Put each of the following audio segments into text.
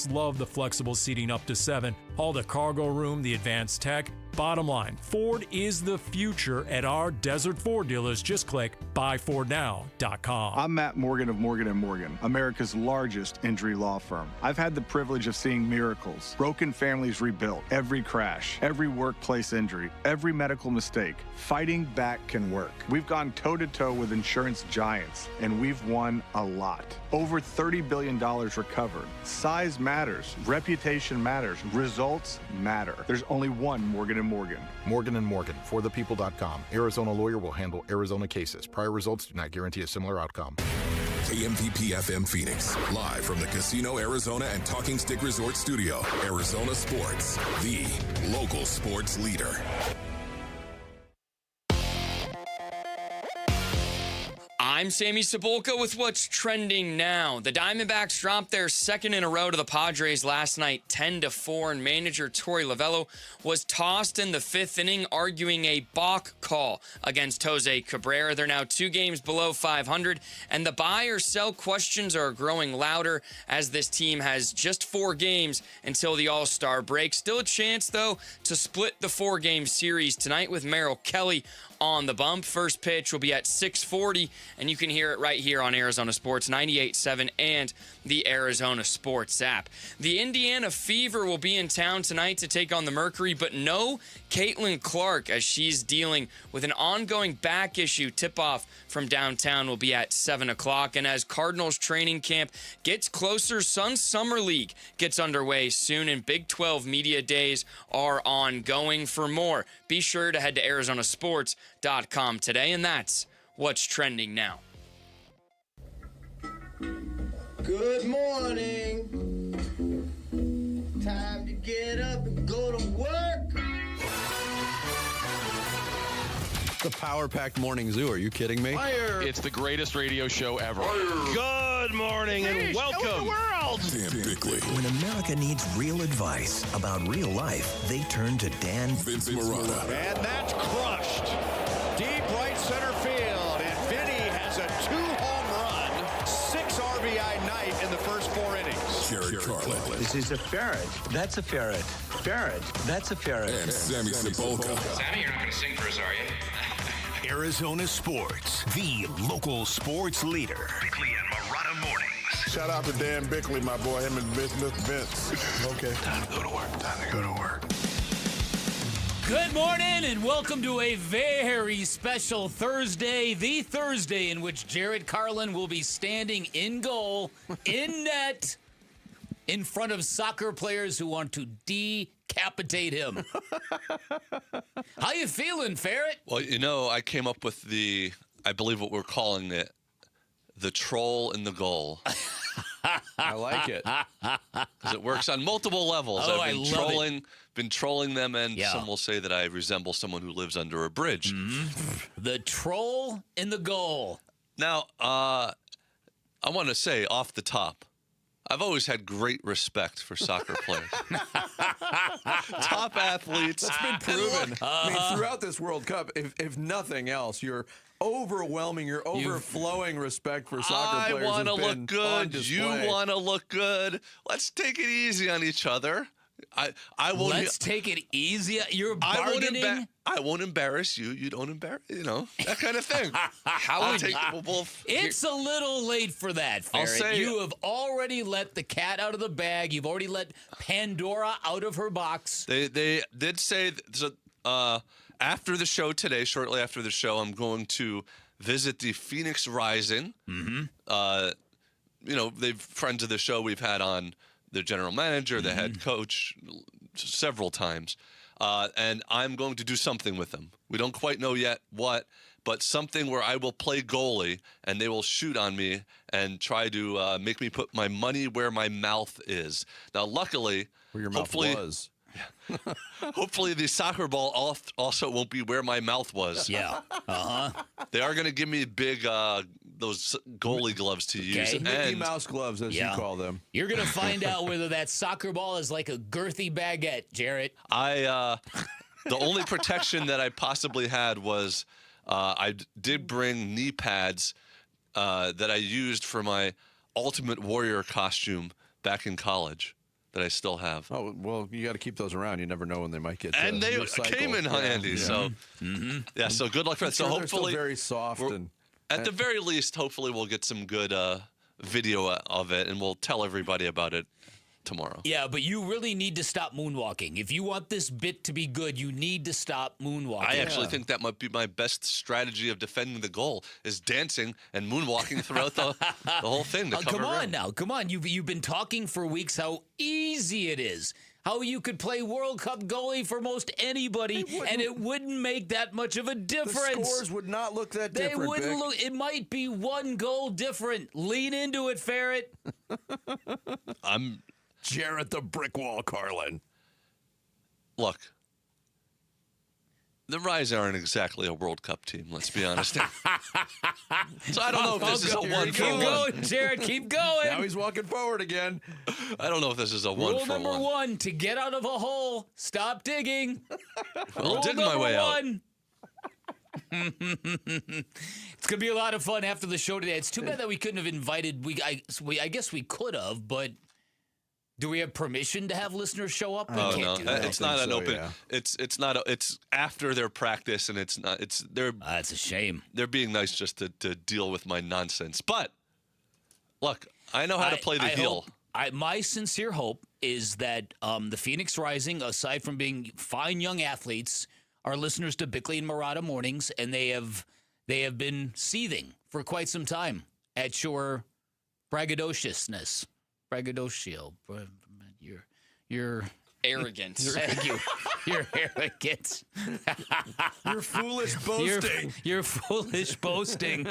Love the flexible seating up to 7, all the cargo room, the advanced tech. Bottom line, Ford is the future at our Desert Ford dealers. Just click buyfordnow.com. I'm Matt Morgan of Morgan & Morgan, America's largest injury law firm. I've had the privilege of seeing miracles, broken families rebuilt, every crash, every workplace injury, every medical mistake. Fighting back can work. We've gone toe-to-toe with insurance giants, and we've won a lot. Over $30 billion recovered. Size matters. Reputation matters. Results matter. There's only one Morgan & Morgan. Morgan & Morgan, forthepeople.com. Arizona lawyer will handle Arizona cases. Prior results do not guarantee a similar outcome. KMPP FM Phoenix, live from the Casino Arizona and Talking Stick Resort Studio. Arizona Sports, the local sports leader. I'm Sammy Cebulka with what's trending now. The Diamondbacks dropped their second in a row to the Padres last night, 10-4, and manager Torey Lovullo was tossed in the fifth inning, arguing a balk call against Jose Cabrera. They're now 2 games below 500, and the buy or sell questions are growing louder as this team has just 4 games until the All-Star break. Still a chance, though, to split the 4-game series tonight with Merrill Kelly on the bump. First pitch will be at 6:40, and you can hear it right here on Arizona Sports 98.7 and the Arizona Sports app. The Indiana Fever will be in town tonight to take on the Mercury, but no Caitlin Clark as she's dealing with an ongoing back issue. Tip-off from downtown will be at 7 o'clock, and as Cardinals training camp gets closer, Sun Summer League gets underway soon, and Big 12 media days are ongoing. For more, be sure to head to arizonasports.com today, and that's what's trending now. Good morning. Time to get up and go to work. The power-packed morning zoo. Are you kidding me? Fire. It's the greatest radio show ever. Fire. Good morning and welcome. The world. Dan Bickley. When America needs real advice about real life, they turn to Dan Vince Marotta. And that's crushed. Deep right center field. And Vinny has a 2-home run, 6 RBI night in the first 4 innings. Jared Carlin. This is a ferret. That's a ferret. Ferret. That's a ferret. And Sammy Cebulka. Sammy, you're not going to sing for us, are you? Arizona Sports, the local sports leader. Bickley and Marotta mornings. Shout out to Dan Bickley, my boy, him and Vince. Okay. Time to go to work. Time to go to work. Good morning and welcome to a very special Thursday, the Thursday in which Jared Carlin will be standing in goal, in net, in front of soccer players who want to decapitate him. How you feeling, Ferret? Well, you know, I came up with I believe what we're calling it, the troll in the goal. I like it. Because it works on multiple levels. Oh, I've been trolling them, and some will say that I resemble someone who lives under a bridge. Mm-hmm. The troll in the goal. Now, I want to say off the top, I've always had great respect for soccer players. Top athletes. That's been proven. I mean, throughout this World Cup, if nothing else, you're overwhelming, your overflowing respect for soccer players. I want to look good. You want to look good. Let's take it easy on each other. I won't. Let's take it easy. You're bargaining. I won't embarrass you. You don't embarrass. You know, that kind of thing. It's a little late for that, Ferret. You have already let the cat out of the bag. You've already let Pandora out of her box. They did say after the show today, shortly after the show, I'm going to visit the Phoenix Rising. Mm-hmm. You know, they've friends of the show. We've had on the general manager, the head coach, several times. And I'm going to do something with them. We don't quite know yet what, but something where I will play goalie and they will shoot on me and try to make me put my money where my mouth is. Now, luckily, where your mouth was. Hopefully the soccer ball also won't be where my mouth was. Yeah. They are going to give me big those goalie gloves to use. Mickey Mouse gloves, as you call them. You're going to find out whether that soccer ball is like a girthy baguette, Jarrett. The only protection that I possibly had was I did bring knee pads that I used for my Ultimate Warrior costume back in college. that I still have. Oh, well, you got to keep those around. You never know when they might get and they recycled. came in handy. So, so good luck for that. So They're hopefully, still very soft. And at the very least, hopefully we'll get some good video of it, and we'll tell everybody about it tomorrow. Yeah, but you really need to stop moonwalking. If you want this bit to be good, you need to stop moonwalking. I actually think that might be my best strategy of defending the goal is dancing and moonwalking throughout the whole thing. To cover come on around. now. Come on. You've been talking for weeks how easy it is. How you could play World Cup goalie for most anybody, and it wouldn't make that much of a difference. The scores would not look that They different, wouldn't Vic. look. It might be one goal different. Lean into it, Ferret. I'm Jarrett the brick wall, Carlin. Look. The Rise aren't exactly a World Cup team, let's be honest. So I don't know if this is a one for one. Keep going, Jared. Keep going. Now he's walking forward again. I don't know if this is a one Rule for number one. one, to get out of a hole, stop digging. Well, digging my way out. It's going to be a lot of fun after the show today. It's too bad that we couldn't have invited. I guess we could have, but do we have permission to have listeners show up? We Oh can't no, do that. it's not an open. yeah. It's not. It's after their practice, and it's not. It's they're. That's a shame. They're being nice just to deal with my nonsense. But look, I know how to play the heel. My sincere hope is that the Phoenix Rising, aside from being fine young athletes, are listeners to Bickley and Murata Mornings, and they have been seething for quite some time at your braggadociousness. Braggadocio. Your arrogance. Thank you. Your arrogance. Your foolish boasting. Your foolish boasting.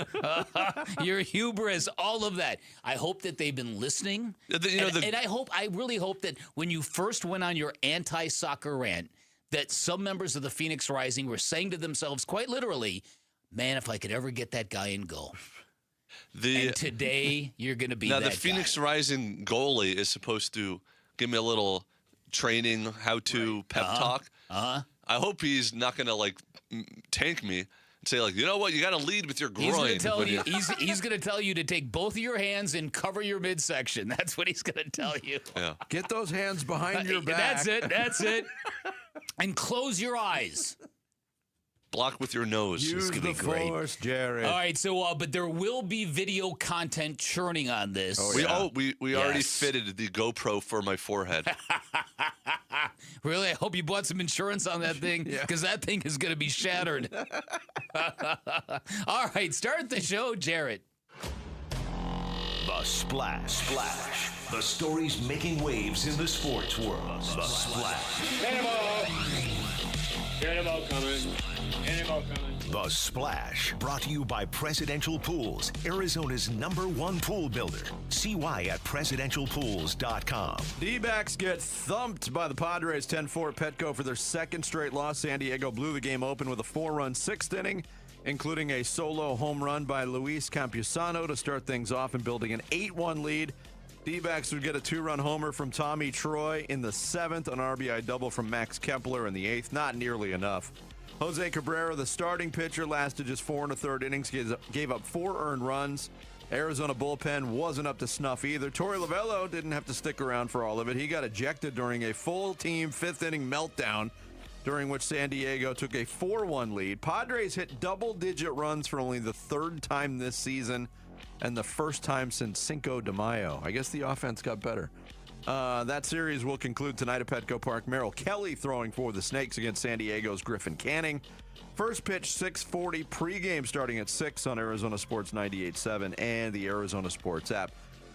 Your hubris. All of that. I hope that they've been listening. And I really hope that when you first went on your anti-soccer rant, that some members of the Phoenix Rising were saying to themselves, quite literally, man, if I could ever get that guy in goal. And today, you're going to be now that the Phoenix guy. Rising goalie is supposed to give me a little training, how-to pep talk. I hope he's not going to tank me and say you know what, you got to lead with your groin. He's going to tell you to take both of your hands and cover your midsection. That's what he's going to tell you. Yeah. Get those hands behind your back. That's it. And close your eyes. Block with your nose. Use the force, Jared. All right, so but there will be video content churning on this. We already fitted the GoPro for my forehead. Really? I hope you bought some insurance on that thing, because that thing is going to be shattered. All right, start the show, Jarrett. The Splash. The stories making waves in the sports world. The Splash. Cannonball coming. The Splash, brought to you by Presidential Pools, Arizona's #1 pool builder. See why at presidentialpools.com. D-backs get thumped by the Padres 10-4 at Petco for their second straight loss. San Diego blew the game open with a 4-run sixth inning, including a solo home run by Luis Campusano to start things off and building an 8-1 lead. D-backs would get a 2-run homer from Tommy Troy in the 7th, an RBI double from Max Kepler in the 8th. Not nearly enough. Jose Cabrera, the starting pitcher, lasted just 4 1/3 innings, gave up 4 earned runs. Arizona bullpen wasn't up to snuff either. Torey Lovello didn't have to stick around for all of it. He got ejected during a full-team 5th-inning meltdown, during which San Diego took a 4-1 lead. Padres hit double-digit runs for only the 3rd time this season and the first time since Cinco de Mayo. I guess the offense got better. That series will conclude tonight at Petco Park. Merrill Kelly throwing for the Snakes against San Diego's Griffin Canning. First pitch, 6:40. Pregame starting at 6 on Arizona Sports 98.7 and the Arizona Sports app.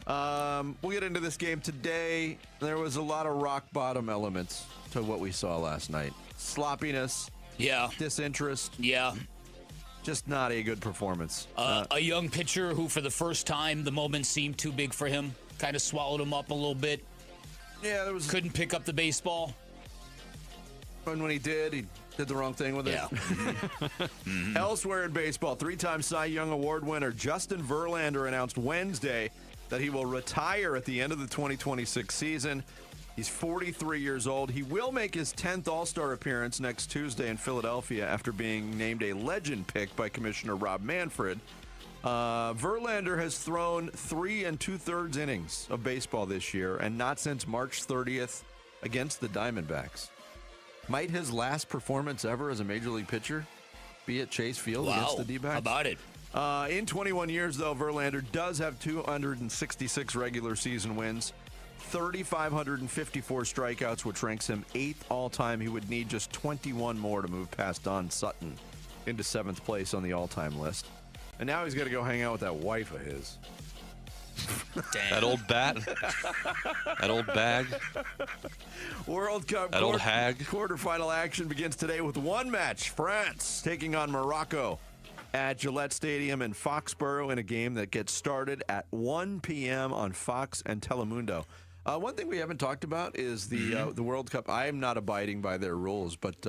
We'll get into this game today. There was a lot of rock-bottom elements to what we saw last night. Sloppiness. Yeah. Disinterest. Yeah. Just not a good performance. A young pitcher who, for the first time, the moment seemed too big for him. Kind of swallowed him up a little bit. Yeah, couldn't pick up the baseball. And when he did the wrong thing with it. Yeah. Elsewhere in baseball, 3-time Cy Young Award winner Justin Verlander announced Wednesday that he will retire at the end of the 2026 season. He's 43 years old. He will make his 10th All-Star appearance next Tuesday in Philadelphia after being named a legend pick by Commissioner Rob Manfred. Verlander has thrown 3 2/3 innings of baseball this year, and not since March 30th against the Diamondbacks. Might his last performance ever as a major league pitcher be at Chase Field against the D-backs? How about it? In 21 years, though, Verlander does have 266 regular season wins, 3,554 strikeouts, which ranks him 8th all-time. He would need just 21 more to move past Don Sutton into 7th place on the all-time list. And now he's got to go hang out with that wife of his. Damn. That old bat. That old bag. World Cup that old hag. Quarterfinal action begins today with one match. France taking on Morocco at Gillette Stadium in Foxborough in a game that gets started at 1 p.m. on Fox and Telemundo. One thing we haven't talked about is the World Cup. I am not abiding by their rules, but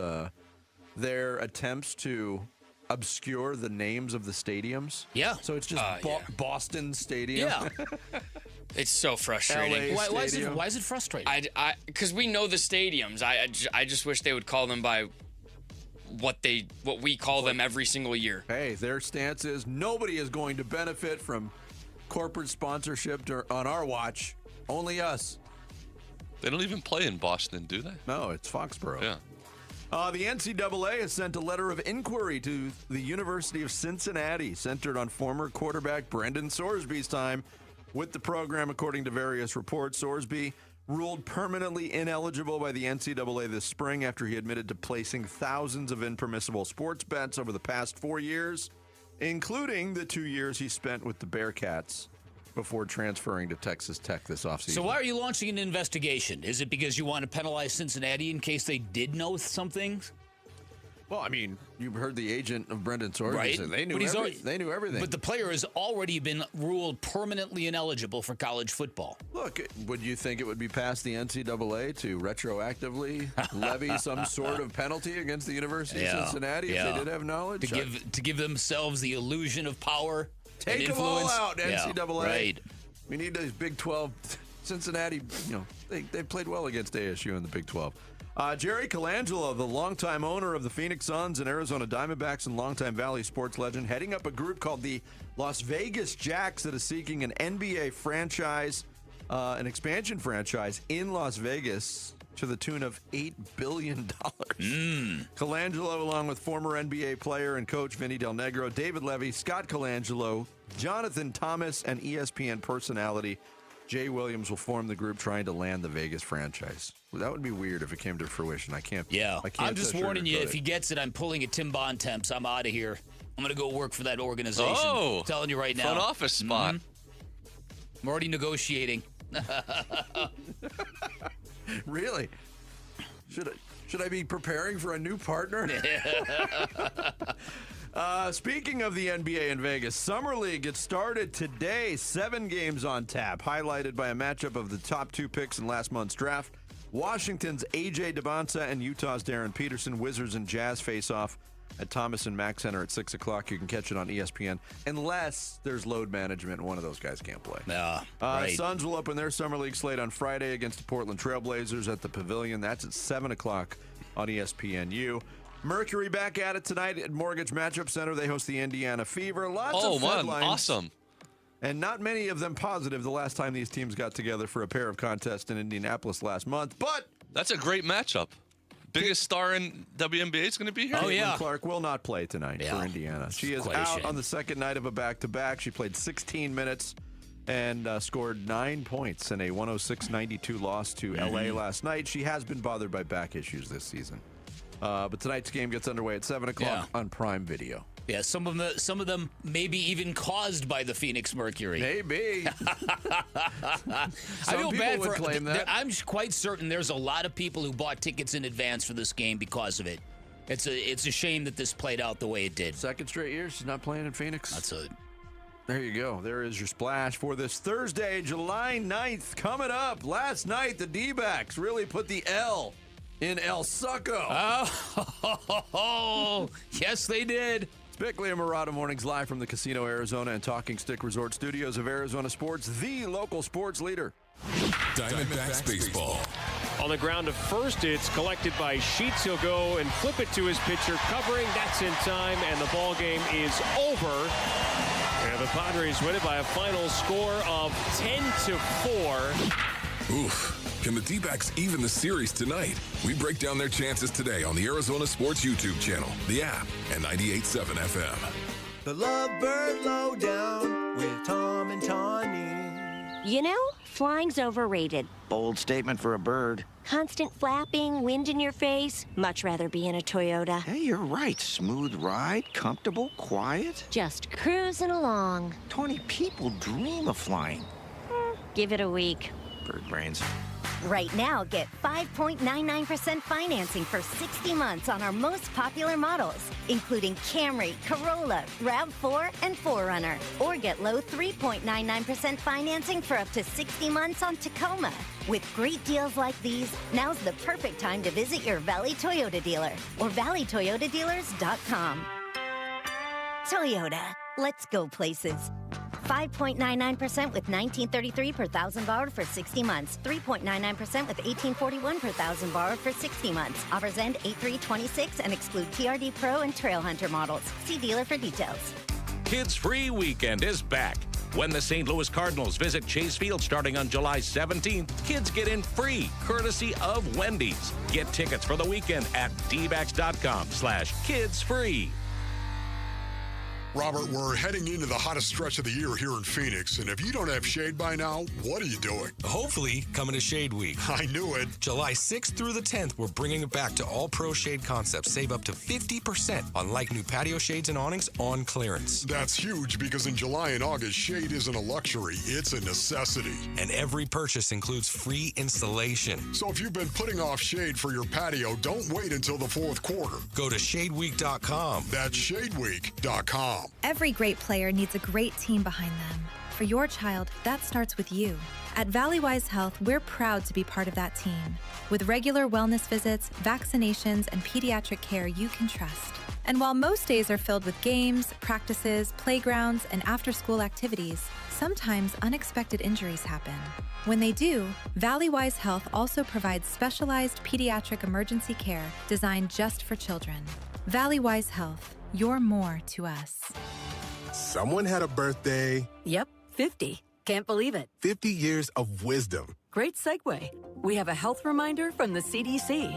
their attempts to obscure the names of the stadiums. Yeah. So it's just Boston Stadium. Yeah. It's so frustrating. Why is it frustrating? Because we know the stadiums. I just wish they would call them by what we call them every single year. Hey, their stance is nobody is going to benefit from corporate sponsorship on our watch. Only us. They don't even play in Boston, do they? No, it's Foxborough. Yeah. The NCAA has sent a letter of inquiry to the University of Cincinnati, centered on former quarterback Brendan Sorsby's time with the program. According to various reports, Sorsby ruled permanently ineligible by the NCAA this spring after he admitted to placing thousands of impermissible sports bets over the past 4 years, including the 2 years he spent with the Bearcats before transferring to Texas Tech this offseason. So why are you launching an investigation? Is it because you want to penalize Cincinnati in case they did know something? Well, I mean, you've heard the agent of Brendan Sorsby right? say they knew everything. But the player has already been ruled permanently ineligible for college football. Look, would you think it would be past the NCAA to retroactively levy some sort of penalty against the University of Cincinnati if they did have knowledge? To give themselves the illusion of power. Take them all out, NCAA. Yeah, right. We need those Big 12. Cincinnati, they played well against ASU in the Big 12. Jerry Colangelo, the longtime owner of the Phoenix Suns and Arizona Diamondbacks and longtime Valley sports legend, heading up a group called the Las Vegas Jacks that is seeking an NBA franchise, an expansion franchise in Las Vegas to the tune of $8 billion. Colangelo, along with former NBA player and coach Vinny Del Negro, David Levy, Scott Colangelo, Jonathan Thomas, and ESPN personality Jay Williams will form the group trying to land the Vegas franchise. Well, that would be weird if it came to fruition. I can't. I'm just warning you, if he gets it, I'm pulling a Tim Bontemps. I'm out of here. I'm going to go work for that organization. Oh, I'm telling you right now. Front office spot. I'm already negotiating. Really? Should I be preparing for a new partner? Speaking of the NBA in Vegas, Summer League gets started today. 7 games on tap, highlighted by a matchup of the top 2 picks in last month's draft. Washington's A.J. Debonsa and Utah's Darren Peterson. Wizards and Jazz face off at Thomas and Mack Center at 6 o'clock. You can catch it on ESPN, unless there's load management and one of those guys can't play. Right. Suns will open their Summer League slate on Friday against the Portland Trailblazers at the Pavilion. That's at 7 o'clock on ESPNU. Mercury back at it tonight at Mortgage Matchup Center. They host the Indiana Fever. Lots of headlines. Awesome. And not many of them positive the last time these teams got together for a pair of contests in Indianapolis last month. But that's a great matchup. Biggest star in WNBA is going to be here. Caitlin Clark will not play tonight for Indiana. She is out on the second night of a back-to-back. She played 16 minutes and scored 9 points in a 106-92 loss to L.A. last night. She has been bothered by back issues this season. But tonight's game gets underway at 7 o'clock on Prime Video. Yeah, some of them maybe even caused by the Phoenix Mercury. Maybe. I feel bad for claim that. I'm quite certain there's a lot of people who bought tickets in advance for this game because of it. It's a shame that this played out the way it did. Second straight year she's not playing in Phoenix. That's it. There you go. There is your splash for this Thursday, July 9th. Coming up, last night the D-backs really put the L in El Succo. Oh, yes, they did. Bickley and Murata Mornings live from the Casino Arizona and Talking Stick Resort Studios of Arizona Sports, the local sports leader. Diamondbacks baseball. On the ground to first, it's collected by Sheets. He'll go and flip it to his pitcher covering. That's in time, and the ball game is over. Yeah, the Padres win it by a final score of 10-4. Oof. Can the D-backs even the series tonight? We break down their chances today on the Arizona Sports YouTube channel, the app, and 98.7 FM. The Lovebird Lowdown with Tom and Tawny. You know, flying's overrated. Bold statement for a bird. Constant flapping, wind in your face. Much rather be in a Toyota. Hey, you're right. Smooth ride, comfortable, quiet. Just cruising along. 20 people dream of flying. Give it a week. Bird brains. Right now, get 5.99% financing for 60 months on our most popular models, including Camry, Corolla, RAV4, and 4Runner. Or get low 3.99% financing for up to 60 months on Tacoma. With great deals like these, now's the perfect time to visit your Valley Toyota dealer or valleytoyotadealers.com. Toyota, let's go places. 5.99% with $19.33 per thousand borrowed for 60 months. 3.99% with $18.41 per thousand borrowed for 60 months. Offers end 8/3/26 and exclude TRD Pro and Trail Hunter models. See dealer for details. Kids Free Weekend is back. When the St. Louis Cardinals visit Chase Field starting on July 17th, kids get in free, courtesy of Wendy's. Get tickets for the weekend at dbacks.com/kidsfree. Robert, we're heading into the hottest stretch of the year here in Phoenix, and if you don't have shade by now, what are you doing? Hopefully, coming to Shade Week. I knew it. July 6th through the 10th, we're bringing it back to all pro shade concepts. Save up to 50% on like new patio shades and awnings on clearance. That's huge because in July and August, shade isn't a luxury, it's a necessity. And every purchase includes free installation. So if you've been putting off shade for your patio, don't wait until the fourth quarter. Go to shadeweek.com. That's shadeweek.com. Every great player needs a great team behind them. For your child, that starts with you. At Valleywise Health, we're proud to be part of that team. With regular wellness visits, vaccinations, and pediatric care you can trust. And while most days are filled with games, practices, playgrounds, and after-school activities, sometimes unexpected injuries happen. When they do, Valleywise Health also provides specialized pediatric emergency care designed just for children. Valleywise Health. You're more to us. Someone had a birthday. Yep, 50. Can't believe it. 50 years of wisdom. Great segue. We have a health reminder from the CDC.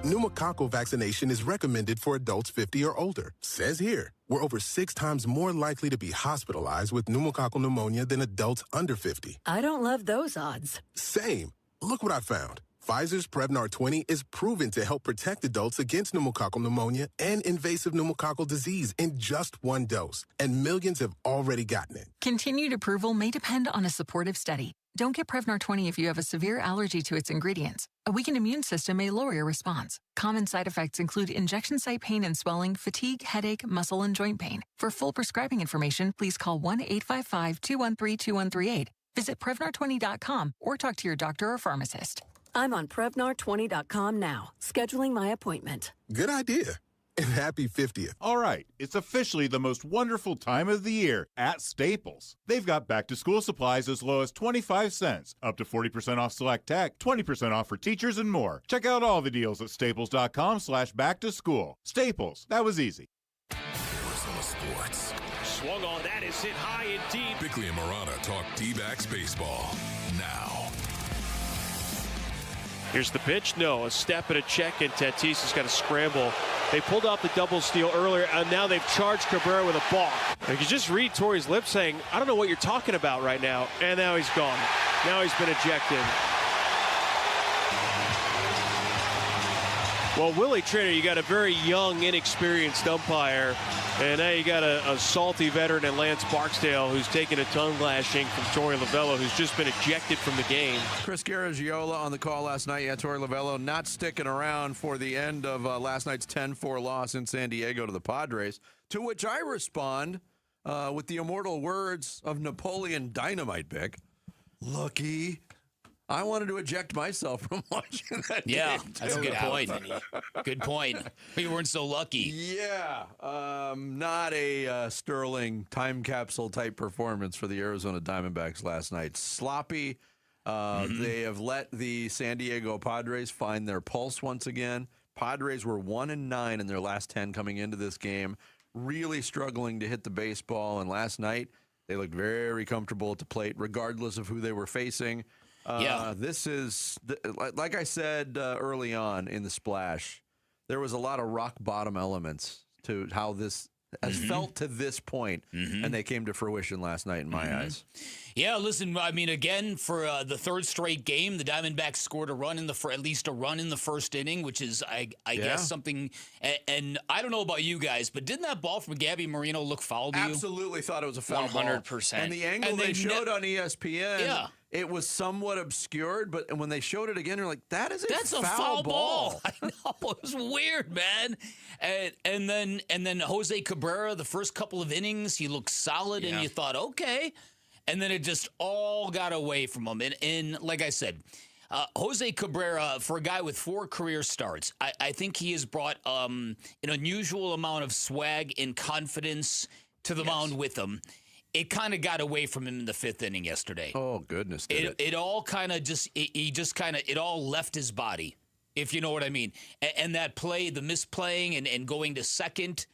Pneumococcal vaccination is recommended for adults 50 or older. Says here, we're over 6 times more likely to be hospitalized with pneumococcal pneumonia than adults under 50. I don't love those odds. Same. Look what I found. Pfizer's Prevnar 20 is proven to help protect adults against pneumococcal pneumonia and invasive pneumococcal disease in just 1 dose, and millions have already gotten it. Continued approval may depend on a supportive study. Don't get Prevnar 20 if you have a severe allergy to its ingredients. A weakened immune system may lower your response. Common side effects include injection site pain and swelling, fatigue, headache, muscle, and joint pain. For full prescribing information, please call 1-855-213-2138. Visit Prevnar20.com or talk to your doctor or pharmacist. I'm on Prevnar20.com now, scheduling my appointment. Good idea. And happy 50th. All right, it's officially the most wonderful time of the year at Staples. They've got back-to-school supplies as low as 25 cents, up to 40% off select tech, 20% off for teachers, and more. Check out all the deals at staples.com/back-to-school. Staples, that was easy. Arizona Sports. Swung on, that is hit high and deep. Bickley and Murata talk D-backs baseball now. Here's the pitch. No, a step and a check, and Tatis has got to scramble. They pulled off the double steal earlier, and now they've charged Cabrera with a balk. You can just read Torrey's lips saying, I don't know what you're talking about right now. And now he's gone. Now he's been ejected. Well, Willie Trainer, you got a very young, inexperienced umpire, and now you got a salty veteran in Lance Barksdale who's taken a tongue lashing from Torey Lovello, who's just been ejected from the game. Chris Garagiola on the call last night. Yeah, Torey Lovello not sticking around for the end of last night's 10-4 loss in San Diego to the Padres, to which I respond with the immortal words of Napoleon Dynamite, Bick. Lucky. I wanted to eject myself from watching that game. That's a good point. Good point. But you weren't so lucky. Yeah. Not a sterling time capsule type performance for the Arizona Diamondbacks last night. Sloppy. They have let the San Diego Padres find their pulse once again. Padres were 1-9 in their last 10 coming into this game. really struggling to hit the baseball. And last night, they looked very comfortable at the plate, regardless of who they were facing. This is, like I said early on in the splash, there was a lot of rock bottom elements to how this has felt to this point, and they came to fruition last night in my eyes. Yeah, listen, I mean, again, for the third straight game, the Diamondbacks scored a run at least a run in the first inning, which is, I guess, something. And I don't know about you guys, but didn't that ball from Gabby Marino look foul to you? Absolutely thought it was a foul 100%. ball. And the angle they showed on ESPN, it was somewhat obscured, but when they showed it again, you're like, that's a foul ball. I know, it was weird, man. And then Jose Cabrera, the first couple of innings, he looked solid, and you thought, okay. And then it just all got away from him. And like I said, Jose Cabrera, for a guy with 4 career starts, I think he has brought an unusual amount of swag and confidence to the mound with him. It kind of got away from him in the 5th inning yesterday. Oh, goodness. It all kind of just, it all left his body, if you know what I mean. And that play, the misplaying and going to second.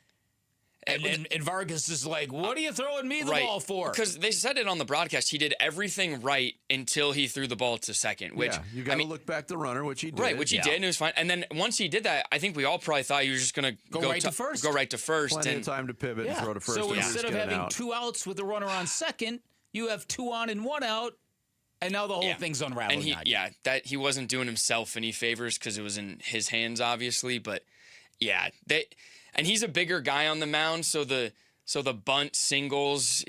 And Vargas is like, what are you throwing me the ball for? Because they said it on the broadcast. He did everything right until he threw the ball to second. Which you got to look back the runner, which he did. Right, which he did, and it was fine. And then once he did that, I think we all probably thought he was just going to go right to first. Go right to first. Plenty of time to pivot and throw to first. So instead of having 2 outs with the runner on second, you have 2 on and 1 out, and now the whole thing's unraveling. And that he wasn't doing himself any favors because it was in his hands, obviously. But and he's a bigger guy on the mound, so the bunt singles,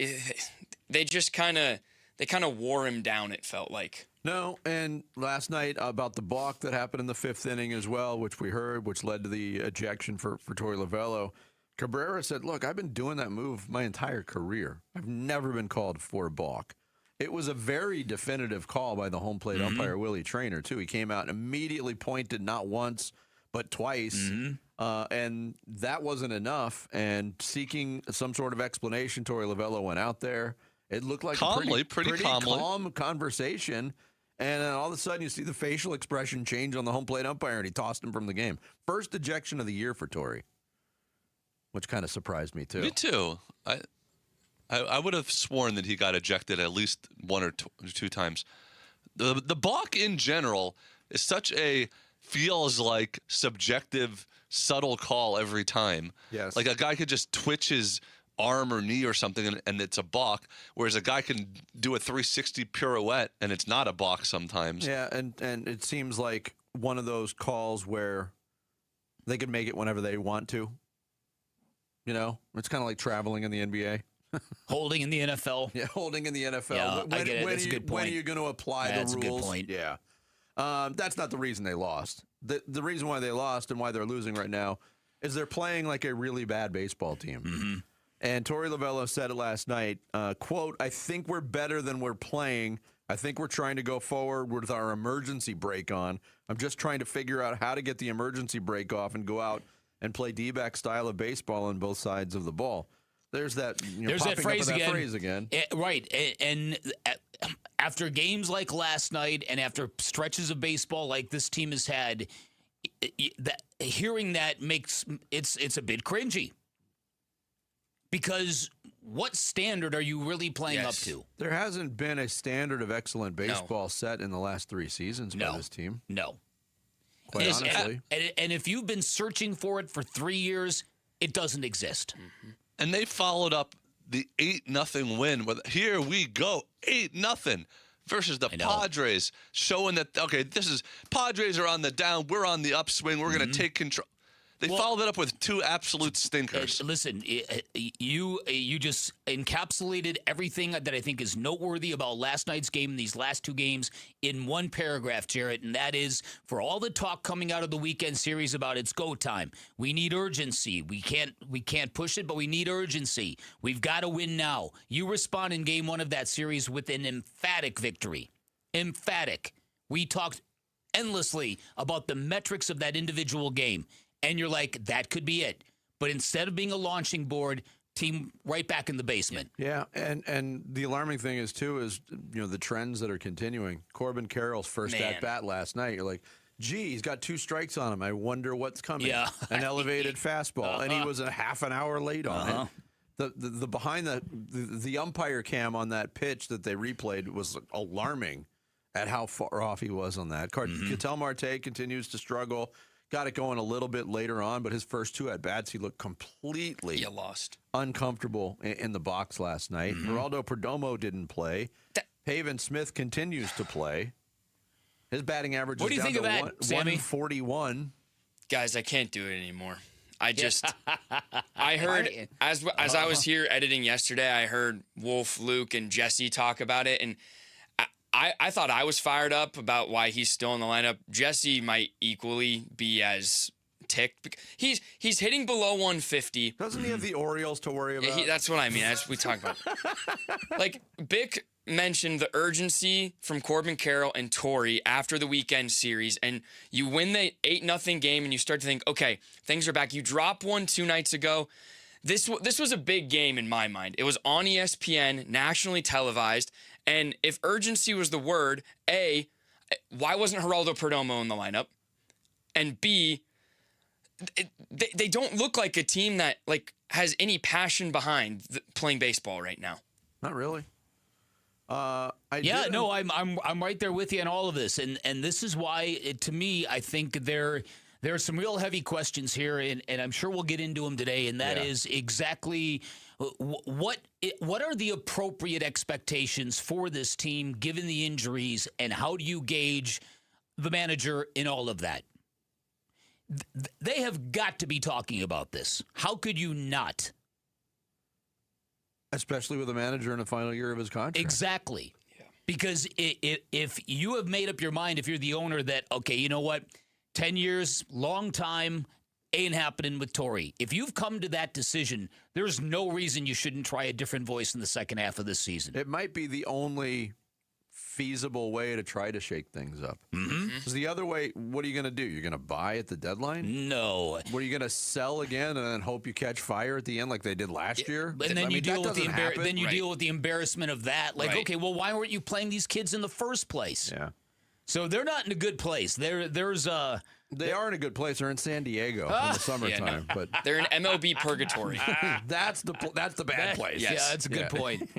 they kind of wore him down, it felt like. No, and last night about the balk that happened in the 5th inning as well, which we heard, which led to the ejection for Torey Lovello. Cabrera said, look, I've been doing that move my entire career. I've never been called for a balk. It was a very definitive call by the home plate umpire, Willie Traynor, too. He came out and immediately pointed not once, but twice. And that wasn't enough. And seeking some sort of explanation, Torey Lovello went out there. It looked like calmly, a pretty calm conversation. And then all of a sudden, you see the facial expression change on the home plate umpire, and he tossed him from the game. First ejection of the year for Torey, which kind of surprised me, too. Me, too. I would have sworn that he got ejected at least 1 or 2 times. The balk in general is such a feels like subjective, subtle call every time. Yes. Like a guy could just twitch his arm or knee or something and it's a balk, whereas a guy can do a 360 pirouette and it's not a balk sometimes. Yeah, and it seems like one of those calls where they could make it whenever they want to. You know, it's kind of like traveling in the NBA. Holding in the NFL. Yeah, holding in the NFL. Yeah, I get it. That's a good point. When are you going to apply the rules? That's a good point. Yeah. That's not the reason they lost. The reason why they lost and why they're losing right now is they're playing like a really bad baseball team. And Torey Lovello said it last night, quote, I think we're better than we're playing. I think we're trying to go forward with our emergency break on. I'm just trying to figure out how to get the emergency break off and go out and play D-back style of baseball on both sides of the ball. There's that, There's that phrase again. Right. And after games like last night and after stretches of baseball like this team has had, hearing that makes it's a bit cringy. Because what standard are you really playing up to? There hasn't been a standard of excellent baseball set in the last 3 seasons by this team. No. Quite honestly. And if you've been searching for it for 3 years, it doesn't exist. And they followed up the 8-0 win with, here we go, 8-0 versus the Padres, showing that, okay, Padres are on the down, we're on the upswing, we're going to take control. They followed it up with 2 absolute stinkers. Listen, you just encapsulated everything that I think is noteworthy about last night's game and these last 2 games in one paragraph, Jarrett, and that is for all the talk coming out of the weekend series about it's go time. We need urgency. We can't push it, but we need urgency. We've got to win now. You respond in game 1 of that series with an emphatic victory. Emphatic. We talked endlessly about the metrics of that individual game. And you're like, that could be it. But instead of being a launching board, team right back in the basement. Yeah, and the alarming thing is, too, is, the trends that are continuing. Corbin Carroll's first at-bat last night, you're like, gee, he's got 2 strikes on him. I wonder what's coming. Yeah. An elevated fastball. And he was a half an hour late on it. The behind the umpire cam on that pitch that they replayed was alarming at how far off he was on that. Ketel Marte continues to struggle. Got it going a little bit later on, but his first 2 at-bats, he looked completely lost, uncomfortable in the box last night. Geraldo Perdomo didn't play. Haven Smith continues to play. His batting average is down to 141. Guys, I can't do it anymore. I heard, as I was here editing yesterday, I heard Wolf, Luke, and Jesse talk about it, and I thought I was fired up about why he's still in the lineup. Jesse might equally be as ticked. He's hitting below 150. Doesn't he have the Orioles to worry about? That's what I mean. We talk about. Like, Bick mentioned the urgency from Corbin Carroll and Torrey after the weekend series, and you win the 8-0 game, and you start to think, okay, things are back. You drop one 2 nights ago. This was a big game in my mind. It was on ESPN, nationally televised. And if urgency was the word, A, why wasn't Geraldo Perdomo in the lineup? And B, they don't look like a team that has any passion behind playing baseball right now. Not really. I'm right there with you on all of this, and this is why, to me, I think there are some real heavy questions here, and I'm sure we'll get into them today, and that is exactly what are the appropriate expectations for this team given the injuries, and how do you gauge the manager in all of that? They have got to be talking about this. How could you not? Especially with a manager in the final year of his contract. Exactly. Yeah. Because if you have made up your mind, if you're the owner, that, okay, you know what, 10 years, long time, ain't happening with Torrey. If you've come to that decision, there's no reason you shouldn't try a different voice in the second half of this season. It might be the only feasible way to try to shake things up. Because the other way, what are you going to do? You're going to buy at the deadline? No. What are you going to sell again and then hope you catch fire at the end like they did last year? And then you deal with deal with the embarrassment of that. Like, okay, well, why weren't you playing these kids in the first place? Yeah. So they're not in a good place. They are in a good place. They're in San Diego in the summertime, but they're in MLB purgatory. That's the bad place. Yes. Yeah, that's a good point.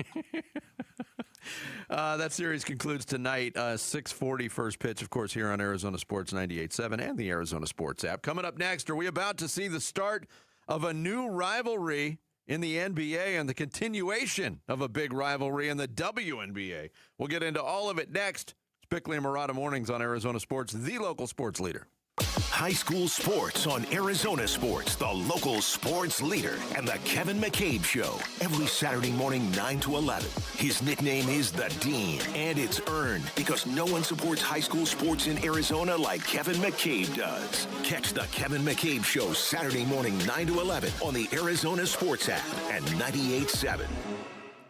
That series concludes tonight, 6:40 first pitch, of course, here on Arizona Sports 98.7 and the Arizona Sports app. Coming up next, are we about to see the start of a new rivalry in the NBA and the continuation of a big rivalry in the WNBA? We'll get into all of it next. Bickley and Murata Mornings on Arizona Sports, the local sports leader. High school sports on Arizona Sports, the local sports leader, and the Kevin McCabe Show. Every Saturday morning, 9 to 11. His nickname is The Dean, and it's earned because no one supports high school sports in Arizona like Kevin McCabe does. Catch the Kevin McCabe Show Saturday morning, 9 to 11 on the Arizona Sports app and 98.7.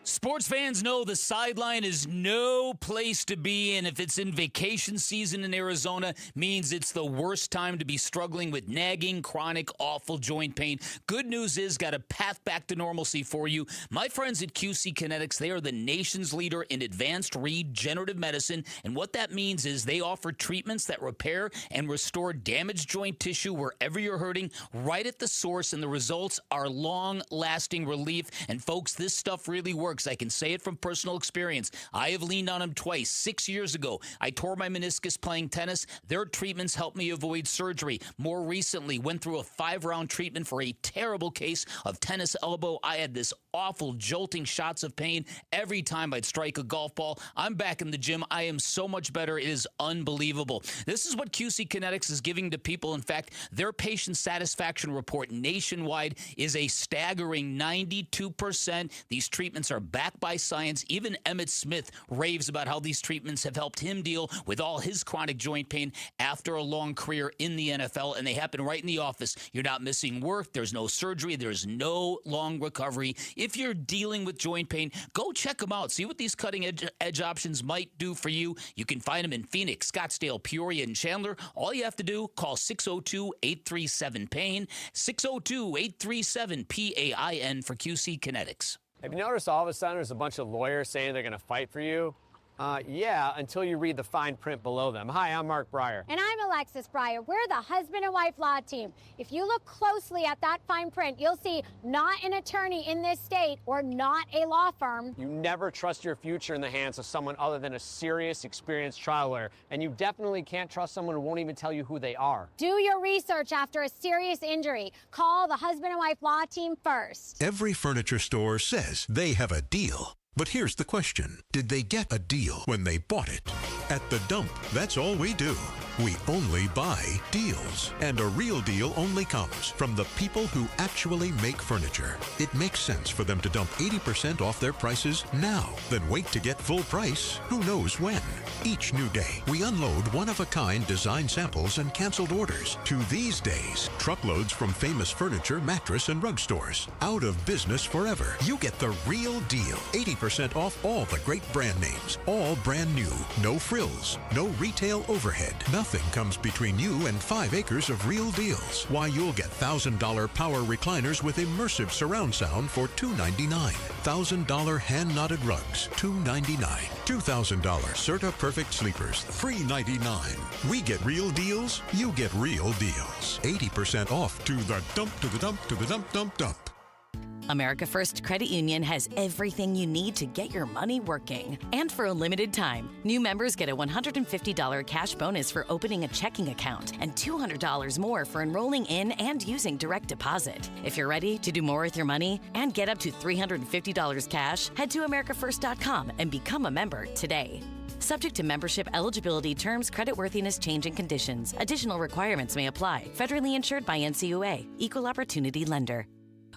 Sports fans know the sideline is no place to be, and if it's in vacation season in Arizona, means it's the worst time to be struggling with nagging, chronic, awful joint pain. Good news is, got a path back to normalcy for you. My friends at QC Kinetics, they are the nation's leader in advanced regenerative medicine, and what that means is they offer treatments that repair and restore damaged joint tissue wherever you're hurting, right at the source, and the results are long-lasting relief. And folks, this stuff really works. I can say it from personal experience. I have leaned on them twice. 6 years ago, I tore my meniscus playing tennis. Their treatments helped me avoid surgery. More recently, went through a 5-round treatment for a terrible case of tennis elbow. I had this awful jolting shots of pain every time I'd strike a golf ball. I'm back in the gym. I am so much better. It is unbelievable. This is what QC Kinetics is giving to people. In fact, their patient satisfaction report nationwide is a staggering 92%. These treatments are backed by science. Even Emmitt Smith raves about how these treatments have helped him deal with all his chronic joint pain after a long career in the NFL, and they happen right in the office. You're not missing work. There's no surgery. There's no long recovery. If you're dealing with joint pain, go check them out. See what these cutting-edge options might do for you. You can find them in Phoenix, Scottsdale, Peoria, and Chandler. All you have to do, call 602-837-PAIN, 602-837-PAIN for QC Kinetics. Have you noticed all of a sudden there's a bunch of lawyers saying they're going to fight for you? Yeah, until you read the fine print below them. Hi, I'm Mark Breyer. And I'm Alexis Breyer. We're the husband and wife law team. If you look closely at that fine print, you'll see not an attorney in this state or not a law firm. You never trust your future in the hands of someone other than a serious, experienced trial lawyer. And you definitely can't trust someone who won't even tell you who they are. Do your research after a serious injury. Call the husband and wife law team first. Every furniture store says they have a deal. But here's the question. Did they get a deal when they bought it? At The Dump, that's all we do. We only buy deals. And a real deal only comes from the people who actually make furniture. It makes sense for them to dump 80% off their prices now, then wait to get full price who knows when. Each new day, we unload one-of-a-kind design samples and canceled orders. To these days, truckloads from famous furniture, mattress, and rug stores. Out of business forever. You get the real deal. 80% off all the great brand names. All brand new. No frills. No retail overhead. Nothing comes between you and 5 acres of real deals. Why, you'll get $1,000 power recliners with immersive surround sound for $299. $1,000 hand-knotted rugs, $299. $2,000 Serta Perfect Sleepers, $399. We get real deals, you get real deals. 80% off. To the dump, to the dump, to the dump, dump, dump. America First Credit Union has everything you need to get your money working. And for a limited time, new members get a $150 cash bonus for opening a checking account and $200 more for enrolling in and using direct deposit. If you're ready to do more with your money and get up to $350 cash, head to americafirst.com and become a member today. Subject to membership eligibility, terms, creditworthiness, changing conditions. Additional requirements may apply. Federally insured by NCUA. Equal Opportunity Lender.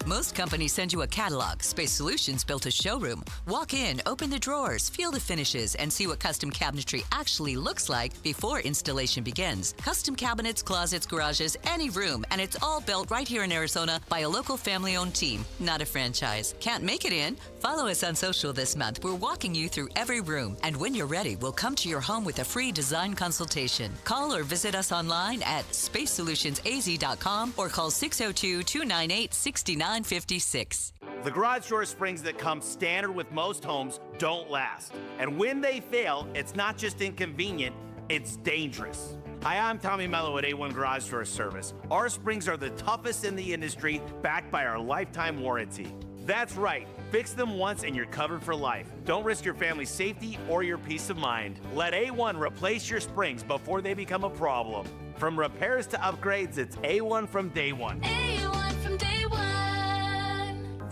Most companies send you a catalog. Space Solutions built a showroom. Walk in, open the drawers, feel the finishes, and see what custom cabinetry actually looks like before installation begins. Custom cabinets, closets, garages, any room, and it's all built right here in Arizona by a local family-owned team, not a franchise. Can't make it in? Follow us on social this month. We're walking you through every room, and when you're ready, we'll come to your home with a free design consultation. Call or visit us online at spacesolutionsaz.com or call 602-298-6956. The garage door springs that come standard with most homes don't last. And when they fail, it's not just inconvenient, it's dangerous. Hi, I'm Tommy Mello at A1 Garage Door Service. Our springs are the toughest in the industry, backed by our lifetime warranty. That's right. Fix them once and you're covered for life. Don't risk your family's safety or your peace of mind. Let A1 replace your springs before they become a problem. From repairs to upgrades, it's A1 from day one. A1 from day one.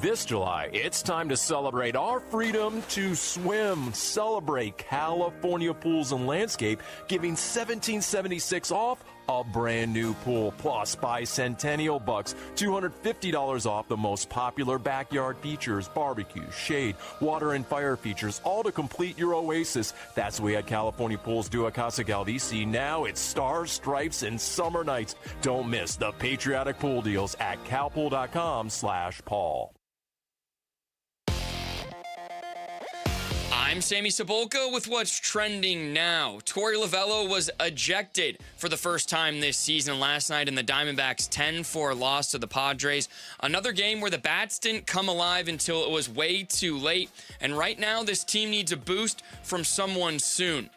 This July, it's time to celebrate our freedom to swim. Celebrate California Pools and Landscape, giving $1,776 off a brand new pool. Plus, buy Centennial Bucks, $250 off the most popular backyard features, barbecue, shade, water, and fire features, all to complete your oasis. That's the way at California Pools do at Casa Galdici. Now it's stars, stripes, and summer nights. Don't miss the patriotic pool deals at calpool.com/Paul. I'm Sammy Cebulka with what's trending now. Torey Lovullo was ejected for the first time this season last night in the Diamondbacks' 10-4 loss to the Padres. Another game where the bats didn't come alive until it was way too late. And right now, this team needs a boost from someone soon.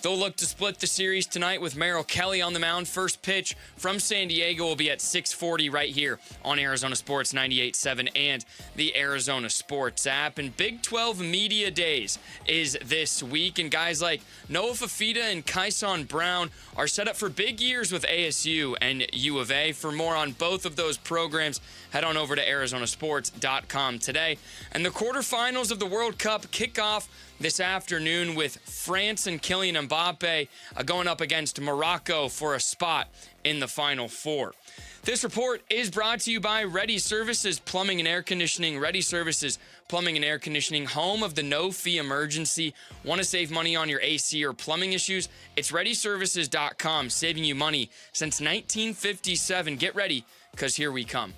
They'll look to split the series tonight with Merrill Kelly on the mound. First pitch from San Diego will be at 6:40 right here on Arizona Sports 98.7 and the Arizona Sports app. And Big 12 Media Days is this week, and guys like Noah Fafita and Kyson Brown are set up for big years with ASU and U of A. For more on both of those programs, head on over to arizonasports.com today. And the quarterfinals of the World Cup kick off this afternoon with France and Kylian Mbappe going up against Morocco for a spot in the Final Four. This report is brought to you by Ready Services Plumbing and Air Conditioning. Ready Services Plumbing and Air Conditioning, home of the no-fee emergency. Want to save money on your AC or plumbing issues? It's ReadyServices.com, saving you money since 1957. Get ready, because here we come.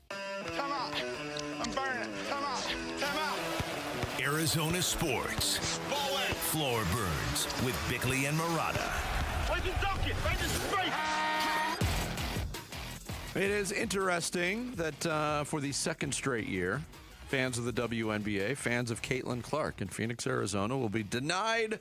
Come on. I'm burning. Come on. Come on. Arizona Sports. Floor Burns with Bickley and Murata. It is interesting that for the second straight year, Fans of the WNBA, fans of Caitlin Clark in Phoenix, Arizona will be denied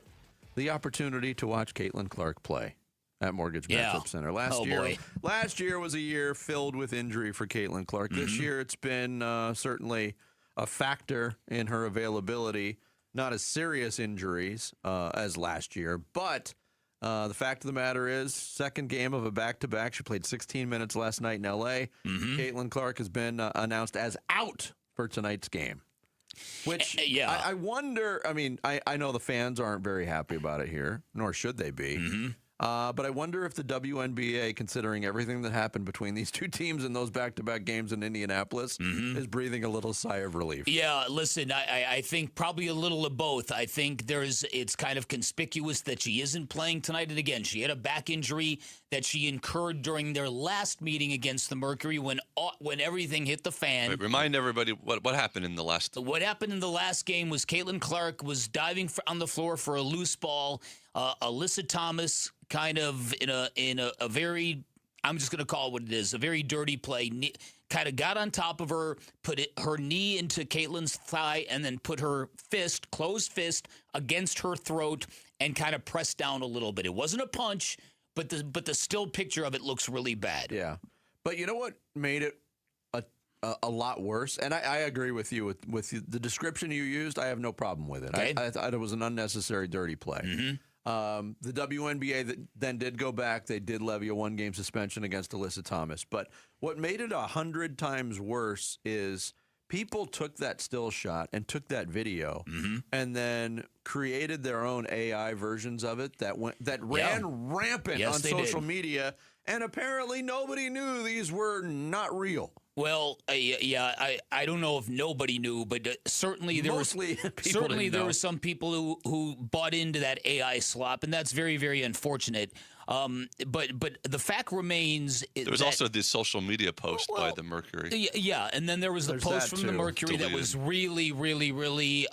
the opportunity to watch Caitlin Clark play at Mortgage Matchup Center. Last year was a year filled with injury for Caitlin Clark. This year it's been certainly a factor in her availability. Not as serious injuries as last year, but the fact of the matter is, second game of a back-to-back. She played 16 minutes last night in L.A. Caitlin Clark has been announced as out for tonight's game. Which I wonder, I mean, I know the fans aren't very happy about it here, nor should they be. But I wonder if the WNBA, considering everything that happened between these two teams in those back-to-back games in Indianapolis, is breathing a little sigh of relief. Yeah, listen, I think probably a little of both. I think it's kind of conspicuous that she isn't playing tonight. And again, she had a back injury that she incurred during their last meeting against the Mercury when everything hit the fan. Wait, remind everybody what happened in the last. What happened in the last game was Caitlin Clark was diving on the floor for a loose ball. Alyssa Thomas kind of in a very, I'm just going to call it what it is, a very dirty play, kind of got on top of her, put her knee into Caitlin's thigh, and then put her closed fist against her throat and kind of pressed down a little bit. It wasn't a punch, but the still picture of it looks really bad. Yeah. But you know what made it a lot worse? And I agree with you with the description you used. I have no problem with it. Okay. I thought it was an unnecessary dirty play. The WNBA then did go back. They did levy a one-game suspension against Alyssa Thomas. But what made it 100 times worse is people took that still shot and took that video and then created their own AI versions of it that ran rampant on social media. And apparently nobody knew these were not real. Well, I don't know if nobody knew, but certainly there were some people who bought into that AI slop, and that's very, very unfortunate. But the fact remains there was also this social media post by the Mercury. Yeah, and then there was the post from the Mercury that was really, really, really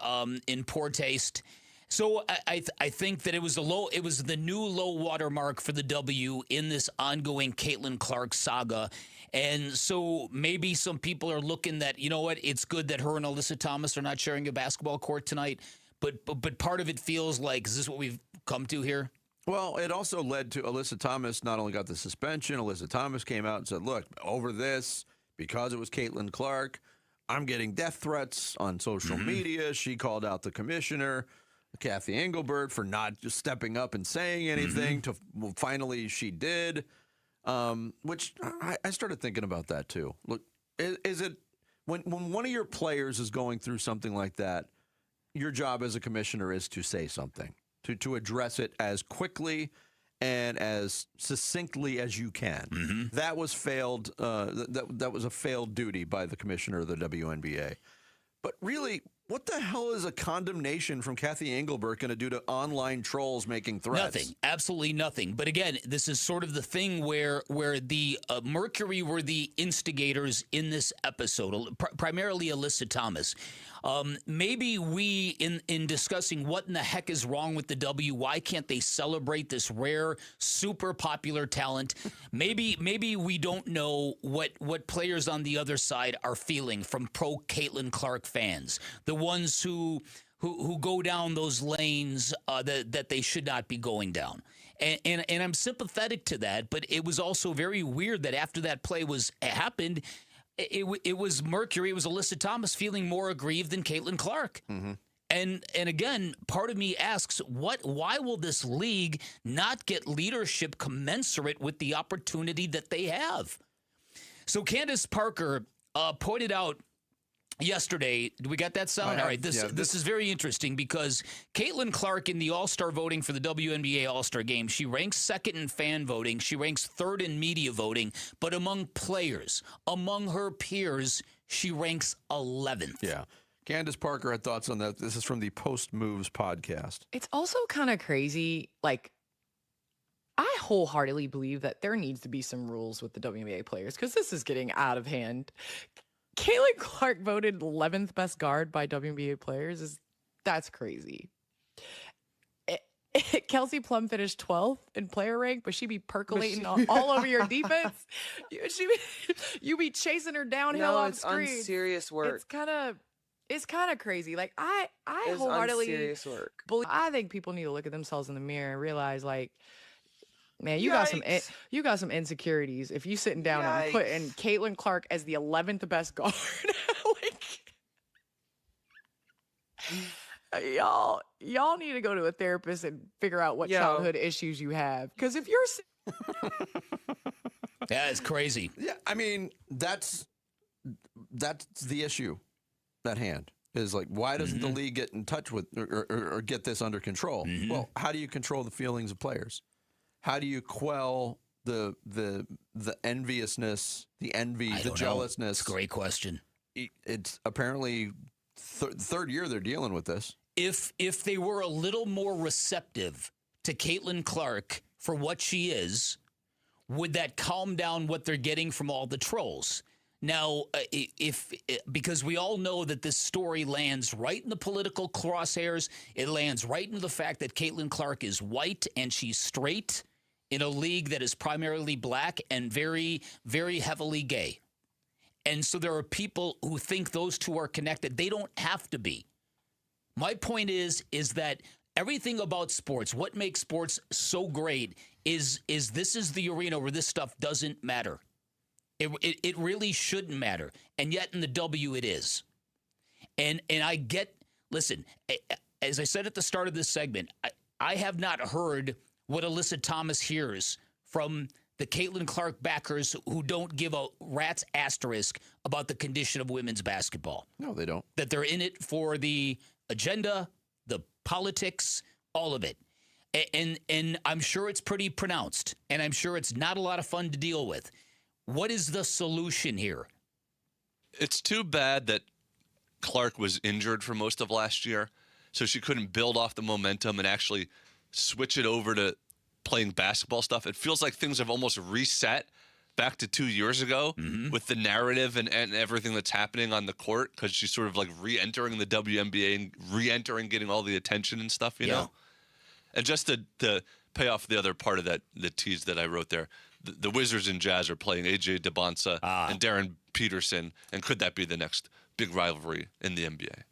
in poor taste. So I think that it was the new low water mark for the W in this ongoing Caitlin Clark saga. And so maybe some people are looking that, you know what, it's good that her and Alyssa Thomas are not sharing a basketball court tonight. But part of it feels like, is this what we've come to here? Well, it also led to Alyssa Thomas not only got the suspension, Alyssa Thomas came out and said, look, over this, because it was Caitlin Clark, I'm getting death threats on social media. She called out the commissioner, Kathy Engelbert, for not just stepping up and saying anything. Finally, she did. Which I started thinking about that too. Look, is it when one of your players is going through something like that, your job as a commissioner is to say something, to address it as quickly and as succinctly as you can. That was failed. That was a failed duty by the commissioner of the WNBA. But really, what the hell is a condemnation from Kathy Engelbert going to do to online trolls making threats? Nothing. Absolutely nothing. But again, this is sort of the thing where the Mercury were the instigators in this episode, primarily Alyssa Thomas. Maybe we, in discussing what in the heck is wrong with the W, why can't they celebrate this rare, super popular talent? Maybe we don't know what players on the other side are feeling from pro Caitlin Clark fans, the ones who go down those lanes that they should not be going down. And I'm sympathetic to that, but it was also very weird that after that play happened, it was Mercury, it was Alyssa Thomas feeling more aggrieved than Caitlin Clark. And again, part of me asks, why will this league not get leadership commensurate with the opportunity that they have? So Candace Parker pointed out yesterday, do we got that sound? All right, this is very interesting because Caitlin Clark in the All-Star voting for the WNBA All-Star Game, she ranks second in fan voting, she ranks third in media voting, but among players, among her peers, she ranks 11th. Yeah. Candace Parker had thoughts on that. This is from the Post Moves podcast. It's also kind of crazy. Like, I wholeheartedly believe that there needs to be some rules with the WNBA players because this is getting out of hand. Caitlin Clark voted 11th best guard by WNBA players. That's crazy. Kelsey Plum finished 12th in player rank, but she be percolating all over your defense. You be chasing her downhill on screen. It's unserious work. It's kind of It's kind of crazy. Like I It's wholeheartedly unserious work. believe. I think people need to look at themselves in the mirror and realize, like, man, you got some insecurities. If you sitting down and putting Caitlin Clark as the 11th best guard, like, y'all need to go to a therapist and figure out what childhood issues you have. Because if you're yeah, it's crazy. Yeah, I mean that's the issue at hand. Is like, why doesn't the league get in touch with or get this under control? Well, how do you control the feelings of players? How do you quell the enviousness, the envy, the jealousness? It's a great question. It's apparently third year they're dealing with this. If they were a little more receptive to Caitlin Clark for what she is, would that calm down what they're getting from all the trolls? Now, because we all know that this story lands right in the political crosshairs, it lands right into the fact that Caitlin Clark is white and she's straight in a league that is primarily black and very, very heavily gay. And so there are people who think those two are connected. They don't have to be. My point is that everything about sports, what makes sports so great is this is the arena where this stuff doesn't matter. It really shouldn't matter. And yet in the W it is. And I get, listen, as I said at the start of this segment, I have not heard what Alyssa Thomas hears from the Caitlin Clark backers who don't give a rat's asterisk about the condition of women's basketball. No, they don't. That they're in it for the agenda, the politics, all of it. And I'm sure it's pretty pronounced, and I'm sure it's not a lot of fun to deal with. What is the solution here? It's too bad that Clark was injured for most of last year, so she couldn't build off the momentum and actually switch it over to playing basketball stuff. It feels like things have almost reset back to 2 years ago with the narrative and everything that's happening on the court, because she's sort of like re-entering the WNBA and re-entering, getting all the attention and stuff, you know? And just to pay off the other part of that, the tease that I wrote there, the Wizards and Jazz are playing AJ DeBonsa and Darren Peterson, and could that be the next big rivalry in the NBA?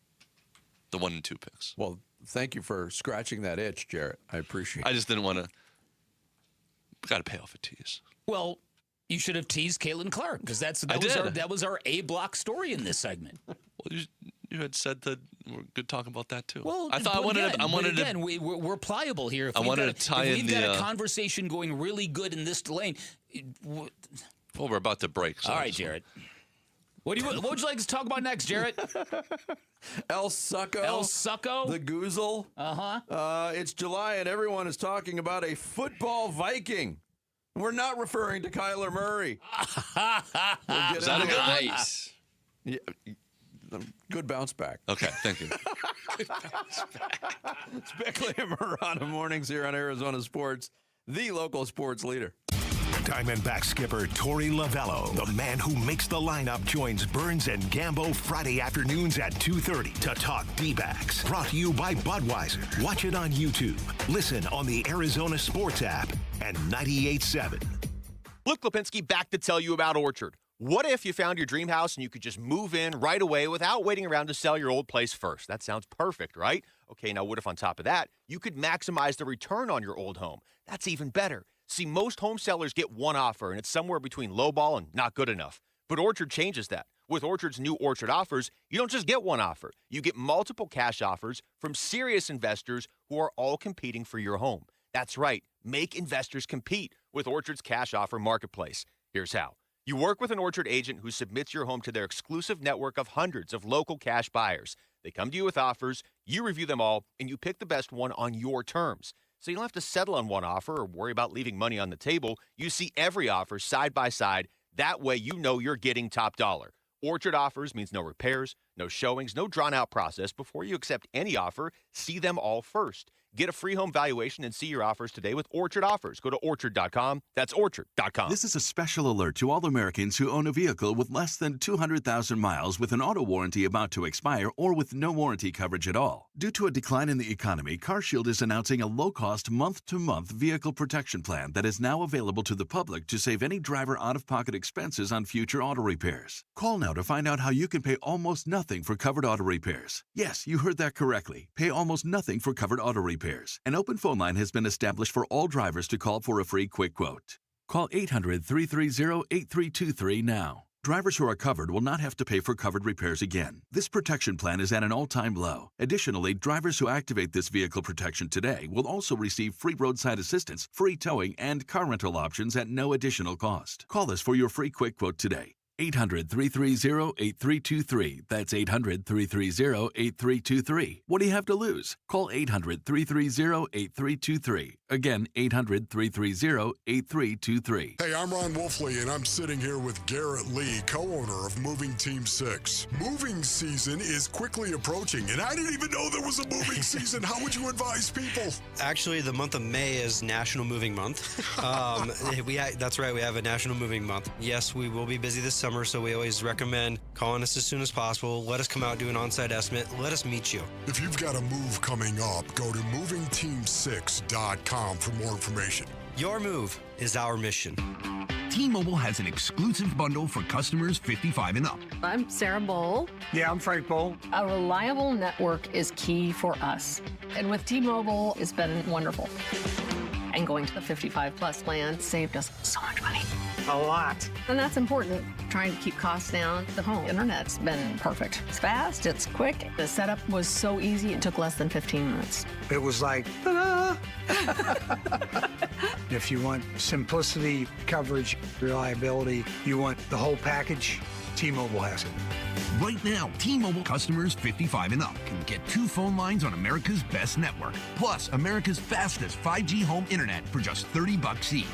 The 1 and 2 picks. Well, thank you for scratching that itch, Jarrett. I appreciate it. I just didn't want to. Got to pay off a tease. Well, you should have teased Caitlin Clark, because that was our A block story in this segment. Well, you had said that we're good talking about that too. Well, I thought we're pliable here. If I wanted to tie in we've got a conversation going really good in this lane. Well, we're about to break. So all right, Jarrett. What would you like to talk about next, Jarrett? El Succo. El Succo. The Goozle. It's July and everyone is talking about a football Viking. We're not referring to Kyler Murray. Is that a good nice? Yeah, good bounce back. Okay, thank you. Good bounce back. It's Beckley and Murata mornings here on Arizona Sports, the local sports leader. Diamondback skipper Torey Lovello, the man who makes the lineup, joins Burns and Gambo Friday afternoons at 2:30 to talk D-backs. Brought to you by Budweiser. Watch it on YouTube. Listen on the Arizona Sports app and 98.7. Luke Lipinski back to tell you about Orchard. What if you found your dream house and you could just move in right away without waiting around to sell your old place first? That sounds perfect, right? Okay, now what if on top of that, you could maximize the return on your old home? That's even better. See, most home sellers get one offer, and it's somewhere between lowball and not good enough. But Orchard changes that. With Orchard's new Orchard offers, you don't just get one offer. You get multiple cash offers from serious investors who are all competing for your home. That's right. Make investors compete with Orchard's cash offer marketplace. Here's how. You work with an Orchard agent who submits your home to their exclusive network of hundreds of local cash buyers. They come to you with offers, you review them all, and you pick the best one on your terms. So you don't have to settle on one offer or worry about leaving money on the table. You see every offer side by side. That way you know you're getting top dollar. Orchard offers means no repairs, no showings, no drawn-out process. Before you accept any offer, see them all first. Get a free home valuation and see your offers today with Orchard Offers. Go to Orchard.com. That's Orchard.com. This is a special alert to all Americans who own a vehicle with less than 200,000 miles with an auto warranty about to expire or with no warranty coverage at all. Due to a decline in the economy, CarShield is announcing a low-cost month-to-month vehicle protection plan that is now available to the public to save any driver out-of-pocket expenses on future auto repairs. Call now to find out how you can pay almost nothing for covered auto repairs. Yes, you heard that correctly. Pay almost nothing for covered auto repairs. An open phone line has been established for all drivers to call for a free quick quote. Call 800-330-8323 now. Drivers who are covered will not have to pay for covered repairs again. This protection plan is at an all-time low. Additionally, drivers who activate this vehicle protection today will also receive free roadside assistance, free towing, and car rental options at no additional cost. Call us for your free quick quote today. 800-330-8323. That's 800-330-8323. What do you have to lose? Call 800-330-8323. Again, 800-330-8323. Hey, I'm Ron Wolfley, and I'm sitting here with Garrett Lee, co-owner of Moving Team 6. Moving season is quickly approaching, and I didn't even know there was a moving season. How would you advise people? Actually, the month of May is National Moving Month. That's right, we have a National Moving Month. Yes, we will be busy this summer, so we always recommend calling us as soon as possible. Let us come out, do an on-site estimate. Let us meet you. If you've got a move coming up, go to movingteam6.com for more information. Your move is our mission. T-Mobile has an exclusive bundle for customers 55 and up. I'm Sarah Bowl. Yeah, I'm Frank Bowl. A reliable network is key for us. And with T-Mobile, it's been wonderful. And going to the 55 plus plan saved us so much money. A lot. And that's important. Trying to keep costs down. The home internet's been perfect. It's fast, it's quick. The setup was so easy, it took less than 15 minutes. It was like, ta-da! If you want simplicity, coverage, reliability, you want the whole package, T-Mobile has it. Right now, T-Mobile customers 55 and up can get 2 phone lines on America's best network, plus America's fastest 5G home internet for just $30 each.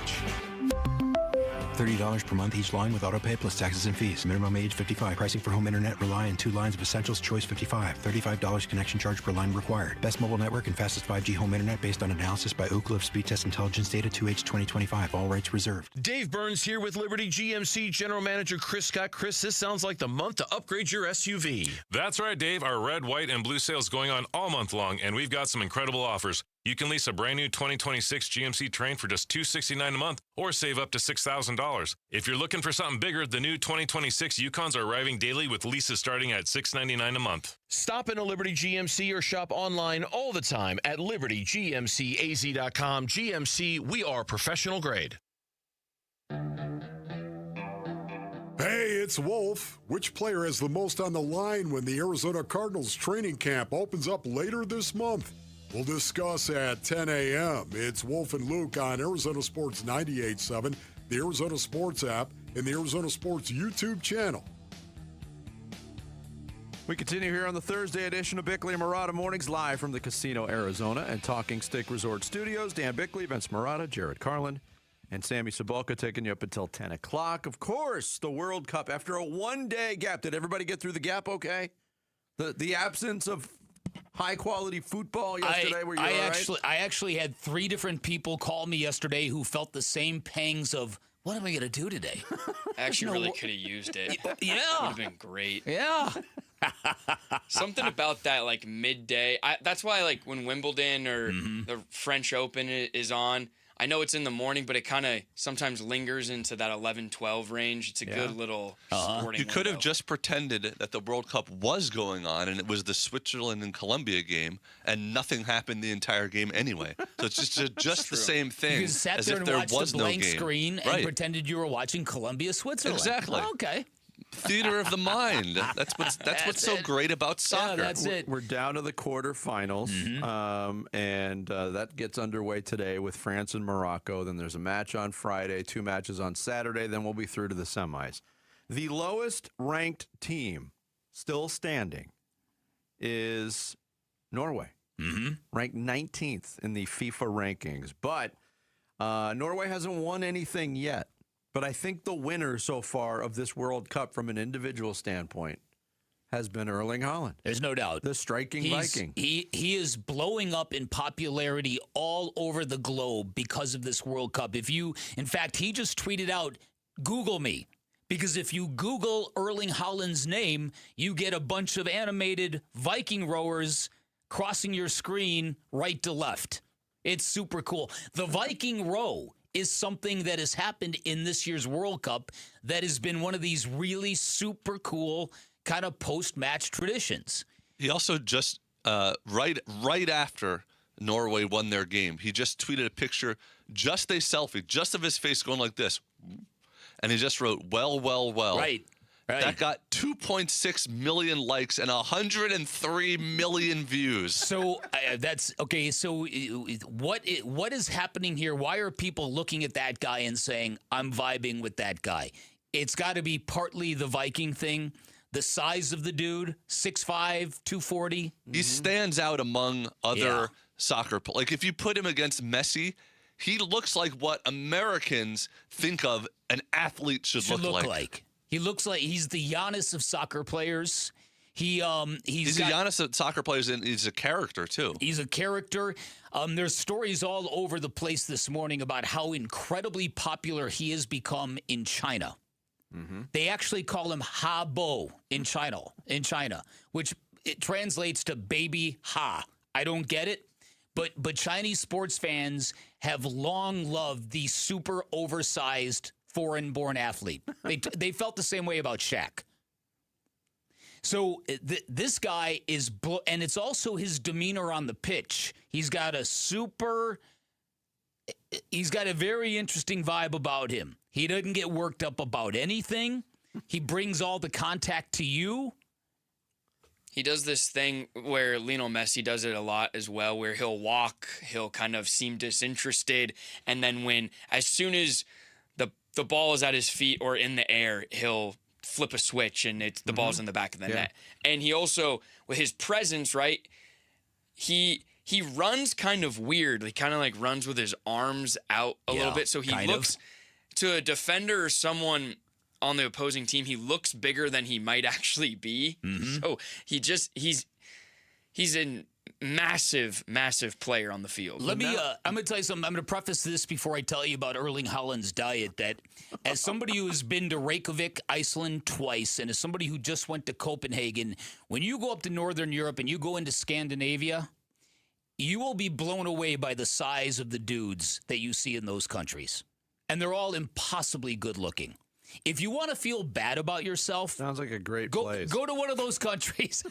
$30 per month each line with autopay plus taxes and fees. Minimum age 55. Pricing for home internet rely on 2 lines of Essentials Choice 55. $35 connection charge per line required. Best mobile network and fastest 5G home internet based on analysis by Ookla of Speed Test Intelligence data 2H 2025. All rights reserved. Dave Burns here with Liberty GMC General Manager Chris Scott. Chris, this sounds like the month to upgrade your SUV. That's right, Dave. Our red, white, and blue sales going on all month long, and we've got some incredible offers. You can lease a brand new 2026 GMC Terrain for just $269 a month or save up to $6,000. If you're looking for something bigger, the new 2026 Yukons are arriving daily with leases starting at $699 a month. Stop in a Liberty GMC or shop online all the time at libertygmcaz.com. GMC, we are professional grade. Hey, it's Wolf. Which player has the most on the line when the Arizona Cardinals training camp opens up later this month? We'll discuss at 10 a.m. It's Wolf and Luke on Arizona Sports 98.7, the Arizona Sports app, and the Arizona Sports YouTube channel. We continue here on the Thursday edition of Bickley and Murata Mornings, live from the Casino Arizona and Talking Stick Resort Studios. Dan Bickley, Vince Murata, Jared Carlin, and Sammy Sabalka taking you up until 10 o'clock. Of course, the World Cup after a one-day gap. Did everybody get through the gap okay? The absence of high-quality football yesterday, were you all right? I actually had 3 different people call me yesterday who felt the same pangs of, what am I going to do today? I actually really could have used it. Yeah. It would have been great. Yeah. Something about that, like, midday. That's why, like, when Wimbledon or the French Open is on, I know it's in the morning, but it kind of sometimes lingers into that 11-12 range. It's a good little sporting You could have window. just pretended that the World Cup was going on and it was the Switzerland and Colombia game, and nothing happened the entire game anyway. So it's just the same thing You sat as there if and there watched was the no blank game. screen and Right. pretended you were watching Colombia, Switzerland. Exactly. Oh, okay. Theater of the mind. That's what's so great about soccer. that's it. We're down to the quarterfinals, and that gets underway today with France and Morocco. Then there's a match on Friday, 2 matches on Saturday. Then we'll be through to the semis. The lowest ranked team still standing is Norway, ranked 19th in the FIFA rankings. But Norway hasn't won anything yet. But I think the winner so far of this World Cup from an individual standpoint has been Erling Haaland. There's no doubt. The striking Viking. He is blowing up in popularity all over the globe because of this World Cup. In fact, he just tweeted out, Google me. Because if you Google Erling Haaland's name, you get a bunch of animated Viking rowers crossing your screen right to left. It's super cool. The Viking row is something that has happened in this year's World Cup that has been one of these really super cool kind of post-match traditions. He also just, right after Norway won their game, he just tweeted a picture, just a selfie, just of his face going like this. And he just wrote, well, well, well. Right. That got 2.6 million likes and 103 million views. So that's okay. So what is happening here? Why are people looking at that guy and saying, I'm vibing with that guy? It's got to be partly the Viking thing. The size of the dude, 6'5", 240. He stands out among other soccer players. Like if you put him against Messi, he looks like what Americans think of an athlete should look like. He looks like he's the Giannis of soccer players. He's the Giannis of soccer players, and he's a character too. He's a character. There's stories all over the place this morning about how incredibly popular he has become in China. Mm-hmm. They actually call him Ha Bo in China, which it translates to baby Ha. I don't get it, but Chinese sports fans have long loved the super oversized foreign-born athlete. They felt the same way about Shaq. So this guy is, and it's also his demeanor on the pitch. He's got a very interesting vibe about him. He doesn't get worked up about anything. He brings all the contact to you. He does this thing where Lionel Messi does it a lot as well, where he'll walk, he'll kind of seem disinterested, and then as soon as the ball is at his feet or in the air, he'll flip a switch and the ball's in the back of the net. And he also, with his presence, right, he runs kind of weird. He kind of like runs with his arms out a little bit. So he looks to a defender or someone on the opposing team, he looks bigger than he might actually be. Mm-hmm. So he's a massive player on the field. I'm going to tell you something. I'm going to preface this before I tell you about Erling Haaland's diet, that as somebody who has been to Reykjavik, Iceland twice, and as somebody who just went to Copenhagen, when you go up to Northern Europe and you go into Scandinavia, you will be blown away by the size of the dudes that you see in those countries. And they're all impossibly good looking. If you want to feel bad about yourself, sounds like a great place. Go to one of those countries.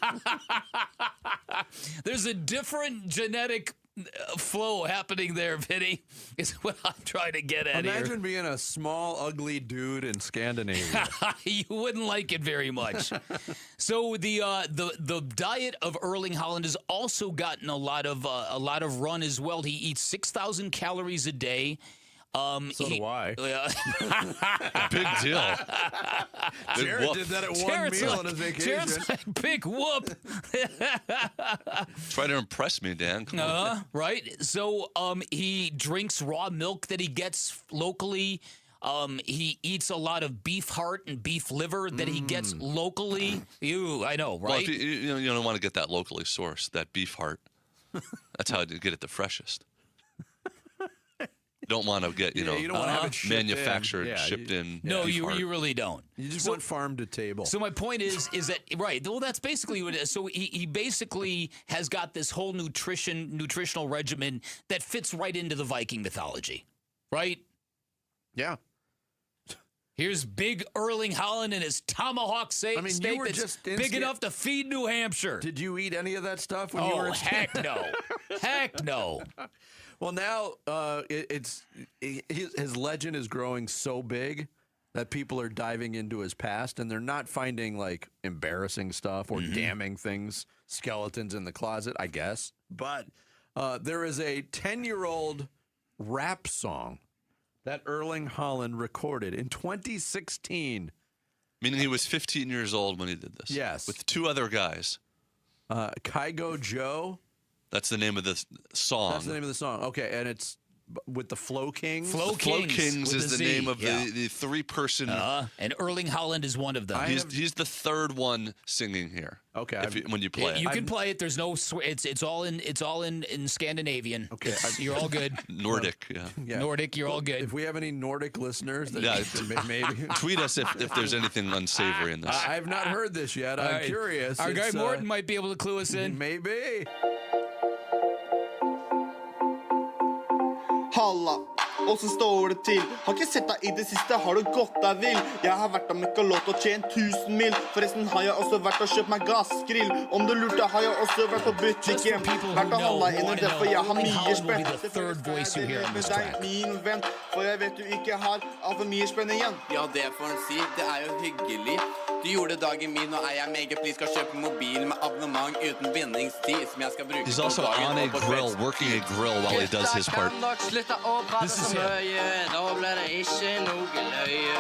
There's a different genetic flow happening there, Vinny, is what I'm trying to get at. Imagine being a small, ugly dude in Scandinavia. You wouldn't like it very much. So the diet of Erling Haaland has also gotten a lot of run as well. He eats 6,000 calories a day. So do I. Big deal. Jared did that at one meal on his vacation. Jared's like, big whoop. Try to impress me, Dan. Come on. Right. So he drinks raw milk that he gets locally. He eats a lot of beef heart and beef liver that he gets locally. I know, right? Well, if you don't want to get that locally sourced, that beef heart. That's how you get it the freshest. Don't want to get, you don't want to have it manufactured, shipped in. No, you really don't. You just want farm to table. So my point is that, right, well, that's basically what it is. So he basically has got this whole nutritional regimen that fits right into the Viking mythology, right? Yeah. Here's big Erling Haaland and his tomahawk steak that's big enough to feed New Hampshire. Did you eat any of that stuff when you were in heck no. Heck no. Well, now his legend is growing so big that people are diving into his past, and they're not finding like embarrassing stuff or damning things, skeletons in the closet, I guess. But there is a 10-year-old rap song that Erling Haaland recorded in 2016. Meaning he was 15 years old when he did this. Yes. With two other guys. Kygo Joe. That's the name of the song. That's the name of the song. Okay, and it's with the Flow Kings. Flow Kings is the name of the three-person. And Erling Haaland is one of them. He's the third one singing here. Okay. When you play it. You can play it. There's no it's all in Scandinavian. Okay. You're all good. Nordic, Yeah. Nordic, you're all good. If we have any Nordic listeners, that maybe tweet us if there's anything unsavory in this. I've not heard this yet. I'm curious. Our guy Morton might be able to clue us in. Maybe. Halla, åssen står det til? Har ikke sett deg i det siste, har det gått deg vill? Jeg har vært og møkka låt og tjent 1000 mil. Forresten har jeg også vært og kjøpt meg gassgrill. Om du lurte, har jeg også vært på butikken. Vært og handla inn i det, for jeg har mye spenn. Med deg, min venn, for jeg vet du ikke har altfor mye spenn igjen. Ja, det får han si. Det er jo hyggelig. Du gjorde dagen min, og jeg meget please skal kjøpe mobil med abonnement uten bindingstid, som jeg skal bruke He's also on a grill, working a grill while he does his part. This is him. Da blir det ikke noe løye.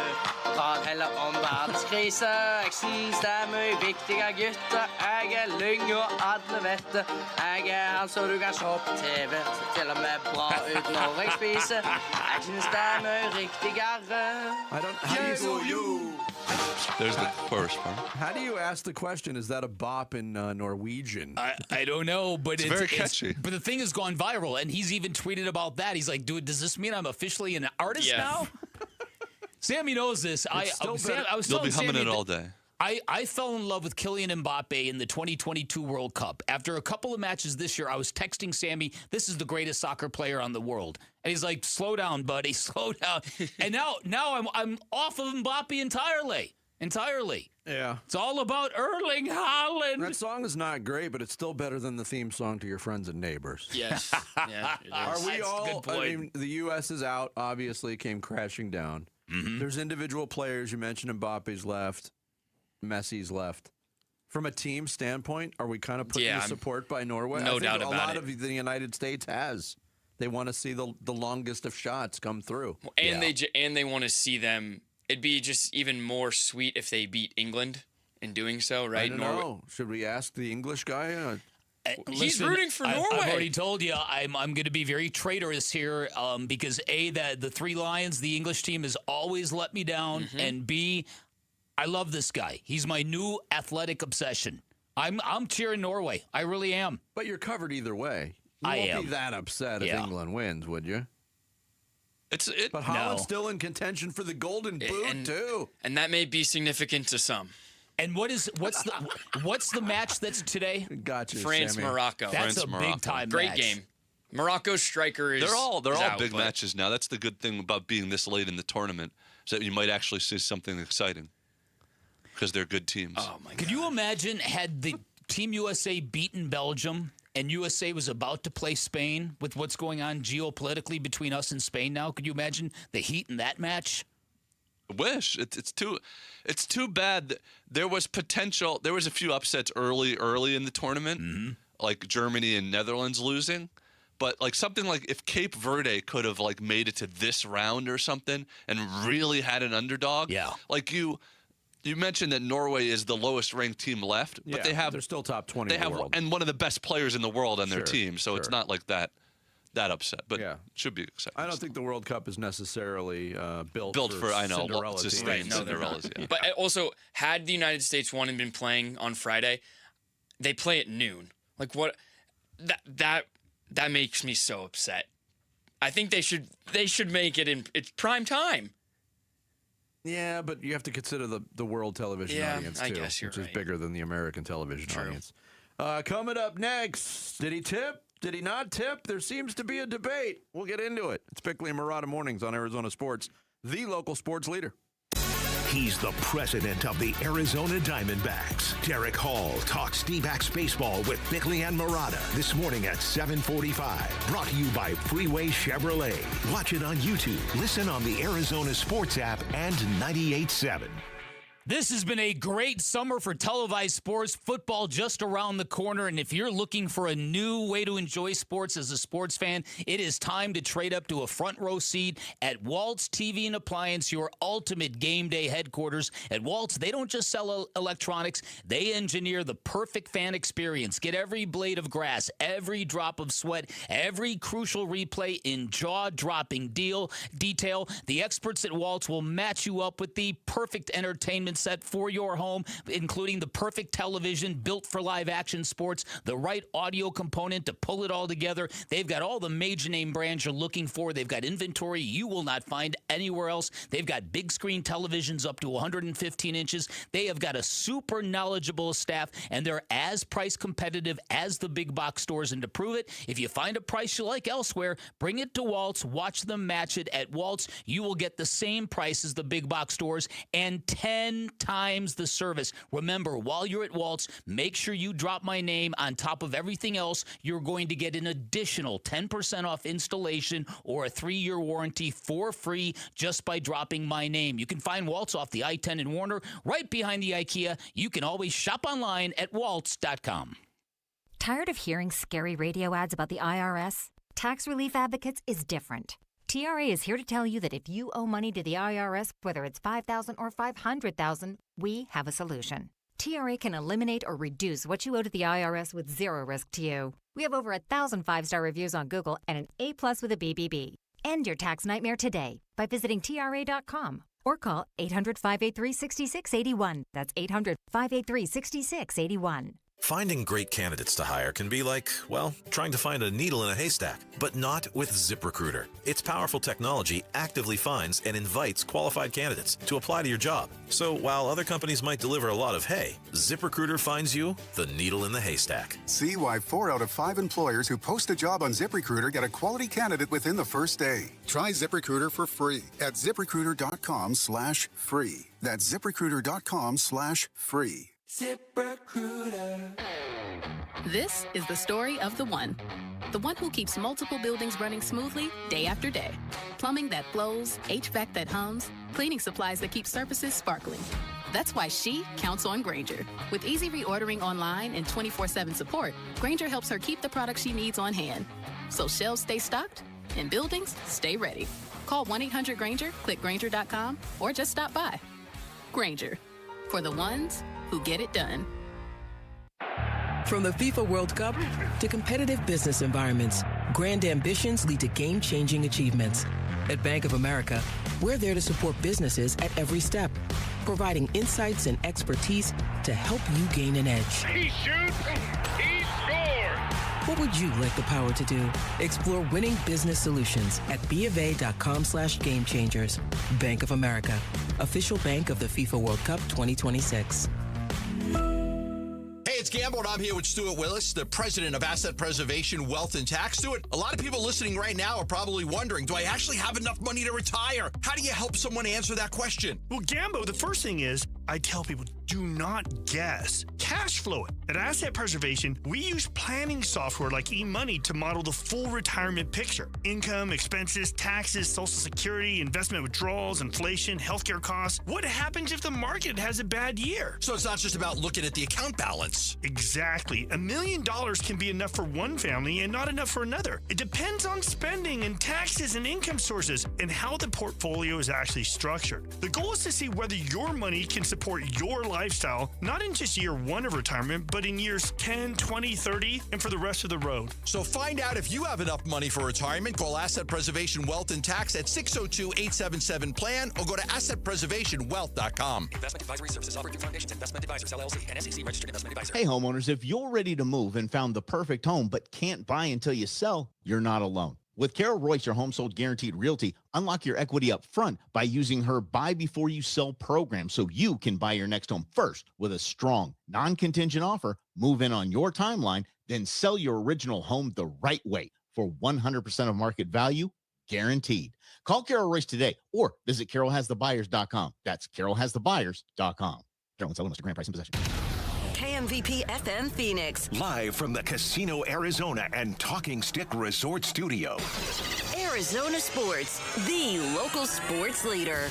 Prat heller om verdenskrise. Jeg synes det er mye viktige gutter. Jeg er lyng og alle vet det. Jeg er han så du kan se på TV. Så til og med bra ut når jeg spiser. Jeg synes det er mye riktigere. There's the chorus part. How do you ask the question? Is that a bop in Norwegian? I don't know, but it's very catchy. But the thing has gone viral, and he's even tweeted about that. He's like, dude, does this mean I'm officially an artist now? Sammy knows this. I was You'll be humming it all day. I fell in love with Kylian Mbappe in the 2022 World Cup. After a couple of matches this year, I was texting Sammy, this is the greatest soccer player on the world. And he's like, slow down, buddy, slow down. And now I'm off of Mbappe entirely. Yeah. It's all about Erling Haaland. That song is not great, but it's still better than the theme song to Your Friends and Neighbors. Yes. Yeah, it is. Are we That's a all, good point. I mean, the U.S. is out, obviously, came crashing down. Mm-hmm. There's individual players. You mentioned Mbappe's left. Messi's left. From a team standpoint, are we kind of putting the support by Norway? No I think doubt about it. A lot of the United States has. They want to see the longest of shots come through. And they want to see them. It'd be just even more sweet if they beat England in doing so, right? I don't know. Should we ask the English guy? He's rooting for Norway. I've already told you I'm going to be very traitorous here because A, the Three Lions, the English team, has always let me down, and B, I love this guy. He's my new athletic obsession. I'm cheering Norway. I really am. But you're covered either way. You won't be that upset if England wins, would you? But Holland's still in contention for the Golden Boot too, and that may be significant to some. And what's the match that's today? Gotcha. France Morocco. That's a big time Great match. game. Morocco's striker is. They're all out, big matches now. That's the good thing about being this late in the tournament, is that you might actually see something exciting because they're good teams. Oh my God! Could you imagine had the Team USA beaten Belgium? And USA was about to play Spain with what's going on geopolitically between us and Spain now. Could you imagine the heat in that match? I wish. It's too bad. There was potential. There was a few upsets early in the tournament, like Germany and Netherlands losing. But like something like if Cape Verde could have like made it to this round or something and really had an underdog. Yeah. Like you mentioned that Norway is the lowest ranked team left, but they're still top 20 in the world. And one of the best players in the world on their team, so it's not like that upset, but it should be exciting. I don't think the World Cup is necessarily built for Cinderella teams. Cinderellas, yeah. But also, had the United States won and been playing on Friday, they play at noon. Like what? That makes me so upset. I think they should make it it's prime time. Yeah, but you have to consider the world television audience, too, I guess you're which is right. bigger than the American television audience. Coming up next, did he tip? Did he not tip? There seems to be a debate. We'll get into it. It's Bickley and Murata Mornings on Arizona Sports, the local sports leader. He's the president of the Arizona Diamondbacks. Derek Hall talks D-backs baseball with Bickley and Murata this morning at 7:45. Brought to you by Freeway Chevrolet. Watch it on YouTube. Listen on the Arizona Sports app and 98.7. This has been a great summer for televised sports, football just around the corner, and if you're looking for a new way to enjoy sports as a sports fan, it is time to trade up to a front row seat at Waltz TV and Appliance, your ultimate game day headquarters. At Waltz, they don't just sell electronics, they engineer the perfect fan experience. Get every blade of grass, every drop of sweat, every crucial replay in jaw-dropping detail. The experts at Waltz will match you up with the perfect entertainment set for your home, including the perfect television built for live action sports, the right audio component to pull it all together. They've got all the major name brands you're looking for. They've got inventory you will not find anywhere else. They've got big screen televisions up to 115 inches. They have got a super knowledgeable staff, and they're as price competitive as the big box stores. And to prove it, if you find a price you like elsewhere, bring it to Waltz, watch them match it. At Waltz, you will get the same price as the big box stores and 10 times the service. Remember, while you're at Waltz, make sure you drop my name on top of everything else. You're going to get an additional 10% off installation or a 3-year warranty for free just by dropping my name. You can find Waltz off the I-10 in Warner, right behind the IKEA. You can always shop online at waltz.com. Tired of hearing scary radio ads about the IRS? Tax Relief Advocates is different. TRA is here to tell you that if you owe money to the IRS, whether it's $5,000 or $500,000, we have a solution. TRA can eliminate or reduce what you owe to the IRS with zero risk to you. We have over 1,000 5-star reviews on Google and an A+ with a BBB. End your tax nightmare today by visiting TRA.com or call 800-583-6681. That's 800-583-6681. Finding great candidates to hire can be like, well, trying to find a needle in a haystack, but not with ZipRecruiter. Its powerful technology actively finds and invites qualified candidates to apply to your job. So while other companies might deliver a lot of hay, ZipRecruiter finds you the needle in the haystack. See why 4 out of 5 employers who post a job on ZipRecruiter get a quality candidate within the first day. Try ZipRecruiter for free at ZipRecruiter.com/free. That's ZipRecruiter.com/free. ZipRecruiter. This is the story of the one who keeps multiple buildings running smoothly day after day. Plumbing that flows, HVAC that hums, cleaning supplies that keep surfaces sparkling. That's why she counts on Grainger. With easy reordering online and 24/7 support, Grainger helps her keep the products she needs on hand. So shelves stay stocked and buildings stay ready. Call 1-800-GRAINGER, click Grainger.com, or just stop by. Grainger, for the ones who get it done. From the FIFA World Cup to competitive business environments, grand ambitions lead to game-changing achievements. At Bank of America, we're there to support businesses at every step, providing insights and expertise to help you gain an edge. He shoots, he scores! What would you like the power to do? Explore winning business solutions at BofA.com/gamechangers. Bank of America, official bank of the FIFA World Cup 2026. Hey, it's Gamble, and I'm here with Stuart Willis, the president of Asset Preservation, Wealth, and Tax. Stuart, a lot of people listening right now are probably wondering, do I actually have enough money to retire? How do you help someone answer that question? Well, Gambo, the first thing is, I tell people, do not guess. Cash flow it. At Asset Preservation, we use planning software like eMoney to model the full retirement picture. Income, expenses, taxes, Social Security, investment withdrawals, inflation, healthcare costs. What happens if the market has a bad year? So it's not just about looking at the account balance. Exactly. $1 million can be enough for one family and not enough for another. It depends on spending and taxes and income sources and how the portfolio is actually structured. The goal is to see whether your money can support your lifestyle, not in just year 1 of retirement, but in years 10, 20, 30, and for the rest of the road. So find out if you have enough money for retirement. Call Asset Preservation Wealth and Tax at 602-877-PLAN or go to AssetPreservationWealth.com. Investment advisory services offered through Foundations Investment Advisors, LLC, and SEC registered investment advisor. Hey, homeowners, if you're ready to move and found the perfect home but can't buy until you sell, you're not alone. With Carol Royce, your home sold guaranteed realty, unlock your equity up front by using her buy before you sell program so you can buy your next home first with a strong, non-contingent offer, move in on your timeline, then sell your original home the right way for 100% of market value, guaranteed. Call Carol Royce today or visit carolhasthebuyers.com. That's carolhasthebuyers.com. Carol and sell must grant price and possession. KMVP FM Phoenix. Live from the Casino Arizona and Talking Stick Resort Studio. Arizona Sports, the local sports leader.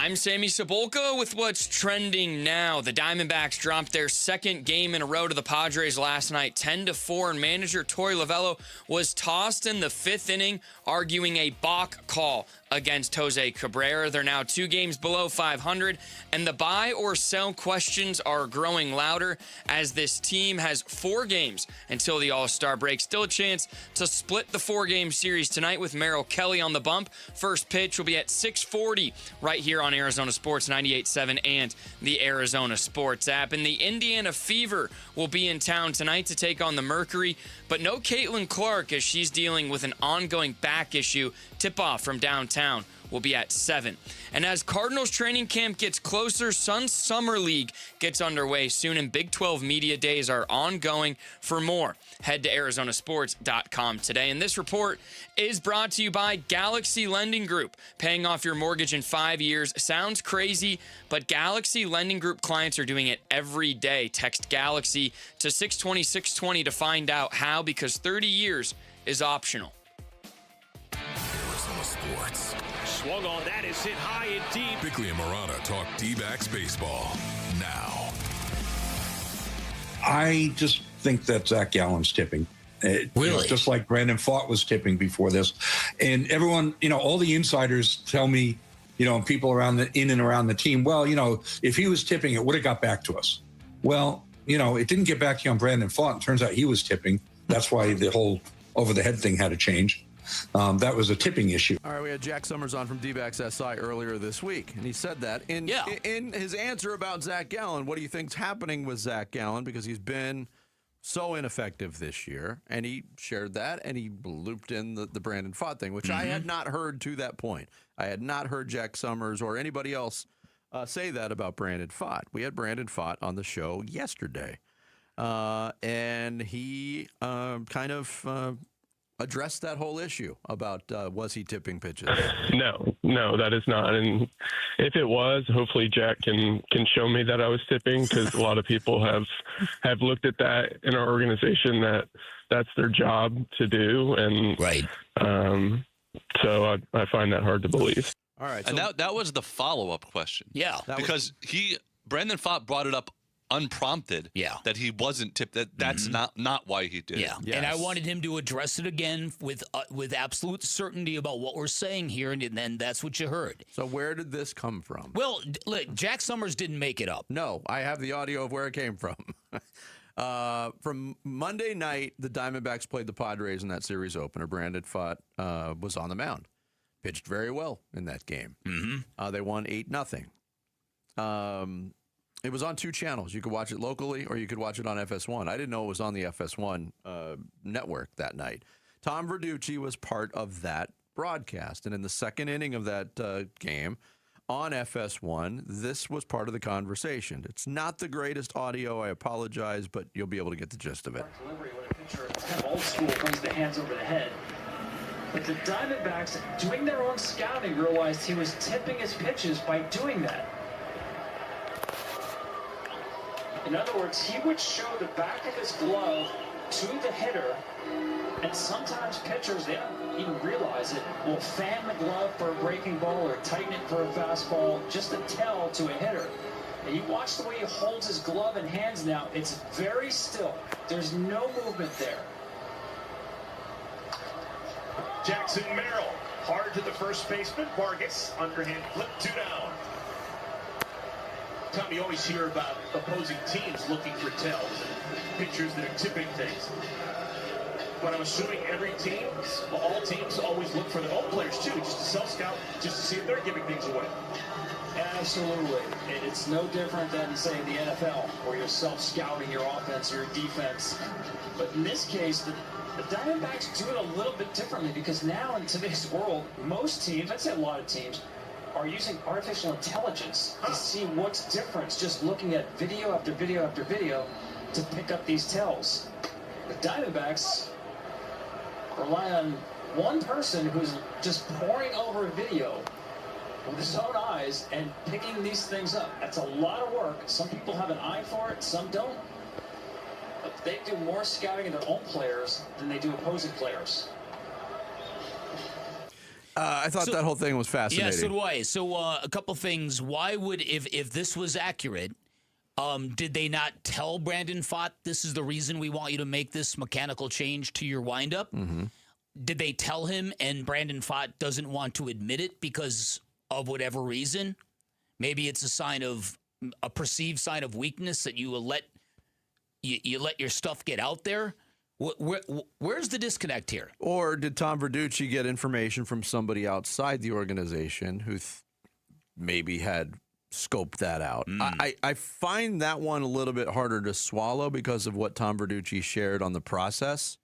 I'm Sammy Cebulka with what's trending now. The Diamondbacks dropped their second game in a row to the Padres last night, 10-4, and manager Torey Lovullo was tossed in the fifth inning, arguing a balk call against Jose Cabrera. They're now 2 games below 500, and the buy or sell questions are growing louder as this team has 4 games until the All-Star break. Still a chance to split the 4-game series tonight with Merrill Kelly on the bump. First pitch will be at 6:40 right here on Arizona Sports 98.7 and the Arizona Sports app. And the Indiana Fever will be in town tonight to take on the Mercury, but no Caitlin Clark as she's dealing with an ongoing back issue. Tip-off from downtown will be at 7. And as Cardinals training camp gets closer, Suns Summer League gets underway soon, and Big 12 media days are ongoing. For more, head to arizonasports.com today. And this report is brought to you by Galaxy Lending Group. Paying off your mortgage in 5 years sounds crazy, but Galaxy Lending Group clients are doing it every day. Text Galaxy to 620-620 to find out how, because 30 years is optional. Arizona Sports. Swung on, that is hit high and deep. Bickley and Marana talk D-backs baseball now. I just think that Zach Gallen's tipping. Really? Just like Brandon Pfaadt was tipping before this. And everyone, all the insiders tell me, and people in and around the team, well, if he was tipping, it would have got back to us. Well, it didn't get back to you on Brandon Pfaadt. It turns out he was tipping. That's why the whole over-the-head thing had to change. That was a tipping issue. All right, we had Jack Summers on from D-backs SI earlier this week, and he said that. In his answer about Zach Gallen, what do you think's happening with Zach Gallen? Because he's been so ineffective this year, and he shared that, and he looped in the Brandon Pfaadt thing, which I had not heard to that point. I had not heard Jack Summers or anybody else say that about Brandon Pfaadt. We had Brandon Pfaadt on the show yesterday, and he kind of addressed that whole issue about was he tipping pitches? No, that is not. And if it was, hopefully Jack can show me that I was tipping, because a lot of people have looked at that in our organization, that's their job to do. And right. So I find that hard to believe. All right. And that was the follow-up question. Yeah. Because Brandon Pfaadt brought it up unprompted, that he wasn't tipped. That's not why he did it. Yes. And I wanted him to address it again with absolute certainty about what we're saying here, and then that's what you heard. So where did this come from? Well, look, Jack Summers didn't make it up. No, I have the audio of where it came from. From Monday night, the Diamondbacks played the Padres in that series opener. Brandon Pfaadt was on the mound, pitched very well in that game. They won 8-0. It was on 2 channels. You could watch it locally or you could watch it on FS1. I didn't know it was on the FS1 network that night. Tom Verducci was part of that broadcast. And in the second inning of that game on FS1, this was part of the conversation. It's not the greatest audio. I apologize, but you'll be able to get the gist of it. Delivery when a pitcher, it's kind of old school, brings the hands over the head. But the Diamondbacks, doing their own scouting, realized he was tipping his pitches by doing that. In other words, he would show the back of his glove to the hitter, and sometimes pitchers, they don't even realize it, will fan the glove for a breaking ball or tighten it for a fastball just to tell to a hitter. And you watch the way he holds his glove and hands now, it's very still. There's no movement there. Jackson Merrill, hard to the first baseman. Vargas, underhand flip, 2 down. Tom, you always hear about opposing teams looking for tells and pitchers that are tipping things. But I'm assuming every team, well, all teams always look for their own players too, just to self-scout, just to see if they're giving things away. Absolutely. It's no different than, say, the NFL, where you're self-scouting your offense or your defense. But in this case, the Diamondbacks do it a little bit differently, because now in today's world, most teams, I'd say a lot of teams, are using artificial intelligence to see what's different, just looking at video after video after video to pick up these tells. The Diamondbacks rely on one person who's just poring over a video with his own eyes and picking these things up. That's a lot of work. Some people have an eye for it, some don't. But they do more scouting of their own players than they do opposing players. I thought that whole thing was fascinating. Yeah, so do I. So a couple things. Why would, if this was accurate, did they not tell Brandon Pfaadt, this is the reason we want you to make this mechanical change to your windup? Mm-hmm. Did they tell him and Brandon Pfaadt doesn't want to admit it because of whatever reason? Maybe it's a perceived sign of weakness that you let your stuff get out there. Where's the disconnect here? Or did Tom Verducci get information from somebody outside the organization who maybe had scoped that out? I find that one a little bit harder to swallow because of what Tom Verducci shared on the process.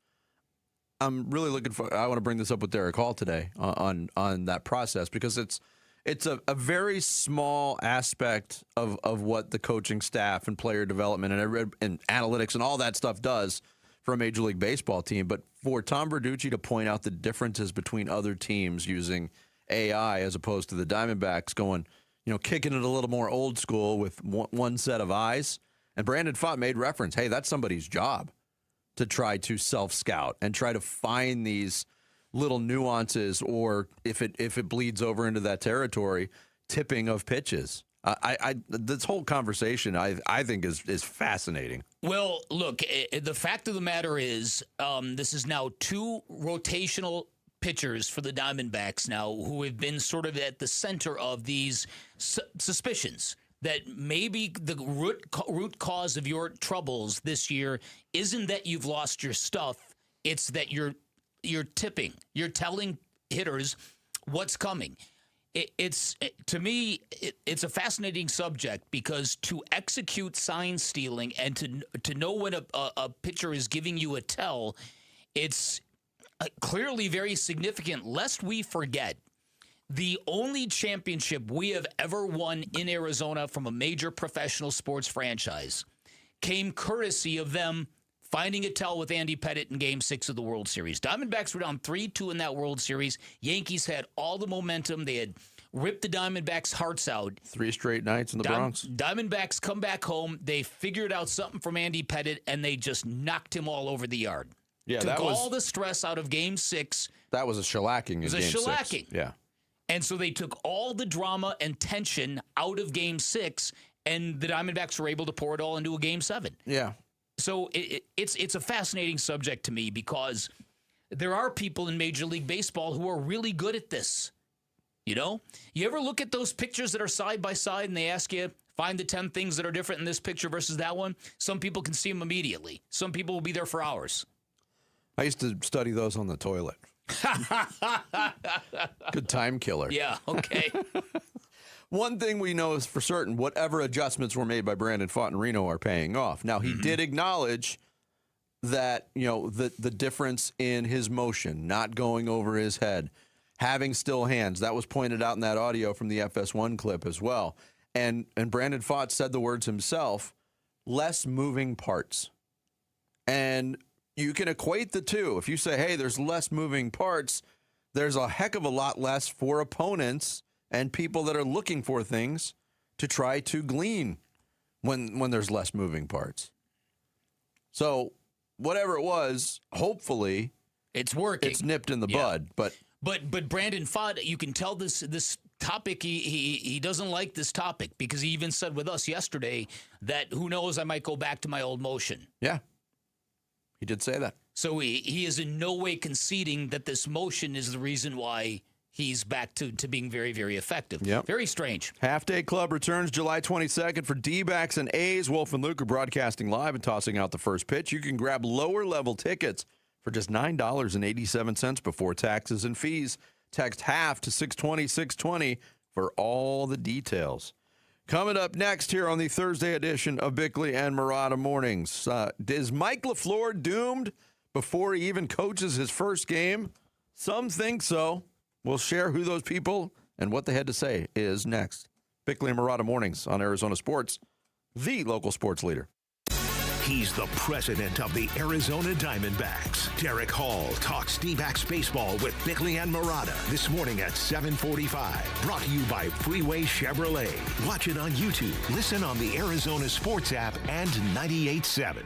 I'm really looking for. I want to bring this up with Derek Hall today on that process because it's a very small aspect of what the coaching staff and player development and analytics and all that stuff does for a Major League Baseball team. But for Tom Verducci to point out the differences between other teams using AI as opposed to the Diamondbacks going, kicking it a little more old school with one set of eyes. And Brandon Pfaadt made reference, hey, that's somebody's job to try to self-scout and try to find these little nuances, or if it bleeds over into that territory, tipping of pitches. This whole conversation, I think, is fascinating. Well, look, the fact of the matter is this is now 2 rotational pitchers for the Diamondbacks now who have been sort of at the center of these suspicions that maybe the root cause of your troubles this year isn't that you've lost your stuff, it's that you're tipping. You're telling hitters what's coming. To me, it's a fascinating subject because to execute sign stealing and to know when a pitcher is giving you a tell, it's clearly very significant. Lest we forget, the only championship we have ever won in Arizona from a major professional sports franchise came courtesy of them finding a tell with Andy Pettitte in Game 6 of the World Series. Diamondbacks were down 3-2 in that World Series. Yankees had all the momentum. They had ripped the Diamondbacks' hearts out. 3 straight nights in the Bronx. Diamondbacks come back home. They figured out something from Andy Pettitte, and they just knocked him all over the yard. Yeah, Took all the stress out of Game 6. That was a shellacking in Game 6. It was a shellacking. Yeah. And so they took all the drama and tension out of Game 6, and the Diamondbacks were able to pour it all into a Game 7. Yeah. So it's a fascinating subject to me because there are people in Major League Baseball who are really good at this. You ever look at those pictures that are side by side and they ask you, find the 10 things that are different in this picture versus that one? Some people can see them immediately. Some people will be there for hours. I used to study those on the toilet. Good time killer. Yeah, okay. One thing we know is for certain, whatever adjustments were made by Brandon Pfaadt in Reno are paying off. Now, he did acknowledge that, the difference in his motion, not going over his head, having still hands. That was pointed out in that audio from the FS1 clip as well. And Brandon Pfaadt said the words himself, less moving parts. And you can equate the two. If you say, hey, there's less moving parts, there's a heck of a lot less for opponents and people that are looking for things to try to glean when there's less moving parts. So whatever it was, hopefully it's working. It's nipped in the bud. But Brandon Pfaadt, you can tell this topic, he doesn't like this topic because he even said with us yesterday that who knows, I might go back to my old motion. Yeah, he did say that. So he is in no way conceding that this motion is the reason why he's back to being very, very effective. Yep. Very strange. Half-Day Club returns July 22nd for D-backs and A's. Wolf and Luke are broadcasting live and tossing out the first pitch. You can grab lower-level tickets for just $9.87 before taxes and fees. Text HALF to 620-620 for all the details. Coming up next here on the Thursday edition of Bickley and Murata Mornings. Is Mike LaFleur doomed before he even coaches his first game? Some think so. We'll share who those people and what they had to say is next. Bickley and Murata Mornings on Arizona Sports, the local sports leader. He's the president of the Arizona Diamondbacks. Derek Hall talks D-backs baseball with Bickley and Murata this morning at 7:45. Brought to you by Freeway Chevrolet. Watch it on YouTube. Listen on the Arizona Sports app and 98.7.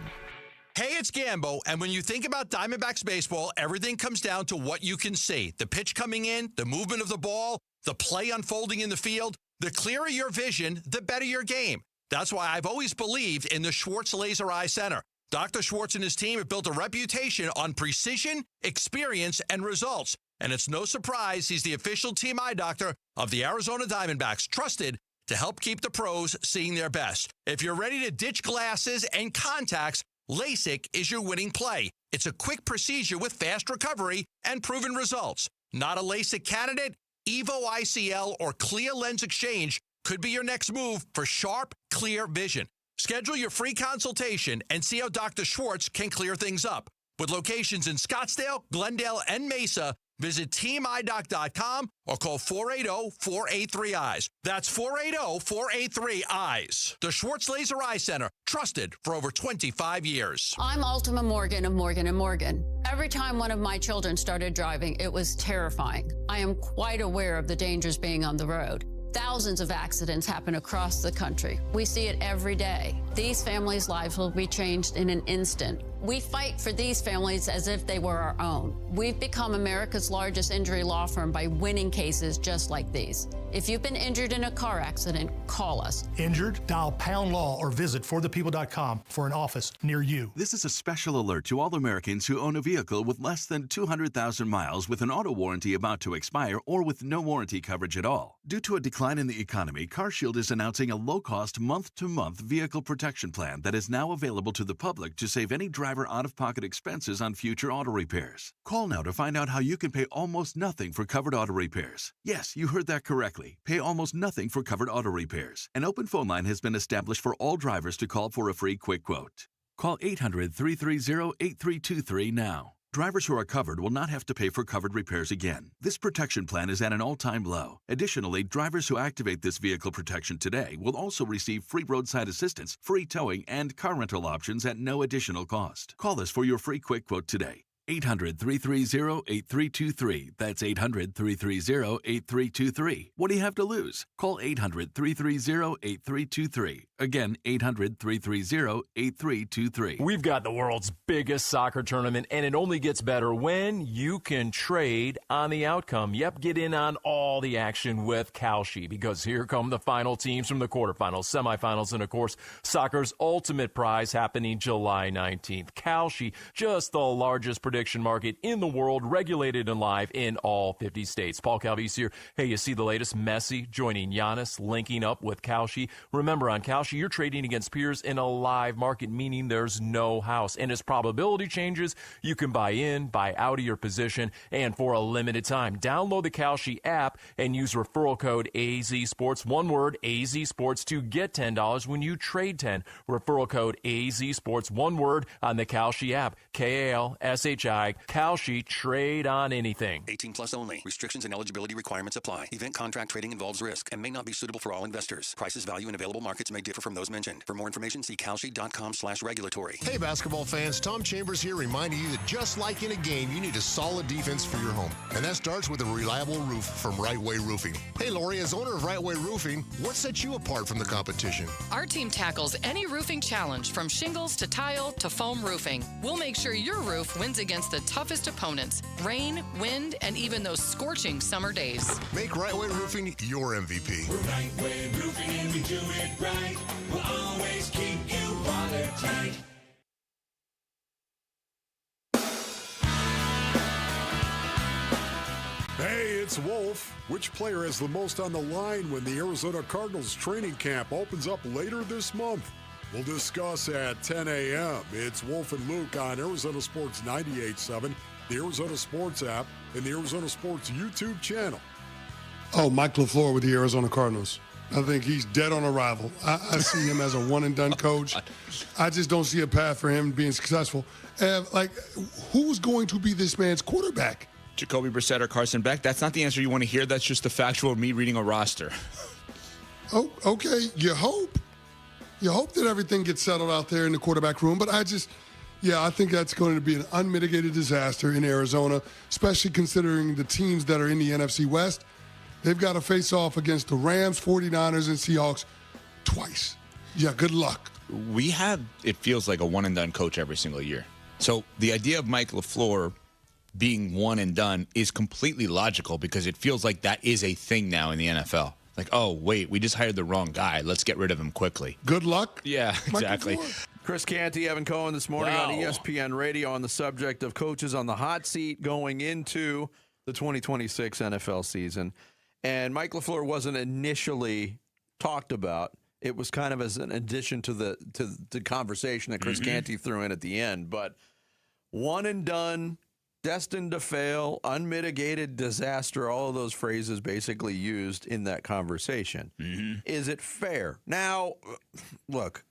Hey, it's Gambo, and when you think about Diamondbacks baseball, everything comes down to what you can see. The pitch coming in, the movement of the ball, the play unfolding in the field. The clearer your vision, the better your game. That's why I've always believed in the Schwartz Laser Eye Center. Dr. Schwartz and his team have built a reputation on precision, experience, and results. And it's no surprise he's the official team eye doctor of the Arizona Diamondbacks, trusted to help keep the pros seeing their best. If you're ready to ditch glasses and contacts, LASIK is your winning play. It's a quick procedure with fast recovery and proven results. Not a LASIK candidate? Evo ICL or Clear Lens Exchange could be your next move for sharp, clear vision. Schedule your free consultation and see how Dr. Schwartz can clear things up. With locations in Scottsdale, Glendale, and Mesa, visit teamidoc.com or call 480-483-EYES. That's 480-483-EYES. The Schwartz Laser Eye Center, trusted for over 25 years. I'm Ultima Morgan of Morgan & Morgan. Every time one of my children started driving, it was terrifying. I am quite aware of the dangers being on the road. Thousands of accidents happen across the country. We see it every day. These families' lives will be changed in an instant. We fight for these families as if they were our own. We've become America's largest injury law firm by winning cases just like these. If you've been injured in a car accident, call us. Injured? Dial # law or visit forthepeople.com for an office near you. This is a special alert to all Americans who own a vehicle with less than 200,000 miles with an auto warranty about to expire or with no warranty coverage at all. Due to a decline in the economy, CarShield is announcing a low-cost month-to-month vehicle protection plan that is now available to the public to save any driver out-of-pocket expenses on future auto repairs. Call now to find out how you can pay almost nothing for covered auto repairs. Yes, you heard that correctly. Pay almost nothing for covered auto repairs. An open phone line has been established for all drivers to call for a free quick quote. Call 800-330-8323 now. Drivers who are covered will not have to pay for covered repairs again. This protection plan is at an all-time low. Additionally, drivers who activate this vehicle protection today will also receive free roadside assistance, free towing, and car rental options at no additional cost. Call us for your free quick quote today. 800-330-8323. That's 800-330-8323. What do you have to lose? Call 800-330-8323. Again, 800-330-8323. We've got the world's biggest soccer tournament, and it only gets better when you can trade on the outcome. Yep, get in on all the action with Kalshi, because here come the final teams from the quarterfinals, semifinals, and, of course, soccer's ultimate prize happening July 19th. Kalshi, just the largest prediction market in the world, regulated and live in all 50 states. Paul Calvise here. Hey, you see the latest? Messi joining Giannis, linking up with Kalshi. Remember, on Kalshi, you're trading against peers in a live market, meaning there's no house. And as probability changes, you can buy in, buy out of your position, and for a limited time. Download the Kalshi app and use referral code AZSports, one word, AZSports, to get $10 when you trade 10. Referral code AZSports, one word, on the Kalshi app. Kalshi, Kalshi, trade on anything. 18 plus only. Restrictions and eligibility requirements apply. Event contract trading involves risk and may not be suitable for all investors. Prices, value, and available markets may differ from those mentioned. For more information, see kalshi.com/regulatory. Hey, basketball fans, Tom Chambers here, reminding you that just like in a game, you need a solid defense for your home. And that starts with a reliable roof from Right Way Roofing. Hey, Lori, as owner of Right Way Roofing, what sets you apart from the competition? Our team tackles any roofing challenge, from shingles to tile to foam roofing. We'll make sure your roof wins against the toughest opponents: rain, wind, and even those scorching summer days. Make Right Way Roofing your MVP. We're Right Way Roofing, and we do it right. We'll always keep you watertight. Hey, it's Wolf. Which player has the most on the line when the Arizona Cardinals training camp opens up later this month? We'll discuss at 10 a.m. It's Wolf and Luke on Arizona Sports 98.7, the Arizona Sports app, and the Arizona Sports YouTube channel. Oh, Mike LaFleur with the Arizona Cardinals. I think he's dead on arrival. I see him as a one-and-done coach. I just don't see a path for him being successful. Who's going to be this man's quarterback? Jacoby Brissett or Carson Beck. That's not the answer you want to hear. That's just the factual me reading a roster. Oh, okay. You hope. You hope that everything gets settled out there in the quarterback room. But I think that's going to be an unmitigated disaster in Arizona, especially considering the teams that are in the NFC West. They've got to face off against the Rams, 49ers, and Seahawks twice. Yeah, good luck. it feels like a one-and-done coach every single year. So the idea of Mike LaFleur being one and done is completely logical because it feels like that is a thing now in the NFL. Like, oh, wait, we just hired the wrong guy. Let's get rid of him quickly. Good luck. Yeah, exactly. Chris Canty, Evan Cohen this morning Wow. on ESPN Radio on the subject of coaches on the hot seat going into the 2026 NFL season. And Mike LaFleur wasn't initially talked about. It was kind of as an addition to the conversation that Chris Canty threw in at the end. But one and done, destined to fail, unmitigated disaster, all of those phrases basically used in that conversation. Is it fair? Now, look,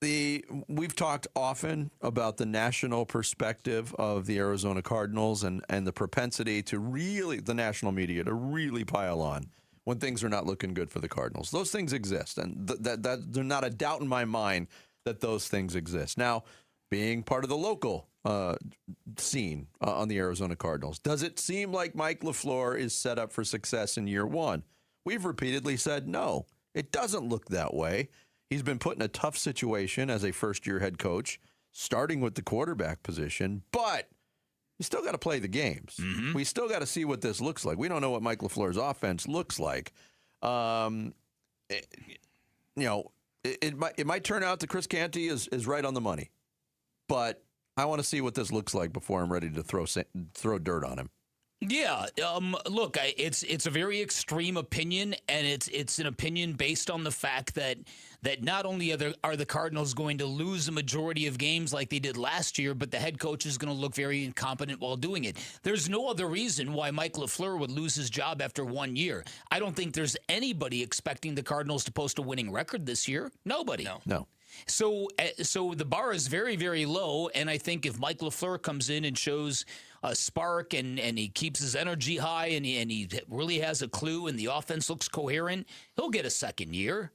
we've talked often about the national perspective of the Arizona Cardinals and the propensity to really, the national media, to really pile on when things are not looking good for the Cardinals. Those things exist, and that there's not a doubt in my mind that those things exist. Now, being part of the local scene on the Arizona Cardinals, does it seem like Mike LaFleur is set up for success in year one? We've repeatedly said no. It doesn't look that way. He's been put in a tough situation as a first-year head coach, starting with the quarterback position, but you still got to play the games. We still got to see what this looks like. We don't know what Mike LaFleur's offense looks like. It might turn out that Chris Canty is right on the money, but I want to see what this looks like before I'm ready to throw dirt on him. Yeah, look, it's a very extreme opinion, and it's an opinion based on the fact that not only are the Cardinals going to lose a majority of games like they did last year, but the head coach is going to look very incompetent while doing it. There's no other reason why Mike LaFleur would lose his job after 1 year. I don't think there's anybody expecting the Cardinals to post a winning record this year. Nobody. No. So the bar is very, very low, and I think if Mike LaFleur comes in and shows a spark and he keeps his energy high and he really has a clue and the offense looks coherent, he'll get a second year.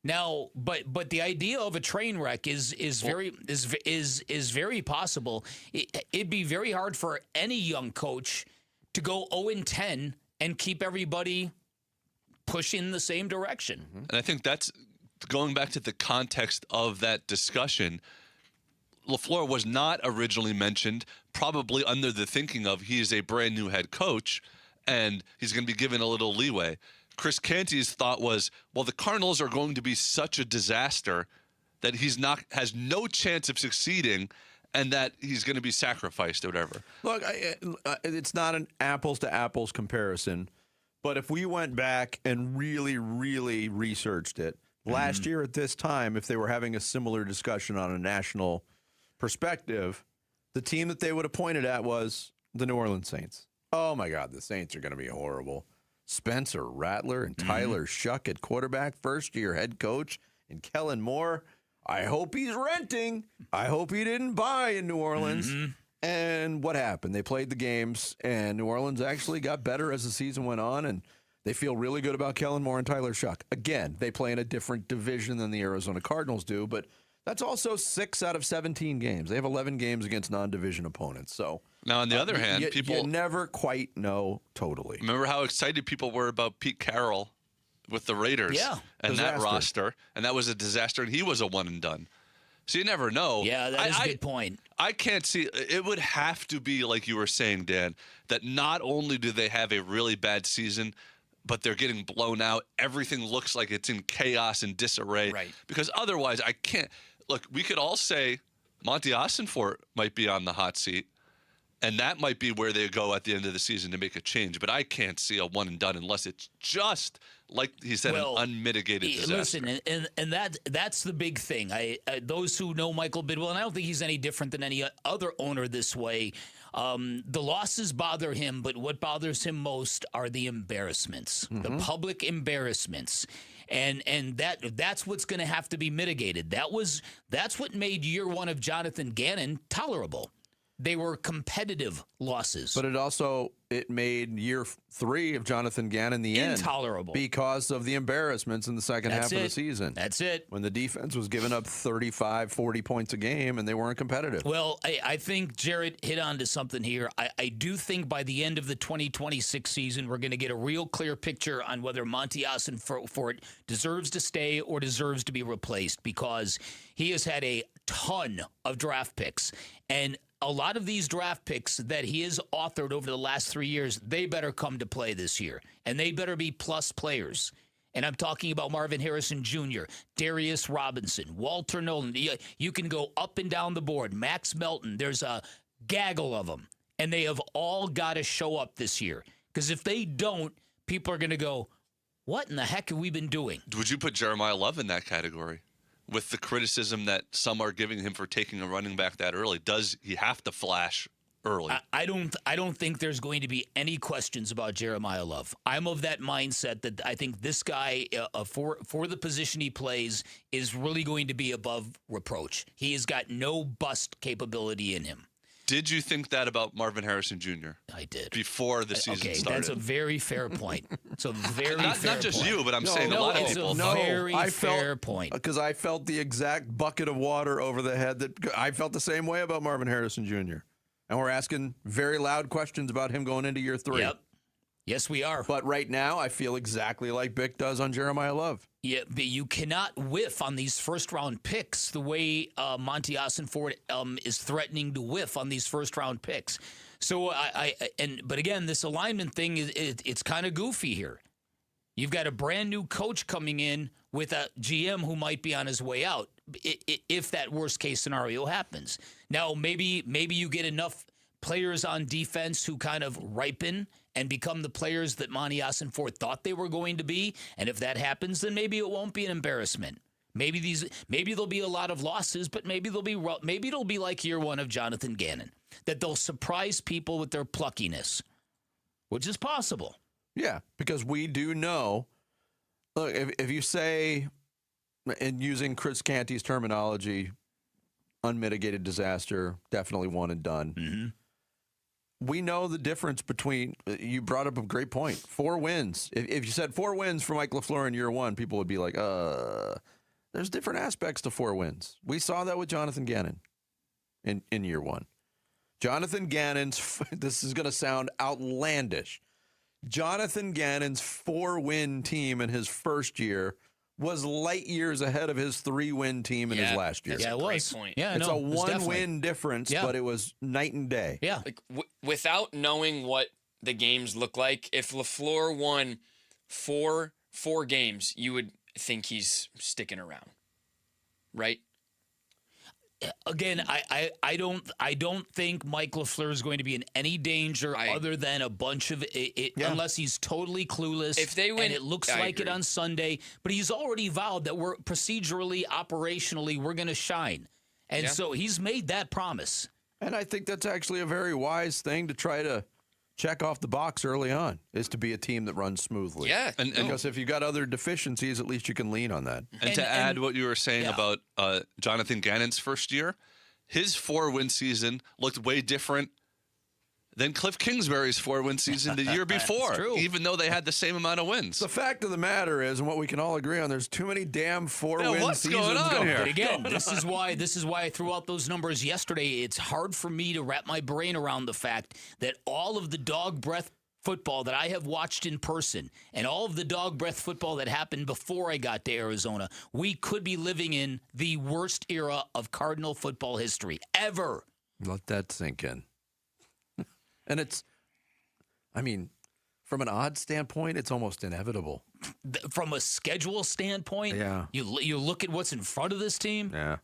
Now, but the idea of a train wreck is very possible. It'd be very hard for any young coach to go 0-10 and keep everybody pushing the same direction. And I think that's going back to the context of that discussion. LaFleur was not originally mentioned, probably under the thinking of he is a brand new head coach and he's going to be given a little leeway. Chris Canty's thought was, well, the Cardinals are going to be such a disaster that has no chance of succeeding and that he's going to be sacrificed or whatever. Look, it's not an apples to apples comparison, but if we went back and really, really researched it, last year at this time, if they were having a similar discussion on a national perspective, the team that they would have pointed at was the New Orleans Saints. Oh, my God, the Saints are going to be horrible. Spencer Rattler and Tyler Shuck at quarterback, first-year head coach, and Kellen Moore. I hope he's renting. I hope he didn't buy in New Orleans. And what happened? They played the games, and New Orleans actually got better as the season went on, and they feel really good about Kellen Moore and Tyler Shuck. Again, they play in a different division than the Arizona Cardinals do, but that's also 6 out of 17 games. They have 11 games against non-division opponents. So now, on the other hand, you never quite know totally. Remember how excited people were about Pete Carroll with the Raiders and that roster, and that was a disaster, and he was a one and done. So you never know. Yeah, that is a good point. I can't see. It would have to be, like you were saying, Dan, that not only do they have a really bad season, but they're getting blown out. Everything looks like it's in chaos and disarray. Right. Because otherwise, I can't. Look, we could all say Monty Ossenfort might be on the hot seat, and that might be where they go at the end of the season to make a change. But I can't see a one and done unless it's just, like he said, an unmitigated disaster. Listen, and that's the big thing. Those who know Michael Bidwell, and I don't think he's any different than any other owner this way, the losses bother him, but what bothers him most are the embarrassments, the public embarrassments. And that's what's going to have to be mitigated. That's what made year one of Jonathan Gannon tolerable. They were competitive losses. But it made year 3 of Jonathan Gannon the intolerable end because of the embarrassments in the second half of the season. That's it. When the defense was giving up 35, 40 points a game and they weren't competitive. Well, I think Jared hit on to something here. I do think by the end of the 2026 season, we're going to get a real clear picture on whether Monty Ossenfort deserves to stay or deserves to be replaced, because he has had a ton of draft picks. And a lot of these draft picks that he has authored over the last 3 years, they better come to play this year. And they better be plus players. And I'm talking about Marvin Harrison Jr., Darius Robinson, Walter Nolan. You can go up and down the board. Max Melton. There's a gaggle of them. And they have all got to show up this year. Because if they don't, people are going to go, what in the heck have we been doing? Would you put Jeremiah Love in that category? With the criticism that some are giving him for taking a running back that early, does he have to flash early? I don't think there's going to be any questions about Jeremiah Love. I'm of that mindset that I think this guy, for the position he plays, is really going to be above reproach. He has got no bust capability in him. Did you think that about Marvin Harrison Jr.? I did. Before the season started. That's a very fair point. It's a very not just you, but I'm saying a lot of people. It's a very fair point. Because I felt the exact bucket of water over the head that I felt the same way about Marvin Harrison Jr. And we're asking very loud questions about him going into year 3. Yep. Yes, we are. But right now, I feel exactly like Bick does on Jeremiah Love. Yeah, but you cannot whiff on these first-round picks the way Monty Ossenfort is threatening to whiff on these first-round picks. So, but again, this alignment thing it's kind of goofy here. You've got a brand new coach coming in with a GM who might be on his way out if that worst-case scenario happens. Now, maybe you get enough players on defense who kind of ripen and become the players that Monty Ossenfort thought they were going to be. And if that happens, then maybe it won't be an embarrassment. Maybe there'll be a lot of losses, but maybe it'll be like year 1 of Jonathan Gannon, that they'll surprise people with their pluckiness, which is possible. Yeah, because we do know. Look, if you say, and using Chris Canty's terminology, unmitigated disaster, definitely one and done. Mm-hmm. We know the difference between, you brought up a great point, 4 wins. If you said 4 wins for Mike LaFleur in year 1, people would be like, there's different aspects to 4 wins. We saw that with Jonathan Gannon in year 1. Jonathan Gannon's, this is going to sound outlandish, Jonathan Gannon's 4-win team in his first year was light years ahead of his 3-win team in his last year. Yeah, it was. Point. Yeah, it's a 1-win difference, but it was night and day. Yeah. Like without knowing what the games look like, if LaFleur won four games, you would think he's sticking around, right? Again, I don't think Mike LaFleur is going to be in any danger other than a bunch of unless he's totally clueless. If they win, and it looks like it on Sunday, but he's already vowed that we're procedurally, operationally, we're going to shine, and so he's made that promise. And I think that's actually a very wise thing to try to check off the box early on, is to be a team that runs smoothly. Yeah. Because if you've got other deficiencies, at least you can lean on that. And to add what you were saying about Jonathan Gannon's first year, his 4-win season looked way different than Cliff Kingsbury's 4-win season the year before, even though they had the same amount of wins. The fact of the matter is, and what we can all agree on, there's too many damn 4-win seasons going on here? But again, this is why I threw out those numbers yesterday. It's hard for me to wrap my brain around the fact that all of the dog breath football that I have watched in person and all of the dog breath football that happened before I got to Arizona, we could be living in the worst era of Cardinal football history ever. Let that sink in. And it's, I mean, from an odds standpoint, it's almost inevitable. From a schedule standpoint, you look at what's in front of this team. Yeah.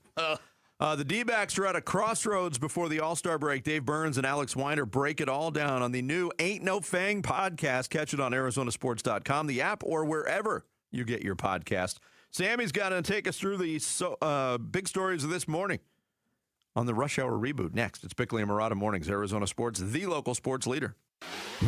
The D-backs are at a crossroads before the All-Star break. Dave Burns and Alex Weiner break it all down on the new Ain't No Fang podcast. Catch it on ArizonaSports.com, the app, or wherever you get your podcast. Sammy's got to take us through the big stories of this morning on the Rush Hour Reboot. Next, it's Bickley and Murata Mornings, Arizona Sports, the local sports leader.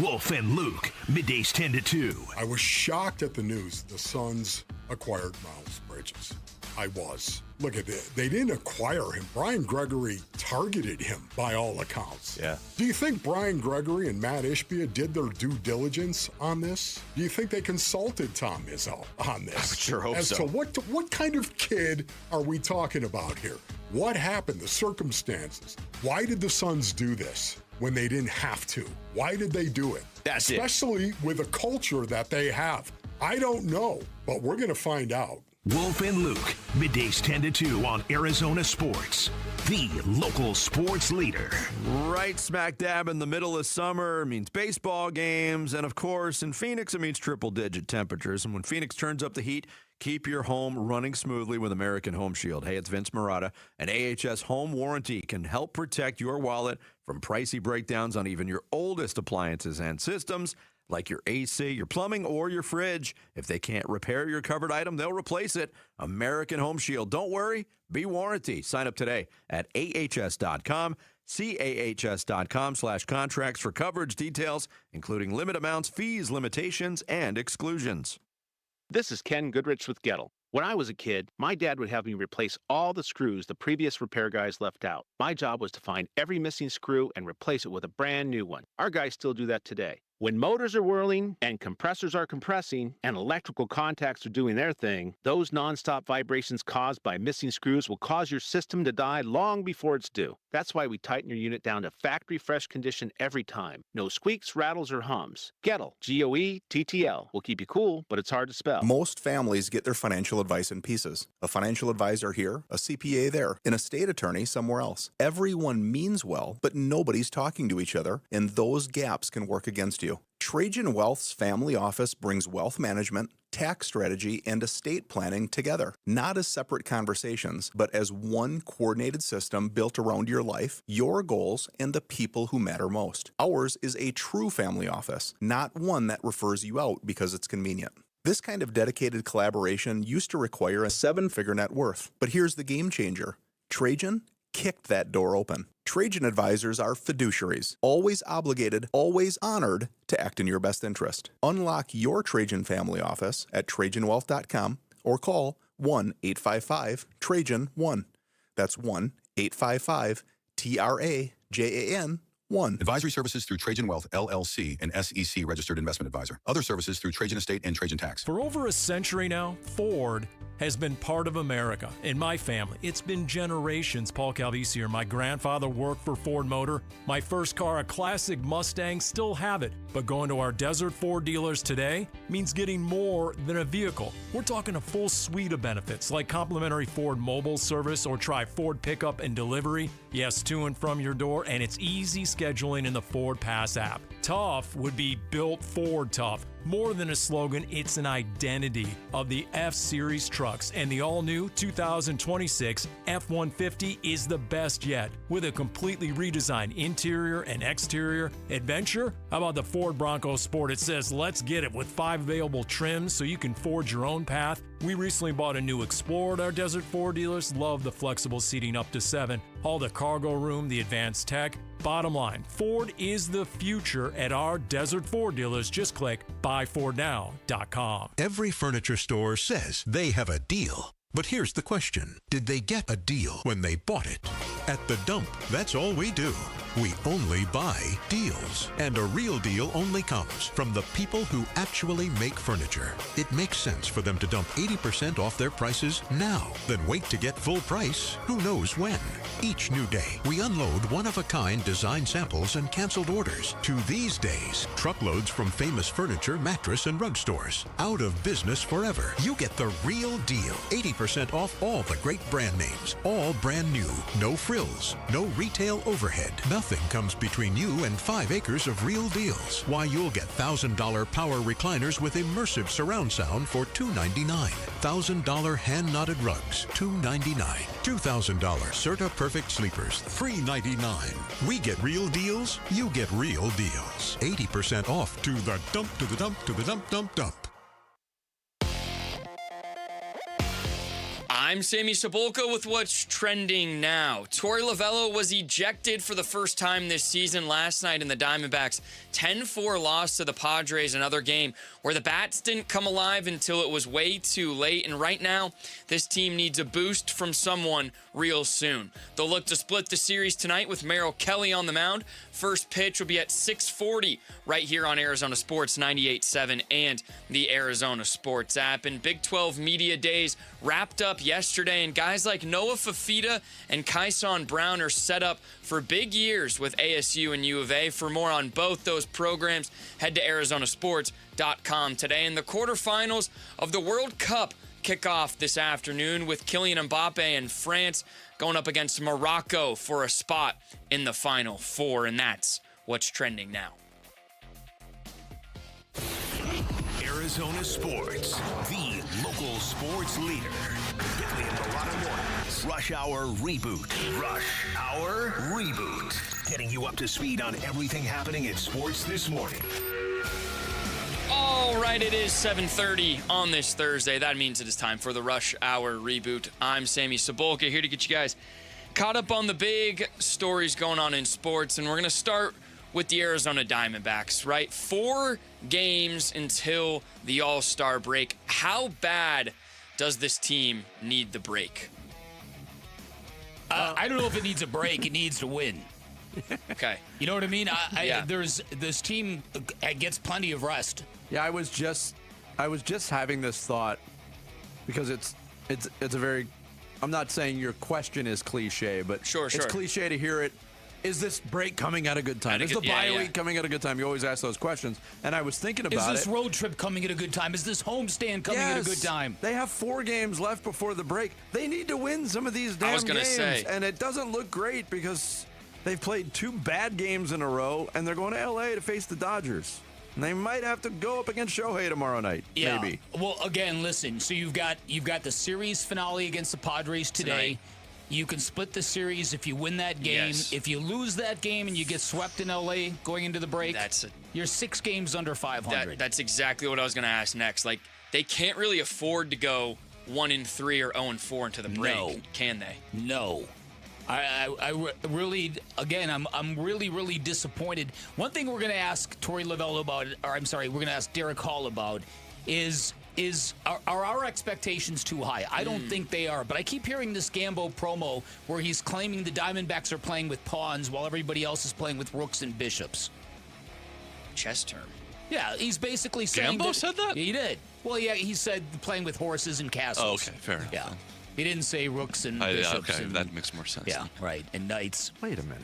Wolf and Luke, middays 10 to 2. I was shocked at the news the Suns acquired Miles Bridges. I was. Look at this. They didn't acquire him. Brian Gregory targeted him by all accounts. Yeah. Do you think Brian Gregory and Matt Ishbia did their due diligence on this? Do you think they consulted Tom Izzo on this? I sure hope As so. to what kind of kid are we talking about here? What happened? The circumstances. Why did the Suns do this when they didn't have to? Why did they do it? That's it. Especially with the culture that they have. I don't know, but we're going to find out. Wolf and Luke, middays 10 to 2 on Arizona Sports, the local sports leader. Right smack dab in the middle of summer means baseball games. And of course, in Phoenix, it means triple-digit temperatures. And when Phoenix turns up the heat, keep your home running smoothly with American Home Shield. Hey, it's Vince Marotta. An AHS home warranty can help protect your wallet from pricey breakdowns on even your oldest appliances and systems, like your AC, your plumbing, or your fridge. If they can't repair your covered item, they'll replace it. American Home Shield. Don't worry, be warranty. Sign up today at ahs.com. CAHS.com/contracts for coverage details, including limit amounts, fees, limitations, and exclusions. This is Ken Goodrich with Gettle. When I was a kid, my dad would have me replace all the screws the previous repair guys left out. My job was to find every missing screw and replace it with a brand new one. Our guys still do that today. When motors are whirling and compressors are compressing and electrical contacts are doing their thing, those nonstop vibrations caused by missing screws will cause your system to die long before it's due. That's why we tighten your unit down to factory fresh condition every time. No squeaks, rattles, or hums. Gettle, Goettl, will keep you cool, but it's hard to spell. Most families get their financial advice in pieces. A financial advisor here, a CPA there, an estate attorney somewhere else. Everyone means well, but nobody's talking to each other, and those gaps can work against you. Trajan Wealth's family office brings wealth management, tax strategy, and estate planning together, not as separate conversations, but as one coordinated system built around your life, your goals, and the people who matter most. Ours is a true family office, not one that refers you out because it's convenient. This kind of dedicated collaboration used to require a 7-figure net worth, but here's the game changer. Trajan kicked that door open. Trajan advisors are fiduciaries, always obligated, always honored to act in your best interest. Unlock your Trajan family office at TrajanWealth.com or call 1-855-TRAJAN-1. That's 1-855-TRAJAN-1. Advisory services through Trajan Wealth, LLC, an SEC registered investment advisor. Other services through Trajan Estate and Trajan Tax. For over a century now, Ford has been part of America. In my family, it's been generations. Paul Calvisi here. My grandfather worked for Ford Motor. My first car, a classic Mustang, still have it. But going to our Desert Ford dealers today means getting more than a vehicle. We're talking a full suite of benefits like complimentary Ford mobile service or try Ford pickup and delivery. Yes, to and from your door, and it's easy scheduling in the Ford Pass app. Tough would be built Ford tough. More than a slogan, it's an identity of the F-Series trucks, and the all-new 2026 F-150 is the best yet. With a completely redesigned interior and exterior adventure, how about the Ford Bronco Sport? It says, let's get it, with 5 available trims so you can forge your own path. We recently bought a new Explorer at our Desert Ford dealers. Love the flexible seating up to 7. All the cargo room, the advanced tech. Bottom line, Ford is the future at our Desert Ford dealers. Just click buyfordnow.com. Every furniture store says they have a deal. But here's the question. Did they get a deal when they bought it? At The Dump, that's all we do. We only buy deals. And a real deal only comes from the people who actually make furniture. It makes sense for them to dump 80% off their prices now, then wait to get full price who knows when. Each new day, we unload one-of-a-kind design samples and canceled orders. To these days, truckloads from famous furniture, mattress, and rug stores. Out of business forever. You get the real deal. 80% off all the great brand names. All brand new. No frills. No retail overhead. Nothing comes between you and 5 acres of real deals. Why, you'll get $1,000 power recliners with immersive surround sound for $299. $1,000 hand-knotted rugs, $299. $2,000 Serta Perfect Sleepers, $399. We get real deals, you get real deals. 80% off to the dump, to the dump, to the dump, dump, dump. I'm Sammy Cebulka with what's trending now. Torey Lovullo was ejected for the first time this season last night in the Diamondbacks' 10-4 loss to the Padres, another game where the bats didn't come alive until it was way too late. And right now, this team needs a boost from someone real soon. They'll look to split the series tonight with Merrill Kelly on the mound. First pitch will be at 6:40 right here on Arizona Sports 98.7 and the Arizona Sports app. And Big 12 Media Days wrapped up yesterday, and guys like Noah Fafita and Kyson Brown are set up for big years with ASU and U of A. For more on both those programs, head to arizonasports.com today. And the quarterfinals of the World Cup kick off this afternoon with Kylian Mbappe and France going up against Morocco for a spot in the Final Four, and that's what's trending now. Arizona Sports, the local sports leader. Bentley and Milano Mornings. Rush Hour Reboot. Rush Hour Reboot. Getting you up to speed on everything happening in sports this morning. All right, it is 7:30 on this Thursday. That means it is time for the Rush Hour Reboot. I'm Sammy Cebulka, here to get you guys caught up on the big stories going on in sports, and we're going to start with the Arizona Diamondbacks, right? 4 games until the All-Star break. How bad does this team need the break? I don't know if it needs a break. It needs to win. Okay. You know what I mean? Yeah. There's this team gets plenty of rest. Yeah, I was just having this thought because it's a very, I'm not saying your question is cliche, but Sure. it's cliche to hear it. Is this break coming at a good time? Is the bye week coming at a good time? You always ask those questions. And I was thinking about it. Is this road trip coming at a good time? Is this homestand coming at a good time? They have 4 games left before the break. They need to win some of these damn games. And it doesn't look great because they've played 2 bad games in a row, and they're going to L.A. to face the Dodgers. And they might have to go up against Shohei tomorrow night, maybe. Well, again, listen. So you've got the series finale against the Padres today. Tonight. You can split the series if you win that game. Yes. If you lose that game and you get swept in L.A. going into the break, you're 6 games under 500. That's exactly what I was going to ask next. Like, they can't really afford to go 1-3 or 0-4 into the break, can they? No. I really, again, I'm really disappointed. One thing we're going to ask Torey Lovullo about, or I'm sorry, we're going to ask Derek Hall about is are our expectations too high? I don't think they are, but I keep hearing this Gambo promo where he's claiming the Diamondbacks are playing with pawns while everybody else is playing with rooks and bishops. Chess term. Yeah, he's basically saying Gambo said that? He did. Well, yeah, he said playing with horses and castles. Oh, okay, fair enough. Yeah. He didn't say rooks and bishops. Okay, and, that makes more sense. Yeah, right, and knights. Wait a minute.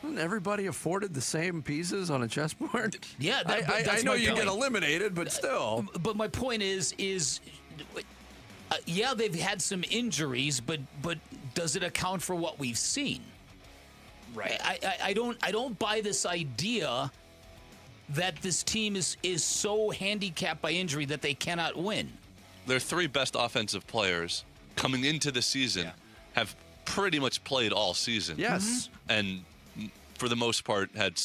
Isn't everybody afforded the same pieces on a chessboard? Yeah, I know you get eliminated, but still. But my point is, yeah, they've had some injuries, but does it account for what we've seen? Right. I don't buy this idea that this team is so handicapped by injury that they cannot win. Their 3 best offensive players coming into the season have pretty much played all season. Yes. And for the most part had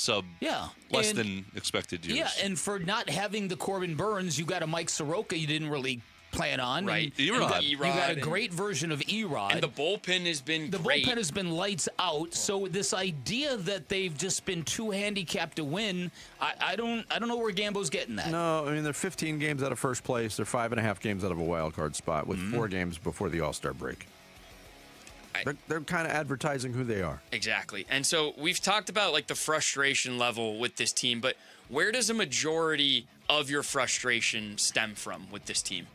less than expected years. Yeah, and for not having the Corbin Burns, you got a Mike Soroka you didn't really plan on. Right. You got a great version of Erod. And the bullpen has been great. The bullpen has been lights out. So this idea that they've just been too handicapped to win, I don't know where Gambo's getting that. No, I mean, they're 15 games out of first place. They're 5.5 games out of a wild card spot with 4 games before the All-Star break. They're kind of advertising who they are. Exactly. And so we've talked about like the frustration level with this team, but where does a majority of your frustration stem from with this team?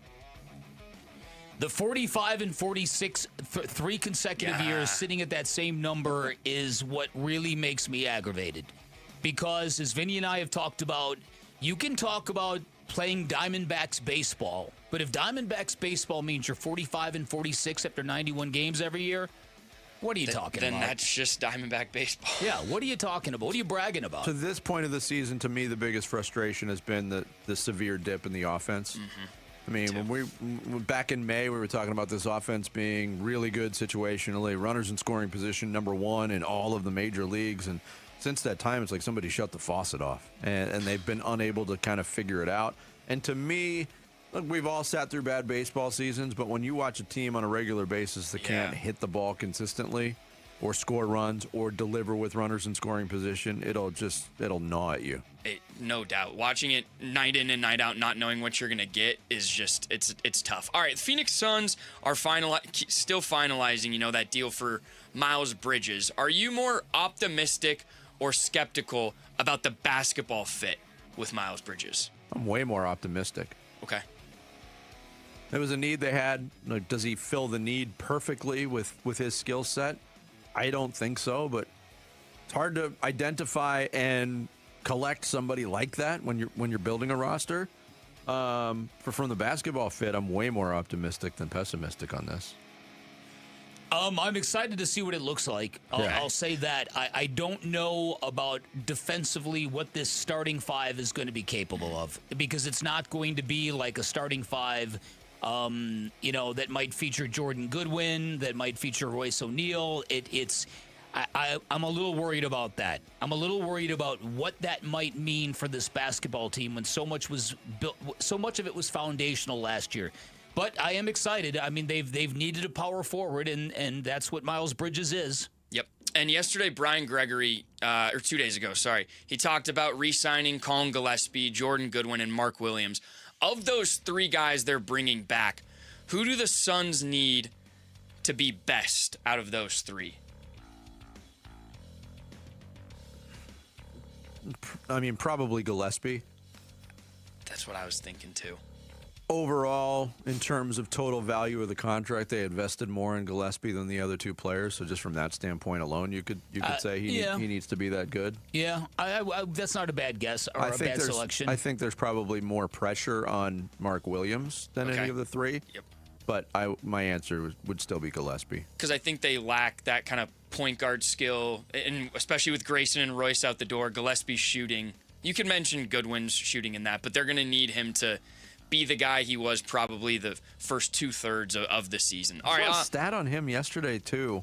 The 45 and 46, 3 consecutive years sitting at that same number is what really makes me aggravated. Because as Vinny and I have talked about, you can talk about playing Diamondbacks baseball, but if Diamondbacks baseball means you're 45 and 46 after 91 games every year, what are you talking about? Then that's just Diamondback baseball. Yeah, what are you talking about? What are you bragging about? To this point of the season, to me, the biggest frustration has been the severe dip in the offense. I mean, when back in May, we were talking about this offense being really good situationally, runners in scoring position, number 1 in all of the major leagues, and since that time, it's like somebody shut the faucet off, and they've been unable to kind of figure it out. And to me, Look, we've all sat through bad baseball seasons, but when you watch a team on a regular basis that can't hit the ball consistently or score runs or deliver with runners in scoring position, it'll gnaw at you. No doubt. Watching it night in and night out, not knowing what you're going to get is just, it's tough. All right, the Phoenix Suns are still finalizing, that deal for Miles Bridges. Are you more optimistic or skeptical about the basketball fit with Miles Bridges? I'm way more optimistic. Okay. There was a need they had. Does he fill the need perfectly with his skill set? I don't think so, but it's hard to identify and collect somebody like that when you're building a roster. From the basketball fit, I'm way more optimistic than pessimistic on this. I'm excited to see what it looks like. I'll say that. I don't know about defensively what this starting five is going to be capable of, because it's not going to be like a starting five that might feature Jordan Goodwin, that might feature Royce O'Neal. I'm a little worried about that. I'm a little worried about what that might mean for this basketball team when so much of it was foundational last year. But I am excited. I mean, they've needed a power forward, and that's what Miles Bridges is. Yep. And yesterday, Brian Gregory, or 2 days ago, he talked about re-signing Colin Gillespie, Jordan Goodwin, and Mark Williams. Of those three guys they're bringing back, who do the Suns need to be best out of those three? I mean, probably Gillespie. That's what I was thinking, too. Overall, in terms of total value of the contract, they invested more in Gillespie than the other two players. So just from that standpoint alone, you could say he needs to be that good. Yeah, that's not a bad guess or a bad selection. I think there's probably more pressure on Mark Williams than any of the three. Yep. But my answer would still be Gillespie. Because I think they lack that kind of point guard skill, and especially with Grayson and Royce out the door, Gillespie's shooting. You can mention Goodwin's shooting in that, but they're going to need him to be the guy he was probably the first 2/3 of the season. All right, stat on him yesterday too.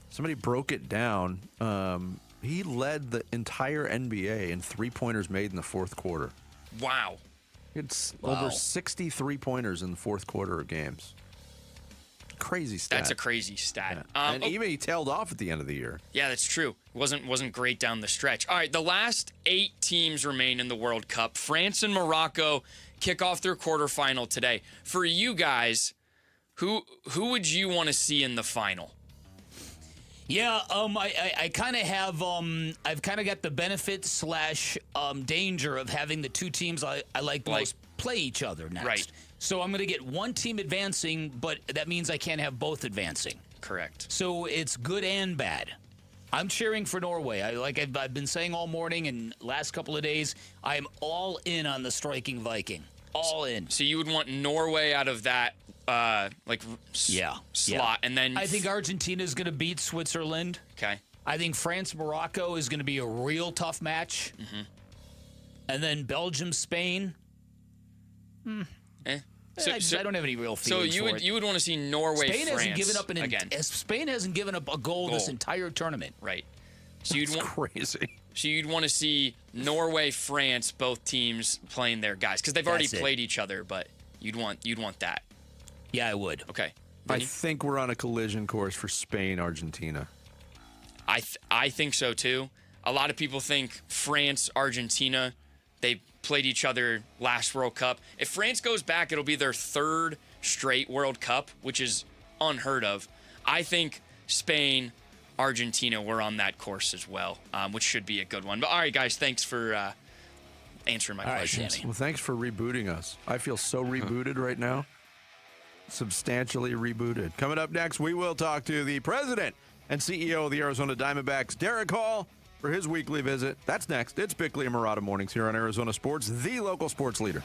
Somebody broke it down. He led the entire NBA in 3-pointers made in the fourth quarter. Wow. It's over 60 3-pointers in the fourth quarter of games. Crazy stat. That's a crazy stat. Yeah. And even he tailed off at the end of the year. Yeah, that's true. Wasn't great down the stretch. All right, the last 8 teams remain in the World Cup. France and Morocco kick off their quarterfinal today. For you guys, who would you want to see in the final? Yeah, I kind of have I've kind of got the benefit / danger of having the two teams I like most play each other next. Right. So I'm going to get one team advancing, but that means I can't have both advancing. Correct. So it's good and bad. I'm cheering for Norway. I've been saying all morning and last couple of days, I am all in on the striking Viking. All in. So you would want Norway out of that slot, and then I think Argentina is going to beat Switzerland. Okay. I think France-Morocco is going to be a real tough match. Mm-hmm. And then Belgium-Spain. So I don't have any real feelings for it. You would want to see Norway, Spain France hasn't given up again. Spain hasn't given up a goal this entire tournament. Right. So you'd want crazy. So you'd want to see Norway, France, both teams playing their guys because they've already played each other. But you'd want that. Yeah, I would. Okay. I think we're on a collision course for Spain, Argentina. I think so too. A lot of people think France, Argentina, they played each other last World Cup. If France goes back, it'll be their 3rd straight World Cup, which is unheard of. I think Spain, Argentina, we're on that course as well, which should be a good one. But all right, guys, thanks for answering my questions. Well, thanks for rebooting us. I feel so rebooted right now. Substantially rebooted. Coming up next, we will talk to the president and CEO of the Arizona Diamondbacks, Derek Hall, for his weekly visit. That's next. It's Bickley and Murata Mornings here on Arizona Sports, the local sports leader.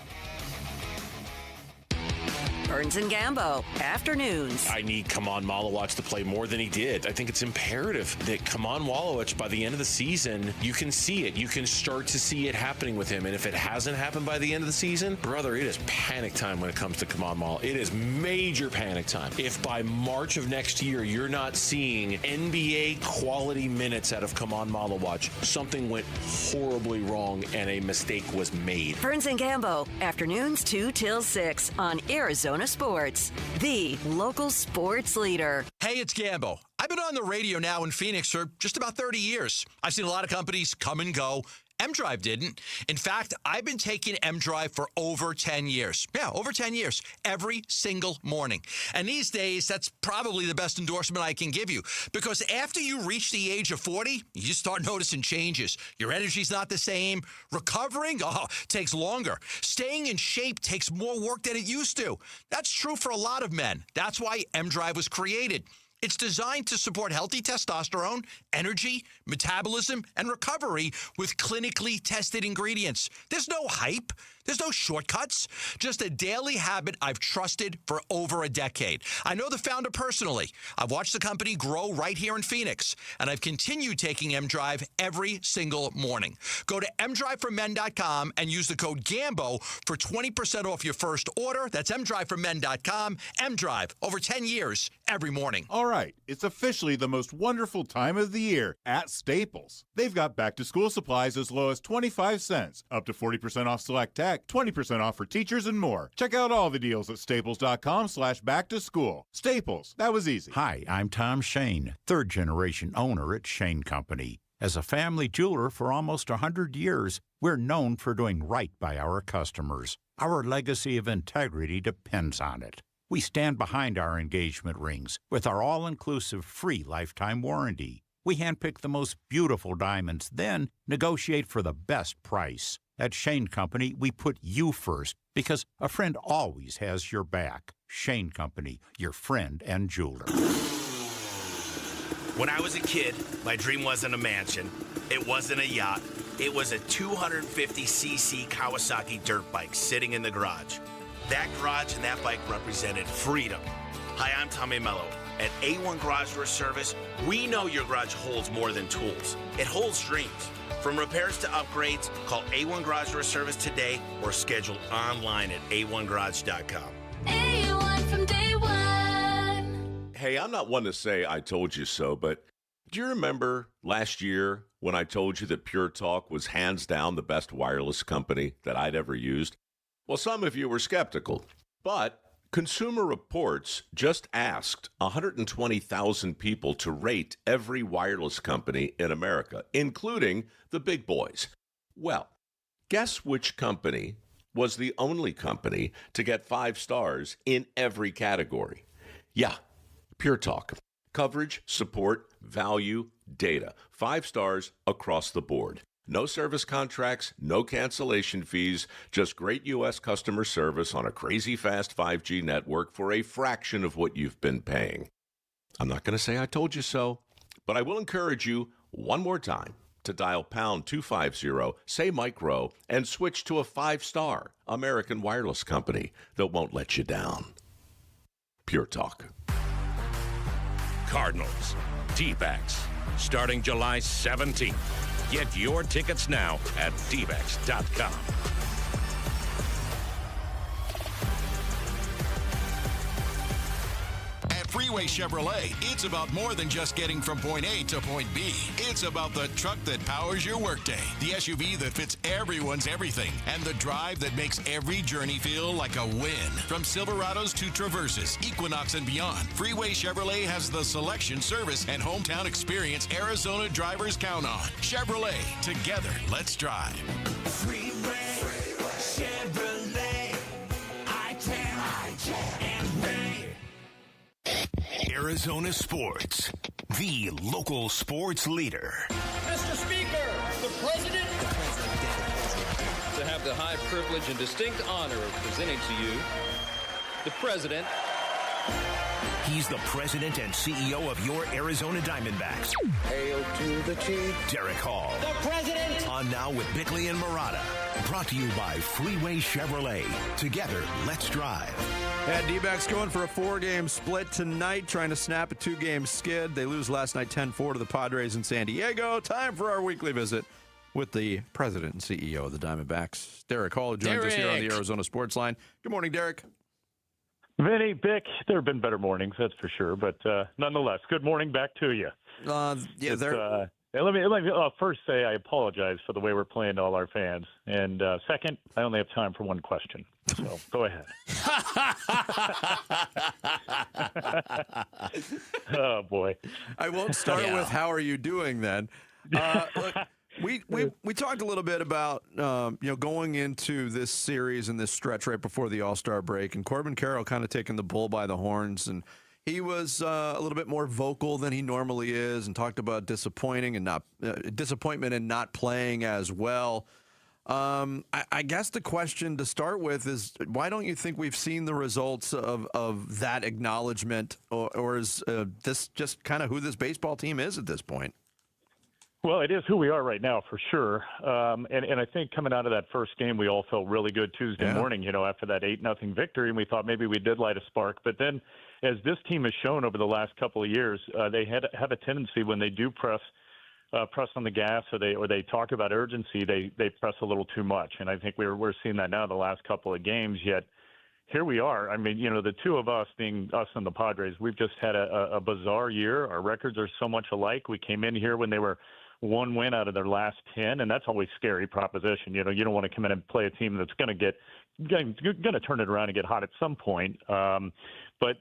Burns and Gambo, afternoons. I need Kaman Malowicz to play more than he did. I think it's imperative that Kaman Malowicz, by the end of the season, you can see it. You can start to see it happening with him. And if it hasn't happened by the end of the season, brother, it is panic time when it comes to Kaman Malowicz. It is major panic time. If by March of next year you're not seeing NBA quality minutes out of Kaman Malowicz, something went horribly wrong and a mistake was made. Burns and Gambo, afternoons 2 till 6 on Arizona Sports, the local sports leader. Hey, it's Gambo. I've been on the radio now in Phoenix for just about 30 years. I've seen a lot of companies come and go. M-Drive didn't. In fact, I've been taking M-Drive for over 10 years. Yeah, over 10 years. Every single morning. And these days, that's probably the best endorsement I can give you. Because after you reach the age of 40, you start noticing changes. Your energy's not the same. Recovering, takes longer. Staying in shape takes more work than it used to. That's true for a lot of men. That's why M-Drive was created. It's designed to support healthy testosterone, energy, metabolism, and recovery with clinically tested ingredients. There's no hype. There's no shortcuts. Just a daily habit I've trusted for over a decade. I know the founder personally. I've watched the company grow right here in Phoenix, and I've continued taking M-Drive every single morning. Go to mdriveformen.com and use the code GAMBO for 20% off your first order. That's mdriveformen.com. M-Drive, over 10 years, every morning. All right, it's officially the most wonderful time of the year at Staples. They've got back-to-school supplies as low as 25 cents, up to 40% off select tech, 20% off for teachers, and more. Check out all the deals at staples.com/back-to-school. Staples, that was easy. Hi, I'm Tom Shane, third-generation owner at Shane Company. As a family jeweler for almost 100 years, we're known for doing right by our customers. Our legacy of integrity depends on it. We stand behind our engagement rings with our all-inclusive free lifetime warranty. We handpick the most beautiful diamonds, then negotiate for the best price. At Shane Company, we put you first because a friend always has your back. Shane Company, your friend and jeweler. When I was a kid, my dream wasn't a mansion. It wasn't a yacht. It was a 250cc Kawasaki dirt bike sitting in the garage. That garage and that bike represented freedom. Hi, I'm Tommy Mello. At A1 Garage Door Service, we know your garage holds more than tools. It holds dreams. From repairs to upgrades, call A1 Garage Door Service today or schedule online at a1garage.com. A1 from day one. Hey, I'm not one to say I told you so, but do you remember last year when I told you that Pure Talk was hands down the best wireless company that I'd ever used? Well, some of you were skeptical, but Consumer Reports just asked 120,000 people to rate every wireless company in America, including the big boys. Well, guess which company was the only company to get 5 stars in every category? Yeah, Pure Talk. Coverage, support, value, data. 5 stars across the board. No service contracts, no cancellation fees, just great U.S. customer service on a crazy fast 5G network for a fraction of what you've been paying. I'm not going to say I told you so, but I will encourage you one more time to dial pound 250, say micro, and switch to a 5-star American wireless company that won't let you down. Pure Talk. Cardinals, D-backs, starting July 17th. Get your tickets now at dbacks.com. At Freeway Chevrolet, it's about more than just getting from point A to point B. It's about the truck that powers your workday, the SUV that fits everyone's everything, and the drive that makes every journey feel like a win. From Silverados to Traverses, Equinox, and beyond, Freeway Chevrolet has the selection, service, and hometown experience Arizona drivers count on. Chevrolet, together, let's drive. Freeway, Chevrolet, I-10, and Ray. Arizona Sports, the local sports leader. Mr. Speaker, the President. To have the high privilege and distinct honor of presenting to you the President. He's the president and CEO of your Arizona Diamondbacks. Hail to the chief. Derek Hall. The President. On Now with Bickley and Murata. Brought to you by Freeway Chevrolet. Together, let's drive. And D-backs going for a 4-game split tonight, trying to snap a 2-game skid. They lose last night 10-4 to the Padres in San Diego. Time for our weekly visit with the president and CEO of the Diamondbacks, Derek Hall, who joins us here on the Arizona Sports Line. Good morning, Derek. Vinny, Bick, there have been better mornings, that's for sure. But nonetheless, good morning back to you. Let me first say I apologize for the way we're playing to all our fans. And second, I only have time for one question. So go ahead. Oh, boy. I won't start with how are you doing then. Look, we talked a little bit about going into this series and this stretch right before the All-Star break, and Corbin Carroll kind of taking the bull by the horns, and he was a little bit more vocal than he normally is, and talked about disappointment in not playing as well. I guess the question to start with is, why don't you think we've seen the results of that acknowledgement, or is this just kind of who this baseball team is at this point? Well, it is who we are right now, for sure. And I think coming out of that first game, we all felt really good Tuesday morning, after that 8-0 victory, and we thought maybe we did light a spark. But then, as this team has shown over the last couple of years, they have a tendency when they do press on the gas, or they talk about urgency, they press a little too much. And I think we're seeing that now the last couple of games. Yet here we are. I mean, the two of us, being us and the Padres, we've just had a bizarre year. Our records are so much alike. We came in here when they were 1 win out of their last 10, and that's always a scary proposition. You don't want to come in and play a team that's going to turn it around and get hot at some point. But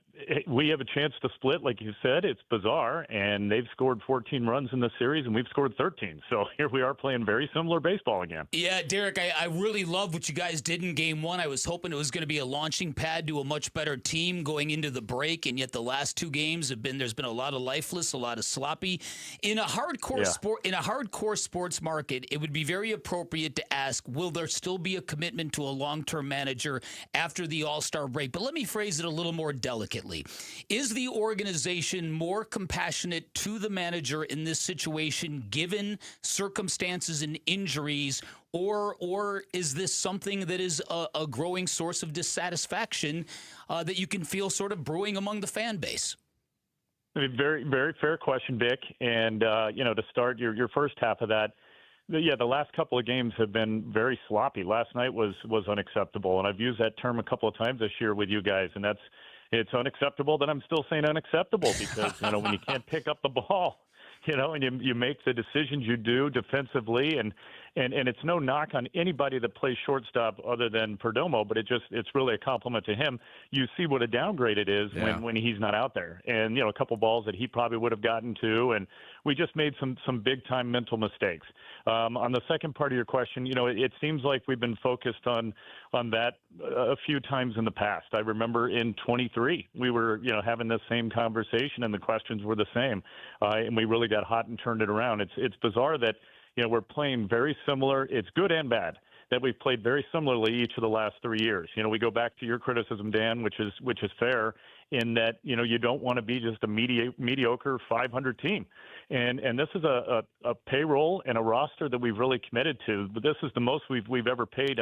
we have a chance to split, like you said. It's bizarre, and they've scored 14 runs in the series, and we've scored 13. So here we are playing very similar baseball again. Yeah, Derek, I really love what you guys did in Game 1. I was hoping it was going to be a launching pad to a much better team going into the break, and yet the last 2 games there's been a lot of lifeless, a lot of sloppy. In a hardcore sports market, it would be very appropriate to ask, will there still be a commitment to a long-term manager after the All-Star break? But let me phrase it a little more delicately. Is the organization more compassionate to the manager in this situation, given circumstances and injuries, or is this something that is a growing source of dissatisfaction that you can feel sort of brewing among the fan base? Very, very fair question, Vic. And, to start your first half of that, the last couple of games have been very sloppy. Last night was unacceptable, and I've used that term a couple of times this year with you guys, and it's unacceptable that I'm still saying unacceptable because, when you can't pick up the ball, and you make the decisions you do defensively, and it's no knock on anybody that plays shortstop other than Perdomo, but it's really a compliment to him. You see what a downgrade it is when he's not out there, and a couple balls that he probably would have gotten to, and we just made some big time mental mistakes. On the second part of your question, it seems like we've been focused on that a few times in the past. I remember in 23 we were having this same conversation, and the questions were the same, and we really got hot and turned it around. It's bizarre that we're playing very similar. It's good and bad that we've played very similarly each of the last 3 years. We go back to your criticism, Dan, which is fair, in that you don't want to be just a mediocre 500 team, and this is a payroll and a roster that we've really committed to. But this is the most we've ever paid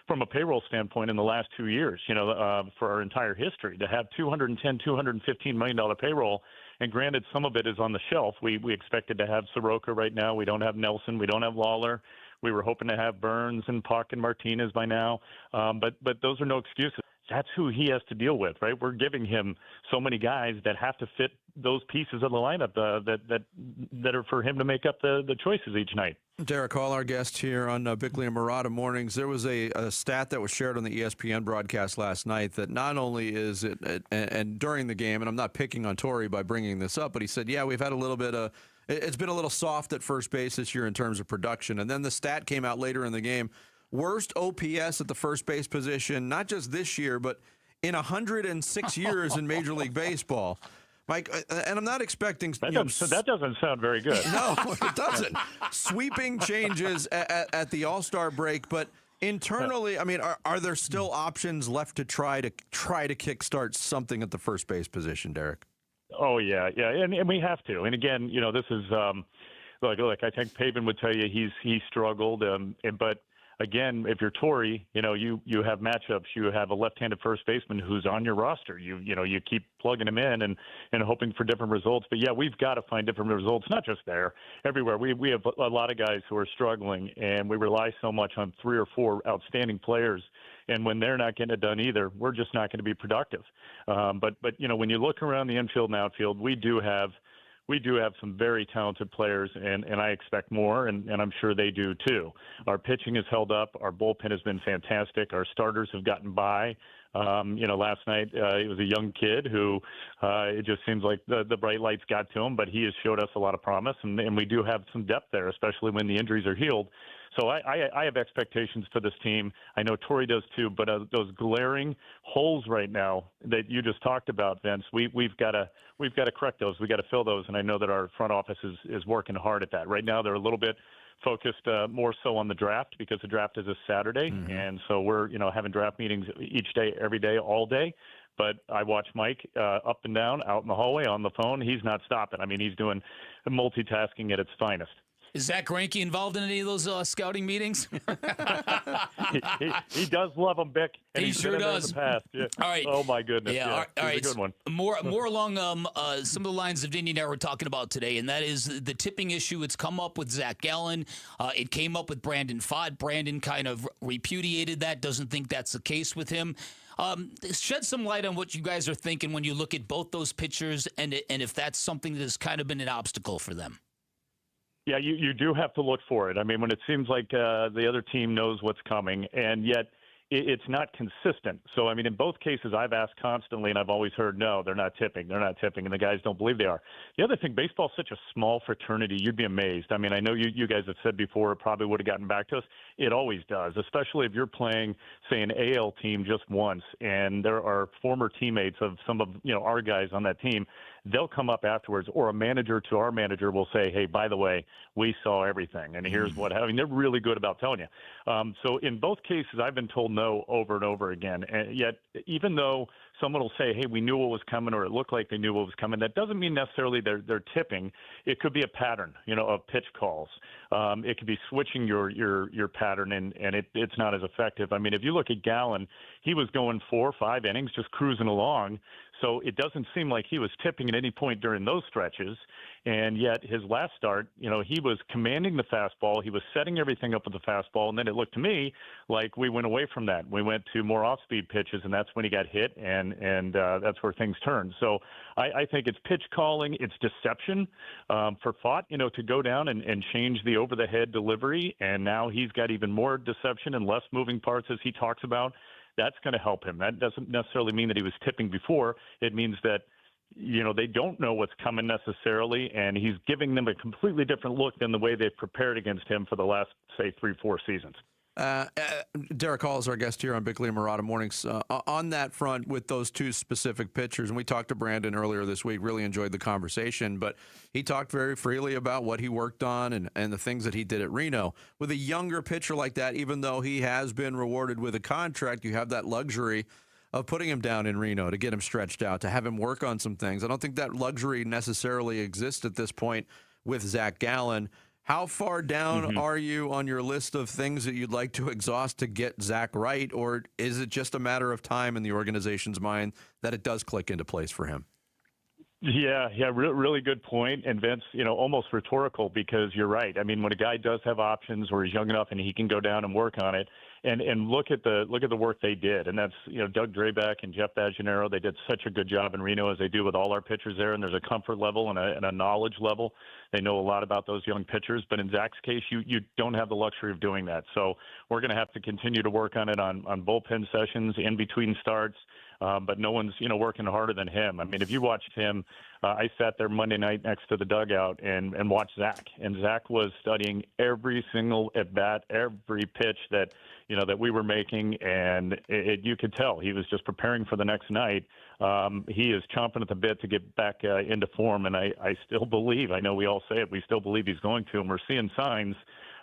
from a payroll standpoint in the last 2 years. For our entire history, to have $215 million payroll. And granted, some of it is on the shelf. We expected to have Soroka right now. We don't have Nelson. We don't have Lawler. We were hoping to have Burns and Puck and Martinez by now. But those are no excuses. That's who he has to deal with, right? We're giving him so many guys that have to fit those pieces of the lineup that are for him to make up the choices each night. Derek Hall, our guest here on Bickley and Murata Mornings. There was a stat that was shared on the ESPN broadcast last night that not only is it, and during the game, and I'm not picking on Torrey by bringing this up, but he said, we've had a little bit of, it's been a little soft at first base this year in terms of production. And then the stat came out later in the game. Worst OPS at the first base position, not just this year, but in 106 years in Major League Baseball. Mike, and I'm not expecting... That doesn't sound very good. No, it doesn't. Sweeping changes at the All-Star break, but internally, I mean, are there still options left to try to kickstart something at the first base position, Derek? Oh, yeah, and we have to. And again, this is... Look, I think Pavin would tell you he struggled, but again, if you're Torrey, you have matchups. You have a left-handed first baseman who's on your roster. You keep plugging him in and hoping for different results. But yeah, we've got to find different results, not just there, everywhere. We have a lot of guys who are struggling, and we rely so much on 3 or 4 outstanding players. And when they're not getting it done either, we're just not going to be productive. But when you look around the infield and outfield, we do have some very talented players, and I expect more, and I'm sure they do too. Our pitching has held up. Our bullpen has been fantastic. Our starters have gotten by. Last night it was a young kid who it just seems like the bright lights got to him, but he has showed us a lot of promise, and we do have some depth there, especially when the injuries are healed. So I have expectations for this team. I know Torrey does too, but those glaring holes right now that you just talked about, Vince, we've got to correct those. We've got to fill those, and I know that our front office is working hard at that. Right now they're a little bit focused more so on the draft because the draft is this Saturday, and so we're having draft meetings each day, every day, all day. But I watch Mike up and down, out in the hallway, on the phone. He's not stopping. I mean, he's doing multitasking at its finest. Is Zach Greinke involved in any of those scouting meetings? he does love them, Bick. And he sure does. In the past. Yeah. All right. Oh my goodness. Yeah. Yeah. All right. A good one. More along some of the lines of Indy and I were talking about today, and that is the tipping issue. It's come up with Zach Gallen. It came up with Brandon Pfaadt. Brandon kind of repudiated that. Doesn't think that's the case with him. Shed some light on what you guys are thinking when you look at both those pitchers, and if that's something that has kind of been an obstacle for them. Yeah, you do have to look for it. I mean, when it seems like the other team knows what's coming, and yet it's not consistent. So, I mean, in both cases, I've asked constantly, and I've always heard, no, they're not tipping. They're not tipping, and the guys don't believe they are. The other thing, baseball's such a small fraternity, you'd be amazed. I mean, I know you guys have said before it probably would have gotten back to us. It always does, especially if you're playing, say, an AL team just once, and there are former teammates of some of our guys on that team. They'll come up afterwards, or a manager to our manager will say, hey, by the way, we saw everything, and here's what happened. I mean, they're really good about telling you. So in both cases, I've been told no over and over again. And yet, even though someone will say, hey, we knew what was coming, or it looked like they knew what was coming, that doesn't mean necessarily they're tipping. It could be a pattern, of pitch calls. It could be switching your pattern, and it's not as effective. I mean, if you look at Gallen, he was going 4 or 5 innings, just cruising along. So it doesn't seem like he was tipping at any point during those stretches. And yet his last start, he was commanding the fastball. He was setting everything up with the fastball. And then it looked to me like we went away from that. We went to more off-speed pitches, and that's when he got hit, and that's where things turned. So I think it's pitch calling. It's deception for Pfaadt, to go down and change the over-the-head delivery. And now he's got even more deception and less moving parts, as he talks about. That's going to help him. That doesn't necessarily mean that he was tipping before. It means that, they don't know what's coming necessarily, and he's giving them a completely different look than the way they've prepared against him for the last, say, 3-4 seasons. Derek Hall is our guest here on Big Lee Murata Mornings. On that front, with those two specific pitchers, and we talked to Brandon earlier this week, really enjoyed the conversation, but he talked very freely about what he worked on and the things that he did at Reno. With a younger pitcher like that, even though he has been rewarded with a contract, you have that luxury of putting him down in Reno to get him stretched out, to have him work on some things. I don't think that luxury necessarily exists at this point with Zach Gallen. How far down are you on your list of things that you'd like to exhaust to get Zach right, or is it just a matter of time in the organization's mind that it does click into place for him? Yeah, really good point. And Vince, almost rhetorical, because you're right. I mean, when a guy does have options or he's young enough and he can go down and work on it, and look at the work they did, and that's Doug Drabeck and Jeff Bajanero. They did such a good job in Reno, as they do with all our pitchers there. And there's a comfort level and a knowledge level. They know a lot about those young pitchers. But in Zach's case, you don't have the luxury of doing that. So we're going to have to continue to work on it on bullpen sessions, in between starts. But no one's, working harder than him. I mean, if you watched him, I sat there Monday night next to the dugout and watched Zach. And Zach was studying every single at-bat, every pitch that we were making. And you could tell he was just preparing for the next night. He is chomping at the bit to get back into form. And I still believe, I know we all say it, we still believe he's going to. And we're seeing signs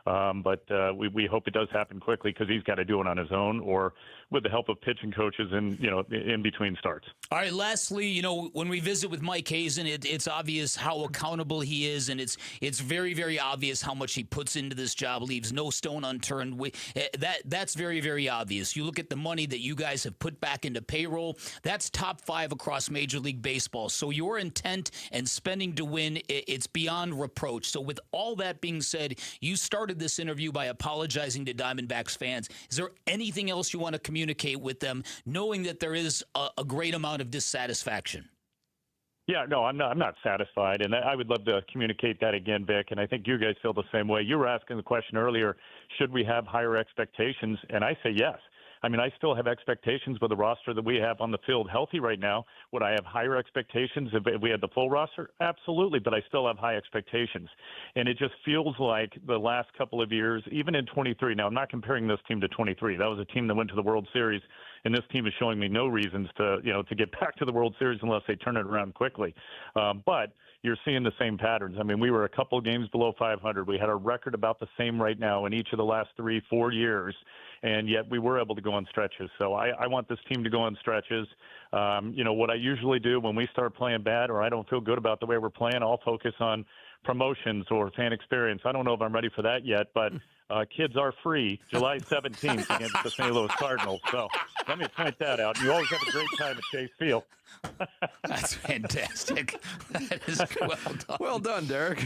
But we hope it does happen quickly because he's got to do it on his own or with the help of pitching coaches and, in between starts. All right, lastly, when we visit with Mike Hazen, it's obvious how accountable he is, and it's very, very obvious how much he puts into this job, leaves no stone unturned. That's very, very obvious. You look at the money that you guys have put back into payroll, that's top 5 across Major League Baseball. So your intent and spending to win, it's beyond reproach. So with all that being said, you started this interview by apologizing to Diamondbacks fans. Is there anything else you want to communicate with them, knowing that there is a great amount of dissatisfaction? Yeah, no, I'm not satisfied, and I would love to communicate that again, Vic, and I think you guys feel the same way. You were asking the question earlier, should we have higher expectations? And I say yes. I mean, I still have expectations with the roster that we have on the field healthy right now. Would I have higher expectations if we had the full roster? Absolutely, but I still have high expectations. And it just feels like the last couple of years, even in 23, now I'm not comparing this team to 23. That was a team that went to the World Series, and this team is showing me no reasons to get back to the World Series unless they turn it around quickly. But you're seeing the same patterns. I mean, we were a couple of games below 500. We had a record about the same right now in each of the last 3-4 years, and yet we were able to go on stretches. So I want this team to go on stretches. What I usually do when we start playing bad or I don't feel good about the way we're playing, I'll focus on promotions or fan experience. I don't know if I'm ready for that yet, but kids are free July 17th against the St. Louis Cardinals. So let me point that out. You always have a great time at Chase Field. That's fantastic. That is well done. Well done, Derek.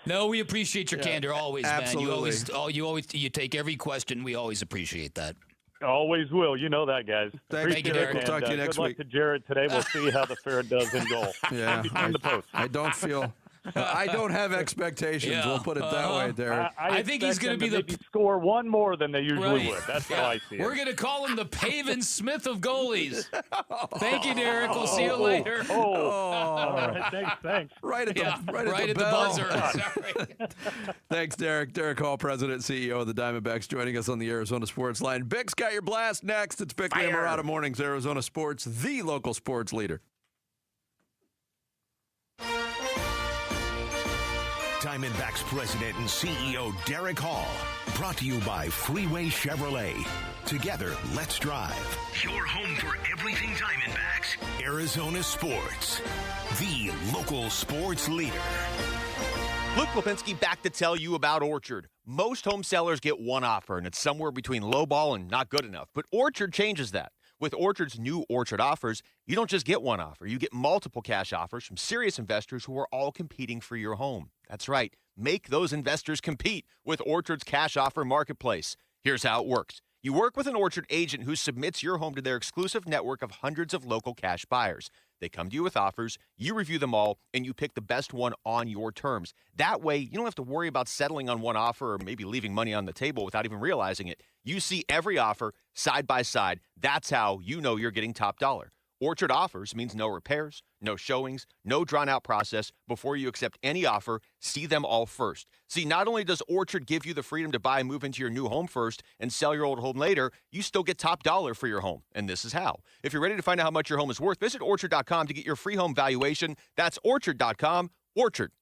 No, we appreciate your candor always, absolutely. man. You take every question. We always appreciate that. Always will. You know that, guys. Thank you, Derek. We'll talk to you next week. Good luck to Jared today. We'll see how the Ferret does in goal. Yeah, I don't feel. I don't have expectations. Yeah. We'll put it that way, Derek. I think he's going to be maybe score one more than they usually would. That's how I see it. We're going to call him the Pavin Smith of goalies. Thank you, Derek. We'll see you later. All right, thanks. Right at the buzzer. Thanks, Derek. Derek Hall, President and CEO of the Diamondbacks, joining us on the Arizona Sports Line. Bic's got your blast next. It's Bic Lamorada Mornings, Arizona Sports, the local sports leader. Diamondbacks President and CEO Derek Hall. Brought to you by Freeway Chevrolet. Together, let's drive. Your home for everything Diamondbacks. Arizona Sports, the local sports leader. Luke Lipinski back to tell you about Orchard. Most home sellers get one offer, and it's somewhere between lowball and not good enough. But Orchard changes that. With Orchard's new Orchard offers, you don't just get one offer. You get multiple cash offers from serious investors who are all competing for your home. That's right. Make those investors compete with Orchard's cash offer marketplace. Here's how it works. You work with an Orchard agent who submits your home to their exclusive network of hundreds of local cash buyers. They come to you with offers, you review them all, and you pick the best one on your terms. That way, you don't have to worry about settling on one offer or maybe leaving money on the table without even realizing it. You see every offer side by side. That's how you know you're getting top dollar. Orchard offers means no repairs, no showings, no drawn-out process. Before you accept any offer, see them all first. See, not only does Orchard give you the freedom to buy and move into your new home first and sell your old home later, you still get top dollar for your home. And this is how. If you're ready to find out how much your home is worth, visit Orchard.com to get your free home valuation. That's Orchard.com, Orchard.com.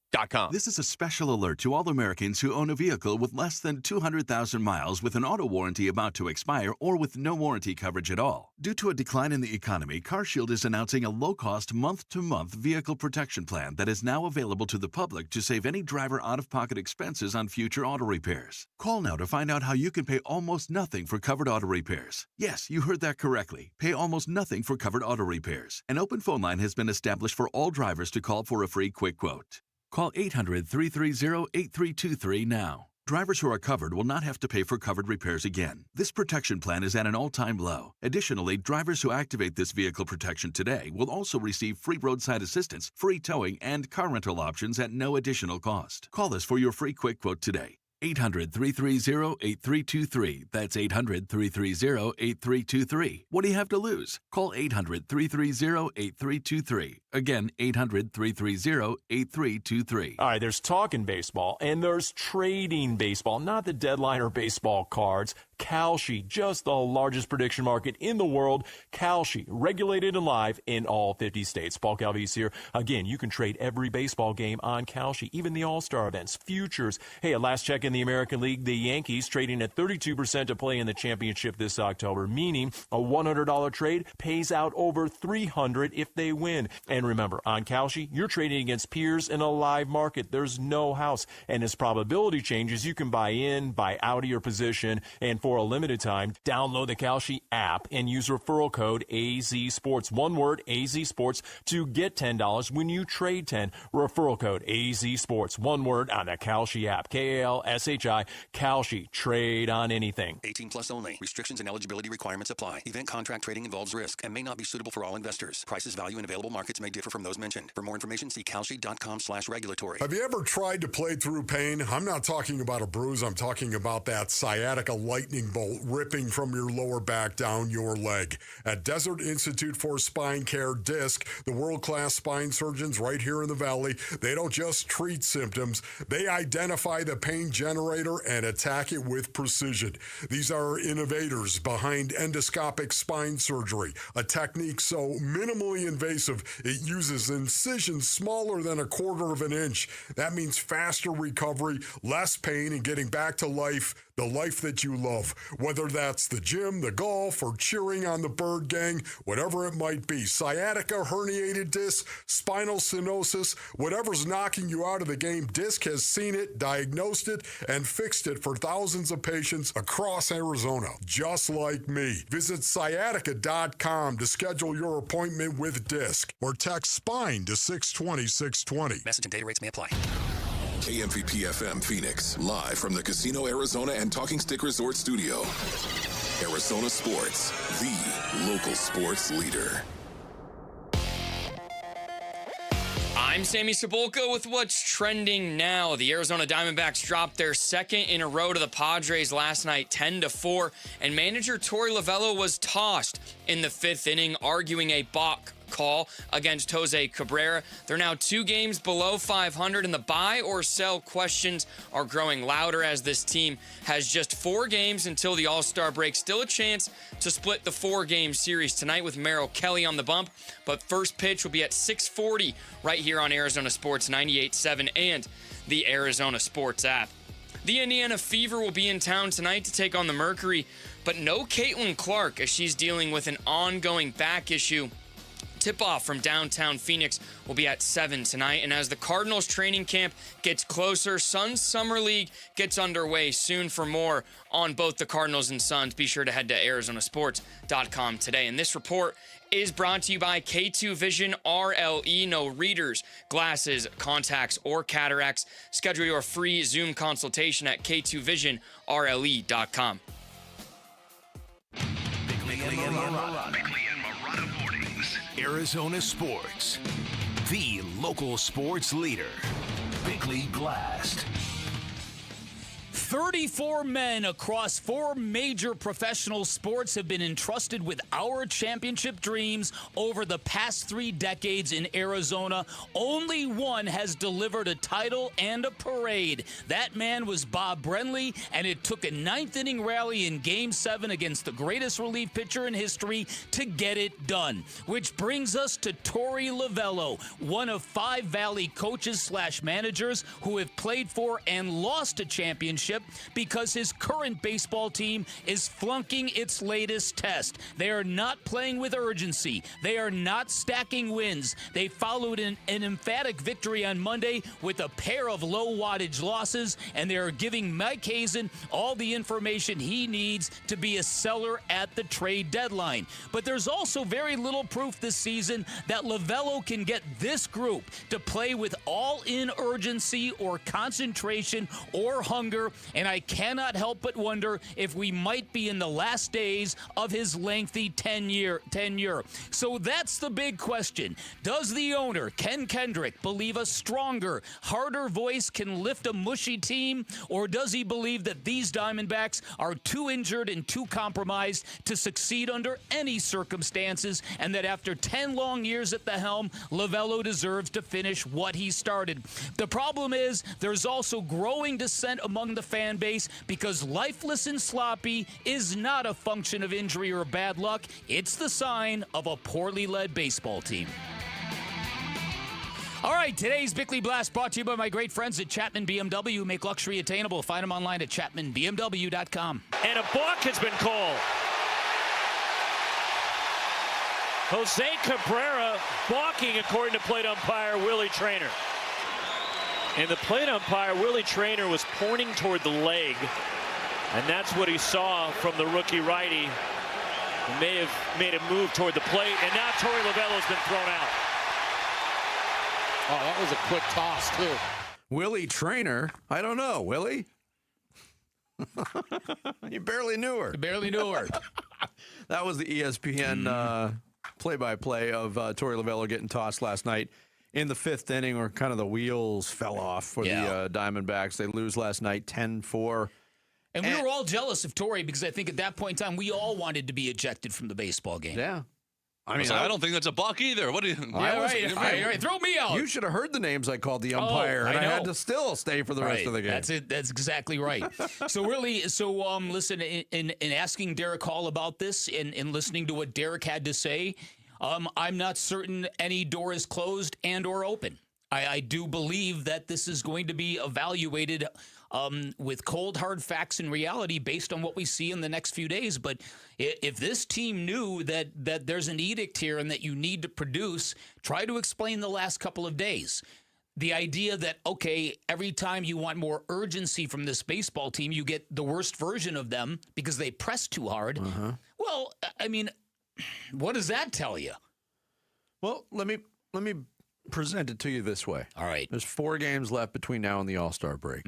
This is a special alert to all Americans who own a vehicle with less than 200,000 miles with an auto warranty about to expire or with no warranty coverage at all. Due to a decline in the economy, CarShield is announcing a low-cost month-to-month vehicle protection plan that is now available to the public to save any driver out-of-pocket expenses on future auto repairs. Call now to find out how you can pay almost nothing for covered auto repairs. Yes, you heard that correctly. Pay almost nothing for covered auto repairs. An open phone line has been established for all drivers to call for a free quick quote. Call 800-330-8323 now. Drivers who are covered will not have to pay for covered repairs again. This protection plan is at an all-time low. Additionally, drivers who activate this vehicle protection today will also receive free roadside assistance, free towing, and car rental options at no additional cost. Call us for your free quick quote today. 800-330-8323. That's 800-330-8323. What do you have to lose? Call 800-330-8323. Again, 800-330-8323. All right, there's talking baseball, and there's trading baseball, not the deadline or baseball cards. Kalshi, just the largest prediction market in the world. Kalshi, regulated and live in all 50 states. Paul Calvese here. Again, you can trade every baseball game on Kalshi, even the All-Star events, futures. Hey, at last check in the American League, the Yankees trading at 32% to play in the championship this October, meaning a $100 trade pays out over $300 if they win. And remember, on Kalshi, you're trading against peers in a live market. There's no house. And as probability changes, you can buy in, buy out of your position, and for a limited time, download the Kalshi app and use referral code AZSports. One word, AZSports, to get $10 when you trade 10. Referral code AZSports. One word on the Kalshi app. KALSHI. Kalshi. Trade on anything. 18 plus only. Restrictions and eligibility requirements apply. Event contract trading involves risk and may not be suitable for all investors. Prices, value, and available markets may differ from those mentioned. For more information, see kalshi.com/regulatory. Have you ever tried to play through pain? I'm not talking about a bruise. I'm talking about that sciatica lightning bolt ripping from your lower back down your leg. At Desert Institute for Spine Care, DISC, the world-class spine surgeons right here in the Valley, they don't just treat symptoms. They identify the pain generator and attack it with precision. These are innovators behind endoscopic spine surgery, a technique so minimally invasive it uses incisions smaller than a quarter of an inch. That means faster recovery, less pain, and getting back to life, the life that you love. Whether that's the gym, the golf, or cheering on the Bird Gang, whatever it might be. Sciatica, herniated disc, spinal stenosis, whatever's knocking you out of the game, DISC has seen it, diagnosed it, and fixed it for thousands of patients across Arizona, just like me. Visit sciatica.com to schedule your appointment with DISC or text SPINE to 620-620. Message and data rates may apply. KMVP FM Phoenix, live from the Casino Arizona and Talking Stick Resort Studio. Arizona Sports, the local sports leader. I'm Sammy Cebulka with what's trending now. The Arizona Diamondbacks dropped their second in a row to the Padres last night, 10-4, and manager Torey Lovullo was tossed in the fifth inning, arguing a balk call against Jose Cabrera. They're now 2 games below 500, and the buy or sell questions are growing louder as this team has just 4 games until the All-Star break. Still a chance to split the 4-game series tonight with Merrill Kelly on the bump, but first pitch will be at 6:40 right here on Arizona Sports 98.7 and the Arizona Sports app. The Indiana Fever will be in town tonight to take on the Mercury, but no Caitlin Clark as she's dealing with an ongoing back issue. Tip-off from downtown Phoenix will be at 7 tonight. And as the Cardinals training camp gets closer, Suns Summer League gets underway soon. For more on both the Cardinals and Suns, be sure to head to arizonasports.com today. And this report is brought to you by K2 Vision RLE. No readers, glasses, contacts, or cataracts. Schedule your free Zoom consultation at k2visionrle.com. Arizona Sports, the local sports leader. Bickley Blast. 34 men across 4 major professional sports have been entrusted with our championship dreams over the past 3 decades in Arizona. Only one has delivered a title and a parade. That man was Bob Brenly, and it took a 9th-inning rally in Game 7 against the greatest relief pitcher in history to get it done. Which brings us to Torey Lovullo, one of 5 Valley coaches/managers who have played for and lost a championship because his current baseball team is flunking its latest test. They are not playing with urgency. They are not stacking wins. They followed an emphatic victory on Monday with a pair of low-wattage losses, and they are giving Mike Hazen all the information he needs to be a seller at the trade deadline. But there's also very little proof this season that Lovullo can get this group to play with all-in urgency or concentration or hunger and I cannot help but wonder if we might be in the last days of his lengthy tenure. So that's the big question. Does the owner, Ken Kendrick, believe a stronger, harder voice can lift a mushy team, or does he believe that these Diamondbacks are too injured and too compromised to succeed under any circumstances, and that after 10 long years at the helm, Lovullo deserves to finish what he started? The problem is there's also growing dissent among the fan base because lifeless and sloppy is not a function of injury or bad luck. It's the sign of a poorly led baseball team. All right, today's Bickley Blast brought to you by my great friends at Chapman BMW, who make luxury attainable. Find them online at chapmanbmw.com. And a balk has been called. Jose Cabrera balking, according to plate umpire Willie Traynor. And the plate umpire, Willie Traynor, was pointing toward the leg. And that's what he saw from the rookie righty. He may have made a move toward the plate. And now Torey Lovullo's been thrown out. Oh, that was a quick toss, too. Willie Traynor? I don't know. Willie? You barely knew her. That was the ESPN play-by-play of Torey Lovullo getting tossed last night in the fifth inning, where kind of the wheels fell off for the Diamondbacks. They lose last night 10-4. And we were all jealous of Torey because I think at that point in time, we all wanted to be ejected from the baseball game. Yeah. I mean, I don't think that's a balk either. What do you? Right. Throw me out. You should have heard the names I called the umpire, and I had to still stay for the rest of the game. That's it. That's exactly right. Listen, in asking Derek Hall about this and listening to what Derek had to say, I'm not certain any door is closed and or open. I do believe that this is going to be evaluated with cold, hard facts and reality based on what we see in the next few days. But if this team knew that there's an edict here and that you need to produce, try to explain the last couple of days. The idea that, okay, every time you want more urgency from this baseball team, you get the worst version of them because they press too hard. Well, I mean, what does that tell you? Well, let me present it to you this way. All right. There's 4 games left between now and the All-Star break.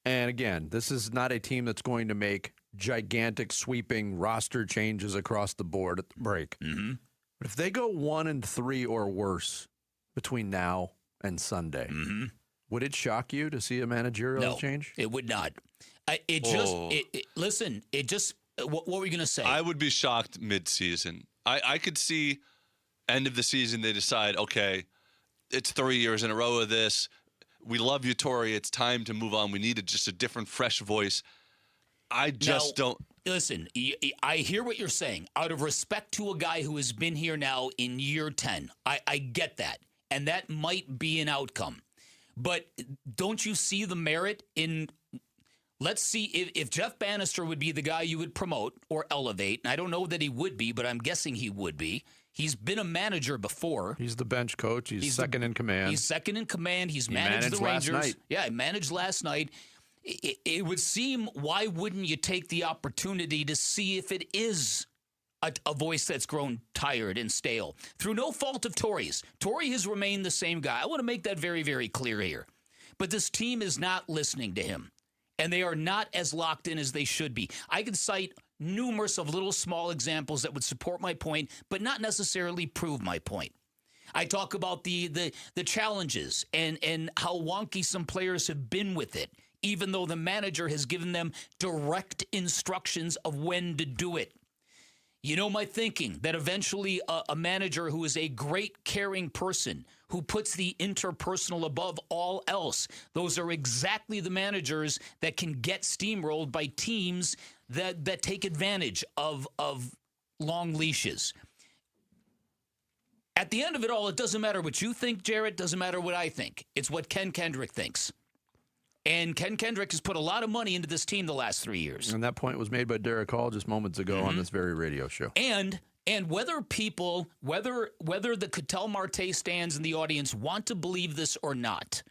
And again, this is not a team that's going to make gigantic sweeping roster changes across the board at the break. But if they go 1-3 or worse between now and Sunday, would it shock you to see a managerial change? It would not. Listen, what were you going to say? I would be shocked mid-season. I could see end of the season they decide, okay, it's 3 years in a row of this. We love you, Torey. It's time to move on. We needed just a different, fresh voice. I just don't. Listen, I hear what you're saying. Out of respect to a guy who has been here now in year 10, I get that. And that might be an outcome. But don't you see the merit in, let's see, if Jeff Bannister would be the guy you would promote or elevate, and I don't know that he would be, but I'm guessing he would be. He's been a manager before. He's the bench coach. He's second in command. He's second in command. He managed the Rangers. Last night. Yeah, he managed last night. It would seem, why wouldn't you take the opportunity to see if it is a voice that's grown tired and stale? Through no fault of Torey's. Torey has remained the same guy. I want to make that very, very clear here. But this team is not listening to him. And they are not as locked in as they should be. I could cite numerous of little small examples that would support my point, but not necessarily prove my point. I talk about the challenges and how wonky some players have been with it, even though the manager has given them direct instructions of when to do it. You know my thinking, that eventually a manager who is a great caring person, who puts the interpersonal above all else, those are exactly the managers that can get steamrolled by teams that take advantage of long leashes. At the end of it all, it doesn't matter what you think, Jarrett, doesn't matter what I think. It's what Ken Kendrick thinks. And Ken Kendrick has put a lot of money into this team the last 3 years. And that point was made by Derek Hall just moments ago on this very radio show. And whether people, whether the Ketel Marte stands in the audience want to believe this or not,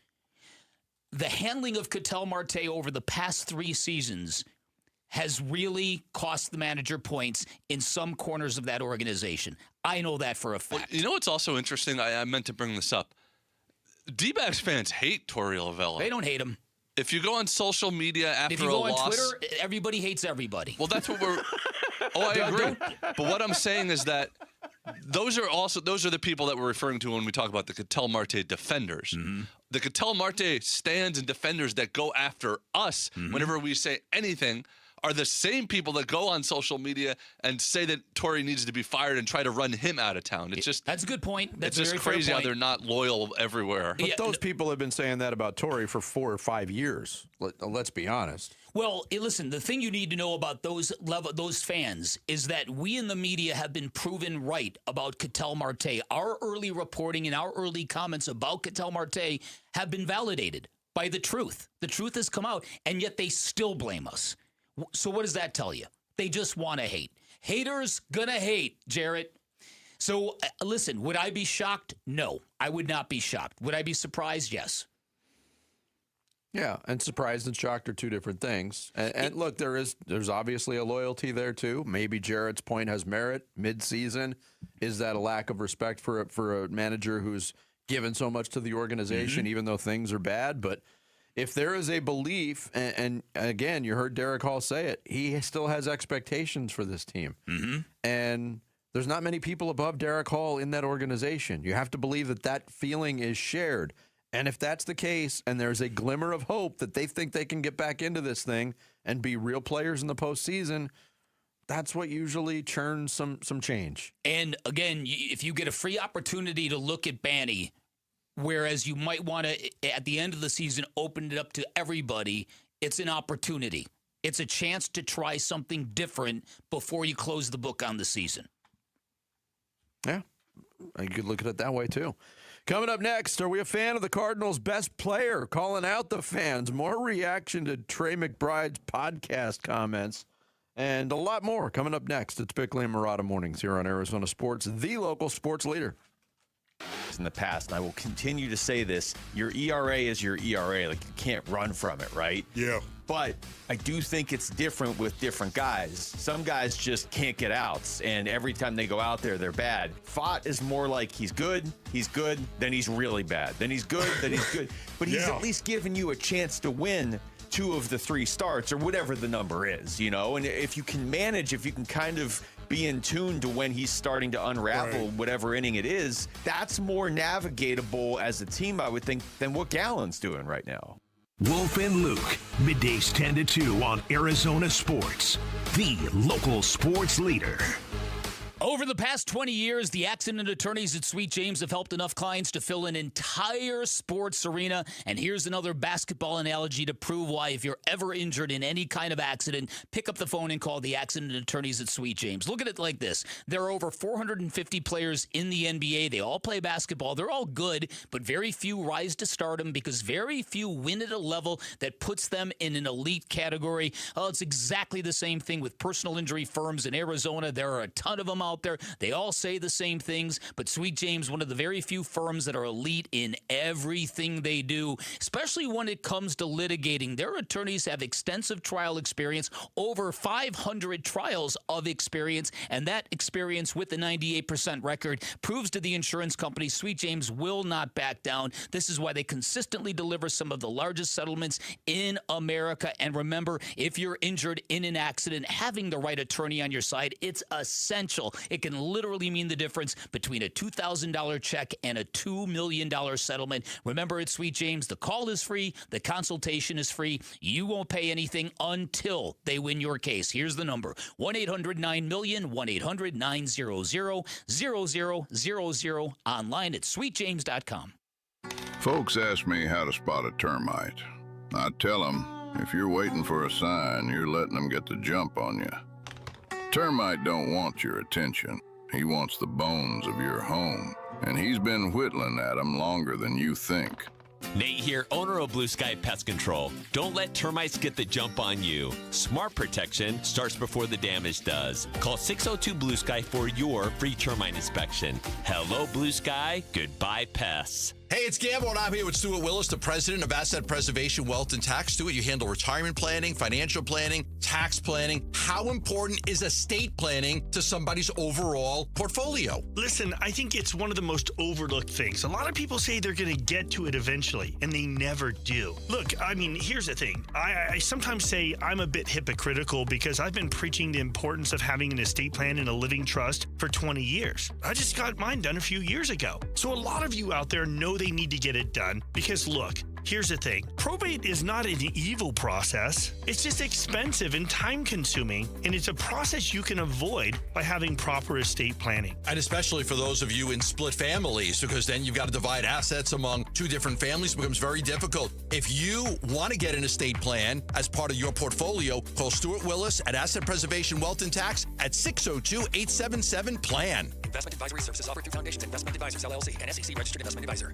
the handling of Ketel Marte over the past 3 seasons has really cost the manager points in some corners of that organization. I know that for a fact. Well, you know what's also interesting? I meant to bring this up. D-backs fans hate Torey Lovullo. They don't hate him. If you go on social media after If you go a on loss, Twitter, everybody hates everybody. well, that's what we're. Oh, I agree. But what I'm saying is that those are the people that we're referring to when we talk about the Ketel Marte defenders. The Ketel Marte stands and defenders that go after us whenever we say anything are the same people that go on social media and say that Torrey needs to be fired and try to run him out of town. It's just that's a good point. That's it's a just very crazy fair how point. they're not loyal everywhere. But those people have been saying that about Torrey for 4 or 5 years. Let's be honest. Well, listen, the thing you need to know about those fans is that we in the media have been proven right about Ketel Marte. Our early reporting and our early comments about Ketel Marte have been validated by the truth. The truth has come out, and yet they still blame us. So what does that tell you? They just want to hate. Haters gonna hate, Jarrett. So listen, would I be shocked? No, I would not be shocked. Would I be surprised? Yes. Yeah, and surprised and shocked are two different things. And look, there's obviously a loyalty there too. Maybe Jarrett's point has merit mid-season. Is that a lack of respect for a manager who's given so much to the organization, even though things are bad? But if there is a belief, and again, you heard Derek Hall say it, he still has expectations for this team. And there's not many people above Derek Hall in that organization. You have to believe that that feeling is shared. And if that's the case, and there's a glimmer of hope that they think they can get back into this thing and be real players in the postseason, that's what usually churns some change. And again, if you get a free opportunity to look at Banny, whereas you might want to, at the end of the season, open it up to everybody, it's an opportunity. It's a chance to try something different before you close the book on the season. Yeah, you could look at it that way, too. Coming up next, are we a fan of the Cardinals' best player? Calling out the fans. More reaction to Trey McBride's podcast comments. And a lot more coming up next. It's Bickley and Murata Mornings here on Arizona Sports, the local sports leader. In the past, and I will continue to say this, your ERA is your ERA. Like, you can't run from it, right? Yeah. But I do think it's different with different guys. Some guys just can't get outs, and every time they go out there, they're bad. Fott is more like he's good, then he's really bad. Then he's good, then he's good. But he's at least giving you a chance to win 2 of the 3 starts or whatever the number is, you know? And if you can manage, if you can kind of be in tune to when he's starting to unravel whatever inning it is, that's more navigatable as a team, I would think, than what Gallen's doing right now. Wolf and Luke, middays 10 to 2 on Arizona Sports, the local sports leader. Over the past 20 years, the accident attorneys at Sweet James have helped enough clients to fill an entire sports arena. And here's another basketball analogy to prove why, if you're ever injured in any kind of accident, pick up the phone and call the accident attorneys at Sweet James. Look at it like this. There are over 450 players in the NBA. They all play basketball. They're all good, but very few rise to stardom because very few win at a level that puts them in an elite category. Oh, it's exactly the same thing with personal injury firms in Arizona. There are a ton of them out there. They all say the same things, but Sweet James, one of the very few firms that are elite in everything they do, especially when it comes to litigating. Their attorneys have extensive trial experience, over 500 trials of experience, and that experience with the 98% record proves to the insurance company Sweet James will not back down. This is why they consistently deliver some of the largest settlements in America. And remember, if you're injured in an accident, having the right attorney on your side, it's essential. It can literally mean the difference between a $2,000 check and a $2 million settlement. Remember, at Sweet James, the call is free, the consultation is free. You won't pay anything until they win your case. Here's the number: 1-800-9-MILLION, 1-800-900-0000, online at sweetjames.com. Folks ask me how to spot a termite. I tell them, if you're waiting for a sign, you're letting them get the jump on you. Termite don't want your attention. He wants the bones of your home, and he's been whittling at them longer than you think. Nate here, owner of Blue Sky Pest Control. Don't let termites get the jump on you. Smart protection starts before the damage does. Call 602-BLUE-SKY for your free termite inspection. Hello, Blue Sky. Goodbye, pests. Hey, it's Gamble, and I'm here with Stuart Willis, the president of Asset Preservation Wealth and Tax. Stuart, you handle retirement planning, financial planning, tax planning. How important is estate planning to somebody's overall portfolio? Listen, I think it's one of the most overlooked things. A lot of people say they're going to get to it eventually, and they never do. Look, I mean, here's the thing. I sometimes say I'm a bit hypocritical because I've been preaching the importance of having an estate plan and a living trust for 20 years. I just got mine done a few years ago. So a lot of you out there know they need to get it done because, look, here's the thing. Probate is not an evil process. It's just expensive and time-consuming, and it's a process you can avoid by having proper estate planning. And especially for those of you in split families, because then you've got to divide assets among two different families. It becomes very difficult. If you want to get an estate plan as part of your portfolio, call Stuart Willis at Asset Preservation Wealth and Tax at 602-877-PLAN. Investment advisory services offered through Foundations Investment Advisors, LLC, and SEC Registered Investment Advisor.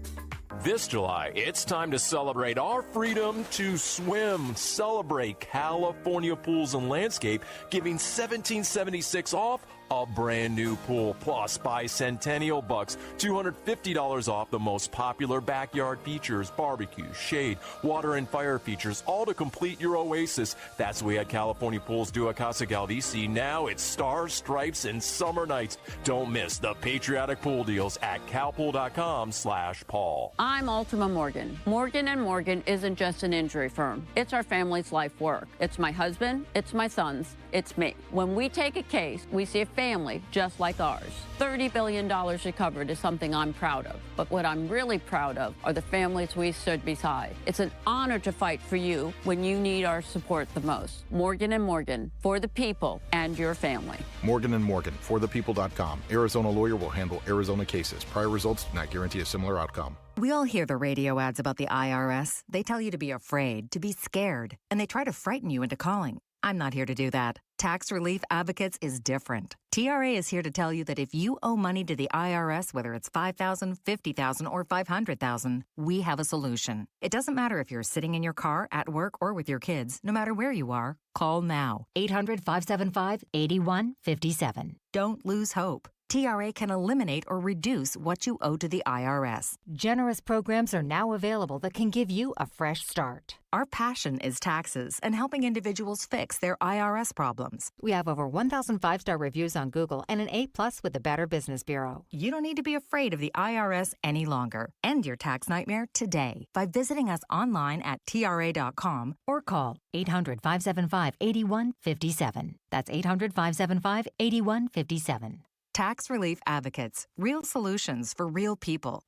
This July, it's time to celebrate our freedom to swim. Celebrate California Pools and Landscape, giving $1,776 off a brand new pool. Plus, buy Centennial Bucks, $250 off the most popular backyard features, barbecue, shade, water, and fire features, all to complete your oasis. That's what we at California Pools do at Casa Galdici. Now it's stars, stripes, and summer nights. Don't miss the patriotic pool deals at calpool.com/Paul. I'm Ultima Morgan. Morgan & Morgan isn't just an injury firm. It's our family's life work. It's my husband, it's my sons, it's me. When we take a case, we see a family just like ours. $30 billion recovered is something I'm proud of. But what I'm really proud of are the families we stood beside. It's an honor to fight for you when you need our support the most. Morgan & Morgan, for the people and your family. Morgan & Morgan, forthepeople.com. Arizona lawyer will handle Arizona cases. Prior results do not guarantee a similar outcome. We all hear the radio ads about the IRS. They tell you to be afraid, to be scared, and they try to frighten you into calling. I'm not here to do that. Tax Relief Advocates is different. TRA is here to tell you that if you owe money to the IRS, whether it's $5,000, $50,000, or $500,000, we have a solution. It doesn't matter if you're sitting in your car, at work, or with your kids. No matter where you are, call now. 800-575-8157. Don't lose hope. TRA can eliminate or reduce what you owe to the IRS. Generous programs are now available that can give you a fresh start. Our passion is taxes and helping individuals fix their IRS problems. We have over 1,000 5-star reviews on Google and an A+ with the Better Business Bureau. You don't need to be afraid of the IRS any longer. End your tax nightmare today by visiting us online at TRA.com or call 800-575-8157. That's 800-575-8157. Tax Relief Advocates. Real solutions for real people.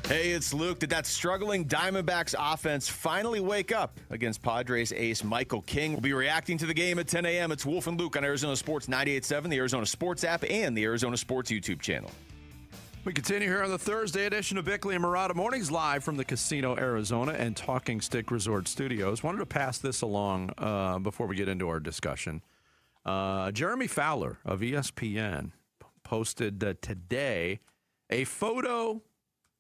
Hey, it's Luke. Did that struggling Diamondbacks offense finally wake up against Padres ace Michael King? We'll be reacting to the game at 10 a.m. It's Wolf and Luke on Arizona Sports 98.7, the Arizona Sports app, and the Arizona Sports YouTube channel. We continue here on the Thursday edition of Bickley and Murata Mornings, live from the Casino Arizona and Talking Stick Resort Studios. Wanted to pass this along before we get into our discussion. Jeremy Fowler of ESPN posted today a photo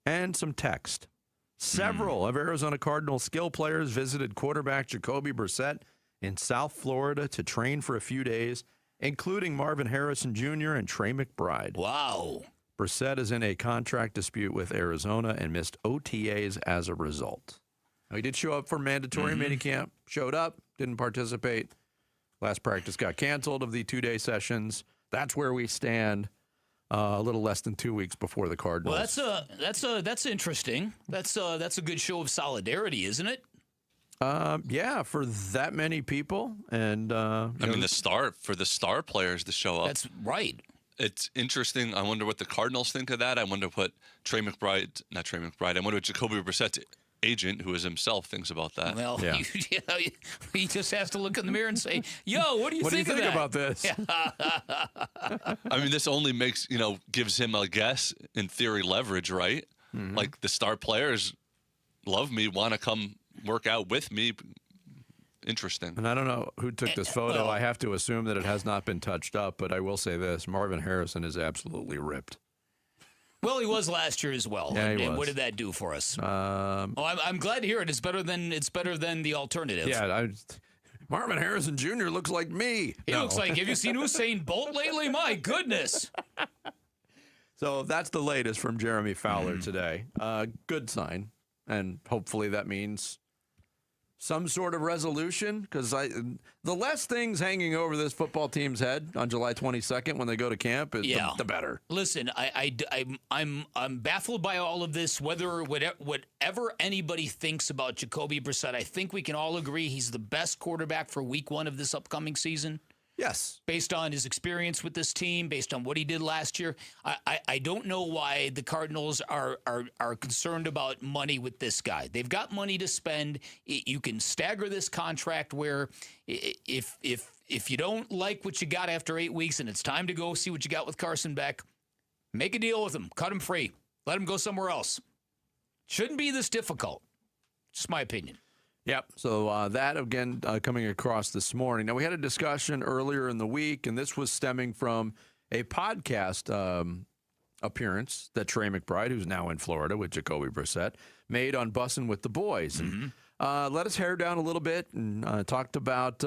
and some text. Several of Arizona Cardinals skill players visited quarterback Jacoby Brissett in South Florida to train for a few days, including Marvin Harrison Jr. and Trey McBride. Wow. Brissett is in a contract dispute with Arizona and missed OTAs as a result. Now, he did show up for mandatory minicamp, showed up, didn't participate. Last practice got canceled of the 2-day sessions. That's where we stand a little less than 2 weeks before the Cardinals. Well, that's interesting. That's a good show of solidarity, isn't it? Yeah, for that many people. And I mean, the star players to show up. That's right. It's interesting. I wonder what the Cardinals think of that. I wonder what I wonder what Jacoby Brissett's agent, who is himself, thinks about that. Well, yeah. He just has to look in the mirror and say, "Yo, what do you think about this?" I mean, this only gives him, I guess, in theory, leverage, right? Mm-hmm. Like the star players love me, want to come work out with me. Interesting. And I don't know who took this photo. I have to assume that it has not been touched up, but I will say this. Marvin Harrison is absolutely ripped. Well, he was last year as well. Yeah, and what did that do for us? I'm glad to hear it. It's better than the alternative. Yeah, Marvin Harrison Jr. looks like me. He looks like, have you seen Usain Bolt lately? My goodness. So that's the latest from Jeremy Fowler today. Good sign. And hopefully that means some sort of resolution, because the less things hanging over this football team's head on July 22nd when they go to camp, the better. Listen, I'm baffled by all of this. Whatever anybody thinks about Jacoby Brissett, I think we can all agree he's the best quarterback for Week 1 of this upcoming season. Yes. Based on his experience with this team, based on what he did last year, I don't know why the Cardinals are concerned about money with this guy. They've got money to spend. You can stagger this contract where if you don't like what you got after 8 weeks and it's time to go see what you got with Carson Beck, make a deal with him. Cut him free. Let him go somewhere else. Shouldn't be this difficult. Just my opinion. Yep. So that, again, coming across this morning. Now, we had a discussion earlier in the week, and this was stemming from a podcast appearance that Trey McBride, who's now in Florida with Jacoby Brissett, made on Bussin' with the Boys. And let us hair down a little bit and talked about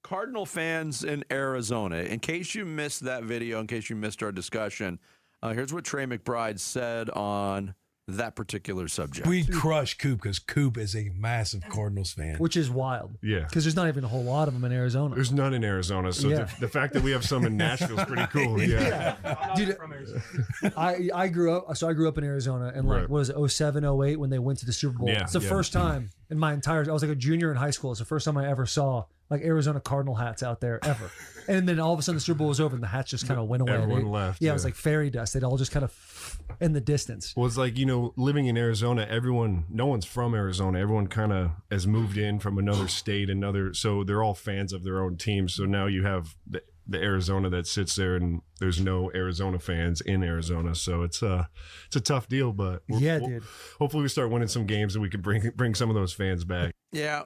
Cardinal fans in Arizona. In case you missed that video, in case you missed our discussion, here's what Trey McBride said on that particular subject. We crush Coop because Coop is a massive Cardinals fan. Which is wild. Yeah. Because there's not even a whole lot of them in Arizona. There's none in Arizona. So the fact that we have some in Nashville is pretty cool. Yeah. Dude, I grew up in Arizona, and what was it, 07, 08 when they went to the Super Bowl. Yeah, it's the first time in my entire, I was like a junior in high school. It's the first time I ever saw like Arizona Cardinal hats out there ever. And then all of a sudden the Super Bowl was over and the hats just kind of went away. Everyone left. Yeah, it was like fairy dust. They'd all just kind of in the distance. Well, it's like, living in Arizona, no one's from Arizona. Everyone kind of has moved in from another state, so they're all fans of their own team. So now you have the Arizona that sits there, and there's no Arizona fans in Arizona. So it's a tough deal, but dude. Hopefully we start winning some games and we can bring some of those fans back. Yeah.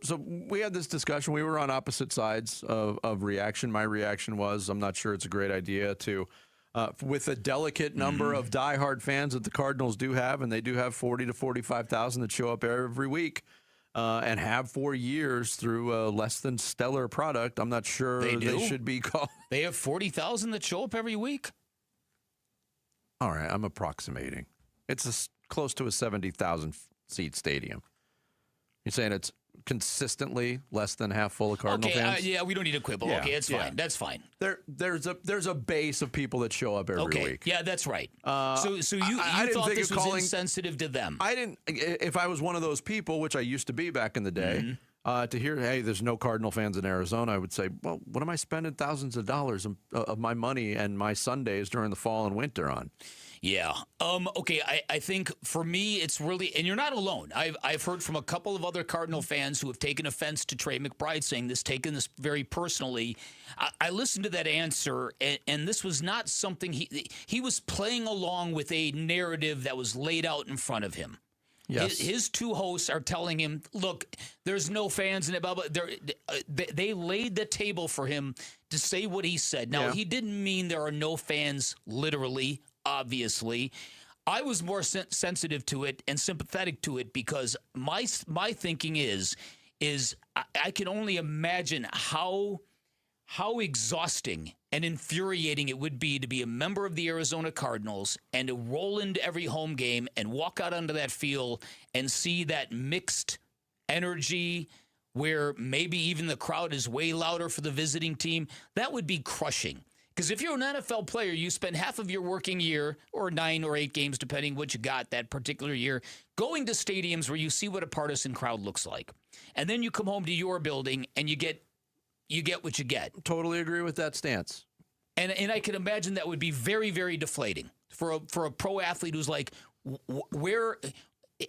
So we had this discussion. We were on opposite sides of reaction. My reaction was, I'm not sure it's a great idea to, with a delicate number of diehard fans that the Cardinals do have, and they do have 40 to 45,000 that show up every week and have for years through a less than stellar product. I'm not sure they should be called. They have 40,000 that show up every week? All right. I'm approximating. It's close to a 70,000 seat stadium. You're saying it's consistently less than half full of Cardinal fans? Yeah, we don't need to quibble. Yeah, okay, it's fine. That's fine. There's a base of people that show up every week. Yeah, that's right. So you thought this was insensitive to them? I didn't. If I was one of those people, which I used to be back in the day, to hear, hey, there's no Cardinal fans in Arizona, I would say, well, what am I spending thousands of dollars of my money and my Sundays during the fall and winter on? Yeah. Okay. I think for me, it's really, and you're not alone. I've heard from a couple of other Cardinal fans who have taken offense to Trey McBride saying this, taken this very personally. I listened to that answer, and this was not something he was playing along with a narrative that was laid out in front of him. Yes. His two hosts are telling him, look, there's no fans in it. Blah, blah. They laid the table for him to say what he said. Now, he didn't mean there are no fans literally. Obviously, I was more sensitive to it and sympathetic to it because my thinking is I can only imagine how exhausting and infuriating it would be to be a member of the Arizona Cardinals and to roll into every home game and walk out onto that field and see that mixed energy where maybe even the crowd is way louder for the visiting team. That would be crushing. Because if you're an NFL player, you spend half of your working year, or 9 or 8 games, depending what you got that particular year, going to stadiums where you see what a partisan crowd looks like. And then you come home to your building and you get what you get. Totally agree with that stance. And I can imagine that would be very, very deflating for a pro athlete who's like,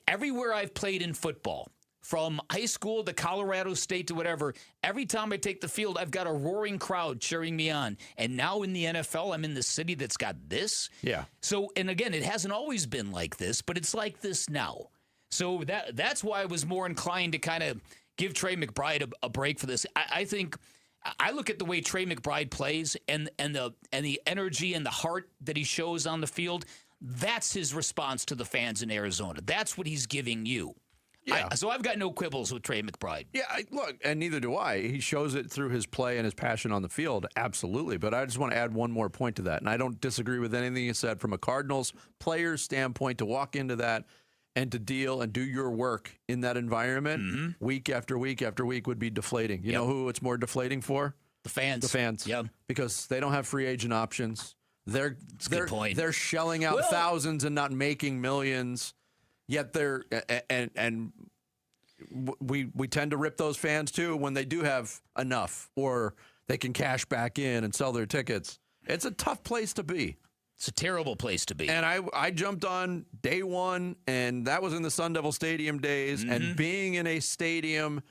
everywhere I've played in football, from high school to Colorado State to whatever, every time I take the field, I've got a roaring crowd cheering me on. And now in the NFL, I'm in the city that's got this. Yeah. So, and again, it hasn't always been like this, but it's like this now. So that's why I was more inclined to kind of give Trey McBride a break for this. I think I look at the way Trey McBride plays and the energy and the heart that he shows on the field. That's his response to the fans in Arizona. That's what he's giving you. Yeah. So I've got no quibbles with Trey McBride. Yeah, look, and neither do I. He shows it through his play and his passion on the field, absolutely. But I just want to add one more point to that, and I don't disagree with anything you said from a Cardinals player's standpoint to walk into that and to deal and do your work in that environment week after week after week would be deflating. You know who it's more deflating for? The fans. The fans. Yeah. Because they don't have free agent options. They're point. They're shelling out thousands and not making millions. Yet they're and we tend to rip those fans too when they do have enough or they can cash back in and sell their tickets. It's a tough place to be. It's a terrible place to be. And I jumped on day one, and that was in the Sun Devil Stadium days. And being in a stadium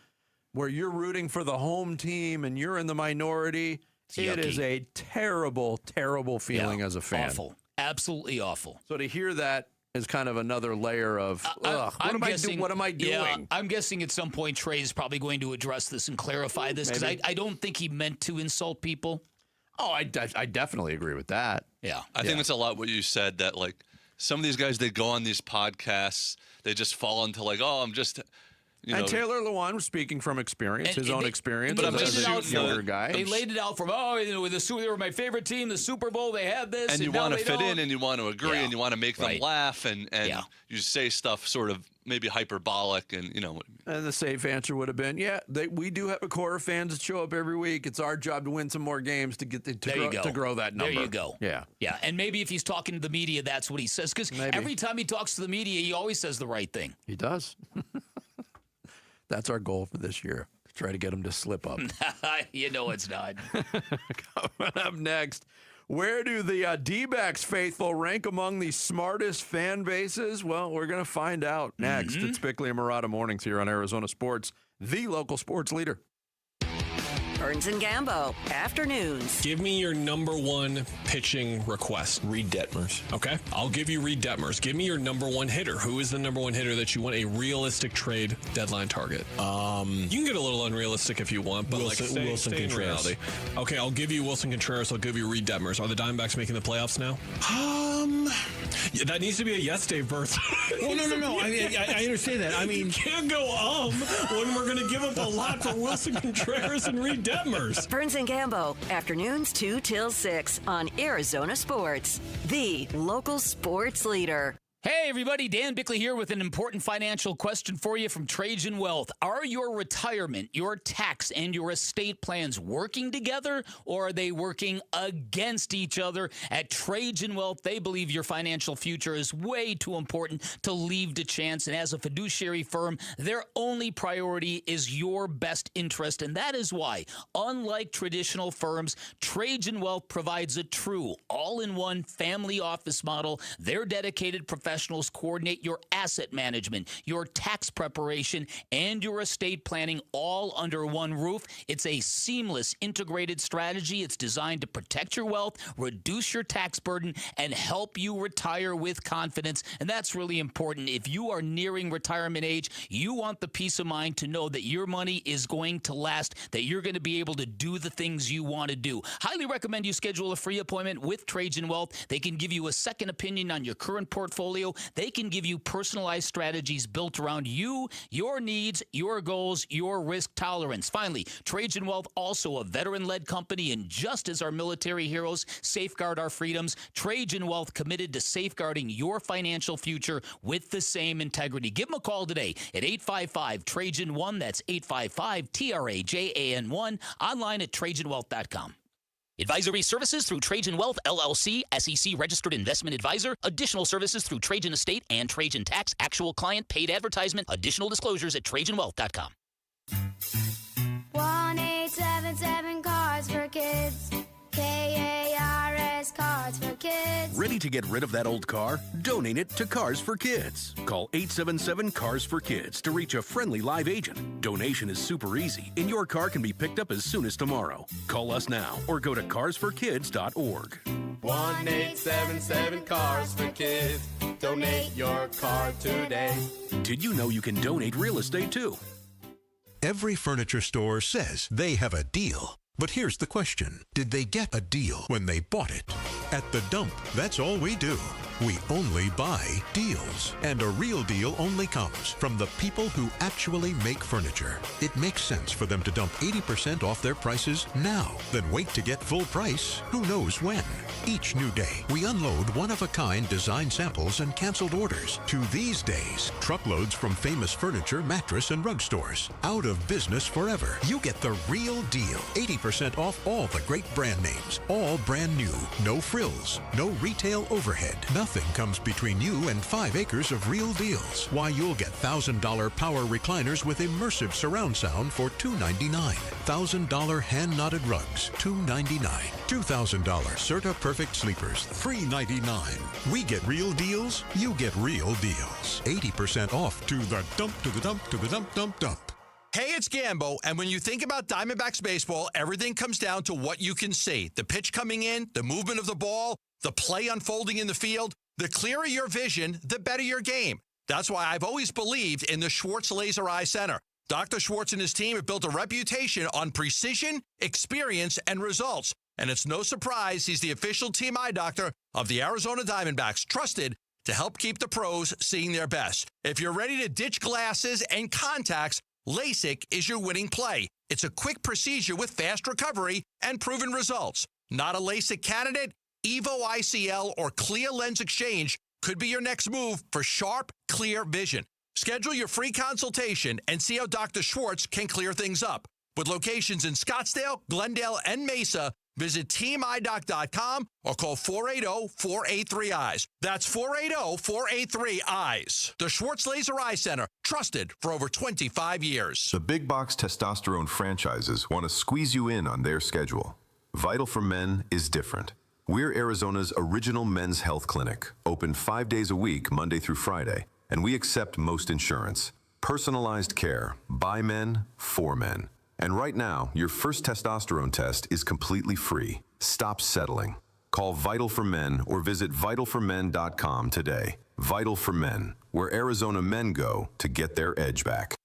where you're rooting for the home team and you're in the minority, it is a terrible, terrible feeling as a fan. Awful. Absolutely awful. So to hear that is kind of another layer of, what am I doing? Yeah, I'm guessing at some point Trey is probably going to address this and clarify this because I don't think he meant to insult people. Oh, I definitely agree with that. Yeah. I think that's a lot what you said, that like some of these guys, they go on these podcasts, they just fall into like, I'm just... And Taylor Lewan was speaking from experience, his own experience as a younger guy. They laid it out from, they were my favorite team, the Super Bowl, they had this. And you want to fit in and you want to agree and you want to make them laugh and you say stuff sort of maybe hyperbolic and, And the safe answer would have been, we do have a core of fans that show up every week. It's our job to win some more games to get to grow that number. There you go. Yeah. Yeah, and maybe if he's talking to the media, that's what he says. Because every time he talks to the media, he always says the right thing. He does. That's our goal for this year. Try to get him to slip up. You know it's not. Coming up next, where do the D-backs faithful rank among the smartest fan bases? Well, we're going to find out next. It's Bickley and Murata Mornings here on Arizona Sports, the local sports leader. Burns and Gambo, afternoons. Give me your number one pitching request. Reed Detmers. Okay, I'll give you Reed Detmers. Give me your number one hitter. Who is the number one hitter that you want a realistic trade deadline target? You can get a little unrealistic if you want, but Wilson stay in Contreras. reality. Okay, I'll give you Wilson Contreras. I'll give you Reed Detmers. Are the Diamondbacks making the playoffs now? Yeah, that needs to be a yes, Dave Berth. Well, no. I understand that. I mean, you can't go when we're going to give up a lot for Wilson Contreras and Reed Detmers. Burns and Gambo, afternoons 2 till 6 on Arizona Sports, the local sports leader. Hey, everybody. Dan Bickley here with an important financial question for you from Trajan Wealth. Are your retirement, your tax, and your estate plans working together, or are they working against each other? At Trajan Wealth, they believe your financial future is way too important to leave to chance, and as a fiduciary firm, their only priority is your best interest, and that is why, unlike traditional firms, Trajan Wealth provides a true all-in-one family office model. Their dedicated professionals coordinate your asset management, your tax preparation, and your estate planning all under one roof. It's a seamless, integrated strategy. It's designed to protect your wealth, reduce your tax burden, and help you retire with confidence. And that's really important. If you are nearing retirement age, you want the peace of mind to know that your money is going to last, that you're going to be able to do the things you want to do. Highly recommend you schedule a free appointment with Trajan Wealth. They can give you a second opinion on your current portfolio. They can give you personalized strategies built around you, your needs, your goals, your risk tolerance. Finally, Trajan Wealth, also a veteran-led company, and just as our military heroes safeguard our freedoms, Trajan Wealth committed to safeguarding your financial future with the same integrity. Give them a call today at 855-TRAJAN-1. That's 855-TRAJAN-1. Online at TrajanWealth.com. Advisory services through Trajan Wealth, LLC, SEC Registered Investment Advisor. Additional services through Trajan Estate and Trajan Tax. Actual client paid advertisement. Additional disclosures at TrajanWealth.com. 1-877 Cards for Kids. KARS Cards for Kids. Ready to get rid of that old car? Donate it to Cars for Kids. Call 877 Cars for Kids to reach a friendly live agent. Donation is super easy, and your car can be picked up as soon as tomorrow. Call us now or go to carsforkids.org. 1-877 Cars for Kids. Donate your car today. Did you know you can donate real estate too? Every furniture store says they have a deal. But here's the question. Did they get a deal when they bought it? At The Dump, that's all we do. We only buy deals. And a real deal only comes from the people who actually make furniture. It makes sense for them to dump 80% off their prices now, then wait to get full price who knows when. Each new day, we unload one-of-a-kind design samples and canceled orders. To these days, truckloads from famous furniture, mattress, and rug stores. Out of business forever. You get the real deal. 80% off all the great brand names. All brand new. No frills. No retail overhead. Nothing comes between you and 5 acres of real deals. Why, you'll get $1,000 power recliners with immersive surround sound for $299. $1,000 hand-knotted rugs, $299. $2,000 Serta Perfect Sleepers, $399. We get real deals, you get real deals. 80% off to the dump, to the dump, to the dump, dump, dump. Hey, it's Gambo, and when you think about Diamondbacks baseball, everything comes down to what you can see. The pitch coming in, the movement of the ball, the play unfolding in the field. The clearer your vision, the better your game. That's why I've always believed in the Schwartz Laser Eye Center. Dr. Schwartz and his team have built a reputation on precision, experience, and results. And it's no surprise he's the official team eye doctor of the Arizona Diamondbacks, trusted to help keep the pros seeing their best. If you're ready to ditch glasses and contacts, LASIK is your winning play. It's a quick procedure with fast recovery and proven results. Not a LASIK candidate? Evo ICL or Clear Lens Exchange could be your next move for sharp, clear vision. Schedule your free consultation and see how Dr. Schwartz can clear things up. With locations in Scottsdale, Glendale, and Mesa, visit teamidoc.com or call 480-483-EYES. That's 480-483-EYES. The Schwartz Laser Eye Center, trusted for over 25 years. The big box testosterone franchises want to squeeze you in on their schedule. Vital for Men is different. We're Arizona's original men's health clinic, open 5 days a week, Monday through Friday, and we accept most insurance. Personalized care, by men, for men. And right now, your first testosterone test is completely free. Stop settling. Call Vital for Men or visit vitalformen.com today. Vital for Men, where Arizona men go to get their edge back.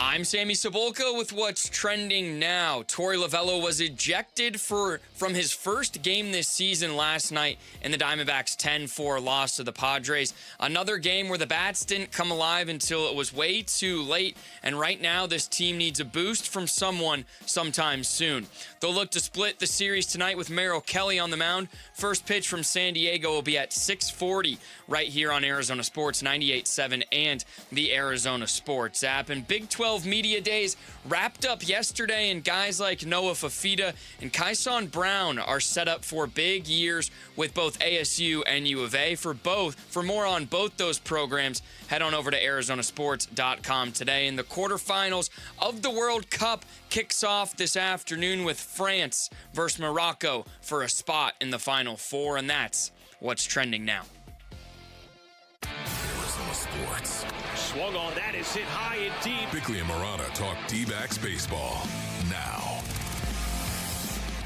I'm Sammy Cebulka with what's trending now. Torey Lovullo was ejected from his first game this season last night in the Diamondbacks' 10-4 loss to the Padres. Another game where the bats didn't come alive until it was way too late, and right now this team needs a boost from someone sometime soon. They'll look to split the series tonight with Merrill Kelly on the mound. First pitch from San Diego will be at 6:40 right here on Arizona Sports 98.7 and the Arizona Sports app. And Big 12 Media Days wrapped up yesterday, and guys like Noah Fafita and Kyson Brown are set up for big years with both ASU and U of A. For more on both those programs, head on over to arizonasports.com today. And the quarterfinals of the World Cup kicks off this afternoon with France versus Morocco for a spot in the Final Four, and that's what's trending now. Arizona Sports. Swung on, that is hit high and deep. Bickley and Marana talk D-backs baseball now.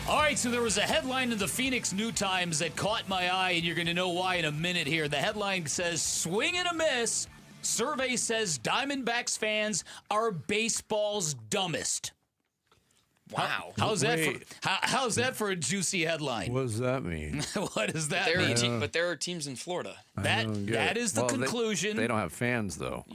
All right, so there was a headline in the Phoenix New Times that caught my eye, and you're going to know why in a minute here. The headline says, "Swing and a miss. Survey says Diamondbacks fans are baseball's dumbest." Wow. How's that for a juicy headline? What does that mean? What does that mean? But there are teams in Florida. That is the conclusion. They don't have fans, though.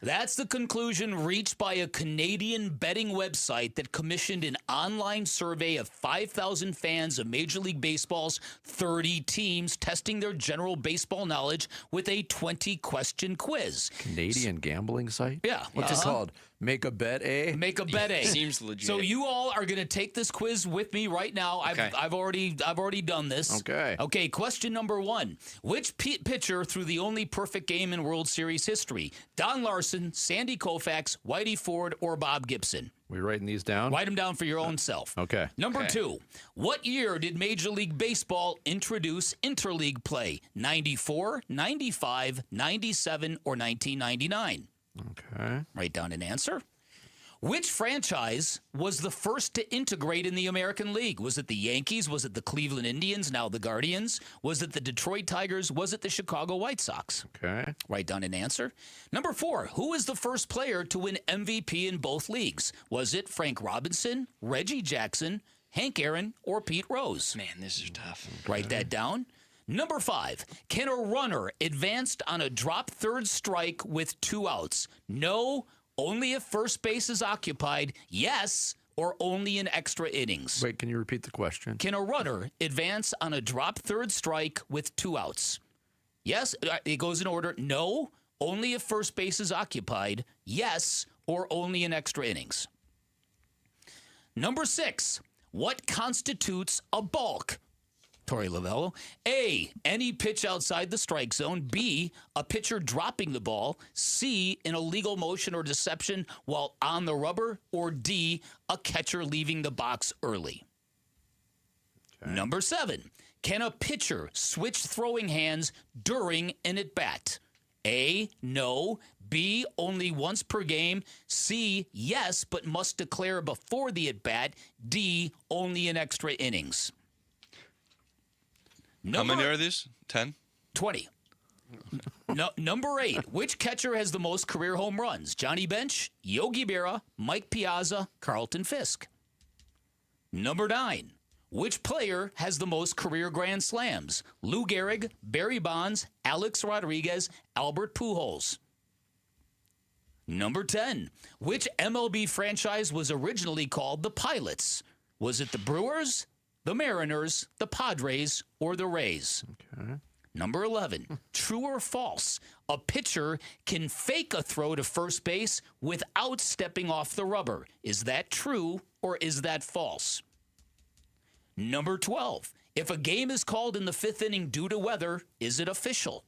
That's the conclusion reached by a Canadian betting website that commissioned an online survey of 5,000 fans of Major League Baseball's 30 teams, testing their general baseball knowledge with a 20-question quiz. Canadian gambling site? Yeah. What's it called? Make a bet, eh? Make a bet, eh? Seems legit. So you all are going to take this quiz with me right now. Okay. I've already done this. Okay. Okay. Question number 1: Which pitcher threw the only perfect game in World Series history? Don Larson, Sandy Koufax, Whitey Ford, or Bob Gibson? We writing these down? Write them down for your own self. Okay. Number 2: What year did Major League Baseball introduce interleague play? 94, 95, 97, or 1999? Okay. Write down an answer. Which franchise was the first to integrate in the American League? Was it the Yankees? Was it the Cleveland Indians, now the Guardians? Was it the Detroit Tigers? Was it the Chicago White Sox? Okay. Write down an answer. Number 4, who was the first player to win MVP in both leagues? Was it Frank Robinson, Reggie Jackson, Hank Aaron, or Pete Rose? Man, this is tough. Write that down. Number 5, can a runner advance on a drop third strike with 2 outs? No, only if first base is occupied. Yes, or only in extra innings. Wait, can you repeat the question? Can a runner advance on a drop third strike with 2 outs? Yes, it goes in order. No, only if first base is occupied. Yes, or only in extra innings. Number 6, what constitutes a balk? Torey Lovello. A, any pitch outside the strike zone. B, a pitcher dropping the ball. C, an illegal motion or deception while on the rubber. Or D, a catcher leaving the box early. Okay. Number 7, can a pitcher switch throwing hands during an at-bat? A, no. B, only once per game. C, yes, but must declare before the at-bat. D, only in extra innings. How many are these? 10? 20. Number 8. Which catcher has the most career home runs? Johnny Bench, Yogi Berra, Mike Piazza, Carlton Fisk. Number 9. Which player has the most career grand slams? Lou Gehrig, Barry Bonds, Alex Rodriguez, Albert Pujols. Number 10. Which MLB franchise was originally called the Pilots? Was it the Brewers, the Mariners, the Padres, or the Rays? Okay. Number 11, true or false? A pitcher can fake a throw to first base without stepping off the rubber. Is that true or is that false? Number 12, if a game is called in the 5th inning due to weather, is it official?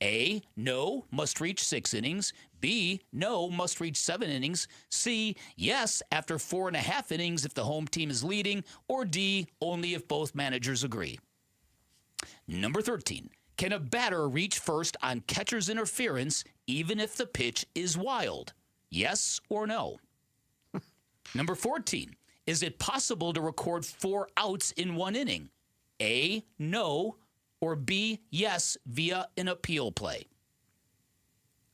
A, no, must reach 6 innings. B, no, must reach 7 innings. C, yes, after 4.5 innings if the home team is leading. Or D, only if both managers agree. Number 13, can a batter reach first on catcher's interference even if the pitch is wild? Yes or no? Number 14, is it possible to record 4 outs in 1 inning? A, no, or B, yes, via an appeal play.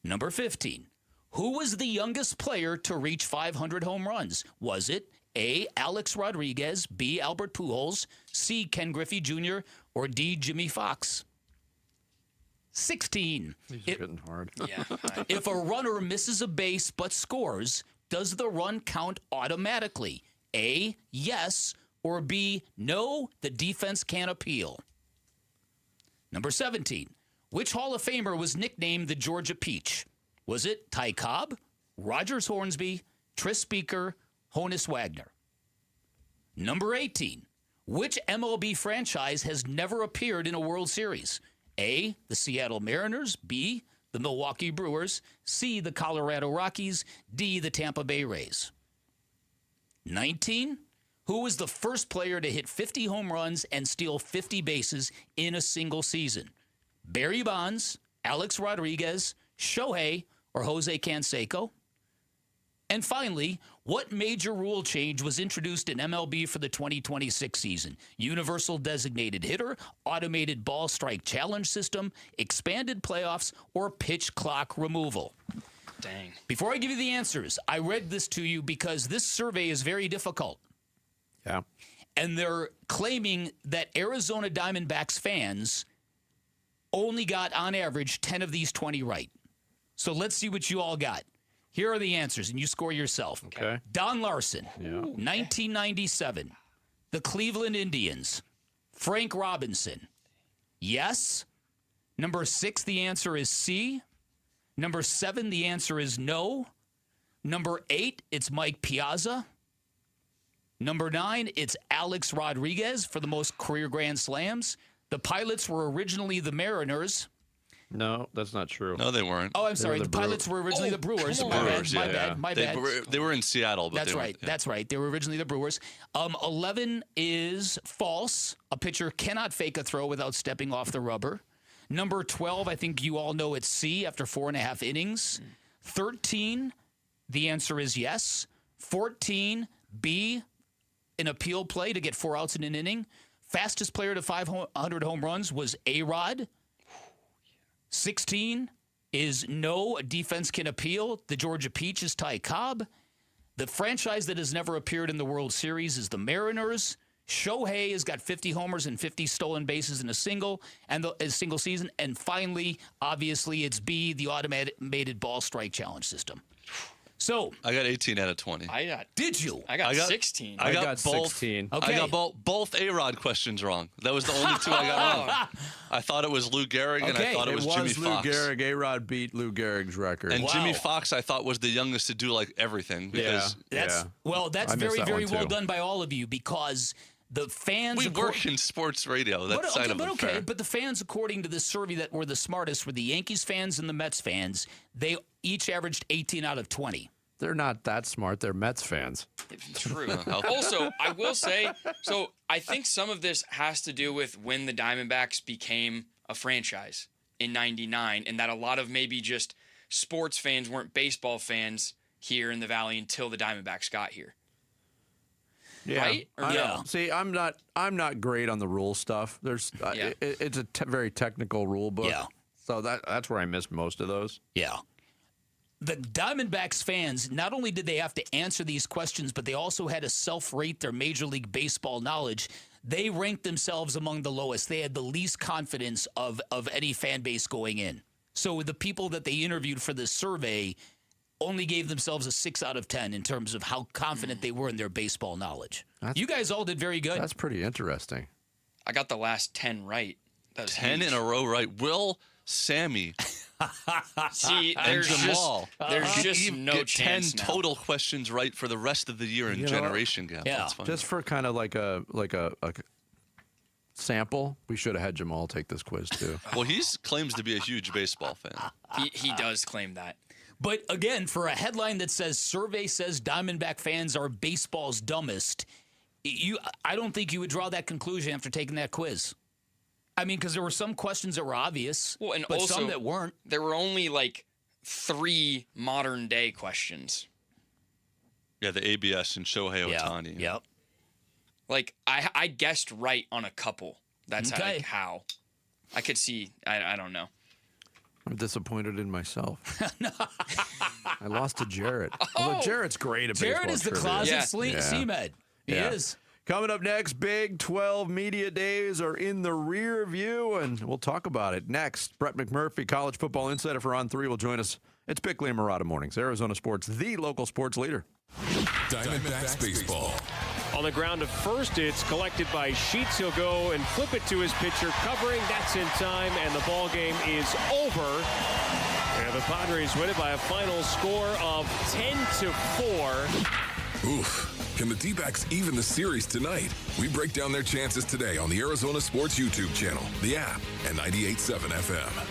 Number 15, who was the youngest player to reach 500 home runs? Was it A, Alex Rodriguez, B, Albert Pujols, C, Ken Griffey Jr., or D, Jimmy Fox? 16. These are getting hard. Yeah. If a runner misses a base but scores, does the run count automatically? A, yes, or B, no, the defense can't appeal. Number 17, which Hall of Famer was nicknamed the Georgia Peach? Was it Ty Cobb, Rogers Hornsby, Tris Speaker, Honus Wagner? Number 18, which MLB franchise has never appeared in a World Series? A, the Seattle Mariners, B, the Milwaukee Brewers, C, the Colorado Rockies, D, the Tampa Bay Rays. 19, who was the first player to hit 50 home runs and steal 50 bases in a single season? Barry Bonds, Alex Rodriguez, Shohei, or Jose Canseco? And finally, what major rule change was introduced in MLB for the 2026 season? Universal designated hitter, automated ball strike challenge system, expanded playoffs, or pitch clock removal? Dang. Before I give you the answers, I read this to you because this survey is very difficult. Yeah. And they're claiming that Arizona Diamondbacks fans only got, on average, 10 of these 20 right. So let's see what you all got. Here are the answers, and you score yourself. Okay. Don Larson, 1997. The Cleveland Indians. Frank Robinson. Yes. Number 6, the answer is C. Number 7, the answer is no. Number 8, it's Mike Piazza. Number 9, it's Alex Rodriguez for the most career grand slams. The Pilots were originally the Mariners. No, that's not true. No, they weren't. Oh, I'm sorry. The Pilots were originally the Brewers. My bad. They were in Seattle. But That's right. That's right. They were originally the Brewers. 11 is false. A pitcher cannot fake a throw without stepping off the rubber. Number 12, I think you all know it's C after 4.5 innings. 13, the answer is yes. 14, B, an appeal play to get 4 outs in an inning. Fastest player to 500 home runs was A-Rod. 16 is no, a defense can appeal. The Georgia Peach is Ty Cobb. The franchise that has never appeared in the World Series is the Mariners. Shohei has got 50 homers and 50 stolen bases in a single season. And finally, obviously, it's B, the automated ball strike challenge system. So I got 18 out of 20. Did you? I got 16. I got both. 16. Okay. I got both A-Rod questions wrong. That was the only two I got wrong. I thought it was Lou Gehrig, and I thought it was Jimmy Fox. Lou Gehrig. A-Rod beat Lou Gehrig's record. And Jimmy Fox, I thought, was the youngest to do like everything. Because That's very, very well done by all of you, because the fans. We work in sports radio. That's side of it. Fair. But the fans, according to this survey, that were the smartest were the Yankees fans and the Mets fans. They each averaged 18 out of 20. They're not that smart. They're Mets fans. True. Also, I will say, so I think some of this has to do with when the Diamondbacks became a franchise in '99, and that a lot of maybe just sports fans weren't baseball fans here in the Valley until the Diamondbacks got here. Yeah. Right? Or no? See, I'm not great on the rule stuff. There's it's a very technical rule book. Yeah. So that's where I missed most of those. Yeah. The Diamondbacks fans, not only did they have to answer these questions, but they also had to self-rate their Major League Baseball knowledge. They ranked themselves among the lowest. They had the least confidence of any fan base going in. So the people that they interviewed for this survey only gave themselves a 6 out of 10 in terms of how confident they were in their baseball knowledge. You guys all did very good. That's pretty interesting. I got the last 10 right. 10 in a row right. Will, Sammy, See, and Jamal. There's just no get chance 10 now. total questions right for the rest of the year in Generation Gap. Yeah. That's fun. Just for kind of like a sample, we should have had Jamal take this quiz too. Well, he claims to be a huge baseball fan. He does claim that. But again, for a headline that says survey says Diamondback fans are baseball's dumbest, I don't think you would draw that conclusion after taking that quiz. I mean, because there were some questions that were obvious, and but also, some that weren't. There were only like 3 modern day questions. Yeah, the ABS and Shohei Ohtani. Yep. Like I guessed right on a couple. That's how. I could see. I don't know. I'm disappointed in myself. I lost to Jarrett. Although Jarrett's great at baseball. Jarrett is the closet CMed. He is. Coming up next, Big 12 Media Days are in the rear view, and we'll talk about it next. Brett McMurphy, college football insider for On 3, will join us. It's Bickley and Murata Mornings, Arizona Sports, the local sports leader. Diamondbacks baseball. On the ground at first, it's collected by Sheets. He'll go and flip it to his pitcher, covering. That's in time, and the ball game is over. And the Padres win it by a final score of 10-4. Oof. Can the D-backs even the series tonight? We break down their chances today on the Arizona Sports YouTube channel, the app, and 98.7 FM.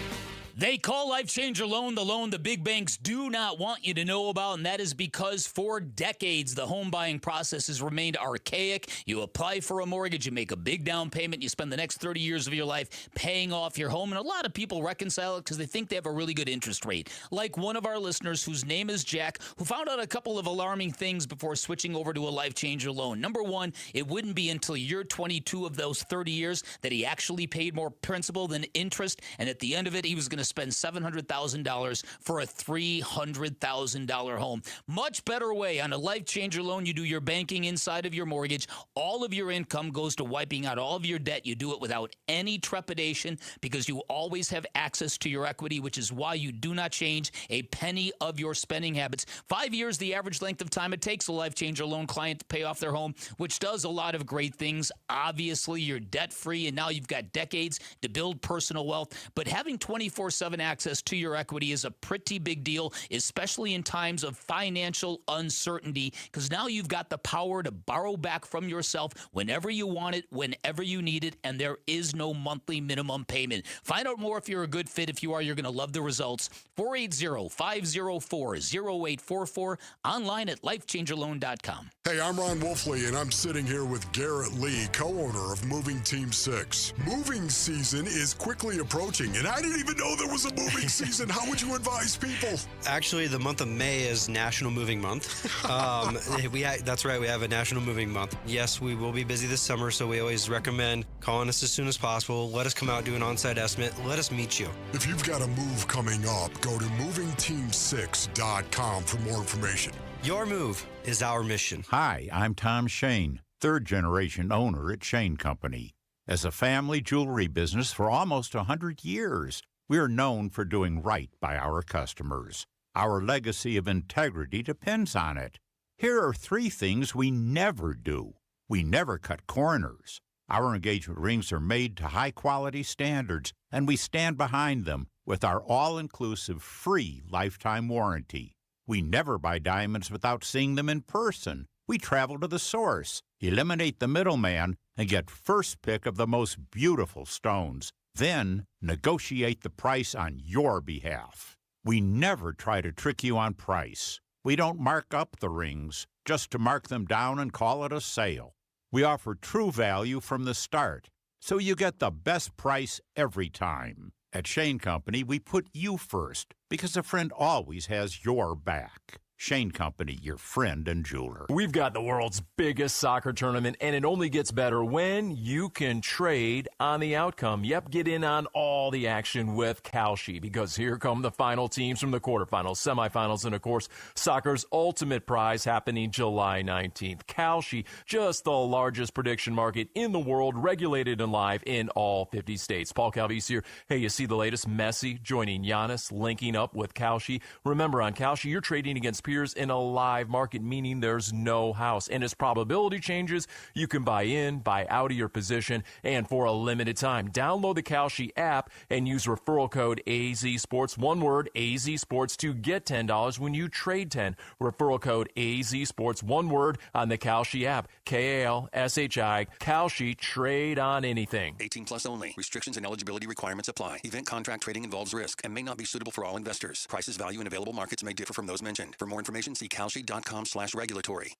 They call Life Changer Loan the loan the big banks do not want you to know about, and that is because for decades, the home buying process has remained archaic. You apply for a mortgage, you make a big down payment, you spend the next 30 years of your life paying off your home, and a lot of people reconcile it because they think they have a really good interest rate. Like one of our listeners whose name is Jack, who found out a couple of alarming things before switching over to a Life Changer Loan. Number one, it wouldn't be until year 22 of those 30 years that he actually paid more principal than interest, and at the end of it, he was going to spend $700,000 for a $300,000 home. Much better way. On a Life Changer Loan, you do your banking inside of your mortgage. All of your income goes to wiping out all of your debt. You do it without any trepidation because you always have access to your equity, which is why you do not change a penny of your spending habits. 5 years, the average length of time it takes a Life Changer Loan client to pay off their home, which does a lot of great things. Obviously, you're debt-free, and now you've got decades to build personal wealth. But having 24/7 access to your equity is a pretty big deal, especially in times of financial uncertainty, because now you've got the power to borrow back from yourself whenever you want it, whenever you need it, and there is no monthly minimum payment. Find out more if you're a good fit. If you are, you're going to love the results. 480-504-0844, online at lifechangerloan.com. Hey, I'm Ron Wolfley, and I'm sitting here with Garrett Lee, co-owner of Moving Team 6. Moving season is quickly approaching, and I didn't even know there was a moving season. How would you advise people? Actually, the month of May is National Moving Month. That's right, we have a National Moving Month. Yes, we will be busy this summer, so we always recommend calling us as soon as possible. Let us come out, do an on-site estimate. Let us meet you. If you've got a move coming up, go to movingteam6.com for more information. Your move is our mission. Hi, I'm Tom Shane. third-generation owner at Shane Company. As a family jewelry business for almost 100 years, we are known for doing right by our customers. Our legacy of integrity depends on it. Here are 3 things we never do. We never cut corners. Our engagement rings are made to high-quality standards, and we stand behind them with our all-inclusive free lifetime warranty. We never buy diamonds without seeing them in person. We travel to the source, eliminate the middleman, and get first pick of the most beautiful stones. Then negotiate the price on your behalf. We never try to trick you on price. We don't mark up the rings just to mark them down and call it a sale. We offer true value from the start, so you get the best price every time. At Shane Company, we put you first because a friend always has your back. Shane Company, your friend and jeweler. We've got the world's biggest soccer tournament, and it only gets better when you can trade on the outcome. Yep, get in on all the action with Kalshi, because here come the final teams from the quarterfinals, semifinals, and, of course, soccer's ultimate prize happening July 19th. Kalshi, just the largest prediction market in the world, regulated and live in all 50 states. Paul Calvise here. Hey, you see the latest? Messi joining Giannis, linking up with Kalshi. Remember, on Kalshi, you're trading against peers in a live market, meaning there's no house. And as probability changes, you can buy in, buy out of your position, and for a limited time. Download the Kalshi app and use referral code AZSports, one word, AZSports, to get $10 when you trade 10. Referral code AZSports, one word, on the Kalshi app. Kalshi, Kalshi, trade on anything. 18 plus only. Restrictions and eligibility requirements apply. Event contract trading involves risk and may not be suitable for all investors. Prices, value, and available markets may differ from those mentioned. For more information, see kalshi.com/regulatory.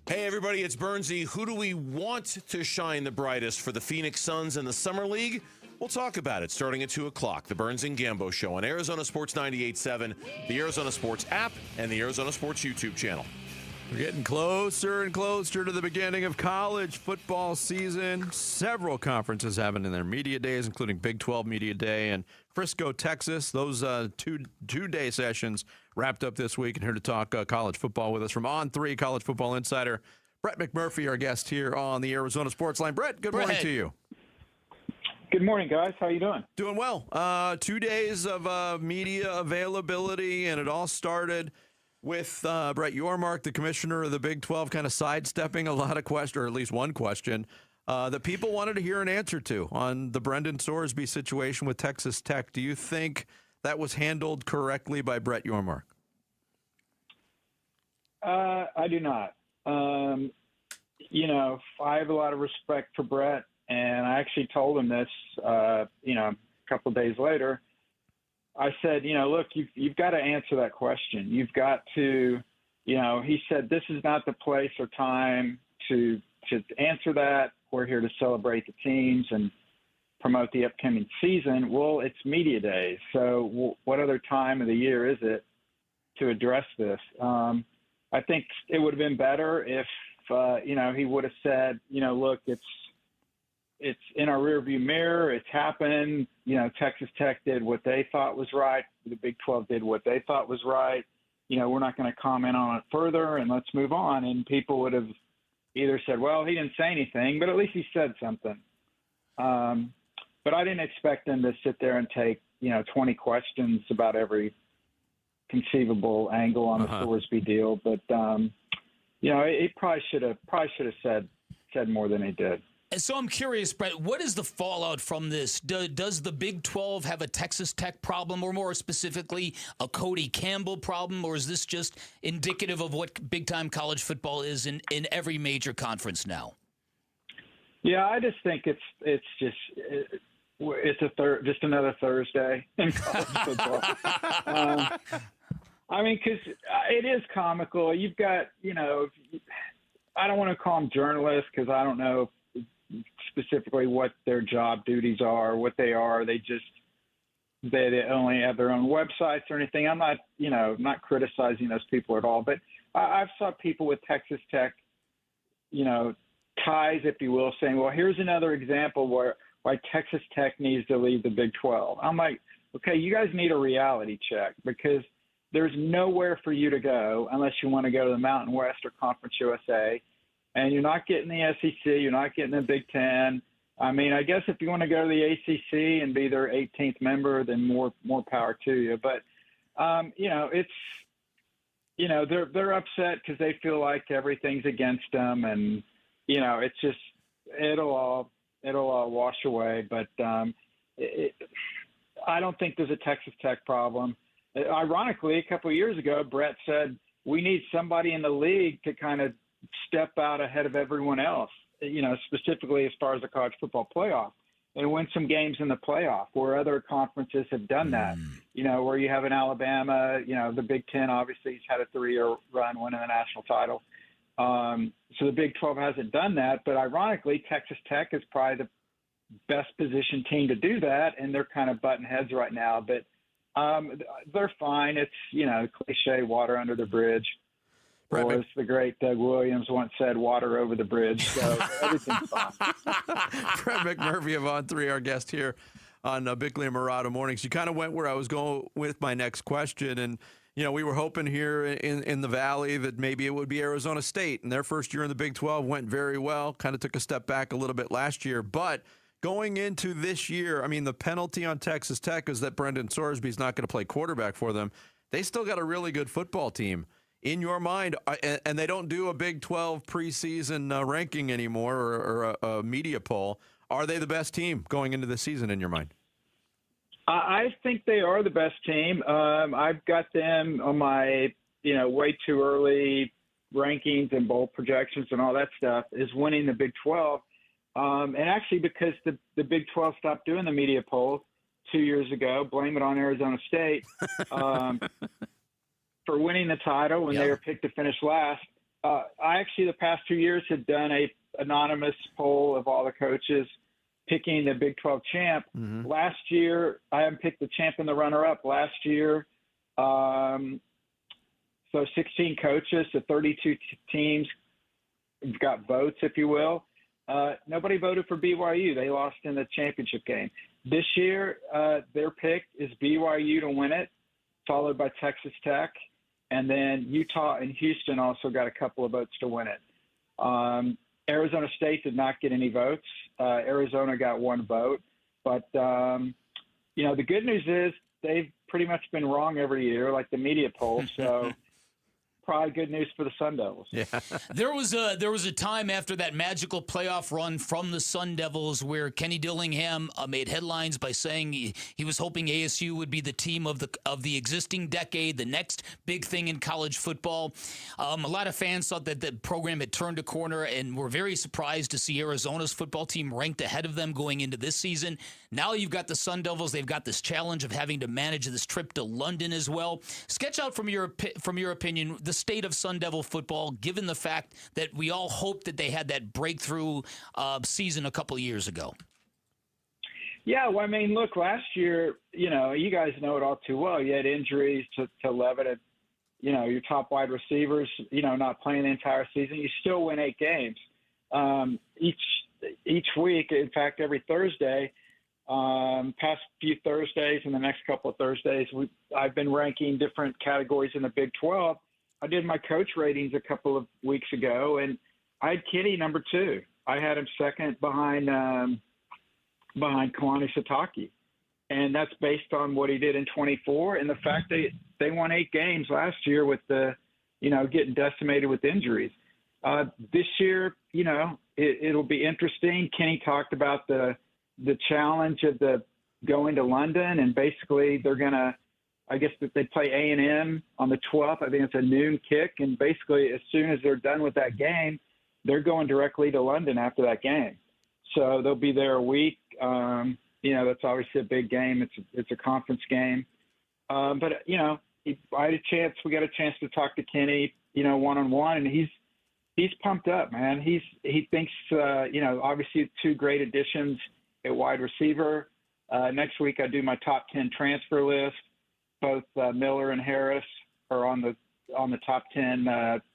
Hey, everybody, it's Bernsey. Who do we want to shine the brightest for the Phoenix Suns in the Summer League? We'll talk about it starting at 2 o'clock. The Burns and Gambo Show on Arizona Sports 98.7, the Arizona Sports app, and the Arizona Sports YouTube channel. We're getting closer and closer to the beginning of college football season. Several conferences having in their media days, including Big 12 Media Day and Frisco, Texas. Those two-day sessions wrapped up this week. And here to talk college football with us from On3 College Football Insider, Brett McMurphy, our guest here on the Arizona Sports Line. Brett, good morning to you. Good morning, guys. How you doing? Doing well. 2 days of media availability, and it all started with Brett Yormark, the commissioner of the Big 12, kind of sidestepping a lot of questions, or at least one question, that people wanted to hear an answer to on the Brendan Sorsby situation with Texas Tech. Do you think that was handled correctly by Brett Yormark? I do not. I have a lot of respect for Brett, and I actually told him this, a couple of days later. I said, look, you've got to answer that question. You've got to, he said, this is not the place or time to answer that. We're here to celebrate the teams and promote the upcoming season. Well, it's media days. So what other time of the year is it to address this? I think it would have been better if, he would have said, look, it's in our rearview mirror. It's happened. Texas Tech did what they thought was right. The Big 12 did what they thought was right. We're not going to comment on it further, and let's move on. And people would have either said, well, he didn't say anything, but at least he said something. But I didn't expect them to sit there and take, 20 questions about every conceivable angle on the Sorsby deal. But, it probably should have said more than he did. So I'm curious, Brett, what is the fallout from this? Does the Big 12 have a Texas Tech problem, or more specifically, a Cody Campbell problem, or is this just indicative of what big-time college football is in every major conference now? Yeah, I just think it's just another Thursday in college football. Because it is comical. You've got, I don't want to call them journalists because I don't know specifically what their job duties are, what they are. They only have their own websites or anything. I'm not, not criticizing those people at all, but I've saw people with Texas Tech, ties, if you will, saying, well, here's another example why Texas Tech needs to leave the Big 12. I'm like, okay, you guys need a reality check because there's nowhere for you to go unless you want to go to the Mountain West or Conference USA. And you're not getting the SEC. You're not getting the Big Ten. I mean, I guess if you want to go to the ACC and be their 18th member, then more power to you. But, they're upset because they feel like everything's against them. And, it's just it'll all wash away. But I don't think there's a Texas Tech problem. Ironically, a couple of years ago, Brett said we need somebody in the league to kind of step out ahead of everyone else, specifically as far as the college football playoff, and win some games in the playoff where other conferences have done that, where you have an Alabama, the Big Ten obviously has had a 3-year run winning the national title. So the Big 12 hasn't done that, but ironically, Texas Tech is probably the best positioned team to do that, and they're kind of butting heads right now. But they're fine. It's, cliche, water under the bridge. Or as the great Doug Williams once said, water over the bridge. So everything's fine. Brett McMurphy of On 3, our guest here on Bickley and Murata Mornings. You kind of went where I was going with my next question. And, we were hoping here in the Valley that maybe it would be Arizona State. And their first year in the Big 12 went very well, kind of took a step back a little bit last year. But going into this year, I mean, the penalty on Texas Tech is that Brendan Sorsby's not going to play quarterback for them. They still got a really good football team. In your mind, and they don't do a Big 12 preseason ranking anymore or a media poll, are they the best team going into the season in your mind? I think they are the best team. I've got them on my, way too early rankings and bowl projections and all that stuff is winning the Big 12. And actually because the Big 12 stopped doing the media polls 2 years ago, blame it on Arizona State. For winning the title when they were picked to finish last. I actually, the past 2 years, have done a anonymous poll of all the coaches picking the Big 12 champ. Mm-hmm. Last year, I haven't picked the champ and the runner-up. Last year, so 16 coaches, so 32 teams got votes, if you will. Nobody voted for BYU. They lost in the championship game. This year, their pick is BYU to win it, followed by Texas Tech. And then Utah and Houston also got a couple of votes to win it. Arizona State did not get any votes. Arizona got 1 vote. But, the good news is they've pretty much been wrong every year, like the media polls. So probably good news for the Sun Devils. Yeah. There was a time after that magical playoff run from the Sun Devils where Kenny Dillingham made headlines by saying he was hoping ASU would be the team of the existing decade, the next big thing in college football. A lot of fans thought that the program had turned a corner and were very surprised to see Arizona's football team ranked ahead of them going into this season. Now you've got the Sun Devils. They've got this challenge of having to manage this trip to London as well. Sketch out from your opinion the state of Sun Devil football, given the fact that we all hoped that they had that breakthrough season a couple of years ago. Yeah, well, I mean, look, last year, you guys know it all too well. You had injuries to Levitt, your top wide receivers, not playing the entire season. You still win 8 games each week. In fact, every Thursday, past few Thursdays and the next couple of Thursdays, I've been ranking different categories in the Big 12. I did my coach ratings a couple of weeks ago, and I had Kenny number 2. I had him second behind Kalani Sitake. And that's based on what he did in 24 and the fact they won 8 games last year with getting decimated with injuries. This year, it'll be interesting. Kenny talked about the challenge of the going to London, and basically they're going to, I guess that they play A&M on the 12th. I think it's a noon kick. And basically as soon as they're done with that game, they're going directly to London after that game. So they'll be there a week. That's obviously a big game. It's a conference game. But we got a chance to talk to Kenny, one-on-one, and he's pumped up, man. He thinks, obviously 2 great additions at wide receiver. Next week I do my top 10 transfer list. Both Miller and Harris are on the top 10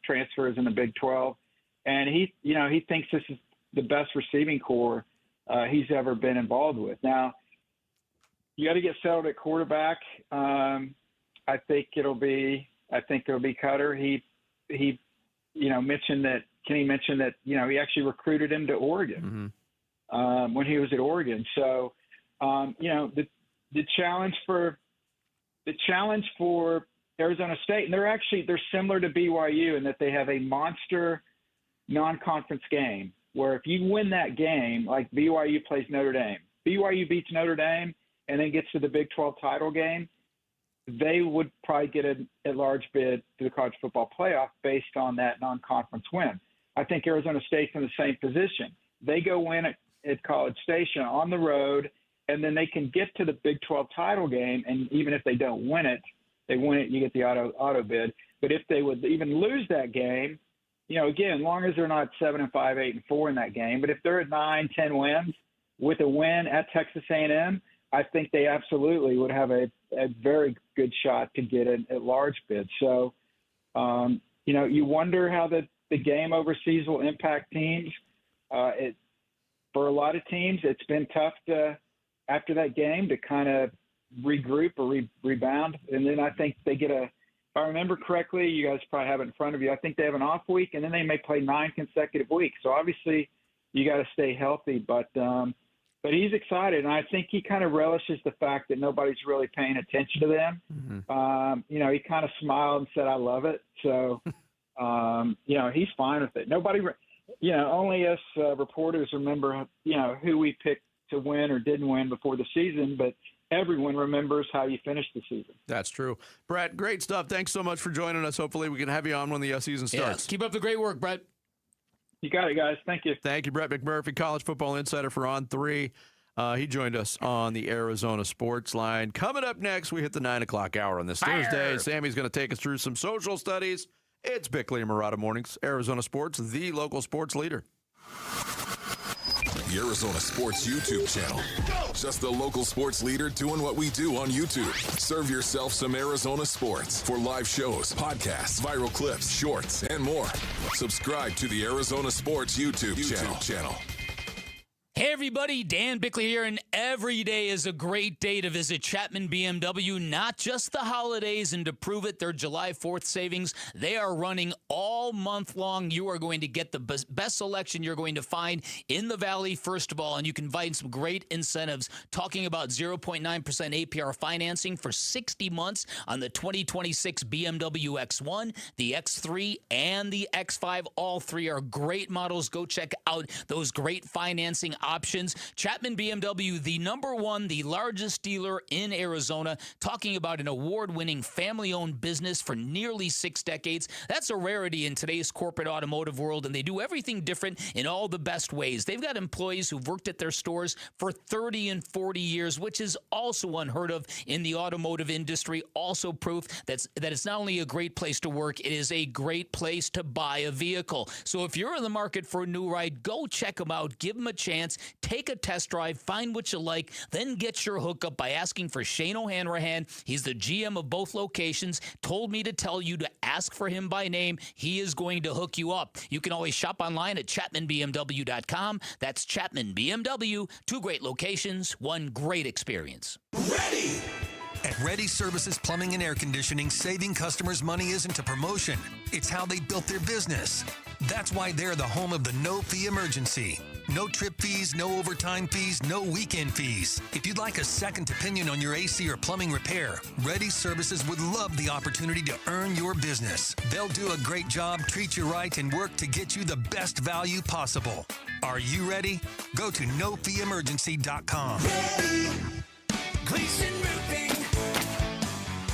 transfers in the Big 12, and he thinks this is the best receiving core he's ever been involved with. Now, you got to get settled at quarterback. I think it'll be Cutter. He mentioned that Kenny mentioned that he actually recruited him to Oregon when he was at Oregon. So the challenge for Arizona State, and they're similar to BYU in that they have a monster non-conference game where if you win that game, like BYU plays Notre Dame, BYU beats Notre Dame and then gets to the Big 12 title game, they would probably get a large bid to the college football playoff based on that non-conference win. I think Arizona State's in the same position. They go win at College Station on the road, and then they can get to the Big 12 title game, and even if they don't win it, you get the auto bid. But if they would even lose that game, again, as long as they're not 7-5, 8-4 in that game, but if they're at 9, 10 wins with a win at Texas A&M, I think they absolutely would have a very good shot to get a large bid. So, you wonder how the game overseas will impact teams. For a lot of teams, it's been tough after that game to kind of regroup or rebound. And then I think they get if I remember correctly, you guys probably have it in front of you, I think they have an off week, and then they may play 9 consecutive weeks. So obviously you got to stay healthy, but he's excited, and I think he kind of relishes the fact that nobody's really paying attention to them. He kind of smiled and said, "I love it." So, he's fine with it. Nobody, only us reporters remember, who we picked to win or didn't win before the season, but everyone remembers how you finished the season. That's true. Brett, great stuff. Thanks so much for joining us. Hopefully we can have you on when the season starts. Yes. Keep up the great work, Brett. You got it, guys. Thank you. Thank you, Brett McMurphy, college football insider for On 3. He joined us on the Arizona Sports Line. Coming up next, we hit the 9 o'clock hour on this Thursday. Sammy's going to take us through some social studies. It's Bickley and Murata Mornings. Arizona Sports, the local sports leader. The Arizona Sports YouTube channel. Just the local sports leader doing what we do on YouTube. Serve yourself some Arizona sports for live shows, podcasts, viral clips, shorts, and more. Subscribe to the Arizona Sports YouTube channel. Hey everybody, Dan Bickley here, and every day is a great day to visit Chapman BMW, not just the holidays, and to prove it, their July 4th savings, they are running all month long. You are going to get the best selection you're going to find in the Valley, first of all, and you can find some great incentives, talking about 0.9% APR financing for 60 months on the 2026 BMW X1, the X3, and the X5. All three are great models. Go check out those great financing options. Chapman BMW, the #1, the largest dealer in Arizona, talking about an award-winning family-owned business for nearly 6 decades. That's a rarity in today's corporate automotive world, and they do everything different in all the best ways. They've got employees who've worked at their stores for 30 and 40 years, which is also unheard of in the automotive industry. Also proof that it's not only a great place to work, it is a great place to buy a vehicle. So if you're in the market for a new ride, go check them out. Give them a chance. Take a test drive, find what you like, then get your hookup by asking for Shane O'Hanrahan. He's the GM of both locations. Told me to tell you to ask for him by name. He is going to hook you up. You can always shop online at ChapmanBMW.com. That's Chapman BMW. 2 great locations, 1 great experience. Ready! At Ready Services Plumbing and Air Conditioning, saving customers money isn't a promotion. It's how they built their business. That's why they're the home of the no-fee emergency. No trip fees, no overtime fees, no weekend fees. If you'd like a second opinion on your AC or plumbing repair, Ready Services would love the opportunity to earn your business. They'll do a great job, treat you right, and work to get you the best value possible. Are you ready? Go to nofeeemergency.com. Ready. Gleason Roofing.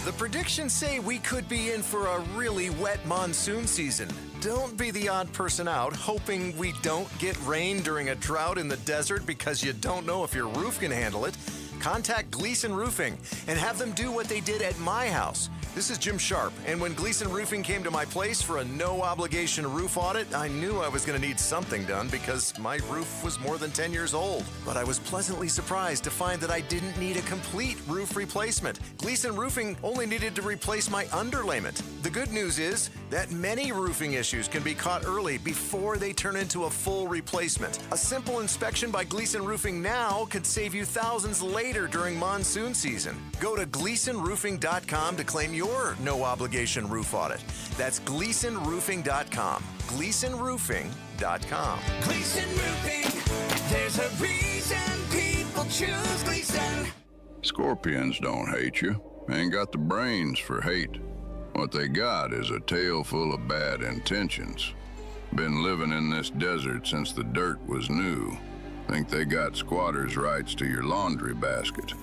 The predictions say we could be in for a really wet monsoon season. Don't be the odd person out hoping we don't get rain during a drought in the desert because you don't know if your roof can handle it. Contact Gleason Roofing and have them do what they did at my house. This is Jim Sharp, and when Gleason Roofing came to my place for a no-obligation roof audit, I knew I was going to need something done because my roof was more than 10 years old. But I was pleasantly surprised to find that I didn't need a complete roof replacement. Gleason Roofing only needed to replace my underlayment. The good news is, that many roofing issues can be caught early before they turn into a full replacement. A simple inspection by Gleason Roofing now could save you thousands later during monsoon season. Go to GleasonRoofing.com to claim your no-obligation roof audit. That's GleasonRoofing.com. GleasonRoofing.com. Gleason Roofing, there's a reason people choose Gleason. Scorpions don't hate you. Ain't got the brains for hate. What they got is a tail full of bad intentions. Been living in this desert since the dirt was new. Think they got squatters' rights to your laundry basket.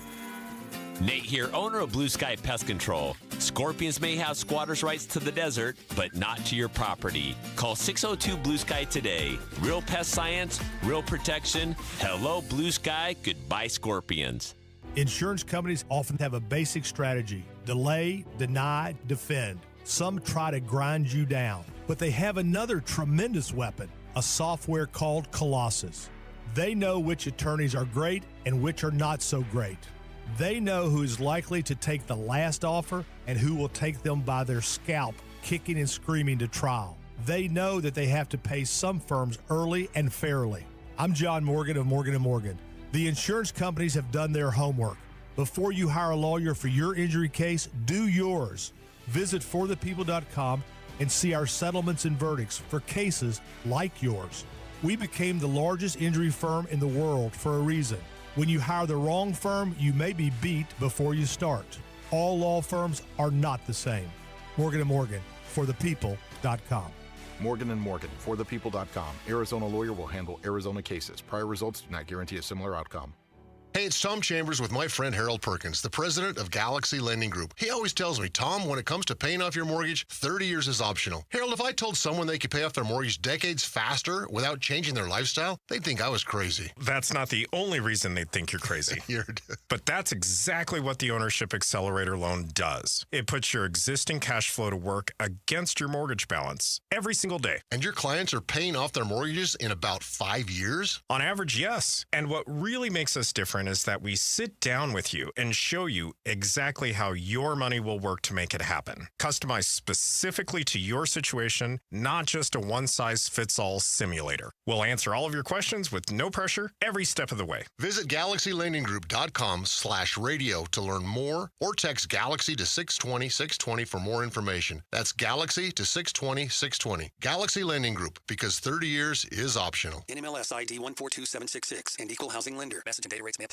Nate here, owner of Blue Sky Pest Control. Scorpions may have squatters' rights to the desert, but not to your property. Call 602 Blue Sky today. Real pest science, real protection. Hello, Blue Sky. Goodbye, Scorpions. Insurance companies often have a basic strategy: delay, deny, defend. Some try to grind you down, but they have another tremendous weapon, a software called Colossus. They know which attorneys are great and which are not so great. They know who is likely to take the last offer and who will take them by their scalp, kicking and screaming to trial. They know that they have to pay some firms early and fairly. I'm John Morgan of Morgan & Morgan. The insurance companies have done their homework. Before you hire a lawyer for your injury case, do yours. Visit forthepeople.com and see our settlements and verdicts for cases like yours. We became the largest injury firm in the world for a reason. When you hire the wrong firm, you may be beat before you start. All law firms are not the same. Morgan & Morgan, forthepeople.com. Morgan & Morgan, forthepeople.com. Arizona lawyer will handle Arizona cases. Prior results do not guarantee a similar outcome. Hey, it's Tom Chambers with my friend Harold Perkins, the president of Galaxy Lending Group. He always tells me, Tom, when it comes to paying off your mortgage, 30 years is optional. Harold, if I told someone they could pay off their mortgage decades faster without changing their lifestyle, they'd think I was crazy. That's not the only reason they think you're crazy. But that's exactly what the Ownership Accelerator loan does. It puts your existing cash flow to work against your mortgage balance every single day. And your clients are paying off their mortgages in about 5 years? On average, yes. And what really makes us different is that we sit down with you and show you exactly how your money will work to make it happen. Customized specifically to your situation, not just a one-size-fits-all simulator. We'll answer all of your questions with no pressure every step of the way. Visit GalaxyLendingGroup.com/radio to learn more, or text Galaxy to 620-620 for more information. That's Galaxy to 620-620. Galaxy Lending Group, because 30 years is optional. NMLS ID 142766 and Equal Housing Lender. Message and data rates may apply.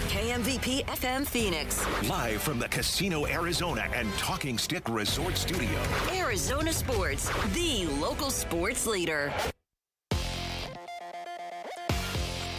KMVP FM Phoenix. Live from the Casino Arizona and Talking Stick Resort Studio. Arizona Sports, the local sports leader.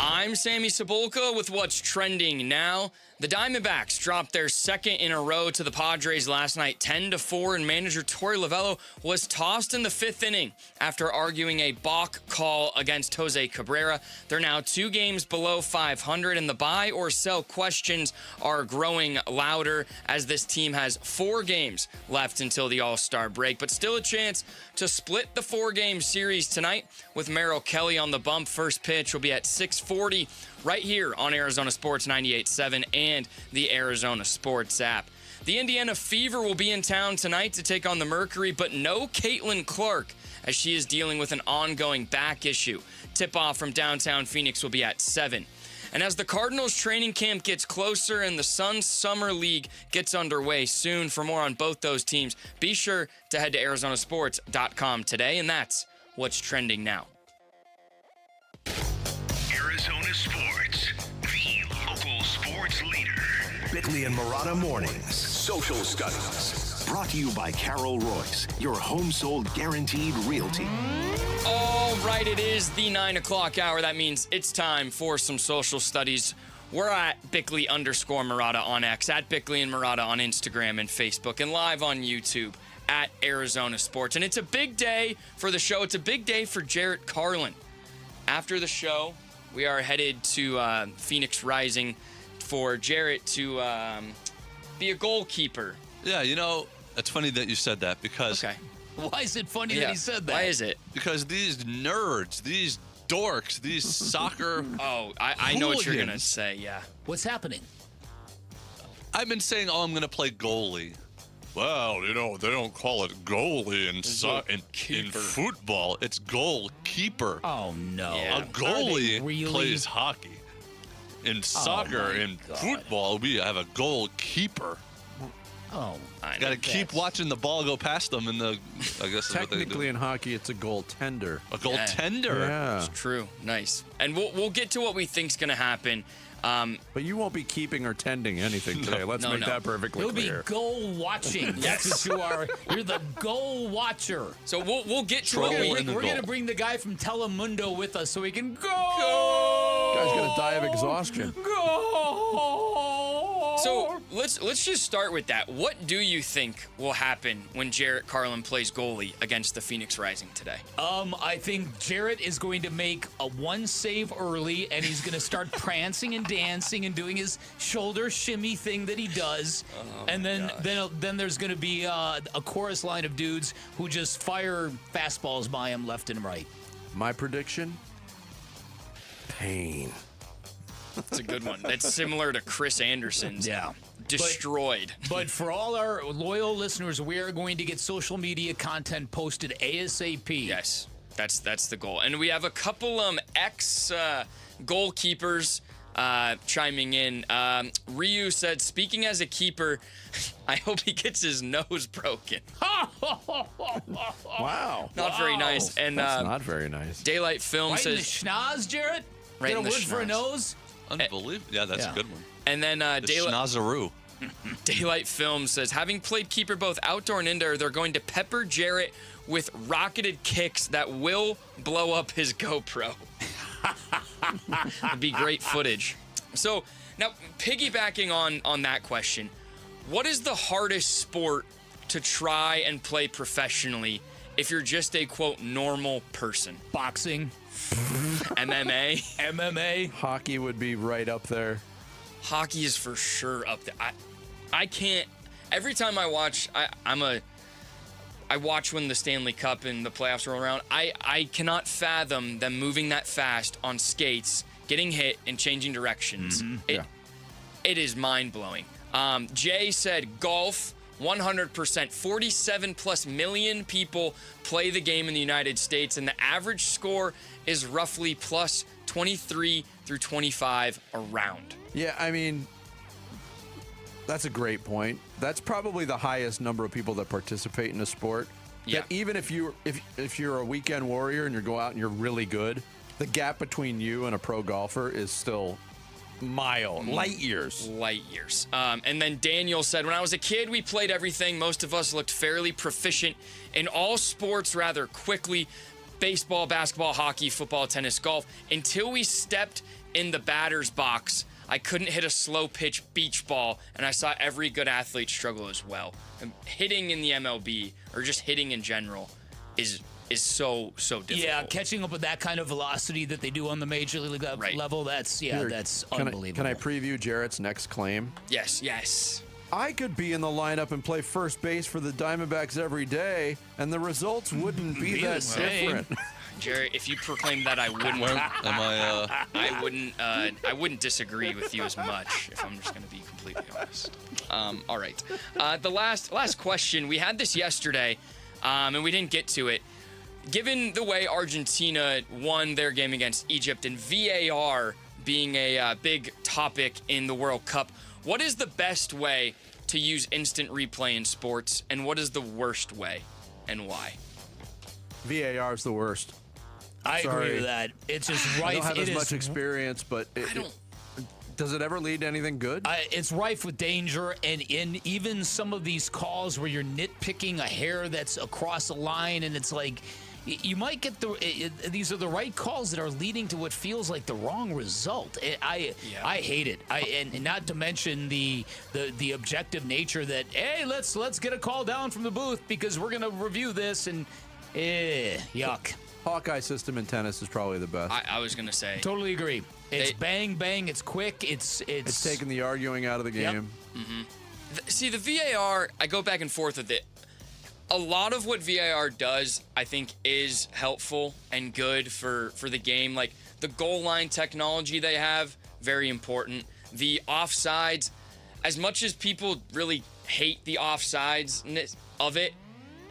I'm Sammy Cebulka with what's trending now. The Diamondbacks dropped their second in a row to the Padres last night, 10-4, and manager Torey Lovullo was tossed in the fifth inning after arguing a balk call against Jose Cabrera. They're now 2 games below 500, and the buy or sell questions are growing louder as this team has 4 games left until the All-Star break, but still a chance to split the 4-game series tonight with Merrill Kelly on the bump. First pitch will be at 6:40 right here on Arizona Sports 98.7 and the Arizona Sports app. The Indiana Fever will be in town tonight to take on the Mercury, but no Caitlin Clark as she is dealing with an ongoing back issue. Tip-off from downtown Phoenix will be at 7. And as the Cardinals training camp gets closer and the Suns Summer League gets underway soon, for more on both those teams, be sure to head to ArizonaSports.com today, and that's what's trending now. Arizona Sports, the local sports leader. Bickley and Murata Mornings. Social Studies. Brought to you by Carol Royce, your home sold guaranteed realty. All right, it is the 9 o'clock hour. That means it's time for some social studies. We're at Bickley_Murata on X, at Bickley and Murata on Instagram and Facebook, and live on YouTube at Arizona Sports. And it's a big day for the show. It's a big day for Jarrett Carlin. After the show, we are headed to Phoenix Rising for Jarrett to be a goalkeeper. Yeah, you know, it's funny that you said that because... Okay. Why is it funny that he said that? Why is it? Because these nerds, these dorks, these soccer... Oh, I know what you're going to say, yeah. What's happening? I've been saying, I'm going to play goalie Well, they don't call it goalie in football. It's goalkeeper. Oh, no. A goalie plays hockey. In soccer, in football, we have a goalkeeper. Oh, I got to keep watching the ball go past them. I guess Technically in hockey, it's a goaltender. A goaltender. Yeah. It's true. Nice. And we'll get to what we think's going to happen. But you won't be keeping or tending anything today. Let's make that perfectly You'll clear. You'll be goal watching. That's what you are. You're the goal watcher. So we'll get to We're going to bring the guy from Telemundo with us so he can go. Guy's going to die of exhaustion. So let's just start with that. What do you think will happen when Jarrett Carlin plays goalie against the Phoenix Rising today? I think Jarrett is going to make a one save early, and he's going to start prancing and dancing and doing his shoulder shimmy thing that he does. And then there's going to be a chorus line of dudes who just fire fastballs by him left and right. My prediction? Pain. That's a good one. That's similar to Chris Anderson's. Yeah. Destroyed. But for all our loyal listeners, we are going to get social media content posted ASAP. Yes, that's the goal. And we have a couple ex goalkeepers chiming in. Ryu said, speaking as a keeper, I hope he gets his nose broken. Wow. Not very nice. And that's not very nice. Daylight Film right says... in the schnoz, Jarrett? Right Get in a the word for a schnoz. nose? Unbelievable. Yeah, that's a good one. And then Schnozaroo. Daylight Film says, having played keeper both outdoor and indoor, they're going to pepper Jarrett with rocketed kicks that will blow up his GoPro. It'd be great footage. So now, piggybacking on that question, what is the hardest sport to try and play professionally if you're just a, quote, normal person? Boxing. MMA. Hockey would be right up there. Hockey is for sure up there. I can't. Every time I watch, I watch when the Stanley Cup and the playoffs roll around. I cannot fathom them moving that fast on skates, getting hit, and changing directions. It is mind blowing. Jay said golf. 100%. 47 plus million people play the game in the United States, and the average score is roughly plus 23 through 25 around. Yeah, I mean, that's a great point. That's probably the highest number of people that participate in a sport. Yeah. That even if you're a weekend warrior and you go out and you're really good, the gap between you and a pro golfer is still light years. And then Daniel said, when I was a kid, we played everything. Most of us looked fairly proficient in all sports rather quickly. Baseball, basketball, hockey, football, tennis, golf. Until we stepped in the batter's box, I couldn't hit a slow pitch beach ball, and I saw every good athlete struggle as well. And hitting in the MLB, or just hitting in general, is so difficult. Yeah, catching up with that kind of velocity that they do on the major league level, that's unbelievable. Can I preview Jarrett's next claim? Yes. I could be in the lineup and play first base for the Diamondbacks every day, and the results wouldn't be that different. Jarrett, if you proclaimed that, I wouldn't. I wouldn't disagree with you as much, if I'm just going to be completely honest. All right. The last question, we had this yesterday, and we didn't get to it. Given the way Argentina won their game against Egypt and VAR being a big topic in the World Cup, what is the best way to use instant replay in sports, and what is the worst way, and why? VAR is the worst. I agree with that. It's just rife. I don't have as much experience, but does it ever lead to anything good? It's rife with danger, and in even some of these calls where you're nitpicking a hair that's across a line, and it's like you might get these are the right calls that are leading to what feels like the wrong result. I hate it. And not to mention the objective nature that, hey, let's get a call down from the booth because we're gonna review this, and yuck. Hawkeye system in tennis is probably the best. I was gonna say. Totally agree. It's bang bang. It's quick. It's taking the arguing out of the game. Yep. Mm-hmm. See, the VAR, I go back and forth with it. A lot of what VAR does, I think, is helpful and good for the game. Like the goal line technology they have, very important. The offsides, as much as people really hate the offsides of it.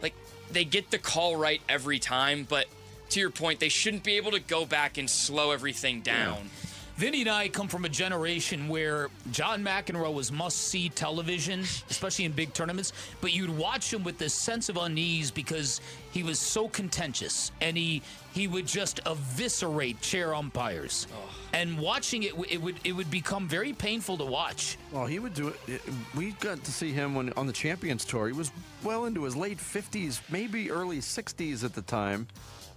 Like, they get the call right every time, but to your point, they shouldn't be able to go back and slow everything down. Yeah. Vinny and I come from a generation where John McEnroe was must-see television, especially in big tournaments, but you'd watch him with this sense of unease because he was so contentious, and he would just eviscerate chair umpires. Oh. And watching it would become very painful to watch. Well, he would do it. We got to see him on the Champions Tour. He was well into his late 50s, maybe early 60s at the time.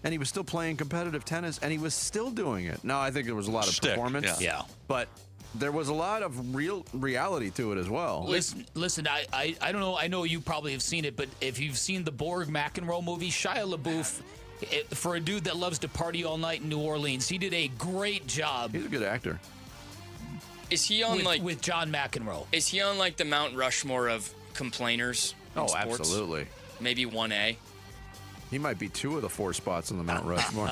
And he was still playing competitive tennis, and he was still doing it. Now, I think there was a lot of performance. Yeah. But there was a lot of reality to it as well. Listen, I don't know. I know you probably have seen it, but if you've seen the Borg McEnroe movie, Shia LaBeouf, for a dude that loves to party all night in New Orleans, he did a great job. He's a good actor. Is he on with John McEnroe? Is he on like the Mount Rushmore of complainers? In sports? Absolutely. Maybe 1A. He might be 2 of the 4 spots on the Mount Rushmore.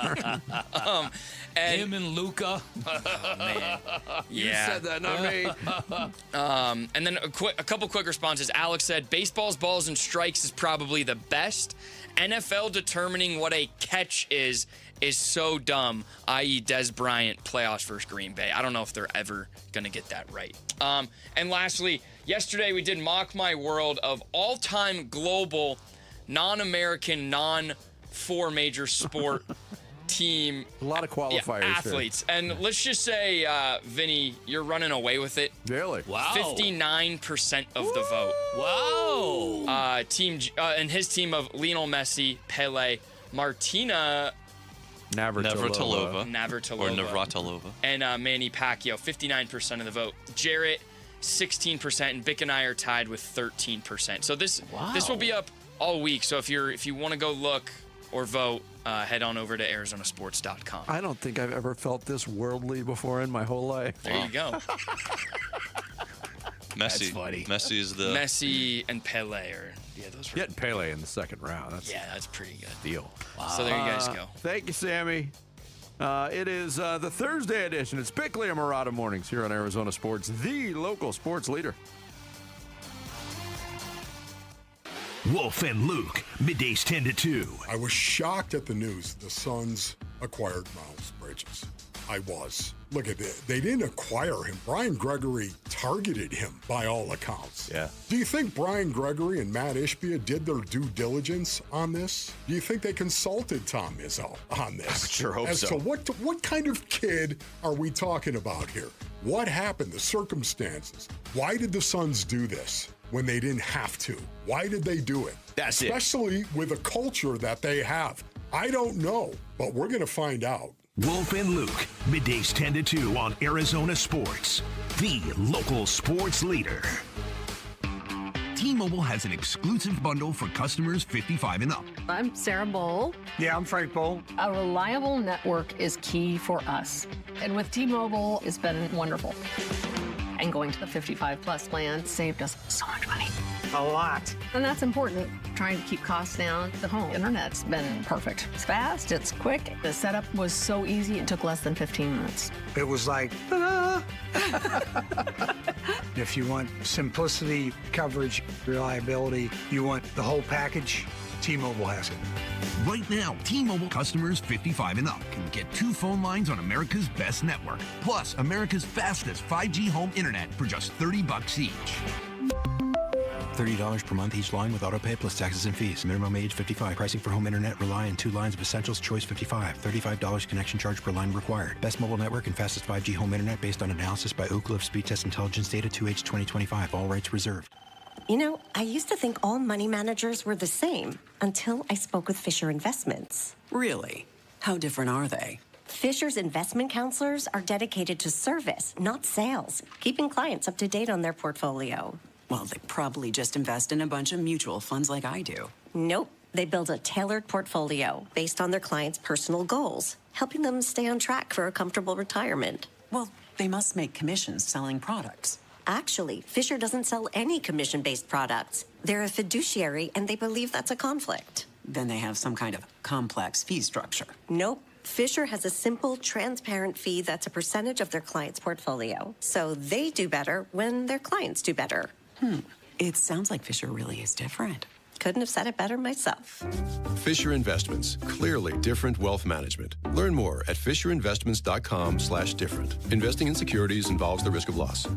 And him and Luca. Oh, man. You said that, not me. And then a couple quick responses. Alex said, baseballs, balls, and strikes is probably the best. NFL determining what a catch is so dumb, i.e. Des Bryant, playoffs versus Green Bay. I don't know if they're ever going to get that right. And lastly, yesterday we did Mock My World of all-time global non-American, non-4 major sport team. A lot of qualifiers. Athletes. And let's just say, Vinny, you're running away with it. Really? Wow. 59% of the vote. Wow. And his team of Lionel Messi, Pele, Martina Navratilova. Or Navratilova. And Manny Pacquiao, 59% of the vote. Jarrett, 16%, and Bick and I are tied with 13%. So this will be up all week. So if you want to go look or vote, head on over to arizonasports.com. I don't think I've ever felt this worldly before in my whole life. There you go. Messi. That's funny. Messi and Pele are those. Getting Pele in the second round. That's pretty good. Deal. Wow. So there you guys go. Thank you, Sammy. It is the Thursday edition. It's Bickley and Murata Mornings here on Arizona Sports, the local sports leader. Wolf and Luke, middays 10 to 2. I was shocked at the news the Suns acquired Miles Bridges. I was. Look at it. They didn't acquire him. Brian Gregory targeted him by all accounts. Yeah. Do you think Brian Gregory and Matt Ishbia did their due diligence on this? Do you think they consulted Tom Izzo on this? I sure hope As so. to what kind of kid are we talking about here? What happened? The circumstances. Why did the Suns do this when they didn't have to? Why did they do it? Especially with a culture that they have. I don't know, but we're going to find out. Wolf and Luke, middays 10 to 2 on Arizona Sports, the local sports leader. T-Mobile has an exclusive bundle for customers 55 and up. I'm Sarah Bowl. Yeah, I'm Frank Bowl. A reliable network is key for us. And with T-Mobile, it's been wonderful. And going to the 55 plus plan saved us so much money. A lot. And that's important. Trying to keep costs down. The home internet's been perfect. It's fast, it's quick. The setup was so easy, it took less than 15 minutes. It was like, if you want simplicity, coverage, reliability, you want the whole package, T-Mobile has it. Right now, T-Mobile customers 55 and up can get 2 phone lines on America's best network, plus America's fastest 5G home internet for just $30 each. $30 per month each line with autopay plus taxes and fees. Minimum age 55. Pricing for home internet rely on 2 lines of essentials. Choice 55. $35 connection charge per line required. Best mobile network and fastest 5G home internet based on analysis by Ookla of Speed Test Intelligence data 2H 2025. All rights reserved. You know, I used to think all money managers were the same until I spoke with Fisher Investments. Really? How different are they? Fisher's investment counselors are dedicated to service, not sales, keeping clients up to date on their portfolio. Well, they probably just invest in a bunch of mutual funds like I do. Nope. They build a tailored portfolio based on their clients' personal goals, helping them stay on track for a comfortable retirement. Well, they must make commissions selling products. Actually, Fisher doesn't sell any commission-based products. They're a fiduciary, and they believe that's a conflict. Then they have some kind of complex fee structure. Nope. Fisher has a simple, transparent fee that's a percentage of their client's portfolio. So they do better when their clients do better. It sounds like Fisher really is different. Couldn't have said it better myself. Fisher Investments, clearly different wealth management. Learn more at fisherinvestments.com/different. Investing in securities involves the risk of loss.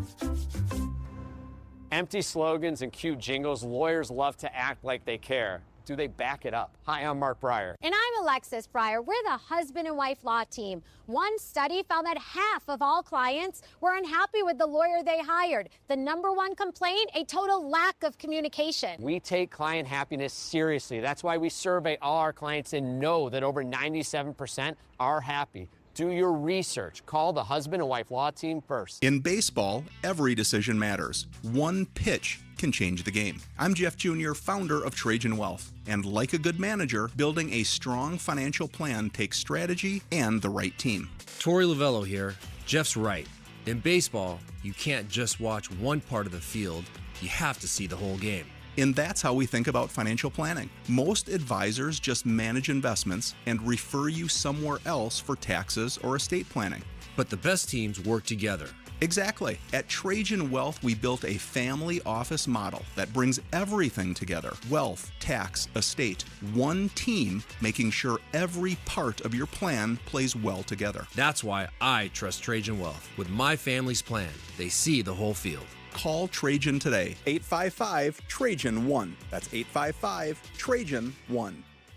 Empty slogans and cute jingles, lawyers love to act like they care. Do they back it up? Hi, I'm Mark Breyer. And I'm Alexis Breyer. We're the husband and wife law team. One study found that half of all clients were unhappy with the lawyer they hired. The number one complaint, a total lack of communication. We take client happiness seriously. That's why we survey all our clients and know that over 97% are happy. Do your research. Call the husband and wife law team first. In baseball, every decision matters. One pitch can change the game. I'm Jeff Jr., founder of Trajan Wealth. And like a good manager, building a strong financial plan takes strategy and the right team. Torey Lavello here. Jeff's right. In baseball, you can't just watch one part of the field. You have to see the whole game. And that's how we think about financial planning. Most advisors just manage investments and refer you somewhere else for taxes or estate planning. But the best teams work together. Exactly. At Trajan Wealth, we built a family office model that brings everything together. Wealth, tax, estate. One team making sure every part of your plan plays well together. That's why I trust Trajan Wealth. With my family's plan, they see the whole field. Call Trajan today, 855-TRAJAN-1. That's 855-TRAJAN-1.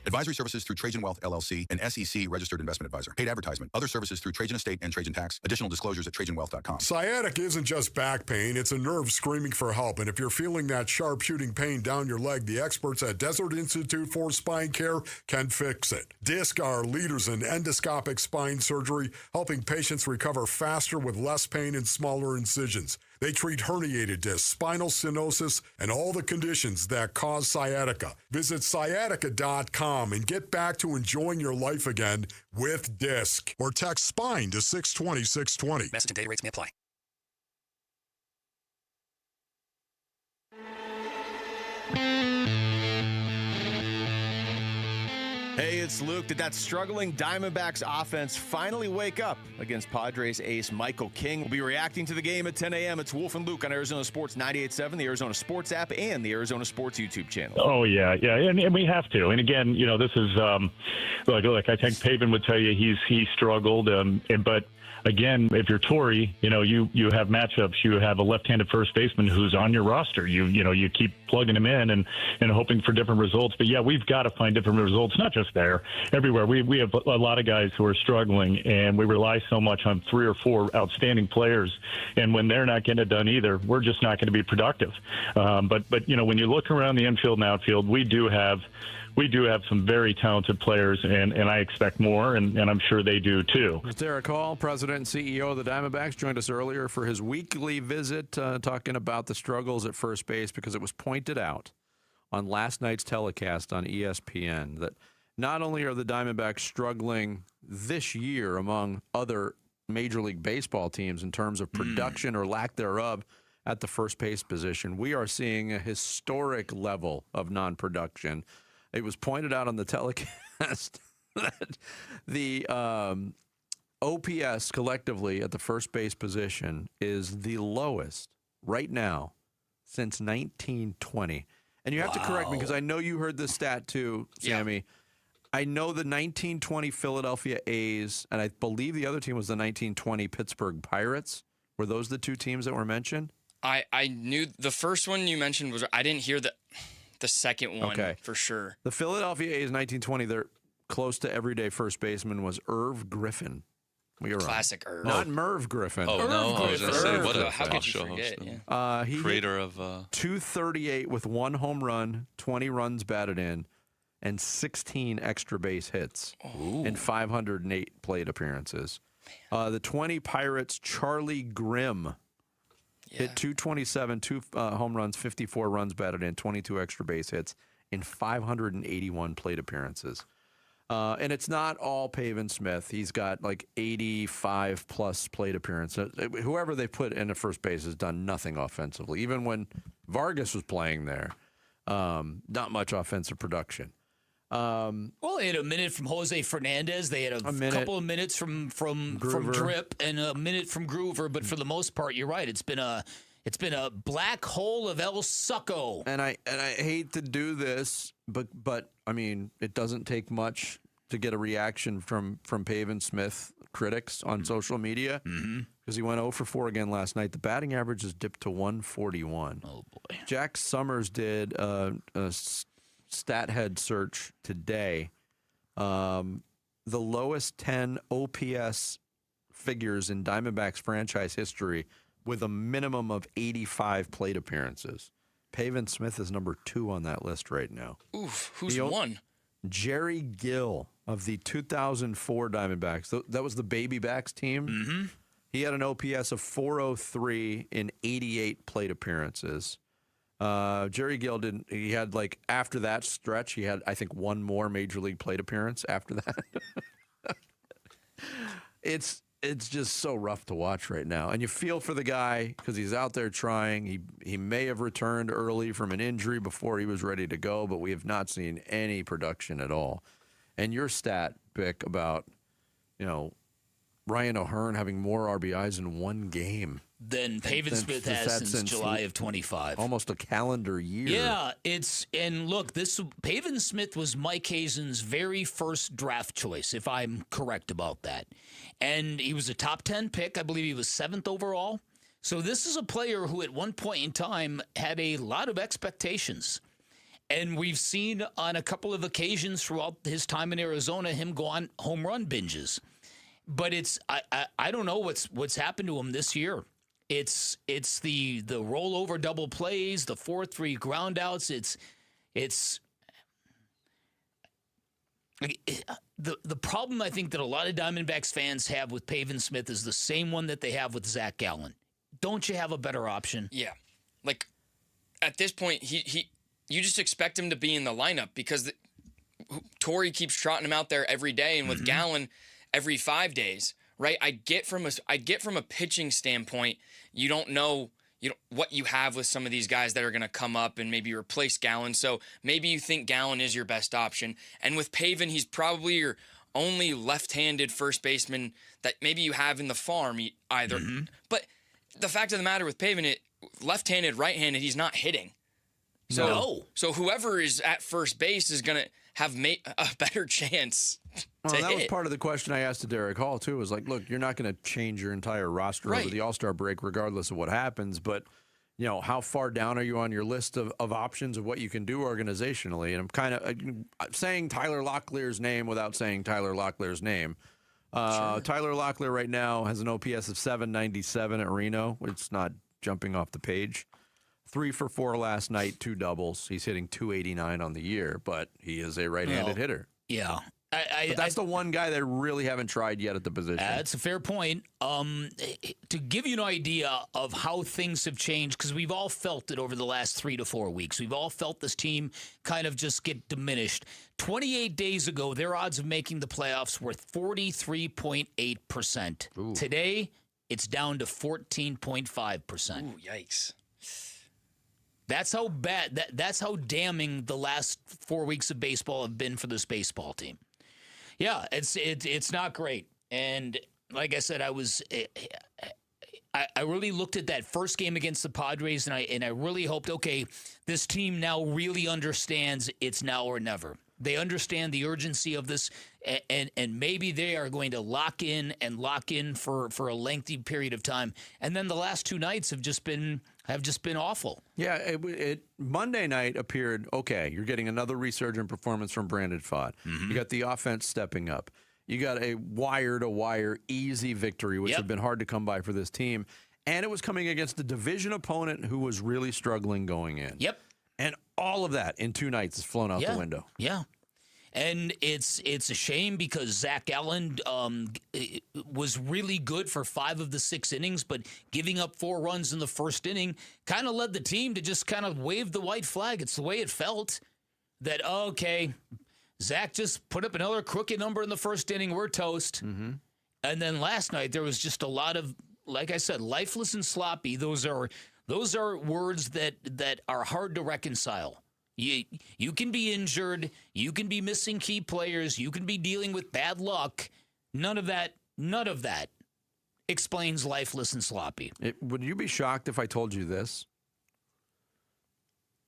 Advisory services through Trajan Wealth, LLC, an SEC registered investment advisor. Paid advertisement. Other services through Trajan Estate and Trajan Tax. Additional disclosures at TrajanWealth.com. Sciatica isn't just back pain, it's a nerve screaming for help. And if you're feeling that sharp shooting pain down your leg, the experts at Desert Institute for Spine Care can fix it. DISC are leaders in endoscopic spine surgery, helping patients recover faster with less pain and smaller incisions. They treat herniated discs, spinal stenosis, and all the conditions that cause sciatica. Visit sciatica.com and get back to enjoying your life again with DISC. Or text SPINE to 620-620. Message and data rates may apply. Hey, it's Luke. Did that struggling Diamondbacks offense finally wake up against Padres ace Michael King? We'll be reacting to the game at 10 a.m. It's Wolf and Luke on Arizona Sports 98.7, the Arizona Sports app, and the Arizona Sports YouTube channel. Oh, yeah. And we have to. And again, this is, like I think Pavin would tell you he struggled, but again, if you're Torey, you have matchups. You have a left-handed first baseman who's on your roster. You keep plugging him in and hoping for different results. But yeah, we've got to find different results, not just there, everywhere. We have a lot of guys who are struggling, and we rely so much on 3 or 4 outstanding players. And when they're not getting it done either, we're just not going to be productive. But when you look around the infield and outfield, we do have some very talented players, and I expect more, and I'm sure they do too. Derek Hall, President and CEO of the Diamondbacks, joined us earlier for his weekly visit, talking about the struggles at first base, because it was pointed out on last night's telecast on ESPN that not only are the Diamondbacks struggling this year among other Major League Baseball teams in terms of production or lack thereof at the first base position, we are seeing a historic level of non-production. It was pointed out on the telecast that the OPS collectively at the first base position is the lowest right now since 1920. And you have to correct me because I know you heard this stat too, Sammy. Yeah. I know the 1920 Philadelphia A's, and I believe the other team was the 1920 Pittsburgh Pirates. Were those the two teams that were mentioned? I knew the first one you mentioned was, I didn't hear the second one for sure. The Philadelphia A's 1920, their close to everyday first baseman was Irv Griffin. Classic Irv. Not Merv Griffin. Oh, Irv no. Griffin. I was going to say, what a How could you show forget? host. Yeah. He Creator hit of 238 with 1 home run, 20 runs batted in, and 16 extra base hits in 508 plate appearances. The 20 Pirates, Charlie Grimm, hit 227, 2 home runs, 54 runs batted in, 22 extra base hits in 581 plate appearances. And it's not all Pavin Smith. He's got like 85-plus plate appearances. Whoever they put in the first base has done nothing offensively. Even when Vargas was playing there, not much offensive production. Well, they had a minute from Jose Fernandez. They had a couple of minutes from Drip and a minute from Groover. But for the most part, you're right. It's been a It's been a black hole of El Succo. And I hate to do this, but I mean, it doesn't take much to get a reaction from Pavin Smith critics on social media, because he went 0 for 4 again last night. The batting average has dipped to 141. Oh boy! Jack Summers did a stat head search today. The lowest 10 OPS figures in Diamondbacks franchise history, with a minimum of 85 plate appearances. Pavin Smith is number 2 on that list right now. Oof, who's one? Jerry Gill of the 2004 Diamondbacks. That was the Baby Backs team. He had an OPS of 403 in 88 plate appearances. Jerry Gill didn't. He had, like, after that stretch, he had, I think, one more Major League plate appearance after that. It's just so rough to watch right now. And you feel for the guy because he's out there trying. He may have returned early from an injury before he was ready to go, but we have not seen any production at all. And your stat, Bick, about, Ryan O'Hearn having more RBIs in one game than Pavin Smith has since July of 25. Almost a calendar year. Yeah, and look, Pavin Smith was Mike Hazen's very first draft choice, if I'm correct about that. And he was a top 10 pick. I believe he was 7th overall. So this is a player who at one point in time had a lot of expectations. And we've seen on a couple of occasions throughout his time in Arizona him go on home run binges. But I don't know what's happened to him this year. It's the rollover double plays, the 4-3 groundouts. It's the problem I think that a lot of Diamondbacks fans have with Pavin Smith is the same one that they have with Zach Gallen. Don't you have a better option? Yeah, like at this point, you just expect him to be in the lineup because Torrey keeps trotting him out there every day, and with Gallen every 5 days, right? I get from a pitching standpoint, you don't know what you have with some of these guys that are going to come up and maybe replace Gallen. So maybe you think Gallen is your best option. And with Pavin, he's probably your only left-handed first baseman that maybe you have in the farm either. But the fact of the matter with Pavin, left-handed, right-handed, he's not hitting. So whoever is at first base is going to have a better chance. Well, that was part of the question I asked to Derek Hall, too, was like, look, you're not going to change your entire roster over the All-Star break regardless of what happens, but, how far down are you on your list of options of what you can do organizationally? And I'm kind of saying Tyler Locklear's name without saying Tyler Locklear's name. Tyler Locklear right now has an OPS of 797 at Reno. It's not jumping off the page. 3 for 4 last night, 2 doubles. He's hitting 289 on the year, but he is a right-handed hitter. Yeah. But that's the one guy they really haven't tried yet at the position. That's a fair point. To give you an idea of how things have changed, because we've all felt it over the last 3 to 4 weeks. We've all felt this team kind of just get diminished. 28 days ago, their odds of making the playoffs were 43.8%. Today, it's down to 14.5%. Ooh, yikes. That's how bad, that's how damning the last 4 weeks of baseball have been for this baseball team. Yeah, it's not great. And like I said, I really looked at that first game against the Padres, and I really hoped, okay, this team now really understands it's now or never. They understand the urgency of this, and maybe they are going to lock in for a lengthy period of time. And then the last 2 nights have just been awful. Yeah, it Monday night appeared okay. You're getting another resurgent performance from Brandon Pfaadt. You got the offense stepping up. You got a wire-to-wire easy victory, which had been hard to come by for this team. And it was coming against a division opponent who was really struggling going in. Yep. And all of that in 2 nights has flown out the window. Yeah. And it's a shame because Zach Gallen was really good for 5 of the 6 innings, but giving up 4 runs in the first inning kind of led the team to just kind of wave the white flag. It's the way it felt that, okay, Zach just put up another crooked number in the first inning. We're toast. And then last night there was just a lot of, like I said, lifeless and sloppy. Those are words that are hard to reconcile. You can be injured. You can be missing key players. You can be dealing with bad luck. None of that explains lifeless and sloppy. Would you be shocked if I told you this?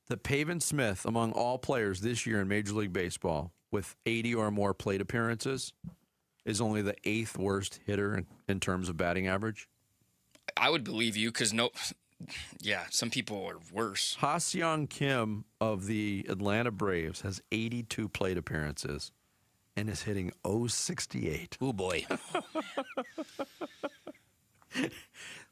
That Pavin Smith, among all players this year in Major League Baseball, with 80 or more plate appearances, is only the 8th worst hitter in terms of batting average? I would believe you because some people are worse. Ha-Seong Kim of the Atlanta Braves has 82 plate appearances and is hitting .068. Oh, boy.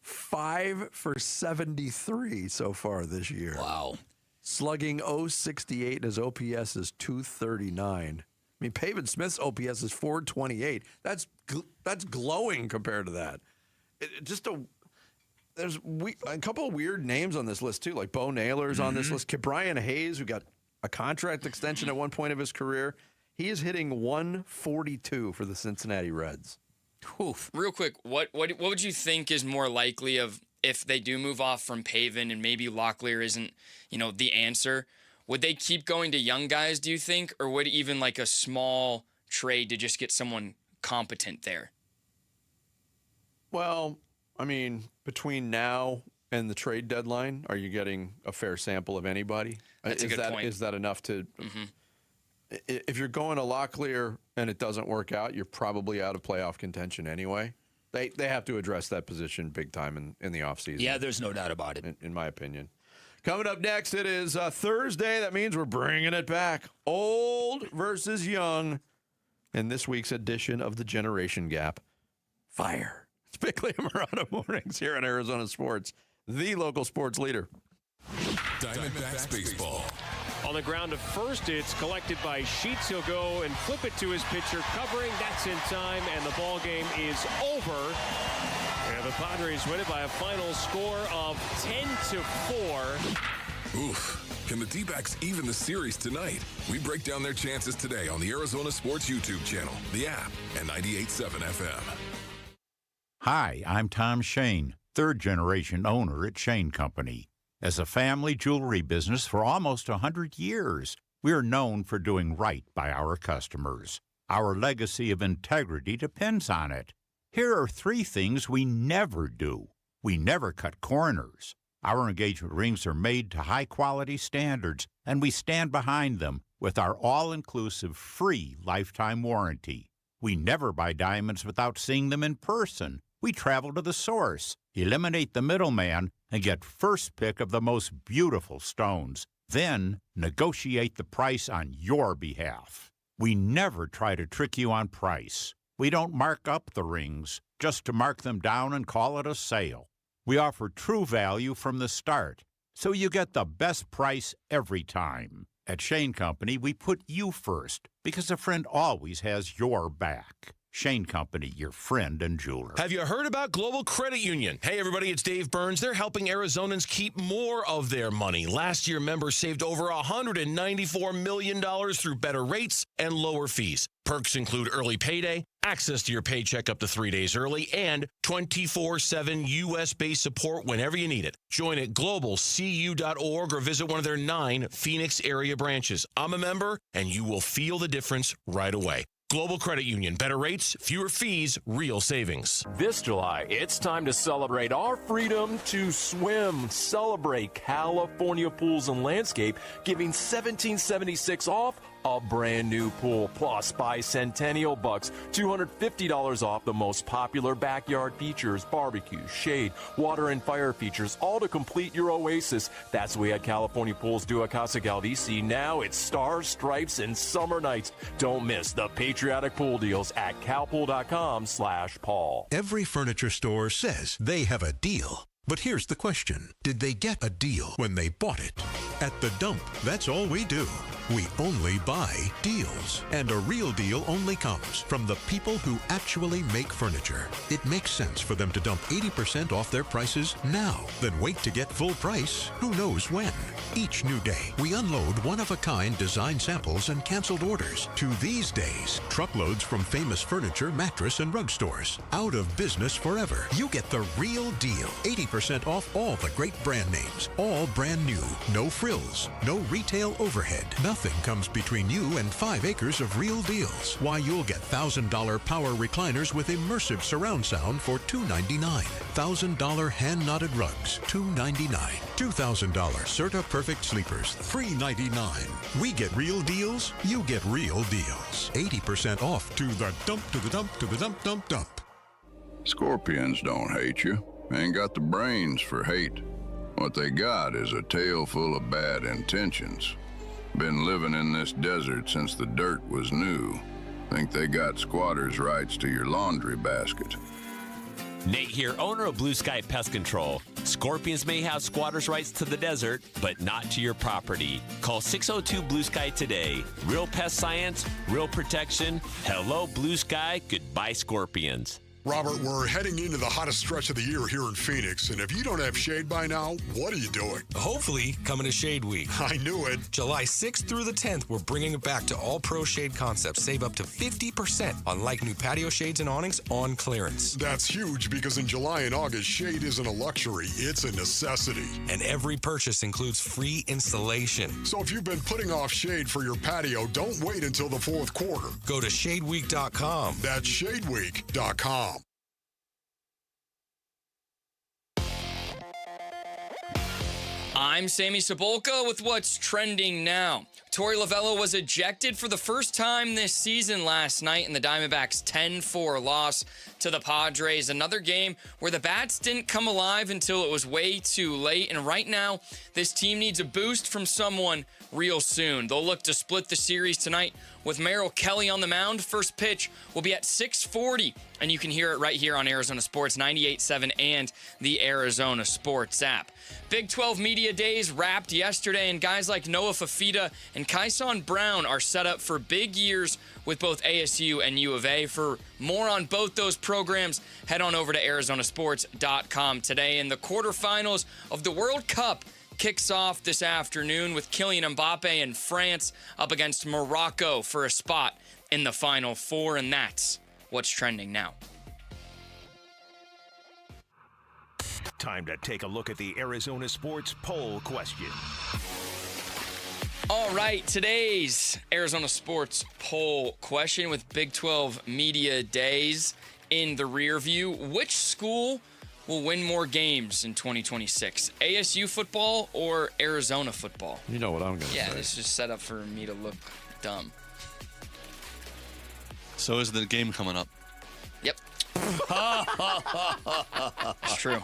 5 for 73 so far this year. Wow. Slugging .068 and his OPS is .239. I mean, Pavin Smith's OPS is .428. That's glowing compared to that. There's a couple of weird names on this list, too, like Bo Naylor's on this list. Brian Hayes, who got a contract extension at one point of his career, he is hitting .142 for the Cincinnati Reds. Oof. Real quick, what would you think is more likely of if they do move off from Pavin and maybe Locklear isn't, the answer? Would they keep going to young guys, do you think, or would even like a small trade to just get someone competent there? Well, I mean, between now and the trade deadline, are you getting a fair sample of anybody? That's a good point. Is that enough to... If you're going to Locklear and it doesn't work out, you're probably out of playoff contention anyway. They have to address that position big time in the offseason. Yeah, there's no doubt about it. In my opinion. Coming up next, it is Thursday. That means we're bringing it back. Old versus young. In this week's edition of the Generation Gap. Fire. It's Bickley and Murata Mornings here on Arizona Sports, the local sports leader. Diamondbacks baseball. On the ground to first, it's collected by Sheets. He'll go and flip it to his pitcher, covering. That's in time, and the ball game is over. And the Padres win it by a final score of 10-4. Oof. Can the D-backs even the series tonight? We break down their chances today on the Arizona Sports YouTube channel, the app, and 98.7 FM. Hi, I'm Tom Shane, third-generation owner at Shane Company. As a family jewelry business for almost 100 years, we are known for doing right by our customers. Our legacy of integrity depends on it. Here are 3 things we never do. We never cut corners. Our engagement rings are made to high-quality standards, and we stand behind them with our all-inclusive free lifetime warranty. We never buy diamonds without seeing them in person. We travel to the source, eliminate the middleman, and get first pick of the most beautiful stones. Then negotiate the price on your behalf. We never try to trick you on price. We don't mark up the rings just to mark them down and call it a sale. We offer true value from the start, so you get the best price every time. At Shane Company, we put you first because a friend always has your back. Shane Company, your friend and jeweler. Have you heard about Global Credit Union? Hey, everybody, it's Dave Burns. They're helping Arizonans keep more of their money. Last year, members saved over $194 million through better rates and lower fees. Perks include early payday, access to your paycheck up to 3 days early, and 24/7 U.S.-based support whenever you need it. Join at globalcu.org or visit one of their 9 Phoenix area branches. I'm a member, and you will feel the difference right away. Global Credit Union. Better rates, fewer fees, real savings. This July, it's time to celebrate our freedom to swim. Celebrate California Pools and Landscape, giving $1,776 off a brand new pool. Plus, buy Centennial Bucks, $250 off the most popular backyard features, barbecue, shade, water, and fire features, all to complete your oasis. That's the way at California Pools do at Casa Galdici. Now it's stars, stripes, and summer nights. Don't miss the patriotic pool deals at calpool.com/Paul. Every furniture store says they have a deal. But here's the question. Did they get a deal when they bought it? At The Dump, that's all we do. We only buy deals. And a real deal only comes from the people who actually make furniture. It makes sense for them to dump 80% off their prices now, then wait to get full price who knows when. Each new day, we unload one-of-a-kind design samples and canceled orders. To these days, truckloads from famous furniture, mattress, and rug stores. Out of business forever. You get the real deal. 80% 80% off all the great brand names. All brand new. No frills. No retail overhead. Nothing comes between you and 5 acres of real deals. Why, you'll get $1,000 power recliners with immersive surround sound for $299. $1,000 hand-knotted rugs, $299. $2,000 Serta Perfect Sleepers, $399. We get real deals, you get real deals. 80% off to the dump, to the dump, to the dump, dump, dump. Scorpions don't hate you. Ain't got the brains for hate. What they got is a tail full of bad intentions. Been living in this desert since the dirt was new. Think they got squatters' rights to your laundry basket. Nate here, owner of Blue Sky Pest Control. Scorpions may have squatters' rights to the desert, but not to your property. Call 602 Blue Sky today. Real pest science, real protection. Hello, Blue Sky. Goodbye, Scorpions. Robert, we're heading into the hottest stretch of the year here in Phoenix, and if you don't have shade by now, what are you doing? Hopefully, coming to Shade Week. I knew it. July 6th through the 10th, we're bringing it back to all pro shade concepts. Save up to 50% on like new patio shades and awnings on clearance. That's huge because in July and August, shade isn't a luxury, it's a necessity. And every purchase includes free installation. So if you've been putting off shade for your patio, don't wait until the fourth quarter. Go to shadeweek.com. That's shadeweek.com. I'm Sammy Cebulka with what's trending now. Torey Lovullo was ejected for the first time this season last night in the Diamondbacks' 10-4 loss to the Padres. Another game where the bats didn't come alive until it was way too late. And right now, this team needs a boost from someone real soon. They'll look to split the series tonight with Merrill Kelly on the mound. First pitch will be at 6:40, and you can hear it right here on Arizona Sports 98.7 and the Arizona Sports app. Big 12 Media Days wrapped yesterday, and guys like Noah Fafita and Kyson Brown are set up for big years with both ASU and U of A. For more on both those programs, head on over to arizonasports.com today. And the quarterfinals of the World Cup kicks off this afternoon with Kylian Mbappe and France up against Morocco for a spot in the Final Four, and that's what's trending now. Time to take a look at the Arizona Sports Poll question. All right, today's Arizona Sports Poll question with Big 12 Media Days in the rear view. Which school will win more games in 2026? ASU football or Arizona football? You know what I'm going to say. Yeah, this is set up for me to look dumb. So is the game coming up. Yep. It's true.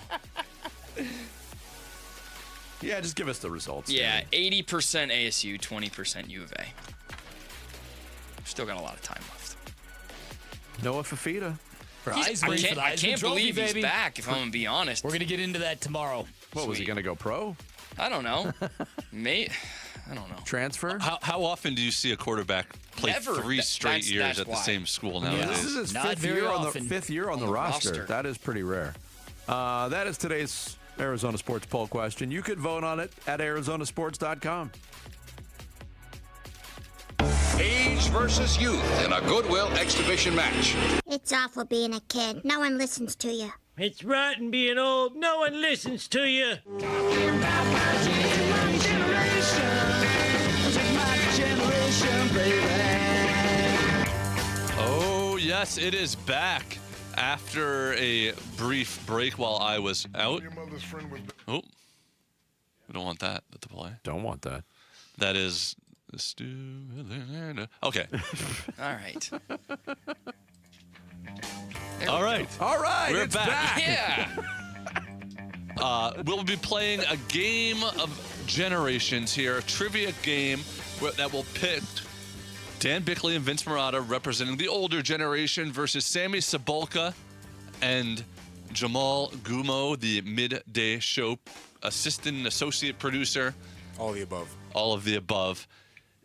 Yeah, just give us the results. Yeah, 80% ASU, 20% U of A. Still got a lot of time left. Noah Fafita. I can't believe he's back, if I'm going to be honest. We're going to get into that tomorrow. What, was he going to go pro? I don't know. I don't know. Transfer? How often do you see a quarterback play Never. 3 straight years That's at the why. same school Yeah. nowadays? This is his Not fifth very year often. on the roster. That is pretty rare. That is today's Arizona Sports Poll question. You could vote on it at arizonasports.com. Age versus youth in a Goodwill exhibition match. It's awful being a kid. No one listens to you. It's rotten being old. No one listens to you. Oh, yes, it is back after a brief break while I was out. Oh, we don't want that to play. Don't want that. That is... Okay. All right. All right. We're it's back. Yeah. We'll be playing a game of generations here, a trivia game that will pit Dan Bickley and Vince Marotta representing the older generation versus Sammy Cebulka and Jamal Gumo, the midday show assistant and associate producer. All the above. All of the above.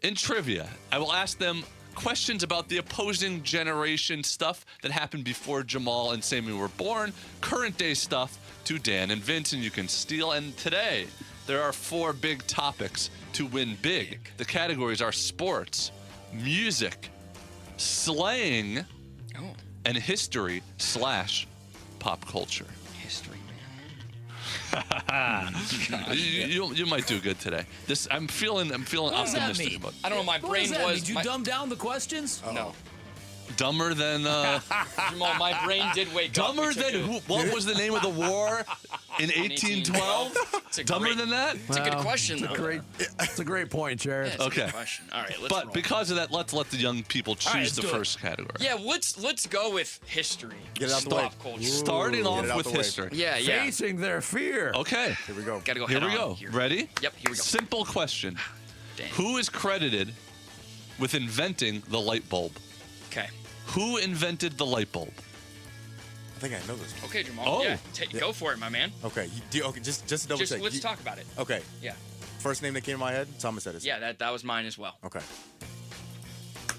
In trivia, I will ask them questions about the opposing generation, stuff that happened before Jamal and Sammy were born, current day stuff to Dan and Vince, and you can steal. And today, there are 4 big topics to win big. The categories are sports, music, slang, and history/pop culture. History, you might do good today. I'm feeling optimistic about it. I don't know. My brain was. Did you dumb down the questions? No. Dumber than Jamal, my brain did wake up. Dumber than who? What was the name of the war in 1812? Dumber than that? It's a good question, though. It's a great point, Jared. Yeah, it's a Okay. good question. All right, let's But roll. because of that, let's let the young people choose let's the do it. first category. Yeah, let's go with history. Get it out the way. Stop culture. Starting off with way. history. Yeah. Facing their fear. Okay. Here we go. Gotta go Here head we on go. here. Ready? Yep, here we go. Simple question. Dang. Who is credited with inventing the light bulb? Okay. Who invented the light bulb? I think I know this one. Okay, Jamal. Oh. Yeah, go for it, my man. Okay. Okay. Just to double check. Let's talk about it. Okay. Yeah. First name that came to my head, Thomas Edison. Yeah, that was mine as well. Okay.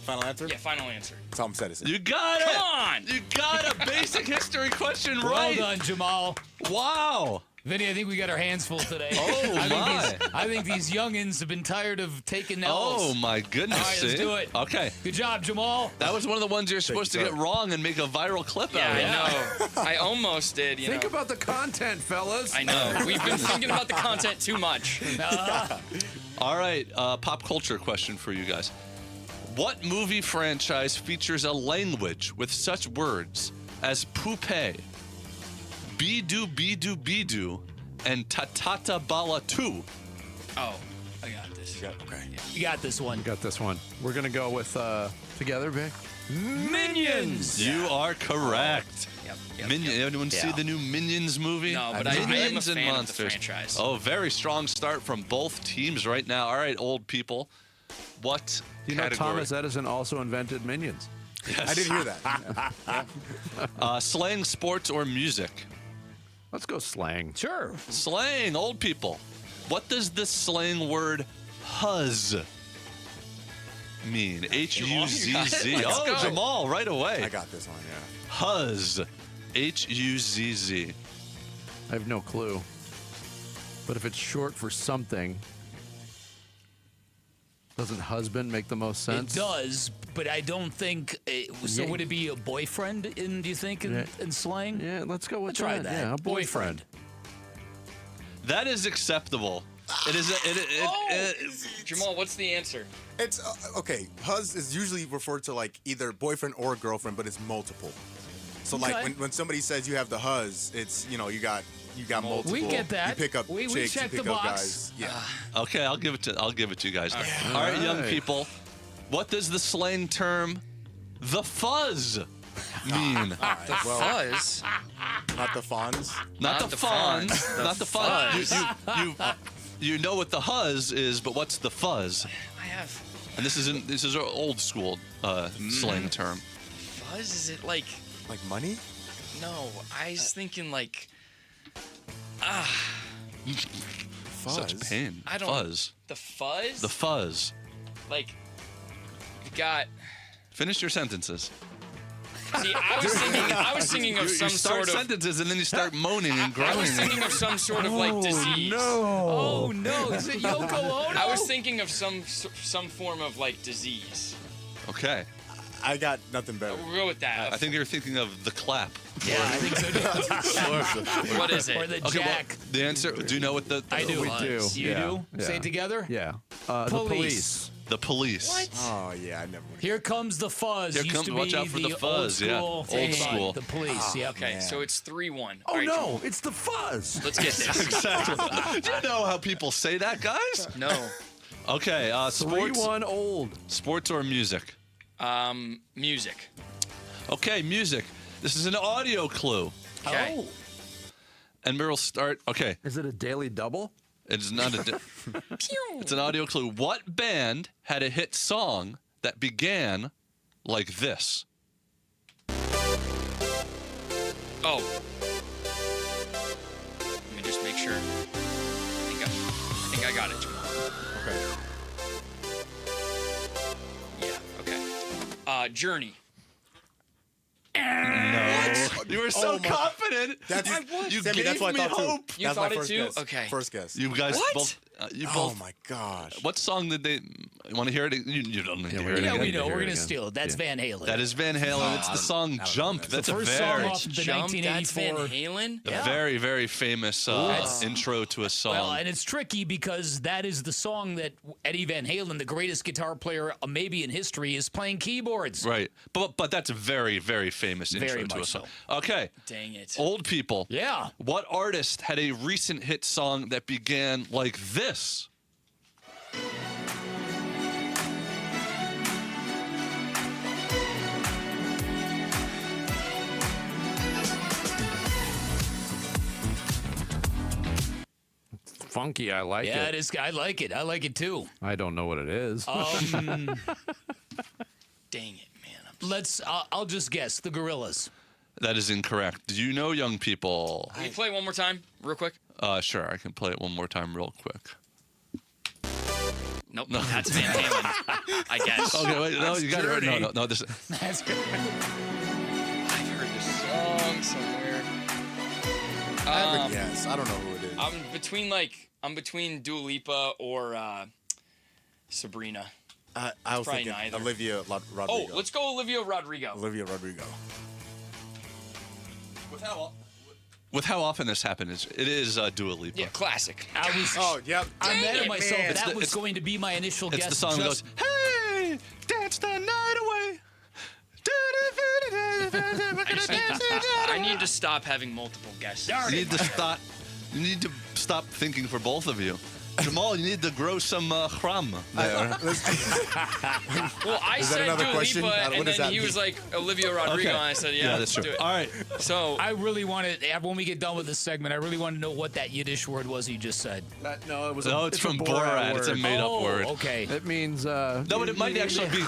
Final answer? Yeah, final answer. Thomas Edison. You got it. Come on. You got a basic history question Well right. done, Jamal. Wow. Vinny, I think we got our hands full today. Oh, I think these youngins have been tired of taking L's. Oh, my goodness. All right, let's see? do it. Okay. Good job, Jamal. That was one of the ones you're supposed to get wrong and make a viral clip out of. Yeah, I know. I almost did. Think about the content, fellas. I know. We've been thinking about the content too much. All right, pop culture question for you guys. What movie franchise features a language with such words as poupée, bidu bidu bidu, and tatata bala 2? Oh, I got this. Okay. You got this one. Got this one. We're going to go with, together, Vic? Minions. You are correct. Yep, Anyone see the new Minions movie? No, but I am a Minions fan and of the Monsters. franchise. Oh, very strong start from both teams right now. All right, old people. What Do you know category? Thomas Edison also invented Minions? I didn't hear that. Slang, sports, or music? Let's go slang. Sure. Slang, old people. What does the slang word huzz mean? H-U-Z-Z. Let's Oh, go. Jamal, right away. I got this one, yeah. Huzz. H-U-Z-Z. I have no clue. But if it's short for something, doesn't husband make the most sense? It does, but I don't think. So would it be a boyfriend? Do you think in slang? Yeah, let's go with Let's try that. that. Yeah, a boyfriend. That is acceptable. It is. Jamal, what's the answer? It's okay. Huzz is usually referred to like either boyfriend or girlfriend, but it's multiple. So Okay. like when somebody says you have the huzz, it's you got multiple. We get that. You pick up We chicks, check you pick the up box. guys. Yeah. Okay, I'll give it to you guys. All right, young people. What does the slang term "the fuzz" mean? The fuzz. Not the fawns. Not the fawns. The Not the fuzz. fuzz. You know what the huzz is, but what's the fuzz? I have And this is an old school slang term. fuzz. Is it like money? No, I was thinking like Such pain. I don't. Fuzz. The fuzz. The fuzz. Like you got. Finish your sentences. See, I was thinking of You some start sort of. sentences and then you start moaning and I groaning. was thinking of some sort of like disease. Oh no! Is it Yoko Ono? I was thinking of some form of like disease. Okay. I got nothing better. We'll go with that. I think you're thinking of the clap. Yeah, I think so too. What is it? Or the Okay, well, jack. the answer. Do you know what the? I do. We do. You Yeah. do? Yeah. Say it together? Yeah. The police. The police. What? Oh yeah, I never. Here comes the fuzz. Here Used comes- to watch be out for the fuzz, Old yeah. school. Old thing about school. The police. Yep. Okay, Man. so it's 3-1. Oh, All right, no. Jamal, It's the fuzz. let's get this. Exactly. Do you know how people say that, guys? No. Okay. Sports. 3-1 old. Sports or music? Music. Okay, music. This is an audio clue. Okay. Oh. And we'll start. Okay. Is it a daily double? It's not a. It's an audio clue. What band had a hit song that began like this? Oh. Let me just make sure. I think I got it, Jamal. Okay. Yeah. Okay. Journey. No. You were so Oh my- confident. You Sammy, gave that's what me I thought hope. too. You That's thought my it first too? guess. Okay. First guess. You guys What? both. You Oh both. my gosh. What song did they? You want to hear it? You don't need to hear it again. Yeah, we know. We're going to steal it. That's Van Halen. That is Van Halen. It's the song Jump. That's the a first very song off the 1984. That's Van Halen? A very, very famous intro to a song. Well, and it's tricky because that is the song that Eddie Van Halen, the greatest guitar player maybe in history, is playing keyboards. Right. But that's a very, very famous intro to a song. Okay. Dang it. Old people. Yeah. What artist had a recent hit song that began like this? Funky, I like it. Yeah, it is. I like it. I like it too. I don't know what it is. Dang it, man. I'll just guess. The Gorillas. That is incorrect. Do you know, young people? Can you play it one more time, real quick? Sure. I can play it one more time real quick. Nope. No. That's Van Halen, I guess. Okay, wait. No, you got it right. No. This. That's good. I've heard this song somewhere. I have a guess. I don't know who it is. I'm between Dua Lipa or Sabrina. I was probably thinking neither. Olivia Rodrigo. Oh, let's go Olivia Rodrigo. Olivia Rodrigo. With how often this happens, it is Dua Lipa. Yeah, classic. Yep. I'm mad at it, myself. man. That was going to be my initial guess. It's the song that goes, "Hey, dance the night away." I need to stop having multiple guesses. You need to stop thinking for both of you. Jamal, you need to grow some chram there. Well, I Is that said another Dua question? Lipa, What and does then that he was mean? like Olivia Rodrigo, and I said, yeah, that's true. do it. All right. So I really wanted, when we get done with this segment, I really want to know what that Yiddish word was you just said. No, it was. It's from Borat. Word. It's a made-up word. Okay. It means. No, but it might actually be.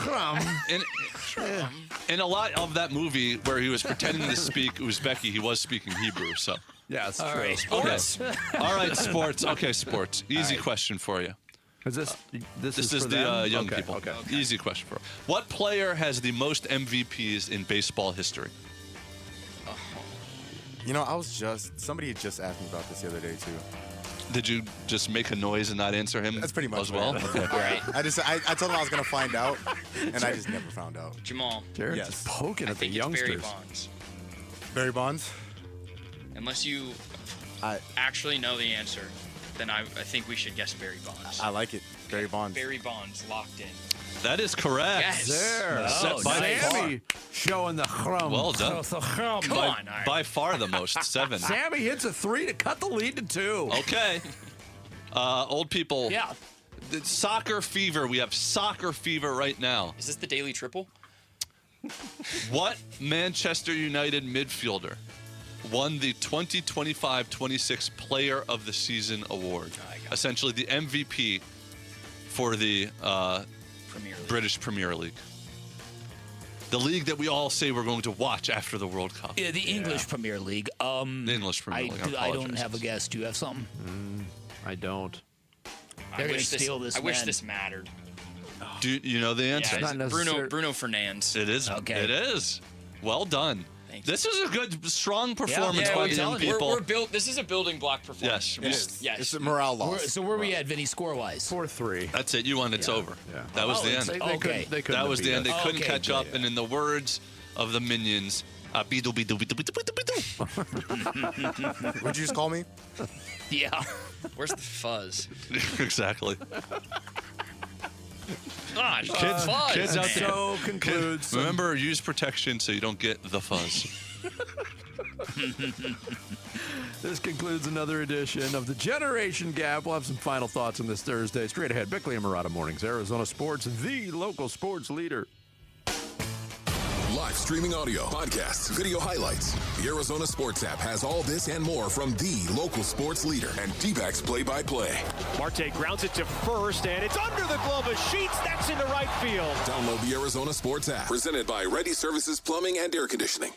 In a lot of that movie where he was pretending to speak Uzbeki, he was speaking Hebrew. So. Yeah, it's All true. right, sports. Okay. All right, sports. Okay, sports. Easy question for you. Is this? This is for the them? young Okay, people. Okay. Easy question for you. What player has the most MVPs in baseball history? You know, somebody had just asked me about this the other day too. Did you just make a noise and not answer him? That's pretty much as well. what Okay. right. I told him I was gonna find out, and I just never found out. Jamal, Jared's Yes. just poking I at the think it's Barry youngsters. Bonds. Barry Bonds. Unless you actually know the answer, then I think we should guess Barry Bonds. I like it. Barry Bonds. Barry Bonds locked in. That is correct. Yes. There. Set by Sammy showing the chrum. Well done. Come on, all right. By far the most, 7. Sammy hits a 3 to cut the lead to 2. Okay. Old people. Yeah. Soccer fever. We have soccer fever right now. Is this the Daily Triple? What Manchester United midfielder won the 2025-26 Player of the Season award? Essentially the MVP for the British Premier League. The league that we all say we're going to watch after the World Cup. Yeah, the English Premier League. The English Premier League. I don't have a guess. Do you have something? I don't. They're going to steal this. I wish this mattered. Do you know the answer? Yeah, Bruno Fernandes. It is. Okay. It is. Well done. This is a good, strong performance Yeah, by the young people. We're built. This is a building block performance. Yes. Yes. It's a morale loss. So where are we at, Vinny, score-wise? 4-3. That's it. You won. It's over. Yeah. That was the end. Okay. That was the end. They couldn't catch up. And in the words of the Minions, beedle, beedle, beedle, beedle, beedle. Would you just call me? Yeah. Where's the fuzz? Exactly. Gosh, Kids out there. So concludes. Remember, use protection so you don't get the fuzz. This concludes another edition of the Generation Gap. We'll have some final thoughts on this Thursday. Straight ahead, Bickley and Murata Mornings, Arizona Sports, the local sports leader. Live streaming audio, podcasts, video highlights. The Arizona Sports app has all this and more from the local sports leader and D-backs play-by-play. Marte grounds it to first, and it's under the glove of Sheets. That's into right field. Download the Arizona Sports app, presented by Ready Services Plumbing and Air Conditioning.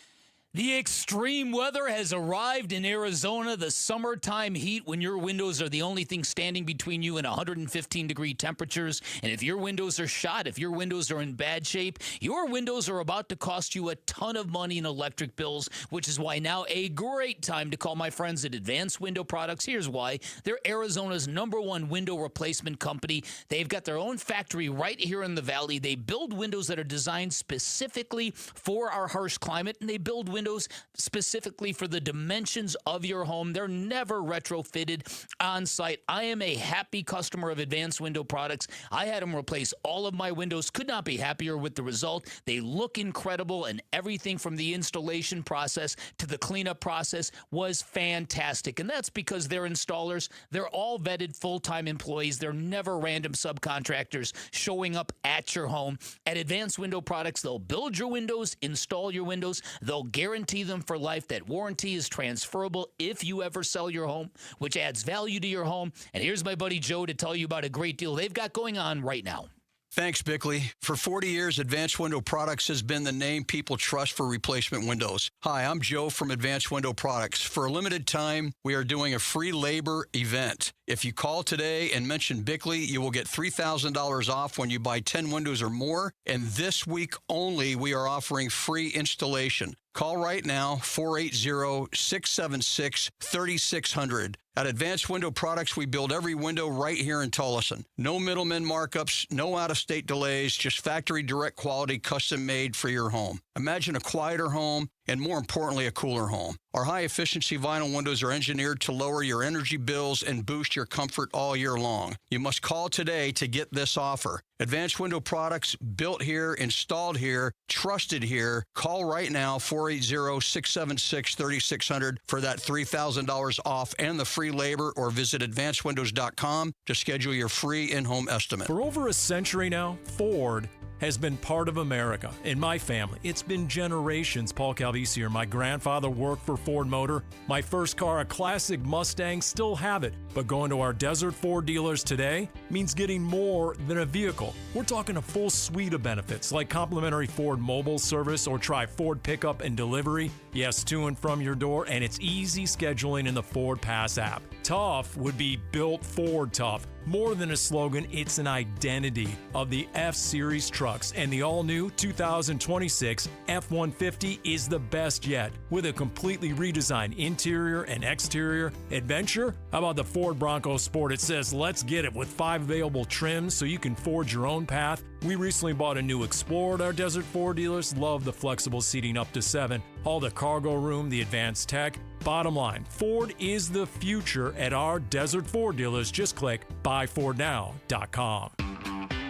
The extreme weather has arrived in Arizona, the summertime heat when your windows are the only thing standing between you and 115-degree temperatures. And if your windows are shot, if your windows are in bad shape, your windows are about to cost you a ton of money in electric bills, which is why now a great time to call my friends at Advanced Window Products. Here's why. They're Arizona's #1 window replacement company. They've got their own factory right here in the valley. They build windows that are designed specifically for our harsh climate, and they build windows specifically for the dimensions of your home. They're never retrofitted on site. I am a happy customer of Advanced Window Products. I had them replace all of my windows. Could not be happier with the result. They look incredible, and everything from the installation process to the cleanup process was fantastic. And that's because they're installers. They're all vetted full-time employees. They're never random subcontractors showing up at your home. At Advanced Window Products, they'll build your windows, install your windows. They'll guarantee them for life. That warranty is transferable if you ever sell your home, which adds value to your home. And here's my buddy Joe to tell you about a great deal they've got going on right now. Thanks, Bickley. For 40 years, Advanced Window Products has been the name people trust for replacement windows. Hi, I'm Joe from Advanced Window Products. For a limited time, we are doing a free labor event. If you call today and mention Bickley, you will get $3,000 off when you buy 10 windows or more. And this week only, we are offering free installation. Call right now, 480-676-3600. At Advanced Window Products, we build every window right here in Tullison. No middleman markups, no out-of-state delays, just factory direct quality, custom made for your home. Imagine a quieter home and, more importantly, a cooler home. Our high-efficiency vinyl windows are engineered to lower your energy bills and boost your comfort all year long. You must call today to get this offer. Advanced Window Products, built here, installed here, trusted here. Call right now, 480-676-3600 for that $3,000 off and the free labor, or visit advancedwindows.com to schedule your free in-home estimate. For over a century now, Ford has been part of America. In my family, it's been generations. Paul Calvisi here. My grandfather worked for Ford Motor. My first car, a classic Mustang, still have it. But going to our Desert Ford dealers today means getting more than a vehicle. We're talking a full suite of benefits like complimentary Ford mobile service, or try Ford pickup and delivery. Yes, to and from your door, and it's easy scheduling in the Ford Pass app. Tough would be built Ford tough. More than a slogan, it's an identity of the F-Series trucks, and the all-new 2026 F-150 is the best yet. With a completely redesigned interior and exterior adventure, how about the Ford Bronco Sport? It says, let's get it, with 5 available trims so you can forge your own path. We recently bought a new Explorer at our Desert Ford dealers. Love the flexible seating up to 7. All the cargo room, the advanced tech. Bottom line, Ford is the future at our Desert Ford dealers. Just click buyfordnow.com.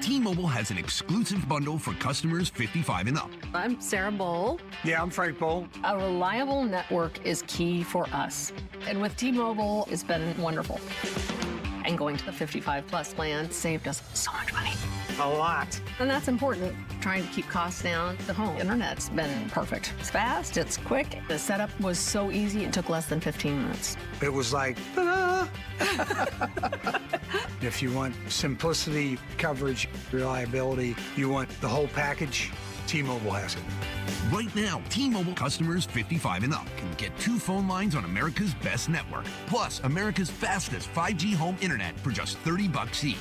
T-Mobile has an exclusive bundle for customers 55 and up. I'm Sarah Bowl. Yeah, I'm Frank Bowl. A reliable network is key for us. And with T-Mobile, it's been wonderful. And going to the 55 plus plan saved us so much money. A lot. And that's important. Trying to keep costs down. The home internet's been perfect. It's fast, it's quick. The setup was so easy, it took less than 15 minutes. It was like, ta-da! If you want simplicity, coverage, reliability, you want the whole package, T-Mobile has it. Right now, T-Mobile customers 55 and up can get 2 phone lines on America's best network, plus America's fastest 5G home internet for just $30 each.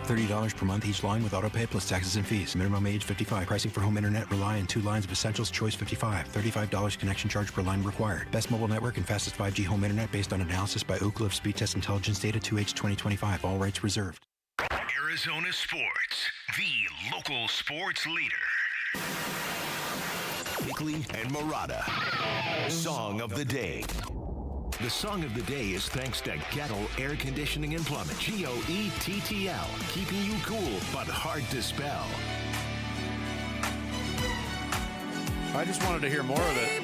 $30 per month each line with autopay plus taxes and fees. Minimum age 55. Pricing for home internet rely on 2 lines of essentials. Choice 55. $35 connection charge per line required. Best mobile network and fastest 5G home internet based on analysis by Ookla of Speed Test Intelligence data 2H 2025. All rights reserved. Arizona Sports, the local sports leader. Bickley and Murata. Song of the day. The song of the day is thanks to Gettle Air Conditioning and Plumbing. GOETTL. Keeping you cool, but hard to spell. I just wanted to hear more of it.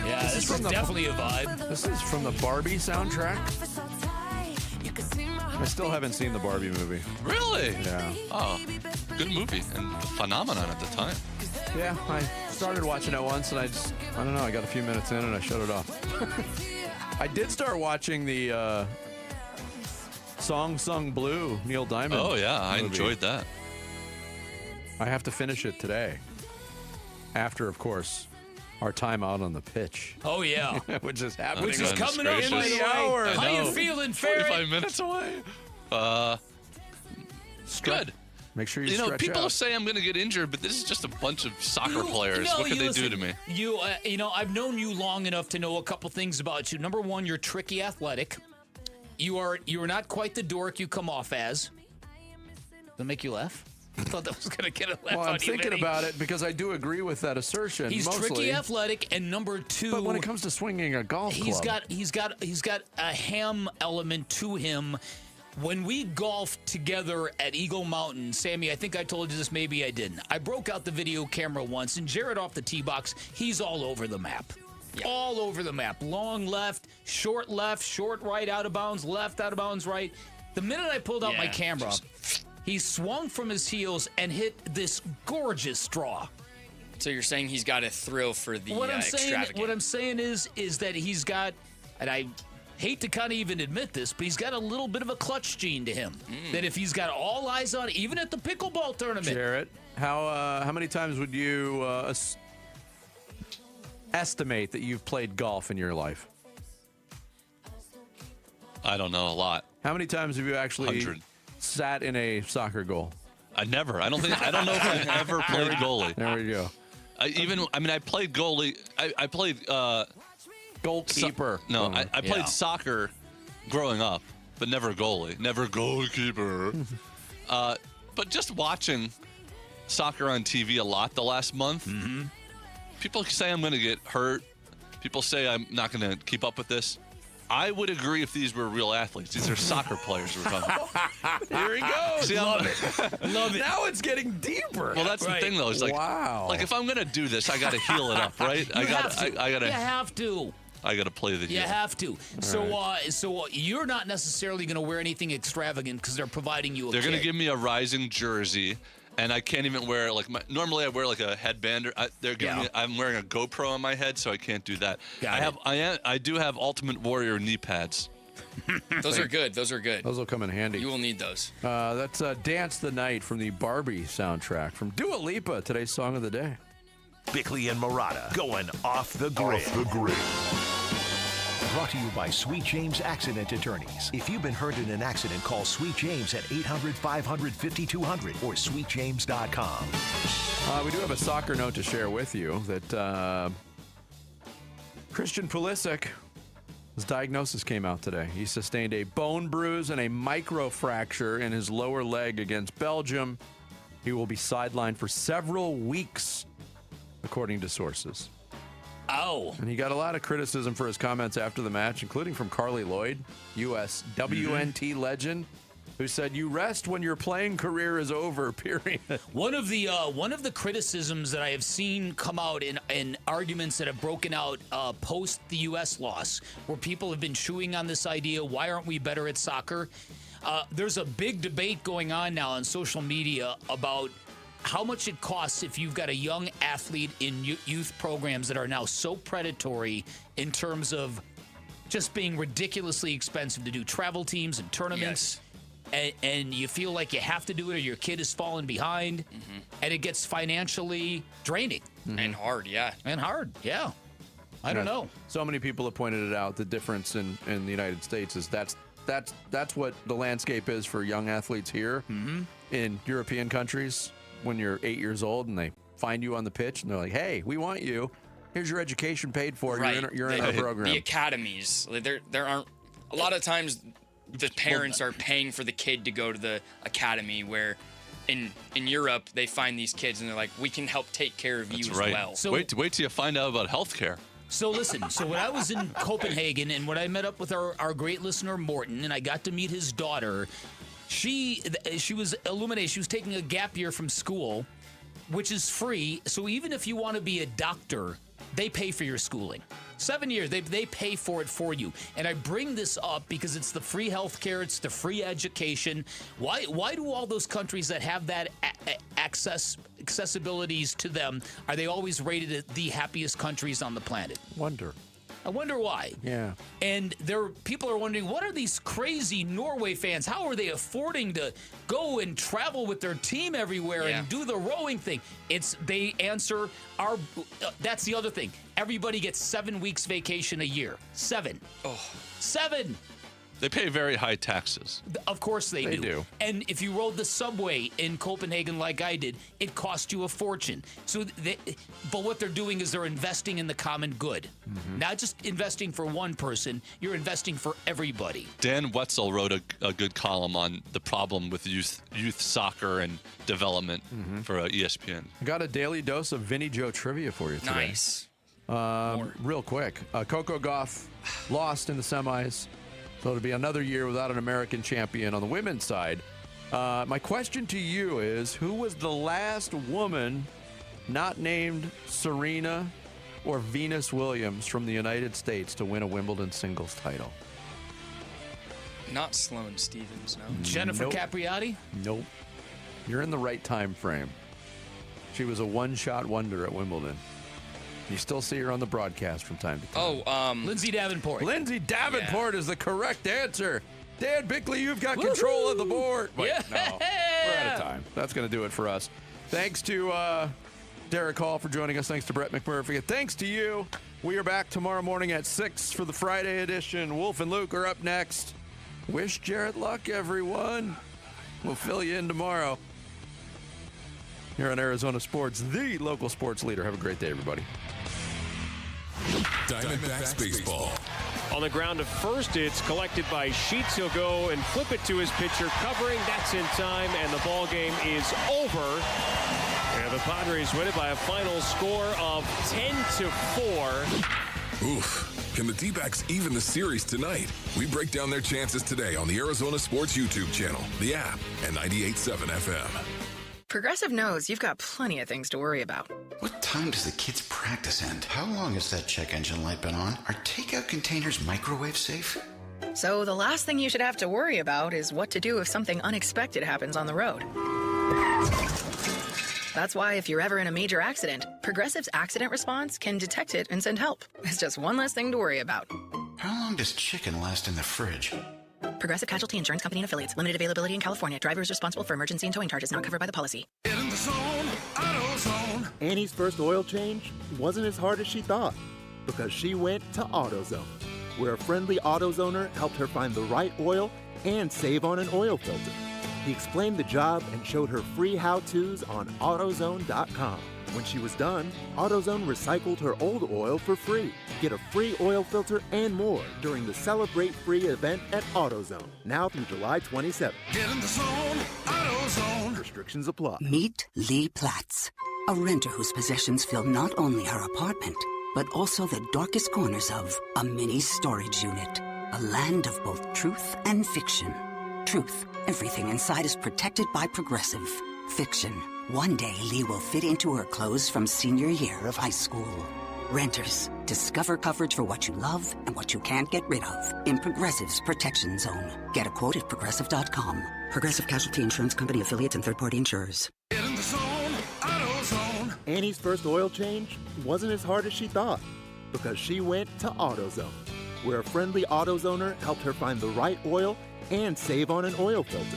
Yeah, this is definitely a vibe. This is from the Barbie soundtrack. I still haven't seen the Barbie movie. Really? Yeah. Oh, good movie and a phenomenon at the time. Yeah, I started watching it once and I don't know, I got a few minutes in and I shut it off. I did start watching the Song Sung Blue, Neil Diamond. Oh, yeah. I movie. enjoyed that. I have to finish it today. After, of course, our time out on the pitch. Oh, yeah. Which is happening. Which is coming up in the hour. How you feeling, Ferret? 45 minutes away. Good. Make sure you You know, stretch people out. say I'm going to get injured, but this is just a bunch of soccer players. What could they do to me? You know, I've known you long enough to know a couple things about you. Number one, you're tricky athletic. You are not quite the dork you come off as. Does that make you laugh? I thought that was going to get a laugh Well, out I'm of you, thinking Vinny. about it because I do agree with that assertion. He's mostly. tricky athletic, and number two, But when it comes to swinging a golf club, he's got a ham element to him. When we golfed together at Eagle Mountain, Sammy, I think I told you this, maybe I didn't. I broke out the video camera once, and Jared off the tee box, he's all over the map. Yeah. All over the map. Long left, short right, out of bounds, left, out of bounds, right. The minute I pulled out my camera, he swung from his heels and hit this gorgeous draw. So you're saying he's got a thrill for the extravagant. What I'm saying is that he's got, and I hate to kind of even admit this, but he's got a little bit of a clutch gene to him. That if he's got all eyes on, even at the pickleball tournament. Jarrett, how many times would you estimate that you've played golf in your life? I don't know, a lot. How many times have you actually 100. sat in a soccer goal? I never. I don't know if I've ever played goalie. There we go. I played goalie. I played goalkeeper. I played soccer growing up, but never goalie. Never goalkeeper. But just watching soccer on TV a lot the last month. Mm-hmm. People say I'm going to get hurt. People say I'm not going to keep up with this. I would agree if these were real athletes. These are soccer players we're talking about. Here he goes. See, Love it. Now it's getting deeper. Well, that's the thing, though. Is like, wow. Like if I'm gonna do this, I got to heal it up, right? You have to. I got to play the You heel. have to. So you're not necessarily going to wear anything extravagant because they're providing you a They're kit. gonna give me a Rising jersey, and I can't even wear normally I wear like a headband. They're giving me. I'm wearing a GoPro on my head, so I can't do that. I do have Ultimate Warrior knee pads. Those are good. Those are good. Those will come in handy. You will need those. That's Dance the Night from the Barbie soundtrack from Dua Lipa, today's song of the day. Bickley and Murata going off the grid. Brought to you by Sweet James Accident Attorneys. If you've been hurt in an accident, call Sweet James at 800-500-5200 or sweetjames.com. We do have a soccer note to share with you that Christian Pulisic, his diagnosis came out today. He sustained a bone bruise and a microfracture in his lower leg against Belgium. He will be sidelined for several weeks, according to sources. Oh. And he got a lot of criticism for his comments after the match, including from Carly Lloyd, U.S. WNT legend, who said, "You rest when your playing career is over, period." One of the criticisms that I have seen come out in arguments that have broken out post the U.S. loss, where people have been chewing on this idea, why aren't we better at soccer? There's a big debate going on now on social media about how much it costs if you've got a young athlete in youth programs that are now so predatory in terms of just being ridiculously expensive to do travel teams and tournaments. Yes. And you feel like you have to do it or your kid is falling behind. Mm-hmm. And it gets financially draining. Mm-hmm. And hard, yeah. I don't know. So many people have pointed it out. The difference in the United States is that's what the landscape is for young athletes here. Mm-hmm. In European countries. When you're 8 years old and they find you on the pitch and they're like, "Hey, we want you. Here's your education paid for. Right. You're in our program." The academies, there aren't a lot of times the parents are paying for the kid to go to the academy, where in Europe they find these kids and they're like, "We can help take care of you as well." So wait till you find out about healthcare. So listen, when I was in Copenhagen and when I met up with our great listener Morton and I got to meet his daughter, she was illuminated. She was taking a gap year from school, which is free. So even if you want to be a doctor, they pay for your schooling. 7 years, they pay for it for you. And I bring this up because it's the free healthcare, it's the free education. Why do all those countries that have that accessibilities to them, are they always rated the happiest countries on the planet? Wonder. I wonder why. Yeah. And people are wondering, what are these crazy Norway fans? How are they affording to go and travel with their team everywhere and do the rowing thing? They answer that's the other thing. Everybody gets 7 weeks vacation a year. 7. Oh. 7. They pay very high taxes. Of course they do. And if you rode the subway in Copenhagen like I did, it cost you a fortune. But what they're doing is they're investing in the common good. Mm-hmm. Not just investing for one person, you're investing for everybody. Dan Wetzel wrote a good column on the problem with youth soccer and development for ESPN. I got a daily dose of Vinny Joe trivia for you today. Nice. Real quick. Coco Gauff lost in the semis. So it'll be another year without an American champion on the women's side. My question to you is, who was the last woman not named Serena or Venus Williams from the United States to win a Wimbledon singles title? Not Sloane Stephens, no. Jennifer Capriati? Nope. You're in the right time frame. She was a one-shot wonder at Wimbledon. You still see her on the broadcast from time to time. Lindsay Davenport. Lindsay Davenport is the correct answer. Dan Bickley, you've got control of the board. Wait, no. We're out of time. That's going to do it for us. Thanks to Derek Hall for joining us. Thanks to Brett McMurphy. And thanks to you. We are back tomorrow morning at 6 for the Friday edition. Wolf and Luke are up next. Wish Jarrett luck, everyone. We'll fill you in tomorrow. Here on Arizona Sports, the local sports leader. Have a great day, everybody. Diamondbacks baseball. On the ground to first, it's collected by Sheets. He'll go and flip it to his pitcher, covering. That's in time, and the ball game is over. And the Padres win it by a final score of 10-4. Oof. Can the D-backs even the series tonight? We break down their chances today on the Arizona Sports YouTube channel, the app, and 98.7 FM. Progressive knows you've got plenty of things to worry about. What time does the kids' practice end? How long has that check engine light been on? Are takeout containers microwave safe? So the last thing you should have to worry about is what to do if something unexpected happens on the road. That's why if you're ever in a major accident, Progressive's accident response can detect it and send help. It's just one less thing to worry about. How long does chicken last in the fridge? Progressive Casualty Insurance Company and Affiliates. Limited availability in California. Driver is responsible for emergency and towing charges not covered by the policy. Get in the zone, AutoZone. Annie's first oil change wasn't as hard as she thought because she went to AutoZone, where a friendly AutoZoner helped her find the right oil and save on an oil filter. He explained the job and showed her free how-tos on AutoZone.com. When she was done, AutoZone recycled her old oil for free. Get a free oil filter and more during the Celebrate Free event at AutoZone, now through July 27th. Get in the zone, AutoZone. Restrictions apply. Meet Lee Platts, a renter whose possessions fill not only her apartment, but also the darkest corners of a mini storage unit. A land of both truth and fiction. Truth, everything inside is protected by Progressive. Fiction, one day Lee will fit into her clothes from senior year of high school. Renters, discover coverage for what you love and what you can't get rid of in Progressive's Protection Zone. Get a quote at Progressive.com. Progressive Casualty Insurance Company affiliates and third-party insurers. Get in the zone, AutoZone. Annie's first oil change wasn't as hard as she thought because she went to AutoZone, where a friendly AutoZoner helped her find the right oil and save on an oil filter.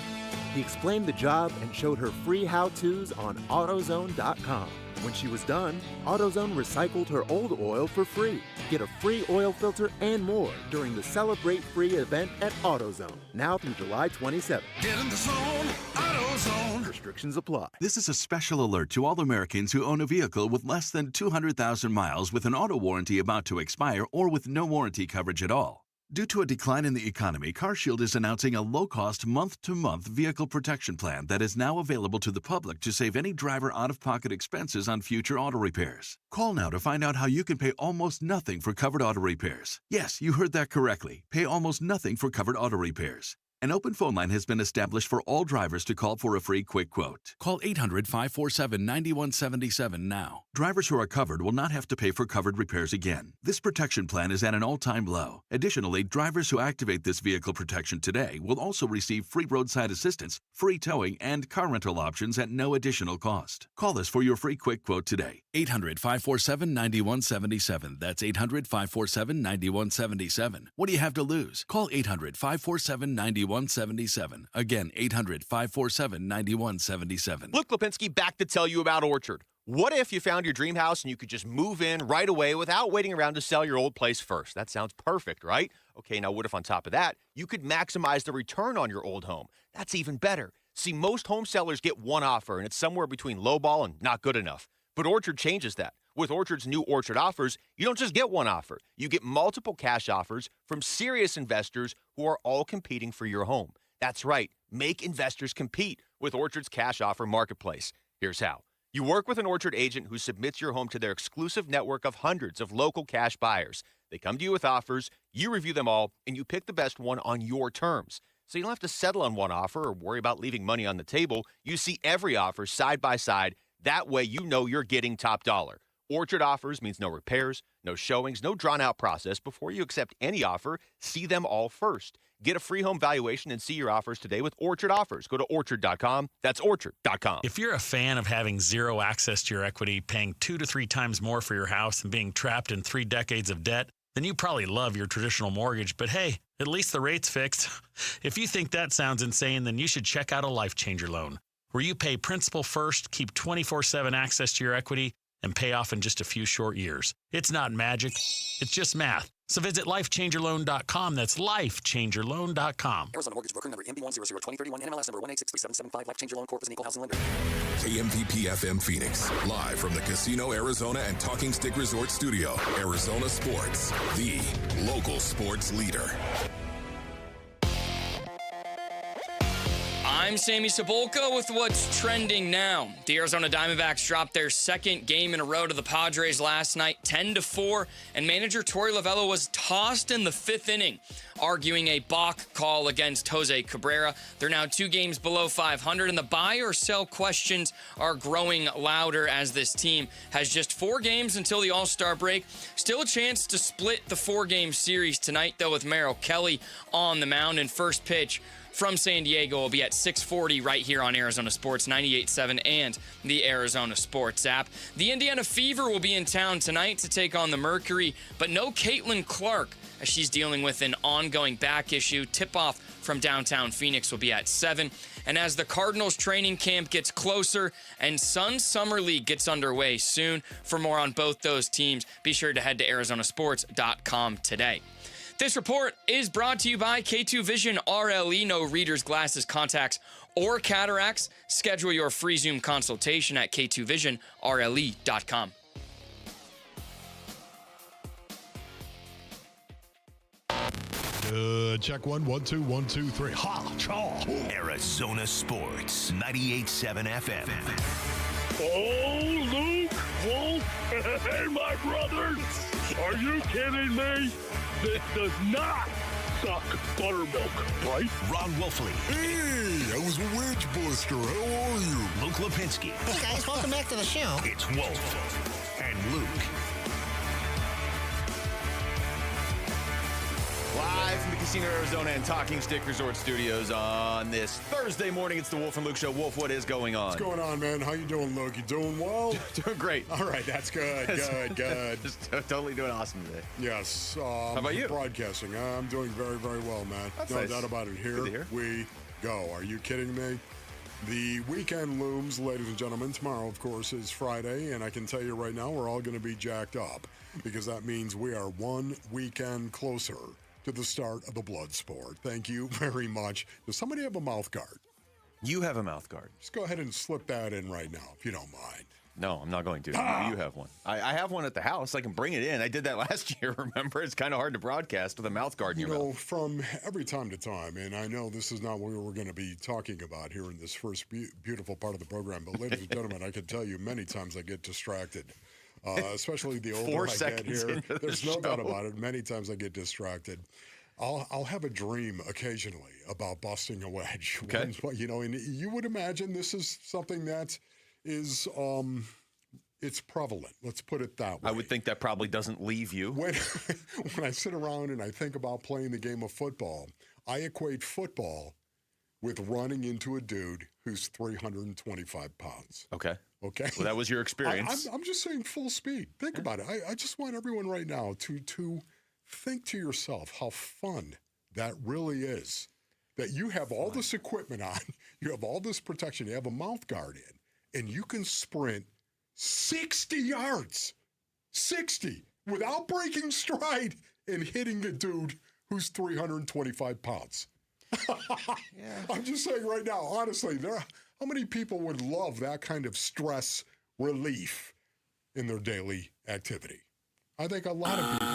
He explained the job and showed her free how-tos on AutoZone.com. When she was done, AutoZone recycled her old oil for free. Get a free oil filter and more during the Celebrate Free event at AutoZone, now through July 27th. Get in the zone, AutoZone. Restrictions apply. This is a special alert to all Americans who own a vehicle with less than 200,000 miles with an auto warranty about to expire or with no warranty coverage at all. Due to a decline in the economy, CarShield is announcing a low-cost month-to-month vehicle protection plan that is now available to the public to save any driver out-of-pocket expenses on future auto repairs. Call now to find out how you can pay almost nothing for covered auto repairs. Yes, you heard that correctly. Pay almost nothing for covered auto repairs. An open phone line has been established for all drivers to call for a free quick quote. Call 800-547-9177 now. Drivers who are covered will not have to pay for covered repairs again. This protection plan is at an all-time low. Additionally, drivers who activate this vehicle protection today will also receive free roadside assistance, free towing, and car rental options at no additional cost. Call us for your free quick quote today. 800-547-9177. That's 800-547-9177. What do you have to lose? Call 800-547-9177. Again, 800-547-9177. Luke Lipinski back to tell you about Orchard. What if you found your dream house and you could just move in right away without waiting around to sell your old place first? That sounds perfect, right? Okay, now what if on top of that, you could maximize the return on your old home? That's even better. See, most home sellers get one offer, and it's somewhere between lowball and not good enough. But Orchard changes that. With Orchard's new Orchard offers, you don't just get one offer. You get multiple cash offers from serious investors who are all competing for your home. That's right. Make investors compete with Orchard's cash offer marketplace. Here's how. You work with an Orchard agent who submits your home to their exclusive network of hundreds of local cash buyers. They come to you with offers, you review them all, and you pick the best one on your terms. So you don't have to settle on one offer or worry about leaving money on the table. You see every offer side by side. That way you know you're getting top dollar. Orchard offers means no repairs, no showings, no drawn-out process. Before you accept any offer, see them all first. Get a free home valuation and see your offers today with Orchard Offers. Go to Orchard.com. That's Orchard.com. If you're a fan of having zero access to your equity, paying 2 to 3 times more for your house, and being trapped in 3 decades of debt, then you probably love your traditional mortgage. But hey, at least the rate's fixed. If you think that sounds insane, then you should check out a Life Changer loan, where you pay principal first, keep 24/7 access to your equity, and pay off in just a few short years. It's not magic, it's just math. So visit lifechangerloan.com. That's lifechangerloan.com. Arizona Mortgage Broker number MB1002031, NMLS number 1863775. Life Changer Loan Corp is an equal housing lender. KMPP FM Phoenix, live from the Casino Arizona and Talking Stick Resort Studio. Arizona Sports, the local sports leader. I'm Sammy Cebulka with what's trending now. The Arizona Diamondbacks dropped their second game in a row to the Padres last night, 10-4, and manager Torey Lovullo was tossed in the 5th inning, arguing a balk call against Jose Cabrera. They're now 2 games below 500, and the buy or sell questions are growing louder as this team has just 4 games until the All-Star break. Still a chance to split the 4-game series tonight, though, with Merrill Kelly on the mound, and first pitch from San Diego will be at 6:40 right here on Arizona Sports 98.7 and the Arizona Sports app. The Indiana Fever will be in town tonight to take on the Mercury, but no Caitlin Clark as she's dealing with an ongoing back issue. Tip-off from downtown Phoenix will be at 7. And as the Cardinals training camp gets closer and Sun Summer League gets underway soon, for more on both those teams, be sure to head to arizonasports.com today. This report is brought to you by K2 Vision RLE. No readers, glasses, contacts, or cataracts. Schedule your free Zoom consultation at k2visionrle.com. Check 1, 1, 2, 1, 2, 3. Ha! Chaw! Arizona Sports, 98.7 FM. Oh, Luke, Wolf, and my brothers. Are you kidding me? This does not suck buttermilk, right? Ron Wolfley. Hey, I was a Wedge Buster. How are you? Luke Lipinski. Hey, guys, welcome back to the show. It's Wolf and Luke. Live from the Casino Arizona and Talking Stick Resort Studios on this Thursday morning. It's the Wolf and Luke Show. Wolf, what is going on? What's going on, man? How you doing, Luke? You doing well? Doing great. All right, that's good. Good. Just totally doing awesome today. Yes. How about you? Broadcasting. I'm doing very, very well, man. That's no nice. doubt about it. Here Good to hear. we go. Are you kidding me? The weekend looms, ladies and gentlemen. Tomorrow, of course, is Friday, and I can tell you right now, we're all going to be jacked up because that means we are one weekend closer to the start of the blood sport. Thank you very much. Does somebody have a mouth guard? You have a mouth guard. Just go ahead and slip that in right now, if you don't mind. No, I'm not going to. You have one. I have one at the house. I can bring it in. I did that last year, remember? It's kind of hard to broadcast with a mouth guard in your mouth. From every time to time, and I know this is not what we're going to be talking about here in this first beautiful part of the program, but ladies and gentlemen, I can tell you many times I get distracted. Especially the older I get here. There's no doubt about it. Many times I get distracted. I'll have a dream occasionally about busting a wedge. Okay. And you would imagine this is something that is it's prevalent. Let's put it that way. I would think that probably doesn't leave you. When I sit around and I think about playing the game of football, I equate football with running into a dude who's 325 pounds. Okay. Okay. Well, that was your experience. I'm just saying full speed. Think about it. I just want everyone right now to think to yourself how fun that really is. That you have all this equipment on, you have all this protection, you have a mouth guard in, and you can sprint 60 yards, 60, without breaking stride and hitting a dude who's 325 pounds. I'm just saying right now, honestly, how many people would love that kind of stress relief in their daily activity? I think a lot of people.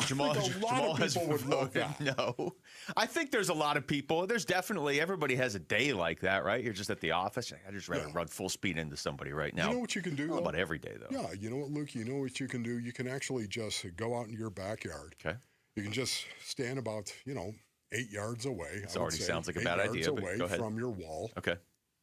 Jamal has would love that. No. I think there's a lot of people. There's definitely, everybody has a day like that, right? You're just at the office. I just rather run full speed into somebody right now. You know what you can do? Not about every day, though. Yeah, you know what, Luke? You know what you can do? You can actually just go out in your backyard. Okay. You can just stand about, 8 yards away. This already sounds like a bad idea, but away go ahead. from your wall. Okay.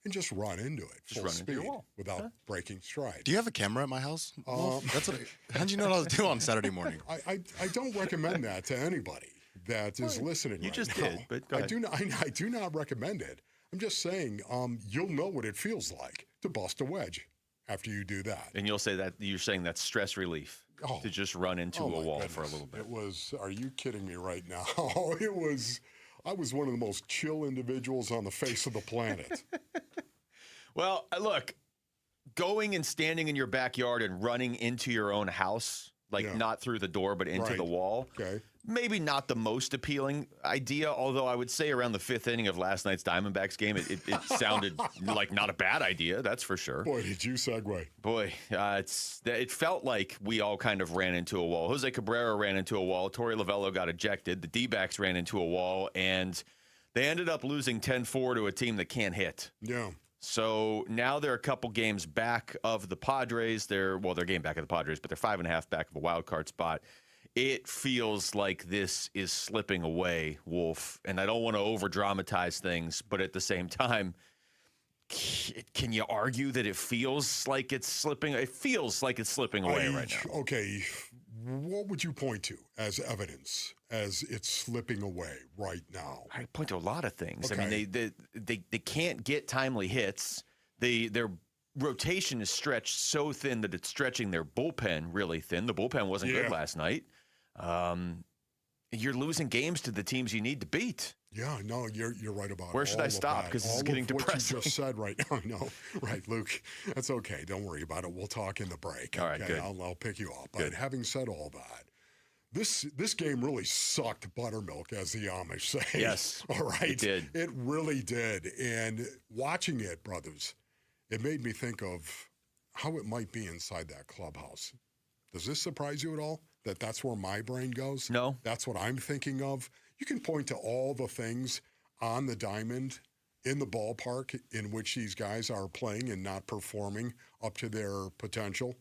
And just run into it Just full run into your speed wall. without breaking stride. Do you have a camera at my house? That's what. How'd you know what I was doing on Saturday morning? I don't recommend that to anybody that is listening. You right just now. did, but go I ahead. I do not recommend it. I'm just saying you'll know what it feels like to bust a wedge after you do that. And you'll say that you're saying that's stress relief to just run into a wall for a little bit. It was. Are you kidding me right now? It was. I was one of the most chill individuals on the face of the planet. Well, look, going and standing in your backyard and running into your own house, not through the door, but into the wall, maybe not the most appealing idea, although I would say around the fifth inning of last night's Diamondbacks game, it sounded like not a bad idea, that's for sure. Boy, did you segue. Boy, it felt like we all kind of ran into a wall. Jose Cabrera ran into a wall. Torey Lovello got ejected. The D-backs ran into a wall, and they ended up losing 10-4 to a team that can't hit. Yeah. So now they're a couple games back of the Padres. They're game back of the Padres, but they're 5.5 back of a wild card spot. It feels like this is slipping away, Wolf. And I don't want to over-dramatize things, but at the same time, can you argue that it feels like it's slipping? It feels like it's slipping away right now. Okay, what would you point to as evidence as it's slipping away right now? I point to a lot of things. Okay. I mean, they can't get timely hits. Their rotation is stretched so thin that it's stretching their bullpen really thin. The bullpen wasn't good last night. You're losing games to the teams you need to beat. Yeah, no, you're right about it. Where should I stop? Because this is getting depressing. What you just said right now. No, right, Luke. That's okay. Don't worry about it. We'll talk in the break. All right, good. I'll pick you up. Good. But having said all that, this game really sucked buttermilk, as the Amish say. Yes. All right. It did. It really did. And watching it, brothers, it made me think of how it might be inside that clubhouse. Does this surprise you at all? That's where my brain goes? No. That's what I'm thinking of. You can point to all the things on the diamond in the ballpark in which these guys are playing and not performing up to their potential.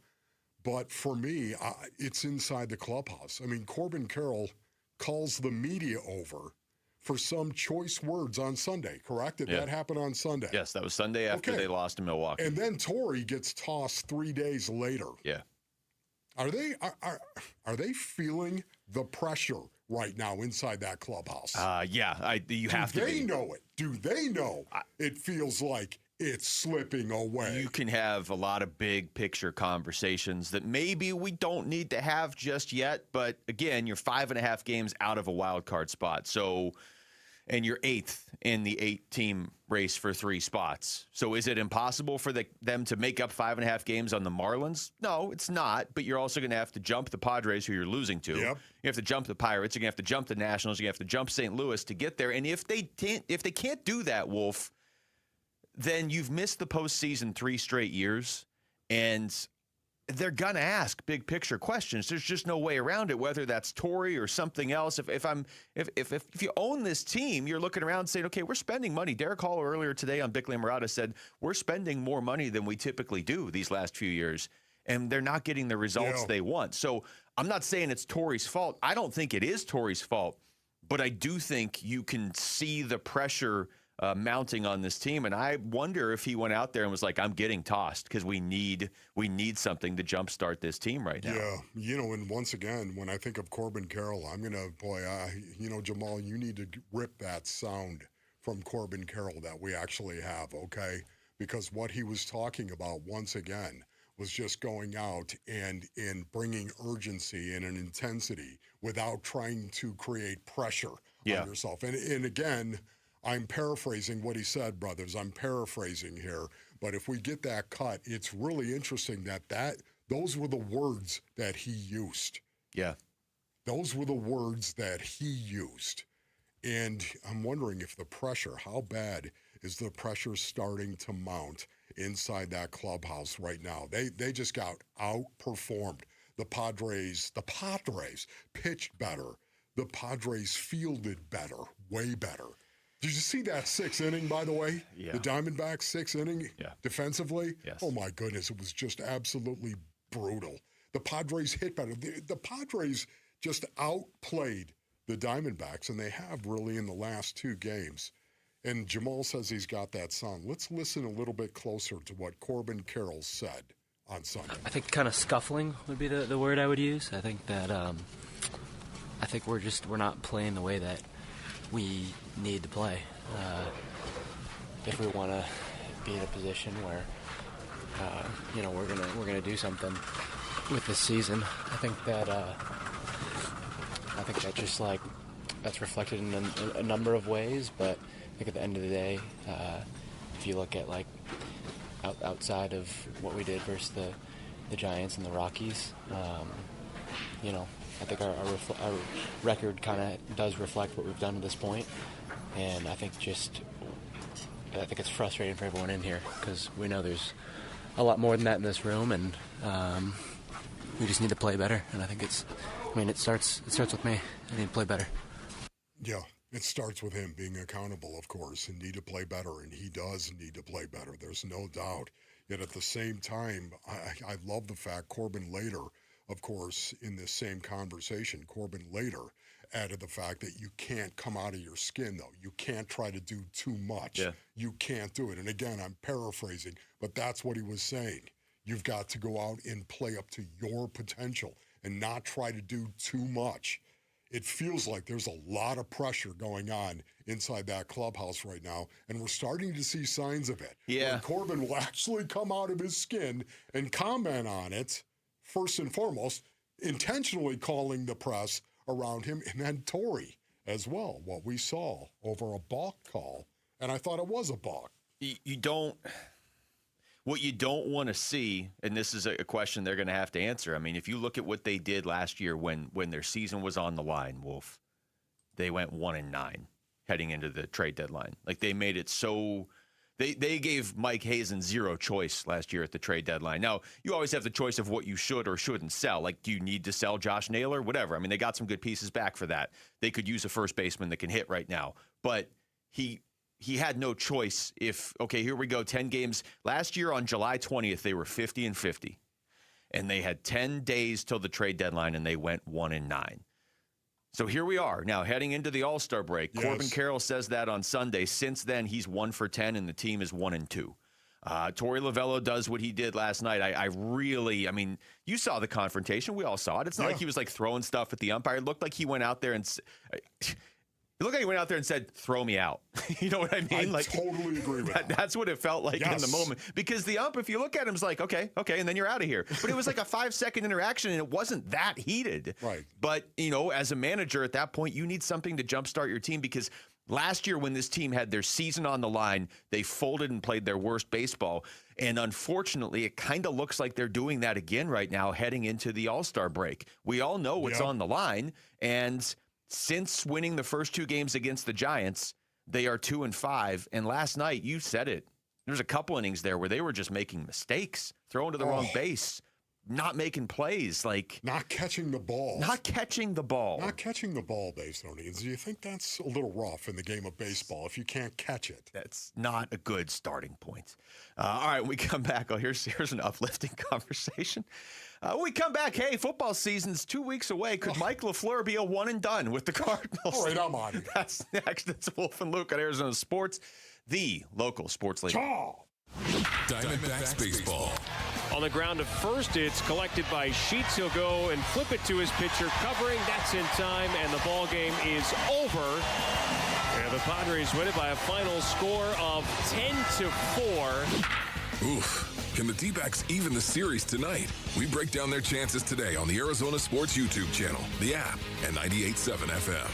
But for me, it's inside the clubhouse. I mean, Corbin Carroll calls the media over for some choice words on Sunday, correct? Did that happen on Sunday? Yes, that was Sunday after they lost to Milwaukee. And then Torey gets tossed 3 days later. Yeah. Are they feeling the pressure right now inside that clubhouse? Yeah, you have to. Do they know it? Do they know it feels like it's slipping away? You can have a lot of big picture conversations that maybe we don't need to have just yet. But again, you're 5.5 games out of a wild card spot. So, and you're 8th in the 8-team race for 3 spots. So is it impossible for them to make up 5.5 games on the Marlins? No, it's not. But you're also going to have to jump the Padres, who you're losing to. Yep. You have to jump the Pirates. You're going to have to jump the Nationals. You have to jump St. Louis to get there. And if they can't do that, Wolf, then you've missed the postseason 3 straight years. And they're going to ask big picture questions. There's just no way around it, whether that's Torey or something else. If you own this team, you're looking around saying, okay, we're spending money. Derek Hall earlier today on Bickley and Murata said, we're spending more money than we typically do these last few years, and they're not getting the results they want. So I'm not saying it's Torey's fault. I don't think it is Torey's fault. But I do think you can see the pressure mounting on this team, and I wonder if he went out there and was like, "I'm getting tossed because we need something to jumpstart this team right now." Yeah, and once again, when I think of Corbin Carroll, I'm gonna Jamal, you need to rip that sound from Corbin Carroll that we actually have, okay? Because what he was talking about once again was just going out and bringing urgency and an intensity without trying to create pressure on yourself. And again, I'm paraphrasing what he said, brothers. I'm paraphrasing here. But if we get that cut, it's really interesting that those were the words that he used. Yeah. Those were the words that he used. And I'm wondering if the pressure, how bad is the pressure starting to mount inside that clubhouse right now? They just got outperformed. The Padres pitched better. The Padres fielded better, way better. Did you see that sixth inning, by the way? Yeah. The Diamondbacks sixth inning defensively? Yes. Oh, my goodness. It was just absolutely brutal. The Padres hit better. The Padres just outplayed the Diamondbacks, and they have really in the last two games. And Jamal says he's got that song. Let's listen a little bit closer to what Corbin Carroll said on Sunday. I think kind of scuffling would be the word I would use. I think that we're not playing the way that we need to play if we want to be in a position where we're gonna do something with this season. I think that just like that's reflected in a number of ways, but I think at the end of the day, if you look at like outside of what we did versus the Giants and the Rockies, I think our record kind of does reflect what we've done to this point, and I think it's frustrating for everyone in here because we know there's a lot more than that in this room, and we just need to play better. And I think it starts with me. I need to play better. Yeah, it starts with him being accountable, of course, and need to play better, and he does need to play better. There's no doubt. Yet at the same time, I love the fact Corbin later, of course, in this same conversation, Corbin later added the fact that you can't come out of your skin, though. You can't try to do too much. Yeah. You can't do it. And again, I'm paraphrasing, but that's what he was saying. You've got to go out and play up to your potential and not try to do too much. It feels like there's a lot of pressure going on inside that clubhouse right now, and we're starting to see signs of it. Yeah. When Corbin will actually come out of his skin and comment on it, first and foremost, intentionally calling the press around him, and then Torrey as well, what we saw over a balk call, and I thought it was a balk. What you don't want to see, and this is a question they're going to have to answer. I mean, if you look at what they did last year when their season was on the line, Wolf, they went 1-9 heading into the trade deadline. Like, they made it so they gave Mike Hazen zero choice last year at the trade deadline. Now, you always have the choice of what you should or shouldn't sell. Like, do you need to sell Josh Naylor? Whatever. I mean, they got some good pieces back for that. They could use a first baseman that can hit right now. But he had no choice if, okay, here we go, 10 games. Last year on July 20th, they were 50-50. And they had 10 days till the trade deadline, and they went 1-9. So here we are now heading into the All-Star break. Yes. Corbin Carroll says that on Sunday. Since then, he's 1 for 10, and the team is 1-2. Torey Lovullo does what he did last night. I mean, you saw the confrontation. We all saw it. It's not like he was like throwing stuff at the umpire. It looked like he went out there and said, "Throw me out." You know what I mean? I totally agree with that. That's what it felt like in the moment. Because the ump, if you look at him, is like, okay, and then you're out of here. But it was like a 5-second interaction, and it wasn't that heated. Right. But, as a manager at that point, you need something to jumpstart your team, because last year when this team had their season on the line, they folded and played their worst baseball. And unfortunately, it kind of looks like they're doing that again right now heading into the All-Star break. We all know what's on the line, and since winning the first 2 games against the Giants, they are 2-5. And last night, you said it, there's a couple innings there where they were just making mistakes, throwing to the wrong base, not making plays, like not catching the ball. Not catching the ball, Basebonians. Do you think that's a little rough in the game of baseball if you can't catch it? That's not a good starting point. All right, when we come back, here's an uplifting conversation. When we come back, hey, football season's 2 weeks away. Could Mike LaFleur be a one and done with the Cardinals? All right, I'm on it. That's next. It's Wolf and Luke on Arizona Sports, the local sports leader. Diamondbacks baseball. On the ground to first, it's collected by Sheets. He'll go and flip it to his pitcher, covering. That's in time, and the ball game is over. And the Padres win it by a final score of 10-4. Oof. Can the D-backs even the series tonight? We break down their chances today on the Arizona Sports YouTube channel, the app, and 98.7 FM.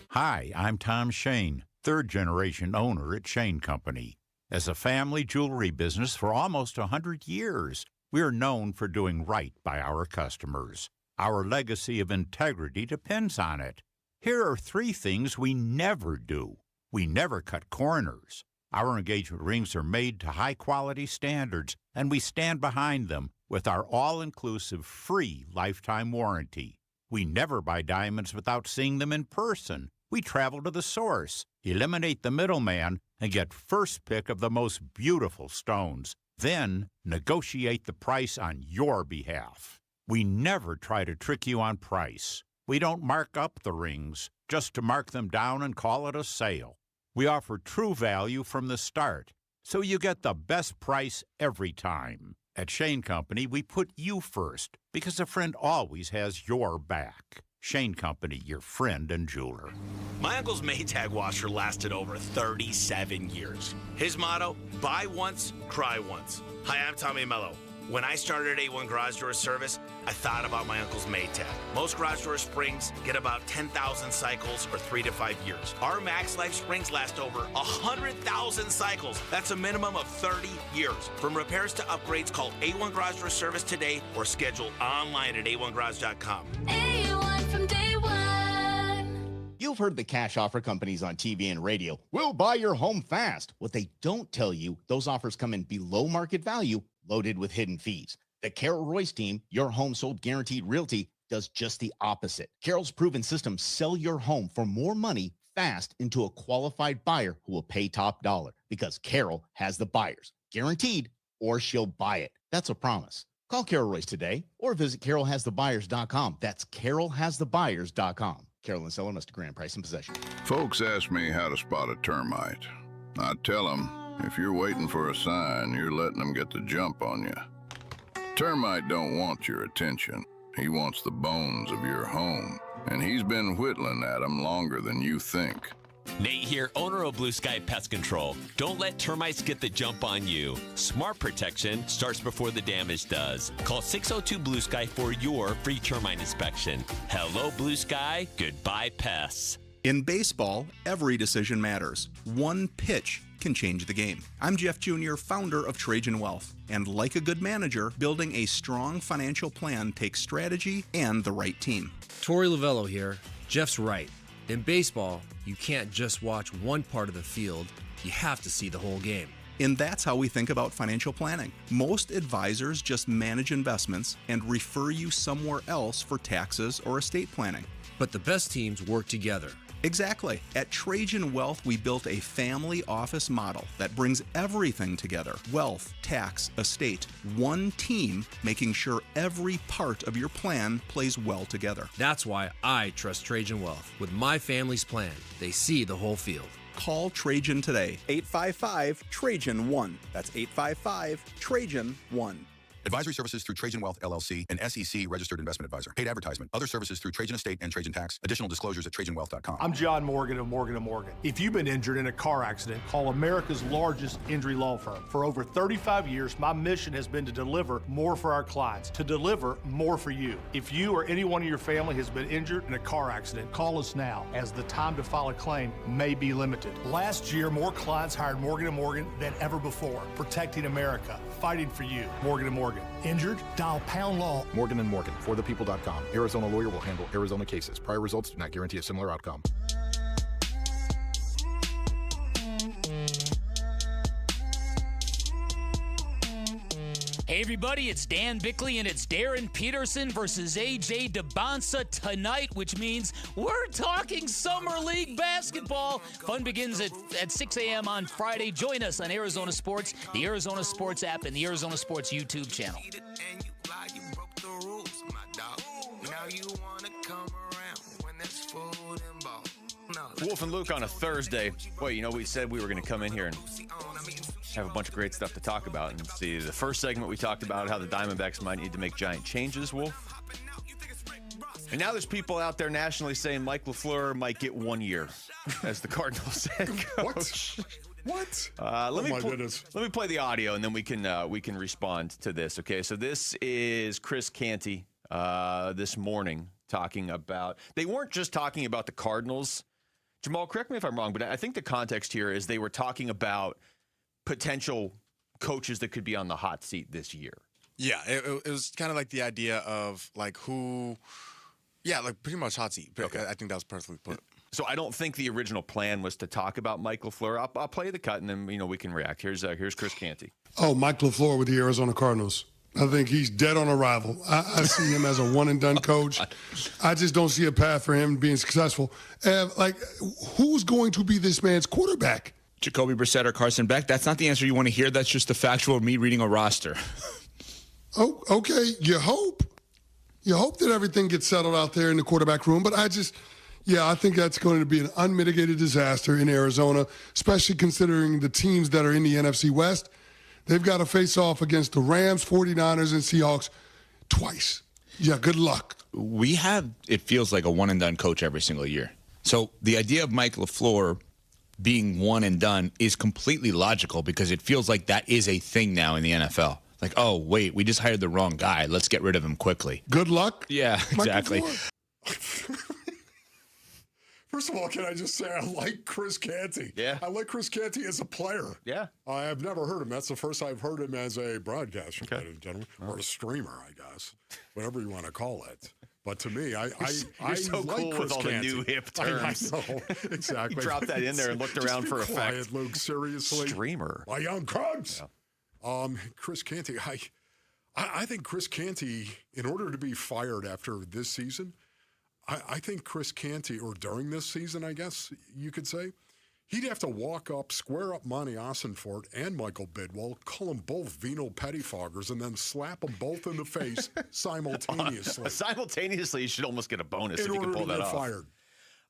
Hi, I'm Tom Shane, third-generation owner at Shane Company. As a family jewelry business for almost 100 years, we are known for doing right by our customers. Our legacy of integrity depends on it. Here are 3 things we never do. We never cut corners. Our engagement rings are made to high-quality standards, and we stand behind them with our all-inclusive free lifetime warranty. We never buy diamonds without seeing them in person. We travel to the source, eliminate the middleman, and get first pick of the most beautiful stones. Then negotiate the price on your behalf. We never try to trick you on price. We don't mark up the rings just to mark them down and call it a sale. We offer true value from the start, so you get the best price every time. At Shane Company, we put you first because a friend always has your back. Shane Company, your friend and jeweler. My uncle's Maytag washer lasted over 37 years. His motto, buy once, cry once. Hi, I'm Tommy Mello. When I started at A1 Garage Door Service, I thought about my uncle's Maytag. Most garage door springs get about 10,000 cycles or 3 to 5 years. Our Max Life springs last over 100,000 cycles. That's a minimum of 30 years. From repairs to upgrades, call A1 Garage Door Service today or schedule online at a1garage.com. A1 from day one. You've heard the cash offer companies on TV and radio. We'll buy your home fast. What they don't tell you, those offers come in below market value, loaded with hidden fees. The Carol Royce team, Your Home Sold Guaranteed Realty, does just the opposite. Carol's proven system sell your home for more money fast into a qualified buyer who will pay top dollar because Carol has the buyers, guaranteed, or she'll buy it. That's a promise. Call Carol Royce today or visit carolhasthebuyers.com. That's carolhasthebuyers.com. Carol and seller must agree on price and possession. Folks ask me how to spot a termite. I tell them, if you're waiting for a sign, you're letting them get the jump on you. Termite don't want your attention. He wants the bones of your home, and he's been whittling at them longer than you think. Nate here, owner of Blue Sky Pest Control. Don't let termites get the jump on you. Smart protection starts before the damage does. Call 602 Blue Sky for your free termite inspection. Hello, Blue Sky. Goodbye, pests. In baseball, every decision matters. One pitch can change the game. I'm Jeff Jr., founder of Trajan Wealth. And like a good manager, building a strong financial plan takes strategy and the right team. Torey Lavello here. Jeff's right. In baseball, you can't just watch one part of the field. You have to see the whole game. And that's how we think about financial planning. Most advisors just manage investments and refer you somewhere else for taxes or estate planning. But the best teams work together. Exactly. At Trajan Wealth, we built a family office model that brings everything together. Wealth, tax, estate, one team, making sure every part of your plan plays well together. That's why I trust Trajan Wealth. With my family's plan, they see the whole field. Call Trajan today. 855-TRAJAN-1. That's 855-TRAJAN-1. Advisory services through Trajan Wealth, LLC, an SEC registered investment advisor. Paid advertisement. Other services through Trajan Estate and Trajan Tax. Additional disclosures at TrajanWealth.com. I'm John Morgan of Morgan & Morgan. If you've been injured in a car accident, call America's largest injury law firm. For over 35 years, my mission has been to deliver more for our clients, to deliver more for you. If you or anyone in your family has been injured in a car accident, call us now, as the time to file a claim may be limited. Last year, more clients hired Morgan & Morgan than ever before, protecting America, fighting for you. Morgan & Morgan. Injured? Dial pound law. Morgan & Morgan, forthepeople.com. Arizona lawyer will handle Arizona cases. Prior results do not guarantee a similar outcome. Hey everybody, it's Dan Bickley and it's Darren Peterson versus AJ DeBonsa tonight, which means we're talking Summer League basketball. Fun begins at 6 a.m. on Friday. Join us on Arizona Sports, the Arizona Sports app, and the Arizona Sports YouTube channel. Wolf and Luke on a Thursday. Boy, you know, we said we were going to come in here and have a bunch of great stuff to talk about. And see, the first segment we talked about how the Diamondbacks might need to make giant changes, Wolf. And now there's people out there nationally saying Mike LaFleur might get 1 year as the Cardinals head coach. What? Let me play the audio, and then we can respond to this. Okay, so this is Chris Canty this morning talking about. They weren't just talking about the Cardinals. Jamal, correct me if I'm wrong, but I think the context here is they were talking about potential coaches that could be on the hot seat this year. Yeah, it was kind of like the idea of like who. Yeah, like pretty much hot seat. Okay. I think that was perfectly put. So I don't think the original plan was to talk about Mike LaFleur. I'll play the cut, and then we can react. Here's Chris Canty. Oh, Mike LaFleur with the Arizona Cardinals. I think he's dead on arrival. I see him as a one-and-done coach. I just don't see a path for him being successful. Who's going to be this man's quarterback? Jacoby Brissett or Carson Beck? That's not the answer you want to hear. That's just the factual me reading a roster. Oh, okay. You hope. You hope that everything gets settled out there in the quarterback room, but I think that's going to be an unmitigated disaster in Arizona, especially considering the teams that are in the NFC West. They've got to face off against the Rams, 49ers, and Seahawks twice. Yeah, good luck. We have, it feels like a one-and-done coach every single year. So the idea of Mike LaFleur being one and done is completely logical because it feels like that is a thing now in the NFL. Like, oh, wait, we just hired the wrong guy. Let's get rid of him quickly. Good luck. Yeah, exactly. First of all, can I just say I like Chris Canty? Yeah. I like Chris Canty as a player. Yeah. I have never heard him. That's the first I've heard him as a broadcaster, ladies and gentlemen, or a streamer, I guess, whatever you want to call it. But to me, I so like cool Chris with all Canty. the new hip terms. I know, exactly. You dropped that in there and looked around for effect. Quiet, Luke, seriously. Streamer. My young Cubs. Yeah. Chris Canty, I think Chris Canty, in order to be fired after this season, I think Chris Canty, or during this season, I guess you could say, he'd have to walk up, square up Monty Ossenfort and Michael Bidwell, call them both venal pettifoggers, and then slap them both in the face simultaneously. Simultaneously, you should almost get a bonus if you can pull that off. Fired.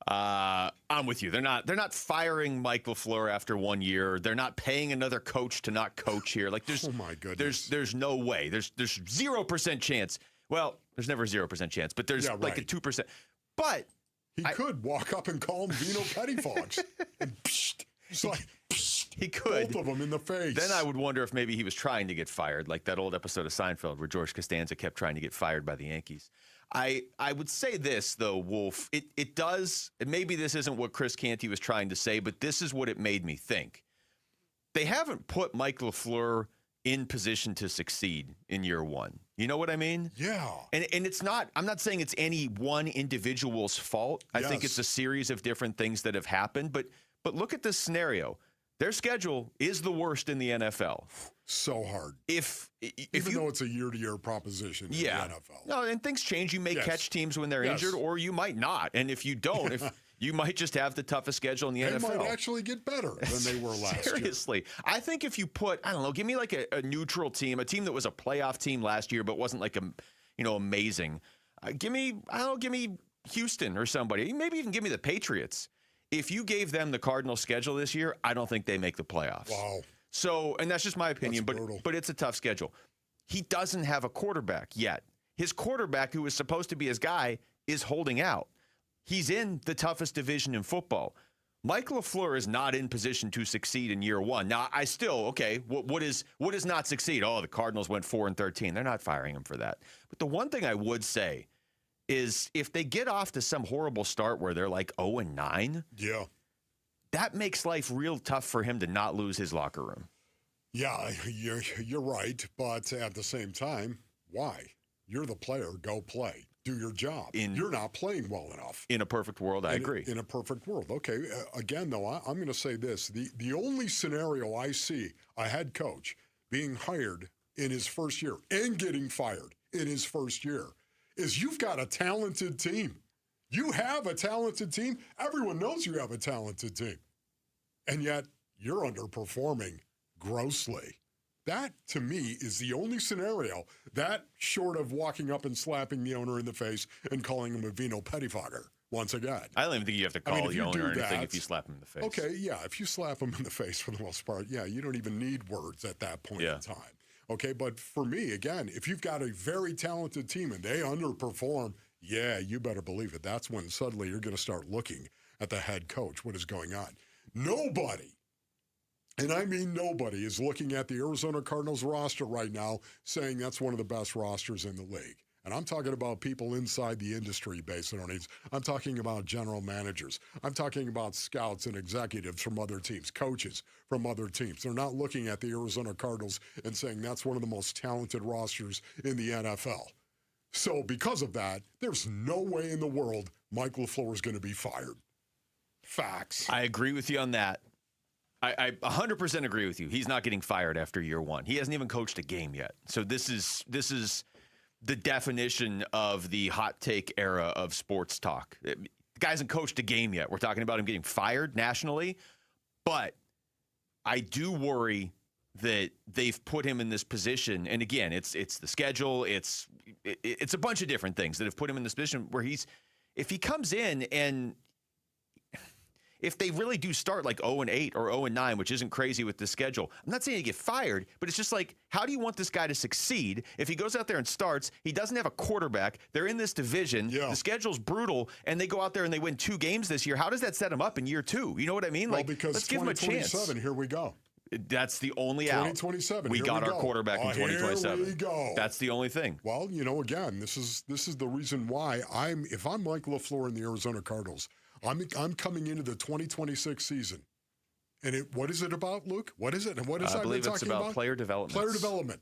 I'm with you. They're not firing Mike LaFleur after 1 year. They're not paying another coach to not coach here. Like there's oh my goodness. There's no way. There's 0% chance. Well, there's never 0% chance, but there's like a 2%. But he could walk up and call them venal pettifogs. And he could. Both of them in the face. Then I would wonder if maybe he was trying to get fired, like that old episode of Seinfeld where George Costanza kept trying to get fired by the Yankees. I would say this, though, Wolf. It does, and maybe this isn't what Chris Canty was trying to say, but this is what it made me think. They haven't put Mike LaFleur in position to succeed in year one. You know what I mean? Yeah. And it's not, I'm not saying it's any one individual's fault. I think it's a series of different things that have happened. But look at this scenario. Their schedule is the worst in the NFL. So hard. Even though it's a year-to-year proposition in the NFL. No, and things change. You may catch teams when they're injured, or you might not. And if you don't, you might just have the toughest schedule in the NFL. They might actually get better than they were last year. Seriously. I think if you put, I don't know, give me like a neutral team, a team that was a playoff team last year but wasn't like amazing. Give me Houston or somebody. Maybe even give me the Patriots. If you gave them the Cardinals schedule this year, I don't think they make the playoffs. Wow. So, and that's just my opinion, but it's a tough schedule. He doesn't have a quarterback yet. His quarterback, who was supposed to be his guy, is holding out. He's in the toughest division in football. Mike LaFleur is not in position to succeed in year one. Now, what is not succeed? Oh, the Cardinals went 4-13. They're not firing him for that. But the one thing I would say is if they get off to some horrible start where they're like 0-9, that makes life real tough for him to not lose his locker room. Yeah, you're right. But at the same time, why? You're the player. Go play. Do your job. You're not playing well enough. In a perfect world, I agree. In a perfect world. Okay. Again, though, I'm going to say this. The only scenario I see a head coach being hired in his first year and getting fired in his first year is you've got a talented team. You have a talented team. Everyone knows you have a talented team. And yet you're underperforming grossly. That, to me, is the only scenario, that short of walking up and slapping the owner in the face and calling him a vino pettifogger, once again. I don't even think you have to call the owner or anything if you slap him in the face. Okay, yeah, if you slap him in the face for the most part, yeah, you don't even need words at that point in time. Okay, but for me, again, if you've got a very talented team and they underperform, yeah, you better believe it. That's when suddenly you're going to start looking at the head coach, what is going on. Nobody, and I mean nobody, is looking at the Arizona Cardinals roster right now saying that's one of the best rosters in the league. And I'm talking about people inside the industry based on needs. I'm talking about general managers. I'm talking about scouts and executives from other teams, coaches from other teams. They're not looking at the Arizona Cardinals and saying that's one of the most talented rosters in the NFL. So because of that, there's no way in the world Mike LaFleur is going to be fired. Facts. I agree with you on that. I 100% agree with you. He's not getting fired after year one. He hasn't even coached a game yet. So this is the definition of the hot take era of sports talk. The guy hasn't coached a game yet. We're talking about him getting fired nationally. But I do worry that they've put him in this position. And again, it's the schedule. It's a bunch of different things that have put him in this position where if he comes in and if they really do start like 0-8 or 0-9, which isn't crazy with the schedule, I'm not saying he get fired, but it's just like, how do you want this guy to succeed if he goes out there and starts, he doesn't have a quarterback, they're in this division, the schedule's brutal, and they go out there and they win 2 games this year? How does that set him up in year 2? You know what I mean? Well, like, because let's give him a chance. 2027, here we go. That's the only out. 2027. We here got we our go. quarterback in 2027. Here we go. That's the only thing. Well, again, this is the reason why if I'm Mike LaFleur in the Arizona Cardinals, I'm coming into the 2026 season. And what is it about, Luke? What is it? And what is I believe it's about player development. Player development.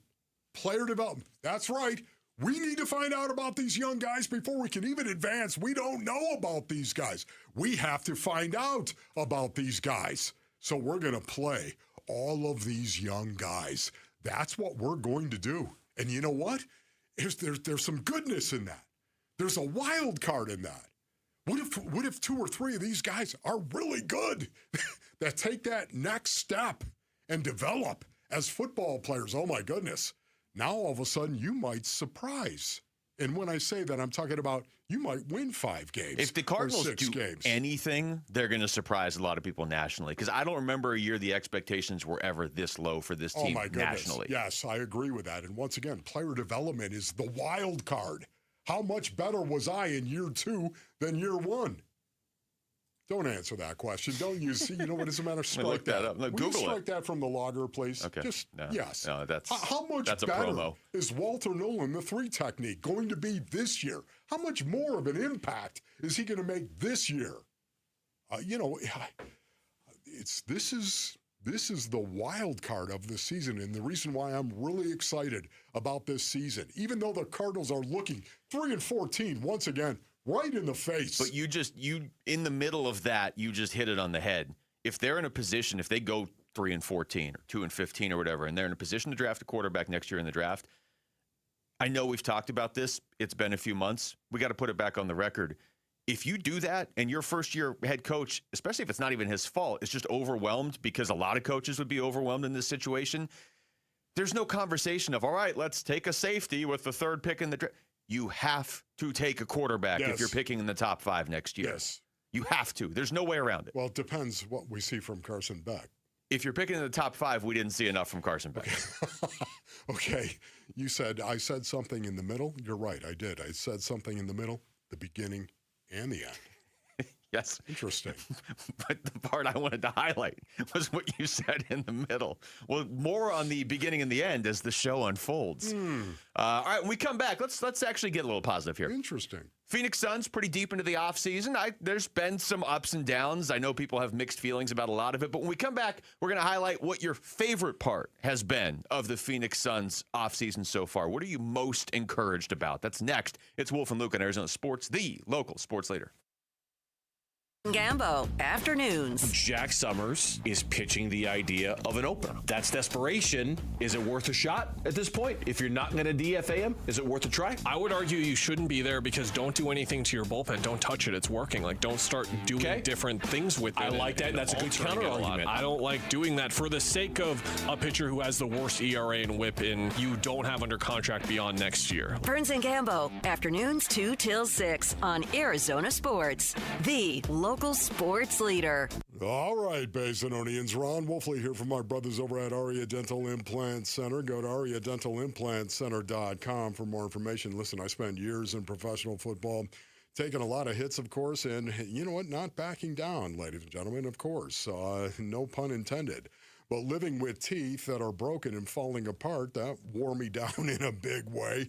Player development. That's right. We need to find out about these young guys before we can even advance. We don't know about these guys. We have to find out about these guys. So we're going to play all of these young guys. That's what we're going to do. And you know what? There's some goodness in that. There's a wild card in that. What if 2 or 3 of these guys are really good that take that next step and develop as football players? Oh, my goodness. Now, all of a sudden, you might surprise. And when I say that, I'm talking about you might win 5 games. If the Cardinals or 6 do games. anything, they're going to surprise a lot of people nationally. Because I don't remember a year the expectations were ever this low for this team nationally. Yes, I agree with that. And once again, player development is the wild card. How much better was I in year 2 than year 1? Don't answer that question. Don't use. You know what? As a matter, strike look that up. Will Google you strike it. that from the logger, please? Okay. Just yes. No, that's how much that's a better promo. is Walter Nolan, the 3 technique, going to be this year? How much more of an impact is he going to make this year? This is the wild card of the season, and the reason why I'm really excited about this season, even though the Cardinals are looking 3-14 once again, right in the face. But you in the middle of that, you just hit it on the head. If they're in a position, if they go 3-14 or 2-15 or whatever, and they're in a position to draft a quarterback next year in the draft, I know we've talked about this. It's been a few months. We got to put it back on the record. If you do that and your first-year head coach, especially if it's not even his fault, is just overwhelmed, because a lot of coaches would be overwhelmed in this situation, there's no conversation of, all right, let's take a safety with the 3rd pick in the draft. You have to take a quarterback if you're picking in the top 5 next year. Yes. You have to. There's no way around it. Well, it depends what we see from Carson Beck. If you're picking in the top 5, we didn't see enough from Carson Beck. Okay. I said something in the middle. You're right. I did. I said something in the middle, the beginning, and the end. Yes. Interesting. But the part I wanted to highlight was what you said in the middle. Well, more on the beginning and the end as the show unfolds. All right, when we come back, let's actually get a little positive here. Interesting. Phoenix Suns pretty deep into the offseason. There's been some ups and downs. I know people have mixed feelings about a lot of it. But when we come back, we're going to highlight what your favorite part has been of the Phoenix Suns offseason so far. What are you most encouraged about? That's next. It's Wolf and Luke on Arizona Sports, the local sports leader. Gambo, afternoons. Jack Summers is pitching the idea of an opener. That's desperation. Is it worth a shot at this point? If you're not going to DFA him, is it worth a try? I would argue you shouldn't be there because don't do anything to your bullpen. Don't touch it. It's working. Like, don't start doing different things with it. I like that. That's a good counter argument. I don't like doing that for the sake of a pitcher who has the worst ERA and whip and you don't have under contract beyond next year. Burns and Gambo, afternoons 2 till 6 on Arizona Sports, the local sports leader. All right, Basinonians. Ron Wolfley here from our brothers over at Aria Dental Implant Center. Go to ariadentalimplantcenter.com for more information. Listen, I spent years in professional football, taking a lot of hits, of course, and you know what? Not backing down, ladies and gentlemen, of course. No pun intended. But living with teeth that are broken and falling apart, that wore me down in a big way.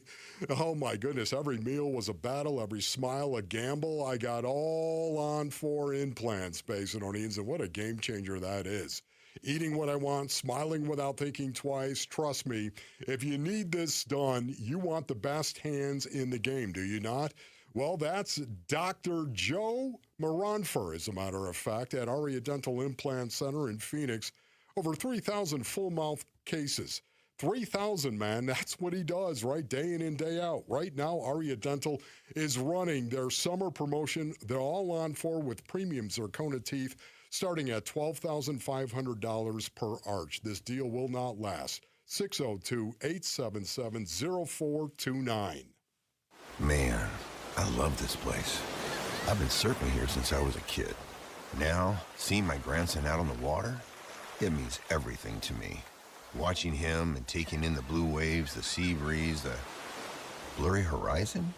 Oh, my goodness. Every meal was a battle, every smile a gamble. I got all on 4 implants, Basinonians, and what a game changer that is. Eating what I want, smiling without thinking twice. Trust me, if you need this done, you want the best hands in the game, do you not? Well, that's Dr. Joe Moranfer, as a matter of fact, at Aria Dental Implant Center in Phoenix. Over 3,000 full-mouth cases. 3,000, man. That's what he does, right? Day in and day out. Right now, Aria Dental is running their summer promotion. They're all on 4 with premium zirconia teeth starting at $12,500 per arch. This deal will not last. 602-877-0429. Man, I love this place. I've been surfing here since I was a kid. Now, seeing my grandson out on the water, it means everything to me. Watching him and taking in the blue waves, the sea breeze, the blurry horizon.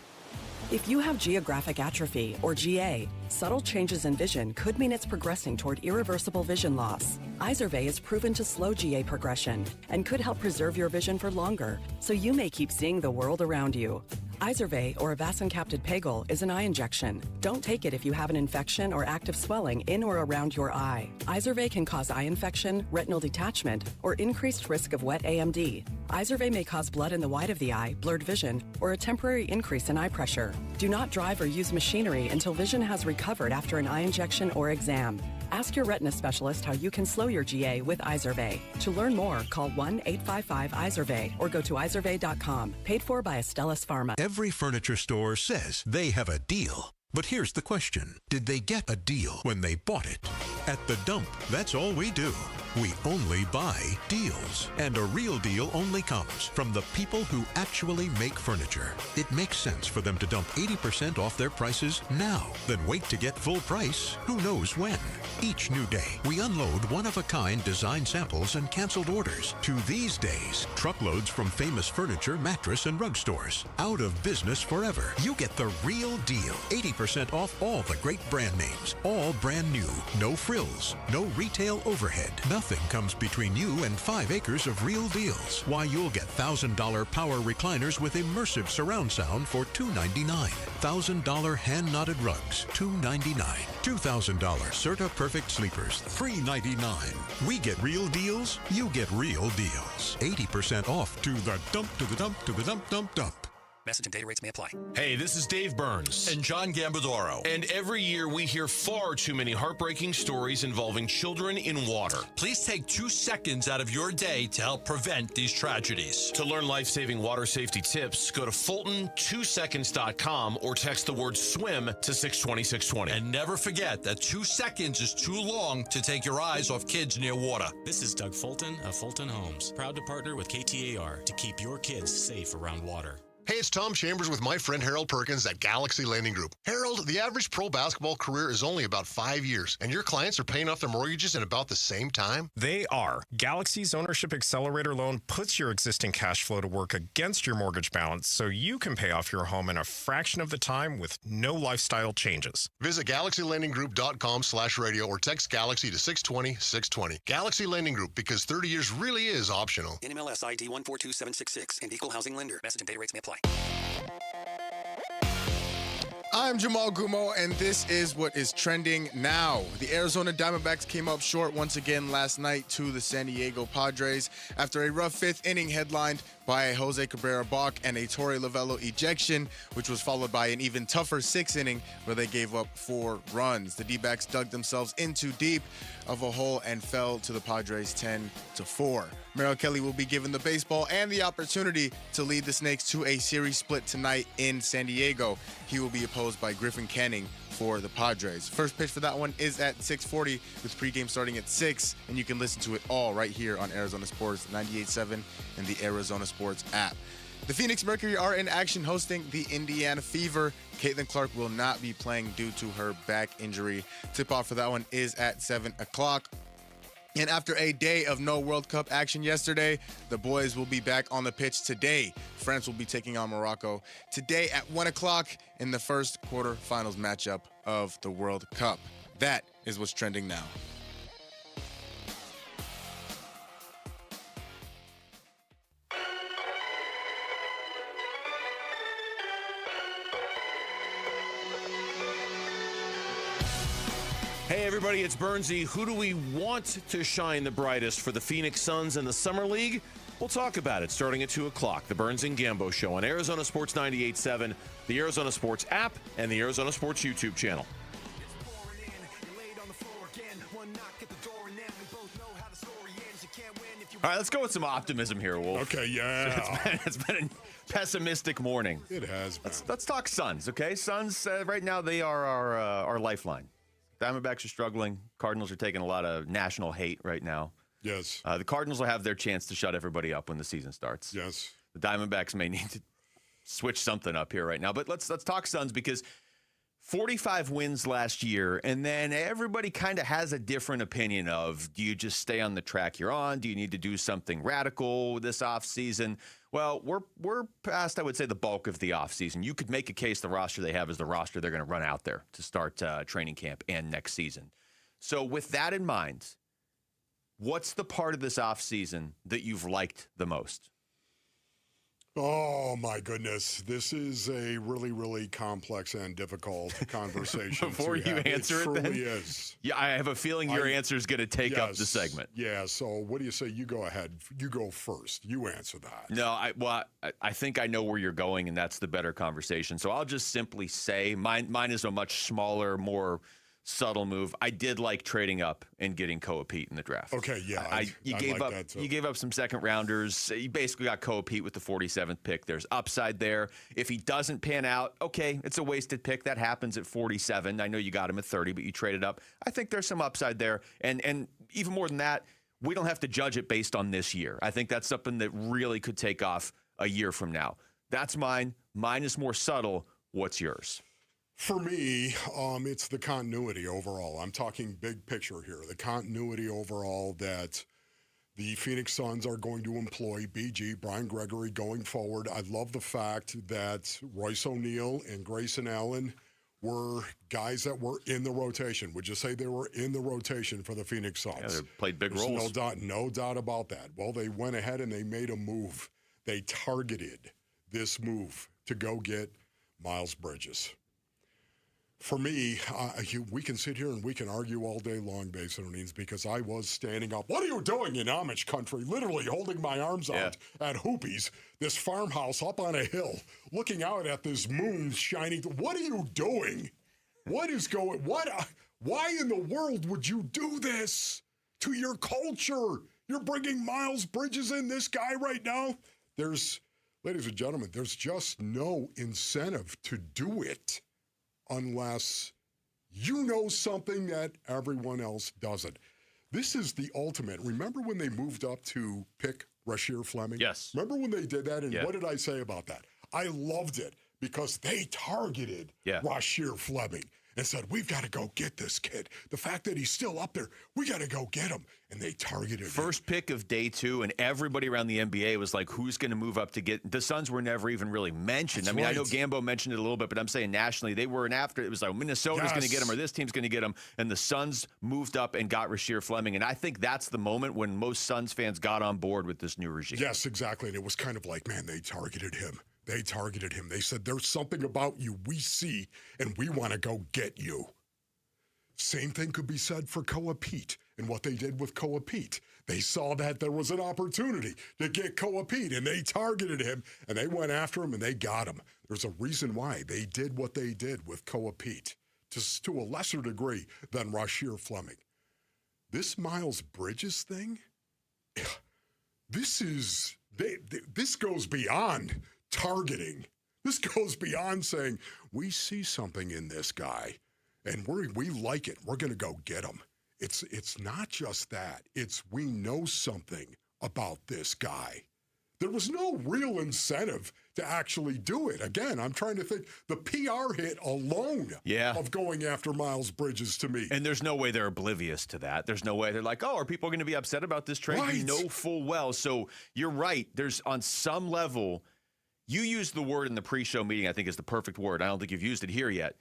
If you have geographic atrophy, or GA, subtle changes in vision could mean it's progressing toward irreversible vision loss. Izervay is proven to slow GA progression and could help preserve your vision for longer, so you may keep seeing the world around you. Izervay, or avacincaptad pegol, is an eye injection. Don't take it if you have an infection or active swelling in or around your eye. Izervay can cause eye infection, retinal detachment, or increased risk of wet AMD. Izervay may cause blood in the white of the eye, blurred vision, or a temporary increase in eye pressure. Do not drive or use machinery until vision has recovered after an eye injection or exam. Ask your retina specialist how you can slow your GA with Izervay. To learn more, call 1-855-IZERVAY or go to izervay.com. Paid for by Astellas Pharma. Every furniture store says they have a deal. But here's the question. Did they get a deal when they bought it? At The Dump, that's all we do. We only buy deals. And a real deal only comes from the people who actually make furniture. It makes sense for them to dump 80% off their prices now, then wait to get full price who knows when. Each new day, we unload one-of-a-kind design samples and canceled orders. To these days, truckloads from famous furniture, mattress, and rug stores. Out of business forever. You get the real deal. 80% off all the great brand names. All brand new. No frills. No retail overhead. Nothing comes between you and 5 acres of real deals. Why, you'll get $1,000 power recliners with immersive surround sound for $299. $1,000 hand-knotted rugs, $299. $2,000 Serta Perfect sleepers, $399. We get real deals, you get real deals. 80% off. To the dump, to the dump, to the dump, dump, dump. Message and data rates may apply. Hey, this is Dave Burns. And John Gambadoro. And every year we hear far too many heartbreaking stories involving children in water. Please take 2 seconds out of your day to help prevent these tragedies. To learn life-saving water safety tips, go to Fulton2seconds.com or text the word SWIM to 620-620. And never forget that 2 seconds is too long to take your eyes off kids near water. This is Doug Fulton of Fulton Homes, proud to partner with KTAR to keep your kids safe around water. Hey, it's Tom Chambers with my friend Harold Perkins at Galaxy Lending Group. Harold, the average pro basketball career is only about 5 years, and your clients are paying off their mortgages in about the same time? They are. Galaxy's Ownership Accelerator loan puts your existing cash flow to work against your mortgage balance so you can pay off your home in a fraction of the time with no lifestyle changes. Visit GalaxyLendingGroup.com/radio or text Galaxy to 620-620. Galaxy Lending Group, because 30 years really is optional. NMLS ID 142766 and Equal Housing Lender. Message and data rates may apply. I'm Jamal Gumo, and this is what is trending now. The Arizona Diamondbacks came up short once again last night to the San Diego Padres. After a rough 5th inning headlined by a Jose Cabrera balk and a Torey Lovello ejection, which was followed by an even tougher 6th inning where they gave up 4 runs. The D-backs dug themselves in too deep of a hole and fell to the Padres 10-4. Merrill Kelly will be given the baseball and the opportunity to lead the Snakes to a series split tonight in San Diego. He will be opposed by Griffin Canning for the Padres. First pitch for that one is at 6:40 with pregame starting at 6, and you can listen to it all right here on Arizona Sports 98.7 and the Arizona Sports app. The Phoenix Mercury are in action hosting the Indiana Fever. Caitlin Clark will not be playing due to her back injury. Tip-off for that one is at 7 o'clock. And after a day of no World Cup action yesterday, the boys will be back on the pitch today. France will be taking on Morocco today at 1 o'clock in the first quarterfinals matchup of the World Cup. That is what's trending now. Hey everybody, it's Bernsey. Who do we want to shine the brightest for the Phoenix Suns in the Summer League? We'll talk about it starting at 2 o'clock. The Burns and Gambo Show on Arizona Sports 98.7, the Arizona Sports app, and the Arizona Sports YouTube channel. All right, let's go with some optimism here, Wolf. Okay, yeah. It's been a pessimistic morning. It has been. Let's talk Suns, okay? Suns, right now, they are our lifeline. Diamondbacks are struggling. Cardinals are taking a lot of national hate right now. Yes. The Cardinals will have their chance to shut everybody up when the season starts. Yes. The Diamondbacks may need to switch something up here right now. But let's talk Suns, because 45 wins last year, and then everybody kind of has a different opinion of, do you just stay on the track you're on? Do you need to do something radical this offseason? Well, we're past, I would say, the bulk of the offseason. You could make a case the roster they have is the roster they're going to run out there to start training camp and next season. So with that in mind, what's the part of this offseason that you've liked the most? Oh, my goodness. This is a really, really complex and difficult conversation. Before you answer it, truly then? is. Yeah, I have a feeling your answer is going to take up the segment. Yeah, so what do you say? You go ahead. You go first. You answer that. No, I think I know where you're going, and that's the better conversation. So I'll just simply say mine is a much smaller, more subtle move. I did like trading up and getting Koa Pete in the draft. Okay, yeah. You gave up some second rounders. You basically got Koa Pete with the 47th pick. There's upside there. If he doesn't pan out, okay, it's a wasted pick. That happens at 47. I know you got him at 30, but you traded up. I think there's some upside there. And even more than that, we don't have to judge it based on this year. I think that's something that really could take off a year from now. That's mine. Mine is more subtle. What's yours? For me, it's the continuity overall. I'm talking big picture here. The continuity overall that the Phoenix Suns are going to employ BG, Brian Gregory, going forward. I love the fact that Royce O'Neal and Grayson Allen were guys that were in the rotation. Would you say they were in the rotation for the Phoenix Suns? Yeah, they played big There's roles. No doubt about that. Well, they went ahead and they made a move. They targeted this move to go get Miles Bridges. For me, we can sit here and we can argue all day long, Basinonines, because I was standing up. What are you doing in Amish country? Literally holding my arms out at Hoopie's, this farmhouse up on a hill, looking out at this moon shining. What are you doing? What is going? Why in the world would you do this to your culture? You're bringing Miles Bridges in, this guy right now. Ladies and gentlemen, there's just no incentive to do it unless you know something that everyone else doesn't. This is the ultimate. Remember when they moved up to pick Rasheer Fleming? Yes. Remember when they did that? And what did I say about that? I loved it because they targeted Rasheer Fleming and said, we've got to go get this kid. The fact that he's still up there, we got to go get him. And they targeted him. First pick of day 2, and everybody around the NBA was like, who's going to move up to get – the Suns were never even really mentioned. That's I right. know Gambo mentioned it a little bit, but I'm saying nationally, they weren't after – it was like Minnesota's going to get him or this team's going to get him, and the Suns moved up and got Rasheer Fleming. And I think that's the moment when most Suns fans got on board with this new regime. Yes, exactly. And it was kind of like, man, they targeted him. They targeted him. They said, there's something about you we see, and we want to go get you. Same thing could be said for Koa Pete. And what they did with Koa Pete, they saw that there was an opportunity to get Koa Pete, and they targeted him, and they went after him, and they got him. There's a reason why they did what they did with Koa Pete, to a lesser degree than Rasheer Fleming. This Miles Bridges thing, this goes beyond targeting. This goes beyond saying, we see something in this guy, and we like it. We're going to go get him. It's not just that. It's we know something about this guy. There was no real incentive to actually do it. Again, I'm trying to think. The PR hit alone of going after Miles Bridges to me. And there's no way they're oblivious to that. There's no way they're like, oh, are people going to be upset about this trade? Right. You know full well. So you're right. There's on some level, you used the word in the pre-show meeting, I think is the perfect word. I don't think you've used it here yet.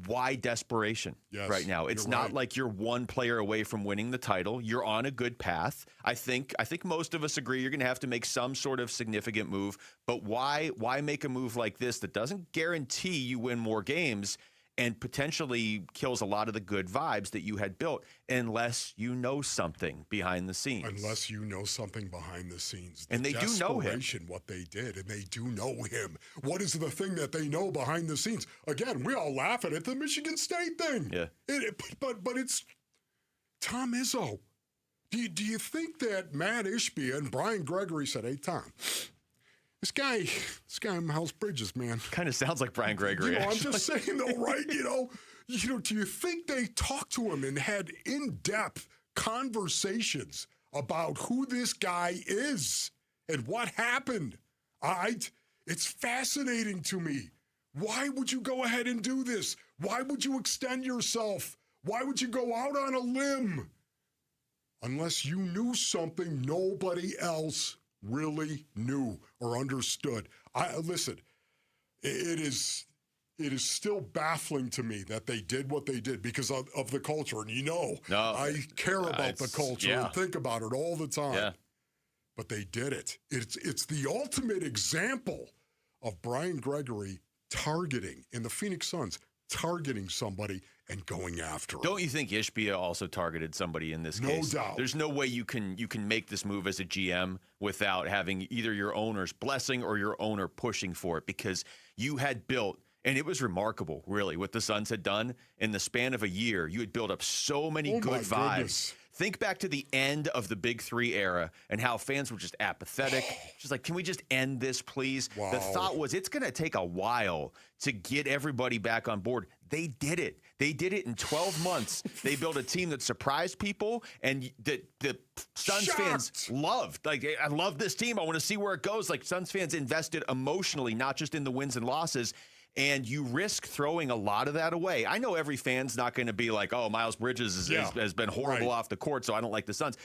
Why desperation right now? It's not like you're one player away from winning the title. You're on a good path. I think most of us agree you're going to have to make some sort of significant move. But why make a move like this that doesn't guarantee you win more games and potentially kills a lot of the good vibes that you had built unless you know something behind the scenes? Unless you know something behind the scenes. And they do know him. What they did, and they do know him. What is the thing that they know behind the scenes? Again, we all laugh at it, the Michigan State thing. Yeah. But it's Tom Izzo. Do you think that Matt Ishbia and Brian Gregory said, hey, Tom, this guy Miles Bridges, man. Kind of sounds like Brian Gregory. I'm just saying though, right? Do you think they talked to him and had in-depth conversations about who this guy is and what happened? It's fascinating to me. Why would you go ahead and do this? Why would you extend yourself? Why would you go out on a limb? Unless you knew something nobody else really knew or understood. Listen, it is still baffling to me that they did what they did because of the culture. And I care about the culture and think about it all the time. Yeah. But they did it. It's the ultimate example of Brian Gregory targeting, and the Phoenix Suns targeting somebody and going after him. Don't you think Ishbia also targeted somebody in this case? No doubt. There's no way you can make this move as a GM without having either your owner's blessing or your owner pushing for it, because you had built, and it was remarkable, really, what the Suns had done in the span of a year. You had built up so many good vibes. Goodness. Think back to the end of the Big Three era and how fans were just apathetic. Just like, can we just end this, please? Wow. The thought was it's going to take a while to get everybody back on board. They did it. They did it in 12 months. They built a team that surprised people and that the Suns fans loved. Like, I love this team. I want to see where it goes. Like, Suns fans invested emotionally, not just in the wins and losses. And you risk throwing a lot of that away. I know every fan's not going to be like, oh, Miles Bridges has been horrible off the court, so I don't like the Suns.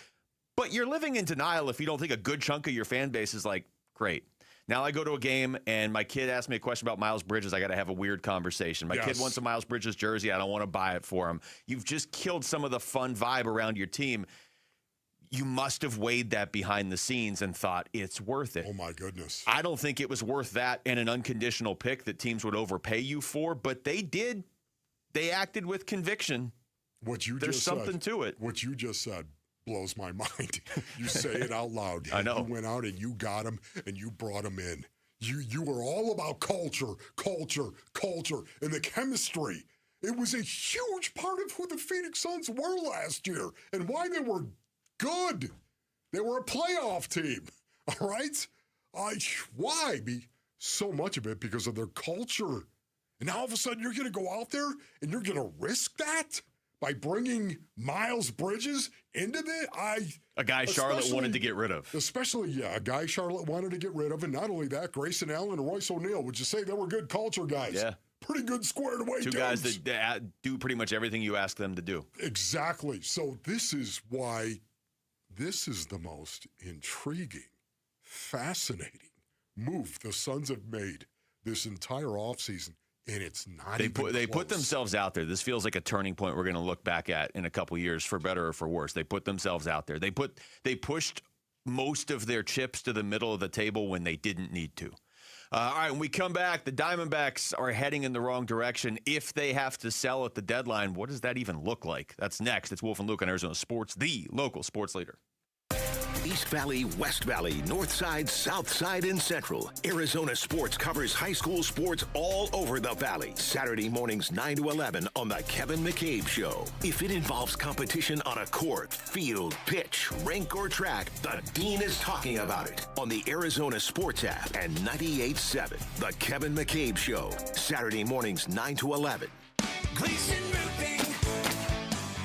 But you're living in denial if you don't think a good chunk of your fan base is like, great. Now I go to a game and my kid asks me a question about Miles Bridges. I got to have a weird conversation. My kid wants a Miles Bridges jersey. I don't want to buy it for him. You've just killed some of the fun vibe around your team. You must have weighed that behind the scenes and thought it's worth it. Oh, my goodness. I don't think it was worth that and an unconditional pick that teams would overpay you for, but they did. They acted with conviction. There's something to it. What you just said blows my mind. You say it out loud. I know. You went out and you got him and you brought him in. You were all about culture, and the chemistry. It was a huge part of who the Phoenix Suns were last year and why they were good. They were a playoff team. All right? Why? So much of it because of their culture. And now all of a sudden you're going to go out there and you're going to risk that by bringing Miles Bridges into a guy Charlotte wanted to get rid of. Especially, a guy Charlotte wanted to get rid of. And not only that, Grayson Allen and Royce O'Neal, would you say they were good culture guys? Yeah. Pretty good squared away Two guys that do pretty much everything you ask them to do. Exactly. So this is why this is the most intriguing, fascinating move the Suns have made this entire offseason, and it's not They put themselves out there. This feels like a turning point we're going to look back at in a couple years, for better or for worse. They put themselves out there. They pushed most of their chips to the middle of the table when they didn't need to. All right, when we come back, the Diamondbacks are heading in the wrong direction. If they have to sell at the deadline, what does that even look like? That's next. It's Wolf and Luke on Arizona Sports, the local sports leader. East Valley, West Valley, North Side, South Side, and Central. Arizona Sports covers high school sports all over the Valley. Saturday mornings 9 to 11 on The Kevin McCabe Show. If it involves competition on a court, field, pitch, rink, or track, the Dean is talking about it on the Arizona Sports app and 98.7. The Kevin McCabe Show. Saturday mornings 9 to 11. Gleason Roofing.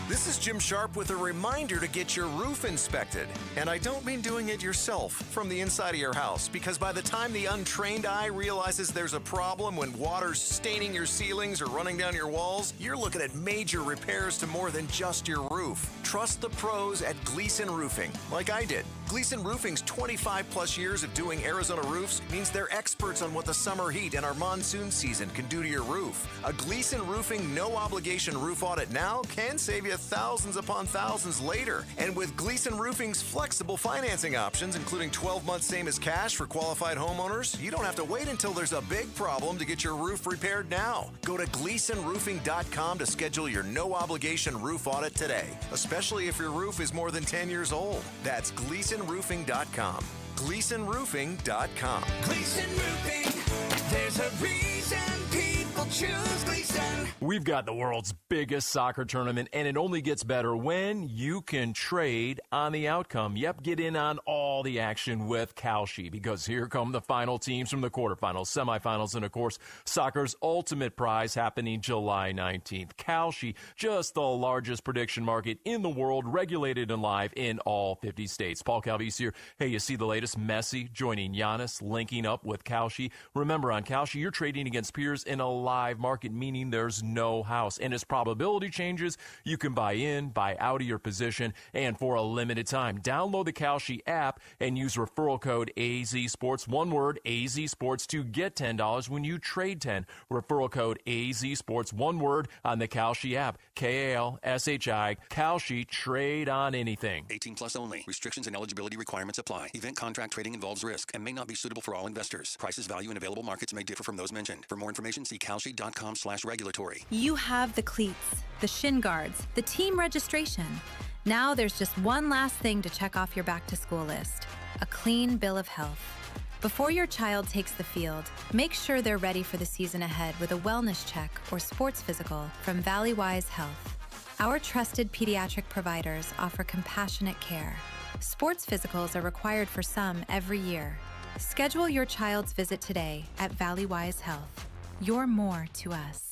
This is Jim Sharp with a reminder to get your roof inspected. And I don't mean doing it yourself from the inside of your house, because by the time the untrained eye realizes there's a problem when water's staining your ceilings or running down your walls, you're looking at major repairs to more than just your roof. Trust the pros at Gleason Roofing, like I did. Gleason Roofing's 25 plus years of doing Arizona roofs means they're experts on what the summer heat and our monsoon season can do to your roof. A Gleason Roofing no obligation roof audit now can save you thousands upon thousands later. And with Gleason Roofing's flexible financing options, including 12 months same as cash for qualified homeowners, you don't have to wait until there's a big problem to get your roof repaired now. Go to GleasonRoofing.com to schedule your no obligation roof audit today, especially if your roof is more than 10 years old. That's GleasonRoofing.com. GleasonRoofing.com. Gleason Roofing. There's a reason people choose Gleason. We've got the world's biggest soccer tournament, and it only gets better when you can trade on the outcome. Yep, get in on all the action with Kalshi, because here come the final teams from the quarterfinals, semifinals, and, of course, soccer's ultimate prize happening July 19th. Kalshi, just the largest prediction market in the world, regulated and live in all 50 states. Paul Calvise here. Hey, you see the latest? Messi joining Giannis, linking up with Kalshi. Remember, on Kalshi, you're trading against peers in a live market, meaning there's no house. And as probability changes, you can buy in, buy out of your position, and for a limited time. Download the Kalshi app and use referral code AZSports, one word, AZSports, to get $10 when you trade 10. Referral code AZSports, one word, on the Kalshi app. Kalshi, Kalshi, trade on anything. 18 plus only. Restrictions and eligibility requirements apply. Event contract trading involves risk and may not be suitable for all investors. Prices, value, and available markets may differ from those mentioned. For more information, see kalshi.com/regulatory. You have the cleats, the shin guards, the team registration. Now there's just one last thing to check off your back-to-school list: a clean bill of health. Before your child takes the field, make sure they're ready for the season ahead with a wellness check or sports physical from Valleywise Health. Our trusted pediatric providers offer compassionate care. Sports physicals are required for some every year. Schedule your child's visit today at Valleywise Health. You're more to us.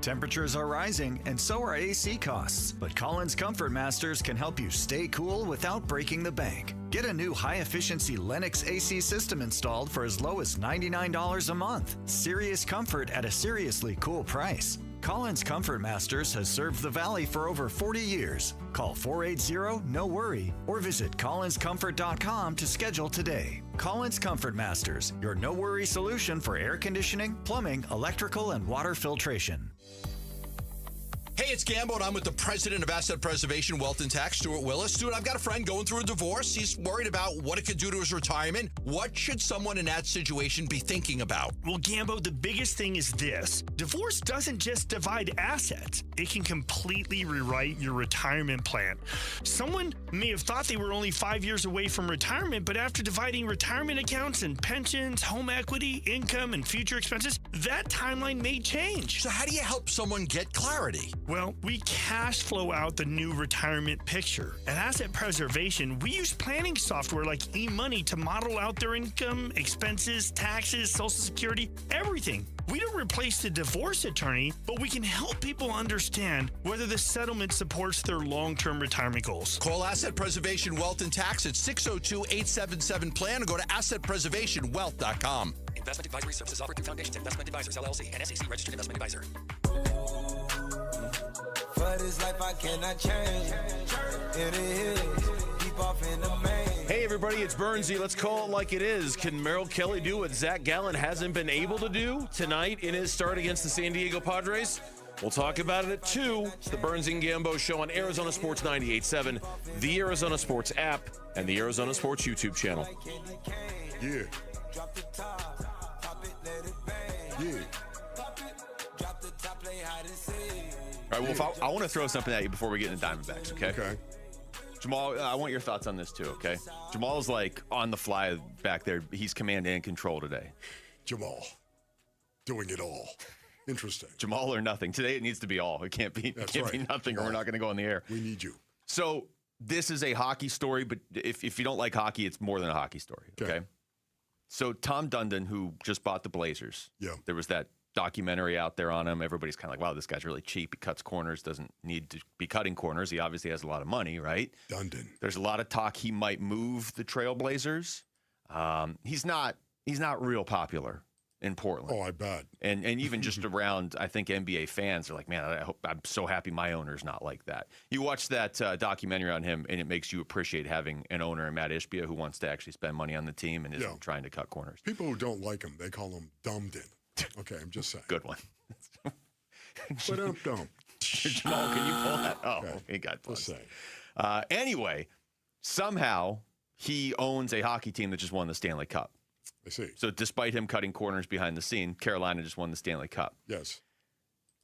Temperatures are rising, and so are AC costs. But Collins Comfort Masters can help you stay cool without breaking the bank. Get a new high-efficiency Lennox AC system installed for as low as $99 a month. Serious comfort at a seriously cool price. Collins Comfort Masters has served the Valley for over 40 years. Call 480-NO-WORRY or visit collinscomfort.com to schedule today. Collins Comfort Masters, your no-worry solution for air conditioning, plumbing, electrical, and water filtration. Hey, it's Gambo, and I'm with the president of Asset Preservation, Wealth and Tax, Stuart Willis. Stuart, I've got a friend going through a divorce. He's worried about what it could do to his retirement. What should someone in that situation be thinking about? Well, Gambo, the biggest thing is this. Divorce doesn't just divide assets. It can completely rewrite your retirement plan. Someone may have thought they were only 5 years away from retirement, but after dividing retirement accounts and pensions, home equity, income, and future expenses, that timeline may change. So how do you help someone get clarity? Well, we cash flow out the new retirement picture. At Asset Preservation, we use planning software like eMoney to model out their income, expenses, taxes, Social Security, everything. We don't replace the divorce attorney, but we can help people understand whether the settlement supports their long-term retirement goals. Call Asset Preservation Wealth and Tax at 602-877-PLAN or go to AssetPreservationWealth.com. Investment advisory services offered through Foundations Investment Advisors, LLC, and SEC Registered Investment Advisor. For this life I cannot change. It is deep off in the main. Hey, everybody, it's Bernsey. Let's call it like it is. Can Merrill Kelly do what Zach Gallen hasn't been able to do tonight in his start against the San Diego Padres? We'll talk about it at 2. It's the Burns and Gambo Show on Arizona Sports 98.7, the Arizona Sports app, and the Arizona Sports YouTube channel. Yeah. Yeah. All right, well, I want to throw something at you before we get into Diamondbacks, okay? Okay. Jamal, I want your thoughts on this too, okay? Jamal's like on the fly back there. He's command and control today. Jamal, doing it all. Interesting. Jamal or nothing. Today it needs to be all. It can't be nothing, or we're not going to go on the air. We need you. So this is a hockey story, but if you don't like hockey, it's more than a hockey story, okay? So Tom Dundon, who just bought the Blazers, there was that documentary out there on him. Everybody's kind of like, wow, this guy's really cheap. He cuts corners, doesn't need to be cutting corners. He obviously has a lot of money, right? Dundon. There's a lot of talk he might move the Trailblazers. He's not real popular in Portland. Oh, I bet. And even just around, I think NBA fans are like, man, I'm so happy my owner's not like that. You watch that documentary on him, and it makes you appreciate having an owner in Matt Ishbia who wants to actually spend money on the team and isn't trying to cut corners. People who don't like him, they call him Dumdin. Okay, I'm just saying. Good one. But I'm dumb. Jamal, can you pull that? Oh, he got close. Anyway, somehow he owns a hockey team that just won the Stanley Cup. I see. So despite him cutting corners behind the scene, Carolina just won the Stanley Cup. Yes.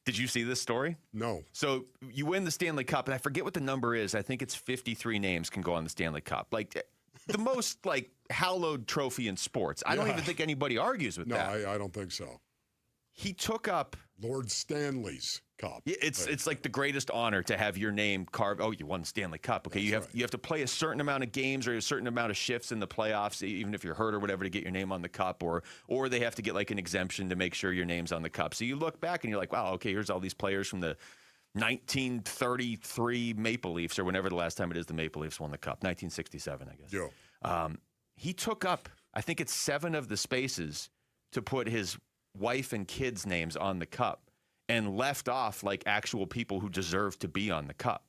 Did you see this story? No. So you win the Stanley Cup, and I forget what the number is. I think it's 53 names can go on the Stanley Cup. Like the most hallowed trophy in sports. I don't even think anybody argues with that. No, I don't think so. He took up Lord Stanley's Cup. Yeah, it's like the greatest honor to have your name carved. Oh, you won the Stanley Cup. Okay, you have to play a certain amount of games or a certain amount of shifts in the playoffs, even if you're hurt or whatever, to get your name on the cup, or they have to get like an exemption to make sure your name's on the cup. So you look back and you're like, wow, okay, here's all these players from the 1933 Maple Leafs, or whenever the last time it is the Maple Leafs won the cup, 1967, I guess. Yeah. He took up, I think it's 7 of the spaces to put his wife and kids' names on the cup, and left off like actual people who deserve to be on the cup,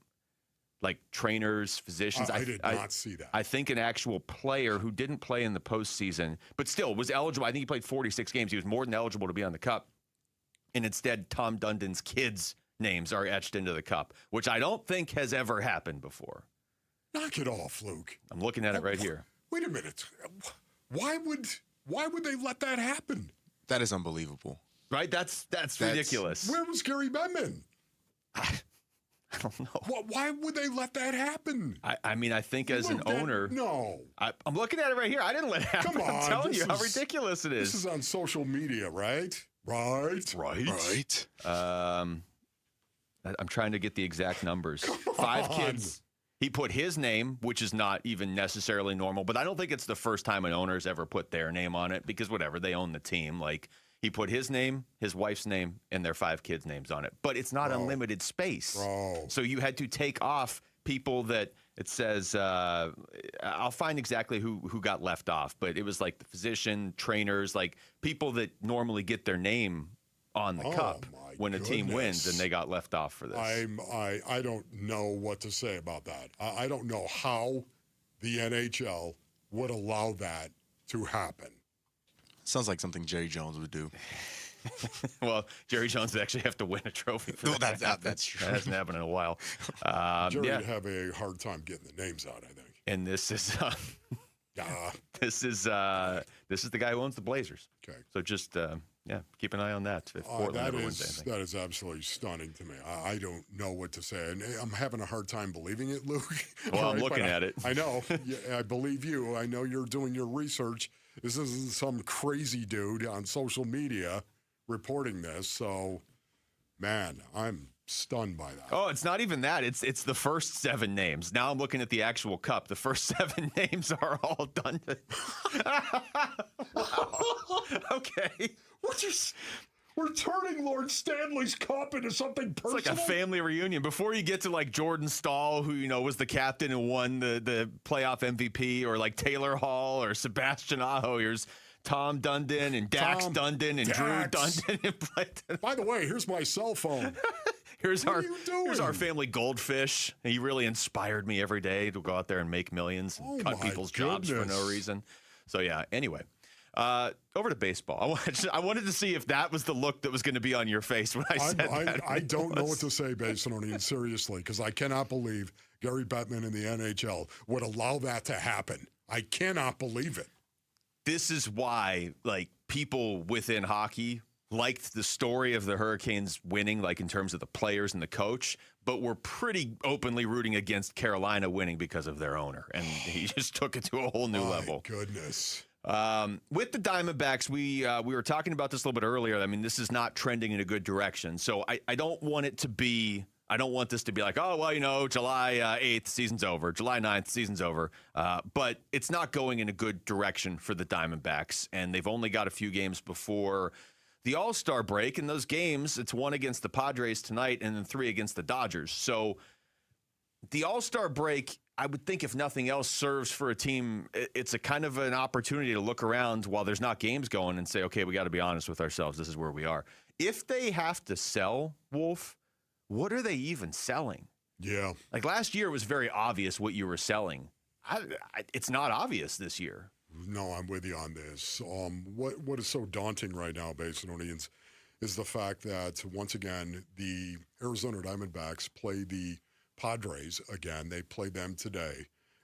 like trainers, physicians. I did not see that. I think an actual player who didn't play in the postseason, but still was eligible. I think he played 46 games. He was more than eligible to be on the cup. And instead, Tom Dundon's kids' names are etched into the cup, which I don't think has ever happened before. Knock it off, Luke. I'm looking at it right here. Wait a minute. Why would they let that happen? That is unbelievable. Right? That's ridiculous. Where was Gary Bettman? I don't know. Why would they let that happen? I mean, I think as an owner. No. I'm looking at it right here. I didn't let it happen. Come on. I'm telling you how ridiculous it is. This is on social media, right? Right. I'm trying to get the exact numbers. 5 kids. He put his name, which is not even necessarily normal, but I don't think it's the first time an owner's ever put their name on it, because whatever, they own the team. Like, he put his name, his wife's name, and their 5 kids' names on it. But it's not unlimited space. So you had to take off people that it says, I'll find exactly who got left off, but it was like the physician, trainers, like people that normally get their name on the cup when a team wins, and they got left off for this. I don't know what to say about that. I don't know how the NHL would allow that to happen. Sounds like something Jerry Jones would do. Well, Jerry Jones would actually have to win a trophy for that. That's true. That hasn't happened in a while. Jerry would have a hard time getting the names out, I think. And this is this is the guy who owns the Blazers. Okay. So just keep an eye on that. If Portland ever wins anything. That is absolutely stunning to me. I don't know what to say. And I'm having a hard time believing it, Luke. Well, I'm looking at it. I know. I believe you. I know you're doing your research. This isn't some crazy dude on social media reporting this. So, man, I'm stunned by that. Oh, it's not even that. It's the first 7 names. Now I'm looking at the actual cup. The first 7 names are all done. Wow. Okay. We're turning Lord Stanley's Cup into something personal. It's like a family reunion. Before you get to like Jordan Stahl, who was the captain and won the playoff MVP, or like Taylor Hall or Sebastian Aho, here's Tom Dundon and Dax Dundon and Drew Dundon. By the way, here's my cell phone. Here's our family goldfish. He really inspired me every day to go out there and make millions and cut people's jobs for no reason. So yeah, anyway. Over to baseball. I wanted to see if that was the look that was going to be on your face when I said that. I don't know what to say, Basinonian, seriously, because I cannot believe Gary Bettman in the NHL would allow that to happen. I cannot believe it. This is why, like, people within hockey liked the story of the Hurricanes winning, like in terms of the players and the coach, but were pretty openly rooting against Carolina winning because of their owner. And he just took it to a whole new level. Goodness. With the Diamondbacks, we were talking about this a little bit earlier. I mean, this is not trending in a good direction. So I don't want it to be, I don't want this to be like, oh, well, July 8th, season's over. July 9th, season's over. But it's not going in a good direction for the Diamondbacks. And they've only got a few games before the All-Star break. In those games, it's 1 against the Padres tonight and then 3 against the Dodgers. So the All-Star break, I would think if nothing else serves for a team, it's a kind of an opportunity to look around while there's not games going and say, okay, we got to be honest with ourselves. This is where we are. If they have to sell, Wolf, what are they even selling? Yeah. Like last year, it was very obvious what you were selling. It's not obvious this year. No, I'm with you on this. What is so daunting right now, Basinonians, is the fact that, once again, the Arizona Diamondbacks play the Padres again. They play them today.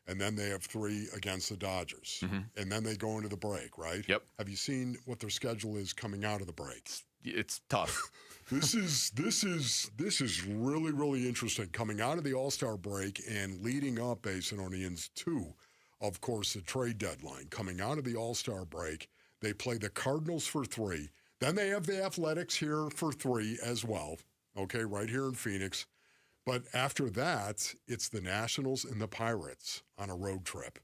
And then they have 3 against the Dodgers. Mm-hmm. And then they go into the break, right? Yep. Have you seen what their schedule is coming out of the break? It's tough. This is really, really interesting. Coming out of the All-Star break and leading up, Basinonians, to, of course, the trade deadline. Coming out of the All-Star break, they play the Cardinals for 3. Then they have the Athletics here for 3 as well, okay, right here in Phoenix. But after that, it's the Nationals and the Pirates on a road trip.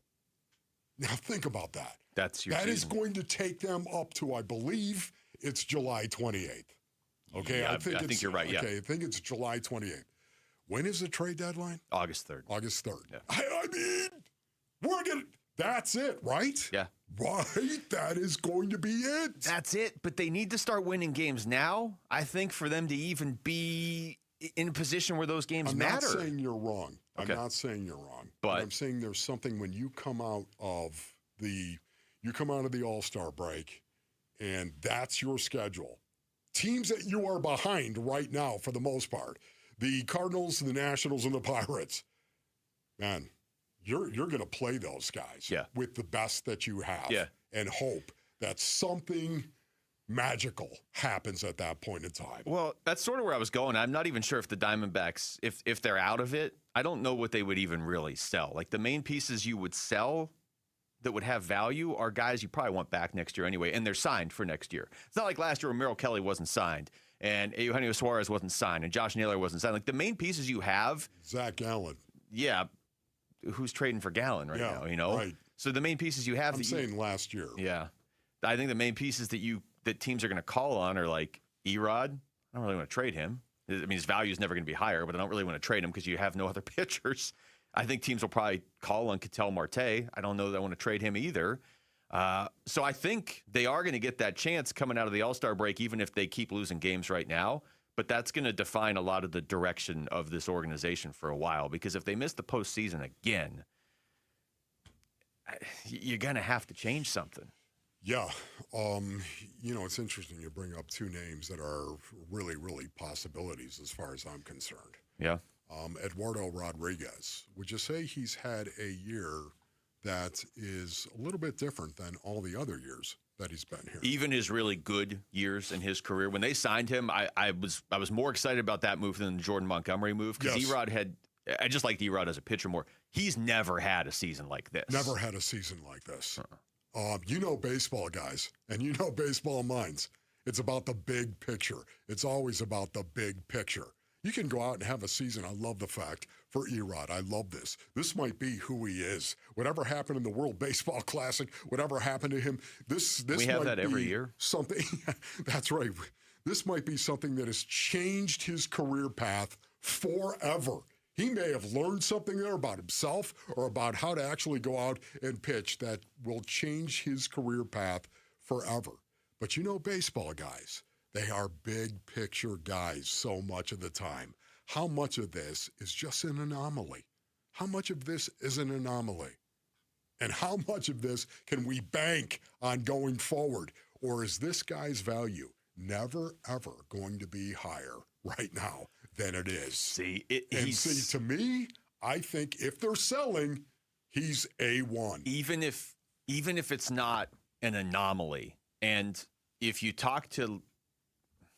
Now, think about that. That's your That is season. going to take them up to, I believe, it's July 28th. Okay, Yeah, I think you're right, yeah. Okay, I think it's July 28th. When is the trade deadline? August 3rd. August 3rd. Yeah. I mean, that's it, right? Yeah. Right? That is going to be it. That's it. But they need to start winning games now, I think, for them to even be in a position where those games matter. I'm not saying you're wrong. Okay. I'm not saying you're wrong. But I'm saying there's something when you come out of the All-Star break, and that's your schedule. Teams that you are behind right now, for the most part, the Cardinals, the Nationals, and the Pirates, man, you're going to play those guys with the best that you have and hope that something magical happens at that point in time. Well, that's sort of where I was going. I'm not even sure if the Diamondbacks, if they're out of it, I don't know what they would even really sell. Like the main pieces you would sell that would have value are guys you probably want back next year anyway, and they're signed for next year. It's not like last year when Merrill Kelly wasn't signed, and Eugenio Suarez wasn't signed, and Josh Naylor wasn't signed. Like the main pieces you have. Zach Gallen. Yeah. Who's trading for Gallen right now, you know? Right. So the main pieces you have. I'm saying last year. Yeah. I think the main pieces that teams are going to call on are like Erod. I don't really want to trade him. I mean, his value is never going to be higher, but I don't really want to trade him because you have no other pitchers. I think teams will probably call on Ketel Marte. I don't know that I want to trade him either. So I think they are going to get that chance coming out of the All-Star break, even if they keep losing games right now. But that's going to define a lot of the direction of this organization for a while, because if they miss the postseason again, you're going to have to change something. Yeah. It's interesting you bring up 2 names that are really, really possibilities as far as I'm concerned. Yeah. Eduardo Rodriguez. Would you say he's had a year that is a little bit different than all the other years that he's been here? Even his really good years in his career, when they signed him, I was more excited about that move than the Jordan Montgomery move, because Yes. I just liked Erod as a pitcher more. He's never had a season like this. Never had a season like this. You know baseball, guys, and you know baseball minds. It's about the big picture. It's always about the big picture. You can go out and have a season. I love the fact for Erod. I love this. This might be who he is. Whatever happened in the World Baseball Classic, whatever happened to him, this we have might that every be year. Something. That's right. This might be something that has changed his career path forever. He may have learned something there about himself or about how to actually go out and pitch that will change his career path forever. But you know baseball guys, they are big picture guys so much of the time. How much of this is just an anomaly? How much of this is an anomaly? And how much of this can we bank on going forward? Or is this guy's value never, ever going to be higher right now than it is? See, to me, I think if they're selling, he's A1. Even if it's not an anomaly, and if you talk to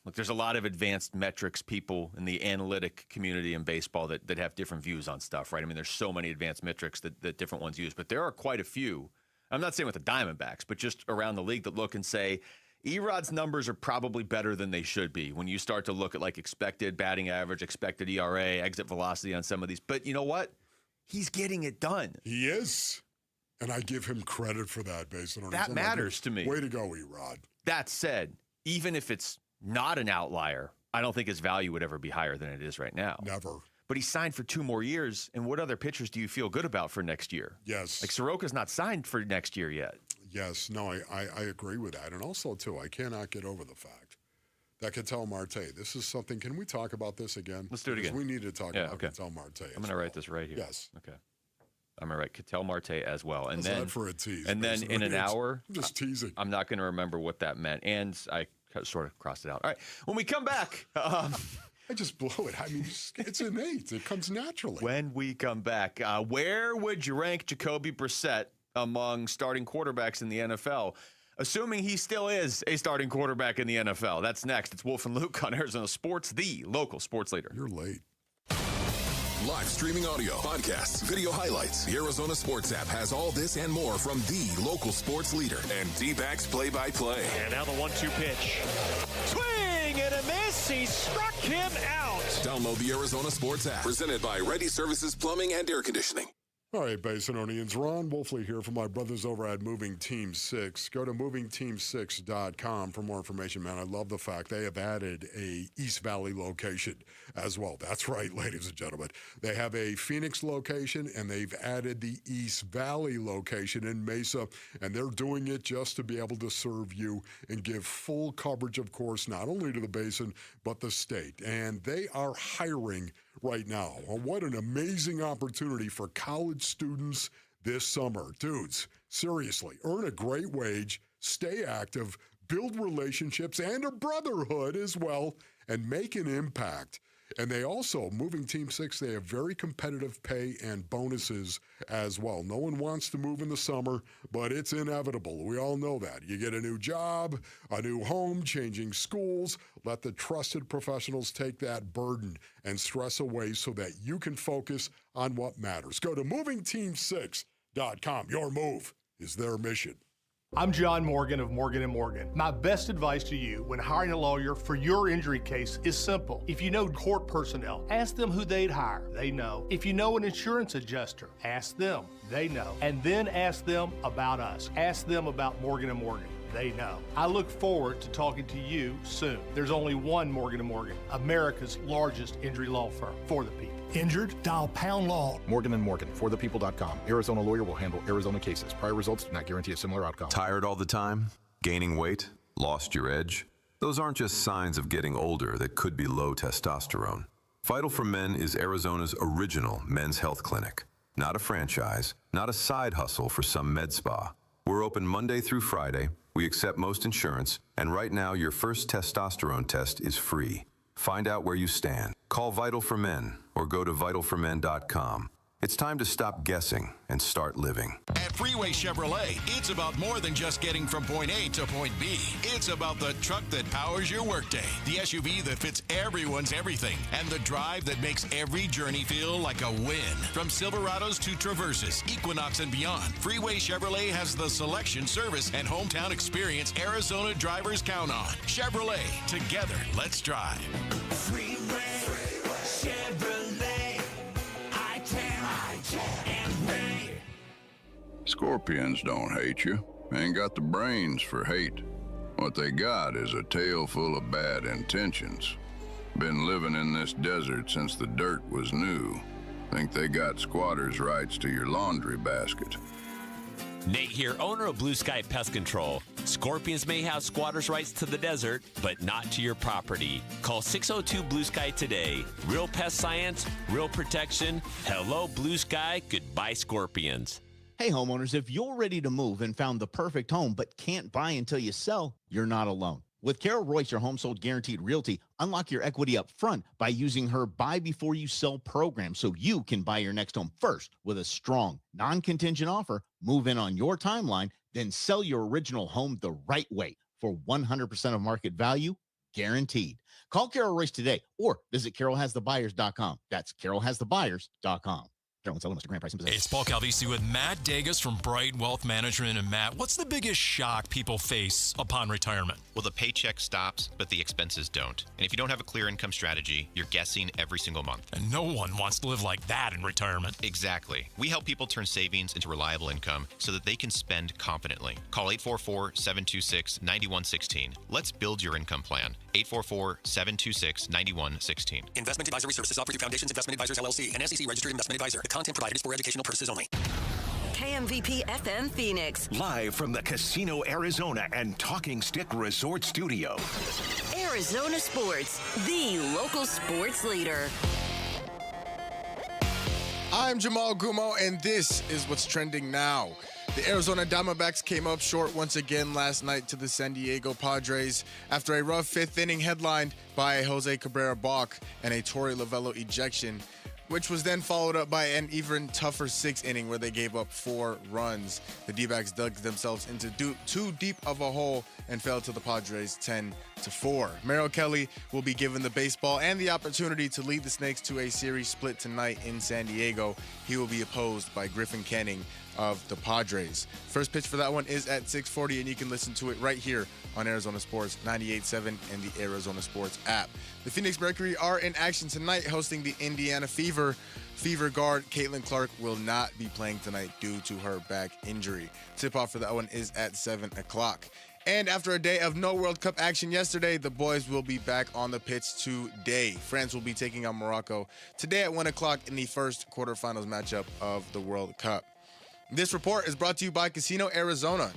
Look, there's a lot of advanced metrics people in the analytic community in baseball that have different views on stuff, right? I mean, there's so many advanced metrics that different ones use, but there are quite a few. I'm not saying with the Diamondbacks, but just around the league that look and say, Erod's numbers are probably better than they should be when you start to look at like expected batting average, expected ERA, exit velocity on some of these. But you know what? He's getting it done. He is. And I give him credit for that based on that matters to me. Way to go, Erod. That said, even if it's not an outlier, I don't think his value would ever be higher than it is right now. Never. But he's signed for 2 more years. And what other pitchers do you feel good about for next year? Yes. Like Soroka's not signed for next year yet. Yes. No, I agree with that. And also, too, I cannot get over the fact that Ketel Marte, this is something, can we talk about this again? Let's do it again. Because we need to talk about Ketel Marte. I'm going to write this right here. Yes. Okay. I'm going to write Ketel Marte as well. And How's then that for a tease? And then in an hour, I'm just teasing. I'm not going to remember what that meant. And I sort of crossed it out. All right. When we come back. I just blow it. I mean, it's innate. It comes naturally. When we come back, where would you rank Jacoby Brissett among starting quarterbacks in the NFL? Assuming he still is a starting quarterback in the NFL. That's next. It's Wolf and Luke on Arizona Sports, the local sports leader. You're late. Live streaming audio, podcasts, video highlights. The Arizona Sports app has all this and more from the local sports leader and D-backs play-by-play. And now the 1-2 pitch. Swing and a miss. He struck him out. Download the Arizona Sports app. Presented by Ready Services Plumbing and Air Conditioning. All right, Basinonians, Ron Wolfley here from my brothers over at Moving Team 6. Go to movingteam6.com for more information, man. I love the fact they have added a East Valley location as well. That's right, ladies and gentlemen. They have a Phoenix location, and they've added the East Valley location in Mesa, and they're doing it just to be able to serve you and give full coverage, of course, not only to the Basin, but the state. And they are hiring right now. Well, what an amazing opportunity for college students this summer. Dudes, seriously, earn a great wage, stay active, build relationships and a brotherhood as well, and make an impact. And they also, Moving Team 6, they have very competitive pay and bonuses as well. No one wants to move in the summer, but it's inevitable. We all know that. You get a new job, a new home, changing schools. Let the trusted professionals take that burden and stress away so that you can focus on what matters. Go to movingteam6.com. Your move is their mission. I'm John Morgan of Morgan & Morgan. My best advice to you when hiring a lawyer for your injury case is simple. If you know court personnel, ask them who they'd hire. They know. If you know an insurance adjuster, ask them. They know. And then ask them about us. Ask them about Morgan & Morgan. They know. I look forward to talking to you soon. There's only one Morgan & Morgan, America's largest injury law firm for the people. Injured? Dial pound law. Morgan & Morgan, forthepeople.com. Arizona lawyer will handle Arizona cases. Prior results do not guarantee a similar outcome. Tired all the time? Gaining weight? Lost your edge? Those aren't just signs of getting older that could be low testosterone. Vital for Men is Arizona's original men's health clinic. Not a franchise, not a side hustle for some med spa. We're open Monday through Friday. We accept most insurance, and right now your first testosterone test is free. Find out where you stand. Call Vital for Men or go to vitalformen.com. It's time to stop guessing and start living. At Freeway Chevrolet, it's about more than just getting from point A to point B. It's about the truck that powers your workday, the SUV that fits everyone's everything, and the drive that makes every journey feel like a win. From Silverados to Traverses, Equinox, and beyond, Freeway Chevrolet has the selection, service, and hometown experience Arizona drivers count on. Chevrolet, together, let's drive. Freeway Chevrolet. Scorpions don't hate you. Ain't got the brains for hate. What they got is a tail full of bad intentions. Been living in this desert since the dirt was new. Think they got squatters' rights to your laundry basket. Nate here, owner of Blue Sky Pest Control. Scorpions may have squatters' rights to the desert, but not to your property. Call 602 Blue Sky today. Real pest science, real protection. Hello, Blue Sky. Goodbye, Scorpions. Hey, homeowners, if you're ready to move and found the perfect home but can't buy until you sell, you're not alone. With Carol Royce, your home sold guaranteed realty, unlock your equity up front by using her buy before you sell program so you can buy your next home first with a strong, non-contingent offer, move in on your timeline, then sell your original home the right way for 100% of market value, guaranteed. Call Carol Royce today or visit carolhasthebuyers.com. That's carolhasthebuyers.com. Carol and sell Mr. Grant Price and Hey, it's Paul Calvisi with Matt Dagas from Bright Wealth Management. And Matt, what's the biggest shock people face upon retirement? Well, the paycheck stops, but the expenses don't. And if you don't have a clear income strategy, you're guessing every single month. And no one wants to live like that in retirement. Exactly. We help people turn savings into reliable income so that they can spend confidently. Call 844-726-9116. Let's build your income plan. 844-726-9116. Investment advisory services offered through Foundations Investment Advisors, LLC, an SEC registered investment advisor. The content provided is for educational purposes only. KMVP FM Phoenix. Live from the Casino Arizona and Talking Stick Resort Studio. Arizona Sports, the local sports leader. I'm Jamal Gumo, and this is what's trending now. The Arizona Diamondbacks came up short once again last night to the San Diego Padres after a rough fifth inning headlined by a Jose Cabrera balk and a Torey Lovello ejection, which was then followed up by an even tougher sixth inning where they gave up 4 runs. The D-backs dug themselves into too deep of a hole and fell to the Padres 10-4. Merrill Kelly will be given the baseball and the opportunity to lead the Snakes to a series split tonight in San Diego. He will be opposed by Griffin Canning of the Padres. First pitch for that one is at 6:40, and you can listen to it right here on Arizona Sports 98.7 and the Arizona Sports app. The Phoenix Mercury are in action tonight hosting the Indiana Fever. Fever guard Caitlin Clark will not be playing tonight due to her back injury. Tip-off for that one is at 7 o'clock. And after a day of no World Cup action yesterday, the boys will be back on the pitch today. France will be taking on Morocco today at 1 o'clock in the first quarterfinals matchup of the World Cup. This report is brought to you by Casino Arizona.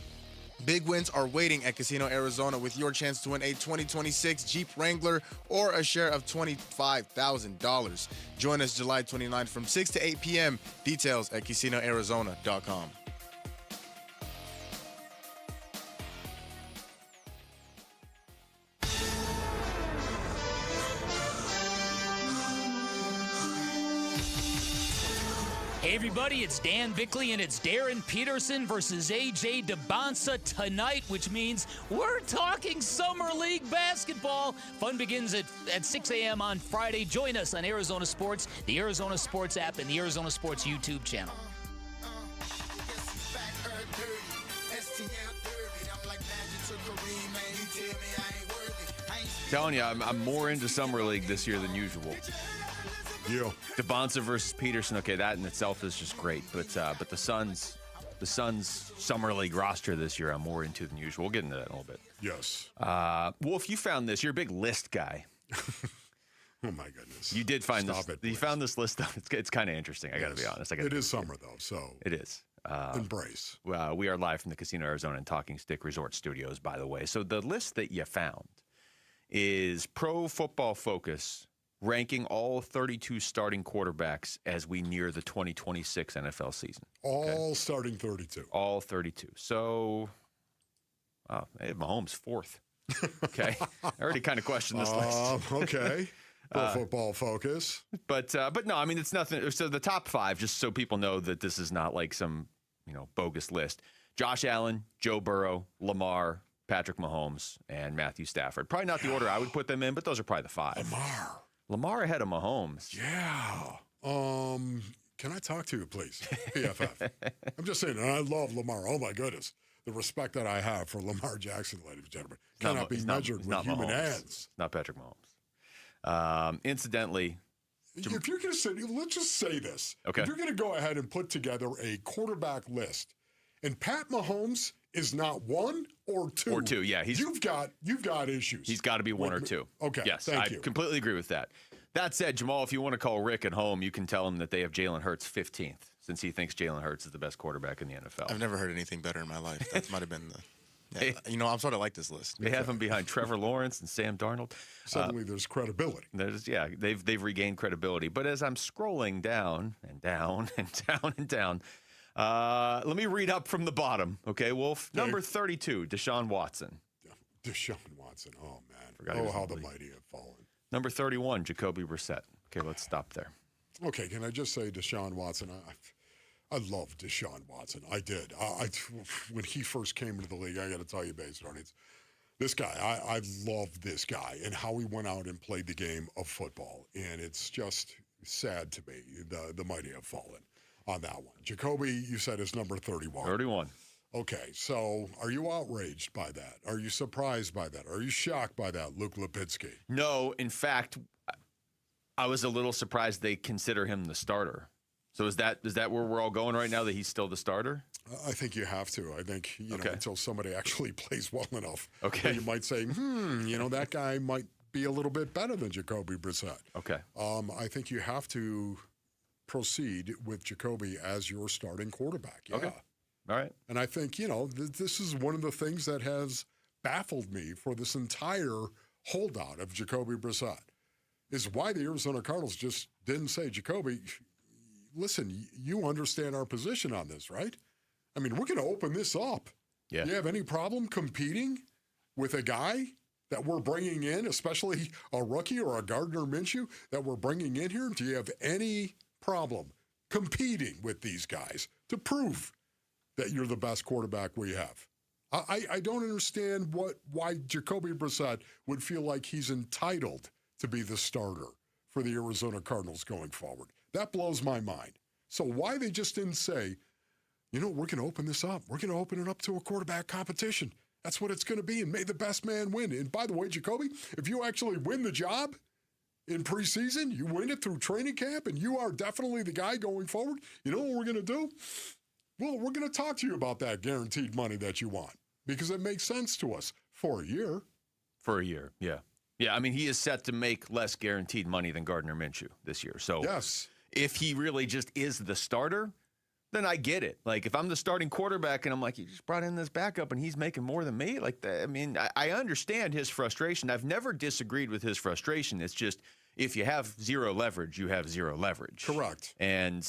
Big wins are waiting at Casino Arizona with your chance to win a 2026 Jeep Wrangler or a share of $25,000. Join us July 29th from 6 to 8 p.m. Details at CasinoArizona.com. Hey everybody, it's Dan Bickley and it's Darren Peterson versus AJ DeBonsa tonight, which means we're talking Summer League basketball. Fun begins at 6 a.m. on Friday. Join us on Arizona Sports, the Arizona Sports app, and the Arizona Sports YouTube channel. Telling you, I'm more into Summer League this year than usual. DeBonsa versus Peterson. Okay, that in itself is just great. But the Suns Summer League roster this year, I'm more into than usual. We'll get into that in a little bit. Yes. Wolf, you found this. You're a big list guy. Oh my goodness! You did find Stop this. it, you found this list. It's kind of interesting. I got to be honest. It is summer though, so it is. Embrace. We are live from the Casino Arizona and Talking Stick Resort Studios, by the way. So the list that you found is Pro Football Focus ranking all 32 starting quarterbacks as we near the 2026 NFL season. All starting 32. All 32. So, Mahomes fourth. Okay, I already kind of questioned this list. Okay. Pro Football Focus. But no, I mean, it's nothing. So the top 5, just so people know that this is not like some, bogus list. Josh Allen, Joe Burrow, Lamar, Patrick Mahomes, and Matthew Stafford. Probably not the order I would put them in, but those are probably the 5. Lamar ahead of Mahomes. Yeah. Can I talk to you, please? PFF. I'm just saying, and I love Lamar. Oh, my goodness. The respect that I have for Lamar Jackson, ladies and gentlemen, cannot be measured with human hands. Not Patrick Mahomes. Incidentally, if you're going to say, let's just say this. Okay. If you're going to go ahead and put together a quarterback list, and Pat Mahomes is not 1 or 2. Or 2, yeah. You've got issues. He's got to be 1 or 2. Okay, yes, thank you. Completely agree with that. That said, Jamal, if you want to call Rick at home, you can tell him that they have Jalen Hurts 15th, since he thinks Jalen Hurts is the best quarterback in the NFL. I've never heard anything better in my life. That might have been the... Yeah, I'm sort of like this list. They have him behind Trevor Lawrence and Sam Darnold. Suddenly there's credibility. They've regained credibility. But as I'm scrolling down and down and down and down, let me read up from the bottom, okay, Wolf? Number 32, Deshaun Watson. Deshaun Watson, oh, man. How the mighty have fallen. Number 31, Jacoby Brissett. Okay, let's stop there. Okay, can I just say Deshaun Watson? I love Deshaun Watson. I did. When he first came into the league, I got to tell you, based on it, This guy, I love this guy and how he went out and played the game of football. And it's just sad to me, the mighty have fallen on that one. Jacoby, you said, is number 31. 31. Okay, so are you outraged by that? Are you surprised by that? Are you shocked by that, Luke Lipinski? No, in fact, I was a little surprised they consider him the starter. So is that where we're all going right now, that he's still the starter? I think you have to. I think, you know, until somebody actually plays well enough. Okay. You might say, that guy might be a little bit better than Jacoby Brissett. Okay. I think you have to proceed with Jacoby as your starting quarterback. Yeah. Okay. All right. And I think, this is one of the things that has baffled me for this entire holdout of Jacoby Brissett, is why the Arizona Cardinals just didn't say, Jacoby, listen, you understand our position on this, right? I mean, we're going to open this up. Yeah. Do you have any problem competing with a guy that we're bringing in, especially a rookie or a Gardner Minshew that we're bringing in here? Do you have any problem competing with these guys to prove that you're the best quarterback we have? I don't understand why Jacoby Brissett would feel like he's entitled to be the starter for the Arizona Cardinals going forward. That blows my mind. So why they just didn't say, we're going to open this up. We're going to open it up to a quarterback competition. That's what it's going to be, and may the best man win. And by the way, Jacoby, if you actually win the job in preseason, you win it through training camp, and you are definitely the guy going forward, you know what we're going to do? Well, we're going to talk to you about that guaranteed money that you want, because it makes sense to us for a year. For a year, yeah. Yeah, I mean, he is set to make less guaranteed money than Gardner Minshew this year. So yes, if he really just is the starter, then I get it. Like, if I'm the starting quarterback and I'm like, you just brought in this backup and he's making more than me, like, I mean, I understand his frustration. I've never disagreed with his frustration. It's just, if you have zero leverage, you have zero leverage. Correct. And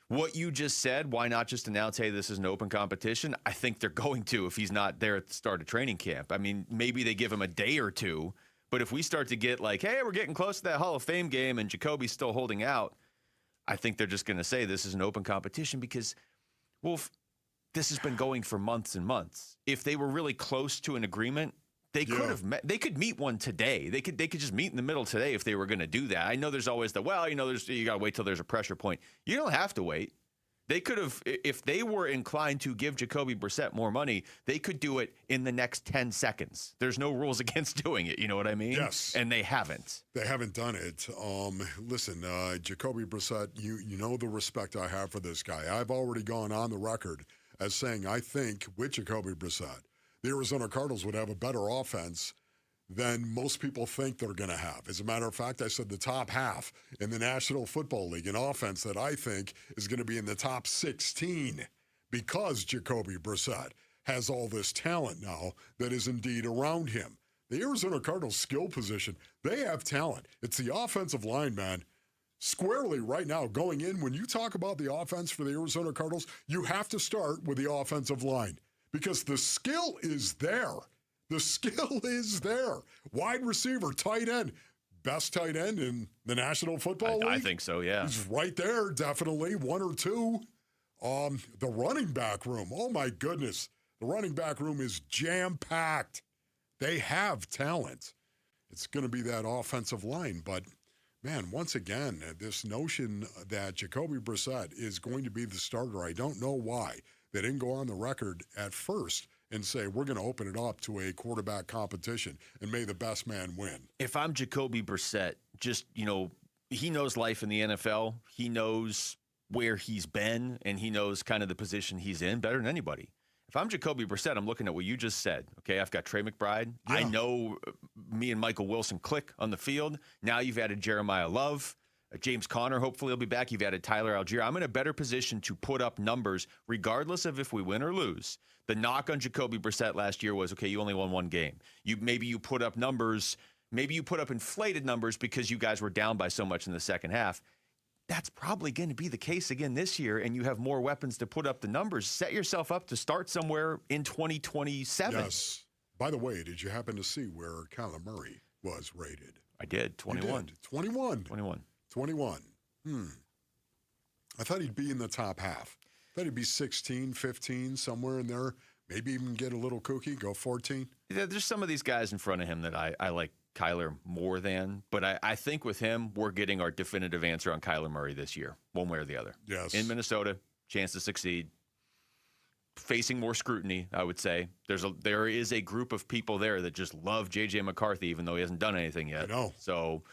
what you just said, why not just announce, hey, this is an open competition? I think they're going to if he's not there at the start of training camp. I mean, maybe they give him a day or two, but if we start to get like, hey, we're getting close to that Hall of Fame game and Jacoby's still holding out, I think they're just going to say this is an open competition because, well, this has been going for months and months. If they were really close to an agreement, they could have met. They could meet one today. They could just meet in the middle today if they were going to do that. I know there's always you got to wait till there's a pressure point. You don't have to wait. They could have, if they were inclined to give Jacoby Brissett more money, they could do it in the next 10 seconds. There's no rules against doing it. You know what I mean? Yes. And they haven't. They haven't done it. Listen, Jacoby Brissett, you know the respect I have for this guy. I've already gone on the record as saying I think with Jacoby Brissett, the Arizona Cardinals would have a better offense than most people think they're going to have. As a matter of fact, I said the top half in the National Football League, an offense that I think is going to be in the top 16 because Jacoby Brissett has all this talent now that is indeed around him. The Arizona Cardinals skill position, they have talent. It's the offensive line, man. Squarely right now going in, when you talk about the offense for the Arizona Cardinals, you have to start with the offensive line because the skill is there. The skill is there. Wide receiver, tight end. Best tight end in the National Football League? I think so, yeah. He's right there, definitely, one or two. The running back room, oh my goodness. The running back room is jam-packed. They have talent. It's going to be that offensive line. But, man, once again, this notion that Jacoby Brissett is going to be the starter, I don't know why. They didn't go on the record at first and say, we're going to open it up to a quarterback competition and may the best man win. If I'm Jacoby Brissett, just, he knows life in the NFL. He knows where he's been, and he knows kind of the position he's in better than anybody. If I'm Jacoby Brissett, I'm looking at what you just said. Okay, I've got Trey McBride. Yeah. I know me and Michael Wilson click on the field. Now you've added Jeremiah Love. James Conner, hopefully he'll be back. You've added Tyler Algier. I'm in a better position to put up numbers regardless of if we win or lose. The knock on Jacoby Brissett last year was, okay, you only won one game. Maybe you put up numbers, maybe you put up inflated numbers because you guys were down by so much in the second half. That's probably going to be the case again this year, and you have more weapons to put up the numbers. Set yourself up to start somewhere in 2027. Yes. By the way, did you happen to see where Kyler Murray was rated? I did, 21. 21. I thought he'd be in the top half. I thought he'd be 16, 15, somewhere in there. maybe even get a little kooky, go 14. Yeah, there's some of these guys in front of him that I like Kyler more than, but I think with him, we're getting our definitive answer on Kyler Murray this year, one way or the other. Yes. In Minnesota, chance to succeed. Facing more scrutiny, I would say. There is a group of people there that just love J.J. McCarthy, even though he hasn't done anything yet. I know. So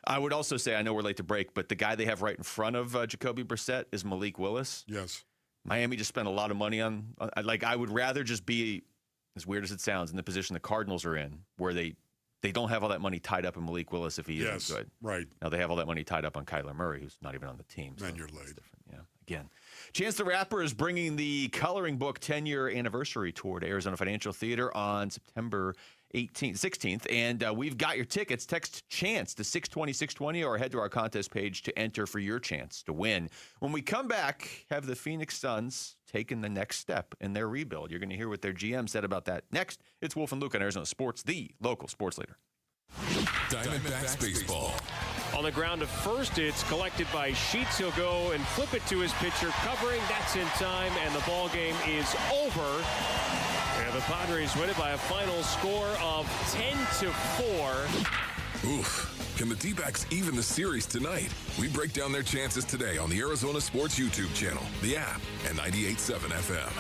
I would also say, I know we're late to break, but the guy they have right in front of Jacoby Brissett is Malik Willis. Yes. Miami just spent a lot of money on, I would rather just be, as weird as it sounds, in the position the Cardinals are in, where they don't have all that money tied up in Malik Willis if he isn't good. Right. Now they have all that money tied up on Kyler Murray, who's not even on the team. Man, you're late. Yeah, again. Chance the Rapper is bringing the Coloring Book 10-year anniversary tour to Arizona Financial Theater on September 16th, and we've got your tickets. Text CHANCE to 620-620 or head to our contest page to enter for your chance to win. When we come back, have the Phoenix Suns taken the next step in their rebuild? You're going to hear what their GM said about that next. It's Wolf and Luke on Arizona Sports, the local sports leader. Diamondbacks baseball. On the ground to first, it's collected by Sheets. He'll go and flip it to his pitcher, covering. That's in time, and the ball game is over. And the Padres win it by a final score of 10-4. Oof. Can the D-backs even the series tonight? We break down their chances today on the Arizona Sports YouTube channel, the app, and 98.7 FM.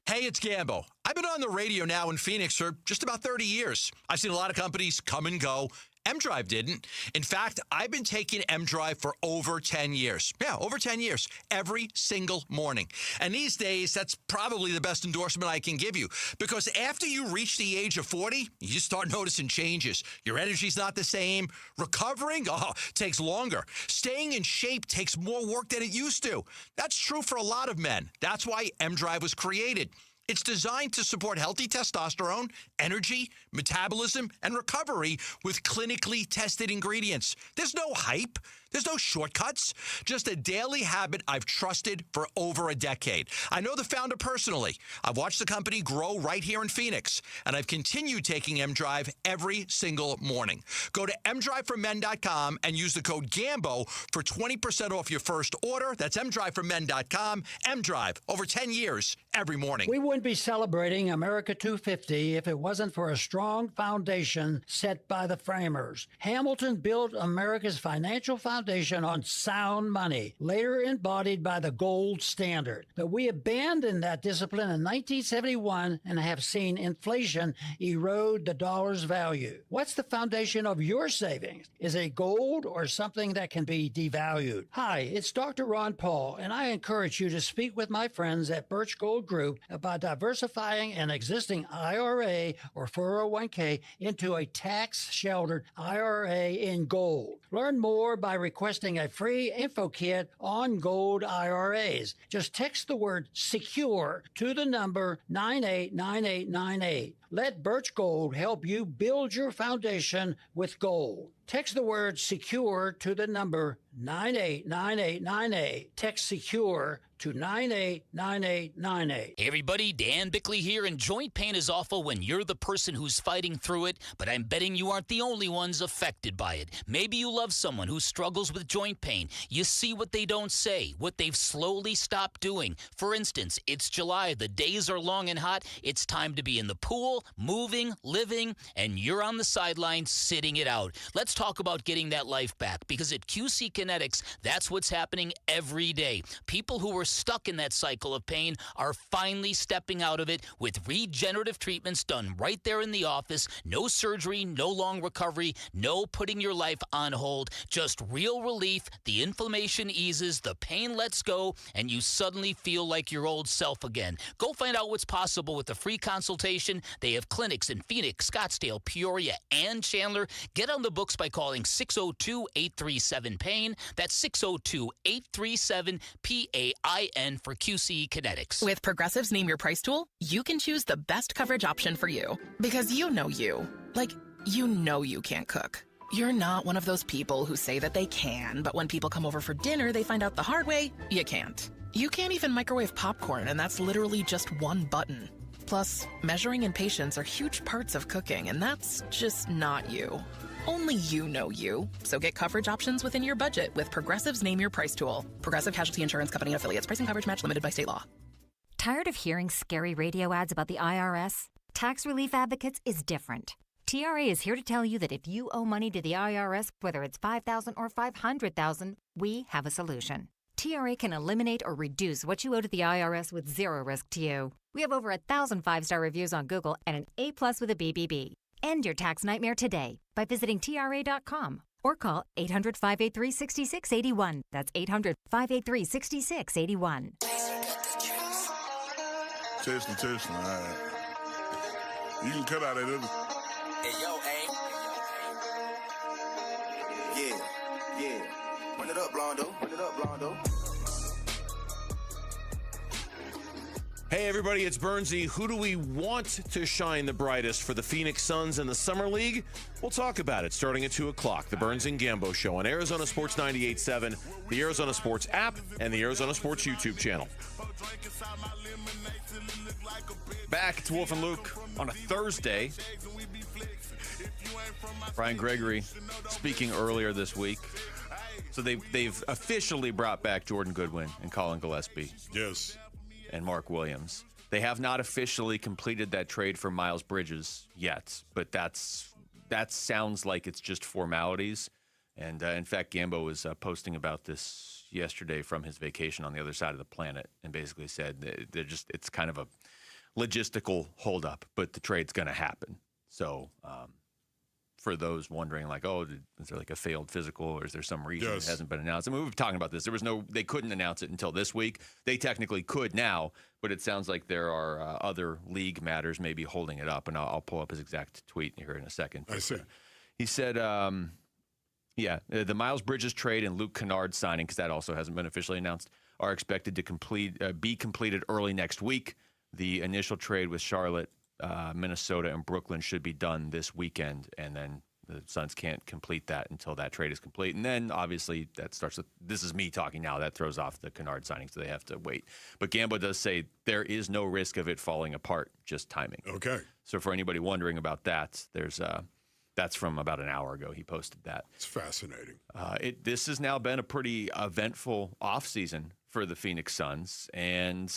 Hey, it's Gambo. I've been on the radio now in Phoenix for just about 30 years. I've seen a lot of companies come and go. M-Drive didn't. In fact, I've been taking M-Drive for over 10 years. Yeah, over 10 years. Every single morning. And these days, that's probably the best endorsement I can give you. Because after you reach the age of 40, you start noticing changes. Your energy's not the same. Recovering, takes longer. Staying in shape takes more work than it used to. That's true for a lot of men. That's why M-Drive was created. It's designed to support healthy testosterone, energy, metabolism, and recovery with clinically tested ingredients. There's no hype. There's no shortcuts. Just a daily habit I've trusted for over a decade. I know the founder personally. I've watched the company grow right here in Phoenix, and I've continued taking M-Drive every single morning. Go to mdriveformen.com and use the code GAMBO for 20% off your first order. That's mdriveformen.com. M-Drive, over 10 years, every morning. We wouldn't be celebrating America 250 if it wasn't for a strong foundation set by the framers. Hamilton built America's financial foundation on sound money, later embodied by the gold standard. But we abandoned that discipline in 1971 and have seen inflation erode the dollar's value. What's the foundation of your savings? Is it gold or something that can be devalued? Hi, it's Dr. Ron Paul, and I encourage you to speak with my friends at Birch Gold Group about diversifying an existing IRA or 401k into a tax-sheltered IRA in gold. Learn more by requesting a free info kit on gold IRAs. Just text the word SECURE to the number 989898. Let Birch Gold help you build your foundation with gold. Text the word SECURE to the number 989898. Text SECURE to 989898. Hey everybody, Dan Bickley here, and joint pain is awful when you're the person who's fighting through it, but I'm betting you aren't the only ones affected by it. Maybe you love someone who struggles with joint pain. You see what they don't say, what they've slowly stopped doing. For instance, it's July, the days are long and hot, it's time to be in the pool, moving, living, and you're on the sidelines sitting it out. Let's talk about getting that life back, because at QC Kinetics, that's what's happening every day. People who were stuck in that cycle of pain are finally stepping out of it with regenerative treatments done right there in the office. No surgery, no long recovery, no putting your life on hold, just real relief. The inflammation eases, the pain lets go, and you suddenly feel like your old self again. Go find out what's possible with a free consultation. They have clinics in Phoenix, Scottsdale, Peoria, and Chandler. Get on the books by calling 602-837-PAIN. That's 602-837-PAIN for QC Kinetics. With Progressive's Name Your Price tool, you can choose the best coverage option for you. Because you know you. Like, you know you can't cook. You're not one of those people who say that they can, but when people come over for dinner, they find out the hard way, you can't. You can't even microwave popcorn, and that's literally just one button. Plus, measuring and patience are huge parts of cooking, and that's just not you. Only you know you. So get coverage options within your budget with Progressive's Name Your Price tool. Progressive Casualty Insurance Company and affiliates. Price and coverage match limited by state law. Tired of hearing scary radio ads about the IRS? Tax Relief Advocates is different. TRA is here to tell you that if you owe money to the IRS, whether it's $5,000 or $500,000, we have a solution. TRA can eliminate or reduce what you owe to the IRS with zero risk to you. We have over 1,000 5-star reviews on Google and an A+ with a BBB. End your tax nightmare today by visiting TRA.com or call 800-583-6681. That's 800-583-6681. Testing. All right. You can cut out that other. Hey, yo, hey. Yeah. Run it up, Blondo. Hey, everybody, it's Bernsey. Who do we want to shine the brightest for the Phoenix Suns in the Summer League? We'll talk about it starting at 2 o'clock. The Burns and Gambo Show on Arizona Sports 98.7, the Arizona Sports app, and the Arizona Sports YouTube channel. Back to Wolf and Luke on a Thursday. Brian Gregory speaking earlier this week. So they've officially brought back Jordan Goodwin and Colin Gillespie. Yes. And Mark Williams. They have not officially completed that trade for Miles Bridges yet, but that sounds like it's just formalities. And in fact, Gambo was posting about this yesterday from his vacation on the other side of the planet, and basically said that it's kind of a logistical holdup, but the trade's going to happen. So for those wondering, like, is there like a failed physical, or is there some reason it hasn't been announced? I mean, we've been talking about this. They couldn't announce it until this week. They technically could now, but it sounds like there are other league matters maybe holding it up. And I'll pull up his exact tweet here in a second. I see. He said, the Miles Bridges trade and Luke Kennard signing, because that also hasn't been officially announced, are expected to be completed early next week. The initial trade with Charlotte, Minnesota, and Brooklyn should be done this weekend, and then the Suns can't complete that until that trade is complete. And then, obviously, that starts with, this is me talking now, that throws off the Kennard signing, so they have to wait. But Gambo does say there is no risk of it falling apart, just timing. Okay. So for anybody wondering about that, that's from about an hour ago. He posted that. It's fascinating. This has now been a pretty eventful offseason for the Phoenix Suns, and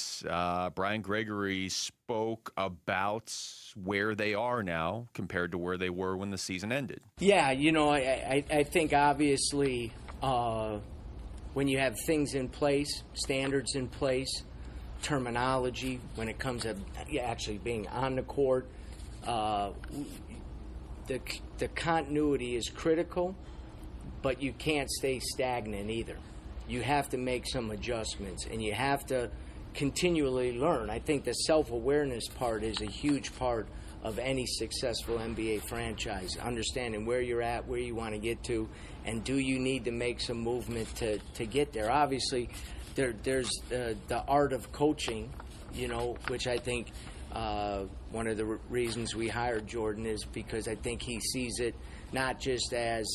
Brian Gregory spoke about where they are now compared to where they were when the season ended. Yeah, I think obviously when you have things in place, standards in place, terminology, when it comes to actually being on the court, the continuity is critical, but you can't stay stagnant either. You have to make some adjustments, and you have to continually learn. I think the self-awareness part is a huge part of any successful NBA franchise, understanding where you're at, where you want to get to, and do you need to make some movement to get there. Obviously, there's the art of coaching, which I think one of the reasons we hired Jordan is because I think he sees it not just as,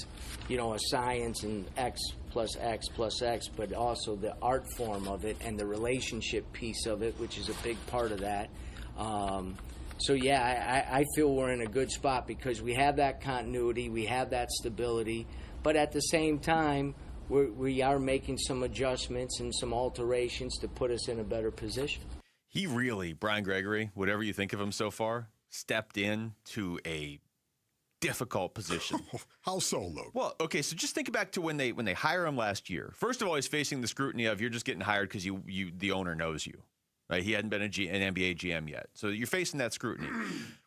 a science and X plus X plus X, but also the art form of it and the relationship piece of it, which is a big part of that. I feel we're in a good spot because we have that continuity, we have that stability, but at the same time, we are making some adjustments and some alterations to put us in a better position. He really, Brian Gregory, whatever you think of him so far, stepped into a difficult position. How so, Luke? Well, okay, so just think back to when they hire him last year. First of all, he's facing the scrutiny of you're just getting hired because the owner knows you. Right? He hadn't been an NBA GM yet. So you're facing that scrutiny.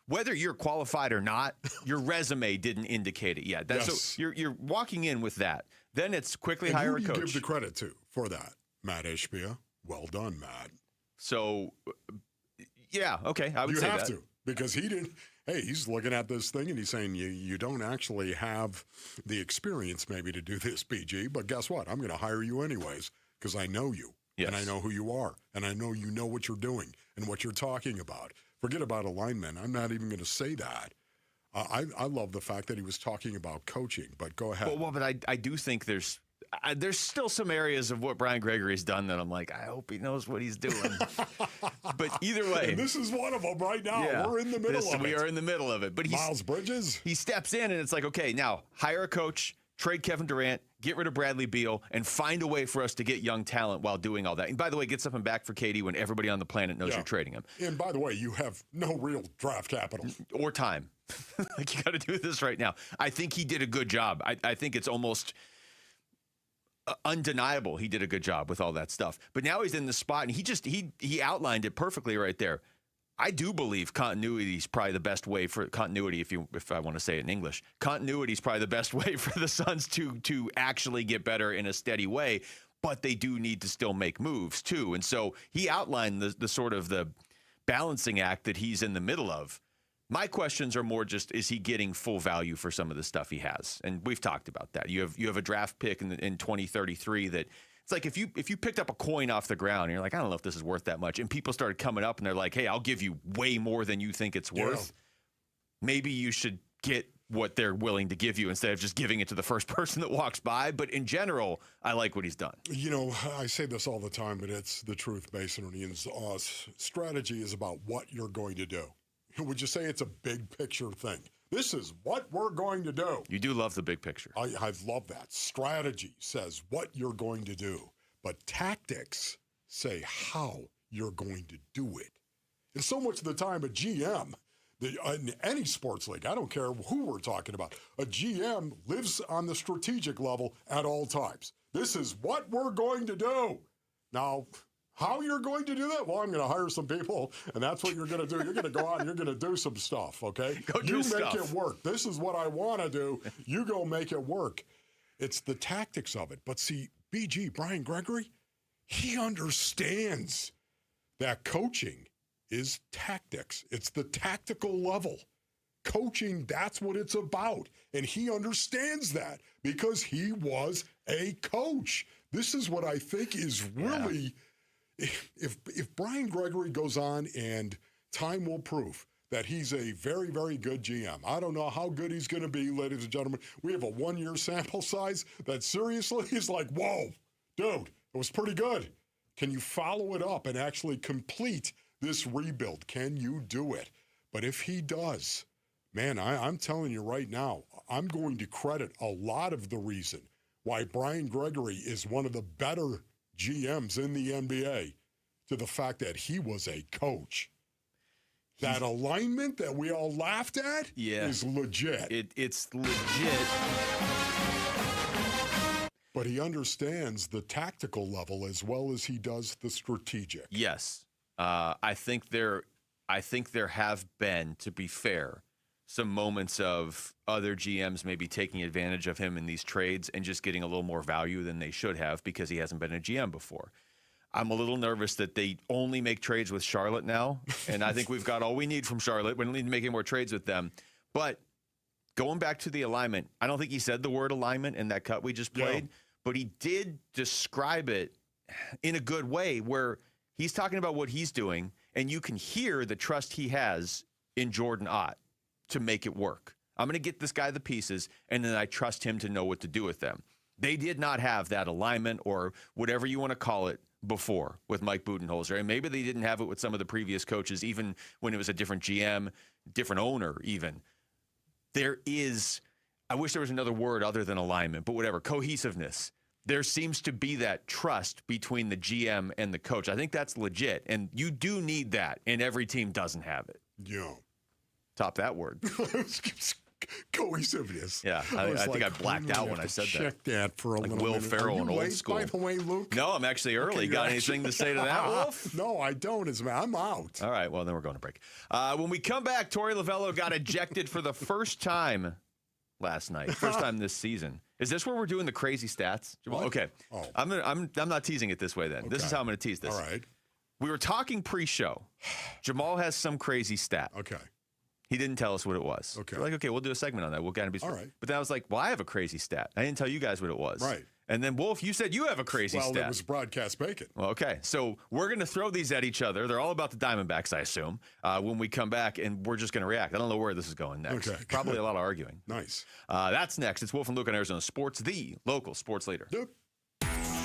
Whether you're qualified or not, your resume didn't indicate it yet. Yes. So you're walking in with that. Then it's quickly hire a coach. Who do you give the credit to for that? Matt Ishbia. Well done, Matt. So, yeah, okay, I would say that. You have to, because he didn't. Hey, he's looking at this thing and he's saying, you don't actually have the experience maybe to do this, PG, but guess what? I'm going to hire you anyways because I know you. Yes. And I know who you are, and I know you know what you're doing and what you're talking about. Forget about alignment. I'm not even going to say that. I love the fact that he was talking about coaching, but go ahead. Well, but I do think there's still some areas of what Brian Gregory's done that I'm like, I hope he knows what he's doing. But either way. And this is one of them right now. Yeah, we're in the middle of it. We are in the middle of it. But Miles Bridges. He steps in, and it's like, okay, now hire a coach, trade Kevin Durant, get rid of Bradley Beal, and find a way for us to get young talent while doing all that. And by the way, get something back for KD when everybody on the planet knows you're trading him. And by the way, you have no real draft capital. Or time. Like, you got to do this right now. I think he did a good job. I think it's almost undeniable he did a good job with all that stuff. But now he's in the spot, and he outlined it perfectly right there. I do believe continuity is probably the best way for continuity, if I want to say it in English. Continuity is probably the best way for the Suns to actually get better in a steady way, but they do need to still make moves too. And so he outlined the sort of the balancing act that he's in the middle of. My questions are more just, is he getting full value for some of the stuff he has? And we've talked about that. You have a draft pick in 2033 that it's like if you picked up a coin off the ground and you're like, I don't know if this is worth that much, and people started coming up and they're like, hey, I'll give you way more than you think it's worth. Maybe you should get what they're willing to give you instead of just giving it to the first person that walks by. But in general, I like what he's done. You know, I say this all the time, but it's the truth, Masonry. And strategy is about what you're going to do. Would you say it's a big picture thing? This is what we're going to do. You do love the big picture. I love that. Strategy says what you're going to do, but tactics say how you're going to do it. And so much of the time, a GM, in any sports league, I don't care who we're talking about, a GM lives on the strategic level at all times. This is what we're going to do. Now, how you're going to do that? Well, I'm going to hire some people, and that's what you're going to do. You're going to go out and you're going to do some stuff, okay? You make it work. This is what I want to do. You go make it work. It's the tactics of it. But see, Brian Gregory, he understands that coaching is tactics. It's the tactical level. Coaching, that's what it's about. And he understands that because he was a coach. This is what I think is really... Yeah. If Brian Gregory goes on, and time will prove that he's a very, very good GM. I don't know how good he's going to be, ladies and gentlemen. We have a one-year sample size that seriously is like, whoa, dude, it was pretty good. Can you follow it up and actually complete this rebuild? Can you do it? But if he does, man, I'm telling you right now, I'm going to credit a lot of the reason why Brian Gregory is one of the better GMs in the NBA to the fact that he was a coach. That alignment that we all laughed at is legit. It's legit. But he understands the tactical level as well as he does the strategic. Yes. I think there have been, to be fair, some moments of other GMs maybe taking advantage of him in these trades and just getting a little more value than they should have because he hasn't been a GM before. I'm a little nervous that they only make trades with Charlotte now, and I think we've got all we need from Charlotte. We don't need to make any more trades with them. But going back to the alignment, I don't think he said the word alignment in that cut we just played, but he did describe it in a good way where he's talking about what he's doing, and you can hear the trust he has in Jordan Ott to make it work. I'm going to get this guy the pieces, and then I trust him to know what to do with them. They did not have that alignment or whatever you want to call it before with Mike Budenholzer, and maybe they didn't have it with some of the previous coaches, even when it was a different GM, different owner even. There is, I wish there was another word other than alignment, but whatever, cohesiveness. There seems to be that trust between the GM and the coach. I think that's legit, and you do need that, and every team doesn't have it. Yeah. Top that word. Cohesiveness. Yeah, I think I blacked out when I said that. Check that for a like little Will minute. Ferrell in Old late, School. By the way, Luke? No, I'm actually early. Okay, Got anything to say to that, Wolf? No, I don't. I'm out. All right, well, then we're going to break. When we come back, Torey Lovello got ejected for the first time last night. First time this season. Is this where we're doing the crazy stats? What? Okay. Oh. I'm not teasing it this way then. Okay. This is how I'm going to tease this. All right. We were talking pre-show. Jamal has some crazy stat. Okay. He didn't tell us what it was. Okay. We're like, okay, we'll do a segment on that. We'll kind of be all right. But then I was like, well, I have a crazy stat. I didn't tell you guys what it was. Right. And then, Wolf, you said you have a crazy stat. Well, it was broadcast bacon. Well, okay. So we're going to throw these at each other. They're all about the Diamondbacks, I assume, when we come back, and we're just going to react. I don't know where this is going next. Okay. Probably a lot of arguing. Nice. That's next. It's Wolf and Luke on Arizona Sports, the local sports leader. Yep.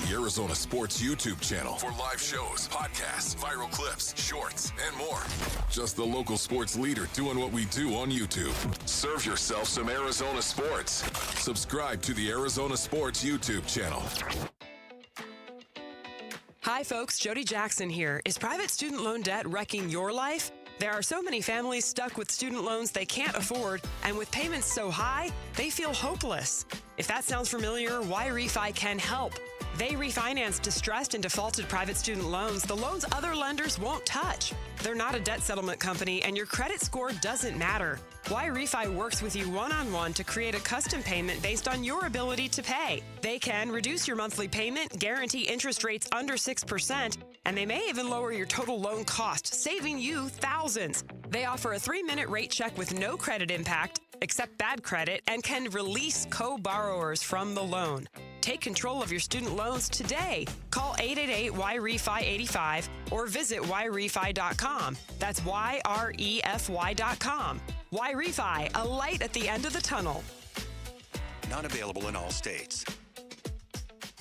the Arizona Sports YouTube channel for live shows, podcasts, viral clips, shorts, and more. Just the local sports leader doing what we do on YouTube. Serve yourself some Arizona sports. Subscribe to the Arizona Sports YouTube channel. Hi, folks. Jody Jackson here. Is private student loan debt wrecking your life? There are so many families stuck with student loans they can't afford, and with payments so high, they feel hopeless. If that sounds familiar, YRefi can help. They refinance distressed and defaulted private student loans, the loans other lenders won't touch. They're not a debt settlement company, and your credit score doesn't matter. YRefi works with you one-on-one to create a custom payment based on your ability to pay. They can reduce your monthly payment, guarantee interest rates under 6%, and they may even lower your total loan cost, saving you thousands. They offer a 3-minute rate check with no credit impact, accept bad credit, and can release co-borrowers from the loan. Take control of your student loans today. Call 888-YREFI-85 or visit YRefi.com. That's YREFY.com. YRefi, a light at the end of the tunnel. Not available in all states.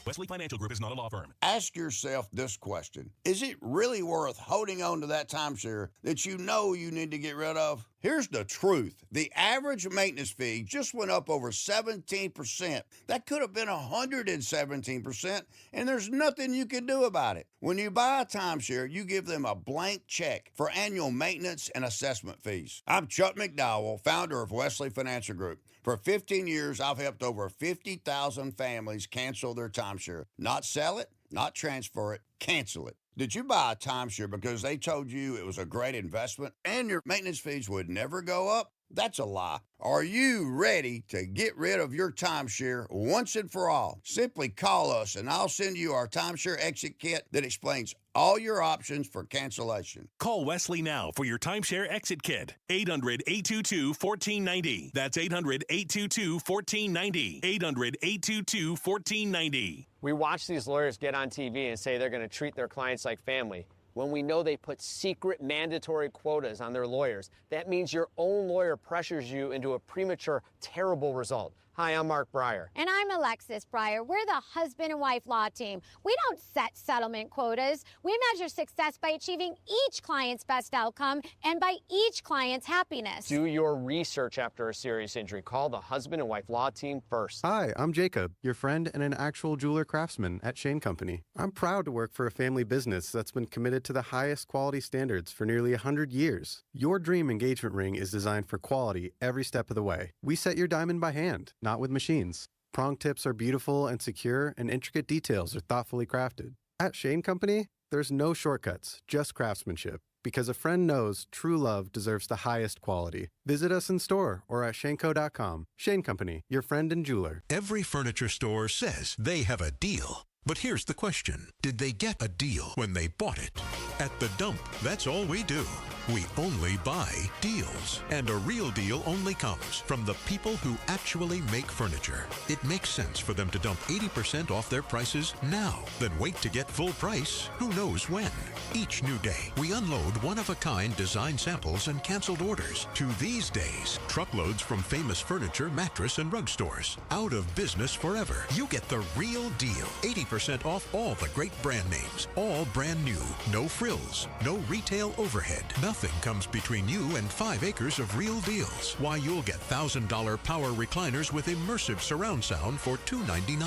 Wesley Financial Group is not a law firm. Ask yourself this question. Is it really worth holding on to that timeshare that you know you need to get rid of? Here's the truth. The average maintenance fee just went up over 17%. That could have been 117%, and there's nothing you can do about it. When you buy a timeshare, you give them a blank check for annual maintenance and assessment fees. I'm Chuck McDowell, founder of Wesley Financial Group. For 15 years, I've helped over 50,000 families cancel their timeshare. Not sell it, not transfer it, cancel it. Did you buy a timeshare because they told you it was a great investment and your maintenance fees would never go up? That's a lie. Are you ready to get rid of your timeshare once and for all? Simply call us and I'll send you our timeshare exit kit that explains all your options for cancellation. Call Wesley now for your timeshare exit kit. 800-822-1490. That's 800-822-1490. 800-822-1490. We watch these lawyers get on TV and say they're going to treat their clients like family, when we know they put secret mandatory quotas on their lawyers. That means your own lawyer pressures you into a premature, terrible result. Hi, I'm Mark Breyer. And I'm Alexis Breyer. We're the husband and wife law team. We don't set settlement quotas. We measure success by achieving each client's best outcome and by each client's happiness. Do your research after a serious injury. Call the husband and wife law team first. Hi, I'm Jacob, your friend and an actual jeweler craftsman at Shane Company. I'm proud to work for a family business that's been committed to the highest quality standards for nearly 100 years. Your dream engagement ring is designed for quality every step of the way. We set your diamond by hand, not with machines. Prong tips are beautiful and secure, and intricate details are thoughtfully crafted. At Shane Company, there's no shortcuts, just craftsmanship. Because a friend knows true love deserves the highest quality. Visit us in store or at shaneco.com. Shane Company, your friend and jeweler. Every furniture store says they have a deal. But here's the question. Did they get a deal when they bought it? At The Dump, that's all we do. We only buy deals. And a real deal only comes from the people who actually make furniture. It makes sense for them to dump 80% off their prices now, then wait to get full price who knows when. Each new day, we unload one-of-a-kind design samples and canceled orders to these days, truckloads from famous furniture, mattress, and rug stores. Out of business forever. You get the real deal. 80% off all the great brand names. All brand new. No frills. No retail overhead. Nothing comes between you and 5 acres of real deals. Why, you'll get $1,000 power recliners with immersive surround sound for $299.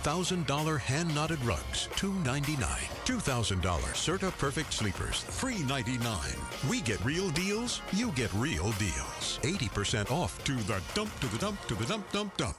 $1,000 hand-knotted rugs, $299. $2,000 Serta Perfect Sleepers, $399. We get real deals, you get real deals. 80% off to the dump, to the dump, to the dump, dump, dump.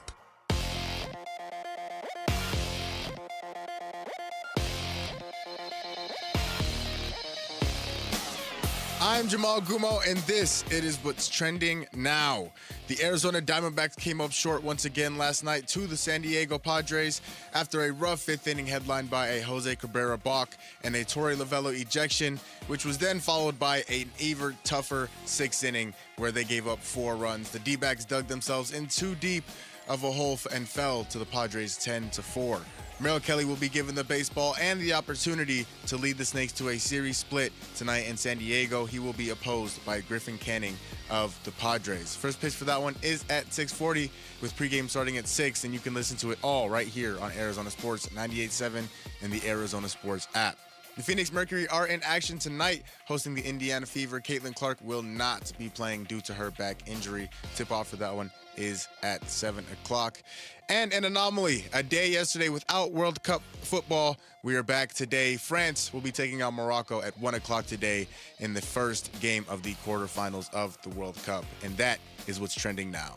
I'm Jamal Gumo, and this, it is what's trending now. The Arizona Diamondbacks came up short once again last night to the San Diego Padres after a rough fifth inning headlined by a Jose Cabrera balk and a Torey Lovullo ejection, which was then followed by an even tougher sixth inning where they gave up 4 runs. The D-backs dug themselves in too deep of a hole and fell to the Padres 10-4. Merrill Kelly will be given the baseball and the opportunity to lead the Snakes to a series split tonight in San Diego. He will be opposed by Griffin Canning of the Padres. First pitch for that one is at 6:40 with pregame starting at 6, and you can listen to it all right here on Arizona Sports 98.7 and the Arizona Sports app. The Phoenix Mercury are in action tonight, hosting the Indiana Fever. Caitlin Clark will not be playing due to her back injury. Tip-off for that one is at 7 o'clock. And an anomaly, a day yesterday without World Cup football. We are back today. France will be taking on Morocco at 1 o'clock today in the first game of the quarterfinals of the World Cup. And that is what's trending now.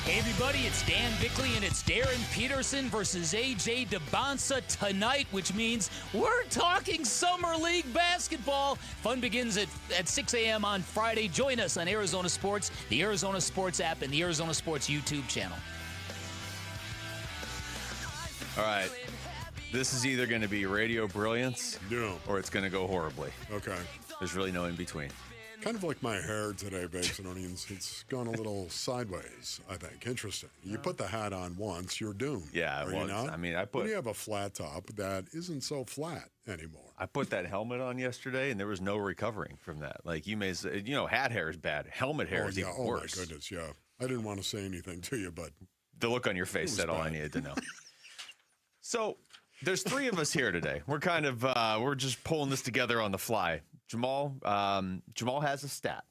Hey everybody, it's Dan Bickley and it's Darren Peterson versus AJ DeBonsa tonight, which means we're talking Summer League basketball. Fun begins at 6 a.m. on Friday. Join us on Arizona Sports, the Arizona Sports app, and the Arizona Sports YouTube channel. All right. This is either going to be radio brilliance or it's going to go horribly. Okay. There's really no in between. Kind of like my hair today, Bakes and Onions. It's gone a little sideways, I think. Interesting. You put the hat on once, you're doomed. Yeah, Are well, you not? I mean, When you have a flat top that isn't so flat anymore. I put that helmet on yesterday, and there was no recovering from that. Like, you may say, hat hair is bad. Helmet hair is even worse. Oh, my goodness, yeah. I didn't want to say anything to you, but the look on your face said all I needed to know. So, there's three of us here today. We're kind of, we're just pulling this together on the fly. Jamal has a stat.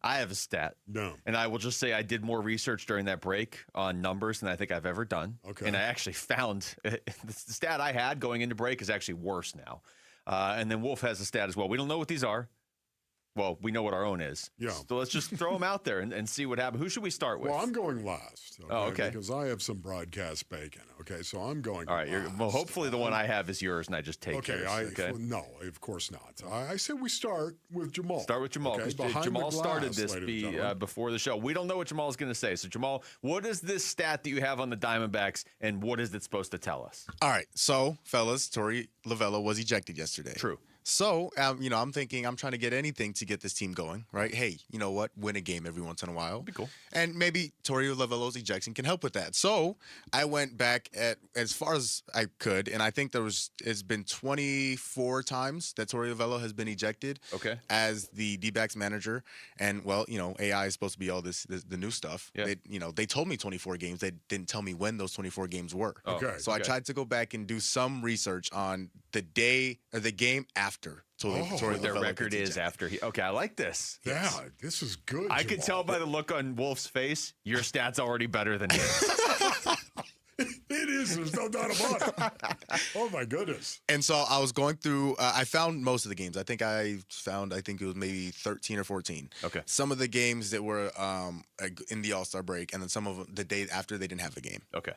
I have a stat. No. And I will just say I did more research during that break on numbers than I think I've ever done. Okay. And I actually found the stat I had going into break is actually worse now. And then Wolf has a stat as well. We don't know what these are. Well, we know what our own is. Yeah. So let's just throw them out there and see what happens. Who should we start with? Well, I'm going last. Okay. Because I have some broadcast bacon. Okay, so I'm going all right. last. Well, hopefully the one I have is yours, and I just take yours. Okay. No, of course not. I said we start with Jamal. Start with Jamal, because Jamal started this before the show. We don't know what Jamal is going to say. So, Jamal, what is this stat that you have on the Diamondbacks, and what is it supposed to tell us? All right. So, fellas, Torey Lovullo was ejected yesterday. True. So, I'm thinking I'm trying to get anything to get this team going, right? Hey, you know what? Win a game every once in a while. Be cool. And maybe Torey Lovullo's ejection can help with that. So, I went back at as far as I could, and I think it's been 24 times that Torey Lovullo has been ejected as the D-backs manager. And, well, AI is supposed to be all the new stuff. Yeah. They told me 24 games. They didn't tell me when those 24 games were. Okay. I tried to go back and do some research on the day or the game after. What their record is after he. Okay, I like this. Yeah, this is good. I could tell by the look on Wolf's face, your stat's already better than his. It is. There's no doubt about it. Oh, my goodness. And so I was going through, I found most of the games. I think it was maybe 13 or 14. Okay. Some of the games that were in the All-Star break, and then some of them the day after they didn't have a game. Okay.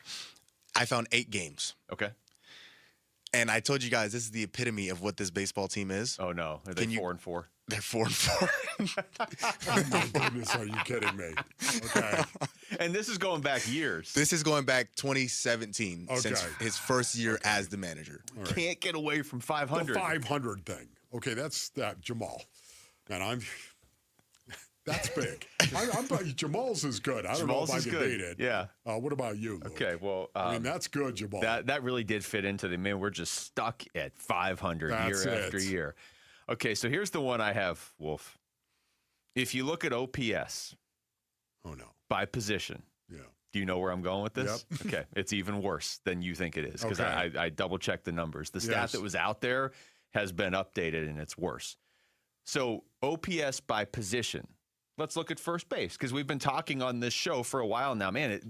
I found 8 games. Okay. And I told you guys, this is the epitome of what this baseball team is. Oh, no. Are they 4-4? They're 4-4. Oh, my goodness. Are you kidding me? Okay. And this is going back years. This is going back 2017, since his first year as the manager. All right. Can't get away from 500. The 500 thing. Okay, that's that, Jamal. And that's big. Jamal's is good. I don't know if I can beat it. Yeah. What about you, Luke? Okay, well. that's good, Jamal. That really did fit into we're just stuck at 500 year after year. Okay, so here's the one I have, Wolf. If you look at OPS. Oh, no. By position. Yeah. Do you know where I'm going with this? Yep. Okay, it's even worse than you think it is, because Okay. I double-checked the numbers. The stat that was out there has been updated, and it's worse. So OPS by position. Let's look at first base, because we've been talking on this show for a while now. Man,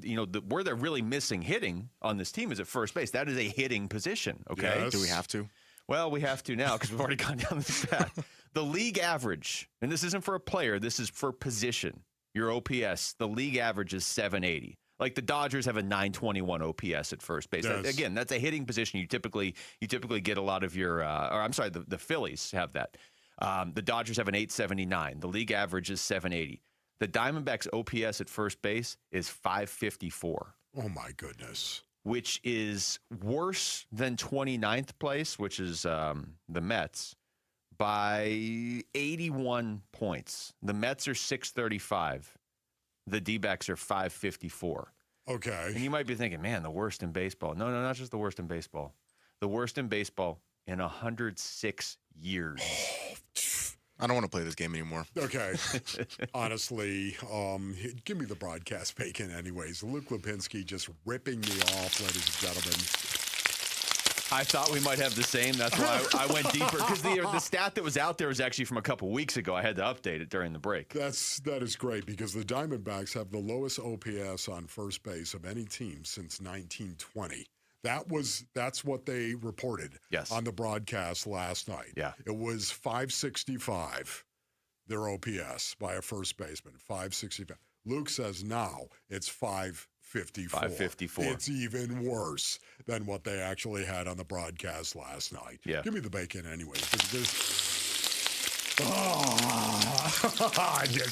where they're really missing hitting on this team is at first base. That is a hitting position, okay? Yes. Do we have to? Well, we have to now because we've already gone down this path. The league average, and this isn't for a player, this is for position, your OPS, the league average is 780. Like the Dodgers have a 921 OPS at first base. Yes. Again, that's a hitting position. You typically get a lot of your, the Phillies have that. The Dodgers have an 879. The league average is 780. The Diamondbacks' OPS at first base is 554. Oh, my goodness. which is worse than 29th place, which is the Mets, by 81 points. The Mets are 635. The D-backs are 554. Okay. And you might be thinking, man, the worst in baseball. No, not just the worst in baseball. The worst in baseball in 106 years. I don't want to play this game anymore. Okay. Honestly, give me the broadcast bacon anyways. Luke Lipinski just ripping me off, ladies and gentlemen. I thought we might have the same. That's why I went deeper. Because the stat that was out there was actually from a couple weeks ago. I had to update it during the break. That is great because the Diamondbacks have the lowest OPS on first base of any team since 1920. That's what they reported on the broadcast last night. Yeah. It was 565, their OPS by a first baseman, 565. Luke says now it's 554. 554. It's even worse than what they actually had on the broadcast last night. Yeah. Give me the bacon anyway. It just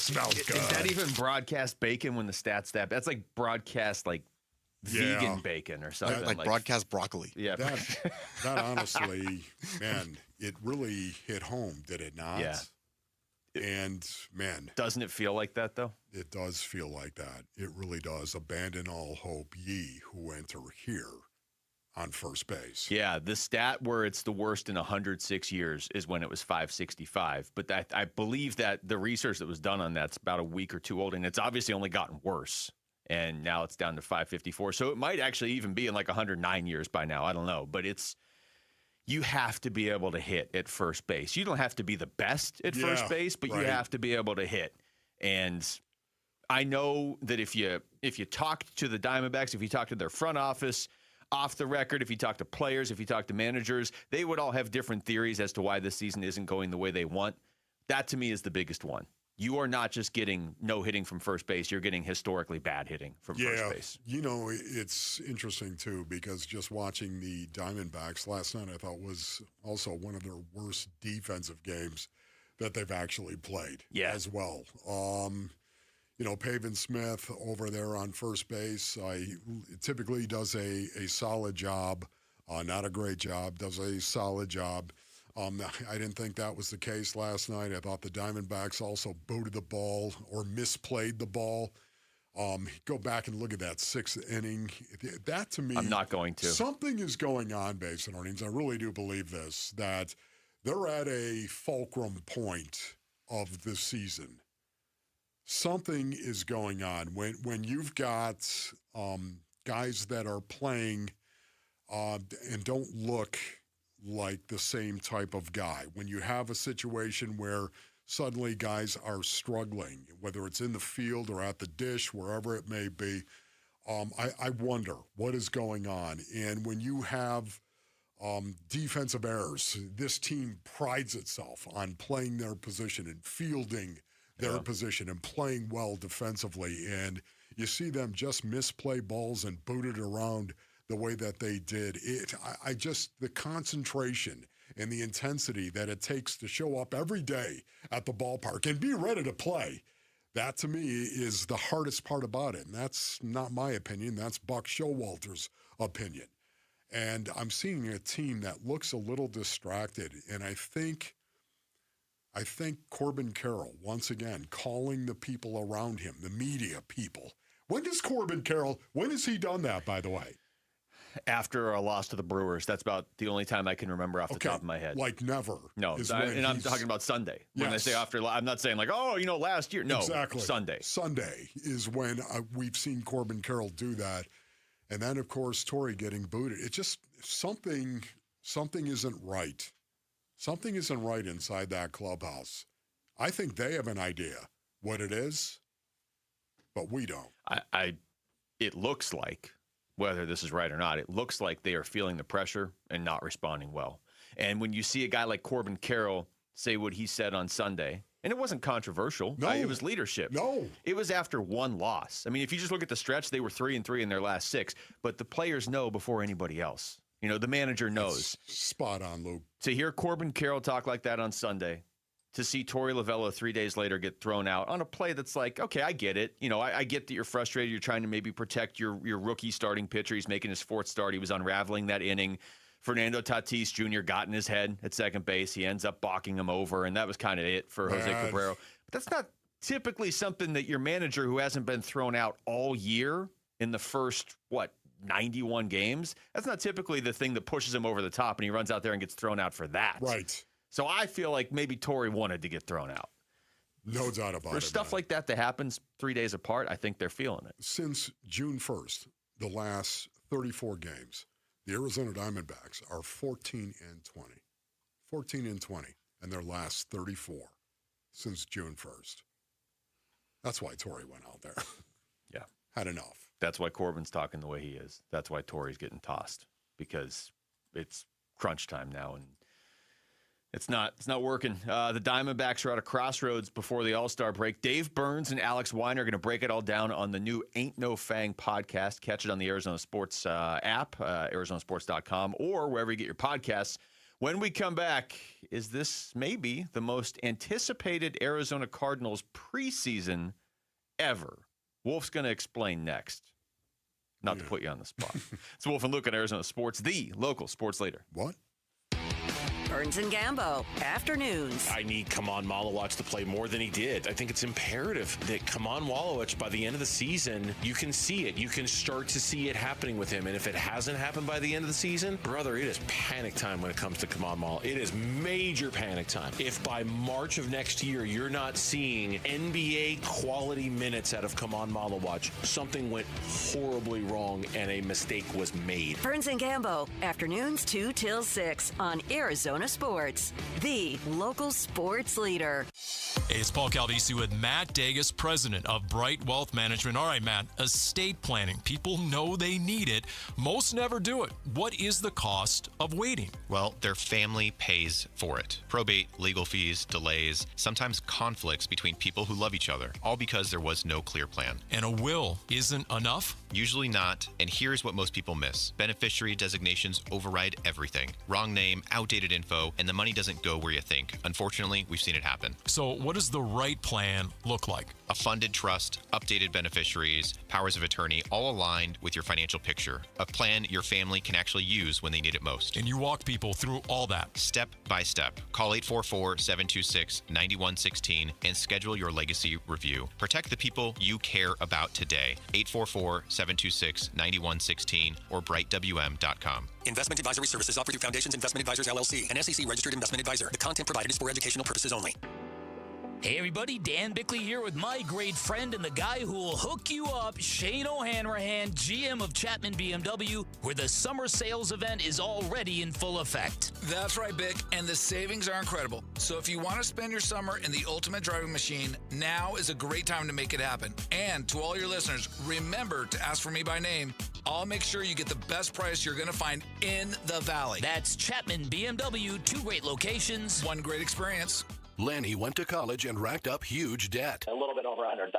smells good. Is that even broadcast bacon when the stats that? That's like broadcast vegan bacon or something. Like broadcast broccoli. Yeah. That honestly, man, it really hit home, did it not? Yeah. And, man. Doesn't it feel like that, though? It does feel like that. It really does. Abandon all hope, ye who enter here on first base. Yeah, the stat where it's the worst in 106 years is when it was 565. But I believe that the research that was done on that's about a week or two old, and it's obviously only gotten worse. And now it's down to 554. So it might actually even be in 109 years by now. I don't know. But you have to be able to hit at first base. You don't have to be the best at first base, but you have to be able to hit. And I know that if you talk to the Diamondbacks, if you talk to their front office, off the record, if you talk to players, if you talk to managers, they would all have different theories as to why this season isn't going the way they want. That, to me, is the biggest one. You are not just getting no hitting from first base. You're getting historically bad hitting from first base. You know, it's interesting, too, because just watching the Diamondbacks last night, I thought was also one of their worst defensive games that they've actually played as well. Pavin Smith over there on first base, typically does a solid job, not a great job, does a solid job. I didn't think that was the case last night. I thought the Diamondbacks also booted the ball or misplayed the ball. Go back and look at that sixth inning. That, to me, I'm not going to. Something is going on, Basin Earnings. I really do believe this, that they're at a fulcrum point of the season. Something is going on. When you've got guys that are playing and don't look like the same type of guy. When you have a situation where suddenly guys are struggling, whether it's in the field or at the dish, wherever it may be, I wonder what is going on. And when you have defensive errors, this team prides itself on playing their position and fielding their position and playing well defensively. And you see them just misplay balls and boot it around the way that they did. The concentration and the intensity that it takes to show up every day at the ballpark and be ready to play, that to me is the hardest part about it. And that's not my opinion. That's Buck Showalter's opinion. And I'm seeing a team that looks a little distracted. And I think Corbin Carroll, once again, calling the people around him, the media people. When has he done that, by the way? After a loss to the Brewers. That's about the only time I can remember off the top of my head. Like never. No, and I'm talking about Sunday. When I say after, I'm not saying last year. No, exactly. Sunday. Sunday is when we've seen Corbin Carroll do that. And then, of course, Torrey getting booted. It's just something isn't right. Something isn't right inside that clubhouse. I think they have an idea what it is, but we don't. It looks like, whether this is right or not, it looks like they are feeling the pressure and not responding well. And when you see a guy like Corbin Carroll say what he said on Sunday, and it wasn't controversial. No. It was leadership. No. It was after one loss. I mean, if you just look at the stretch, they were 3-3 in their last 6, but the players know before anybody else. The manager knows. Spot on, Luke. To hear Corbin Carroll talk like that on Sunday, to see Torey Lovullo 3 days later get thrown out on a play that's like, okay, I get it. You know, I get that you're frustrated. You're trying to maybe protect your rookie starting pitcher. He's making his fourth start. He was unraveling that inning. Fernando Tatis Jr. got in his head at second base. He ends up balking him over, and that was kind of it for Jose Cabrera. But that's not typically something that your manager, who hasn't been thrown out all year in the first, 91 games, that's not typically the thing that pushes him over the top, and he runs out there and gets thrown out for that. Right. So I feel like maybe Torey wanted to get thrown out. No doubt about it. For stuff like that happens 3 days apart, I think they're feeling it. Since June 1st, the last 34 games, the Arizona Diamondbacks are 14-20. 14-20 in their last 34 since June 1st. That's why Torey went out there. Yeah. Had enough. That's why Corbin's talking the way he is. That's why Torey's getting tossed, because it's crunch time now, and it's not working. The Diamondbacks are at a crossroads before the All-Star break. Dave Burns and Alex Weiner are going to break it all down on the new Ain't No Fang podcast. Catch it on the Arizona Sports app, arizonasports.com, or wherever you get your podcasts. When we come back, is this maybe the most anticipated Arizona Cardinals preseason ever? Wolf's going to explain next. Not to put you on the spot. It's Wolf and Luke on Arizona Sports, the local sports leader. What? Burns and Gambo, afternoons. I need Kaman Malawich to play more than he did. I think it's imperative that Kaman Malawich, by the end of the season, you can see it. You can start to see it happening with him. And if it hasn't happened by the end of the season, brother, it is panic time when it comes to Kaman Malawich. It is major panic time. If by March of next year, you're not seeing NBA quality minutes out of Kaman Malawich, something went horribly wrong and a mistake was made. Burns and Gambo, afternoons 2 till 6 on Arizona Sports, the local sports leader. Hey, it's Paul Calvisi with Matt Dagas, president of Bright Wealth Management. All right, Matt, estate planning. People know they need it. Most never do it. What is the cost of waiting? Well, their family pays for it. Probate, legal fees, delays, sometimes conflicts between people who love each other, all because there was no clear plan. And a will isn't enough? Usually not, and here's what most people miss. Beneficiary designations override everything. Wrong name, outdated info, and the money doesn't go where you think. Unfortunately, we've seen it happen. So what does the right plan look like? A funded trust, updated beneficiaries, powers of attorney, all aligned with your financial picture. A plan your family can actually use when they need it most. And you walk people through all that. Step by step. Call 844-726-9116 and schedule your legacy review. Protect the people you care about today. 844-726-9116 or brightwm.com. Investment advisory services offered through Foundations Investment Advisors, LLC, an SEC-registered investment advisor. The content provided is for educational purposes only. Hey everybody, Dan Bickley here with my great friend and the guy who will hook you up, Shane O'Hanrahan, GM of Chapman BMW, where the summer sales event is already in full effect. That's right, Bick, and the savings are incredible. So if you want to spend your summer in the ultimate driving machine, now is a great time to make it happen. And to all your listeners, remember to ask for me by name. I'll make sure you get the best price you're going to find in the Valley. That's Chapman BMW, 2 great locations, 1 great experience. Lanny went to college and racked up huge debt. A little bit over $100,000.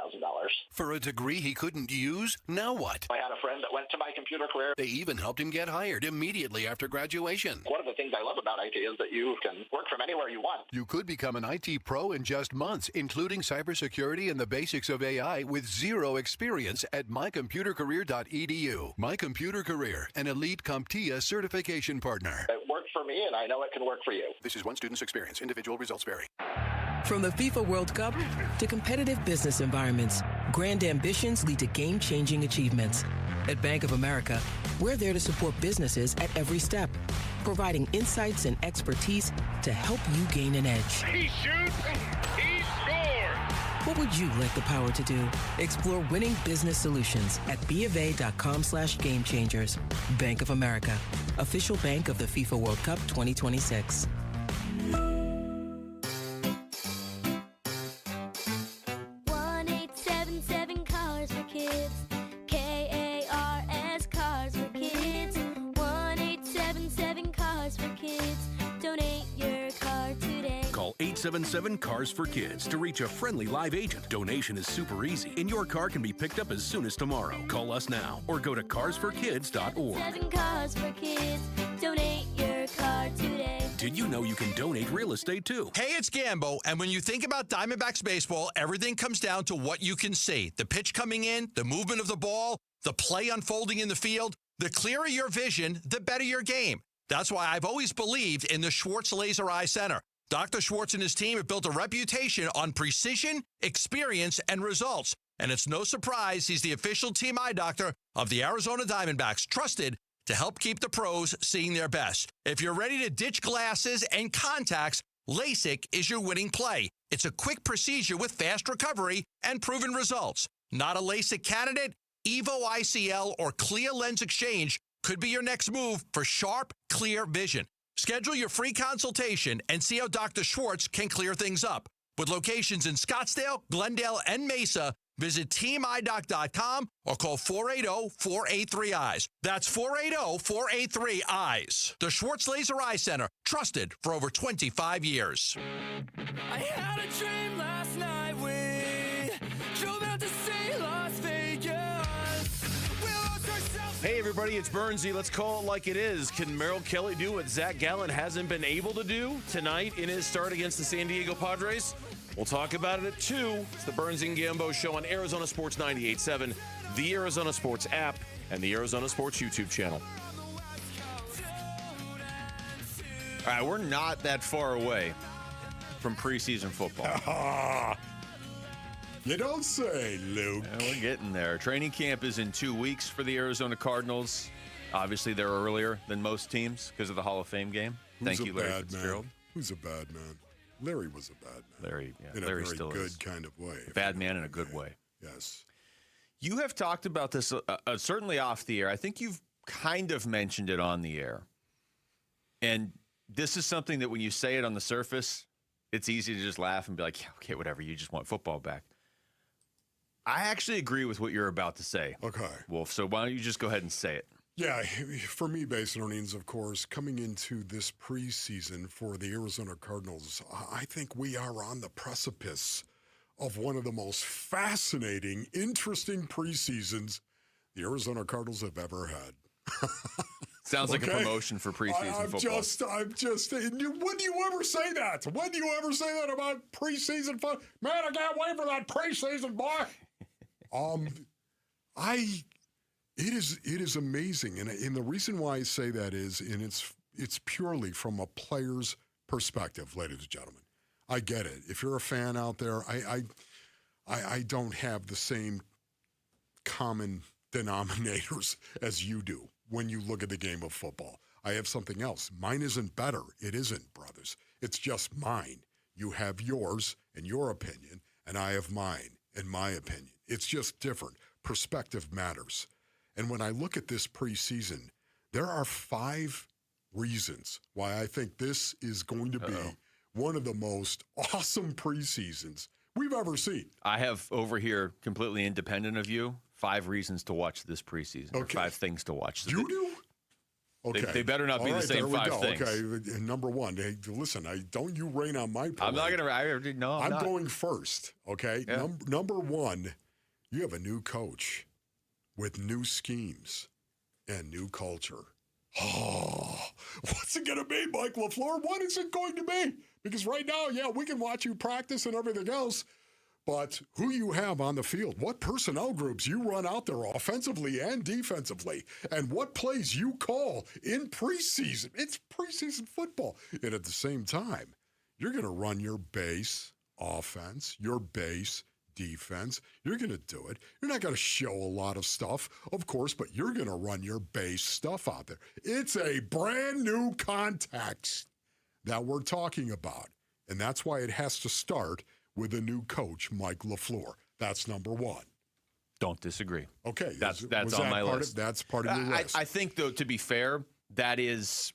For a degree he couldn't use? Now what? I had a friend that went to My Computer Career. They even helped him get hired immediately after graduation. One of the things I love about IT is that you can work from anywhere you want. You could become an IT pro in just months, including cybersecurity and the basics of AI with 0 experience at mycomputercareer.edu. My Computer Career, an elite CompTIA certification partner. It worked for me, and I know it can work for you. This is one student's experience. Individual results vary. From the FIFA World Cup to competitive business environments, grand ambitions lead to game-changing achievements. At Bank of America, we're there to support businesses at every step, providing insights and expertise to help you gain an edge. He shoots, he scores! What would you like the power to do? Explore winning business solutions at BofA.com/gamechangers. Bank of America, official bank of the FIFA World Cup 2026. 1877 Cars for Kids. KARS Cars for Kids. 1877 Cars for Kids. Donate your car today. Call 877 Cars for Kids to reach a friendly live agent. Donation is super easy, and your car can be picked up as soon as tomorrow. Call us now or go to carsforkids.org. 7 Cars for Kids. Donate your car today. Did you know you can donate real estate too? Hey, it's Gambo, and when you think about Diamondbacks baseball, everything comes down to what you can see. The pitch coming in, the movement of the ball, the play unfolding in the field. The clearer your vision, the better your game. That's why I've always believed in the Schwartz Laser Eye Center. Dr. Schwartz and his team have built a reputation on precision, experience, and results. And it's no surprise he's the official team eye doctor of the Arizona Diamondbacks, trusted to help keep the pros seeing their best. If you're ready to ditch glasses and contacts, LASIK is your winning play. It's a quick procedure with fast recovery and proven results. Not a LASIK candidate? Evo ICL or Clear Lens Exchange could be your next move for sharp, clear vision. Schedule your free consultation and see how Dr. Schwartz can clear things up. With locations in Scottsdale, Glendale, and Mesa, visit teamidoc.com or call 480-483-EYES. That's 480-483-EYES. The Schwartz Laser Eye Center, trusted for over 25 years. I had a dream last night. We drove out to see Las Vegas. Hey, everybody, it's Bernsey. Let's call it like it is. Can Merrill Kelly do what Zach Gallen hasn't been able to do tonight in his start against the San Diego Padres? We'll talk about it at 2. It's the Burns and Gambo Show on Arizona Sports 98.7, the Arizona Sports app, and the Arizona Sports YouTube channel. All right, we're not that far away from preseason football. You don't say, Luke. Yeah, we're getting there. Training camp is in 2 weeks for the Arizona Cardinals. Obviously, they're earlier than most teams because of the Hall of Fame game. Thank you, Larry Fitzgerald. Who's a bad man? Larry was a bad man. Larry, yeah, in Larry a very still good is. kind of way. Bad man in a good way. Yes. You have talked about this certainly off the air. I think you've kind of mentioned it on the air. And this is something that when you say it on the surface, it's easy to just laugh and be like, yeah, okay, whatever. You just want football back. I actually agree with what you're about to say. Okay. Wolf, so why don't you just go ahead and say it? Yeah, for me, base earnings, of course, coming into this preseason for the Arizona Cardinals, I think we are on the precipice of one of the most fascinating, interesting preseasons the Arizona Cardinals have ever had. Sounds like a promotion for preseason football. I'm just, when do you ever say that? When do you ever say that about preseason football? Man, I can't wait for that preseason, boy. It is amazing, and the reason why I say that is, and it's purely from a player's perspective, ladies and gentlemen. I get it. If you're a fan out there, I don't have the same common denominators as you do when you look at the game of football. I have something else. Mine isn't better. It isn't, brothers. It's just mine. You have yours and your opinion, and I have mine and my opinion. It's just different. Perspective matters. And when I look at this preseason, there are 5 reasons why I think this is going to be one of the most awesome preseasons we've ever seen. I have over here, completely independent of you, 5 reasons to watch this preseason. Okay. Or 5 things to watch. So you do? Okay. They better not be the same 5 things. Okay, number 1. Hey, listen, don't you rain on my parade. I'm not going to. No, I'm going first, okay? Yeah. Number 1, you have a new coach with new schemes and new culture. Oh, what's it going to be, Mike LaFleur? What is it going to be? Because right now, yeah, we can watch you practice and everything else, but who you have on the field, what personnel groups you run out there offensively and defensively, and what plays you call in preseason. It's preseason football. And at the same time, you're going to run your base offense, your base defense. You're going to do it. You're not going to show a lot of stuff, of course, but you're going to run your base stuff out there. It's a brand new context that we're talking about. And that's why it has to start with a new coach, Mike LaFleur. That's number 1. Don't disagree. Okay. That's on my list. That's part of your list. I think, though, to be fair, that's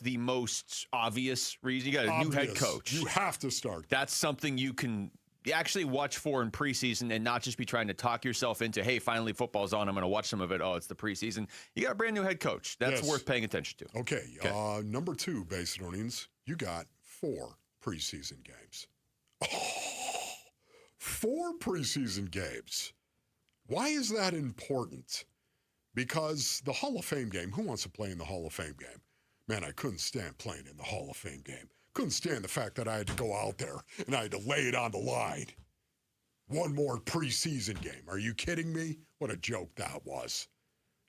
the most obvious reason. You got a new head coach. You have to start. That's something you can actually watch for in preseason and not just be trying to talk yourself into, hey, finally football's on, I'm going to watch some of it. Oh, it's the preseason. You got a brand new head coach. That's worth paying attention to. Okay. Number 2, base earnings, you got 4 preseason games. 4 preseason games. Why is that important? Because the Hall of Fame game, who wants to play in the Hall of Fame game? Man, I couldn't stand playing in the Hall of Fame game. Couldn't stand the fact that I had to go out there and I had to lay it on the line. One more preseason game. Are you kidding me? What a joke that was.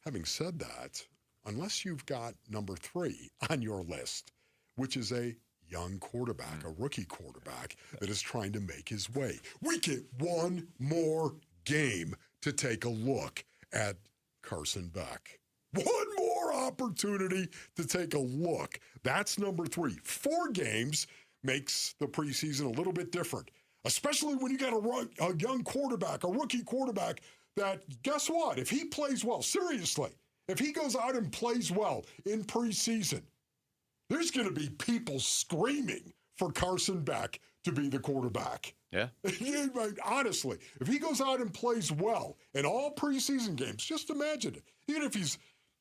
Having said that, unless you've got number 3 on your list, which is a young quarterback, a rookie quarterback that is trying to make his way, we get one more game to take a look at Carson Beck. One more opportunity to take a look. That's number 3. 4 games makes the preseason a little bit different, especially when you got a young quarterback, a rookie quarterback that, guess what? If he plays well, seriously, if he goes out and plays well in preseason, there's going to be people screaming for Carson Beck to be the quarterback. Yeah. Honestly, if he goes out and plays well in all preseason games, just imagine it. Even if he's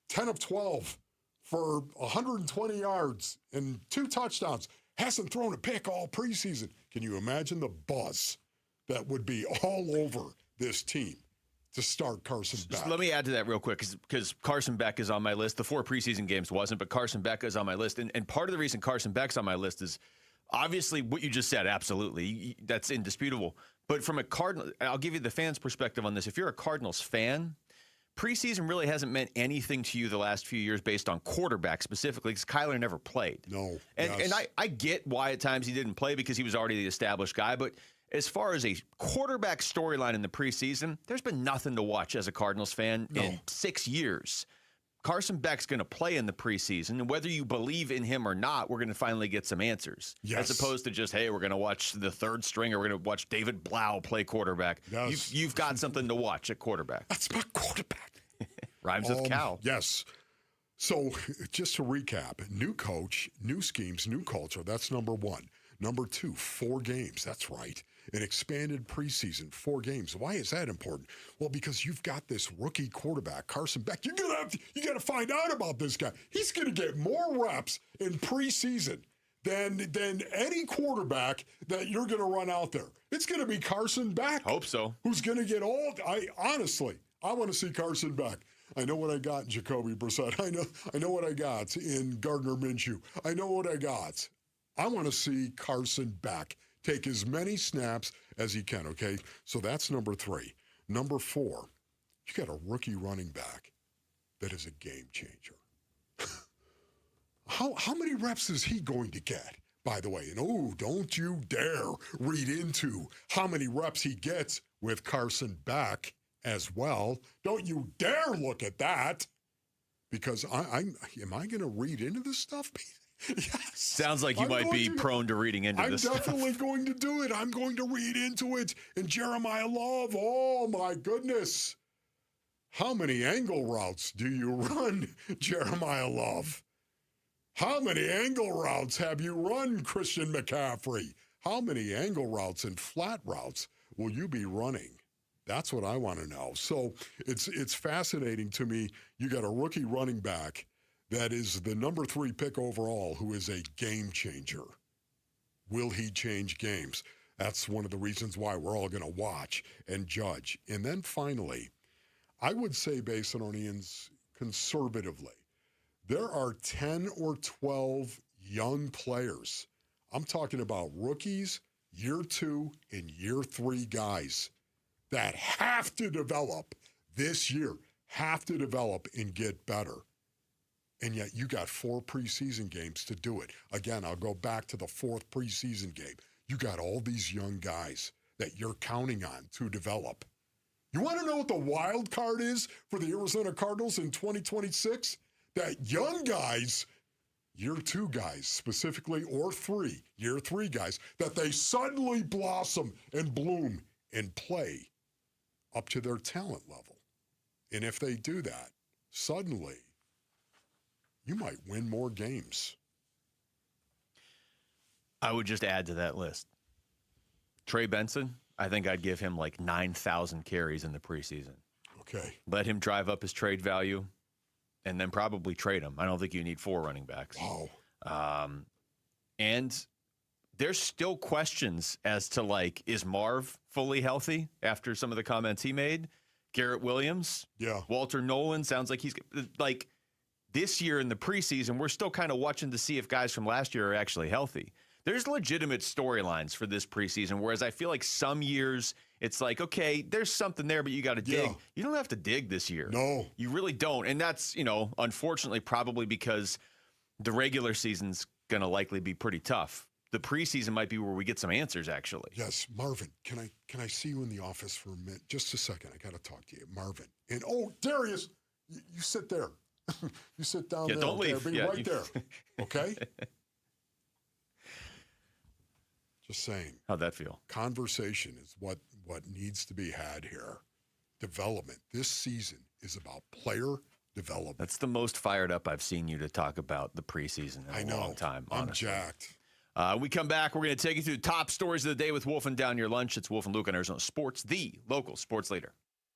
10 of 12 for 120 yards and 2 touchdowns, hasn't thrown a pick all preseason. Can you imagine the buzz that would be all over this team to start Carson Beck? Just let me add to that real quick, because Carson Beck is on my list. The 4 preseason games wasn't, but Carson Beck is on my list. And part of the reason Carson Beck's on my list is obviously what you just said, absolutely. That's indisputable. But from a Cardinal, I'll give you the fans' perspective on this. If you're a Cardinals fan, preseason really hasn't meant anything to you the last few years based on quarterback specifically, because Kyler never played. No. And I get why at times he didn't play because he was already the established guy, but as far as a quarterback storyline in the preseason, there's been nothing to watch as a Cardinals fan in 6 years. Carson Beck's going to play in the preseason, and whether you believe in him or not, we're going to finally get some answers. Yes. As opposed to just, hey, we're going to watch the 3rd string, or we're going to watch David Blau play quarterback. Yes. You've got something to watch at quarterback. That's my quarterback. Rhymes with cow. Yes. So just to recap, new coach, new schemes, new culture. That's number 1. Number 2, 4 games. That's right. An expanded preseason, 4 games. Why is that important? Well, because you've got this rookie quarterback, Carson Beck. You got to find out about this guy. He's going to get more reps in preseason than any quarterback that you're going to run out there. It's going to be Carson Beck. Hope so. Who's going to get all? Honestly, I want to see Carson Beck. I know what I got in Jacoby Brissett. I know what I got in Gardner Minshew. I know what I got. I want to see Carson Beck take as many snaps as he can, okay? So that's number 3. Number 4, you got a rookie running back that is a game changer. How many reps is he going to get, by the way? And don't you dare read into how many reps he gets with Carson Beck as well. Don't you dare look at that, because am I going to read into this stuff? Yes. Sounds like you might be prone to reading into this stuff. I'm definitely going to do it. I'm going to read into it. And Jeremiah Love, oh my goodness. How many angle routes do you run, Jeremiah Love? How many angle routes have you run, Christian McCaffrey? How many angle routes and flat routes will you be running? That's what I want to know. So it's fascinating to me. You got a rookie running back that is the number 3 pick overall, who is a game changer. Will he change games? That's one of the reasons why we're all going to watch and judge. And then finally, I would say, Basinonians, conservatively, there are 10 or 12 young players. I'm talking about rookies, year 2 and year 3 guys that have to develop this year, have to develop and get better. And yet you got 4 preseason games to do it. Again, I'll go back to the 4th preseason game. You got all these young guys that you're counting on to develop. You want to know what the wild card is for the Arizona Cardinals in 2026? That young guys, year 2 guys specifically, or 3, year 3 guys, that they suddenly blossom and bloom and play up to their talent level. And if they do that, suddenly you might win more games. I would just add to that list. Trey Benson, I think I'd give him like 9,000 carries in the preseason. Okay. Let him drive up his trade value and then probably trade him. I don't think you need 4 running backs. Wow. And there's still questions as to, like, is Marv fully healthy after some of the comments he made? Garrett Williams? Yeah. Walter Nolan sounds like he's like, this year in the preseason, we're still kind of watching to see if guys from last year are actually healthy. There's legitimate storylines for this preseason, whereas I feel like some years it's like, okay, there's something there, but you got to dig. Yeah. You don't have to dig this year. No. You really don't. And that's, unfortunately, probably because the regular season's going to likely be pretty tough. The preseason might be where we get some answers, actually. Yes, Marvin, can I see you in the office for a minute? Just a second. I got to talk to you. Marvin. And, Darius, you sit there. You sit down there. Don't leave. Be right there. Okay? Just saying. How'd that feel? Conversation is what needs to be had here. Development. This season is about player development. That's the most fired up I've seen you to talk about the preseason in a long time, honestly. I'm jacked. We come back. We're going to take you through the top stories of the day with Wolf and Down Your Lunch. It's Wolf and Luke on Arizona Sports, the local sports leader.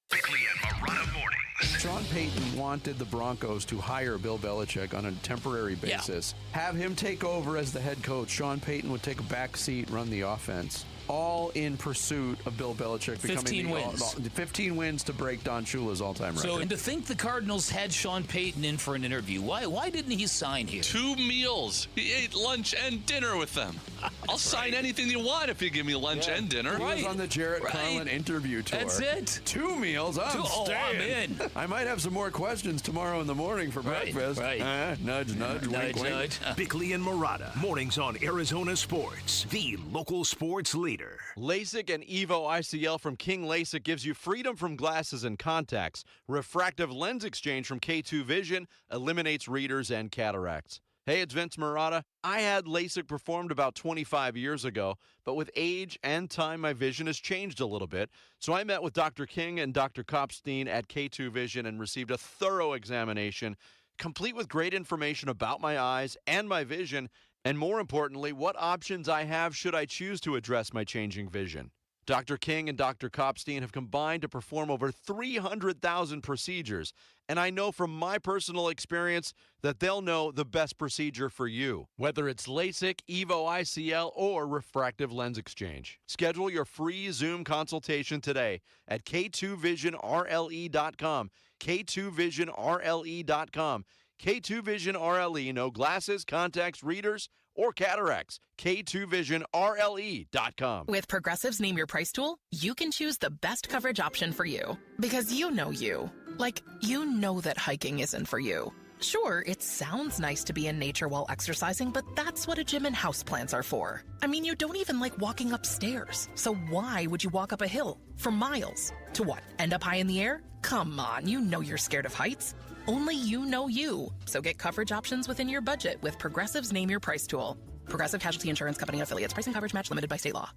Bickley and Marotta mornings. Sean Payton wanted the Broncos to hire Bill Belichick on a temporary basis. Have him take over as the head coach. Sean Payton would take a back seat, run the offense. All in pursuit of Bill Belichick becoming 15 wins. 15 wins to break Don Shula's all-time record. So, and to think the Cardinals had Sean Payton in for an interview. Why didn't he sign here? 2 meals. He ate lunch and dinner with them. I'll sign anything you want if you give me lunch and dinner. He was on the Jarrett Carlin interview tour. That's it. 2 meals. I'm I'm in. I might have some more questions tomorrow in the morning for breakfast. Nudge, nudge, wink, wink. Bickley and Marotta mornings on Arizona Sports, the local sports leader. LASIK and Evo ICL from King LASIK gives you freedom from glasses and contacts. Refractive lens exchange from K2 Vision eliminates readers and cataracts. Hey, it's Vince Marotta. I had LASIK performed about 25 years ago, but with age and time, my vision has changed a little bit. So I met with Dr. King and Dr. Kopstein at K2 Vision and received a thorough examination, complete with great information about my eyes and my vision, and more importantly, what options I have should I choose to address my changing vision. Dr. King and Dr. Kopstein have combined to perform over 300,000 procedures, and I know from my personal experience that they'll know the best procedure for you, whether it's LASIK, Evo ICL, or refractive lens exchange. Schedule your free Zoom consultation today at K2VisionRLE.com, K2VisionRLE.com. K2 Vision RLE, no glasses, contacts, readers, or cataracts. K2VisionRLE.com. With Progressive's Name Your Price tool, you can choose the best coverage option for you. Because you know you. Like, you know that hiking isn't for you. Sure, it sounds nice to be in nature while exercising, but that's what a gym and houseplants are for. I mean, you don't even like walking upstairs. So why would you walk up a hill for miles? To what, end up high in the air? Come on, you know you're scared of heights. Only you know you. So get coverage options within your budget with Progressive's Name Your Price tool. Progressive Casualty Insurance Company and affiliates. Price and coverage match limited by state law.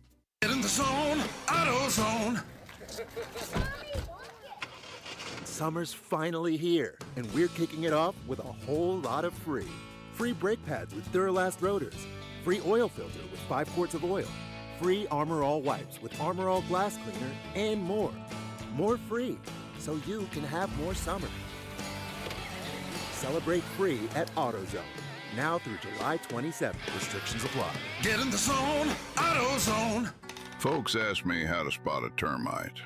Get in the zone, AutoZone. Summer's finally here, and we're kicking it off with a whole lot of free. Free brake pads with Duralast rotors. Free oil filter with 5 quarts of oil. Free Armor All wipes with Armor All glass cleaner, and more. More free, so you can have more summer. Celebrate free at AutoZone. Now through July 27th. Restrictions apply. Get in the zone, AutoZone. Folks ask me how to spot a termite.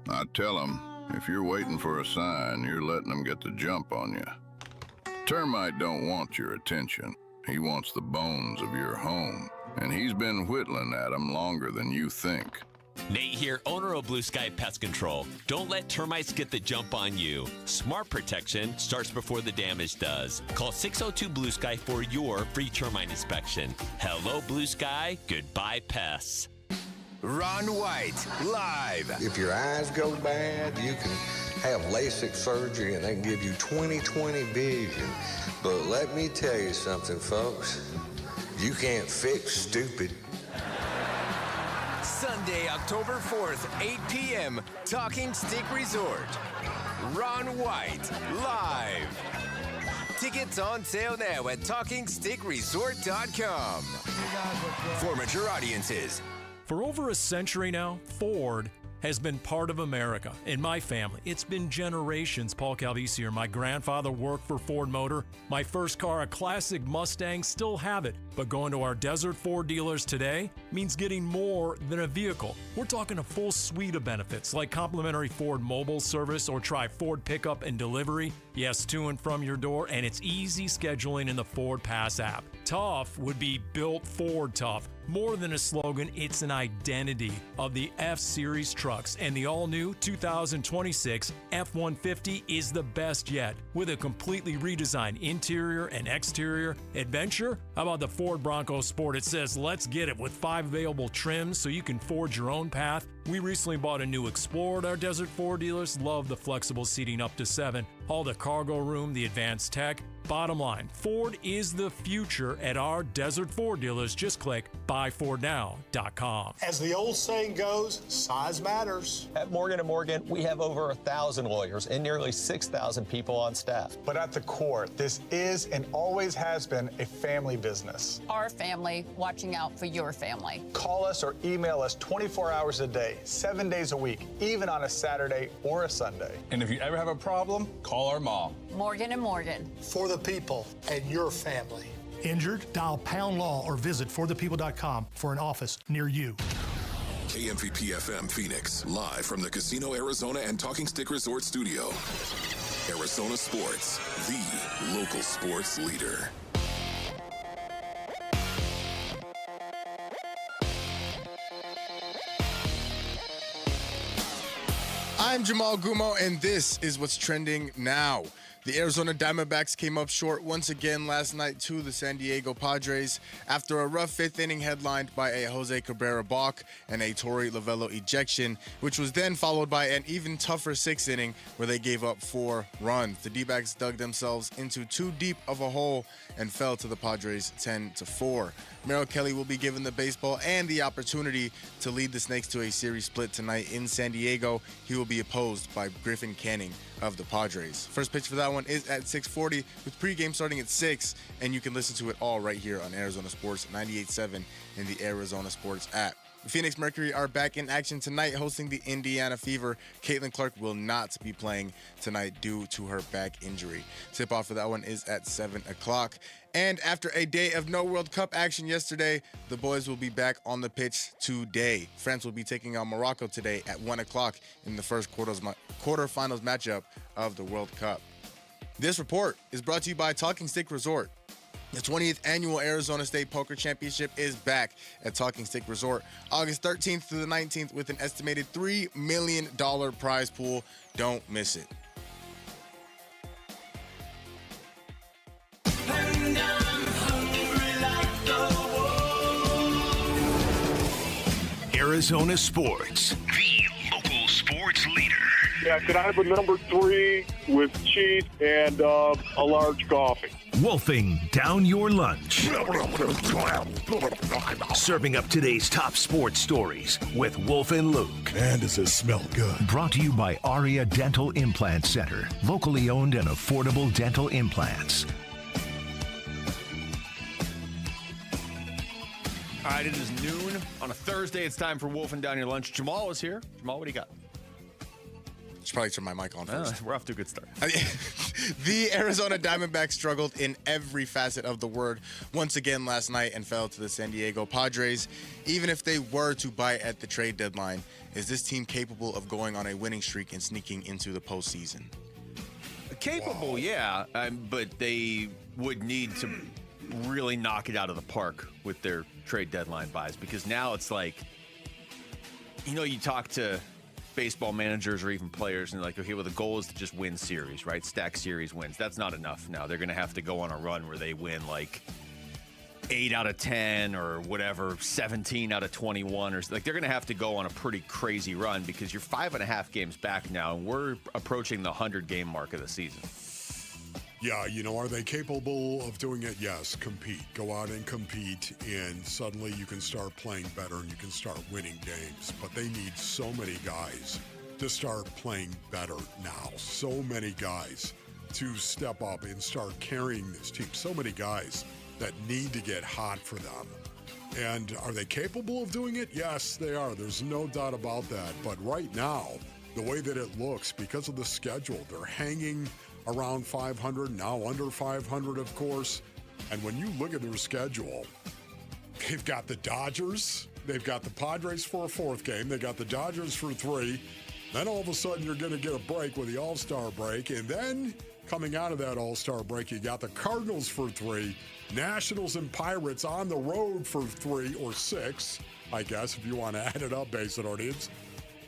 I tell them, if you're waiting for a sign, you're letting them get the jump on you. Termite don't want your attention. He wants the bones of your home. And he's been whittling at them longer than you think. Nate here, owner of Blue Sky Pest Control. Don't let termites get the jump on you. Smart protection starts before the damage does. Call 602-BLUE-SKY for your free termite inspection. Hello, Blue Sky. Goodbye, pests. Ron White, live. If your eyes go bad, you can have LASIK surgery and they can give you 20/20 vision. But let me tell you something, folks. You can't fix stupid. Sunday, October 4th, 8 p.m., Talking Stick Resort. Ron White, live. Tickets on sale now at TalkingStickResort.com. For mature audiences. For over a century now, Ford has been part of America. In my family, it's been generations. Paul Calvisi here. My grandfather worked for Ford Motor. My first car, a classic Mustang, still have it. But going to our Desert Ford dealers today means getting more than a vehicle. We're talking a full suite of benefits like complimentary Ford mobile service or try Ford pickup and delivery. Yes, to and from your door, and it's easy scheduling in the Ford Pass app. Tough would be built Ford tough. More than a slogan, it's an identity of the F-Series trucks, and the all-new 2026 F-150 is the best yet. With a completely redesigned interior and exterior adventure, how about the Ford Bronco Sport? It says, let's get it, with 5 available trims so you can forge your own path. We recently bought a new Explorer at our Desert Ford dealers. Love the flexible seating up to 7. All the cargo room, the advanced tech. Bottom line, Ford is the future at our Desert Ford dealers. Just click buyfordnow.com. As the old saying goes, size matters. At Morgan & Morgan, we have over 1,000 lawyers and nearly 6,000 people on staff. But at the core, this is and always has been a family business. Our family watching out for your family. Call us or email us 24 hours a day, 7 days a week, even on a Saturday or a Sunday. And if you ever have a problem, call our mom. Morgan & Morgan. For the people and your family. Injured? Dial Pound Law or visit forthepeople.com for an office near you. KMVP FM Phoenix, live from the Casino Arizona and Talking Stick Resort Studio. Arizona Sports, the local sports leader. I'm Jamal Gumo, and this is what's trending now. The Arizona Diamondbacks came up short once again last night to the San Diego Padres after a rough fifth inning headlined by a Jose Cabrera balk and a Torey Lovello ejection, which was then followed by an even tougher sixth inning where they gave up 4 runs. The D-backs dug themselves into too deep of a hole and fell to the Padres 10-4. Merrill Kelly will be given the baseball and the opportunity to lead the Snakes to a series split tonight in San Diego. He will be opposed by Griffin Canning of the Padres. First pitch for that one is at 6:40 with pregame starting at 6, and you can listen to it all right here on Arizona Sports 98.7 in the Arizona Sports app. The Phoenix Mercury are back in action tonight hosting the Indiana Fever. Caitlin Clark will not be playing tonight due to her back injury. Tip-off for that one is at 7 o'clock. And after a day of no World Cup action yesterday, the boys will be back on the pitch today. France will be taking on Morocco today at 1 o'clock in the first quarterfinals matchup of the World Cup. This report is brought to you by Talking Stick Resort. The 20th annual Arizona State Poker Championship is back at Talking Stick Resort August 13th through the 19th with an estimated $3 million prize pool. Don't miss it. Arizona Sports, the local sports leader. Yeah, can I have a number 3 with cheese and a large coffee? Wolfing down your lunch. Serving up today's top sports stories with Wolf and Luke. Man, does this smell good. Brought to you by Aria Dental Implant Center. Locally owned and affordable dental implants. All right, it is noon on a Thursday. It's time for Wolfing Down Your Lunch. Jamal is here. Jamal, what do you got? Should probably turn my mic on first. We're off to a good start. The Arizona Diamondbacks struggled in every facet of the word once again last night and fell to the San Diego Padres. Even if they were to bite at the trade deadline, is this team capable of going on a winning streak and sneaking into the postseason? Capable, yeah, but they would need to really knock it out of the park with their trade deadline buys, because now it's like, you talk to baseball managers or even players and they're like, okay, well, the goal is to just win series, right? Stack series wins. That's not enough now. They're going to have to go on a run where they win like 8 out of 10 or whatever, 17 out of 21, or like they're going to have to go on a pretty crazy run because you're 5.5 games back now and we're approaching the 100-game mark of the season. Yeah, are they capable of doing it? Yes, compete. Go out and compete, and suddenly you can start playing better and you can start winning games. But they need so many guys to start playing better now. So many guys to step up and start carrying this team. So many guys that need to get hot for them. And are they capable of doing it? Yes, they are. There's no doubt about that. But right now, the way that it looks, because of the schedule, they're hanging around 500, now under 500, of course. And when you look at their schedule, they've got the Dodgers, they've got the Padres for a fourth game, they got the Dodgers for 3. Then all of a sudden you're going to get a break with the All-Star break. And then coming out of that All-Star break, you got the Cardinals for 3, Nationals and Pirates on the road for 3 or 6, I guess, if you want to add it up, Basin audience.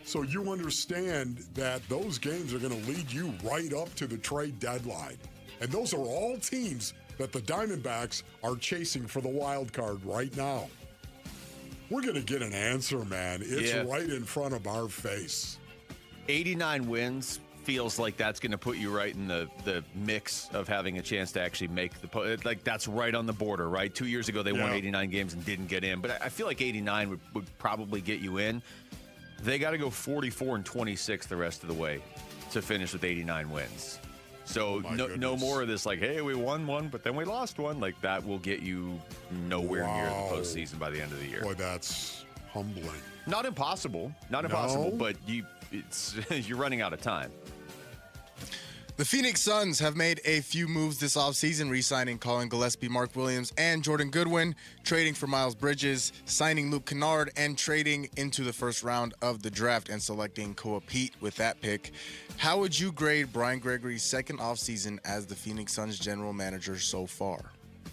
So you understand that those games are going to lead you right up to the trade deadline. And those are all teams that the Diamondbacks are chasing for the wild card right now. We're going to get an answer, man. It's right in front of our face. 89 wins feels like that's going to put you right in the mix of having a chance to actually make like that's right on the border, right? 2 years ago, they won 89 games and didn't get in. But I feel like 89 would probably get you in. They got to go 44-26 the rest of the way to finish with 89 wins. So no more of this like, hey, we won one, but then we lost one. Like that will get you nowhere near the postseason by the end of the year. Boy, that's humbling. Not impossible, but you're running out of time. The Phoenix Suns have made a few moves this offseason, re-signing Colin Gillespie, Mark Williams, and Jordan Goodwin, trading for Miles Bridges, signing Luke Kennard, and trading into the first round of the draft and selecting Koa Pete with that pick. How would you grade Brian Gregory's second offseason as the Phoenix Suns general manager so far?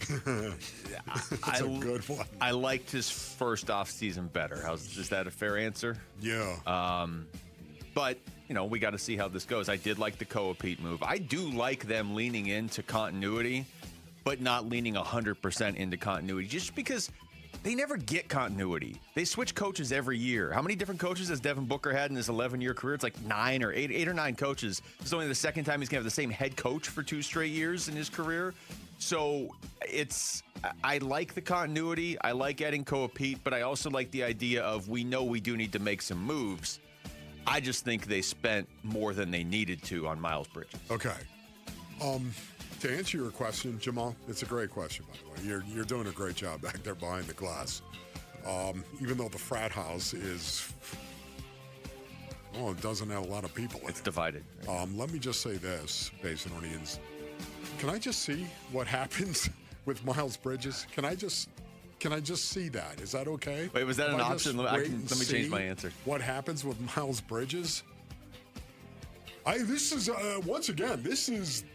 That's a good one. I liked his first offseason better. Is that a fair answer? Yeah. But, we got to see how this goes. I did like the Koa Pete move. I do like them leaning into continuity, but not leaning 100% into continuity, just because they never get continuity. They switch coaches every year. How many different coaches has Devin Booker had in his 11-year career? It's like 9 or 8 or 9 coaches. It's only the second time he's going to have the same head coach for 2 straight years in his career. So I like the continuity. I like adding Koa Pete, but I also like the idea of we know we do need to make some moves. I just think they spent more than they needed to on Miles Bridges. Okay. To answer your question, Jamal, it's a great question, by the way. You're doing a great job back there behind the glass. Even though the frat house is, it doesn't have a lot of people in it. It's divided. Right? Let me just say this, Basin audience. Can I just see what happens with Miles Bridges? Can I just see that? Is that okay? Wait, was that an option? Let me change my answer. What happens with Miles Bridges? This is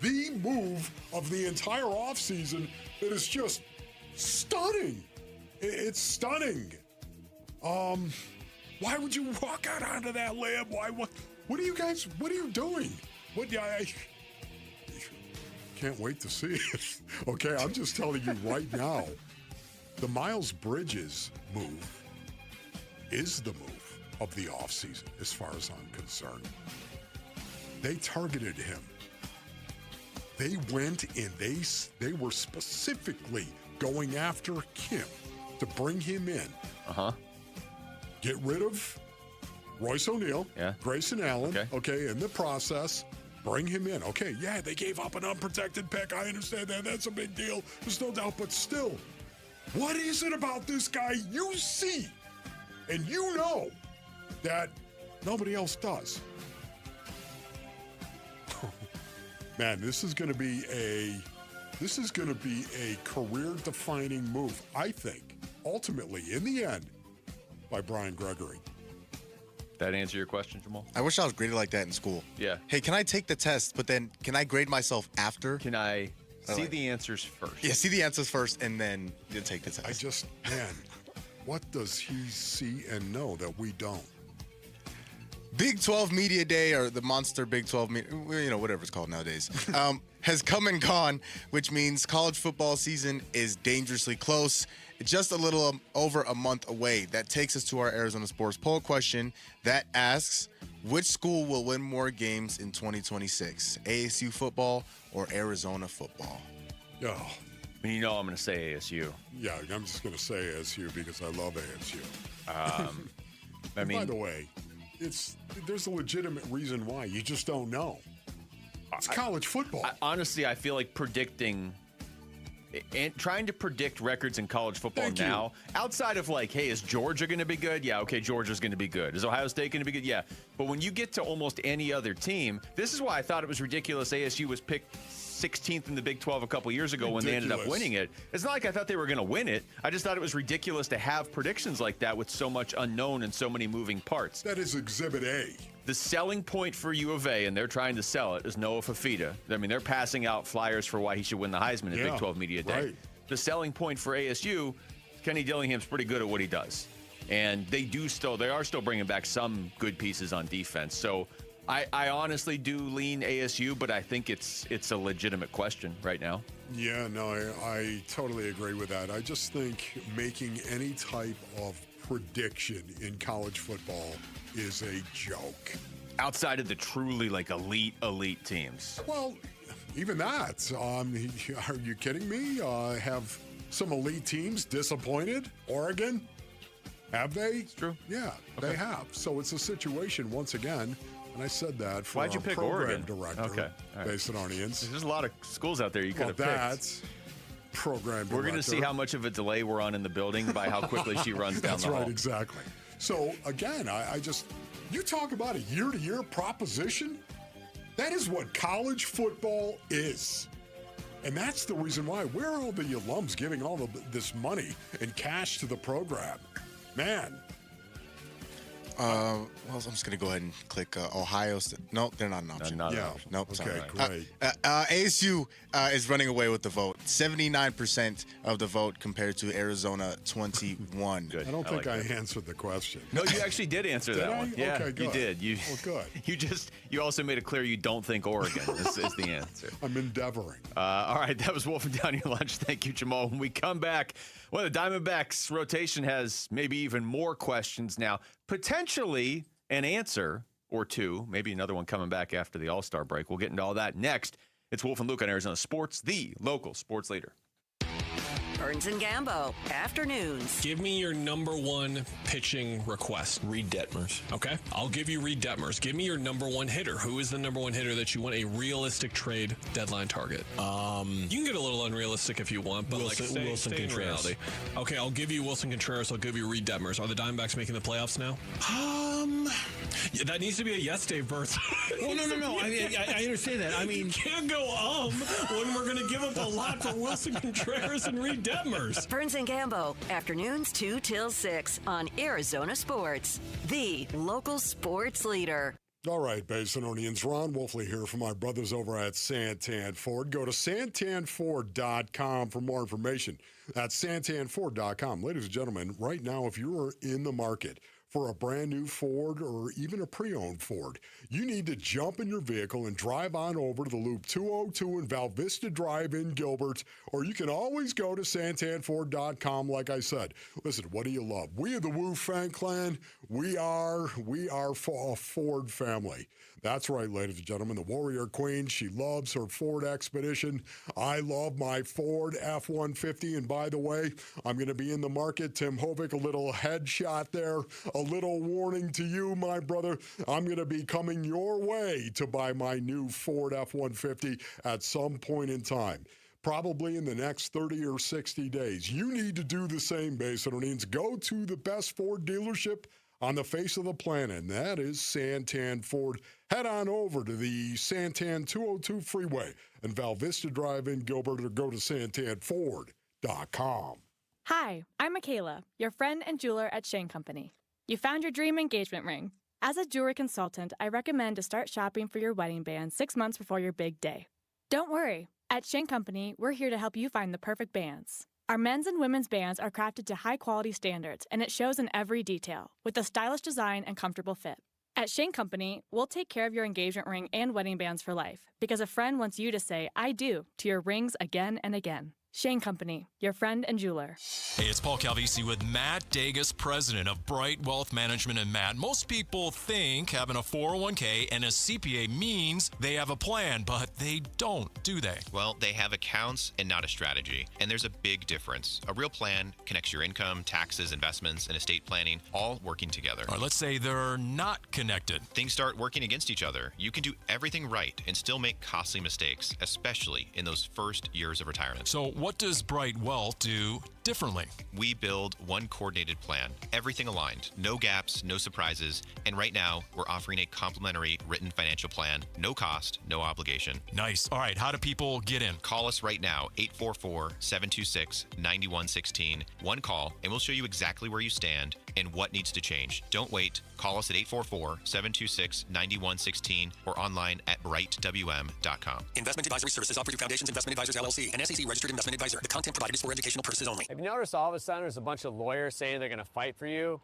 the move of the entire offseason that is just stunning. It's stunning. Why would you walk out onto that limb? What are you doing? I can't wait to see it. Okay, I'm just telling you right now. The Miles Bridges move is the move of the offseason, as far as I'm concerned. They targeted him. They went and they were specifically going after him to bring him in. Get rid of Royce O'Neal, Grayson Allen, okay, in the process, bring him in. Okay, yeah, they gave up an unprotected pick. I understand that. That's a big deal. There's no doubt, but still, what is it about this guy you see and you know that nobody else does? Man, this is going to be a career-defining move, I think, ultimately, in the end, by Brian Gregory. That answer your question, Jamal? I wish I was graded like that in school. Yeah. Hey, can I take the test, but then can I grade myself after? Can I see the answers first? Yeah, see the answers first, and then you take the test. What does he see and know that we don't? Big 12 Media Day, or the Monster Big 12, whatever it's called nowadays, has come and gone, which means college football season is dangerously close. It's just a little over a month away. That takes us to our Arizona Sports Poll question that asks, which school will win more games in 2026, ASU football or Arizona football? Yeah. I'm going to say ASU. Yeah, I'm just going to say ASU because I love ASU. By the way, there's a legitimate reason why. You just don't know. It's college football. Honestly, I feel like predicting and trying to predict records in college football now, outside of like, hey, is Georgia going to be good? Yeah, okay, Georgia's going to be good. Is Ohio State going to be good? Yeah. But when you get to almost any other team, this is why I thought it was ridiculous ASU was picked 16th in the Big 12 a couple years ago when they ended up winning it. It's not like I thought they were going to win it. I just thought it was ridiculous to have predictions like that with so much unknown and so many moving parts. That is Exhibit A. The selling point for U of A, and they're trying to sell it, is Noah Fafita. I mean, they're passing out flyers for why he should win the Heisman at Big 12 Media Day. Right. The selling point for ASU, Kenny Dillingham's pretty good at what he does. And they are still bringing back some good pieces on defense. So I honestly do lean ASU, but I think it's a legitimate question right now. Yeah, no, I totally agree with that. I just think making any type of prediction in college football is a joke. Outside of the truly like elite teams. Well, even that. Are you kidding me? Have some elite teams disappointed? Oregon? Have they? It's true. Yeah, they have. So it's a situation, once again, and I said that for Why'd you our pick program Oregon? director, Basin Arnians. There's a lot of schools out there you could have picked. That's program director. We're going to see how much of a delay we're on in the building by how quickly she runs down the hall. That's right, exactly. So, again, you talk about a year-to-year proposition. That is what college football is. And that's the reason why. Where are all the alums giving all of this money and cash to the program? Man. Well, I'm just going to go ahead and click Ohio State. Nope, they're not an option. Nope, okay, sorry. great. ASU is running away with the vote. 79% of the vote compared to Arizona 21. Good. I don't think I that. answered the question. No, you actually did answer that one. Yeah, okay, good. you did. Good. You also made it clear you don't think Oregon is the answer. I'm endeavoring. All right, that was Wolfing Down Your Lunch. Thank you, Jamal. When we come back, well, the Diamondbacks rotation has maybe even more questions now. Potentially an answer or two, maybe another one coming back after the All-Star break. We'll get into all that next. It's Wolf and Luke on Arizona Sports, the local sports leader. Burns and Gambo, afternoons. Give me your number one pitching request. Reed Detmers. Okay, I'll give you Reed Detmers. Give me your number one hitter. Who is the number one hitter that you want a realistic trade deadline target? You can get a little unrealistic if you want, but Wilson stay in Contreras. reality. Okay, I'll give you Wilson Contreras. I'll give you Reed Detmers. Are the Diamondbacks making the playoffs now? Yeah, that needs to be a yes, Dave Burns. Well, no. I understand that. I mean, you can't go when we're going to give up a lot for Wilson Contreras and Reed Detmers. Burns and Gambo, afternoons 2 till 6 on Arizona Sports, the local sports leader. All right, Basinonians, Ron Wolfley here from my brothers over at Santan Ford. Go to santanford.com for more information. That's santanford.com. Ladies and gentlemen, right now, if you are in the market for a brand new Ford or even a pre-owned Ford, you need to jump in your vehicle and drive on over to the Loop 202 in Val Vista Drive in Gilbert, or you can always go to santanford.com, like I said. Listen, what do you love? We are the Wu Fan Clan. We are a Ford family. That's right, ladies and gentlemen. The Warrior Queen, she loves her Ford Expedition. I love my Ford F-150. And by the way, I'm going to be in the market. Tim Hovick, a little headshot there. A little warning to you, my brother. I'm going to be coming your way to buy my new Ford F-150 at some point in time. Probably in the next 30 or 60 days. You need to do the same, Basinonians. Go to the best Ford dealership on the face of the planet, and that is Santan Ford. Head on over to the Santan 202 freeway and Val Vista Drive in Gilbert, or go to santanford.com. Hi, I'm Michaela, your friend and jeweler at Shane Company. You found your dream engagement ring. As a jewelry consultant, I recommend to start shopping for your wedding band 6 months before your big day. Don't worry. At Shane Company, we're here to help you find the perfect bands. Our men's and women's bands are crafted to high-quality standards, and it shows in every detail, with a stylish design and comfortable fit. At Shane Company, we'll take care of your engagement ring and wedding bands for life, because a friend wants you to say, I do, to your rings again and again. Shane Company, your friend and jeweler. Hey, it's Paul Calvisi with Matt Dagas, president of Bright Wealth Management. And Matt, most people think having a 401k and a CPA means they have a plan, but they don't, do they? Well, they have accounts and not a strategy. And there's a big difference. A real plan connects your income, taxes, investments, and estate planning all working together. All right, let's say they're not connected. Things start working against each other. You can do everything right and still make costly mistakes, especially in those first years of retirement. So What does Brightwell do differently? We build one coordinated plan, everything aligned, no gaps, no surprises, and right now we're offering a complimentary written financial plan, no cost, no obligation. Nice. All right, how do people get in? Call us right now, 844-726-9116. One call, and we'll show you exactly where you stand and what needs to change. Don't wait. Call us at 844-726-9116 or online at brightwm.com. Investment advisory services offered through Foundations Investment Advisors, LLC, an SEC registered investment advisor. The content provided is for educational purposes only. Have you noticed all of a sudden there's a bunch of lawyers saying they're going to fight for you?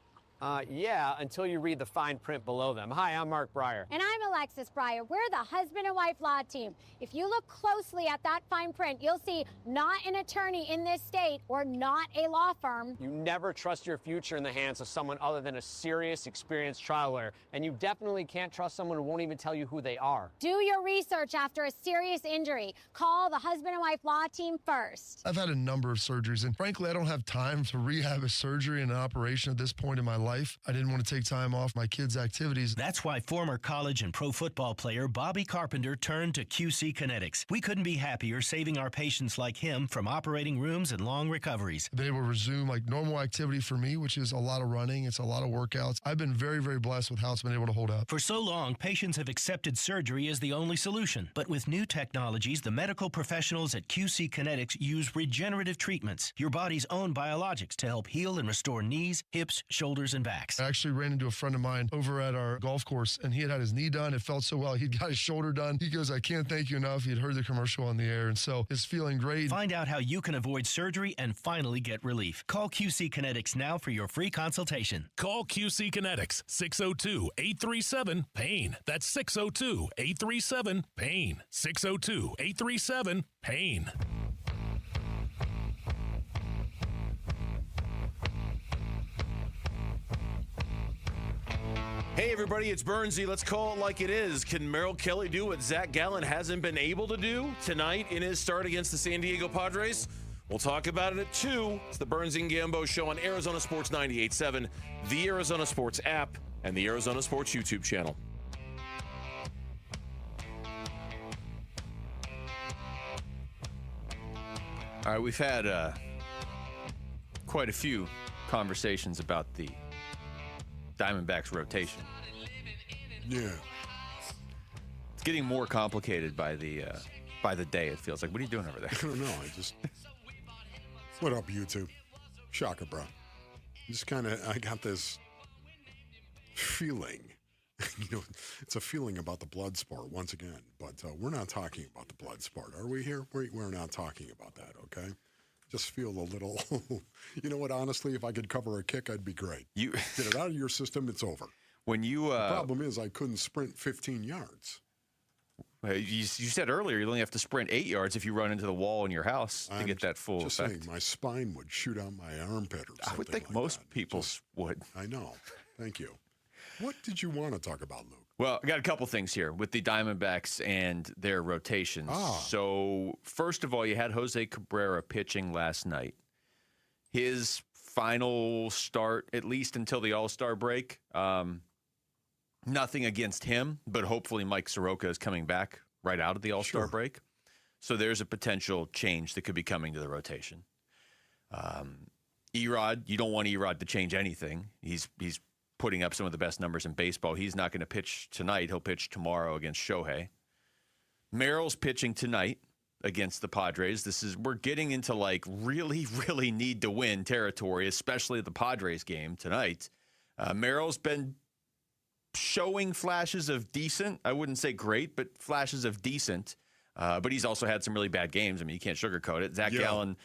Yeah, until you read the fine print below them. Hi, I'm Mark Breyer. And I'm Alexis Breyer. We're the husband and wife law team. If you look closely at that fine print, you'll see not an attorney in this state or not a law firm. You never trust your future in the hands of someone other than a serious, experienced trial lawyer. And you definitely can't trust someone who won't even tell you who they are. Do your research after a serious injury. Call the husband and wife law team first. I've had a number of surgeries, and frankly, I don't have time to rehab a surgery and an operation at this point in my life. I didn't want to take time off my kids' activities. That's why former college and pro football player Bobby Carpenter turned to QC Kinetics. We couldn't be happier saving our patients like him from operating rooms and long recoveries. They will resume like normal activity for me, which is a lot of running. It's a lot of workouts. I've been very, very blessed with how it's been able to hold up. For so long, patients have accepted surgery as the only solution. But with new technologies, the medical professionals at QC Kinetics use regenerative treatments, your body's own biologics, to help heal and restore knees, hips, shoulders, and backs. I actually ran into a friend of mine over at our golf course, and he had his knee done. It felt so well. He'd got his shoulder done. He goes, I can't thank you enough. He'd heard the commercial on the air, and so it's feeling great. Find out how you can avoid surgery and finally get relief. Call QC Kinetics now for your free consultation. Call QC Kinetics, 602-837-PAIN. That's 602-837-PAIN. 602-837-PAIN. Hey, everybody, it's Bernsey. Let's call it like it is. Can Merrill Kelly do what Zach Gallen hasn't been able to do tonight in his start against the San Diego Padres? We'll talk about it at 2. It's the Bernsey and Gambo Show on Arizona Sports 98.7, the Arizona Sports app, and the Arizona Sports YouTube channel. All right, we've had quite a few conversations about the Diamondbacks rotation. Yeah. It's getting more complicated by the day, it feels like. What are you doing over there? I don't know. What up, YouTube? Shocker, bro. I got this feeling. It's a feeling about the blood sport once again. But we're not talking about the blood sport, are we here? We're not talking about that, okay? Just feel a little, you know what, honestly, if I could cover a kick, I'd be great. Get it out of your system, it's over. When you the problem is I couldn't sprint 15 yards. You said earlier you only have to sprint 8 yards if you run into the wall in your house to get that full just effect. Saying, my spine would shoot out my armpit or something. I would think like most people would. I know. Thank you. What did you want to talk about, Luke? Well, I got a couple things here with the Diamondbacks and their rotations. So, first of all, you had Jose Cabrera pitching last night. His final start, at least until the All-Star break, nothing against him, but hopefully Mike Soroka is coming back right out of the All-Star break. So there's a potential change that could be coming to the rotation. Erod, you don't want Erod to change anything. He's putting up some of the best numbers in baseball. He's not going to pitch tonight. He'll pitch tomorrow against Shohei. Merrill's pitching tonight against the Padres. We're getting into like really, really need to win territory, especially the Padres game tonight. Merrill's been showing flashes of decent. I wouldn't say great, but flashes of decent. But he's also had some really bad games. I mean, you can't sugarcoat it. Zach Gallen,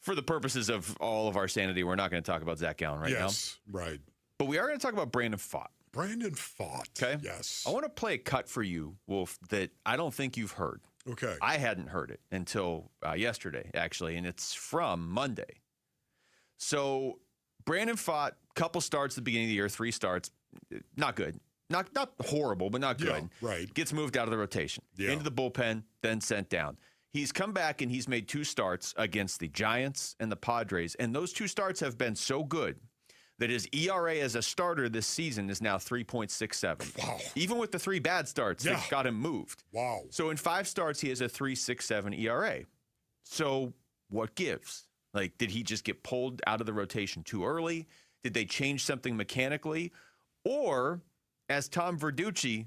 for the purposes of all of our sanity, we're not going to talk about Zach Gallen right now. Yes, right. But we are going to talk about Brandon Pfaadt. Brandon Pfaadt. Okay. Yes. I want to play a cut for you, Wolf, that I don't think you've heard. Okay. I hadn't heard it until yesterday, actually, and it's from Monday. So Brandon Pfaadt, couple starts at the beginning of the year, 3 starts, not good. Not horrible, but not good. Yeah, right. Gets moved out of the rotation. Into the bullpen, then sent down. He's come back and he's made 2 starts against the Giants and the Padres, and those 2 starts have been so good that his ERA as a starter this season is now 3.67. Wow. Even with the 3 bad starts that got him moved. Wow. So in 5 starts, he has a 3.67 ERA. So what gives. Like, did he just get pulled out of the rotation too early? Did they change something mechanically? Or, as Tom Verducci,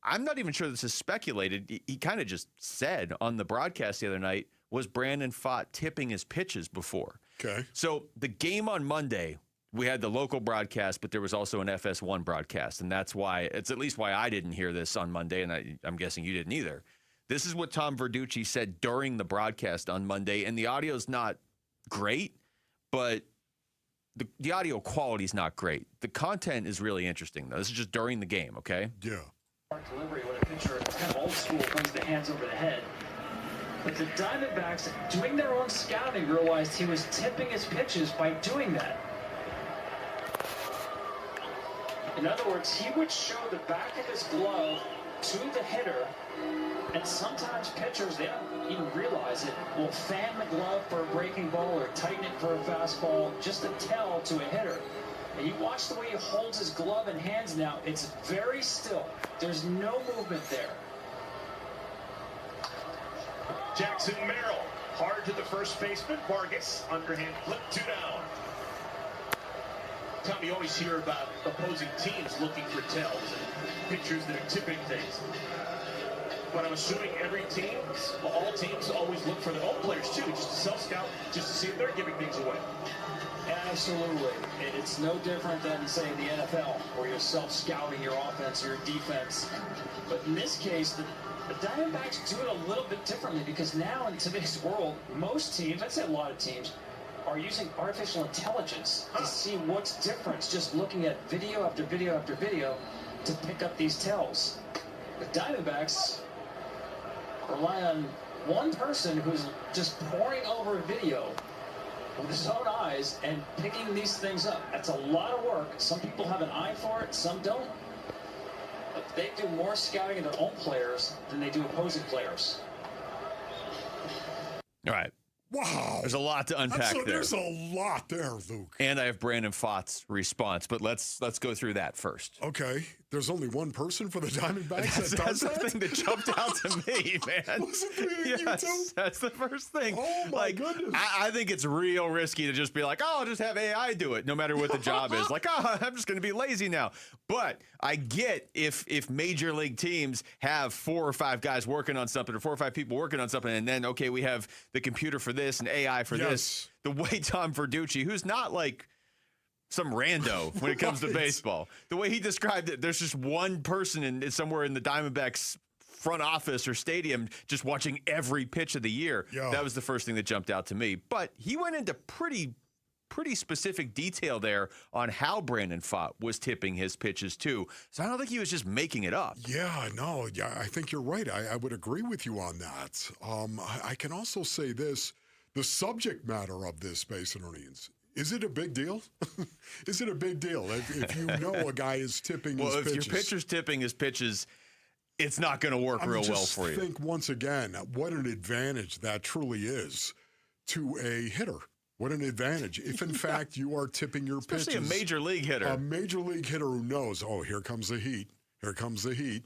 I'm not even sure this is speculated, he kind of just said on the broadcast the other night, was Brandon Pfaadt tipping his pitches before? Okay. So the game on Monday, we had the local broadcast, but there was also an FS1 broadcast, and that's why, it's at least why I didn't hear this on Monday, and I'm guessing you didn't either. This is what Tom Verducci said during the broadcast on Monday, and the audio's not great, but the audio quality is not great. The content is really interesting, though. This is just during the game, okay? Yeah. Delivery when a pitcher, kind of old school, brings the hands over the head. But the Diamondbacks, doing their own scouting, realized he was tipping his pitches by doing that. In other words, he would show the back of his glove to the hitter, and sometimes pitchers, they don't even realize it, will fan the glove for a breaking ball or tighten it for a fastball just to tell to a hitter. And you watch the way he holds his glove and hands now, it's very still. There's no movement there. Jackson Merrill, hard to the first baseman. Vargas, underhand flip, 2 down. Tom, you always hear about opposing teams looking for tells and pitchers that are tipping things. But I'm assuming every team, all teams always look for their own players too, just to self-scout, just to see if they're giving things away. Absolutely. It's no different than, say, the NFL, where you're self-scouting your offense or your defense. But in this case, the Diamondbacks do it a little bit differently because now in today's world, most teams, I'd say a lot of teams, are using artificial intelligence to see what's different. It's just looking at video after video after video to pick up these tells. The Diamondbacks rely on one person who's just poring over a video with his own eyes and picking these things up. That's a lot of work. Some people have an eye for it, some don't. But they do more scouting of their own players than they do opposing players. All right. Wow. There's a lot to unpack there. There's a lot there, Luke. And I have Brandon Pfaadt's response, but let's go through that first. Okay. There's only one person for the Diamondbacks That's the thing that jumped out to me, man. Yes, that's the first thing. Oh, my goodness. I think it's real risky to just be like, oh, I'll just have AI do it, no matter what the job is. Like, oh, I'm just going to be lazy now. But I get if major league teams have 4 or 5 guys working on something or 4 or 5 people working on something, and then, okay, we have the computer for this and AI for this. The way Tom Verducci, who's not like some rando when it comes to baseball, the way he described it, there's just one person somewhere in the Diamondbacks front office or stadium just watching every pitch of the year. Yeah. That was the first thing that jumped out to me. But he went into pretty specific detail there on how Brandon Pfaadt was tipping his pitches too. So I don't think he was just making it up. Yeah, no, I think you're right. I would agree with you on that. I can also say this, the subject matter of this, Basinonians, is it a big deal? Is it a big deal if you know a guy is tipping his pitches? Well, if your pitcher's tipping his pitches, it's not going to work real well for you. I think once again, what an advantage that truly is to a hitter. What an advantage. If, in fact, you are tipping your pitches. Especially a major league hitter. A major league hitter who knows, oh, here comes the heat. Here comes the heat.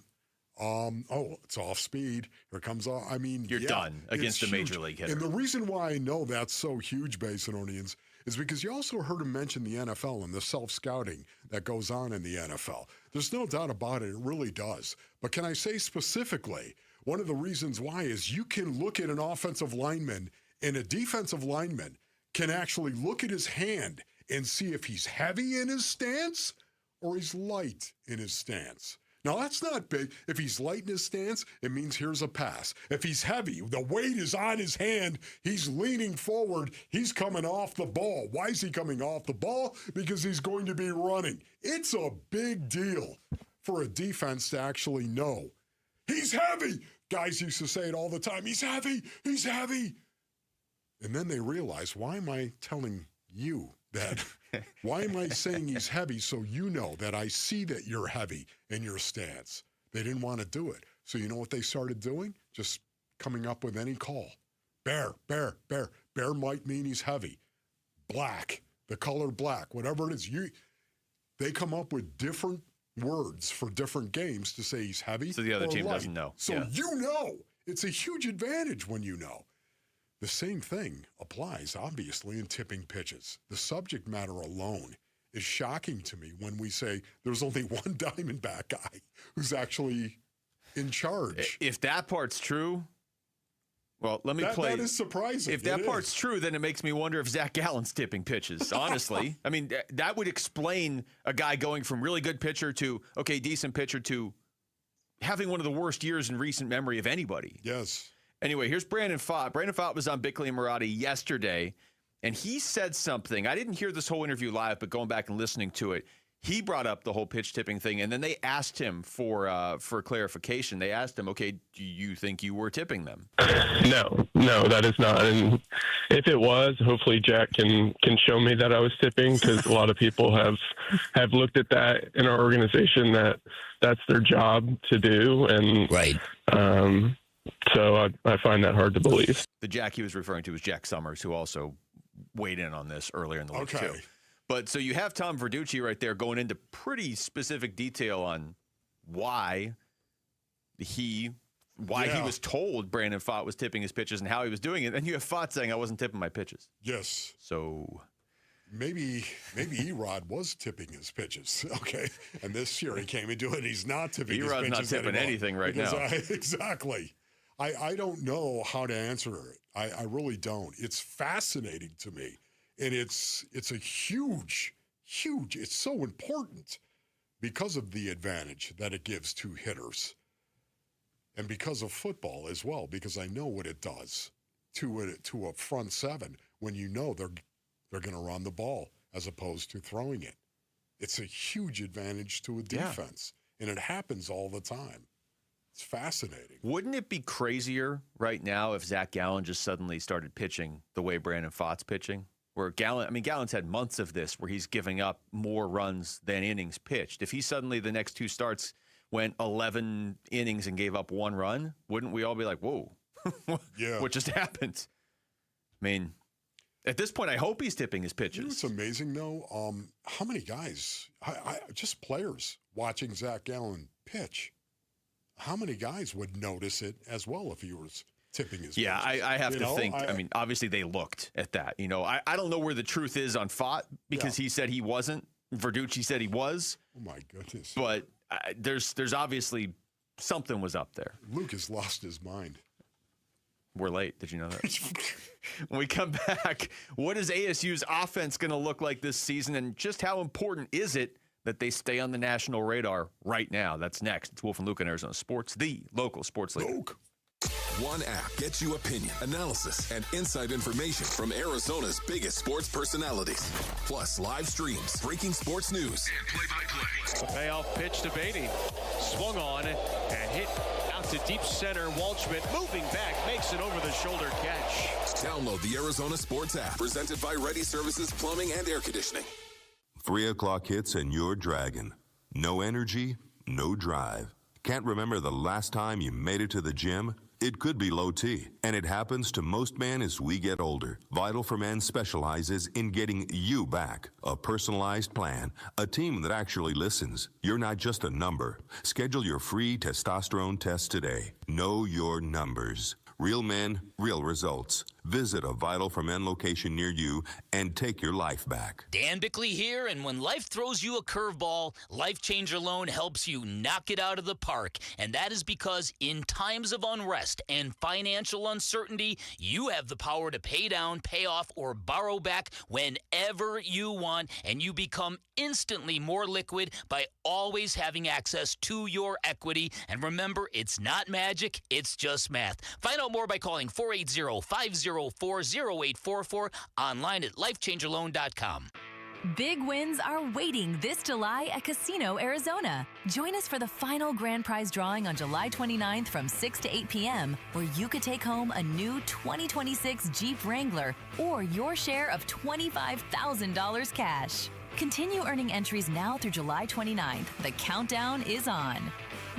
Oh, it's off speed. Here comes off. I mean, you're done against a major league hitter. And the reason why I know that's so huge, Basinonians, is because you also heard him mention the NFL and the self-scouting that goes on in the NFL. There's no doubt about it. It really does. But can I say specifically, one of the reasons why is you can look at an offensive lineman and a defensive lineman can actually look at his hand and see if he's heavy in his stance or he's light in his stance. Now, that's not big. If he's light in his stance, it means here's a pass. If he's heavy, the weight is on his hand, he's leaning forward, he's coming off the ball. Why is he coming off the ball? Because he's going to be running. It's a big deal for a defense to actually know. He's heavy. Guys used to say it all the time. He's heavy. He's heavy. And then they realize, why am I telling you that? Why am I saying he's heavy so you know that I see that you're heavy in your stance? They didn't want to do it. So you know what they started doing? Just coming up with any call. Bear, bear, bear. Bear might mean he's heavy. Black, the color black, whatever it is. They come up with different words for different games to say he's heavy. So the other team light. doesn't know. So you know. It's a huge advantage when you know. The same thing applies, obviously, in tipping pitches. The subject matter alone is shocking to me when we say there's only one Diamondback guy who's actually in charge. If that part's true, well, let me play. That is surprising. If that part's true, then it makes me wonder if Zach Gallen's tipping pitches, honestly. I mean, that would explain a guy going from really good pitcher to, okay, decent pitcher to having one of the worst years in recent memory of anybody. Yes. Anyway, here's Brandon Pfaadt. Brandon Pfaadt was on Bickley and Marotti yesterday, and he said something. I didn't hear this whole interview live, but going back and listening to it, he brought up the whole pitch tipping thing, and then they asked him for clarification. They asked him, okay, do you think you were tipping them? No, that is not. And if it was, hopefully Jack can show me that I was tipping, because a lot of people have looked at that in our organization, that's their job to do. And right. So I find that hard to believe. The Jack he was referring to was Jack Summers, who also weighed in on this earlier in the week, too. But so you have Tom Verducci right there going into pretty specific detail on why he was told Brandon Pfaadt was tipping his pitches and how he was doing it. And you have Pfaadt saying, I wasn't tipping my pitches. Yes. So maybe Erod was tipping his pitches. Okay. And this year he came into it. He's not tipping his pitches. Erod's not tipping anything right now. Exactly. I don't know how to answer it. I really don't. It's fascinating to me. And it's a huge, it's so important because of the advantage that it gives to hitters. And because of football as well, because I know what it does to a front seven when you know they're going to run the ball as opposed to throwing it. It's a huge advantage to a defense, and it happens all the time. It's fascinating. Wouldn't it be crazier right now if Zach Gallen just suddenly started pitching the way Brandon Pfaadt's pitching? Where Gallen's had months of this where he's giving up more runs than innings pitched. If he suddenly the next two starts went 11 innings and gave up one run, wouldn't we all be like, whoa, what just happened? I mean, at this point, I hope he's tipping his pitches. You know what's amazing, though? How many guys, just players watching Zach Gallen pitch, how many guys would notice it as well if he was tipping his pitches? I have to think. I mean, obviously they looked at that. You know, I don't know where the truth is on Pfaadt because he said he wasn't. Verducci said he was. Oh, my goodness. But there's obviously something was up there. Luke has lost his mind. We're late. Did you know that? When we come back, what is ASU's offense going to look like this season, and just how important is it that they stay on the national radar right now? That's next. It's Wolf and Luke on Arizona Sports, the local sports leader. Luke. One app gets you opinion, analysis, and inside information from Arizona's biggest sports personalities. Plus live streams, breaking sports news, and play-by-play. Payoff pitch to Beatty. Swung on and hit out to deep center. Waldschmidt moving back, makes an over-the-shoulder catch. Download the Arizona Sports app, presented by Ready Services Plumbing and Air Conditioning. 3 o'clock hits and you're dragging. No energy, no drive. Can't remember the last time you made it to the gym? It could be low T, and it happens to most men as we get older. Vital for Men specializes in getting you back. A personalized plan, a team that actually listens. You're not just a number. Schedule your free testosterone test today. Know your numbers. Real men, real results. Visit a Vital for Men location near you and take your life back. Dan Bickley here, and when life throws you a curveball, Life Changer Loan helps you knock it out of the park. And that is because in times of unrest and financial uncertainty, you have the power to pay down, pay off, or borrow back whenever you want, and you become instantly more liquid by always having access to your equity. And remember, it's not magic, it's just math. Find out more by calling 480-504-0844, online at lifechangerloan.com. Big wins are waiting this July at Casino Arizona. Join us for the final grand prize drawing on July 29th from 6 to 8 p.m., where you could take home a new 2026 Jeep Wrangler or your share of $25,000 cash. Continue earning entries now through July 29th. The countdown is on.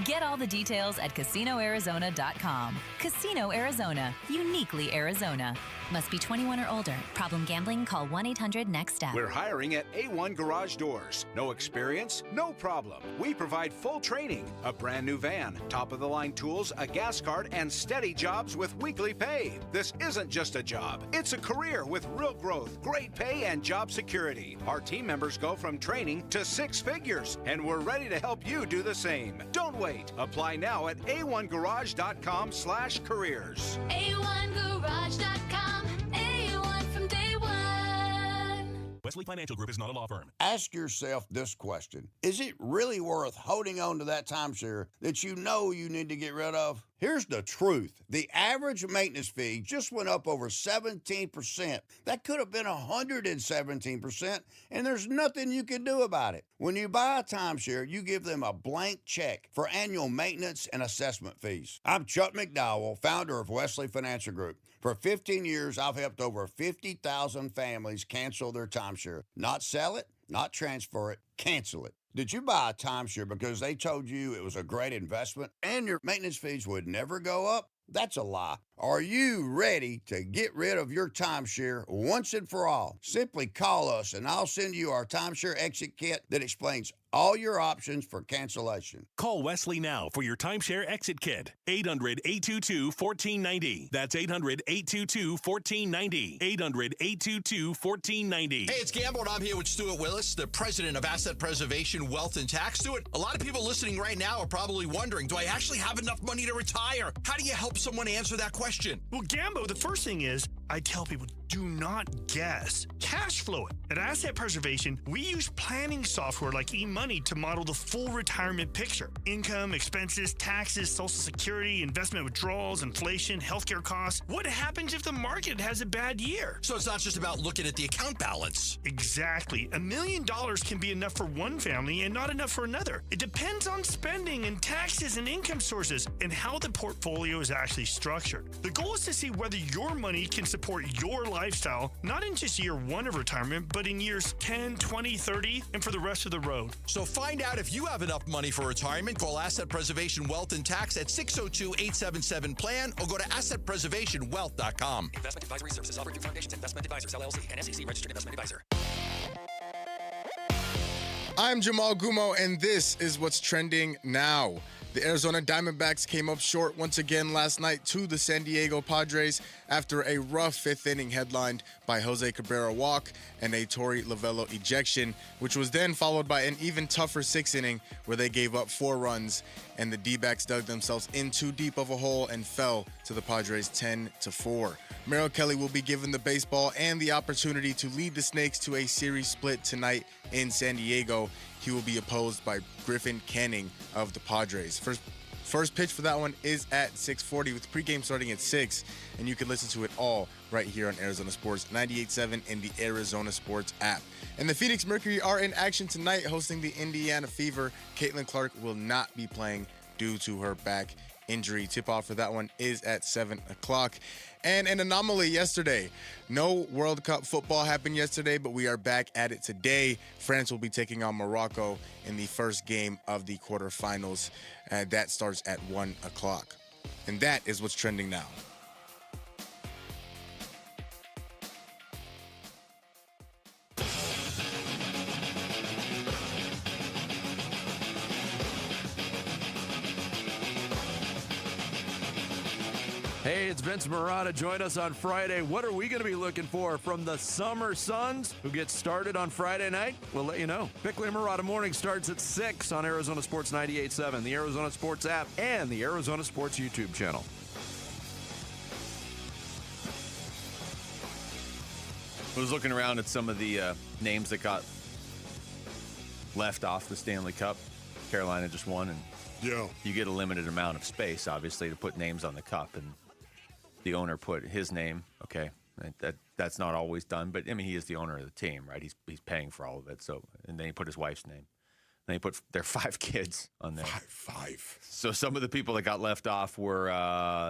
Get all the details at CasinoArizona.com. Casino Arizona, uniquely Arizona. Must be 21 or older. Problem gambling? Call 1-800-NEXT-STEP. We're hiring at A1 Garage Doors. No experience? No problem. We provide full training, a brand new van, top-of-the-line tools, a gas card, and steady jobs with weekly pay. This isn't just a job. It's a career with real growth, great pay, and job security. Our team members go from training to 6 figures, and we're ready to help you do the same. Don't wait. Apply now at a1garage.com/careers. A1garage.com. A1 from day one. Wesley Financial Group is not a law firm. Ask yourself this question. Is it really worth holding on to that timeshare that you know you need to get rid of? Here's the truth. The average maintenance fee just went up over 17%. That could have been 117%, and there's nothing you can do about it. When you buy a timeshare, you give them a blank check for annual maintenance and assessment fees. I'm Chuck McDowell, founder of Wesley Financial Group. For 15 years, I've helped over 50,000 families cancel their timeshare. Not sell it, not transfer it, cancel it. Did you buy a timeshare because they told you it was a great investment and your maintenance fees would never go up? That's a lie. Are you ready to get rid of your timeshare once and for all? Simply call us and I'll send you our timeshare exit kit that explains all your options for cancellation. Call Wesley now for your timeshare exit kit. 800-822-1490. That's 800-822-1490. 800-822-1490. Hey, it's Gamble, and I'm here with Stuart Willis, the president of Asset Preservation Wealth and Tax. Stuart, a lot of people listening right now are probably wondering, do I actually have enough money to retire? How do you help someone answer that question? Well, Gambo, the first thing is, I tell people, do not guess. Cash flow it. At Asset Preservation, we use planning software like eMoney to model the full retirement picture. Income, expenses, taxes, Social Security, investment withdrawals, inflation, healthcare costs. What happens if the market has a bad year? So it's not just about looking at the account balance. Exactly. $1 million can be enough for one family and not enough for another. It depends on spending and taxes and income sources and how the portfolio is actually structured. The goal is to see whether your money can support your lifestyle, not in just year one of retirement, but in years 10, 20, 30, and for the rest of the road. So find out if you have enough money for retirement. Call Asset Preservation Wealth and Tax at 602-877-PLAN or go to assetpreservationwealth.com. Investment advisory services offered through Foundations Investment Advisors, LLC, and SEC registered investment advisor. I'm Jamal Gumo, and this is what's trending now. The Arizona Diamondbacks came up short once again last night to the San Diego Padres after a rough fifth inning headlined by Jose Cabrera walk and a Torey Lovello ejection, which was then followed by an even tougher sixth inning where they gave up 4 runs, and the D-backs dug themselves in too deep of a hole and fell to the Padres 10-4. Merrill Kelly will be given the baseball and the opportunity to lead the Snakes to a series split tonight in San Diego. He will be opposed by Griffin Canning of the Padres. First pitch for that one is at 6:40 with pregame starting at 6, and you can listen to it all right here on Arizona Sports 98.7 in the Arizona Sports app. And the Phoenix Mercury are in action tonight hosting the Indiana Fever. Caitlin Clark will not be playing due to her back injury. Tip-off for that one is at 7 o'clock. And an anomaly yesterday. No World Cup football happened yesterday, but we are back at it today. France will be taking on Morocco in the first game of the quarterfinals. That starts at 1 o'clock. And that is what's trending now. Hey, it's Vince Marotta. Join us on Friday. What are we going to be looking for from the Summer Suns, who get started on Friday night? We'll let you know. Bickley and Marotta Morning starts at 6 on Arizona Sports 98.7, the Arizona Sports app, and the Arizona Sports YouTube channel. I was looking around at some of the names that got left off the Stanley Cup. Carolina just won, and you get a limited amount of space, obviously, to put names on the cup, and the owner put his name. Okay, that's not always done, but I mean, he is the owner of the team, right? He's paying for all of it. So, and then he put his wife's name. Then he put their 5 kids on there. Five. So some of the people that got left off were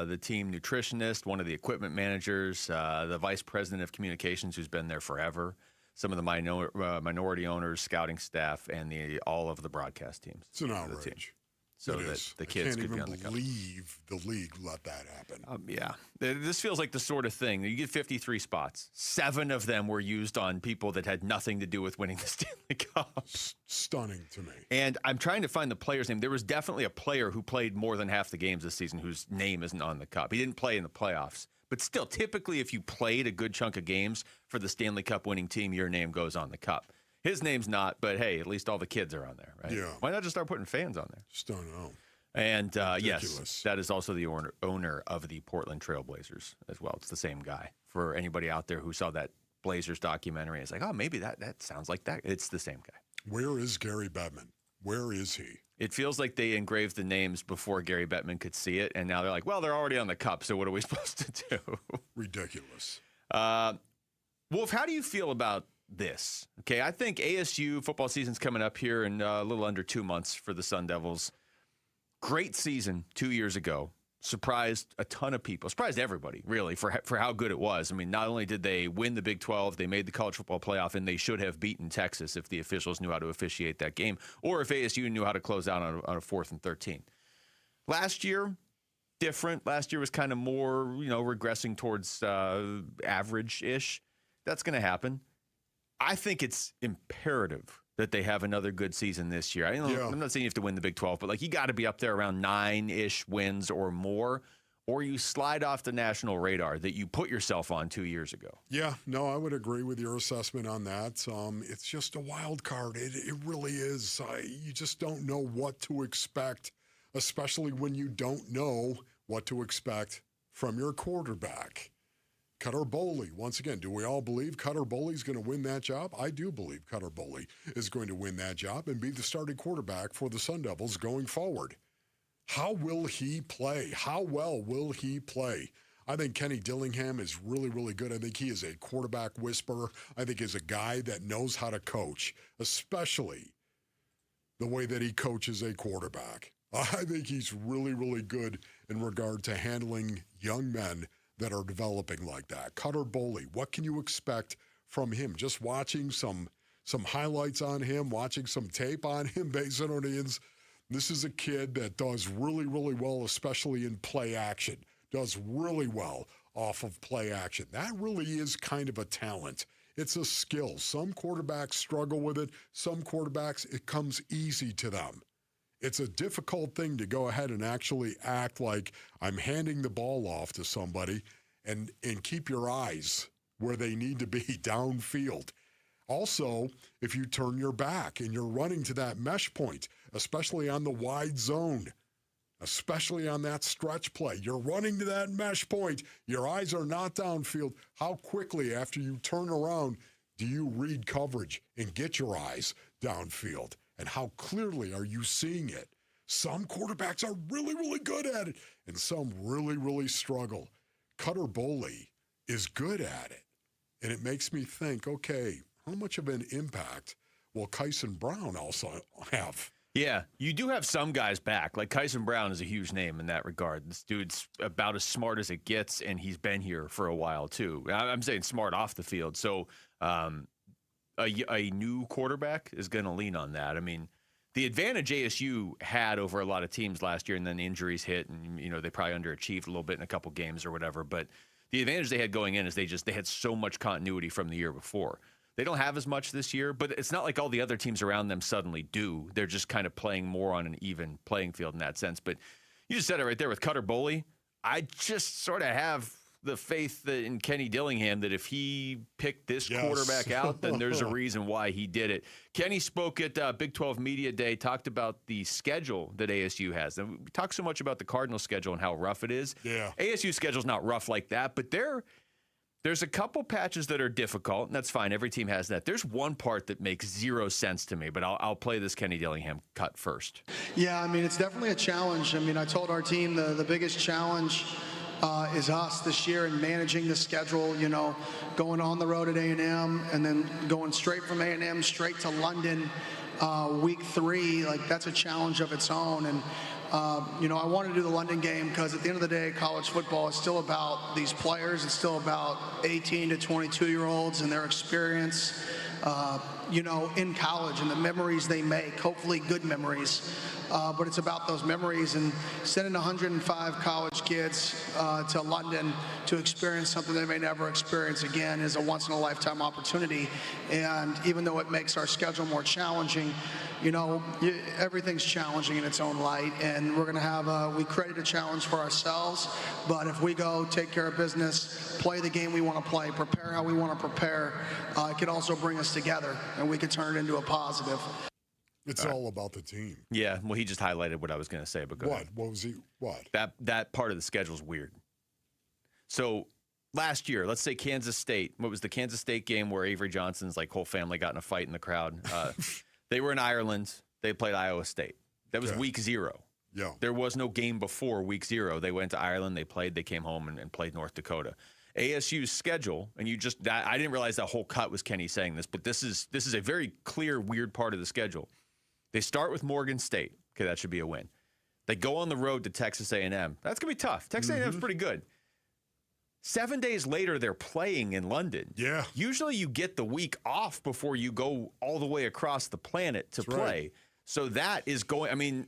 the team nutritionist, one of the equipment managers, the vice president of communications, who's been there forever, some of the minority owners, scouting staff, and all of the broadcast teams. It's an outrage. so that the kids could be on the cup. I can't even believe the league let that happen. Yeah. This feels like the sort of thing. You get 53 spots. 7 of them were used on people that had nothing to do with winning the Stanley Cup. Stunning to me. And I'm trying to find the player's name. There was definitely a player who played more than half the games this season whose name isn't on the cup. He didn't play in the playoffs. But still, typically, if you played a good chunk of games for the Stanley Cup winning team, your name goes on the cup. His name's not, but hey, at least all the kids are on there, right? Yeah. Why not just start putting fans on there? Just don't know. And yes, that is also the owner of the Portland Trail Blazers as well. It's the same guy. For anybody out there who saw that Blazers documentary, it's like, oh, maybe that sounds like that. It's the same guy. Where is Gary Bettman? Where is he? It feels like they engraved the names before Gary Bettman could see it, and now they're like, well, they're already on the cup, so what are we supposed to do? Ridiculous. Wolf, how do you feel about this? Okay, I think ASU football season's coming up here in a little under 2 months for the Sun Devils. Great season 2 years ago. Surprised a ton of people. Surprised everybody, really, for how good it was. I mean, not only did they win the Big 12, they made the college football playoff, and they should have beaten Texas if the officials knew how to officiate that game, or if ASU knew how to close out on a 4th and 13. Last year, different. Last year was kind of more, regressing towards average-ish. That's going to happen. I think it's imperative that they have another good season this year. I'm not saying you have to win the Big 12, but you got to be up there around 9-ish wins or more, or you slide off the national radar that you put yourself on 2 years ago. Yeah, no, I would agree with your assessment on that. It's just a wild card. It really is. You just don't know what to expect, especially when you don't know what to expect from your quarterback. Cutter Boley, once again, do we all believe Cutter Boley is going to win that job? I do believe Cutter Boley is going to win that job and be the starting quarterback for the Sun Devils going forward. How will he play? How well will he play? I think Kenny Dillingham is really, really good. I think he is a quarterback whisperer. I think he's a guy that knows how to coach, especially the way that he coaches a quarterback. I think he's really, really good in regard to handling young men that are developing like that. Cutter Boley, what can you expect from him? Just watching some highlights on him, watching some tape on him, Basinonians. This is a kid that does really, really well, especially in play action. Does really well off of play action. That really is kind of a talent. It's a skill. Some quarterbacks struggle with it. Some quarterbacks, it comes easy to them. It's a difficult thing to go ahead and actually act like I'm handing the ball off to somebody and keep your eyes where they need to be downfield. Also, if you turn your back and you're running to that mesh point, especially on the wide zone, especially on that stretch play, you're running to that mesh point, your eyes are not downfield. How quickly after you turn around do you read coverage and get your eyes downfield? And how clearly are you seeing it? Some quarterbacks are really, really good at it, and some really, really struggle. Cutter Boley is good at it. And it makes me think, okay, how much of an impact will Kyson Brown also have? Yeah, you do have some guys back. Like Kyson Brown is a huge name in that regard. This dude's about as smart as it gets, and he's been here for a while, too. I'm saying smart off the field. So, a new quarterback is going to lean on that. I mean, the advantage ASU had over a lot of teams last year, and then injuries hit, and they probably underachieved a little bit in a couple games or whatever. But the advantage they had going in is they had so much continuity from the year before. They don't have as much this year, but it's not like all the other teams around them suddenly do. They're just kind of playing more on an even playing field in that sense. But you just said it right there with Cutter Boley. I just sort of have the faith in Kenny Dillingham that if he picked this quarterback out, then there's a reason why he did it. Kenny spoke at Big 12 Media Day, talked about the schedule that ASU has. And we talk so much about the Cardinals schedule and how rough it is. Yeah. ASU's schedule's not rough like that, but there's a couple patches that are difficult, and that's fine. Every team has that. There's one part that makes zero sense to me, but I'll play this Kenny Dillingham cut first. Yeah, I mean, it's definitely a challenge. I mean, I told our team the biggest challenge is us this year in managing the schedule, going on the road at A&M and then going straight from A&M straight to London week 3. That's a challenge of its own. And I want to do the London game because at the end of the day, college football is still about these players. It's still about 18 to 22-year-olds and their experience. in college and the memories they make, hopefully good memories. But it's about those memories, and sending 105 college kids to London to experience something they may never experience again is a once-in-a-lifetime opportunity. And even though it makes our schedule more challenging, everything's challenging in its own light, and we're going to have we created a challenge for ourselves, but if we go take care of business, play the game we want to play, prepare how we want to prepare, it could also bring us together, and we could turn it into a positive. It's all about the team. Yeah, well, he just highlighted what I was going to say, but go ahead. What was he? What? That part of the schedule is weird. So last year, let's say Kansas State. What was the Kansas State game where Avery Johnson's whole family got in a fight in the crowd? They were in Ireland. They played Iowa State. That was week 0. Yeah. There was no game before week 0. They went to Ireland. They played. They came home and played North Dakota. ASU's schedule, and I didn't realize that whole cut was Kenny saying this, but this is a very clear, weird part of the schedule. They start with Morgan State. Okay, that should be a win. They go on the road to Texas A&M. That's going to be tough. Texas A&M's pretty good. 7 days later, they're playing in London. Yeah. Usually you get the week off before you go all the way across the planet to play. Right. So that is going,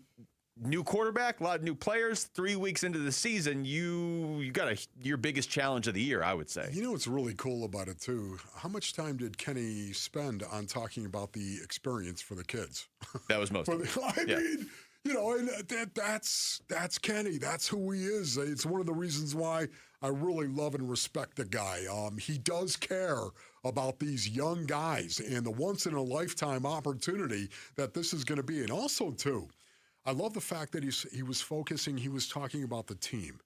new quarterback, a lot of new players. 3 weeks into the season, you got your biggest challenge of the year, I would say. You know what's really cool about it, too? How much time did Kenny spend on talking about the experience for the kids? That was most of it. And that's Kenny. That's who he is. It's one of the reasons why I really love and respect the guy. He does care about these young guys and the once-in-a-lifetime opportunity that this is going to be. And also, too, I love the fact that he was talking about the team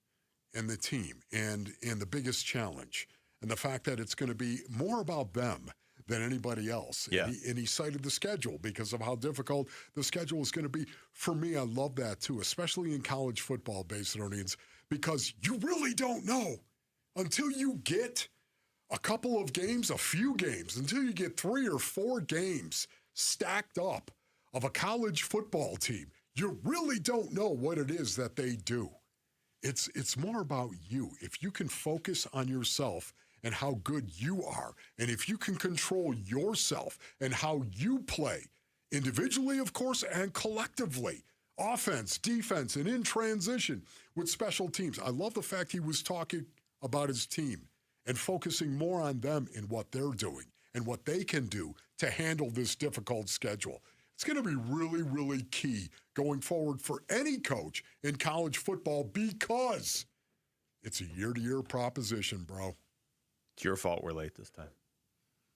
and the biggest challenge, and the fact that it's going to be more about them than anybody else. Yeah. And he cited the schedule because of how difficult the schedule is going to be. For me, I love that too, especially in college football, Basedonians, because you really don't know until you get a couple of games, a few games, until you get 3 or 4 games stacked up of a college football team. You really don't know what it is that they do. It's more about you. If you can focus on yourself and how good you are, and if you can control yourself and how you play, individually, of course, and collectively, offense, defense, and in transition with special teams. I love the fact he was talking about his team and focusing more on them and what they're doing and what they can do to handle this difficult schedule. It's going to be really, really key going forward for any coach in college football because it's a year-to-year proposition, bro. It's your fault we're late this time.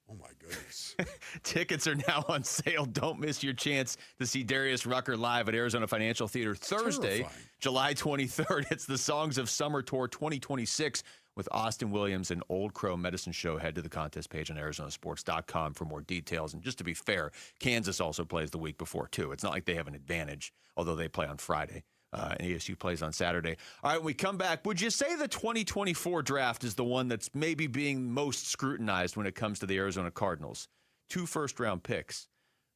Oh, my goodness. Tickets are now on sale. Don't miss your chance to see Darius Rucker live at Arizona Financial Theater Thursday, July 23rd. It's the Songs of Summer Tour 2026 with Austin Williams and Old Crow Medicine Show. Head to the contest page on ArizonaSports.com for more details. And just to be fair, Kansas also plays the week before, too. It's not like they have an advantage, although they play on Friday. And ASU plays on Saturday. All right, when we come back, would you say the 2024 draft is the one that's maybe being most scrutinized when it comes to the Arizona Cardinals? 2 first-round picks.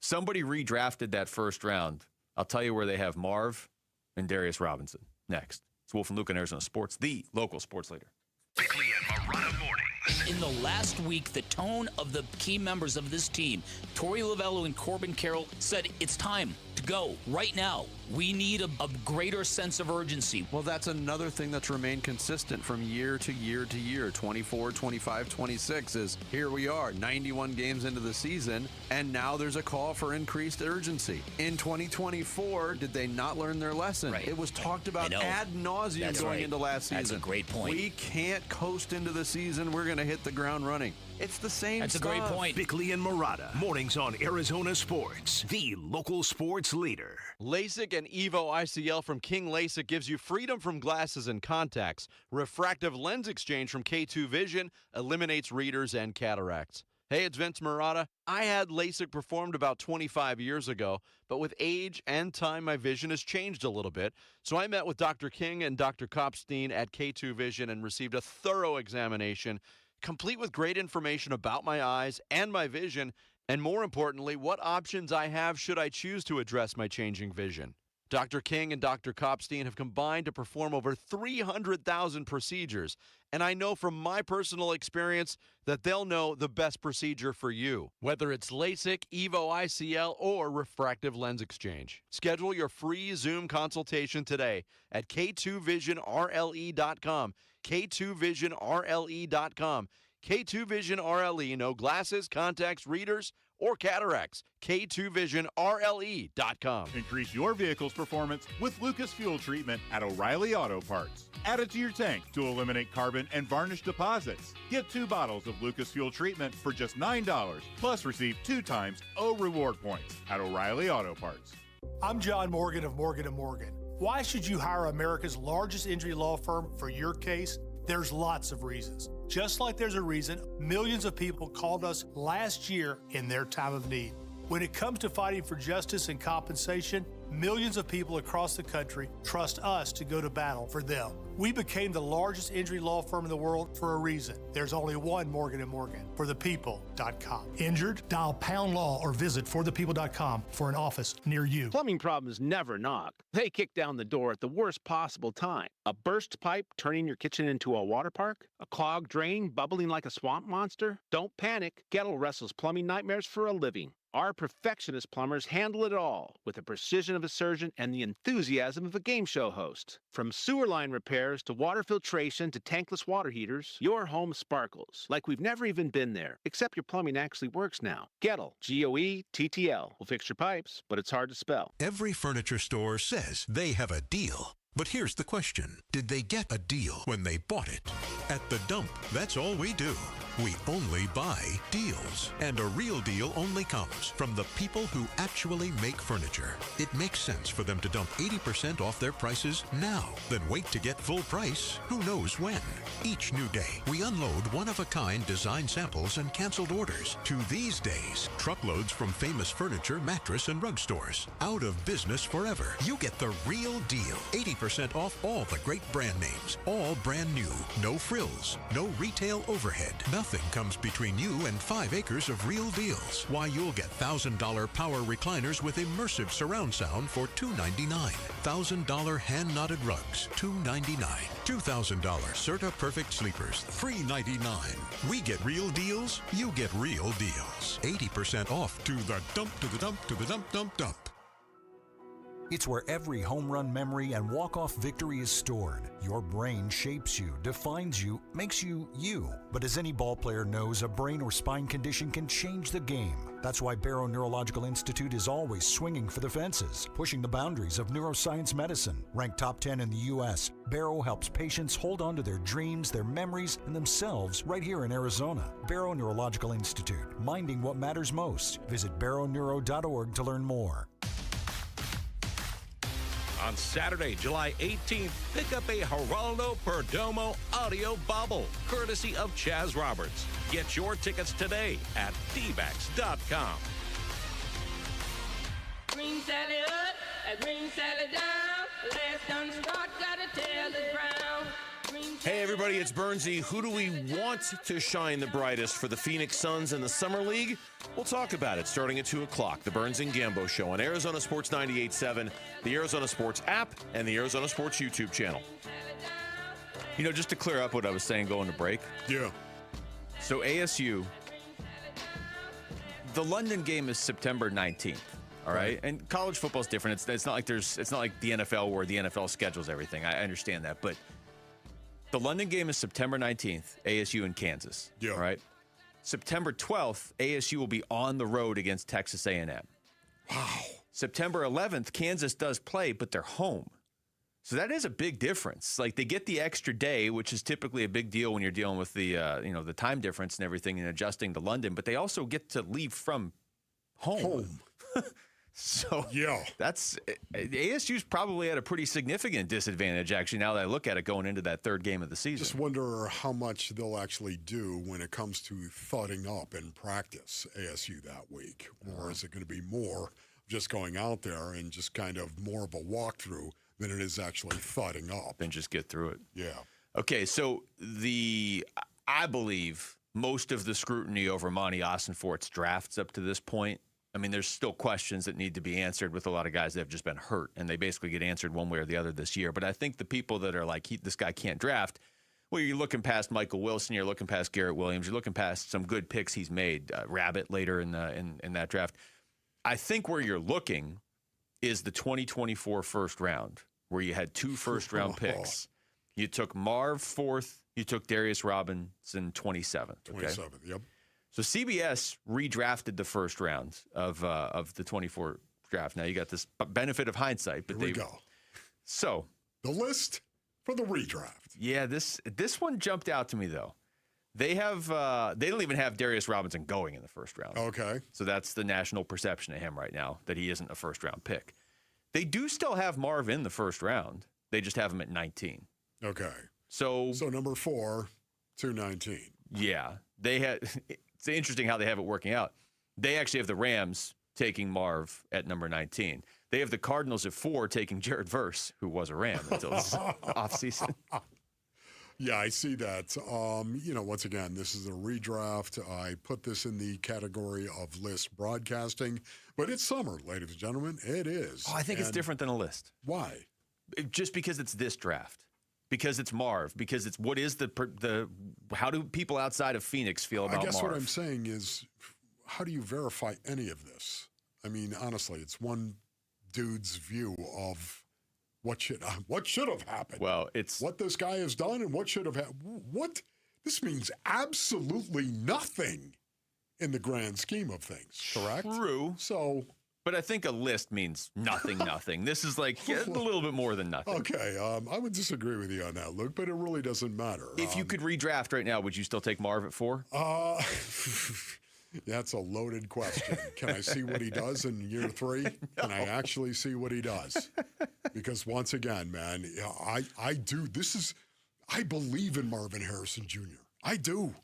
Somebody redrafted that first round. I'll tell you where they have Marv and Darius Robinson next. It's Wolf and Luke on Arizona Sports, the local sports leader. Bickley and Marotta mornings. In the last week, the tone of the key members of this team, Torey Lovello and Corbin Carroll, said it's time to go right now. We need a greater sense of urgency. Well, that's another thing that's remained consistent from year to year to year. 24, 25, 26 is here we are, 91 games into the season, and now there's a call for increased urgency. In 2024, did they not learn their lesson? Right. It was talked about ad nauseum going into last season. That's a great point. We can't coast into the season. We're going to hit the ground running. It's the same That's stuff. a great point. Bickley and Marotta, mornings on Arizona Sports, the local sports leader. LASIK and EVO ICL from King LASIK gives you freedom from glasses and contacts. Refractive lens exchange from K2 Vision eliminates readers and cataracts. Hey, it's Vince Marotta. I had LASIK performed about 25 years ago, but with age and time, my vision has changed a little bit. So I met with Dr. King and Dr. Kopstein at K2 Vision and received a thorough examination, complete with great information about my eyes and my vision, and more importantly, what options I have should I choose to address my changing vision. Dr. King and Dr. Kopstein have combined to perform over 300,000 procedures, and I know from my personal experience that they'll know the best procedure for you, whether it's LASIK, EVO ICL, or refractive lens exchange. Schedule your free Zoom consultation today at K2VisionRLE.com, K2VisionRLE.com. K2 Vision RLE, no glasses, contacts, readers, or cataracts. K2VisionRLE.com. Increase your vehicle's performance with Lucas Fuel Treatment at O'Reilly Auto Parts. Add it to your tank to eliminate carbon and varnish deposits. Get 2 bottles of Lucas Fuel Treatment for just $9, plus receive 2 times O reward points at O'Reilly Auto Parts. I'm John Morgan of Morgan & Morgan. Why should you hire America's largest injury law firm for your case? There's lots of reasons. Just like there's a reason millions of people called us last year in their time of need. When it comes to fighting for justice and compensation, millions of people across the country trust us to go to battle for them. We became the largest injury law firm in the world for a reason. There's only one Morgan & Morgan, forthepeople.com. Injured? Dial pound law or visit forthepeople.com for an office near you. Plumbing problems never knock. They kick down the door at the worst possible time. A burst pipe turning your kitchen into a water park? A clogged drain bubbling like a swamp monster? Don't panic. Gettle wrestles plumbing nightmares for a living. Our perfectionist plumbers handle it all with the precision of a surgeon and the enthusiasm of a game show host. From sewer line repairs to water filtration to tankless water heaters, your home sparkles like we've never even been there, except your plumbing actually works now. Gettle, Goettl, will fix your pipes, but it's hard to spell. Every furniture store says they have a deal. But here's the question. Did they get a deal when they bought it? At The Dump, that's all we do. We only buy deals. And a real deal only comes from the people who actually make furniture. It makes sense for them to dump 80% off their prices now, then wait to get full price who knows when. Each new day, we unload one-of-a-kind design samples and canceled orders. To these days, truckloads from famous furniture, mattress, and rug stores. Out of business forever. You get the real deal. 80% off all the great brand names. All brand new. No frills. No retail overhead. Nothing comes between you and 5 acres of real deals. Why, you'll get $1,000 power recliners with immersive surround sound for $299. $1,000 hand-knotted rugs, $299. $2,000 Serta Perfect Sleepers, $399. We get real deals, you get real deals. 80% off. To the dump, to the dump, to the dump, dump, dump. It's where every home run memory and walk-off victory is stored. Your brain shapes you, defines you, makes you you. But as any ball player knows, a brain or spine condition can change the game. That's why Barrow Neurological Institute is always swinging for the fences, pushing the boundaries of neuroscience medicine. Ranked top 10 in the U.S., Barrow helps patients hold on to their dreams, their memories, and themselves right here in Arizona. Barrow Neurological Institute, minding what matters most. Visit barrowneuro.org to learn more. On Saturday, July 18th, pick up a Geraldo Perdomo audio bubble, courtesy of Chaz Roberts. Get your tickets today at dbacks.com. Green Sally up, and green Sally down. Last done start, gotta tell the ground. Hey everybody, it's Bernsey. Who do we want to shine the brightest for the Phoenix Suns in the Summer League? We'll talk about it starting at 2 o'clock. The Burns and Gambo Show on Arizona Sports 98.7, the Arizona Sports app, and the Arizona Sports YouTube channel. You know, just to clear up what I was saying going to break. Yeah. So ASU, the London game is September 19th. All right. And college football is different. It's not like the NFL where the NFL schedules everything. I understand that, but the London game is September 19th, ASU in Kansas. Yeah. All right. September 12th, ASU will be on the road against Texas A&M. Wow. September 11th, Kansas does play, but they're home. So that is a big difference. Like, they get the extra day, which is typically a big deal when you're dealing with the the time difference and everything and adjusting to London, but they also get to leave from home. So yeah, that's ASU's probably at a pretty significant disadvantage, actually, now that I look at it going into that third game of the season. Just wonder how much they'll actually do when it comes to thudding up in practice, ASU that week. Or is it going to be more just going out there and just kind of more of a walkthrough than it is actually thudding up? And just get through it. Yeah. Okay, so I believe most of the scrutiny over Monty Austin Fort's drafts up to this point, I mean, there's still questions that need to be answered with a lot of guys that have just been hurt, and they basically get answered one way or the other this year. But I think the people that are like, this guy can't draft, well, you're looking past Michael Wilson, you're looking past Garrett Williams, you're looking past some good picks he's made, Rabbit later in that draft. I think where you're looking is the 2024 first round, where you had 2 first-round picks. You took Marv 4th, you took Darius Robinson 27th. Okay? 27th, yep. So CBS redrafted the first round of the 24 draft. Now you got this benefit of hindsight, but Here we go. So the list for the redraft. Yeah, this one jumped out to me though. They don't even have Darius Robinson going in the first round. Okay. So that's the national perception of him right now, that he isn't a first round pick. They do still have Marv in the first round. They just have him at 19. Okay. So number 4 to 19. Yeah. It's interesting how they have it working out. They actually have the Rams taking Marv at number 19. They have the Cardinals at 4 taking Jared Verse, who was a Ram until this offseason. Yeah, I see that. Once again, this is a redraft. I put this in the category of list broadcasting, but it's summer, ladies and gentlemen. It is. Oh, I think it's different than a list. Why? Just because it's this draft. Because it's Marv. Because it's what is how do people outside of Phoenix feel about Marv? I guess what I'm saying is, how do you verify any of this? I mean, honestly, it's one dude's view of what should have happened. Well, it's what this guy has done and what should have happened. What? This means absolutely nothing in the grand scheme of things, correct? True. So, but I think a list means nothing. This is like a little bit more than nothing. Okay, I would disagree with you on that, Luke, but it really doesn't matter. If you could redraft right now, would you still take Marv at 4? That's a loaded question. Can I see what he does in year 3? No. Can I actually see what he does? Because once again, man, I do. I believe in Marvin Harrison Jr. I do.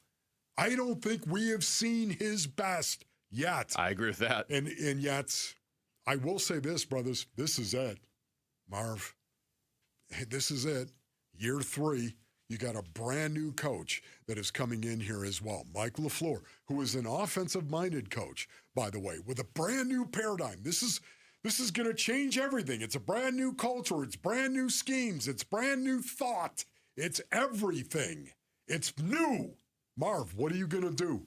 I don't think we have seen his best yet. I agree with that. And yet, I will say this, brothers. This is it. Marv, this is it. Year 3. You got a brand new coach that is coming in here as well. Mike LaFleur, who is an offensive-minded coach, by the way, with a brand new paradigm. This is going to change everything. It's a brand new culture. It's brand new schemes. It's brand new thought. It's everything. It's new. Marv, what are you going to do?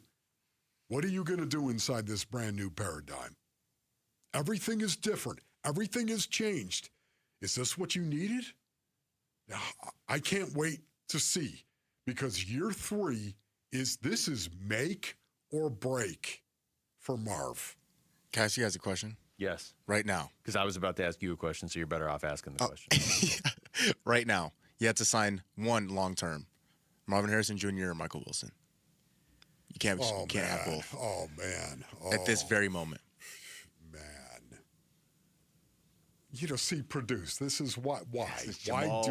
What are you going to do inside this brand new paradigm? Everything is different. Everything has changed. Is this what you needed? I can't wait to see, because year 3 is make or break for Marv. Can I ask you guys a question? Yes. Right now. Because I was about to ask you a question, so you're better off asking the question. Right now, you have to sign one long-term, Marvin Harrison Jr. or Michael Wilson. You can't have both. Oh, man. At this very moment. See, produce. This is why. Jamal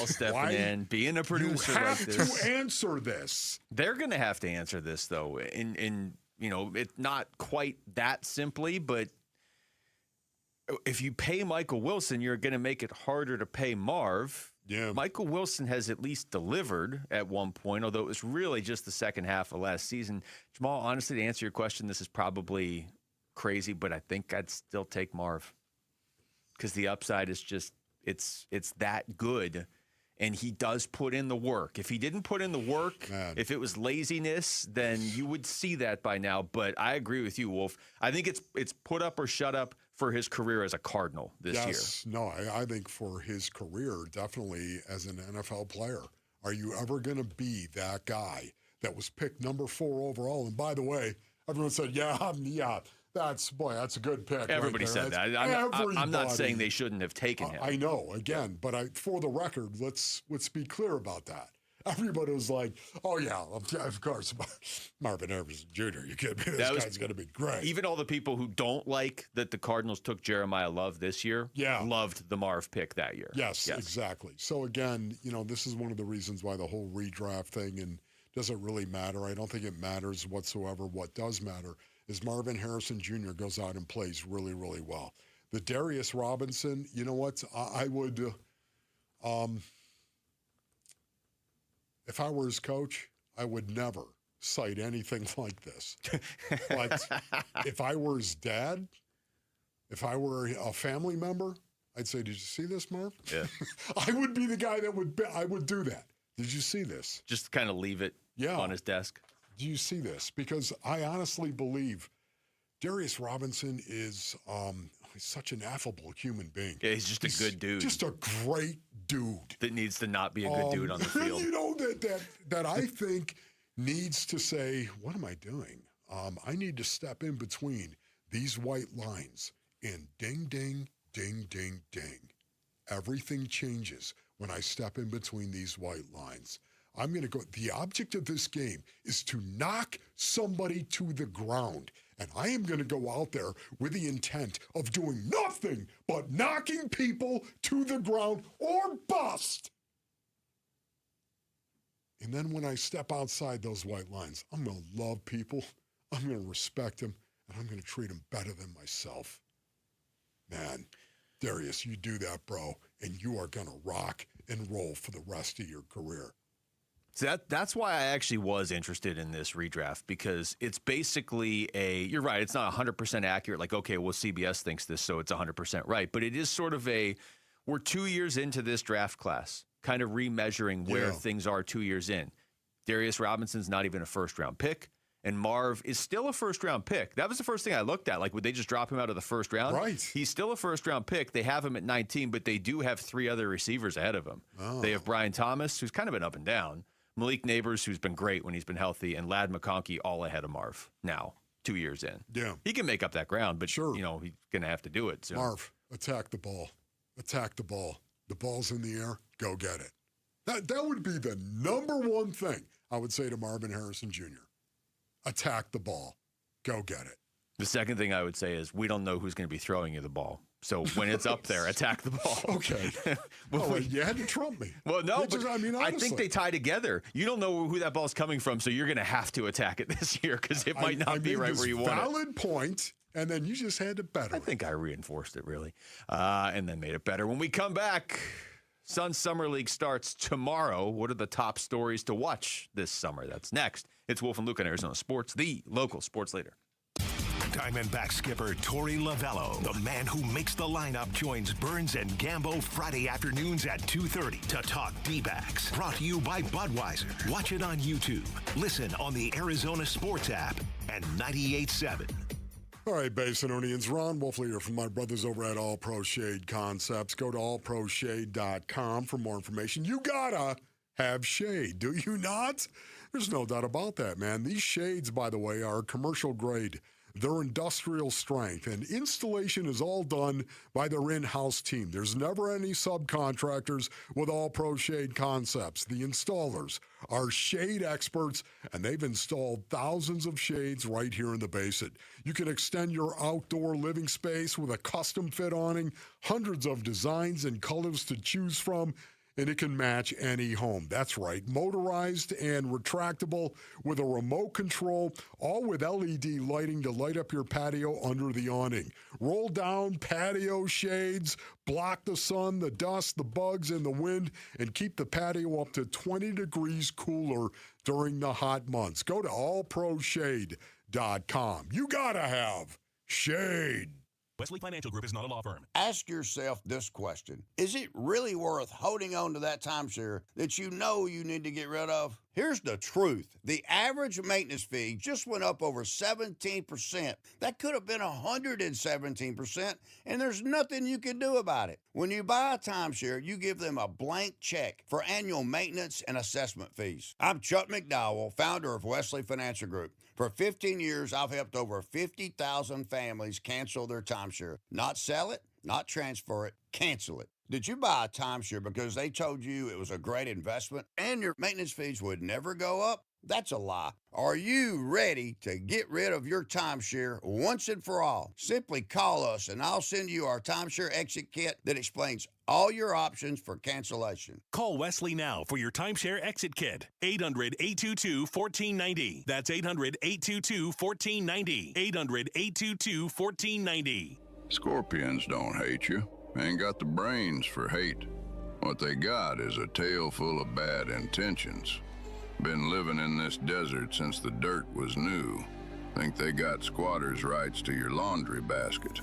stepping in, being a producer like this. You have to answer this. They're going to have to answer this, though. It's not quite that simply, but if you pay Michael Wilson, you're going to make it harder to pay Marv. Yeah. Michael Wilson has at least delivered at one point, although it was really just the second half of last season. Jamal, honestly, to answer your question, this is probably crazy, but I think I'd still take Marv. Because the upside is just, it's that good. And he does put in the work. If he didn't put in the work, if it was laziness, then you would see that by now. But I agree with you, Wolf. I think it's put up or shut up for his career as a Cardinal this year. Yes, no, I think for his career, definitely as an NFL player. Are you ever going to be that guy that was picked number 4 overall? And by the way, everyone said, yeah. That's a good pick. Everybody said that. I'm not saying they shouldn't have taken him. I know, again, but for the record, let's be clear about that. Everybody was like, oh, yeah, of course, Marvin Harrison Jr., you kidding me? This guy's going to be great. Even all the people who don't like that the Cardinals took Jeremiah Love this year loved the Marv pick that year. Yes, exactly. So, again, this is one of the reasons why the whole redraft thing and doesn't really matter. I don't think it matters whatsoever. What does matter is Marvin Harrison Jr. goes out and plays really, really well. The Darius Robinson, you know what? I would, if I were his coach, I would never cite anything like this. But if I were his dad, if I were a family member, I'd say, did you see this, Marv? Yeah. I would be the guy that I would do that. Did you see this? Just kind of leave it on his desk. Do you see this? Because I honestly believe Darius Robinson is he's such an affable human being. Yeah, he's just a good dude. Just a great dude. That needs to not be a good dude on the field. You know, that I think needs to say, what am I doing? I need to step in between these white lines and ding, ding, ding, ding, ding. Everything changes when I step in between these white lines. I'm going to go. The object of this game is to knock somebody to the ground. And I am going to go out there with the intent of doing nothing but knocking people to the ground or bust. And then when I step outside those white lines, I'm going to love people. I'm going to respect them. And I'm going to treat them better than myself. Man, Darius, you do that, bro. And you are going to rock and roll for the rest of your career. So that's why I actually was interested in this redraft, because it's basically you're right, it's not 100% accurate, like, okay, well, CBS thinks this, so it's 100% right. But it is sort of we're 2 years into this draft class, kind of remeasuring where things are 2 years in. Darius Robinson's not even a first-round pick, and Marv is still a first-round pick. That was the first thing I looked at. Like, would they just drop him out of the first round? Right. He's still a first-round pick. They have him at 19, but they do have 3 other receivers ahead of him. Oh. They have Brian Thomas, who's kind of been up and down, Malik Neighbors, who's been great when he's been healthy, and Ladd McConkey all ahead of Marv now, 2 years in. Yeah. He can make up that ground, but he's going to have to do it soon. Marv, attack the ball. Attack the ball. The ball's in the air. Go get it. That would be the number one thing I would say to Marvin Harrison Jr. Attack the ball. Go get it. The second thing I would say is we don't know who's going to be throwing you the ball. So when it's up there, attack the ball. Okay. You had to trump me. Well, no, but I think they tie together. You don't know who that ball's coming from, so you're going to have to attack it this year because it might not be right where you want it. Valid point, and then you just had to better it. I think I reinforced it, really, and then made it better. When we come back, Suns Summer League starts tomorrow. What are the top stories to watch this summer? That's next. It's Wolf and Luke on Arizona Sports, the local sports leader. Diamondback skipper Torey Lovello, the man who makes the lineup, joins Burns and Gambo Friday afternoons at 2:30 to talk D-backs. Brought to you by Budweiser. Watch it on YouTube. Listen on the Arizona Sports app and 98.7. All right, Basinonians, Ron Wolfley here from my brothers over at All Pro Shade Concepts. Go to allproshade.com for more information. You gotta have shade, do you not? There's no doubt about that, man. These shades, by the way, are commercial grade. They're industrial strength, and installation is all done by their in-house team. There's never any subcontractors with All Pro Shade Concepts. The installers are shade experts, and they've installed thousands of shades right here in the Basin. You can extend your outdoor living space with a custom fit awning, hundreds of designs and colors to choose from, and it can match any home. That's right, motorized and retractable with a remote control, all with LED lighting to light up your patio under the awning. Roll down patio shades, block the sun, the dust, the bugs, and the wind, and keep the patio up to 20 degrees cooler during the hot months. Go to allproshade.com. You gotta have shade. Wesley Financial Group is not a law firm. Ask yourself this question. Is it really worth holding on to that timeshare that you know you need to get rid of? Here's the truth. The average maintenance fee just went up over 17%. That could have been 117%, and there's nothing you can do about it. When you buy a timeshare, you give them a blank check for annual maintenance and assessment fees. I'm Chuck McDowell, founder of Wesley Financial Group. For 15 years, I've helped over 50,000 families cancel their timeshare. Not sell it, not transfer it, cancel it. Did you buy a timeshare because they told you it was a great investment and your maintenance fees would never go up? That's a lie. Are you ready to get rid of your timeshare once and for all? Simply call us and I'll send you our timeshare exit kit that explains all your options for cancellation. Call Wesley now for your timeshare exit kit. 800-822-1490. That's 800-822-1490. 800-822-1490. Scorpions don't hate you. Ain't got the brains for hate. What they got is a tail full of bad intentions. Been living in this desert since the dirt was new. Think they got squatters' rights to your laundry basket.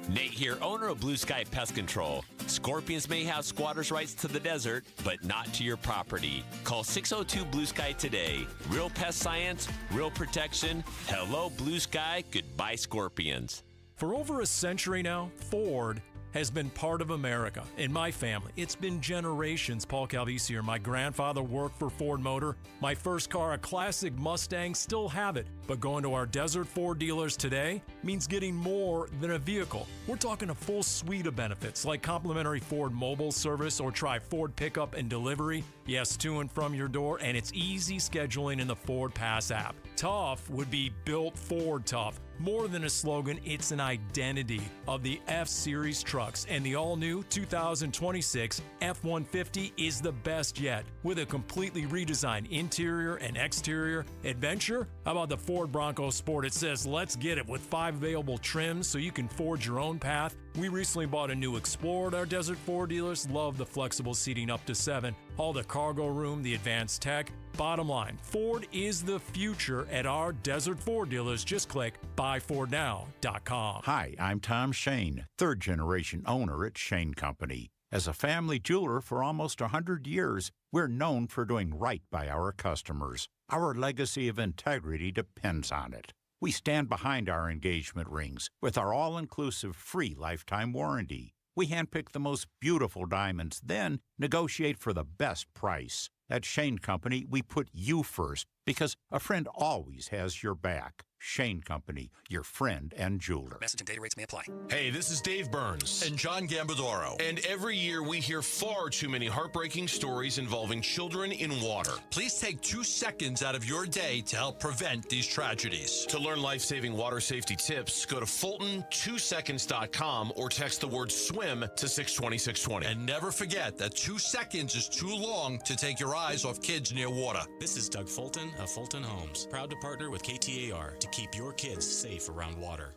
Nate here, owner of Blue Sky Pest Control. Scorpions may have squatters' rights to the desert, but not to your property. Call 602 Blue Sky today. Real pest science, real protection. Hello, Blue Sky. Goodbye, scorpions. For over a century now, Ford has been part of America. In my family, it's been generations. Paul Calvisi here. My grandfather worked for Ford Motor. My first car, a classic Mustang, still have it. But going to our Desert Ford dealers today means getting more than a vehicle. We're talking a full suite of benefits like complimentary Ford mobile service or try Ford pickup and delivery. Yes, to and from your door, and it's easy scheduling in the Ford Pass app. Tough would be built Ford tough. More than a slogan, it's an identity of the F-Series trucks, and the all-new 2026 F-150 is the best yet. With a completely redesigned interior and exterior adventure, how about the Ford Bronco Sport? It says, let's get it, with 5 available trims so you can forge your own path. We recently bought a new Explorer at our Desert Ford dealers. Love the flexible seating up to 7. All the cargo room, the advanced tech. Bottom line, Ford is the future at our Desert Ford dealers. Just click buyfordnow.com. Hi, I'm Tom Shane, third-generation owner at Shane Company. As a family jeweler for almost 100 years, we're known for doing right by our customers. Our legacy of integrity depends on it. We stand behind our engagement rings with our all-inclusive free lifetime warranty. We handpick the most beautiful diamonds, then negotiate for the best price. At Shane Company, we put you first because a friend always has your back. Shane Company, your friend and jeweler. Message and data rates may apply. Hey, this is Dave Burns and John Gambadoro. And every year we hear far too many heartbreaking stories involving children in water. Please take 2 seconds out of your day to help prevent these tragedies. To learn life-saving water safety tips, go to Fulton2seconds.com or text the word SWIM to 620-620. And never forget that 2 seconds is too long to take your eyes off kids near water. This is Doug Fulton of Fulton Homes, proud to partner with KTAR to keep your kids safe around water.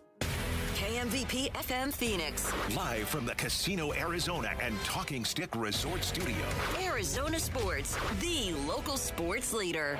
KMVP FM Phoenix. Live from the Casino Arizona and Talking Stick Resort Studio. Arizona Sports, the local sports leader.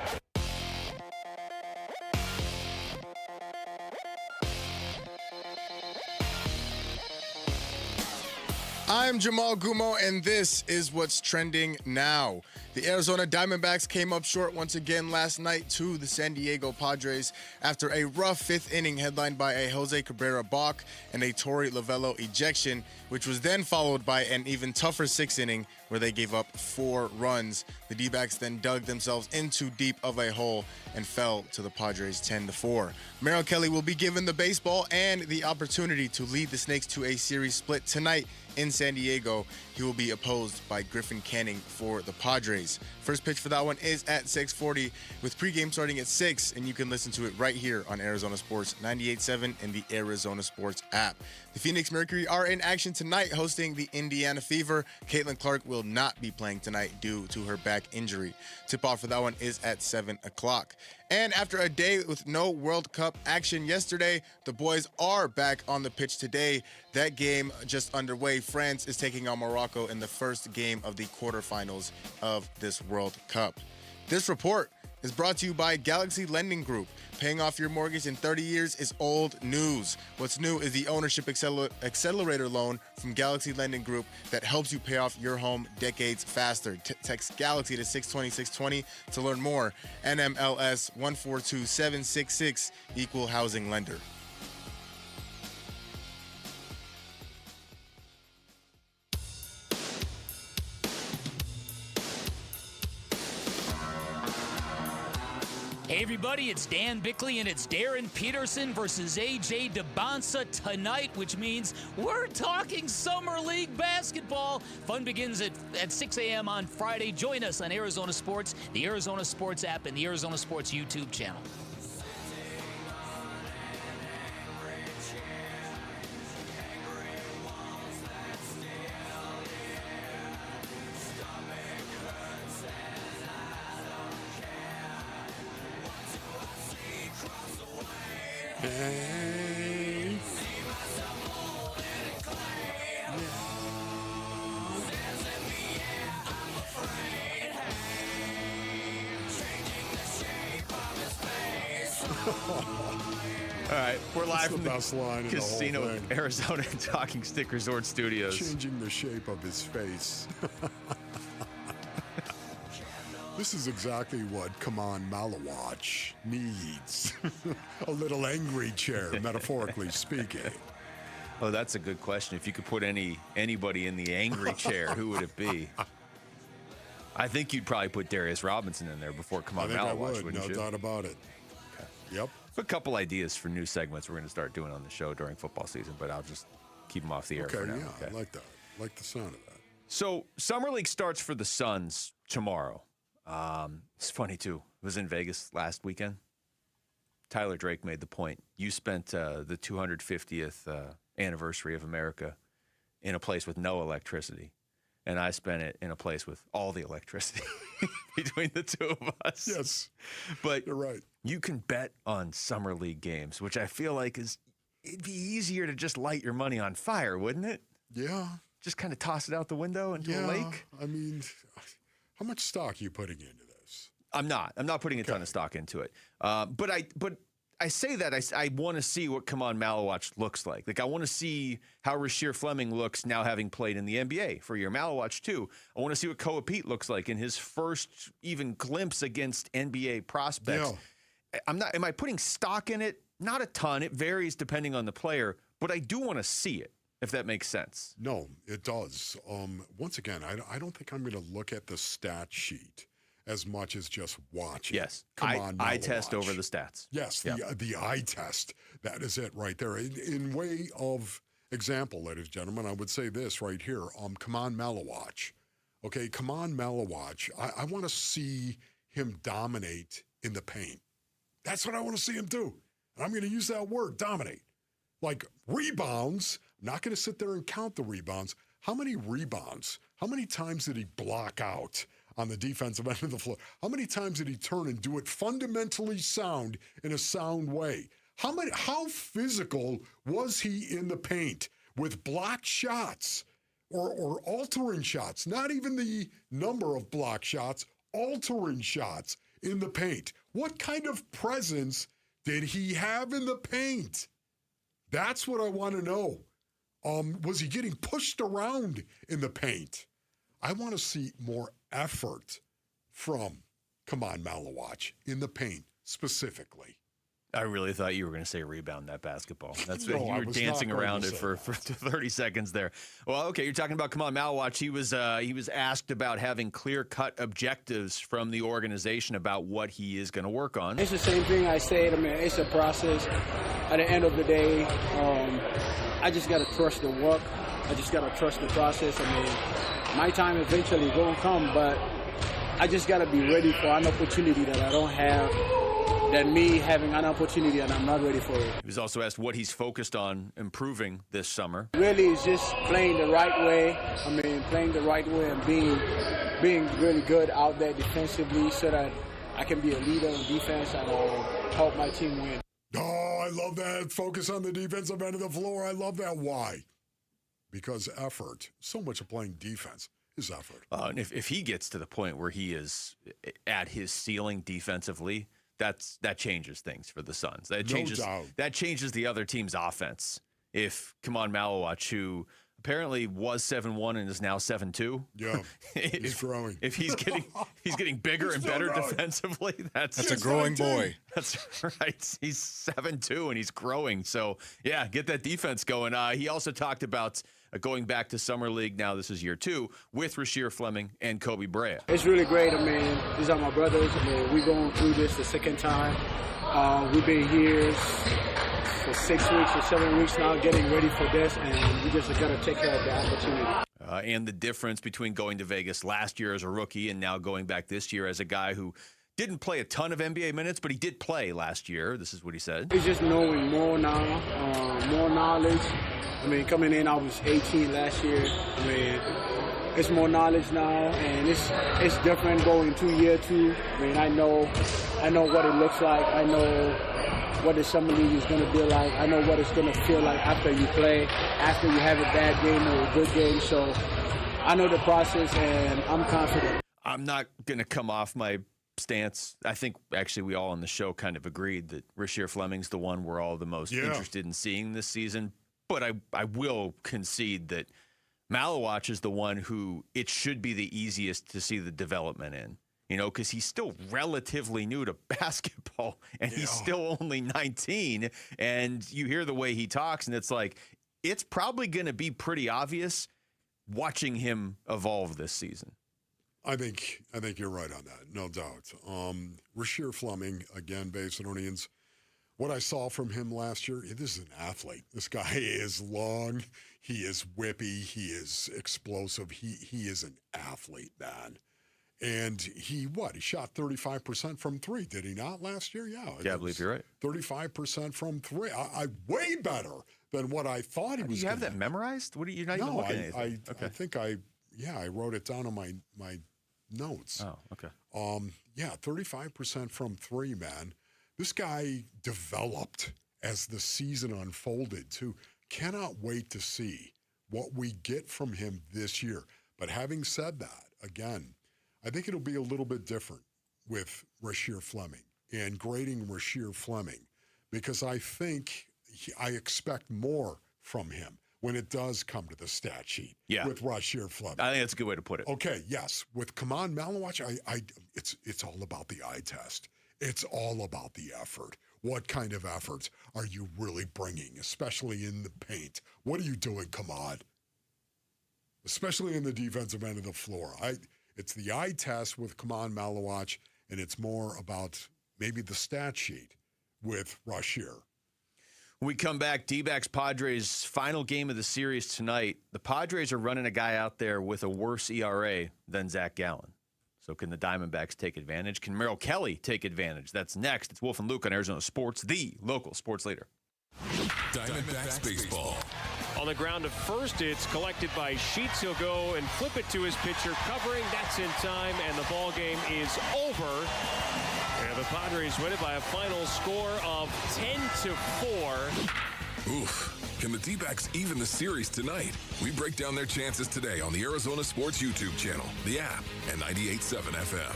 I'm Jamal Gumo, and this is what's trending now. The Arizona Diamondbacks came up short once again last night to the San Diego Padres after a rough 5th inning headlined by a Jose Cabrera balk and a Torey Lovullo ejection, which was then followed by an even tougher 6th inning where they gave up 4 runs. The D-backs then dug themselves into deep of a hole and fell to the Padres 10-4. Merrill Kelly will be given the baseball and the opportunity to lead the Snakes to a series split tonight in San Diego. He will be opposed by Griffin Canning for the Padres. First pitch for that one is at 6:40 with pregame starting at 6, and you can listen to it right here on Arizona Sports 98.7 and the Arizona Sports app. The Phoenix Mercury are in action tonight hosting the Indiana Fever. Caitlin Clark will not be playing tonight due to her back injury. Tip-off for that one is at 7 o'clock. And after a day with no World Cup action yesterday, the boys are back on the pitch today. That game just underway. France is taking on Morocco in the first game of the quarterfinals of this World Cup. This report is brought to you by Galaxy Lending Group. Paying off your mortgage in 30 years is old news. What's new is the Ownership Accelerator loan from Galaxy Lending Group that helps you pay off your home decades faster. Text Galaxy to 620-620 to learn more. NMLS 142766, Equal Housing Lender. Hey everybody, it's Dan Bickley and it's Darren Peterson versus AJ DeBonsa tonight, which means we're talking Summer League basketball. Fun begins at 6 a.m. on Friday. Join us on Arizona Sports, the Arizona Sports app, and the Arizona Sports YouTube channel. All right, we're live from the best line in the whole Casino thing. Arizona Talking Stick Resort Studios. Changing the shape of his face. This is exactly what Come On Malawatch needs. A little angry chair, metaphorically speaking. Oh, that's a good question. If you could put anybody in the angry chair, who would it be? I think you'd probably put Darius Robinson in there before Come On I think Malawatch, I would, wouldn't no you? doubt about it. Okay. Yep. A couple ideas for new segments we're going to start doing on the show during football season, but I'll just keep them off the air for now. Yeah, I like that. I like the sound of that. So Summer League starts for the Suns tomorrow. It's funny, too. It was in Vegas last weekend. Tyler Drake made the point. You spent the 250th anniversary of America in a place with no electricity, and I spent it in a place with all the electricity between the two of us. Yes, but you're right. You can bet on Summer League games, which I feel like it'd be easier to just light your money on fire, wouldn't it? Yeah. Just kind of toss it out the window into a lake? I mean, how much stock are you putting into this? I'm not putting a ton of stock into it. But I say that I want to see what Come On Malawatch looks like. Like, I want to see how Rasheer Fleming looks now having played in the NBA for a year. Malawatch, too. I want to see what Koa Pete looks like in his first even glimpse against NBA prospects. Yeah. Am I putting stock in it? Not a ton. It varies depending on the player, but I do want to see it, if that makes sense. No, it does. Once again, I don't think I'm going to look at the stat sheet as much as just watching. Yes. Come on, eye test over the stats. Yes, the eye test. That is it right there. In way of example, ladies and gentlemen, I would say this right here. Come on, Malawatch. Okay, come on, Malawatch. I want to see him dominate in the paint. That's what I want to see him do. And I'm going to use that word, dominate. Like rebounds, I'm not going to sit there and count the rebounds. How many rebounds? How many times did he block out on the defensive end of the floor? How many times did he turn and do it fundamentally sound in a sound way? How physical was he in the paint with blocked shots or altering shots? Not even the number of block shots, altering shots in the paint. What kind of presence did he have in the paint? That's what I want to know. Was he getting pushed around in the paint? I want to see more effort from Come On Malawatch in the paint specifically. I really thought you were going to say rebound that basketball. That's No, you I were was dancing not going around to it say for 30 seconds there. Well, okay, you're talking about Come On Malawatch. He was asked about having clear-cut objectives from the organization about what he is going to work on. It's the same thing I said. I mean, it's a process. At the end of the day, I just got to trust the work. I just got to trust the process. I mean, my time eventually going to come, but I just got to be ready for an opportunity that I don't have, than me having an opportunity and I'm not ready for it. He was also asked what he's focused on improving this summer. Really, it's just playing the right way. I mean, playing the right way and being really good out there defensively so that I can be a leader in defense and help my team win. Oh, I love that. Focus on the defensive end of the floor. I love that. Why? Because effort. So much of playing defense is effort. And if he gets to the point where he is at his ceiling defensively, that changes things for the Suns. That changes the other team's offense. If Come On Malawatch, who apparently was 7'1" and is now 7'2". Yeah, he's growing. If he's getting bigger and better defensively, that's a growing boy. That's right. He's 7'2" and he's growing. So yeah, get that defense going. He also talked about going back to Summer League. Now this is year 2 with Rasheer Fleming and Kobe Bryant. It's really great. I mean, these are my brothers. I mean, we're going through this the second time. We've been here for 6 weeks or 7 weeks now getting ready for this, and we just got to take care of the opportunity. And the difference between going to Vegas last year as a rookie and now going back this year as a guy who didn't play a ton of NBA minutes, but he did play last year. This is what he said. It's just knowing more now, more knowledge. I mean, coming in, I was 18 last year. I mean, it's more knowledge now, and it's different going to year 2. I mean, I know what it looks like. I know what the Summer League is going to be like. I know what it's going to feel like after you play, after you have a bad game or a good game. So I know the process, and I'm confident. I'm not going to come off my stance. I think actually we all on the show kind of agreed that Rasheer Fleming's the one we're all the most interested in seeing this season. But I will concede that Malawach is the one who it should be the easiest to see the development in. You know, because he's still relatively new to basketball, and he's still only 19. And you hear the way he talks, and it's like, it's probably going to be pretty obvious watching him evolve this season. I think you're right on that, no doubt. Rasheer Fleming, again, Basinonians, what I saw from him last year, this is an athlete. This guy is long, he is whippy, he is explosive, he is an athlete, man. And he shot 35% from three, did he not, last year? Yeah, I believe you're right. 35% from three. I way better than what I thought he was. Do you have that memorized? What are you not even looking at? I think I wrote it down on my notes. Oh, okay. 35% from three, man. This guy developed as the season unfolded, too. Cannot wait to see what we get from him this year. But having said that, again, I think it'll be a little bit different with Rasheer Fleming and grading Rasheer Fleming because I think I expect more from him when it does come to the stat sheet with Rasheer Fleming. I think that's a good way to put it. Okay, yes. With Kaman Malawach, it's all about the eye test. It's all about the effort. What kind of efforts are you really bringing, especially in the paint? What are you doing, Kaman? Especially in the defensive end of the floor. It's the eye test with Kaman Malawach, and it's more about maybe the stat sheet with Rasheer. When we come back, D-backs Padres final game of the series tonight. The Padres are running a guy out there with a worse ERA than Zach Gallen. So can the Diamondbacks take advantage? Can Merrill Kelly take advantage? That's next. It's Wolf and Luke on Arizona Sports, the local sports leader. Diamondbacks baseball. On the ground to first, it's collected by Sheets. He'll go and flip it to his pitcher, covering. That's in time, and the ball game is over. And the Padres win it by a final score of 10-4. Oof. Can the D-backs even the series tonight? We break down their chances today on the Arizona Sports YouTube channel, the app, and 98.7 FM.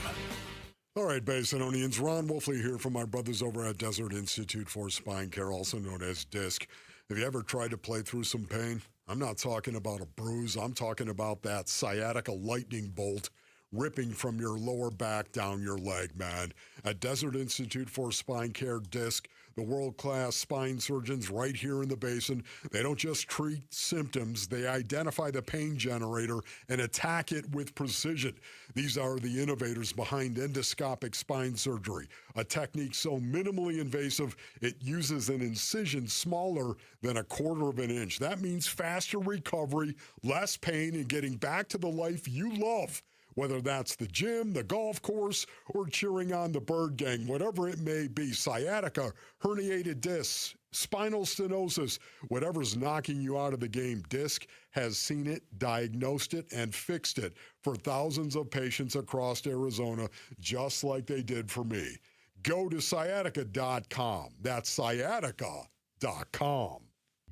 All right, Basinonians, Ron Wolfley here from my brothers over at Desert Institute for Spine Care, also known as DISC. Have you ever tried to play through some pain? I'm not talking about a bruise. I'm talking about that sciatica lightning bolt ripping from your lower back down your leg, man. At Desert Institute for Spine Care, DISC, the world-class spine surgeons right here in the Basin, they don't just treat symptoms, they identify the pain generator and attack it with precision. These are the innovators behind endoscopic spine surgery, a technique so minimally invasive it uses an incision smaller than a quarter of an inch. That means faster recovery, less pain, and getting back to the life you love. Whether that's the gym, the golf course, or cheering on the Bird Gang, whatever it may be, sciatica, herniated discs, spinal stenosis, whatever's knocking you out of the game, DISC has seen it, diagnosed it, and fixed it for thousands of patients across Arizona, just like they did for me. Go to sciatica.com. That's sciatica.com.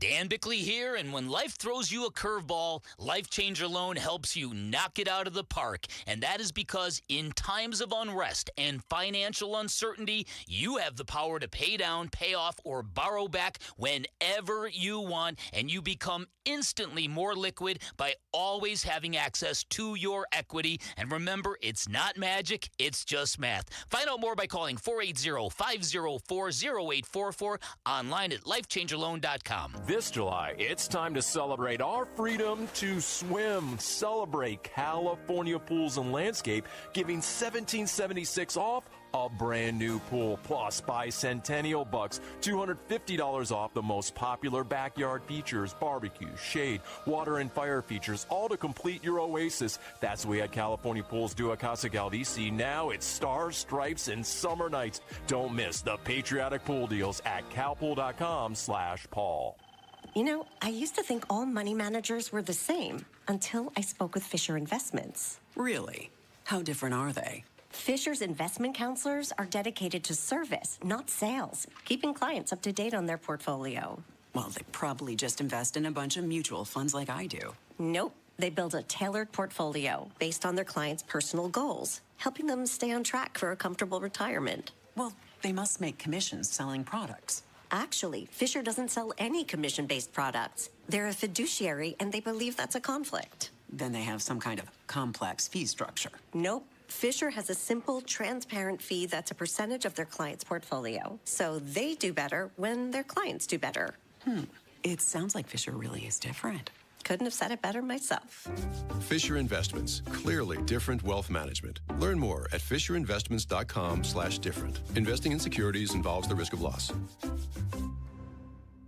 Dan Bickley here, and when life throws you a curveball, Life Changer Loan helps you knock it out of the park. And that is because in times of unrest and financial uncertainty, you have the power to pay down, pay off, or borrow back whenever you want, and you become instantly more liquid by always having access to your equity. And remember, it's not magic, it's just math. Find out more by calling 480-504-0844, online at lifechangerloan.com. This July, it's time to celebrate our freedom to swim. Celebrate California Pools and Landscape, giving $1,776 off a brand new pool. Plus, bicentennial bucks, $250 off the most popular backyard features, barbecue, shade, water, and fire features, all to complete your oasis. That's what we had California Pools do at Casa Galvisi. Now it's stars, stripes, and summer nights. Don't miss the patriotic pool deals at calpool.com/Paul. You know, I used to think all money managers were the same until I spoke with Fisher Investments. Really? How different are they? Fisher's investment counselors are dedicated to service, not sales, keeping clients up to date on their portfolio. Well, they probably just invest in a bunch of mutual funds like I do. Nope. They build a tailored portfolio based on their clients' personal goals, helping them stay on track for a comfortable retirement. Well, they must make commissions selling products. Actually, Fisher doesn't sell any commission-based products. They're a fiduciary, and they believe that's a conflict. Then they have some kind of complex fee structure. Nope. Fisher has a simple, transparent fee that's a percentage of their client's portfolio. So they do better when their clients do better. It sounds like Fisher really is different. Couldn't have said it better myself. Fisher Investments. Clearly different wealth management. Learn more at fisherinvestments.com/different. Investing in securities involves the risk of loss.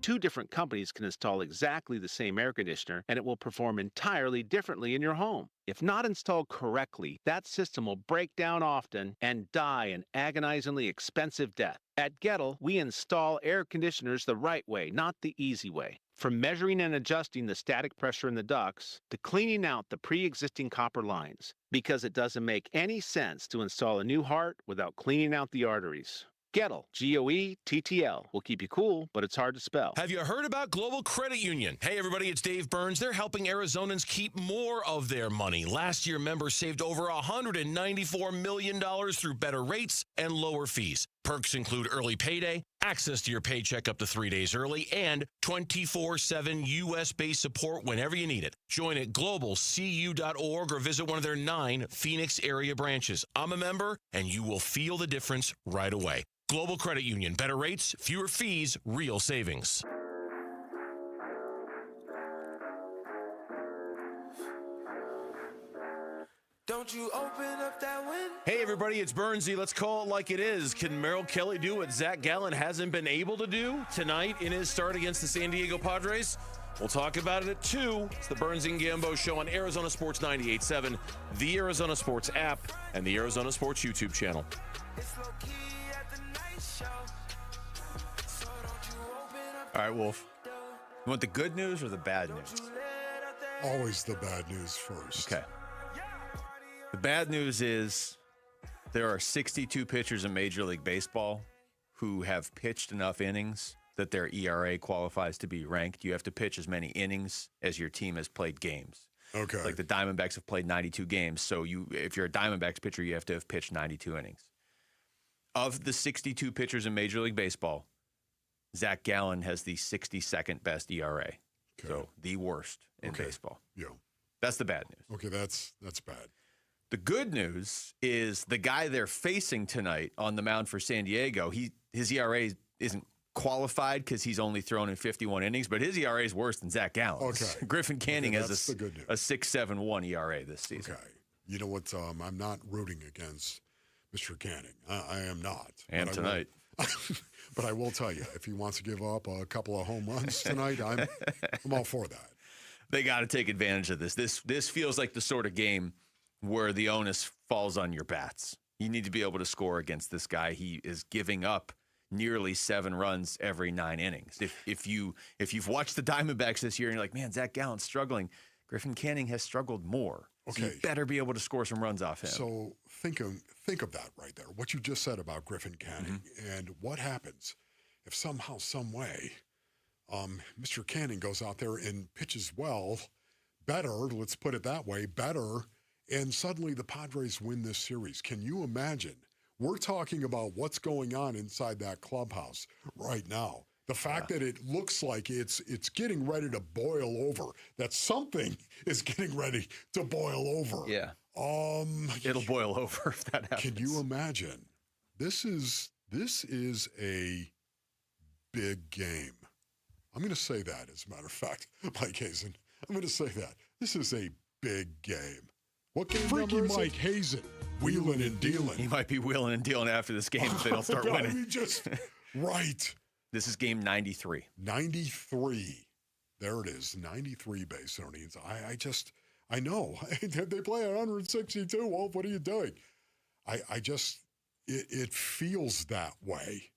Two different companies can install exactly the same air conditioner, and it will perform entirely differently in your home. If not installed correctly, that system will break down often and die an agonizingly expensive death. At Gettle, we install air conditioners the right way, not the easy way. From measuring and adjusting the static pressure in the ducts to cleaning out the pre-existing copper lines, because it doesn't make any sense to install a new heart without cleaning out the arteries. Gettle, Goettl, will keep you cool, but it's hard to spell. Have you heard about Global Credit Union? Hey, everybody, it's Dave Burns. They're helping Arizonans keep more of their money. Last year, members saved over $194 million through better rates and lower fees. Perks include early payday, access to your paycheck up to 3 days early, and 24/7 U.S.-based support whenever you need it. Join at globalcu.org or visit one of their 9 Phoenix area branches. I'm a member, and you will feel the difference right away. Global Credit Union. Better rates, fewer fees, real savings. Don't you open up that window? Hey, everybody, it's Burnsy. Let's call it like it is. Can Merrill Kelly do what Zach Gallen hasn't been able to do tonight in his start against the San Diego Padres? We'll talk about it at 2. It's the Burns and Gambo Show on Arizona Sports 98.7, the Arizona Sports app, and the Arizona Sports YouTube channel. All right, Wolf. You want the good news or the bad news? Always the bad news first. Okay. The bad news is there are 62 pitchers in Major League Baseball who have pitched enough innings that their ERA qualifies to be ranked. You have to pitch as many innings as your team has played games. Okay. Like the Diamondbacks have played 92 games, so if you're a Diamondbacks pitcher, you have to have pitched 92 innings. Of the 62 pitchers in Major League Baseball, Zach Gallen has the 62nd best ERA. Okay. So the worst in baseball. Yeah. That's the bad news. Okay, that's bad. The good news is the guy they're facing tonight on the mound for San Diego, his ERA isn't qualified because he's only thrown in 51 innings, but his ERA is worse than Zach Gallen's. Okay. Griffin Canning has a 6.71 ERA this season. Okay. You know what? I'm not rooting against Mr. Canning. I am not. And tonight. But I will tell you, if he wants to give up a couple of home runs tonight, I'm all for that. They got to take advantage of this. This feels like the sort of game where the onus falls on your bats. You need to be able to score against this guy. He is giving up nearly 7 runs every 9 innings. If you've watched the Diamondbacks this year and you're like, man, Zach Gallen's struggling, Griffin Canning has struggled more. Okay. So you better be able to score some runs off him. So think of that right there. What you just said about Griffin Canning and what happens if somehow, some way, Mr. Canning goes out there and pitches well, better, let's put it that way, better, and suddenly the Padres win this series. Can you imagine? We're talking about what's going on inside that clubhouse right now. The fact that it looks like it's getting ready to boil over, that something is getting ready to boil over. Yeah. It'll boil over if that happens. Can you imagine? This is a big game. I'm going to say that, as a matter of fact, Mike Hazen. I'm going to say that. This is a big game. What game Freaky number is Mike Hazen, wheeling and dealing. He might be wheeling and dealing after this game if they don't start winning. I mean, just right. This is game 93. 93. There it is. 93 base earnings. I know. They play at 162. Well, what are you doing? It feels that way.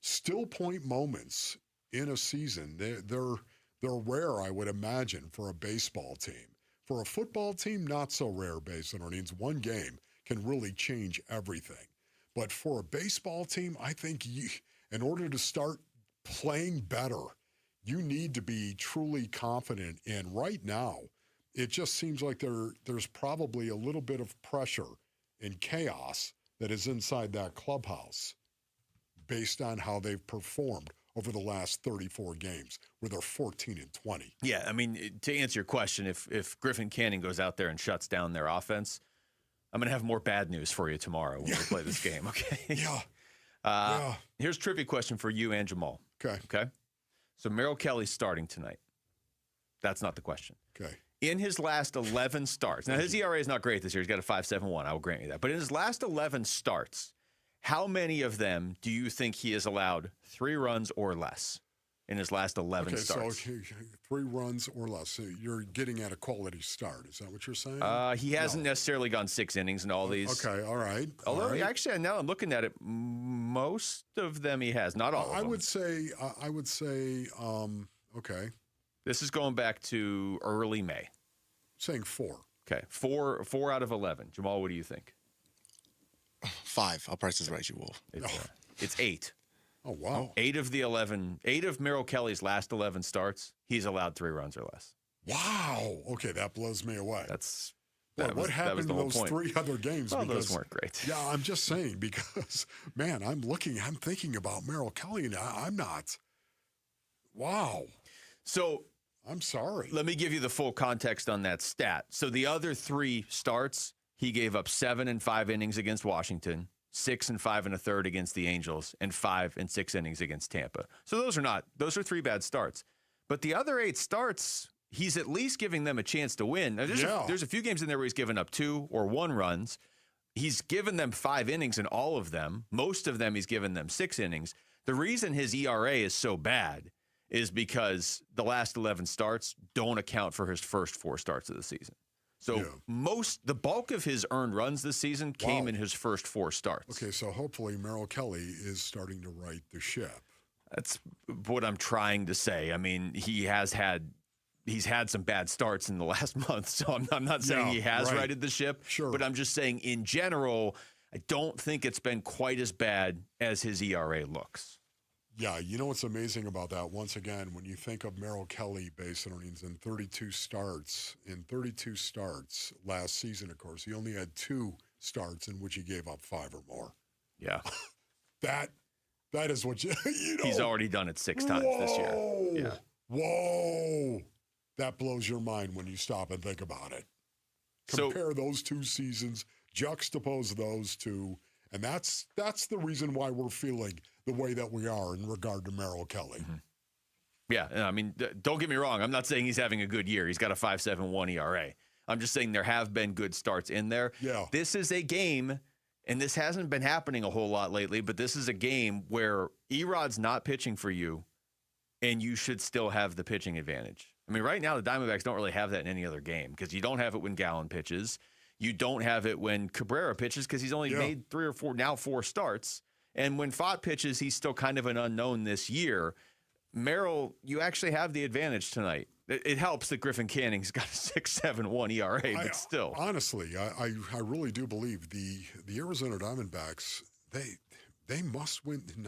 Still point moments in a season. They're rare, I would imagine, for a baseball team. For a football team, not so rare base earnings. One game can really change everything. But for a baseball team, I think in order to start playing better, you need to be truly confident. And right now, it just seems like there's probably a little bit of pressure and chaos that is inside that clubhouse based on how they've performed over the last 34 games, where they're 14-20. Yeah, I mean, to answer your question, if Griffin Canning goes out there and shuts down their offense, I'm going to have more bad news for you tomorrow when we play this game, okay? Yeah. Here's a trivia question for you and Jamal. Okay. So Merrill Kelly's starting tonight. That's not the question. Okay. In his last 11 starts, now his ERA is not great this year. He's got a 5.71. I will grant you that. But in his last 11 starts, how many of them do you think he has allowed 3 runs or less in his last 11 starts? So 3 runs or less. So you're getting at a quality start. Is that what you're saying? He hasn't necessarily gone 6 innings in all these. Okay, all right. Although, actually, now I'm looking at it, most of them he has. Not all of them. I would say, okay. This is going back to early May. Saying 4. Okay, 4 out of 11. Jamal, what do you think? 5. I'll price this right, you wolf. It's 8. Oh, wow. 8 of Merrill Kelly's last 11 starts, he's allowed 3 runs or less. Wow. Okay, that blows me away. What that happened was in the whole those point. 3 other games? Well, those weren't great. Yeah, I'm just saying because, man, I'm thinking about Merrill Kelly, and I'm not. Wow. So I'm sorry. Let me give you the full context on that stat. So the other 3 starts, he gave up 7 and 5 innings against Washington, 6 and 5 1/3 against the Angels, and 5 and 6 innings against Tampa. So those are 3 bad starts. But the other 8 starts, he's at least giving them a chance to win. Now, there's a few games in there where he's given up 2 or 1 runs. He's given them 5 innings in all of them. Most of them he's given them 6 innings. The reason his ERA is so bad is because the last 11 starts don't account for his first 4 starts of the season. So the bulk of his earned runs this season came in his first 4 starts. Okay, so hopefully Merrill Kelly is starting to right the ship. That's what I'm trying to say. I mean, he's had some bad starts in the last month, so I'm not saying he has righted the ship. Sure. But I'm just saying in general, I don't think it's been quite as bad as his ERA looks. Yeah, you know what's amazing about that? Once again, when you think of Merrill Kelly base earnings in 32 starts last season, of course, he only had 2 starts in which he gave up 5 or more. Yeah. that is what you know. He's already done it 6 times this year. Yeah. Whoa. That blows your mind when you stop and think about it. Compare those 2 seasons, juxtapose those 2, and that's the reason why we're feeling the way that we are in regard to Merrill Kelly. Mm-hmm. Yeah, I mean, don't get me wrong. I'm not saying he's having a good year. He's got a 5.71 ERA. I'm just saying there have been good starts in there. Yeah. This is a game, and this hasn't been happening a whole lot lately, but this is a game where Erod's not pitching for you, and you should still have the pitching advantage. I mean, right now, the Diamondbacks don't really have that in any other game because you don't have it when Gallen pitches. You don't have it when Cabrera pitches because he's only made 3 or 4 starts. And when Fott pitches, he's still kind of an unknown this year. Merrill, you actually have the advantage tonight. It helps that Griffin Canning's got a 6.71 ERA, but still. Honestly, I really do believe the Arizona Diamondbacks, they must win. I'm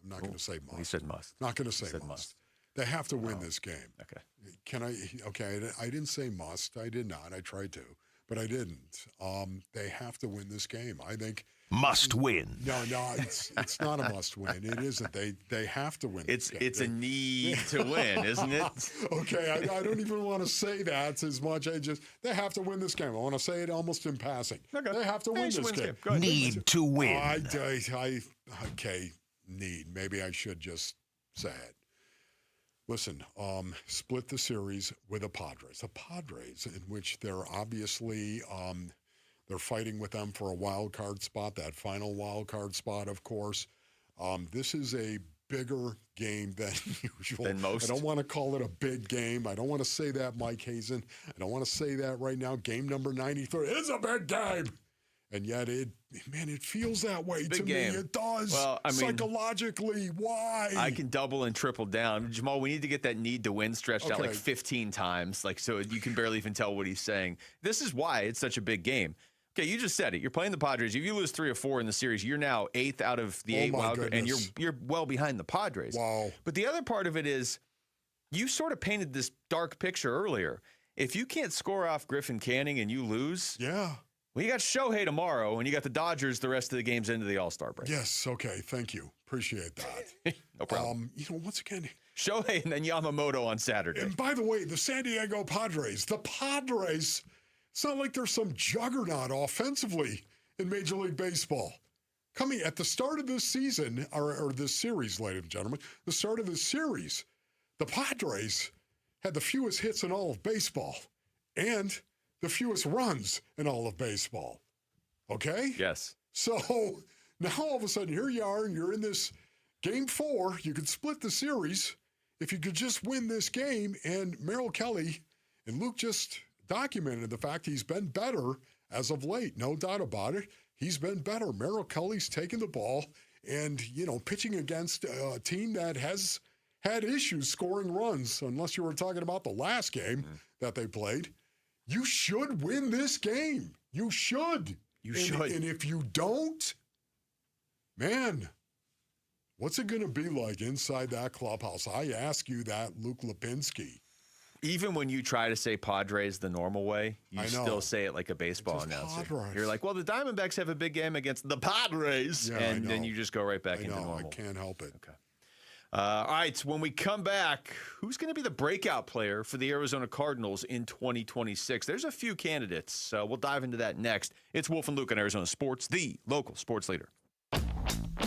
not going to say must. He said must. Not going to say must. They have to win this game. Okay. I didn't say must. I did not. I tried to, but I didn't. They have to win this game. I think. Must win. No, it's not a must win. It isn't. They have to win. It's a need to win, isn't it? Okay, I don't even want to say that as much. They have to win this game. I want to say it almost in passing. Okay. They have to win this game. Need to win. Need. Maybe I should just say it. Listen, split the series with the Padres. The Padres, in which they're obviously they're fighting with them for a wild card spot, that final wild card spot, of course. This is a bigger game than usual. Than most. I don't want to call it a big game. I don't want to say that, Mike Hazen. I don't want to say that right now. Game number 93 is a big game. And yet, it feels that way to me. It does. Well, I mean, psychologically, why? I can double and triple down. Jamal, we need to get that need to win stretched out like 15 times, so you can barely even tell what he's saying. This is why it's such a big game. Okay, you just said it. You're playing the Padres. If you lose 3 or 4 in the series, you're now 8th out of the 8 wild card, and you're well behind the Padres. Wow. But the other part of it is, you sort of painted this dark picture earlier. if you can't score off Griffin Canning and you lose, yeah. Well, you got Shohei tomorrow, and you got the Dodgers the rest of the games into the All-Star break. Yes, okay, thank you. Appreciate that. No problem. Once again, Shohei and then Yamamoto on Saturday. And by the way, the San Diego Padres, it's not like there's some juggernaut offensively in Major League Baseball. Coming at the start of this season, or this series, ladies and gentlemen, the start of this series, the Padres had the fewest hits in all of baseball and the fewest runs in all of baseball. Okay? Yes. So now all of a sudden, here you are, and you're in this Game 4. You could split the series if you could just win this game. And Merrill Kelly and Luke just documented the fact he's been better as of late. No doubt about it. He's been better. Merrill Kelly's taking the ball and, pitching against a team that has had issues scoring runs, unless you were talking about the last game that they played. You should win this game. You should. You should. And if you don't, man, what's it going to be like inside that clubhouse? I ask you that, Luke Lipinski. Even when you try to say Padres the normal way, you still say it like a baseball announcer. Padres. You're like, well, the Diamondbacks have a big game against the Padres. Yeah, and then you just go right back into normal. I can't help it. Okay. All right, when we come back, who's going to be the breakout player for the Arizona Cardinals in 2026? There's a few candidates, so we'll dive into that next. It's Wolf and Luke on Arizona Sports, the local sports leader.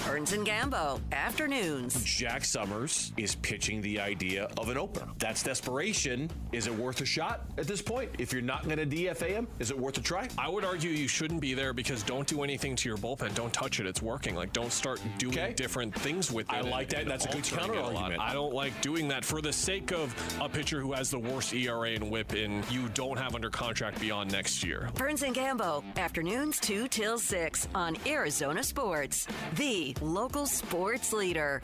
Burns and Gambo, afternoons. Jack Summers is pitching the idea of an opener. That's desperation. Is it worth a shot at this point? If you're not going to DFA him, is it worth a try? I would argue you shouldn't be there because don't do anything to your bullpen. Don't touch it. It's working. Don't start doing different things with it. I like that. That's a good counter argument. I don't like doing that for the sake of a pitcher who has the worst ERA and WHIP and you don't have under contract beyond next year. Burns and Gambo, afternoons 2 till 6 on Arizona Sports, the local sports leader.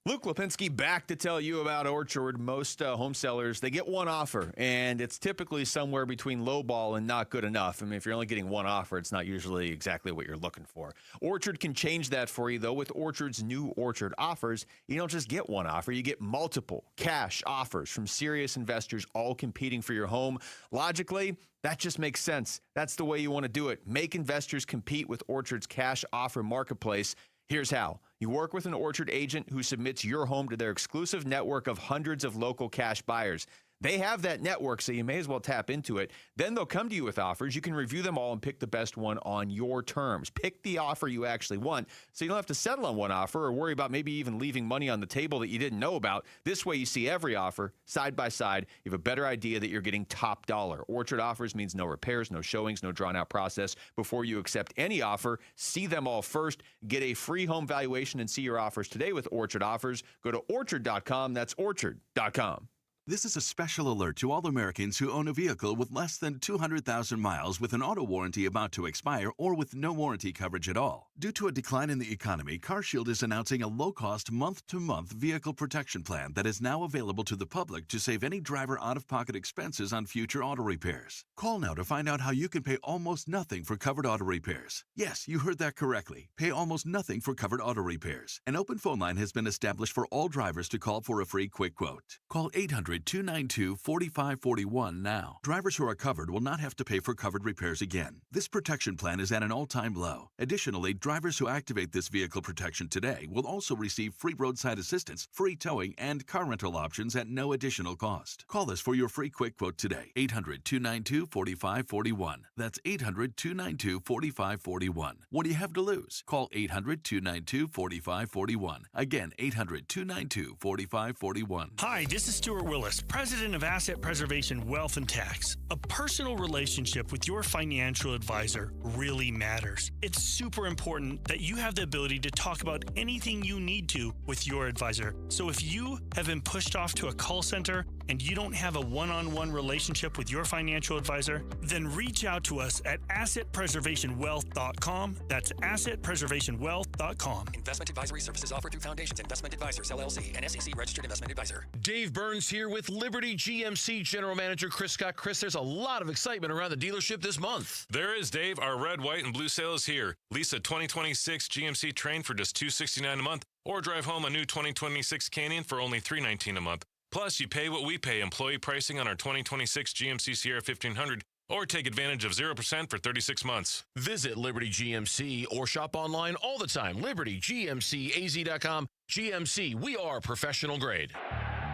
Luke Lipinski back to tell you about Orchard. Most home sellers, they get one offer, and it's typically somewhere between low ball and not good enough. I mean, if you're only getting one offer, it's not usually exactly what you're looking for. Orchard can change that for you, though. With Orchard's new Orchard offers, you don't just get one offer, you get multiple cash offers from serious investors all competing for your home. Logically, that just makes sense. That's the way you want to do it. Make investors compete with Orchard's cash offer marketplace. Here's how. You work with an Orchard agent who submits your home to their exclusive network of hundreds of local cash buyers. They have that network, so you may as well tap into it. Then they'll come to you with offers. You can review them all and pick the best one on your terms. Pick the offer you actually want, so you don't have to settle on one offer or worry about maybe even leaving money on the table that you didn't know about. This way, you see every offer side by side. You have a better idea that you're getting top dollar. Orchard offers means no repairs, no showings, no drawn-out process. Before you accept any offer, see them all first. Get a free home valuation and see your offers today with Orchard Offers. Go to Orchard.com. That's Orchard.com. This is a special alert to all Americans who own a vehicle with less than 200,000 miles with an auto warranty about to expire or with no warranty coverage at all. Due to a decline in the economy, CarShield is announcing a low-cost month-to-month vehicle protection plan that is now available to the public to save any driver out-of-pocket expenses on future auto repairs. Call now to find out how you can pay almost nothing for covered auto repairs. Yes, you heard that correctly. Pay almost nothing for covered auto repairs. An open phone line has been established for all drivers to call for a free quick quote. Call 800-292-4541 now. Drivers who are covered will not have to pay for covered repairs again. This protection plan is at an all-time low. Additionally, drivers who activate this vehicle protection today will also receive free roadside assistance, free towing, and car rental options at no additional cost. Call us for your free quick quote today. 800-292-4541. That's 800-292-4541. What do you have to lose? Call 800-292-4541. Again, 800-292-4541. Hi, this is Stuart Willis, President of Asset Preservation Wealth and Tax. A personal relationship with your financial advisor really matters. It's super important that you have the ability to talk about anything you need to with your advisor. So if you have been pushed off to a call center and you don't have a one-on-one relationship with your financial advisor, then reach out to us at assetpreservationwealth.com. That's assetpreservationwealth.com. Investment advisory services offered through Foundations Investment Advisors, LLC, an SEC registered investment advisor. Dave Burns here with Liberty GMC General Manager Chris Scott. Chris, there's a lot of excitement around the dealership this month. There is, Dave. Our red, white, and blue sale is here. Lease a 2026 GMC Train for just $269 a month, or drive home a new 2026 Canyon for only $319 a month. Plus, you pay what we pay employee pricing on our 2026 GMC Sierra 1500 or take advantage of 0% for 36 months. Visit Liberty GMC or shop online all the time. LibertyGMCAZ.com. GMC, we are professional grade.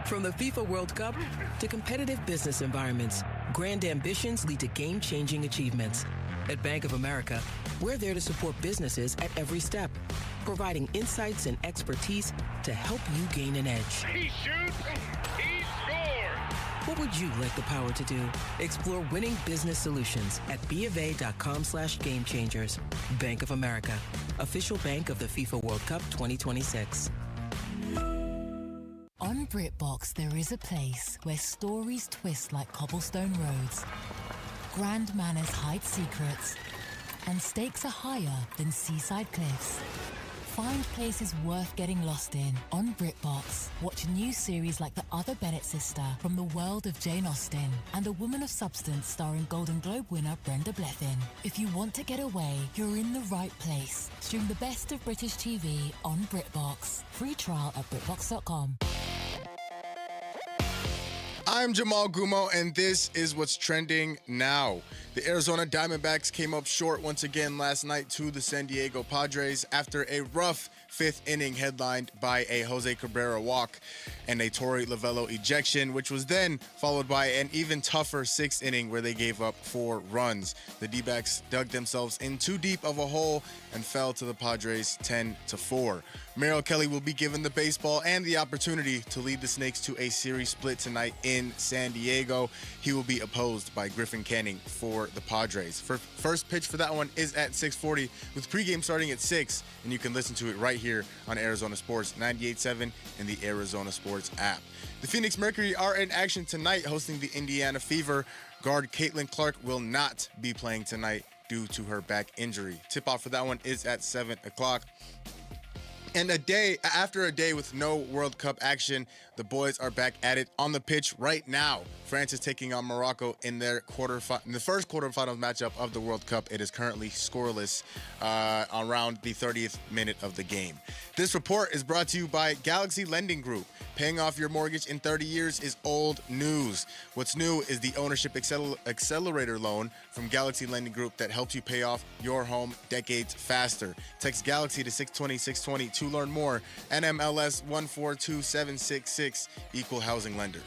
From the FIFA World Cup to competitive business environments, grand ambitions lead to game-changing achievements. At Bank of America, we're there to support businesses at every step, providing insights and expertise to help you gain an edge. He shoots, he scores! What would you like the power to do? Explore winning business solutions at BofA.com/gamechangers. Bank of America, official bank of the FIFA World Cup 2026. On BritBox, there is a place where stories twist like cobblestone roads, grand manners hide secrets, and stakes are higher than seaside cliffs. Find places worth getting lost in on BritBox. Watch new series like The Other Bennett Sister from the world of Jane Austen and A Woman of Substance starring Golden Globe winner Brenda Blethyn. If you want to get away, you're in the right place. Stream the best of British TV on BritBox. Free trial at BritBox.com. I'm Jamal Gumo, and this is what's trending now. The Arizona Diamondbacks came up short once again last night to the San Diego Padres after a rough fifth inning headlined by a Jose Cabrera walk and a Torey Lovullo ejection, which was then followed by an even tougher sixth inning where they gave up 4 runs. The D-backs dug themselves in too deep of a hole and fell to the Padres 10-4. Merrill Kelly will be given the baseball and the opportunity to lead the Snakes to a series split tonight in San Diego. He will be opposed by Griffin Canning for the Padres. First pitch for that one is at 6:40 with pregame starting at 6, and you can listen to it right here on Arizona Sports 98.7 and the Arizona Sports app. The Phoenix Mercury are in action tonight hosting the Indiana Fever. Guard Caitlin Clark will not be playing tonight due to her back injury. Tip-off for that one is at 7 o'clock. And after a day with no World Cup action, the boys are back at it on the pitch right now. France is taking on Morocco in the first quarterfinal matchup of the World Cup. It is currently scoreless around the 30th minute of the game. This report is brought to you by Galaxy Lending Group. Paying off your mortgage in 30 years is old news. What's new is the Ownership Accelerator loan from Galaxy Lending Group that helps you pay off your home decades faster. Text Galaxy to 620-620 to learn more. NMLS 142766, Equal Housing Lender.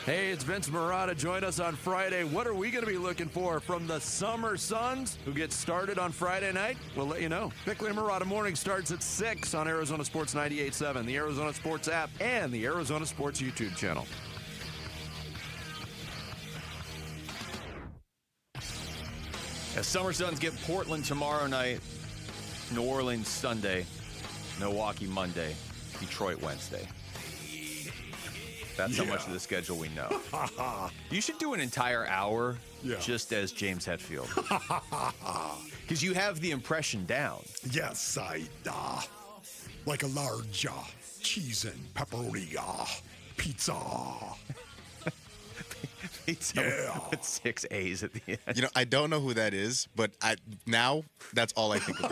Hey, it's Vince Marotta. Join us on Friday. What are we going to be looking for from the Summer Suns, who get started on Friday night? We'll let you know. Bickley and Marotta Morning starts at 6 on Arizona Sports 98.7, the Arizona Sports app, and the Arizona Sports YouTube channel. As Summer Suns get Portland tomorrow night, New Orleans Sunday, Milwaukee Monday, Detroit Wednesday. That's how much of the schedule we know. You should do an entire hour just as James Hetfield. Because you have the impression down. Yes, I like a large cheese and pepperoni pizza. Pizza with 6 A's at the end. You know, I don't know who that is, but now that's all I think of.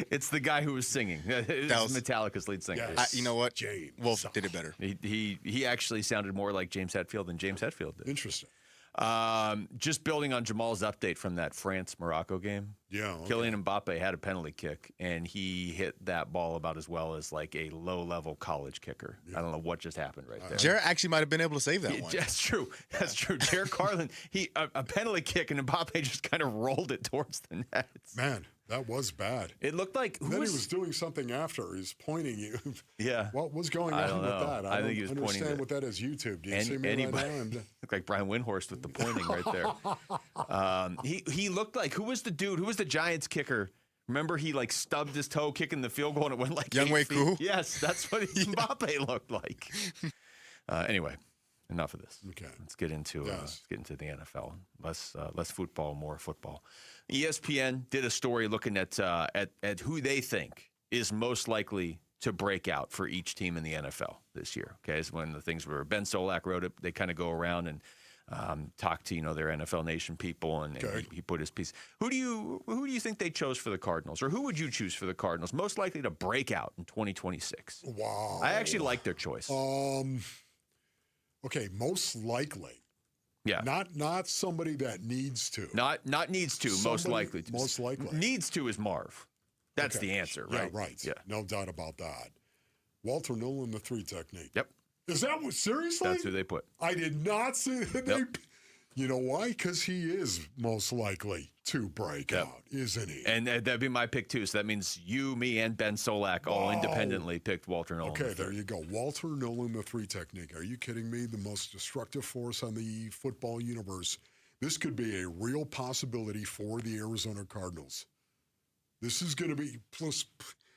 It's the guy who was singing. That was Metallica's lead singer. Yes. You know what? Wolf did it better. He actually sounded more like James Hetfield than James Hetfield did. Interesting. Just building on Jamal's update from that France-Morocco game. Yeah. Okay. Kylian Mbappe had a penalty kick, and he hit that ball about as well as like a low-level college kicker. Yeah. I don't know what just happened right there. Jared actually might have been able to save that one. That's true. That's true. Jared Carlin, a penalty kick, and Mbappe just kind of rolled it towards the net. Man, that was bad. It looked like he was doing something after. He's pointing you. Yeah. What was going on with that? I think he was pointing. Understand what that is. YouTube. Do you see me right now? Looked like Brian Windhorst with the pointing right there. He looked like, who was the dude? Who was the Giants kicker? Remember, he like stubbed his toe kicking the field goal and it went like Younghoe Koo? Yes, that's what Mbappe looked like. Anyway, enough of this. Okay, let's get into the NFL. Less football, more football. ESPN did a story looking at who they think is most likely to break out for each team in the NFL this year. Okay, it's one of the things where Ben Solak wrote it. They kind of go around and talk to their NFL Nation people, and he put his piece. Who do you think they chose for the Cardinals, or who would you choose for the Cardinals most likely to break out in 2026? Wow, I actually like their choice. Okay, most likely. Yeah, not somebody that needs to. Not needs to. Most likely. Most likely. Needs to is Marv. That's the answer, right? Yeah, right. Yeah, no doubt about that. Walter Nolan, the 3 technique. Yep. Is that what? Seriously? That's who they put. I did not see that. You know why? Because he is most likely to break out, isn't he? And that'd be my pick too. So that means you, me, and Ben Solak all independently picked Walter Nolan. Okay, there you go. Walter Nolan, the 3 technique. Are you kidding me? The most destructive force on the football universe. This could be a real possibility for the Arizona Cardinals. This is going to be, plus,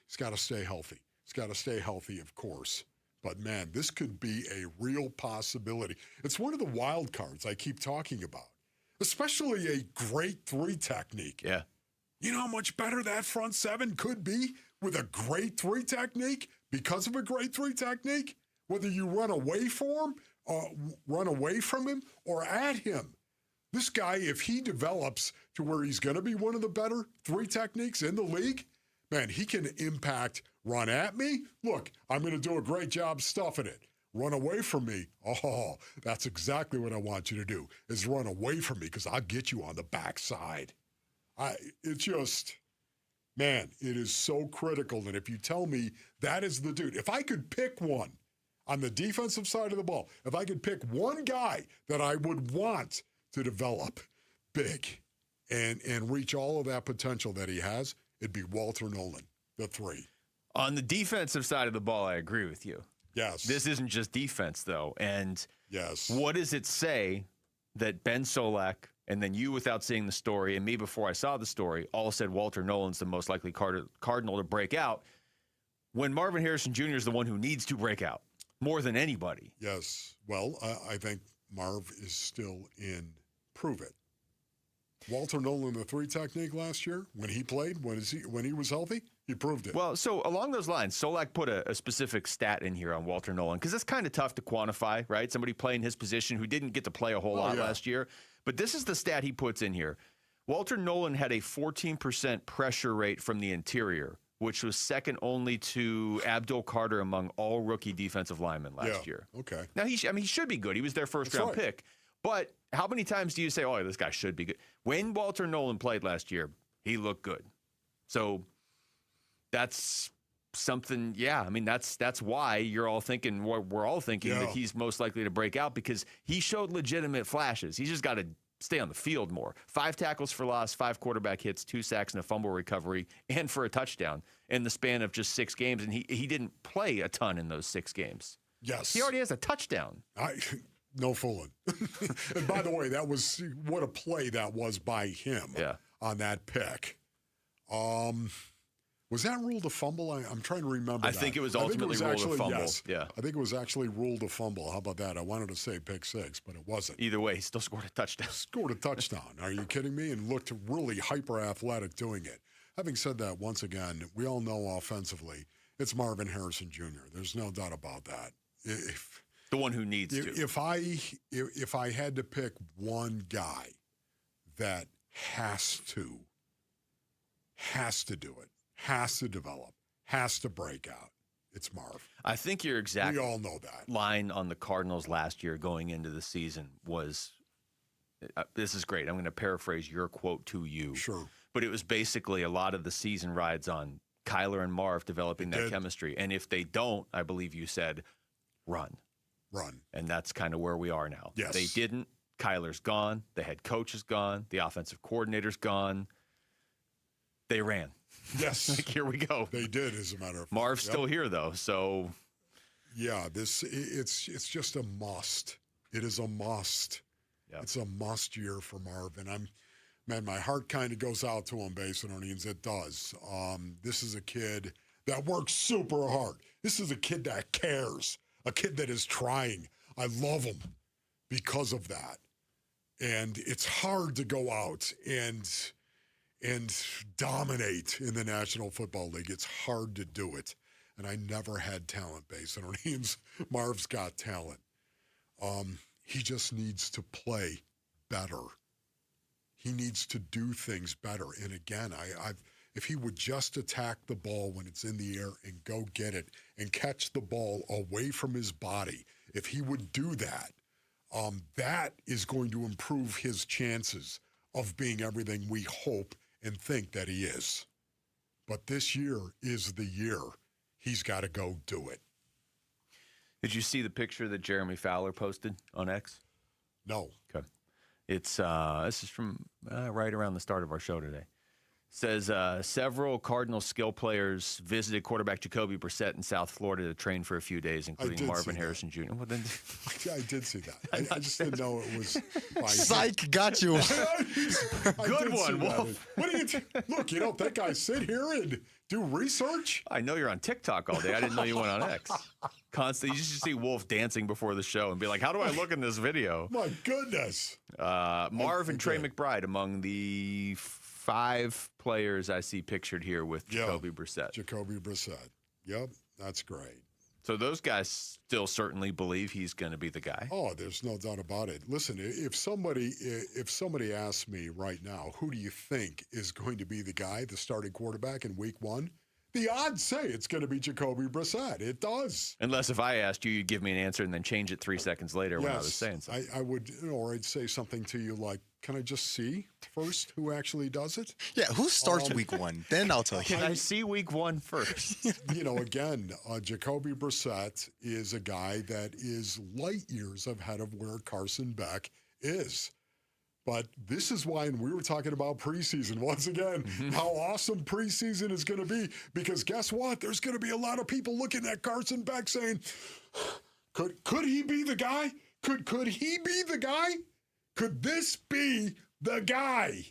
he's got to stay healthy. He's got to stay healthy, of course. But, man, this could be a real possibility. It's one of the wild cards I keep talking about, especially a great 3 technique. Yeah. You know how much better that front 7 could be with a great 3 technique because of a great 3 technique? Whether you run away from him, or at him. This guy, if he develops to where he's going to be one of the better 3 techniques in the league, man, he can impact run at me. Look, I'm going to do a great job stuffing it. Run away from me. Oh, that's exactly what I want you to do, is run away from me, because I'll get you on the backside. It is so critical that if you tell me that is the dude, if I could pick one on the defensive side of the ball, if I could pick one guy that I would want to develop big and reach all of that potential that he has, it'd be Walter Nolan, the 3. On the defensive side of the ball, I agree with you. Yes. This isn't just defense, though. And yes, what does it say that Ben Solak, and then you without seeing the story, and me before I saw the story, all said Walter Nolan's the most likely Cardinal to break out, when Marvin Harrison Jr. is the one who needs to break out more than anybody? Yes. Well, I think Marv is still in prove it. Walter Nolan, the 3 technique last year, when he played, when he was healthy, he proved it. Well, so along those lines, Solak put a specific stat in here on Walter Nolan, because it's kind of tough to quantify, right? Somebody playing his position who didn't get to play a whole lot last year. But this is the stat he puts in here. Walter Nolan had a 14% pressure rate from the interior, which was second only to Abdul Carter among all rookie defensive linemen last year. Okay. Now, he should be good. He was their first-round pick. But how many times do you say, oh, this guy should be good? When Walter Nolan played last year, he looked good. So that's something, I mean, that's why you're all thinking, we're all thinking that he's most likely to break out, because he showed legitimate flashes. He's just got to stay on the field more. 5 tackles for loss, 5 quarterback hits, 2 sacks and a fumble recovery, and for a touchdown in the span of just 6 games. And he didn't play a ton in those 6 games. Yes. He already has a touchdown. No fooling. And by the way, what a play that was by him on that pick. Was that ruled a fumble? I'm trying to remember. I think it was ultimately ruled a fumble. Yes. Yeah. I think it was actually ruled a fumble. How about that? I wanted to say pick 6, but it wasn't. Either way, he still scored a touchdown. Scored a touchdown. Are you kidding me? And looked really hyper athletic doing it. Having said that, once again, we all know offensively, it's Marvin Harrison Jr. There's no doubt about that. The one who needs to. If I had to pick one guy that has to do it, has to develop, has to break out, it's Marv. I think your exact we all know that line on the Cardinals last year going into the season was, this is great. I'm going to paraphrase your quote to you. Sure. But it was basically a lot of the season rides on Kyler and Marv developing that chemistry. And if they don't, I believe you said, run. And that's kind of where we are now. Yes. They didn't. Kyler's gone. The head coach is gone. The offensive coordinator's gone. They ran. Yes. Like, here we go. They did, as a matter of fact. Marv's still here, though, so. Yeah, it's just a must. It is a must. Yeah. It's a must year for Marv. And my heart kind of goes out to him, Basinonians. It does. This is a kid that works super hard. This is a kid that cares. A kid that is trying. I love him because of that. And it's hard to go out and dominate in the National Football League. It's hard to do it. and I never had talent, Basinonians. Marv's got talent. He just needs to play better. He needs to do things better. And again, if he would just attack the ball when it's in the air and go get it and catch the ball away from his body, if he would do that, that is going to improve his chances of being everything we hope and think that he is. But this year is the year he's got to go do it. Did you see the picture that Jeremy Fowler posted on X? No. Okay. It's this is from right around the start of our show today. Says several Cardinals skill players visited quarterback Jacoby Brissett in South Florida to train for a few days, including Marvin Harrison Jr. Well, then, I did see that. I just didn't know it was. Psych, got you. Good one, Wolf. What do you look? You don't think I sit here and do research? I know you're on TikTok all day. I didn't know you went on X. Constantly, you just see Wolf dancing before the show and be like, "How do I look in this video?" My goodness. Marv and Trey McBride among the 5 players I see pictured here with Jacoby Brissett. Jacoby Brissett. Yep, that's great. So those guys still certainly believe he's going to be the guy. Oh, there's no doubt about it. Listen, if somebody asks me right now, who do you think is going to be the guy, the starting quarterback in Week 1? The odds say it's going to be Jacoby Brissett. It does. Unless if I asked you, you'd give me an answer and then change it 3 seconds later when I was saying something. I would, or I'd say something to you like, can I just see first who actually does it? Yeah, who starts Week 1? Then I'll tell you. Can I see Week 1 first? Again, Jacoby Brissett is a guy that is light years ahead of where Carson Beck is. But this is why, and we were talking about preseason once again, how awesome preseason is going to be. Because guess what? There's going to be a lot of people looking at Carson Beck saying, could he be the guy? Could he be the guy? Could this be the guy?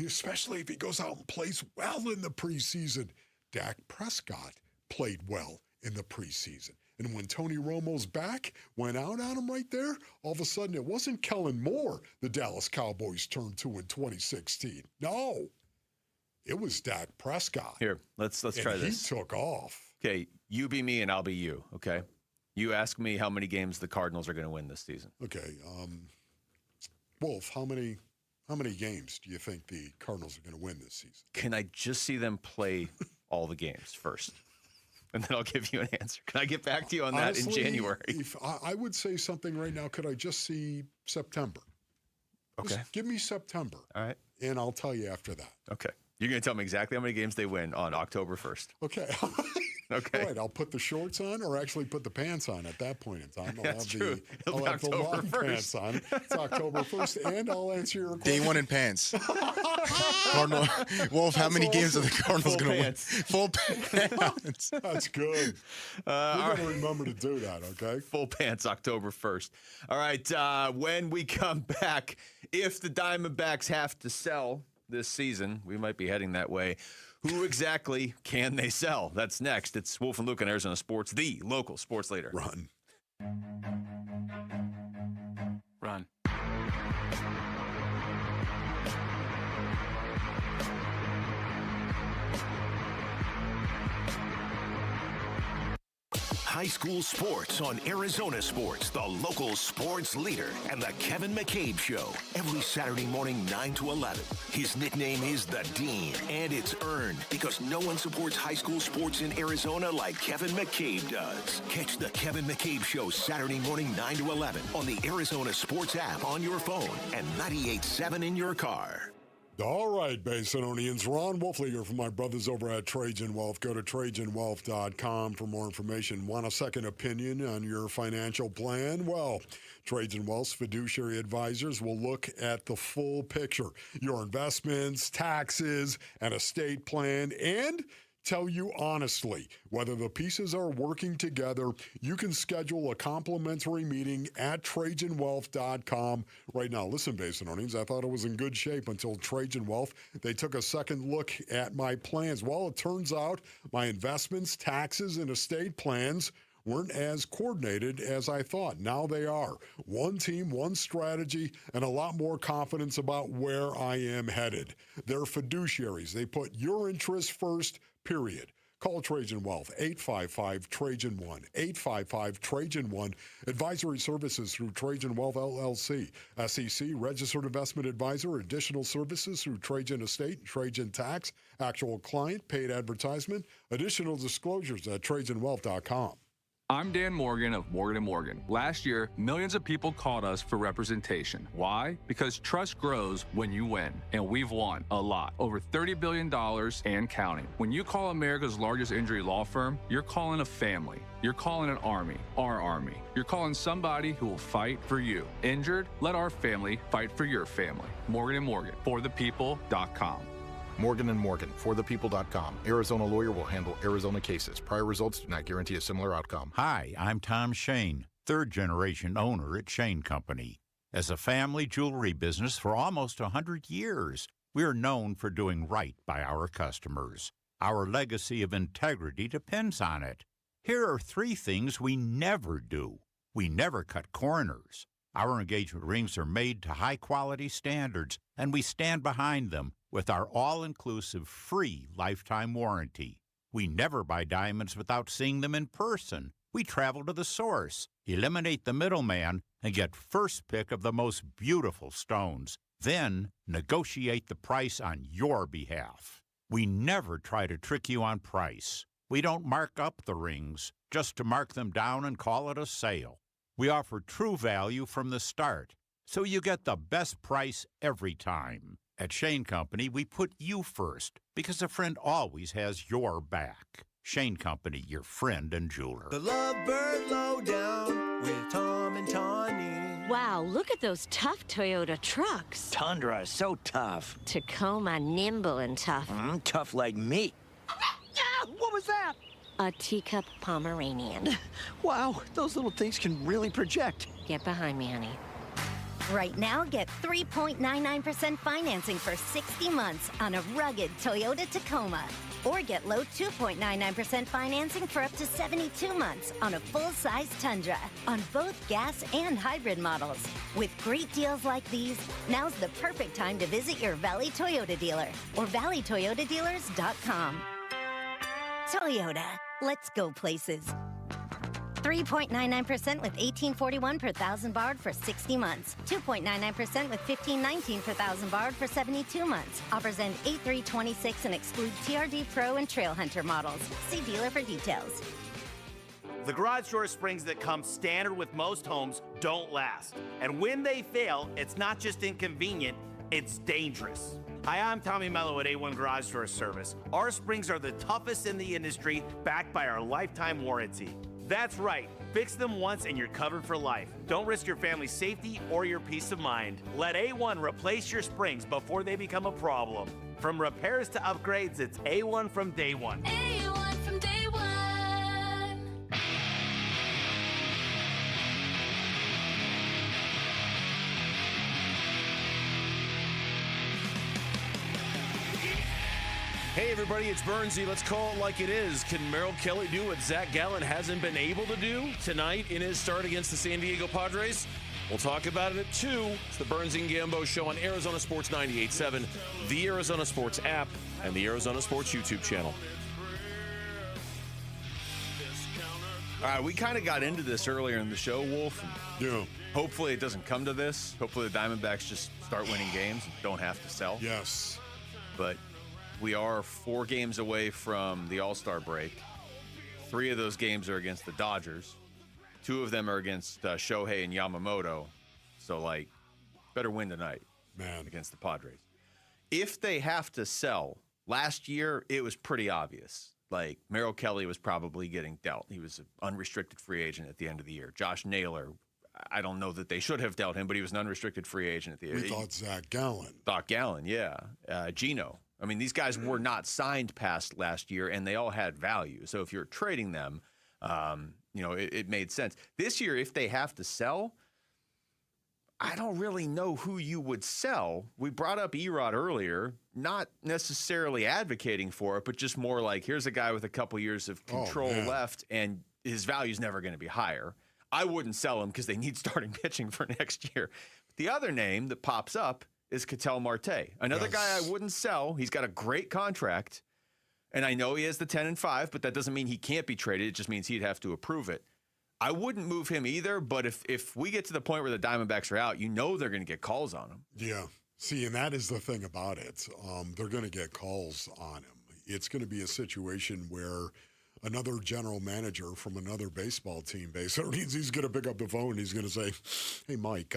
Especially if he goes out and plays well in the preseason. Dak Prescott played well in the preseason. And when Tony Romo's back, went out on him right there, all of a sudden it wasn't Kellen Moore the Dallas Cowboys turned to in 2016. No, it was Dak Prescott. Here, let's try this. He took off. Okay, you be me and I'll be you, okay? You ask me how many games the Cardinals are going to win this season. Okay, Wolf, how many games do you think the Cardinals are going to win this season? Can I just see them play all the games first? And then I'll give you an answer. Can I get back to you on that in January? If I would say something right now. Could I just see September? Okay. Just give me September. All right. And I'll tell you after that. Okay. You're going to tell me exactly how many games they win on October 1st. Okay. Okay. All right, I'll put the shorts on or actually put the pants on at that point in time. That's true. I'll have the long pants on. It's October 1st, and I'll answer your question. Day 1 in pants. Cardinal Wolf, how many games are the Cardinals going to win? Full pants. That's good. You're going to remember to do that, okay? Full pants, October 1st. All right, when we come back, if the Diamondbacks have to sell this season, we might be heading that way. Who exactly can they sell? That's next. It's Wolf and Luke on Arizona Sports, the local sports leader. Run. Run. High school sports on Arizona Sports, the local sports leader, and the Kevin McCabe Show. Every Saturday morning, 9 to 11. His nickname is The Dean, and it's earned because no one supports high school sports in Arizona like Kevin McCabe does. Catch the Kevin McCabe Show Saturday morning, 9 to 11 on the Arizona Sports app on your phone and 98.7 in your car. All right, Basinonians. Ron Wolfliger from my brothers over at Trajan Wealth. Go to TrajanWealth.com for more information. Want a second opinion on your financial plan? Well, Trajan Wealth's fiduciary advisors will look at the full picture. Your investments, taxes, and estate plan, and tell you honestly whether the pieces are working together. You can schedule a complimentary meeting at TrajanWealth.com right now. Listen, Basinonians, I thought it was in good shape until Trajan Wealth. They took a second look at my plans. Well, it turns out my investments, taxes, and estate plans weren't as coordinated as I thought. Now they are. One team, one strategy, and a lot more confidence about where I am headed. They're fiduciaries. They put your interests first, period. Call Trajan Wealth, 855-TRAJAN-1, 855-TRAJAN-1. Advisory services through Trajan Wealth, LLC. SEC, Registered Investment Advisor. Additional services through Trajan Estate, Trajan Tax. Actual client, paid advertisement. Additional disclosures at TrajanWealth.com. I'm Dan Morgan of Morgan & Morgan. Last year, millions of people called us for representation. Why? Because trust grows when you win, and we've won a lot. Over $30 billion and counting. When you call America's largest injury law firm, you're calling a family. You're calling an army, our army. You're calling somebody who will fight for you. Injured? Let our family fight for your family. Morgan & Morgan, forthepeople.com. Morgan & Morgan, forthepeople.com. Arizona lawyer will handle Arizona cases. Prior results do not guarantee a similar outcome. Hi, I'm Tom Shane, third-generation owner at Shane Company. As a family jewelry business for almost 100 years, we are known for doing right by our customers. Our legacy of integrity depends on it. Here are 3 things we never do. We never cut corners. Our engagement rings are made to high-quality standards, and we stand behind them with our all-inclusive free lifetime warranty. We never buy diamonds without seeing them in person. We travel to the source, eliminate the middleman, and get first pick of the most beautiful stones. Then negotiate the price on your behalf. We never try to trick you on price. We don't mark up the rings just to mark them down and call it a sale. We offer true value from the start, so you get the best price every time. At Shane Company, we put you first because a friend always has your back. Shane Company, your friend and jeweler. The Lovebird Lowdown with Tom and Tawny. Wow, look at those tough Toyota trucks. Tundra is so tough. Tacoma, nimble and tough. Tough like me. What was that? A teacup Pomeranian. Wow, those little things can really project. Get behind me, honey. Right now, get 3.99% financing for 60 months on a rugged Toyota Tacoma. Or get low 2.99% financing for up to 72 months on a full-size Tundra on both gas and hybrid models. With great deals like these, now's the perfect time to visit your Valley Toyota dealer or valleytoyotadealers.com. Toyota, let's go places. 3.99% with $18.41 per thousand borrowed for 60 months. 2.99% with $15.19 per thousand borrowed for 72 months. Offers end 8/3/26 and exclude TRD Pro and Trail Hunter models. See dealer for details. The garage door springs that come standard with most homes don't last. And when they fail, it's not just inconvenient, it's dangerous. Hi, I'm Tommy Mello at A1 Garage Door Service. Our springs are the toughest in the industry, backed by our lifetime warranty. That's right. Fix them once and you're covered for life. Don't risk your family's safety or your peace of mind. Let A1 replace your springs before they become a problem. From repairs to upgrades, it's A1 from day one. A1 from day one. Hey, everybody, it's Burnsy. Let's call it like it is. Can Merrill Kelly do what Zach Gallen hasn't been able to do tonight in his start against the San Diego Padres? We'll talk about it at 2. It's the Burns and Gambo Show on Arizona Sports 98.7, the Arizona Sports app, and the Arizona Sports YouTube channel. All right, we kind of got into this earlier in the show, Wolf. Yeah. Hopefully it doesn't come to this. Hopefully the Diamondbacks just start winning games and don't have to sell. Yes. But we are 4 games away from the All-Star break. 3 of those games are against the Dodgers. 2 of them are against Shohei and Yamamoto. So, better win tonight, man, against the Padres. If they have to sell, last year it was pretty obvious. Merrill Kelly was probably getting dealt. He was an unrestricted free agent at the end of the year. Josh Naylor, I don't know that they should have dealt him, but he was an unrestricted free agent at the end. We thought Zach Gallen. Doc Gallen, yeah. Gino. I mean, these guys were not signed past last year, and they all had value. So if you're trading them, it made sense. This year, if they have to sell, I don't really know who you would sell. We brought up Erod earlier, not necessarily advocating for it, but just more like, here's a guy with a couple years of control left, and his value is never going to be higher. I wouldn't sell him because they need starting pitching for next year. The other name that pops up is Ketel Marte, another guy I wouldn't sell. He's got a great contract, and I know he has the 10-5, but that doesn't mean he can't be traded. It just means he'd have to approve it. I wouldn't move him either, but if we get to the point where the Diamondbacks are out, they're going to get calls on him. Yeah. See, and that is the thing about it. They're going to get calls on him. It's going to be a situation where another general manager from another baseball team, basically, he's going to pick up the phone and he's going to say, hey, Mike,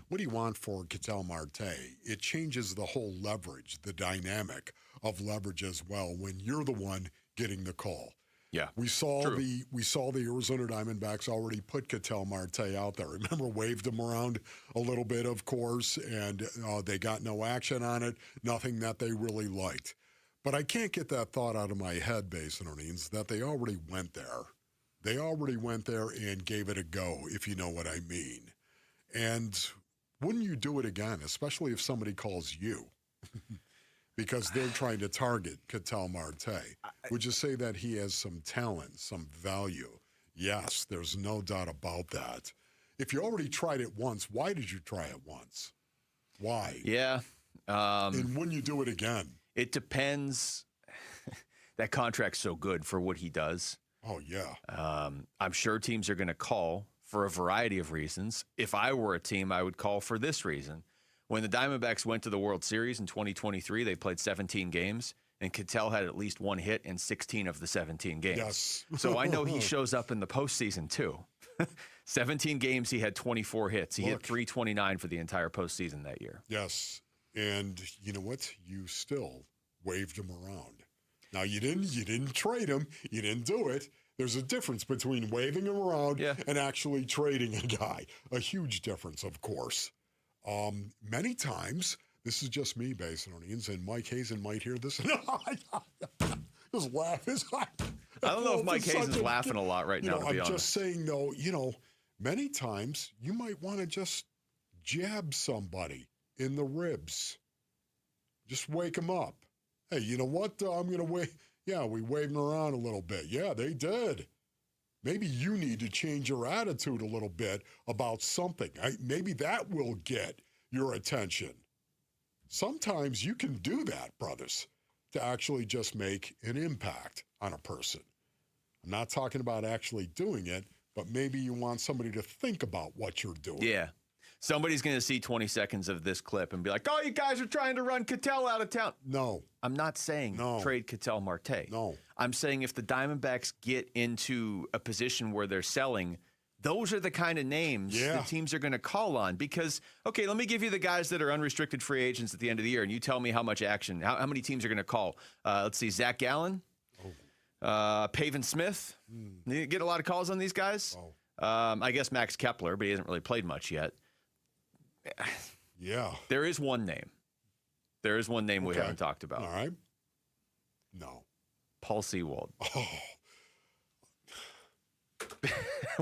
what do you want for Ketel Marte? It changes the whole leverage, the dynamic of leverage as well when you're the one getting the call. Yeah, we saw the Arizona Diamondbacks already put Ketel Marte out there. Remember, waved him around a little bit, of course, and they got no action on it, nothing that they really liked. But I can't get that thought out of my head, Basinonians, that they already went there. They already went there and gave it a go, if you know what I mean. And wouldn't you do it again, especially if somebody calls you? Because they're trying to target Ketel Marte. Would you say that he has some talent, some value? Yes, there's no doubt about that. If you already tried it once, why did you try it once? Why? Yeah. And wouldn't you do it again? It depends. That contract's so good for what he does. Oh, yeah. I'm sure teams are going to call for a variety of reasons. If I were a team, I would call for this reason. When the Diamondbacks went to the World Series in 2023, they played 17 games, and Ketel had at least one hit in 16 of the 17 games. Yes. So I know he shows up in the postseason, too. 17 games, he had 24 hits. He hit 329 for the entire postseason that year. Yes. And you know what? You still waved him around. Now, you didn't trade him. You didn't do it. There's a difference between waving him around and actually trading a guy. A huge difference, of course. Many times, this is just me, Basinonians, and Mike Hazen might hear this. Just laugh. I don't know if Mike Hazen's laughing a lot right now, to be honest. I'm just saying, though, many times you might want to just jab somebody in the ribs. Just wake them up. Hey, you know what? I'm going to wait. Yeah, we waved them around a little bit. Yeah, they did. Maybe you need to change your attitude a little bit about something. Maybe that will get your attention. Sometimes you can do that, brothers, to actually just make an impact on a person. I'm not talking about actually doing it, but maybe you want somebody to think about what you're doing. Yeah. Somebody's going to see 20 seconds of this clip and be like, oh, you guys are trying to run Ketel out of town. No. I'm not saying trade Ketel Marte. No. I'm saying if the Diamondbacks get into a position where they're selling, those are the kind of names that teams are going to call on. Because, okay, let me give you the guys that are unrestricted free agents at the end of the year, and you tell me how much action, how many teams are going to call. Let's see, Zach Gallen, Pavin Smith. You get a lot of calls on these guys. I guess Max Kepler, but he hasn't really played much yet. Yeah. There is one name. We haven't talked about. All right. No. Paul Sewald. Oh.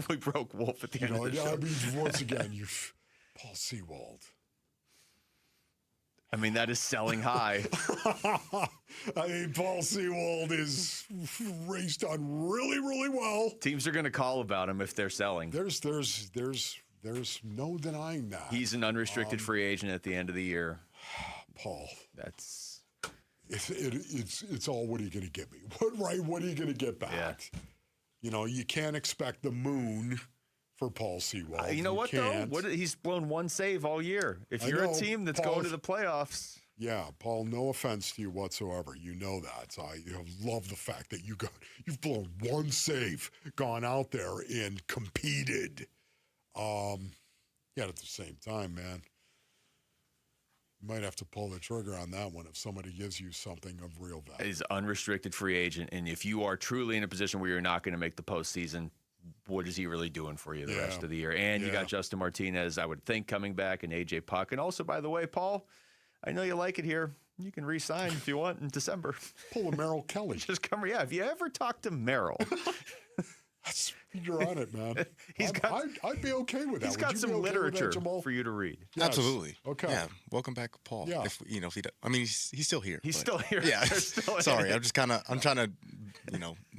We broke Wolf at the end of the show. I mean, once again, Paul Sewald. I mean, that is selling high. I mean, Paul Sewald is raced on really, really well. Teams are going to call about him if they're selling. There's no denying that. He's an unrestricted free agent at the end of the year. Paul. That's... It's all, what are you going to get me? What are you going to get back? Yeah. You can't expect the moon for Paul Sewald. You know what, though? He's blown one save all year. If you're a team that's going to the playoffs... Yeah, Paul, no offense to you whatsoever. You know that. I love the fact that you've blown one save, gone out there and competed. Yet at the same time, man, you might have to pull the trigger on that one if somebody gives you something of real value. He's an unrestricted free agent, and if you are truly in a position where you're not going to make the postseason, what is he really doing for you the rest of the year? And you got Justin Martinez, I would think, coming back, and A.J. Puck. And also, by the way, Paul, I know you like it here. You can re-sign if you want in December. Pull a Merrill Kelly. Just come. Yeah, have you ever talked to Merrill? You're on it, man. I'd be okay with that. He's got some literature for you to read. Yes. Absolutely. Okay. Yeah. Welcome back, Paul. Yeah. If he, I mean, he's still here. He's still here. Yeah. Still Sorry. I'm trying to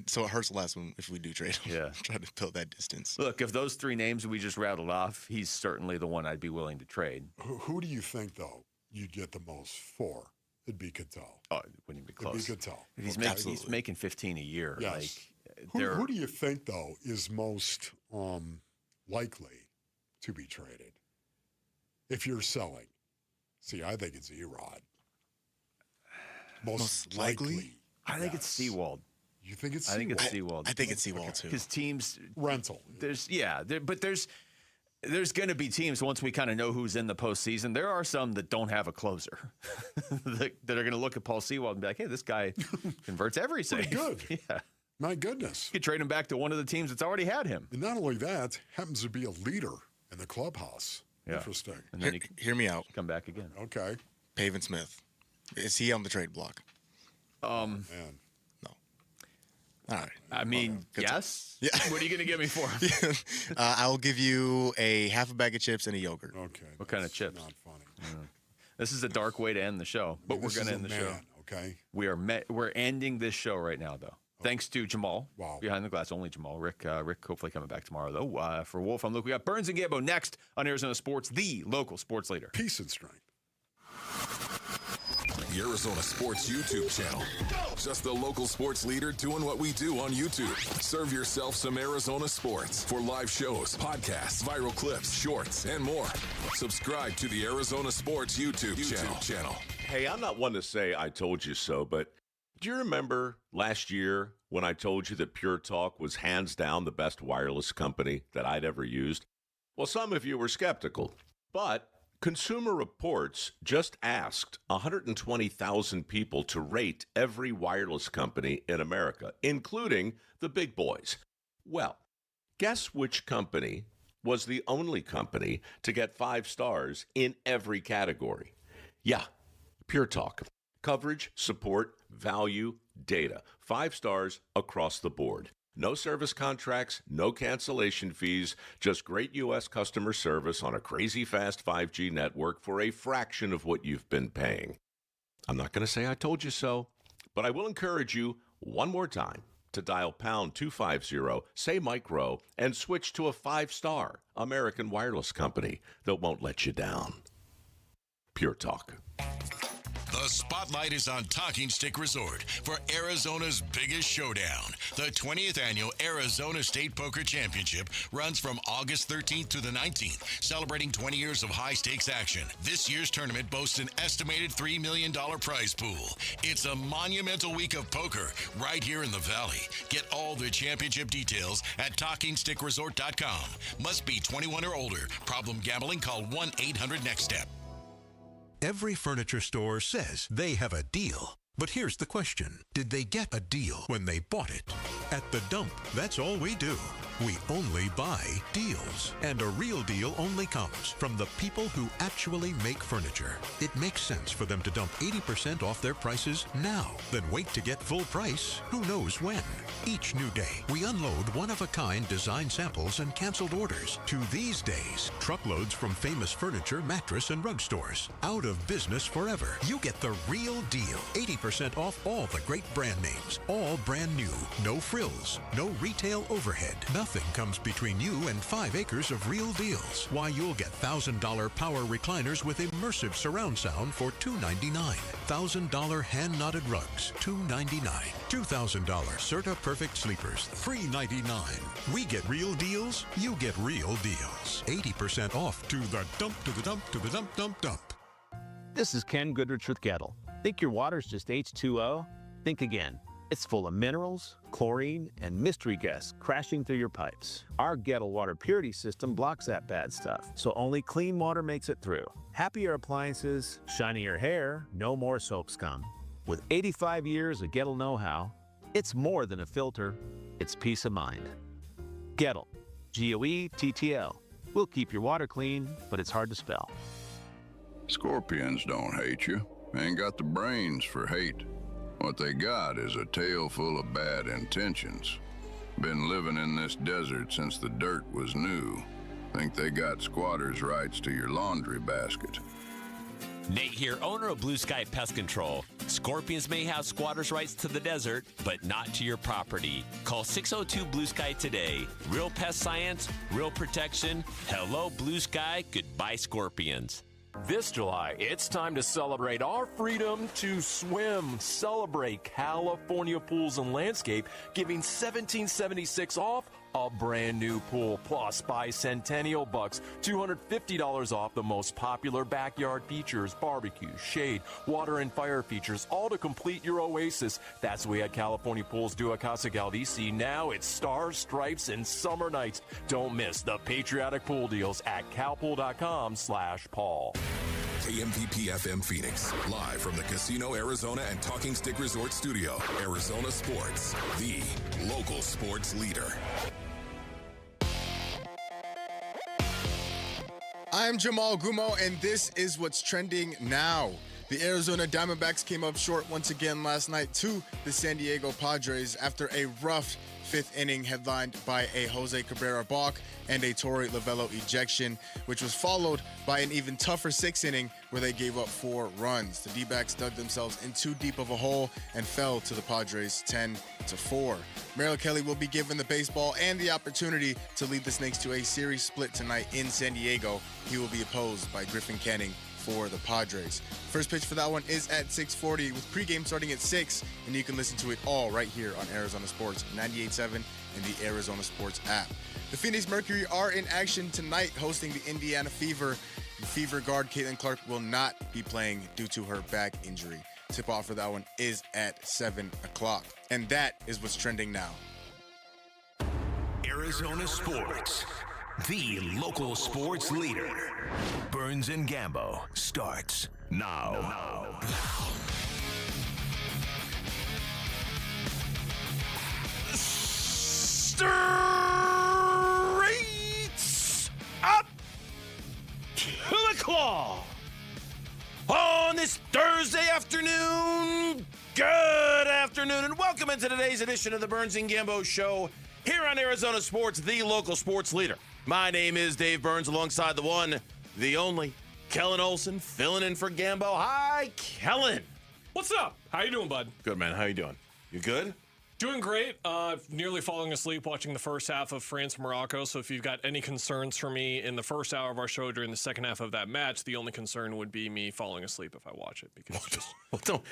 so it hurts less if we do trade him. Yeah. Try to build that distance. Look, if those three names we just rattled off, he's certainly the one I'd be willing to trade. Who do you think, though, you'd get the most for? It'd be Cattell. Oh, it wouldn't even be close. It'd be Cattell. He's making $15 a year. Yes. Who do you think, though, is most likely to be traded if you're selling? See, I think it's Erod. Most likely. I think it's Seawald. You think it's Seawald? I think it's Seawald. I think it's Seawald, too. Because teams... Rental. There's going to be teams, once we kind of know who's in the postseason, there are some that don't have a closer that are going to look at Paul Sewald and be like, hey, this guy converts every save. Pretty good. Yeah. My goodness. You could trade him back to one of the teams that's already had him. And not only that, happens to be a leader in the clubhouse. Yeah. Interesting. And then hear me out. Come back again. Okay. Pavin Smith. Is he on the trade block? Man. No. All right. I mean, yes. Yeah. What are you going to give me for him? I will give you a half a bag of chips and a yogurt. Okay. What kind of chips? Not funny. This is a dark way to end the show, but we're going to end the show. Okay. We're ending this show right now, though. Thanks to Jamal. Wow. Behind the glass, only Jamal. Rick hopefully coming back tomorrow, though. For Wolf, I'm Luke. We got Burns and Gambo next on Arizona Sports, the local sports leader. Peace and strength. The Arizona Sports YouTube channel. Just the local sports leader doing what we do on YouTube. Serve yourself some Arizona sports for live shows, podcasts, viral clips, shorts, and more. Subscribe to the Arizona Sports YouTube channel. Hey, I'm not one to say I told you so, but do you remember last year when I told you that Pure Talk was hands down the best wireless company that I'd ever used? Well, some of you were skeptical, but Consumer Reports just asked 120,000 people to rate every wireless company in America, including the big boys. Well, guess which company was the only company to get 5 stars in every category? Yeah, Pure Talk. Coverage, support, value, data. 5 stars across the board. No service contracts, no cancellation fees, just great U.S. customer service on a crazy fast 5G network for a fraction of what you've been paying. I'm not going to say I told you so, but I will encourage you one more time to dial pound 250, say micro, and switch to a 5-star American wireless company that won't let you down. Pure Talk. The spotlight is on Talking Stick Resort for Arizona's biggest showdown. The 20th annual Arizona State Poker Championship runs from August 13th to the 19th, celebrating 20 years of high-stakes action. This year's tournament boasts an estimated $3 million prize pool. It's a monumental week of poker right here in the Valley. Get all the championship details at TalkingStickResort.com. Must be 21 or older. Problem gambling? Call 1-800-NEXT-STEP. Every furniture store says they have a deal. But here's the question. Did they get a deal when they bought it? At The Dump, that's all we do. We only buy deals. And a real deal only comes from the people who actually make furniture. It makes sense for them to dump 80% off their prices now, then wait to get full price who knows when. Each new day, we unload one-of-a-kind design samples and canceled orders to these days, truckloads from famous furniture, mattress, and rug stores. Out of business forever. You get the real deal. 80% off all the great brand names. All brand new. No frills. No retail overhead. Nothing comes between you and 5 acres of real deals. Why, you'll get $1,000 power recliners with immersive surround sound for $299. $1,000 hand-knotted rugs, $299. $2,000 Serta Perfect Sleepers, $399. We get real deals, you get real deals. 80% off to the dump, to the dump, to the dump, dump, dump. This is Ken Goodrich with Gettle. Think your water's just H2O? Think again. It's full of minerals, chlorine, and mystery guests crashing through your pipes. Our Gettle water purity system blocks that bad stuff, so only clean water makes it through. Happier appliances, shinier hair, no more soap scum. With 85 years of Gettle know-how, it's more than a filter, it's peace of mind. Gettle, G-O-E-T-T-L. We'll keep your water clean, but it's hard to spell. Scorpions don't hate you. Ain't got the brains for hate. What they got is a tail full of bad intentions. Been living in this desert since the dirt was new. Think they got squatters' rights to your laundry basket. Nate here, owner of Blue Sky Pest Control. Scorpions may have squatters' rights to the desert, but not to your property. Call 602 Blue Sky today. Real pest science, real protection. Hello, Blue Sky. Goodbye, scorpions. This July, it's time to celebrate our freedom to swim. Celebrate California Pools and Landscape, giving $1,776 off a brand new pool, plus buy Centennial Bucks, $250 off the most popular backyard features, barbecue, shade, water, and fire features, all to complete your oasis. That's the way at California Pools do at Casa Galdici. Now it's stars, stripes, and summer nights. Don't miss the patriotic pool deals at calpool.com/Paul. KMPP FM Phoenix, live from the Casino Arizona and Talking Stick Resort Studio. Arizona Sports, the local sports leader. I'm Jamal Gumo, and this is what's trending now. The Arizona Diamondbacks came up short once again last night to the San Diego Padres after a rough fifth inning headlined by a Jose Cabrera balk and a Torey Lovullo ejection, which was followed by an even tougher sixth inning where they gave up 4 runs. The D-backs dug themselves in too deep of a hole and fell to the Padres 10-4. Merrill Kelly will be given the baseball and the opportunity to lead the Snakes to a series split tonight in San Diego. He will be opposed by Griffin Canning for the Padres. First pitch for that one is at 6:40 with pregame starting at 6, and you can listen to it all right here on Arizona Sports 98.7 and the Arizona Sports app. The Phoenix Mercury are in action tonight hosting the Indiana Fever. The Fever guard Caitlin Clark will not be playing due to her back injury. Tip-off for that one is at 7 o'clock. And that is what's trending now. Arizona Sports, the local sports leader. Burns and Gambo starts now. Straight up to the claw. On this Thursday afternoon, good afternoon, and welcome into today's edition of the Burns and Gambo Show here on Arizona Sports, the local sports leader. My name is Dave Burns, alongside the one, the only, Kellen Olson, filling in for Gambo. Hi, Kellen. What's up? How you doing, bud? Good, man. How you doing? You good? Doing great. Nearly falling asleep watching the first half of France-Morocco, so if you've got any concerns for me in the first hour of our show during the second half of that match, the only concern would be me falling asleep if I watch it, because it's just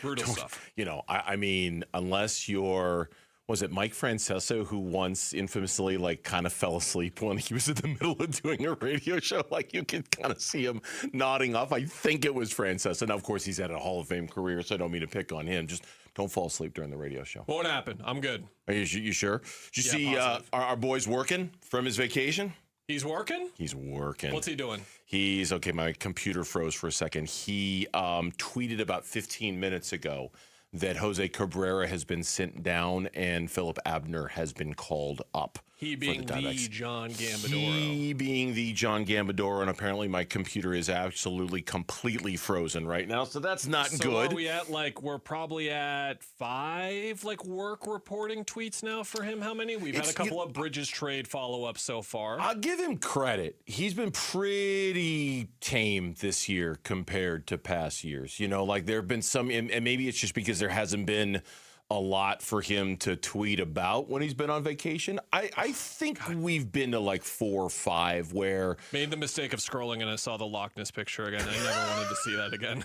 brutal stuff. You know, I mean, unless you're... Was it Mike Francesa who once infamously kind of fell asleep when he was in the middle of doing a radio show? Like, you can kind of see him nodding off. I think it was Francesa. Now, of course, he's had a Hall of Fame career, so I don't mean to pick on him. Just don't fall asleep during the radio show. Won't happen. I'm good. Are you sure? Did you see our boy's working from his vacation? He's working? He's working. What's he doing? He's okay. My computer froze for a second. He tweeted about 15 minutes ago that Jose Cabrera has been sent down and Philip Abner has been called up. He being the John Gambadoro. He being the John Gambadoro, and apparently my computer is absolutely completely frozen right now, so that's not good. So are we at, we're probably at 5, work reporting tweets now for him? How many? We've had a couple of Bridges trade follow-ups so far. I'll give him credit. He's been pretty tame this year compared to past years. You know, there have been some, and maybe it's just because there hasn't been a lot for him to tweet about when he's been on vacation. I think we've been to 4 or 5 where... Made the mistake of scrolling and I saw the Loch Ness picture again. I never wanted to see that again.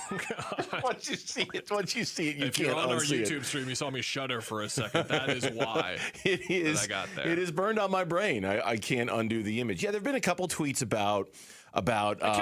Once you see it, you if can't you're on our unsee YouTube stream, you saw me shudder for a second. That is why I got there. It is burned on my brain. I can't undo the image. Yeah, there have been a couple tweets about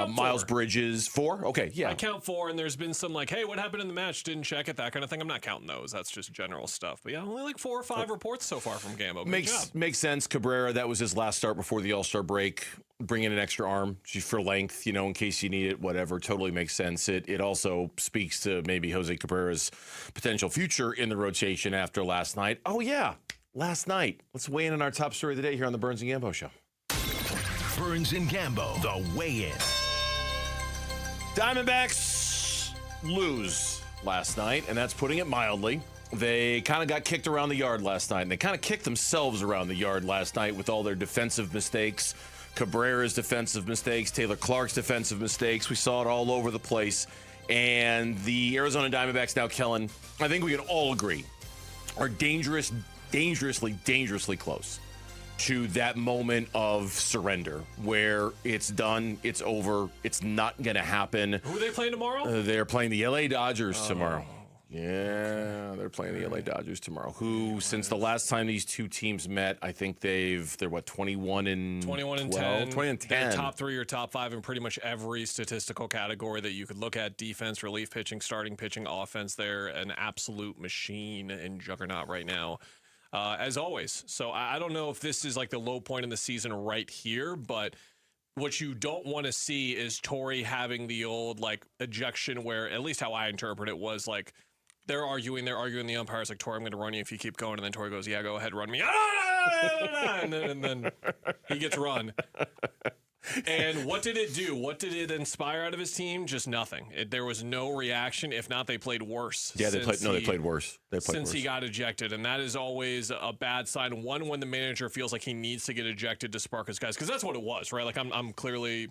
Miles 4. Bridges. 4? Okay, yeah. I count 4, and there's been some hey, what happened in the match? Didn't check it, that kind of thing. I'm not counting those. That's just general stuff. But yeah, only 4 or 5 reports so far from Gambo. Makes sense. Cabrera, that was his last start before the All-Star break. Bring in an extra arm for length, in case you need it, whatever. Totally makes sense. It also speaks to maybe Jose Cabrera's potential future in the rotation after last night. Oh, yeah, last night. Let's weigh in on our top story of the day here on the Burns and Gambo Show. Burns and Gambo, the weigh-in. Diamondbacks lose last night, and that's putting it mildly. They kind of got kicked around the yard last night, and they kind of kicked themselves around the yard last night with all their defensive mistakes. Cabrera's defensive mistakes, Taylor Clark's defensive mistakes. We saw it all over the place And the Arizona Diamondbacks now, Kellen, I think we can all agree, are dangerously close to that moment of surrender where it's done, it's over, it's not going to happen. Who are they playing tomorrow? They're playing the LA Dodgers tomorrow. Yeah, they're playing the LA Dodgers tomorrow. Who, since the last time these two teams met, I think they're 21 and 10. 20 and 10. They're top 3 or top 5 in pretty much every statistical category that you could look at: defense, relief pitching, starting pitching, offense. They're an absolute machine and juggernaut right now, as always. So I don't know if this is like the low point in the season right here, but what you don't want to see is Torrey having the old like ejection where, at least how I interpret it, was like, they're arguing, the umpire's like, Torrey, I'm going to run you if you keep going. And then Torrey goes, yeah, go ahead, run me. And then he gets run. And what did it do? What did it inspire out of his team? Just nothing. There was no reaction. If not, they played worse. Yeah, they played worse. Since he got ejected. And that is always a bad sign. One, when the manager feels like he needs to get ejected to spark his guys. Because that's what it was, right? Like, I'm clearly...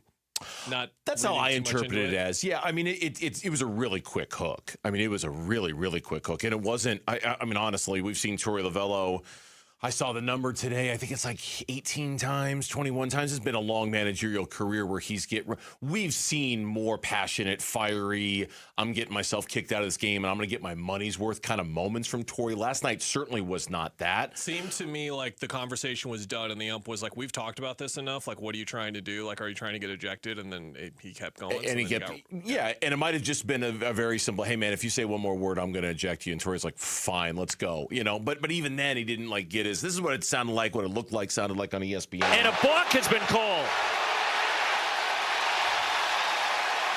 not. That's how I interpreted it as. Yeah, I mean, it was a really quick hook. I mean, it was a really quick hook, and it wasn't. I mean, honestly, we've seen Torrey Lovello. I saw the number today. I think it's like 18 times, 21 times. It's been a long managerial career where we've seen more passionate, fiery, I'm getting myself kicked out of this game and I'm going to get my money's worth kind of moments from Torrey. Last night certainly was not that. Seemed to me like the conversation was done and the ump was like, we've talked about this enough. Like, what are you trying to do? Like, are you trying to get ejected? And then he kept going. And and it might have just been a very simple, hey man, if you say one more word, I'm going to eject you. And Torrey's like, fine, let's go. But even then he didn't like get this is what it sounded like, what it looked like, sounded like on ESPN. And a balk has been called.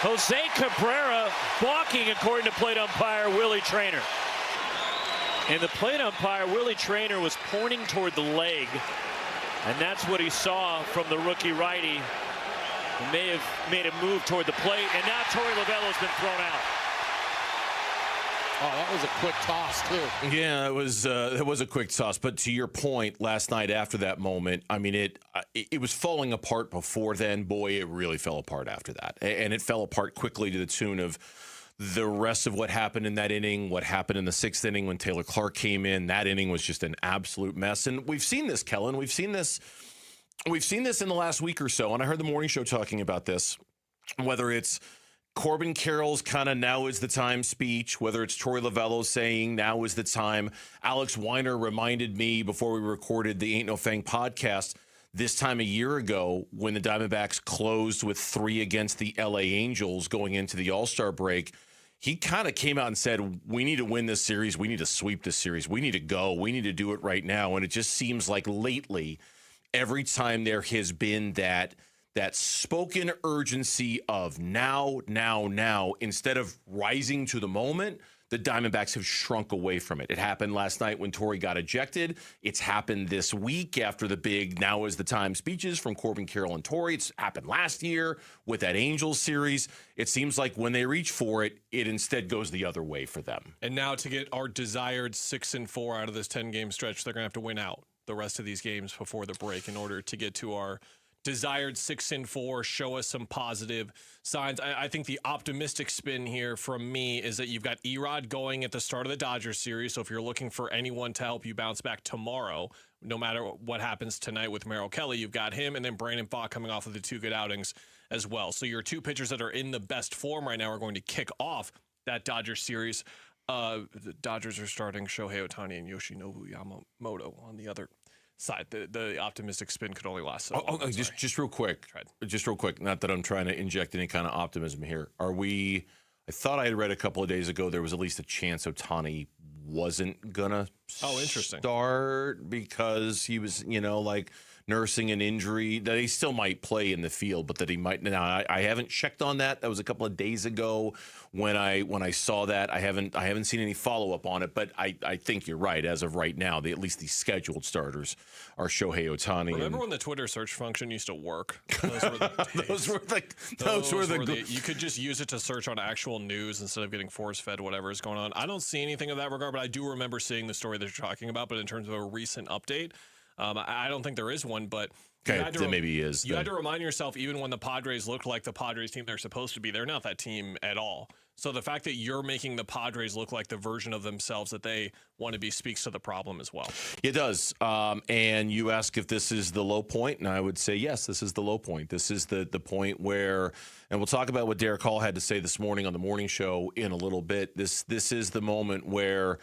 Jose Cabrera balking, according to plate umpire Willie Traynor. And the plate umpire, Willie Traynor, was pointing toward the leg. And that's what he saw from the rookie righty. He may have made a move toward the plate. And now Torrey Lovello's been thrown out. Oh, that was a quick toss, too. Yeah, it was a quick toss. But to your point, last night after that moment, I mean, it was falling apart before then. Boy, it really fell apart after that. And it fell apart quickly to the tune of the rest of what happened in that inning, what happened in the 6th inning when Taylor Clark came in. That inning was just an absolute mess. And we've seen this, Kellen. We've seen this in the last week or so. And I heard the morning show talking about this, whether it's Corbin Carroll's kind of now is the time speech, whether it's Torrey Lovello saying now is the time. Alex Weiner reminded me before we recorded the Ain't No Fang podcast this time a year ago when the Diamondbacks closed with 3 against the LA Angels going into the All-Star break. He kind of came out and said, we need to win this series. We need to sweep this series. We need to go. We need to do it right now. And it just seems like lately, every time there has been that spoken urgency of now, instead of rising to the moment, the Diamondbacks have shrunk away from it. It happened last night when Torrey got ejected. It's happened this week after the big now is the time speeches from Corbin Carroll and Torrey. It's happened last year with that Angels series. It seems like when they reach for it, it instead goes the otother way for them. And now to get our desired 6-4 out of this 10-game stretch, they're going to have to win out the rest of these games before the break in order to get to our desired 6-4, show us some positive signs. I think the optimistic spin here from me is that you've got Erod going at the start of the Dodgers series. So if you're looking for anyone to help you bounce back tomorrow, no matter what happens tonight with Merrill Kelly, you've got him, and then Brandon Pfaadt coming off of the 2 good outings as well. So your 2 pitchers that are in the best form right now are going to kick off that Dodgers series. The Dodgers are starting Shohei Ohtani and Yoshinobu Yamamoto on the other side. The optimistic spin could only last so long. Just real quick. Not that I'm trying to inject any kind of optimism here. I thought I had read a couple of days ago there was at least a chance Ohtani wasn't gonna start because he was, nursing an injury, that he still might play in the field, but that he might. Now, I haven't checked on that. That was a couple of days ago when I saw that. I haven't seen any follow up on it, but I think you're right. As of right now, at least the scheduled starters are Shohei Ohtani. Remember when the Twitter search function used to work? Those were the days. those were the you could just use it to search on actual news instead of getting force fed whatever is going on. I don't see anything of that regard, but I do remember seeing the story that you're talking about. But in terms of a recent update, I don't think there is one, but maybe he is. You had to remind yourself, even when the Padres looked like the Padres team they're supposed to be, they're not that team at all. So the fact that you're making the Padres look like the version of themselves that they want to be speaks to the problem as well. It does. And you ask if this is the low point, and I would say yes, this is the low point. This is the point where, and we'll talk about what Derek Hall had to say this morning on the morning show in a little bit. This is the moment where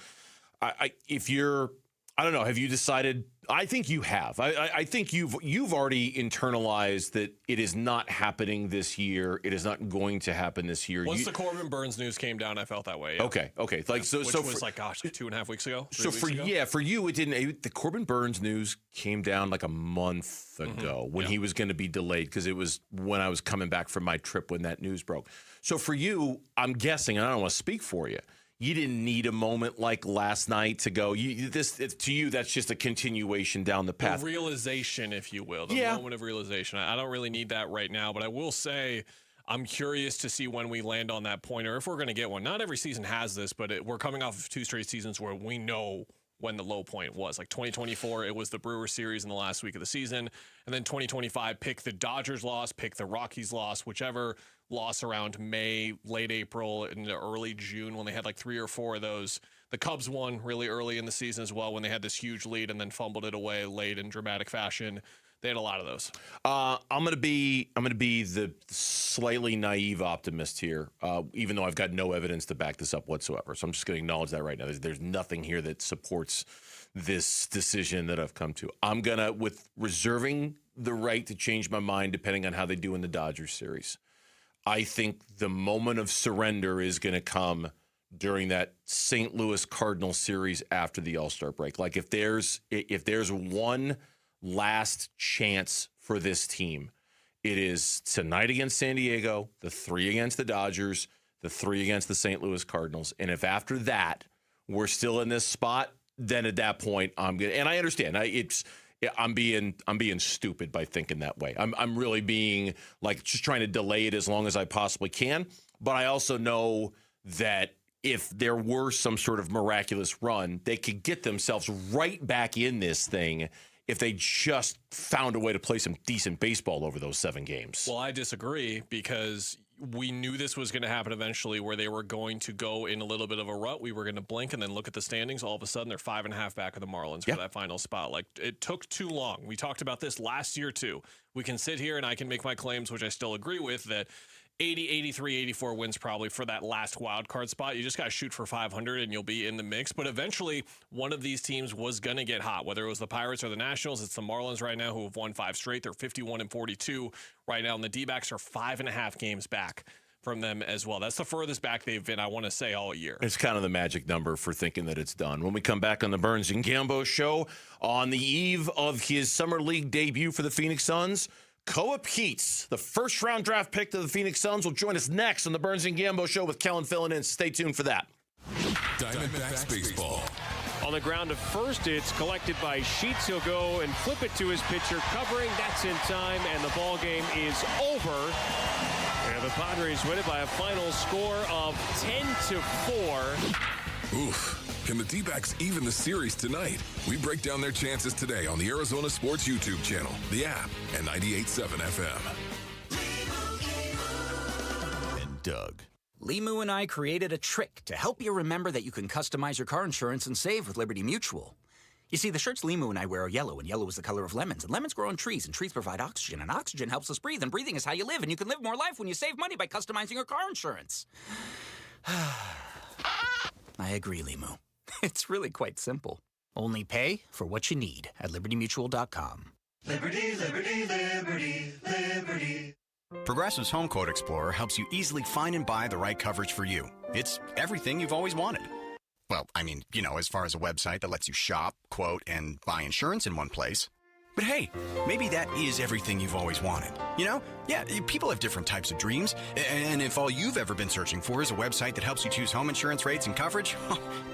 if you're, I don't know, have you decided? I think you have. I think you've already internalized that it is not happening this year. It is not going to happen this year. Once the Corbin Burns news came down, I felt that way. Yeah. Okay. Like Which was like 2.5 weeks ago. For you, it didn't. The Corbin Burns news came down like a month ago when he was going to be delayed because it was when I was coming back from my trip when that news broke. So for you, I'm guessing, and I don't want to speak for you, you didn't need a moment like last night to go. To you, that's just a continuation down the path. The realization, if you will, the moment of realization. I don't really need that right now, but I will say I'm curious to see when we land on that point, or if we're going to get one. Not every season has this, but we're coming off of 2 straight seasons where we know when the low point was. Like 2024, it was the Brewers series in the last week of the season, and then 2025, pick the Dodgers loss, pick the Rockies loss, whichever loss around May, late April, and early June when they had like 3 or 4 of those. The Cubs won really early in the season as well when they had this huge lead and then fumbled it away late in dramatic fashion. They had a lot of those. I'm gonna be the slightly naive optimist here, even though I've got no evidence to back this up whatsoever. So I'm just gonna acknowledge that right now. There's nothing here that supports this decision that I've come to. I'm gonna, with reserving the right to change my mind depending on how they do in the Dodgers series. I think the moment of surrender is going to come during that St. Louis Cardinals series after the All-Star break. Like if there's one last chance for this team, it is tonight against San Diego, the 3 against the Dodgers, the 3 against the St. Louis Cardinals. And if after that we're still in this spot, then at that point I'm going to, and I understand I'm being stupid by thinking that way. I'm really being like just trying to delay it as long as I possibly can. But I also know that if there were some sort of miraculous run, they could get themselves right back in this thing if they just found a way to play some decent baseball over those 7 games. Well, I disagree because we knew this was going to happen eventually where they were going to go in a little bit of a rut. We were going to blink and then look at the standings. All of a sudden, they're 5.5 back of the Marlins for that final spot. Like, it took too long. We talked about this last year, too. We can sit here and I can make my claims, which I still agree with, that 80, 83, 84 wins probably for that last wild card spot. You just got to shoot for 500 and you'll be in the mix. But eventually, one of these teams was going to get hot, whether it was the Pirates or the Nationals. It's the Marlins right now who have won 5 straight. They're 51-42 right now, and the D-backs are 5.5 games back from them as well. That's the furthest back they've been, I want to say, all year. It's kind of the magic number for thinking that it's done. When we come back on the Burns and Gambo show, on the eve of his Summer League debut for the Phoenix Suns, Koa Keats, the first-round draft pick to the Phoenix Suns, will join us next on the Burns and Gambo show with Kellen filling in. Stay tuned for that. Diamondbacks baseball. On the ground to first, it's collected by Sheets. He'll go and flip it to his pitcher, covering. That's in time, and the ball game is over. And the Padres win it by a final score of 10-4. Oof. Can the D-backs even the series tonight? We break down their chances today on the Arizona Sports YouTube channel, the app, and 98.7 FM. And Doug. Limu and I created a trick to help you remember that you can customize your car insurance and save with Liberty Mutual. You see, the shirts Limu and I wear are yellow, and yellow is the color of lemons. And lemons grow on trees, and trees provide oxygen. And oxygen helps us breathe, and breathing is how you live. And you can live more life when you save money by customizing your car insurance. I agree, Limu. It's really quite simple. Only pay for what you need at LibertyMutual.com. Liberty, liberty, liberty, liberty. Progressive's Home Quote Explorer helps you easily find and buy the right coverage for you. It's everything you've always wanted. Well, I mean, as far as a website that lets you shop, quote, and buy insurance in one place. But hey, maybe that is everything you've always wanted. Yeah, people have different types of dreams. And if all you've ever been searching for is a website that helps you choose home insurance rates and coverage,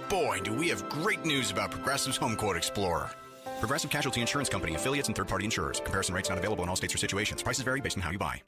boy, do we have great news about Progressive's Home Quote Explorer. Progressive Casualty Insurance Company, affiliates, and third-party insurers. Comparison rates not available in all states or situations. Prices vary based on how you buy.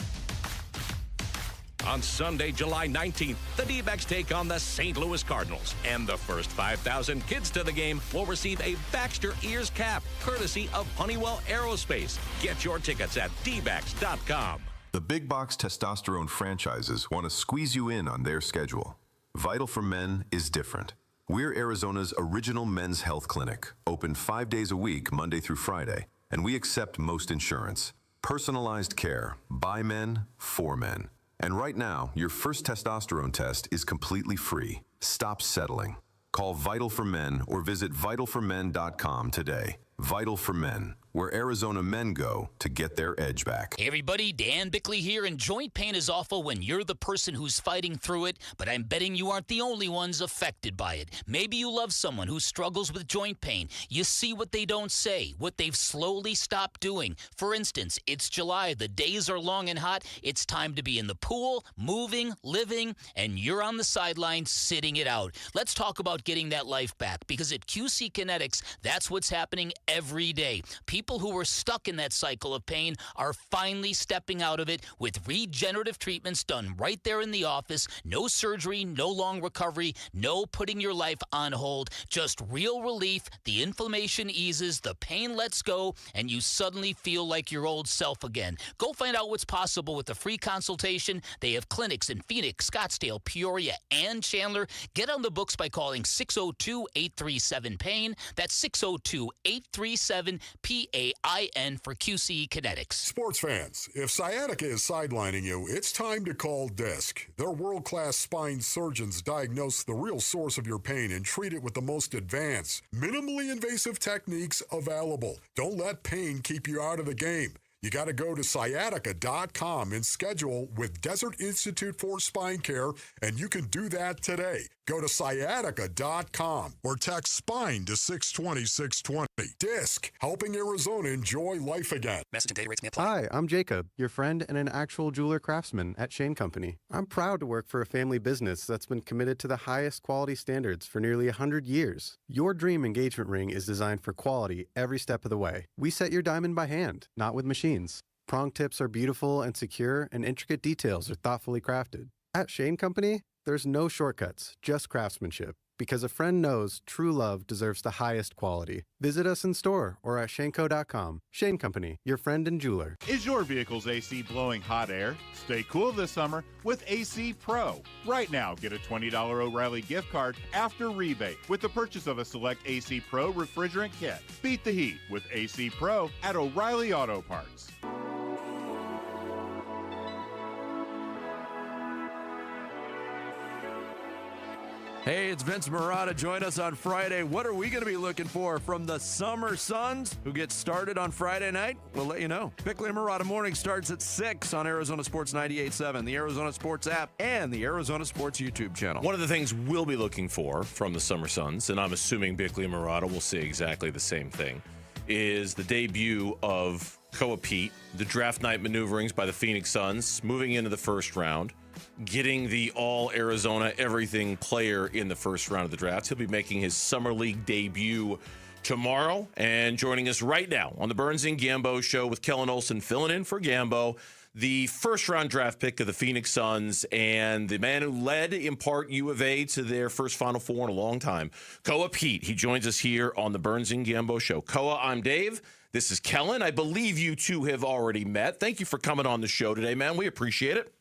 On Sunday, July 19th, the D-backs take on the St. Louis Cardinals. And the first 5,000 kids to the game will receive a Baxter Ears cap, courtesy of Honeywell Aerospace. Get your tickets at dbacks.com. The big box testosterone franchises want to squeeze you in on their schedule. Vital for Men is different. We're Arizona's original men's health clinic, open 5 days a week, Monday through Friday, and we accept most insurance. Personalized care, by men, for men. And right now, your first testosterone test is completely free. Stop settling. Call Vital for Men or visit vitalformen.com today. Vital for Men, where Arizona men go to get their edge back. Hey everybody, Dan Bickley here, and joint pain is awful when you're the person who's fighting through it, but I'm betting you aren't the only ones affected by it. Maybe you love someone who struggles with joint pain. You see what they don't say, what they've slowly stopped doing. For instance, it's July, the days are long and hot, it's time to be in the pool, moving, living, and you're on the sideline sitting it out. Let's talk about getting that life back, because at QC Kinetics, that's what's happening every day. People who were stuck in that cycle of pain are finally stepping out of it with regenerative treatments done right there in the office. No surgery, no long recovery, no putting your life on hold. Just real relief. The inflammation eases, the pain lets go, and you suddenly feel like your old self again. Go find out what's possible with a free consultation. They have clinics in Phoenix, Scottsdale, Peoria, and Chandler. Get on the books by calling 602-837-PAIN. That's 602-837-PAIN for QC Kinetics. Sports fans, if sciatica is sidelining you, it's time to call DISC. Their world-class spine surgeons diagnose the real source of your pain and treat it with the most advanced, minimally invasive techniques available. Don't let pain keep you out of the game. You got to go to sciatica.com and schedule with Desert Institute for Spine Care, and you can do that today. Go to sciatica.com or text SPINE to 620-620. DISC, helping Arizona enjoy life again. Message and data rates may apply. Hi, I'm Jacob, your friend and an actual jeweler craftsman at Shane Company. I'm proud to work for a family business that's been committed to the highest quality standards for nearly 100 years. Your dream engagement ring is designed for quality every step of the way. We set your diamond by hand, not with machines. Prong tips are beautiful and secure, and intricate details are thoughtfully crafted. At Shane Company, there's no shortcuts, just craftsmanship. Because a friend knows true love deserves the highest quality. Visit us in store or at shaneco.com. Shane Company, your friend and jeweler. Is your vehicle's AC blowing hot air? Stay cool this summer with AC Pro. Right now, get a $20 O'Reilly gift card after rebate with the purchase of a select AC Pro refrigerant kit. Beat the heat with AC Pro at O'Reilly Auto Parts. Hey, it's Vince Marotta. Join us on Friday. What are we going to be looking for from the Summer Suns, who get started on Friday night? We'll let you know. Bickley and Marotta Morning starts at 6 on Arizona Sports 98.7, the Arizona Sports app, and the Arizona Sports YouTube channel. One of the things we'll be looking for from the Summer Suns, and I'm assuming Bickley and Marotta will say exactly the same thing, is the debut of Koa Pete, the draft night maneuverings by the Phoenix Suns, moving into the first round, getting the all-Arizona everything player in the first round of the draft. He'll be making his Summer League debut tomorrow, and joining us right now on the Burns and Gambo show with Kellen Olson filling in for Gambo, the first-round draft pick of the Phoenix Suns and the man who led, in part, U of A to their first Final Four in a long time, Koa Pete. He joins us here on the Burns and Gambo show. Koa, I'm Dave. This is Kellen. I believe you two have already met. Thank you for coming on the show today, man. We appreciate it.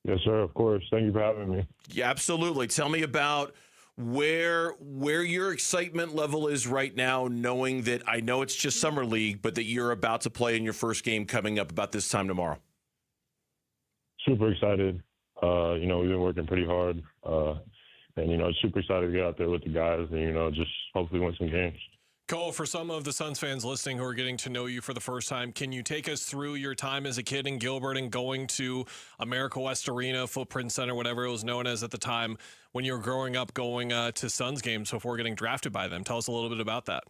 Yes, sir. Of course. Thank you for having me. Yeah, absolutely. Tell me about where your excitement level is right now, knowing that I know it's just Summer League, but that you're about to play in your first game coming up about this time tomorrow. Super excited. We've been working pretty hard. And, super excited to get out there with the guys and, just hopefully win some games. Cole, for some of the Suns fans listening who are getting to know you for the first time, can you take us through your time as a kid in Gilbert and going to America West Arena, Footprint Center, whatever it was known as at the time, when you were growing up going to Suns games before getting drafted by them? Tell us a little bit about that.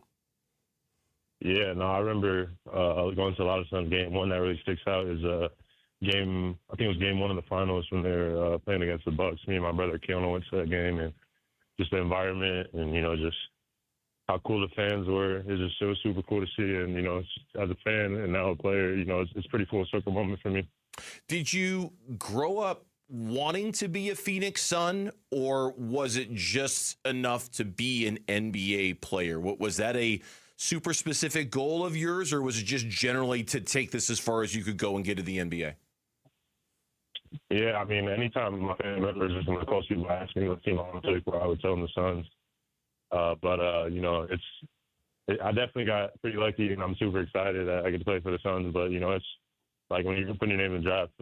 Yeah, no, I remember going to a lot of Suns games. One that really sticks out is game, I think it was game one of the finals when they were playing against the Bucks. Me and my brother Keanu went to that game, and just the environment and, just how cool the fans were. It was super cool to see. And, as a fan and now a player, it's pretty full circle moment for me. Did you grow up wanting to be a Phoenix Sun, or was it just enough to be an NBA player? Was that a super specific goal of yours, or was it just generally to take this as far as you could go and get to the NBA? Yeah, I mean, anytime my family members or some of the close people ask me what team I want to play for, I would tell them the Suns. You know, I definitely got pretty lucky, and I'm super excited that I get to play for the Suns. But, you know, it's like when you're putting your name in the draft,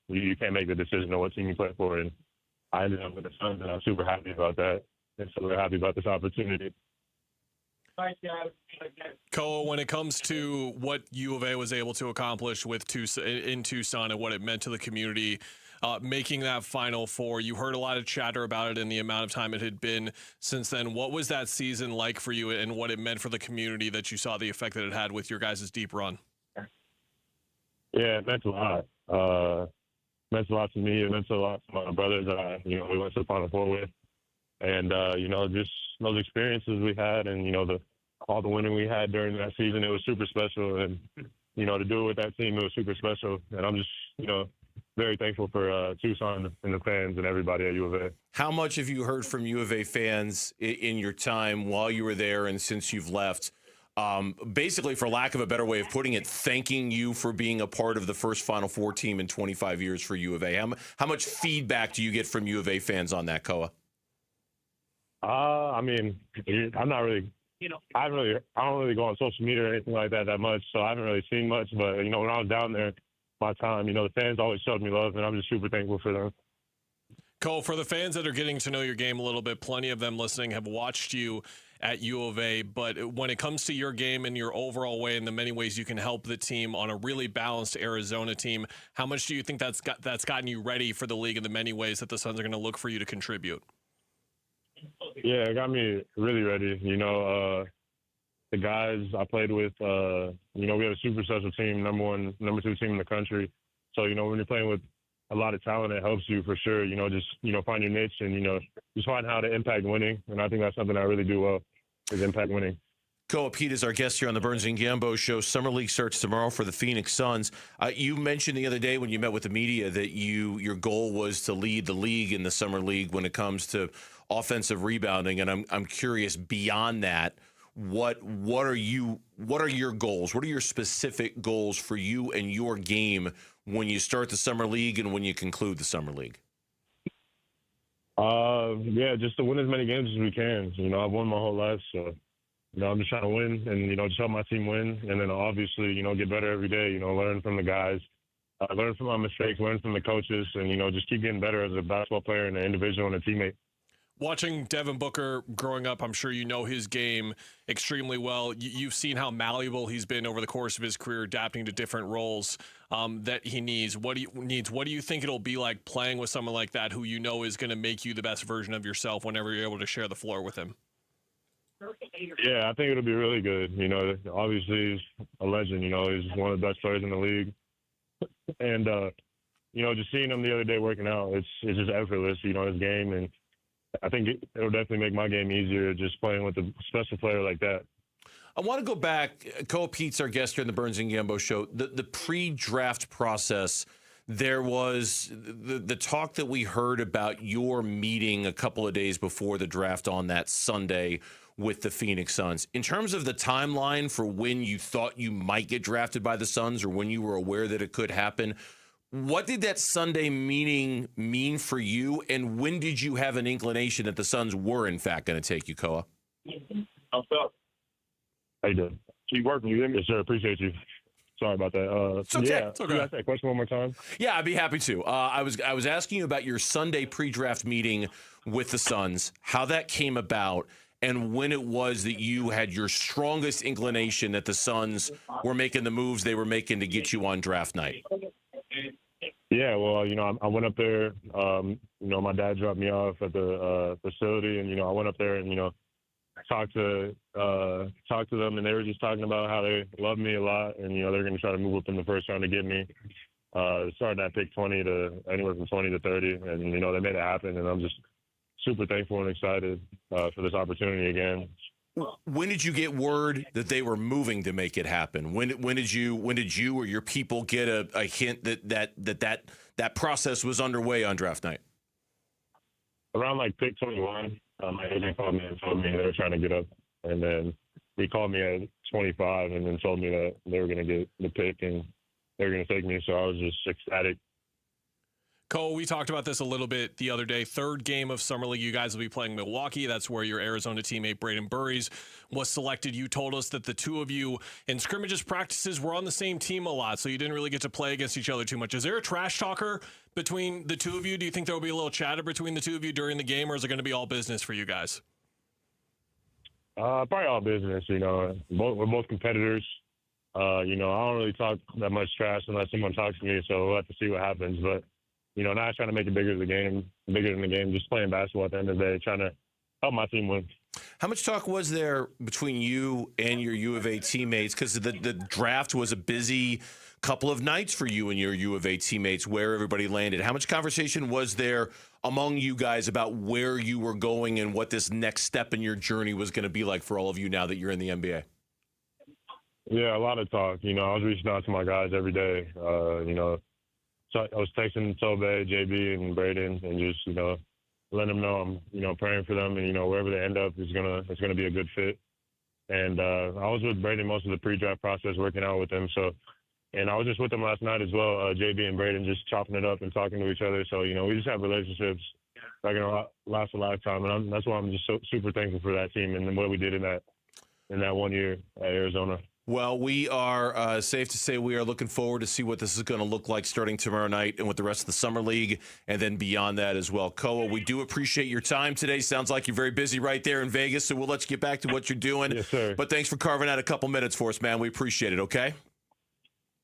you can't make the decision on what team you play for. And I ended up with the Suns, and I'm super happy about that. And so we're happy about this opportunity. Koa, when it comes to what U of A was able to accomplish with in Tucson and what it meant to the community, making that Final Four, you heard a lot of chatter about it and the amount of time it had been since then. What was that season like for you and what it meant for the community that you saw the effect that it had with your guys' deep run? Yeah, it meant a lot. It meant a lot to me. It meant a lot to my brothers that we went to the Final Four with. And, just those experiences we had and, all the winning we had during that season, it was super special. And, to do it with that team, it was super special. And I'm just, very thankful for Tucson and the fans and everybody at U of A. How much have you heard from U of A fans in your time while you were there and since you've left? Basically, for lack of a better way of putting it, thanking you for being a part of the first Final Four team in 25 years for U of A. How much feedback do you get from U of A fans on that, Koa? I mean, I'm not really, I don't really go on social media or anything like that much, so I haven't really seen much. But, when I was down there, my time, the fans always showed me love, and I'm just super thankful for them. Cole, for the fans that are getting to know your game a little bit, plenty of them listening have watched you at U of A, but when it comes to your game and your overall way and the many ways you can help the team on a really balanced Arizona team, how much do you think that's gotten you ready for the league in the many ways that the Suns are going to look for you to contribute? Yeah, it got me really ready. The guys I played with, we have a super special team, number 1, number 2 team in the country. So, when you're playing with a lot of talent, it helps you for sure, find your niche and, just find how to impact winning. And I think that's something I really do well, is impact winning. Koa Pete is our guest here on the Burns and Gambo Show. Summer League starts tomorrow for the Phoenix Suns. You mentioned the other day when you met with the media that your goal was to lead the league in the Summer League when it comes to offensive rebounding. And I'm curious, beyond that, what are your goals? What are your specific goals for you and your game when you start the Summer League and when you conclude the Summer League? Just to win as many games as we can. I've won my whole life, so I'm just trying to win and just help my team win, and then obviously get better every day. Learn from the guys, learn from my mistakes, learn from the coaches, and just keep getting better as a basketball player and an individual and a teammate. Watching Devin Booker growing up, I'm sure you know his game extremely well. You've seen how malleable he's been over the course of his career, adapting to different roles that he needs. What do you think it'll be like playing with someone like that who is going to make you the best version of yourself whenever you're able to share the floor with him? Yeah, I think it'll be really good. Obviously he's a legend. He's one of the best players in the league. And, just seeing him the other day working out, it's just effortless, his game. And I think it'll definitely make my game easier just playing with a special player like that. I want to go back. Koa Pete's our guest here in the Burns and Gambo Show. The pre-draft process, there was the talk that we heard about your meeting a couple of days before the draft on that Sunday with the Phoenix Suns. In terms of the timeline for when you thought you might get drafted by the Suns or when you were aware that it could happen, what did that Sunday meeting mean for you, and when did you have an inclination that the Suns were, in fact, going to take you, Koa? How you doing? Keep working. You hear me? Yes, sir. Appreciate you. Sorry about that. It's okay. Yeah, It's okay. Can you ask that question one more time? Yeah, I'd be happy to. I was asking you about your Sunday pre-draft meeting with the Suns, how that came about, and when it was that you had your strongest inclination that the Suns were making the moves they were making to get you on draft night. Yeah, well, I went up there. My dad dropped me off at the facility, and I went up there and talked to them, and they were just talking about how they love me a lot, and they're going to try to move up in the first round to get me. Starting at pick 20 to anywhere from 20 to 30, and they made it happen, and I'm just super thankful and excited for this opportunity again. When did you get word that they were moving to make it happen? When did you or your people get a hint that process was underway on draft night? Around pick 21, my agent called me and told me they were trying to get up, and then he called me at 25 and then told me that they were going to get the pick and they were going to take me. So I was just ecstatic. Cole, we talked about this a little bit the other day. Third game of Summer League, you guys will be playing Milwaukee. That's where your Arizona teammate Braden Burries was selected. You told us that the two of you in scrimmages practices were on the same team a lot, so you didn't really get to play against each other too much. Is there a trash talker between the two of you? Do you think there will be a little chatter between the two of you during the game, or is it going to be all business for you guys? Probably all business, we're both competitors. I don't really talk that much trash unless someone talks to me, so we'll have to see what happens. But, not trying to make it bigger than the game, just playing basketball at the end of the day, trying to help my team win. How much talk was there between you and your U of A teammates? Because the draft was a busy couple of nights for you and your U of A teammates, where everybody landed. How much conversation was there among you guys about where you were going and what this next step in your journey was going to be like for all of you now that you're in the NBA? Yeah, a lot of talk. I was reaching out to my guys every day. So I was texting Tobe, JB, and Braden, and just letting them know I'm praying for them, and wherever they end up it's gonna be a good fit. And I was with Braden most of the pre-draft process, working out with him. So, and I was just with them last night as well. JB and Braden just chopping it up and talking to each other. So we just have relationships that are gonna last a lifetime, and that's why I'm just so super thankful for that team and what we did in that 1 year at Arizona. Well, we are safe to say we are looking forward to see what this is going to look like starting tomorrow night and with the rest of the Summer League and then beyond that as well. Koa, we do appreciate your time today. Sounds like you're very busy right there in Vegas, so we'll let you get back to what you're doing. Yes, sir. But thanks for carving out a couple minutes for us, man. We appreciate it, okay?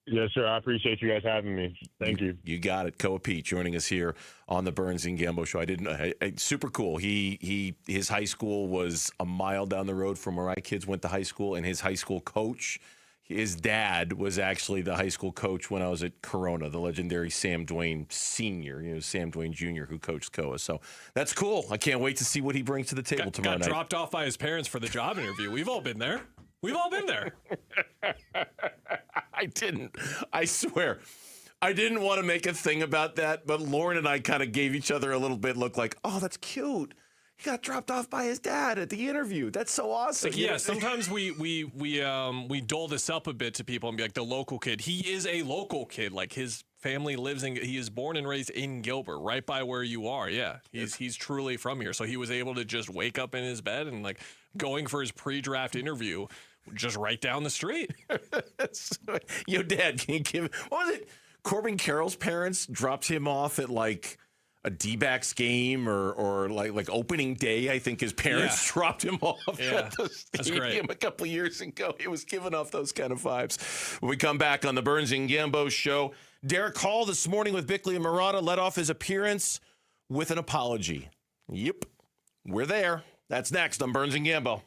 Yes, sir. I appreciate you guys having me. Thank you. You got it. Koa Pete joining us here on the Burns and Gambo Show. I didn't know. Super cool. His high school was a mile down the road from where my kids went to high school, and his high school coach, his dad, was actually the high school coach when I was at Corona, the legendary Sam Dwayne Sr., Sam Dwayne Jr., who coached Koa. So that's cool. I can't wait to see what he brings to the table tomorrow night. Got dropped off by his parents for the job interview. We've all been there. We've all been there. I didn't. I swear. I didn't want to make a thing about that, but Lauren and I kind of gave each other a little bit look like, oh, that's cute. He got dropped off by his dad at the interview. That's so awesome. Yeah, sometimes we dole this up a bit to people and be like, the local kid. He is a local kid. Like, his family he is born and raised in Gilbert, right by where you are. Yeah, he's truly from here. So he was able to just wake up in his bed and going for his pre-draft interview just right down the street. Yo, Dad, can you give? What was it? Corbin Carroll's parents dropped him off at a D-backs game or like opening day. I think his parents dropped him off at the stadium a couple of years ago. He was giving off those kind of vibes. When we come back on the Burns and Gambo Show, Derek Hall this morning with Bickley and Murata led off his appearance with an apology. Yep, we're there. That's next on Burns and Gambo.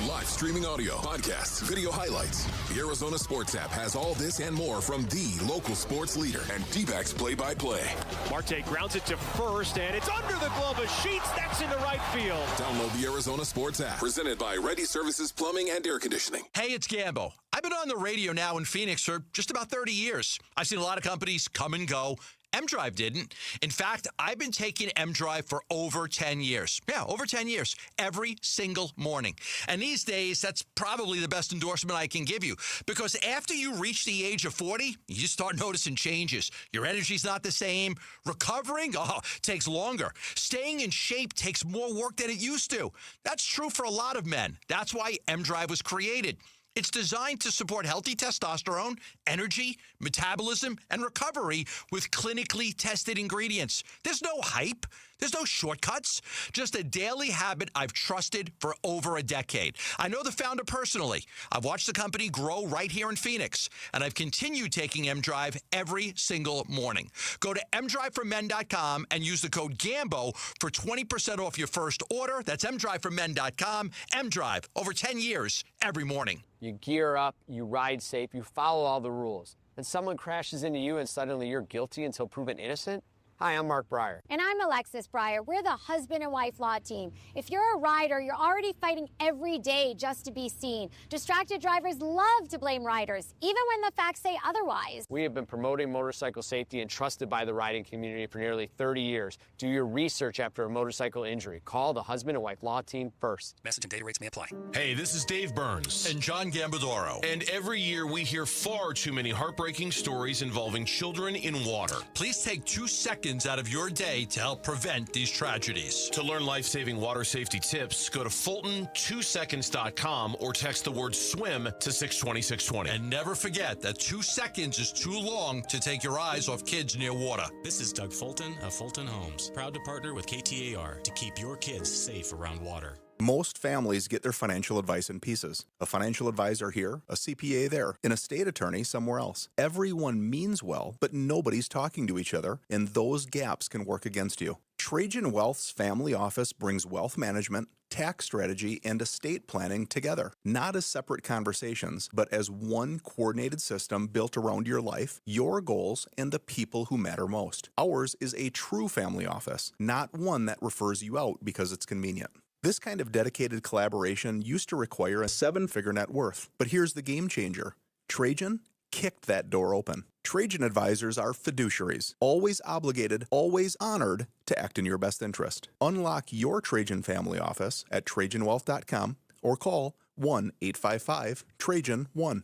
Live streaming audio, podcasts, video highlights. The Arizona Sports app has all this and more from the local sports leader and D-backs play-by-play. Marte grounds it to first, and it's under the glove of Sheets. That's into right field. Download the Arizona Sports app, presented by Ready Services Plumbing and Air Conditioning. Hey, it's Gambo. I've been on the radio now in Phoenix for just about 30 years. I've seen a lot of companies come and go. M-Drive didn't. In fact, I've been taking M-Drive for over 10 years. Yeah, over 10 years. Every single morning. And these days, that's probably the best endorsement I can give you. Because after you reach the age of 40, you start noticing changes. Your energy's not the same. Recovering, takes longer. Staying in shape takes more work than it used to. That's true for a lot of men. That's why M-Drive was created. It's designed to support healthy testosterone, energy, metabolism, and recovery with clinically tested ingredients. There's no hype. There's no shortcuts. Just a daily habit I've trusted for over a decade. I know the founder personally. I've watched the company grow right here in Phoenix, and I've continued taking M-Drive every single morning. Go to mdriveformen.com and use the code GAMBO for 20% off your first order. That's mdriveformen.com. M-Drive, over 10 years, every morning. You gear up, you ride safe, you follow all the rules. Then someone crashes into you and suddenly you're guilty until proven innocent? Hi, I'm Mark Breyer. And I'm Alexis Breyer. We're the husband and wife law team. If you're a rider, you're already fighting every day just to be seen. Distracted drivers love to blame riders, even when the facts say otherwise. We have been promoting motorcycle safety and trusted by the riding community for nearly 30 years. Do your research after a motorcycle injury. Call the husband and wife law team first. Message and data rates may apply. Hey, this is Dave Burns. And John Gambadoro. And every year we hear far too many heartbreaking stories involving children in water. Please take 2 seconds seconds out of your day to help prevent these tragedies. To learn life-saving water safety tips, go to Fulton2seconds.com or text the word SWIM to 620-620. And never forget that 2 seconds is too long to take your eyes off kids near water. This is Doug Fulton of Fulton Homes, proud to partner with KTAR to keep your kids safe around water. Most families get their financial advice in pieces. A financial advisor here, a CPA there, an estate attorney somewhere else. Everyone means well, but nobody's talking to each other, and those gaps can work against you. Trajan Wealth's family office brings wealth management, tax strategy, and estate planning together, not as separate conversations, but as one coordinated system built around your life, your goals, and the people who matter most. Ours is a true family office, not one that refers you out because it's convenient. This kind of dedicated collaboration used to require a 7-figure net worth, but here's the game changer. Trajan kicked that door open. Trajan advisors are fiduciaries, always obligated, always honored to act in your best interest. Unlock your Trajan family office at TrajanWealth.com or call 1-855-TRAJAN-1.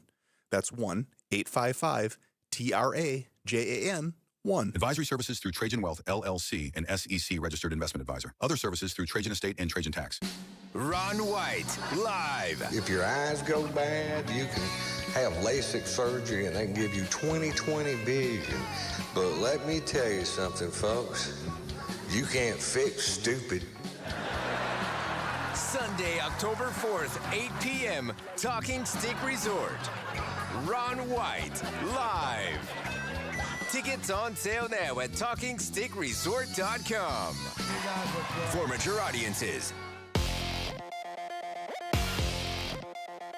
That's 1-855-TRAJAN-1. Advisory services through Trajan Wealth, LLC, an SEC registered investment advisor. Other services through Trajan Estate and Trajan Tax. Ron White, live. If your eyes go bad, you can have LASIK surgery and they can give you 20/20 vision. But let me tell you something, folks. You can't fix stupid. Sunday, October 4th, 8 p.m., Talking Stick Resort. Ron White, live. Tickets on sale now at TalkingStickResort.com. For mature audiences.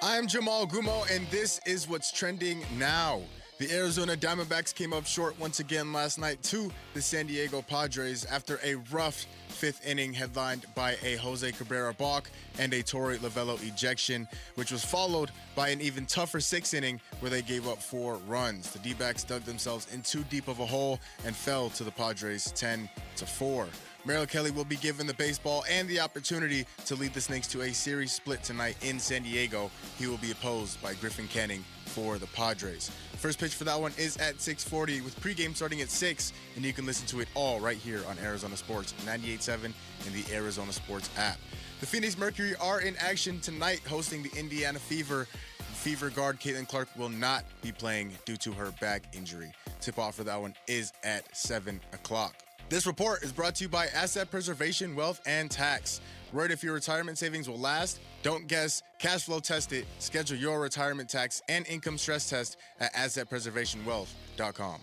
I'm Jamal Gumo, and this is what's trending now. The Arizona Diamondbacks came up short once again last night to the San Diego Padres after a rough fifth inning headlined by a Jose Cabrera balk and a Torey Lovello ejection, which was followed by an even tougher sixth inning where they gave up 4 runs. The D-backs dug themselves in too deep of a hole and fell to the Padres 10-4. Merrill Kelly will be given the baseball and the opportunity to lead the Snakes to a series split tonight in San Diego. He will be opposed by Griffin Canning for the Padres. First pitch for that one is at 6:40 with pregame starting at 6, and you can listen to it all right here on Arizona Sports 98.7 and the Arizona Sports app. The Phoenix Mercury are in action tonight hosting the Indiana Fever. Fever guard Caitlin Clark will not be playing due to her back injury. Tip-off for that one is at 7 o'clock. This report is brought to you by Asset Preservation, Wealth, and Tax. Worried if your retirement savings will last? Don't guess. Cash flow test it. Schedule your retirement tax and income stress test at AssetPreservationWealth.com.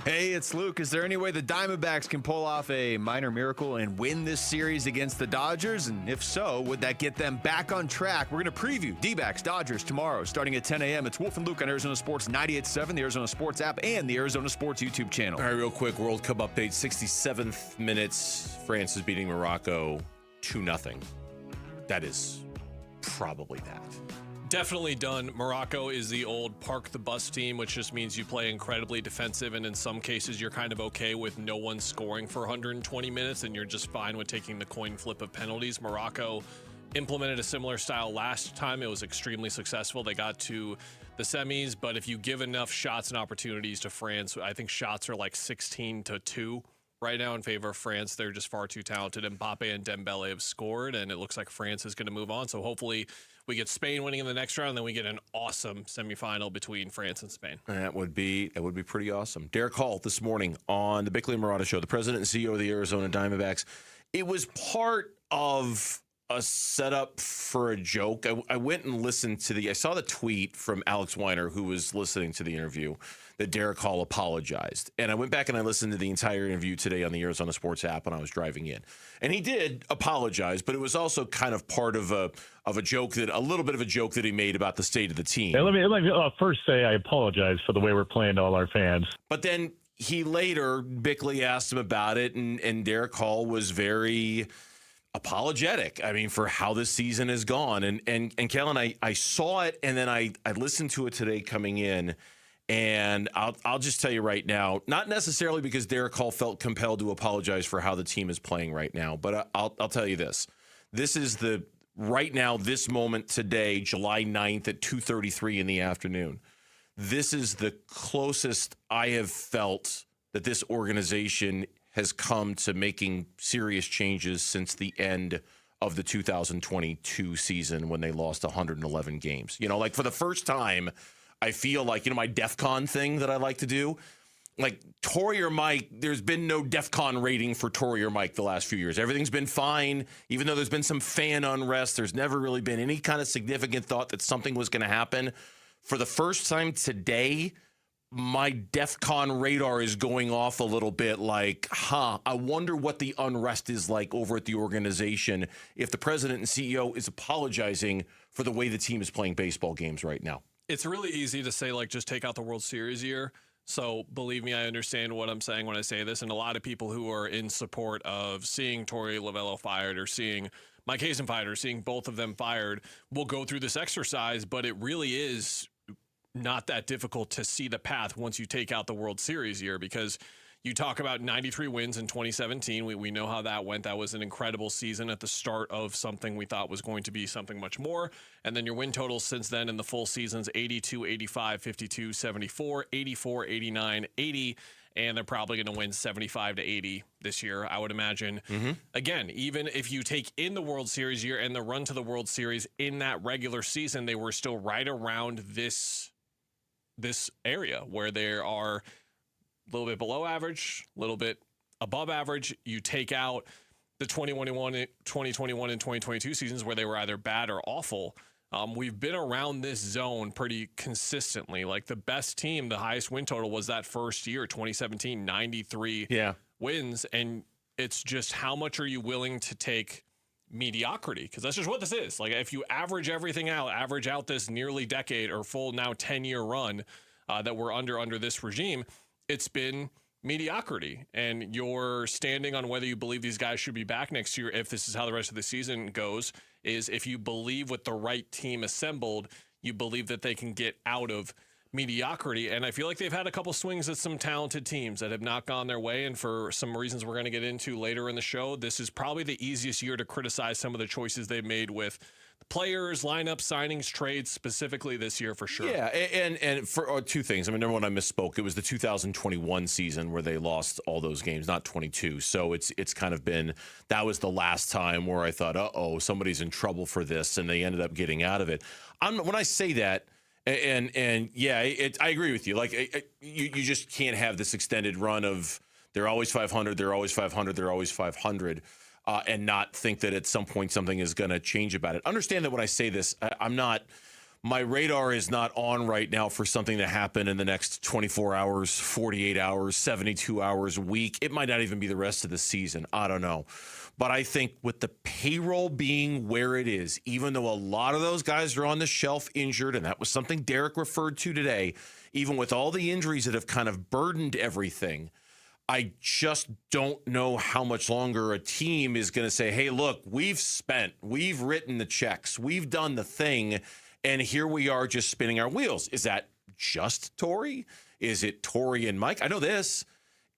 Hey, it's Luke. Is there any way the Diamondbacks can pull off a minor miracle and win this series against the Dodgers? And if so, would that get them back on track? We're going to preview D-backs Dodgers tomorrow starting at 10 a.m. It's Wolf and Luke on Arizona Sports 98.7, the Arizona Sports app, and the Arizona Sports YouTube channel. All right, real quick, World Cup update. 67th minutes, France is beating Morocco 2-0. That is probably that. Definitely done. Morocco is the old park the bus team, which just means you play incredibly defensive, and in some cases you're kind of okay with no one scoring for 120 minutes, and you're just fine with taking the coin flip of penalties. Morocco implemented a similar style last time. It was extremely successful. They got to the semis, but if you give enough shots and opportunities to France, I think shots are like 16-2 right now in favor of France. They're just far too talented. Mbappe and Dembele have scored, and it looks like France is going to move on. So hopefully we get Spain winning in the next round, and then we get an awesome semifinal between France and Spain. That would be pretty awesome. Derek Hall this morning on the Bickley and Murata Show, the president and CEO of the Arizona Diamondbacks. It was part of a setup for a joke. I went and listened to I saw the tweet from Alex Weiner, who was listening to the interview, that Derek Hall apologized. And I went back and I listened to the entire interview today on the Arizona Sports app when I was driving in. And he did apologize, but it was also kind of part of a joke, a little bit of a joke that he made about the state of the team. Yeah, let me first say I apologize for the way we're playing to all our fans. But then Bickley asked him about it, and Derek Hall was very apologetic, for how this season has gone. And Kellen, I saw it, and then I listened to it today coming in, and I'll just tell you right now, not necessarily because Derek Hall felt compelled to apologize for how the team is playing right now, but I'll tell you this. This is right now, this moment today, July 9th at 2:33 in the afternoon, this is the closest I have felt that this organization has come to making serious changes since the end of the 2022 season when they lost 111 games. Like for the first time, I feel like, my DEFCON thing that I like to do, like Tory or Mike, there's been no DEFCON rating for Tory or Mike the last few years. Everything's been fine. Even though there's been some fan unrest, there's never really been any kind of significant thought that something was going to happen. For the first time today, my DEFCON radar is going off a little bit like, I wonder what the unrest is like over at the organization if the president and CEO is apologizing for the way the team is playing baseball games right now. It's really easy to say, like, just take out the World Series year. So believe me, I understand what I'm saying when I say this. And a lot of people who are in support of seeing Torey Lovullo fired or seeing Mike Hazen fired or seeing both of them fired will go through this exercise. But it really is not that difficult to see the path once you take out the World Series year, because you talk about 93 wins in 2017. We know how that went. That was an incredible season at the start of something we thought was going to be something much more. And then your win totals since then in the full seasons, 82, 85, 52, 74, 84, 89, 80. And they're probably going to win 75 to 80 this year, I would imagine. Again, even if you take in the World Series year and the run to the World Series in that regular season, they were still right around this area where they are a little bit below average, a little bit above average. You take out the 2021 and 2022 seasons where they were either bad or awful. We've been around this zone pretty consistently. Like the best team, the highest win total was that first year, 2017, 93 wins. And it's just how much are you willing to take mediocrity? Because that's just what this is. Like if you average everything out, average out this nearly decade or full now 10-year run that we're under this regime, it's been mediocrity. And you're standing on whether you believe these guys should be back next year, if this is how the rest of the season goes, is if you believe with the right team assembled, you believe that they can get out of mediocrity. And I feel like they've had a couple swings at some talented teams that have not gone their way. And for some reasons we're going to get into later in the show, this is probably the easiest year to criticize some of the choices they've made with players, lineups, signings, trades, specifically this year for sure. Yeah, and for two things. I mean, number one, I misspoke. It was the 2021 season where they lost all those games, not 22. So it's kind of been, that was the last time where I thought, somebody's in trouble for this, and they ended up getting out of it. When I say that, and yeah, I agree with you. Like you just can't have this extended run of they're always 500, they're always 500, they're always 500. And not think that at some point something is going to change about it. Understand that when I say this, my radar is not on right now for something to happen in the next 24 hours, 48 hours, 72 hours, a week. It might not even be the rest of the season. I don't know. But I think with the payroll being where it is, even though a lot of those guys are on the shelf injured, and that was something Derek referred to today, even with all the injuries that have kind of burdened everything, I just don't know how much longer a team is going to say, hey, look, we've written the checks, we've done the thing, and here we are just spinning our wheels. Is that just Torey? Is it Torey and Mike? I know this.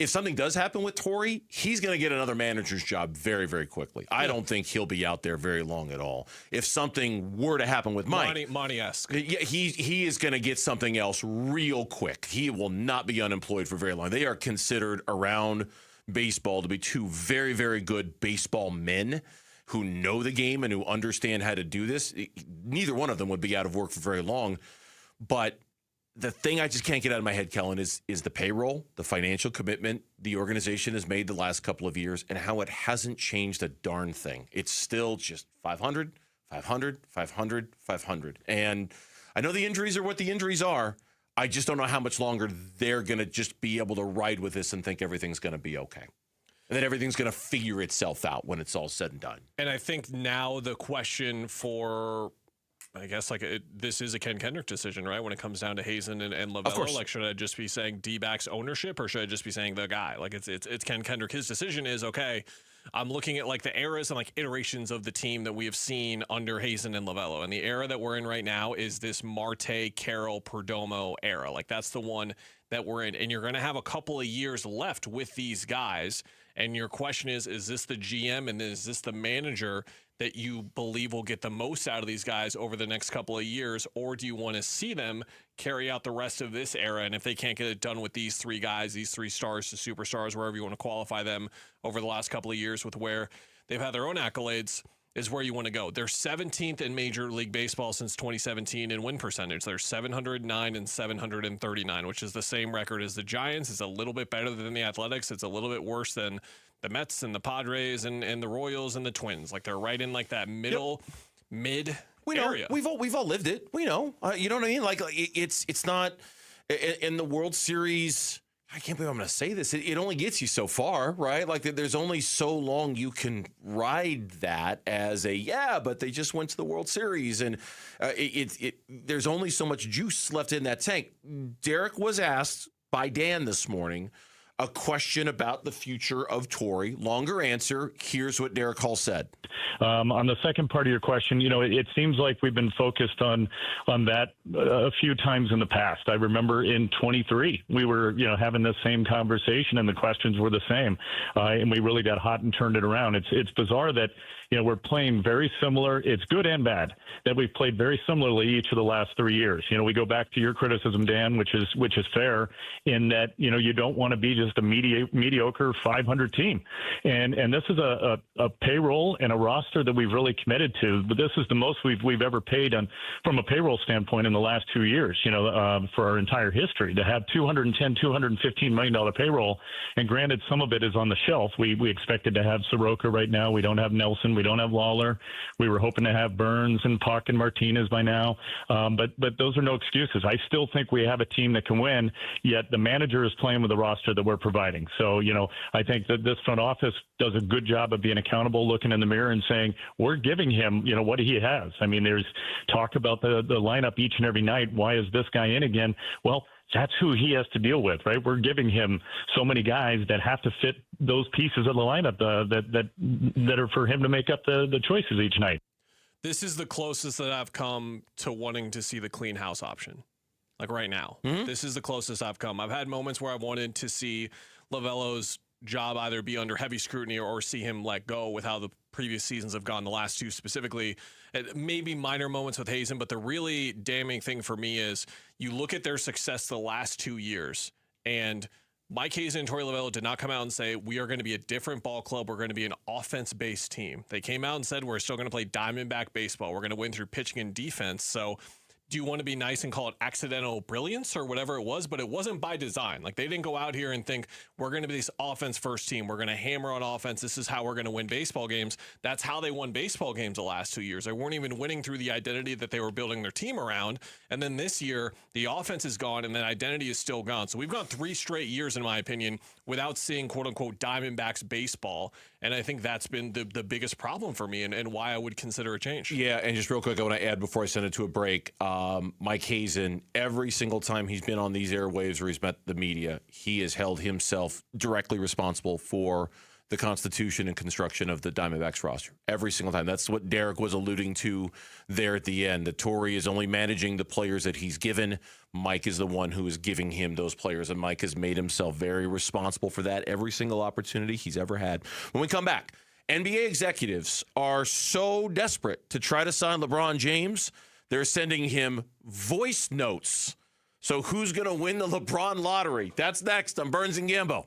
If something does happen with Torey, he's going to get another manager's job very, very quickly. I don't think he'll be out there very long at all. If something were to happen with Mike, Monty-esque. Yeah, he is going to get something else real quick. He will not be unemployed for very long. They are considered around baseball to be two very, very good baseball men who know the game and who understand how to do this. Neither one of them would be out of work for very long. But the thing I just can't get out of my head, Kellen, is the payroll, the financial commitment the organization has made the last couple of years, and how it hasn't changed a darn thing. It's still just 500, 500, 500, 500. And I know the injuries are what the injuries are. I just don't know how much longer they're going to just be able to ride with this and think everything's going to be okay. And then everything's going to figure itself out when it's all said and done. And I think now the question for, I guess, this is a Ken Kendrick decision, right? When it comes down to Hazen and Lovullo, like, should I just be saying D-backs ownership, or should I just be saying the guy? Like, it's Ken Kendrick. His decision is, okay, I'm looking at like the eras and like iterations of the team that we have seen under Hazen and Lovullo. And the era that we're in right now is this Marte, Carroll, Perdomo era. Like, that's the one that we're in. And you're going to have a couple of years left with these guys. And your question is this the GM and is this the manager that you believe will get the most out of these guys over the next couple of years? Or do you want to see them carry out the rest of this era? And if they can't get it done with these three guys, these three stars to superstars, wherever you want to qualify them over the last couple of years with where they've had their own accolades, is where you want to go. They're 17th in Major League Baseball since 2017 in win percentage. They're 709 and 739, which is the same record as the Giants. It's a little bit better than the Athletics. It's a little bit worse than the Mets and the Padres and the Royals and the Twins. Like, they're right in like that mid area. We've all lived it. We know. You know what I mean? Like, it's not in the World Series. I can't believe I'm going to say this. It only gets you so far, right? Like, there's only so long you can ride that as but they just went to the World Series, and there's only so much juice left in that tank. Derek was asked by Dan this morning a question about the future of Torrey. Longer answer. Here's what Derek Hall said. On the second part of your question, it seems like we've been focused on that a few times in the past. I remember in 23, we were, having the same conversation and the questions were the same. And we really got hot and turned it around. It's bizarre that, we're playing very similar. It's good and bad that we've played very similarly each of the last 3 years. We go back to your criticism, Dan, which is fair in that, you don't want to be just a mediocre 500 team. And this is a payroll and a roster that we've really committed to, but this is the most we've ever paid from a payroll standpoint in the last 2 years, for our entire history. To have $215 million payroll, and granted, some of it is on the shelf. We expected to have Soroka right now. We don't have Nelson. We don't have Lawler. We were hoping to have Burns and Puck and Martinez by now. But those are no excuses. I still think we have a team that can win, yet the manager is playing with the roster that we're providing. So, I think that this front office does a good job of being accountable, looking in the mirror and saying, we're giving him, what he has. I mean, there's talk about the lineup each and every night. Why is this guy in again? Well, that's who he has to deal with, right? We're giving him so many guys that have to fit those pieces of the lineup that are for him to make up the choices each night. This is the closest that I've come to wanting to see the clean house option. Like right now, This is the closest I've come. I've had moments where I've wanted to see Lovello's job either be under heavy scrutiny or see him let go with how the previous seasons have gone, the last two specifically. Maybe minor moments with Hazen, but the really damning thing for me is you look at their success the last 2 years, and Mike Hazen and Torey Lovullo did not come out and say, we are going to be a different ball club. We're going to be an offense-based team. They came out and said, we're still going to play Diamondback baseball. We're going to win through pitching and defense. So do you want to be nice and call it accidental brilliance or whatever it was? But it wasn't by design. Like, they didn't go out here and think, we're going to be this offense first team. We're going to hammer on offense. This is how we're going to win baseball games. That's how they won baseball games the last 2 years. They weren't even winning through the identity that they were building their team around. And then this year, the offense is gone and that identity is still gone. So we've gone 3 straight years, in my opinion, without seeing quote unquote Diamondbacks baseball. And I think that's been the biggest problem for me and why I would consider a change. Yeah, and just real quick, I want to add before I send it to a break, Mike Hazen, every single time he's been on these airwaves or he's met the media, he has held himself directly responsible for the constitution and construction of the Diamondbacks roster. Every single time. That's what Derek was alluding to there at the end. That Torrey is only managing the players that he's given. Mike is the one who is giving him those players, and Mike has made himself very responsible for that every single opportunity he's ever had. When we come back, NBA executives are so desperate to try to sign LeBron James, they're sending him voice notes. So who's going to win the LeBron lottery? That's next on Burns and Gambo.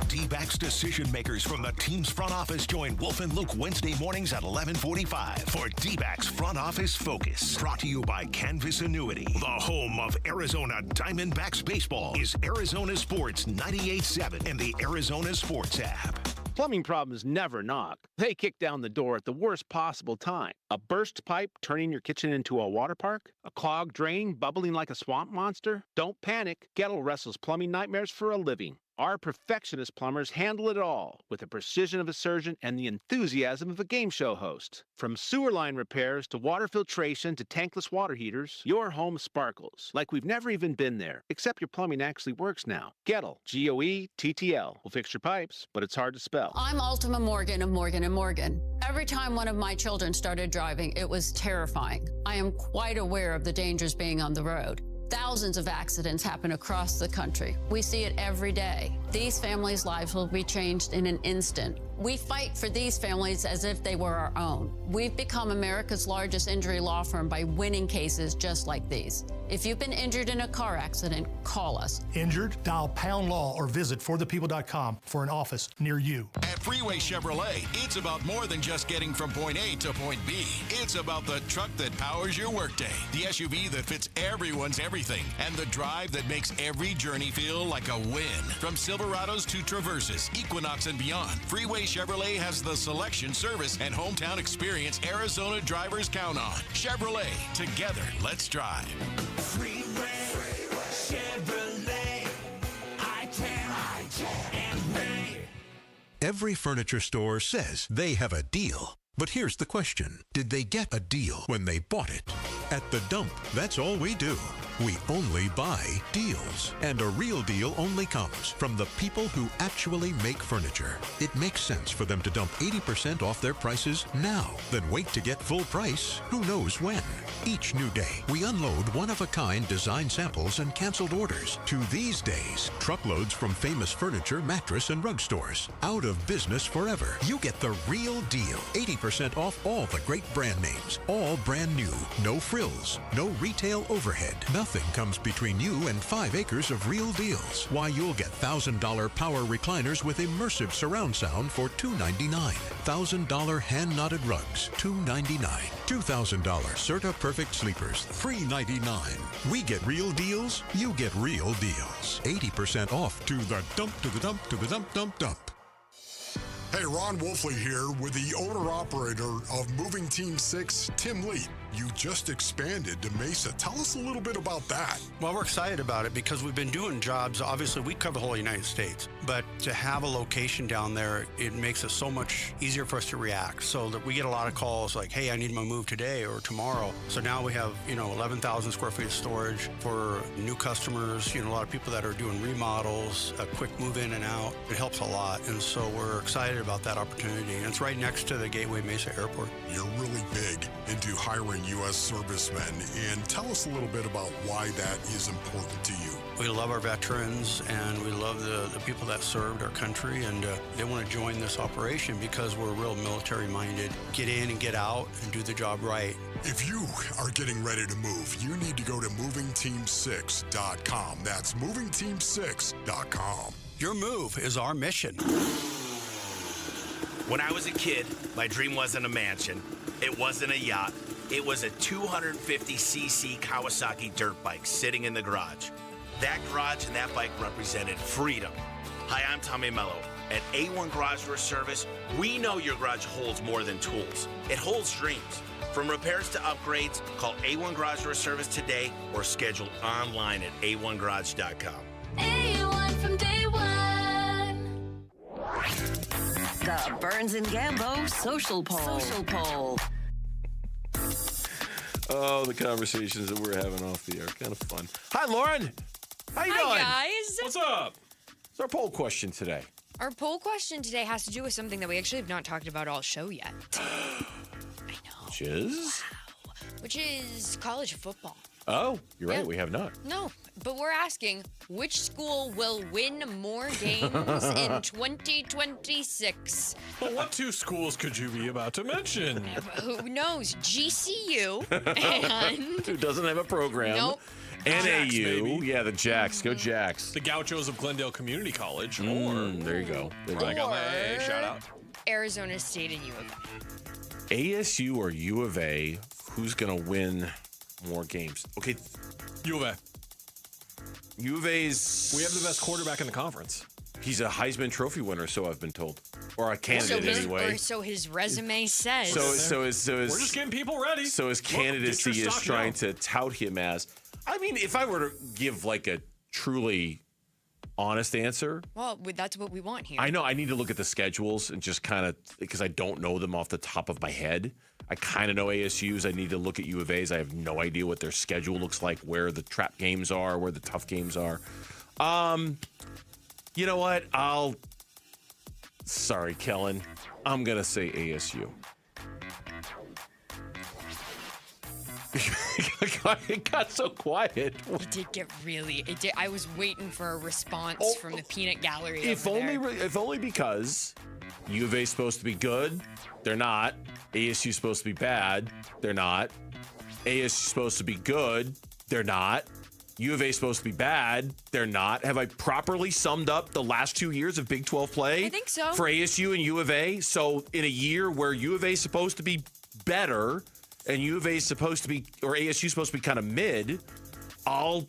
D-backs decision makers from the team's front office join Wolf and Luke Wednesday mornings at 11:45 for D-backs Front Office Focus. Brought to you by Canvas Annuity. The home of Arizona Diamondbacks baseball is Arizona Sports 98.7 and the Arizona Sports app. Plumbing problems never knock. They kick down the door at the worst possible time. A burst pipe turning your kitchen into a water park? A clogged drain bubbling like a swamp monster? Don't panic. Gettle wrestles plumbing nightmares for a living. Our perfectionist plumbers handle it all with the precision of a surgeon and the enthusiasm of a game show host. From sewer line repairs to water filtration to tankless water heaters, your home sparkles like we've never even been there, except your plumbing actually works now. Gettle, Goettl, will fix your pipes, but it's hard to spell. I'm Ultima Morgan of Morgan & Morgan. Every time one of my children started driving, it was terrifying. I am quite aware of the dangers being on the road. Thousands of accidents happen across the country. We see it every day. These families' lives will be changed in an instant. We fight for these families as if they were our own. We've become America's largest injury law firm by winning cases just like these. If you've been injured in a car accident, call us. Injured? Dial pound law or visit forthepeople.com for an office near you. At Freeway Chevrolet, it's about more than just getting from point A to point B. It's about the truck that powers your workday, the SUV that fits everyone's everything, and the drive that makes every journey feel like a win. From Silverados to Traverses, Equinox and beyond, Freeway Chevrolet has the selection, service, and hometown experience Arizona drivers count on. Chevrolet, together, let's drive. Freeway, Chevrolet, and Ray. Every furniture store says they have a deal. But here's the question. Did they get a deal when they bought it? At The Dump, that's all we do. We only buy deals. And a real deal only comes from the people who actually make furniture. It makes sense for them to dump 80% off their prices now, then wait to get full price who knows when. Each new day, we unload one-of-a-kind design samples and canceled orders. To these days, truckloads from famous furniture, mattress, and rug stores. Out of business forever. You get the real deal. 80% off all the great brand names. All brand new. No frills. No retail overhead. Nothing comes between you and 5 acres of real deals. Why, you'll get $1,000 power recliners with immersive surround sound for $299. $1,000 hand-knotted rugs, $299. $2,000 Serta Perfect sleepers, $399. We get real deals, you get real deals. 80% off. To the dump, to the dump, to the dump, dump, dump. Hey, Ron Wolfley here with the owner-operator of Moving Team 6, Tim Lee. You just expanded to Mesa. Tell us a little bit about that. Well, we're excited about it because we've been doing jobs. Obviously, we cover the whole United States. But to have a location down there, it makes it so much easier for us to react. So that we get a lot of calls like, hey, I need my move today or tomorrow. So now we have, 11,000 square feet of storage for new customers, a lot of people that are doing remodels, a quick move in and out. It helps a lot. And so we're excited about that opportunity. And it's right next to the Gateway Mesa Airport. You're really big into hiring U.S. servicemen, and tell us a little bit about why that is important to you. We love our veterans, and we love the people that served our country, and they want to join this operation because we're real military-minded. Get in and get out and do the job right. If you are getting ready to move, you need to go to movingteam6.com. That's movingteam6.com. Your move is our mission. When I was a kid, my dream wasn't a mansion. It wasn't a yacht. It was a 250cc Kawasaki dirt bike sitting in the garage. That garage and that bike represented freedom. Hi, I'm Tommy Mello. At A1 Garage Door Service, we know your garage holds more than tools. It holds dreams. From repairs to upgrades, call A1 Garage Door Service today or schedule online at a1garage.com. A1 from day one. The Burns and Gambo Social Poll. Oh, the conversations that we're having off the air. Kind of fun. Hi, Lauren. How you doing? Hi, guys. What's up? What's our poll question today? Our poll question today has to do with something that we actually have not talked about all show yet. I know. Which is? Wow. Which is college football. Oh, you're right. Yeah. We have not. No, but we're asking which school will win more games in 2026? Well, what 2 schools could you be about to mention? Who knows? GCU and... Who doesn't have a program. Nope. NAU. Jacks, maybe. Yeah, the Jacks. Go Jacks. The Gauchos of Glendale Community College. There you go. I got my A. Shout out. Arizona State and U of A. ASU or U of A, who's going to win more games? Okay. U of A. U of A's... We have the best quarterback in the conference. He's a Heisman Trophy winner, so I've been told. Or a candidate, anyway. Or so his resume says. So we're just getting people ready. So his candidacy is trying to tout him as... I mean, if I were to give like a truly honest answer... Well, that's what we want here. I know. I need to look at the schedules and just kind of... Because I don't know them off the top of my head. I kind of know ASU's. I need to look at U of A's. I have no idea what their schedule looks like, where the trap games are, where the tough games are. You know what? Sorry, Kellen. I'm going to say ASU. It got so quiet. It did get really. It did. I was waiting for a response from the peanut gallery. If only because U of A's supposed to be good, they're not. ASU's supposed to be bad, they're not. ASU's supposed to be good, they're not. U of A's supposed to be bad, they're not. Have I properly summed up the last 2 years of Big 12 play? I think so. For ASU and U of A. So in a year where U of A is supposed to be better and U of A is supposed to be, or ASU is supposed to be kind of mid, I'll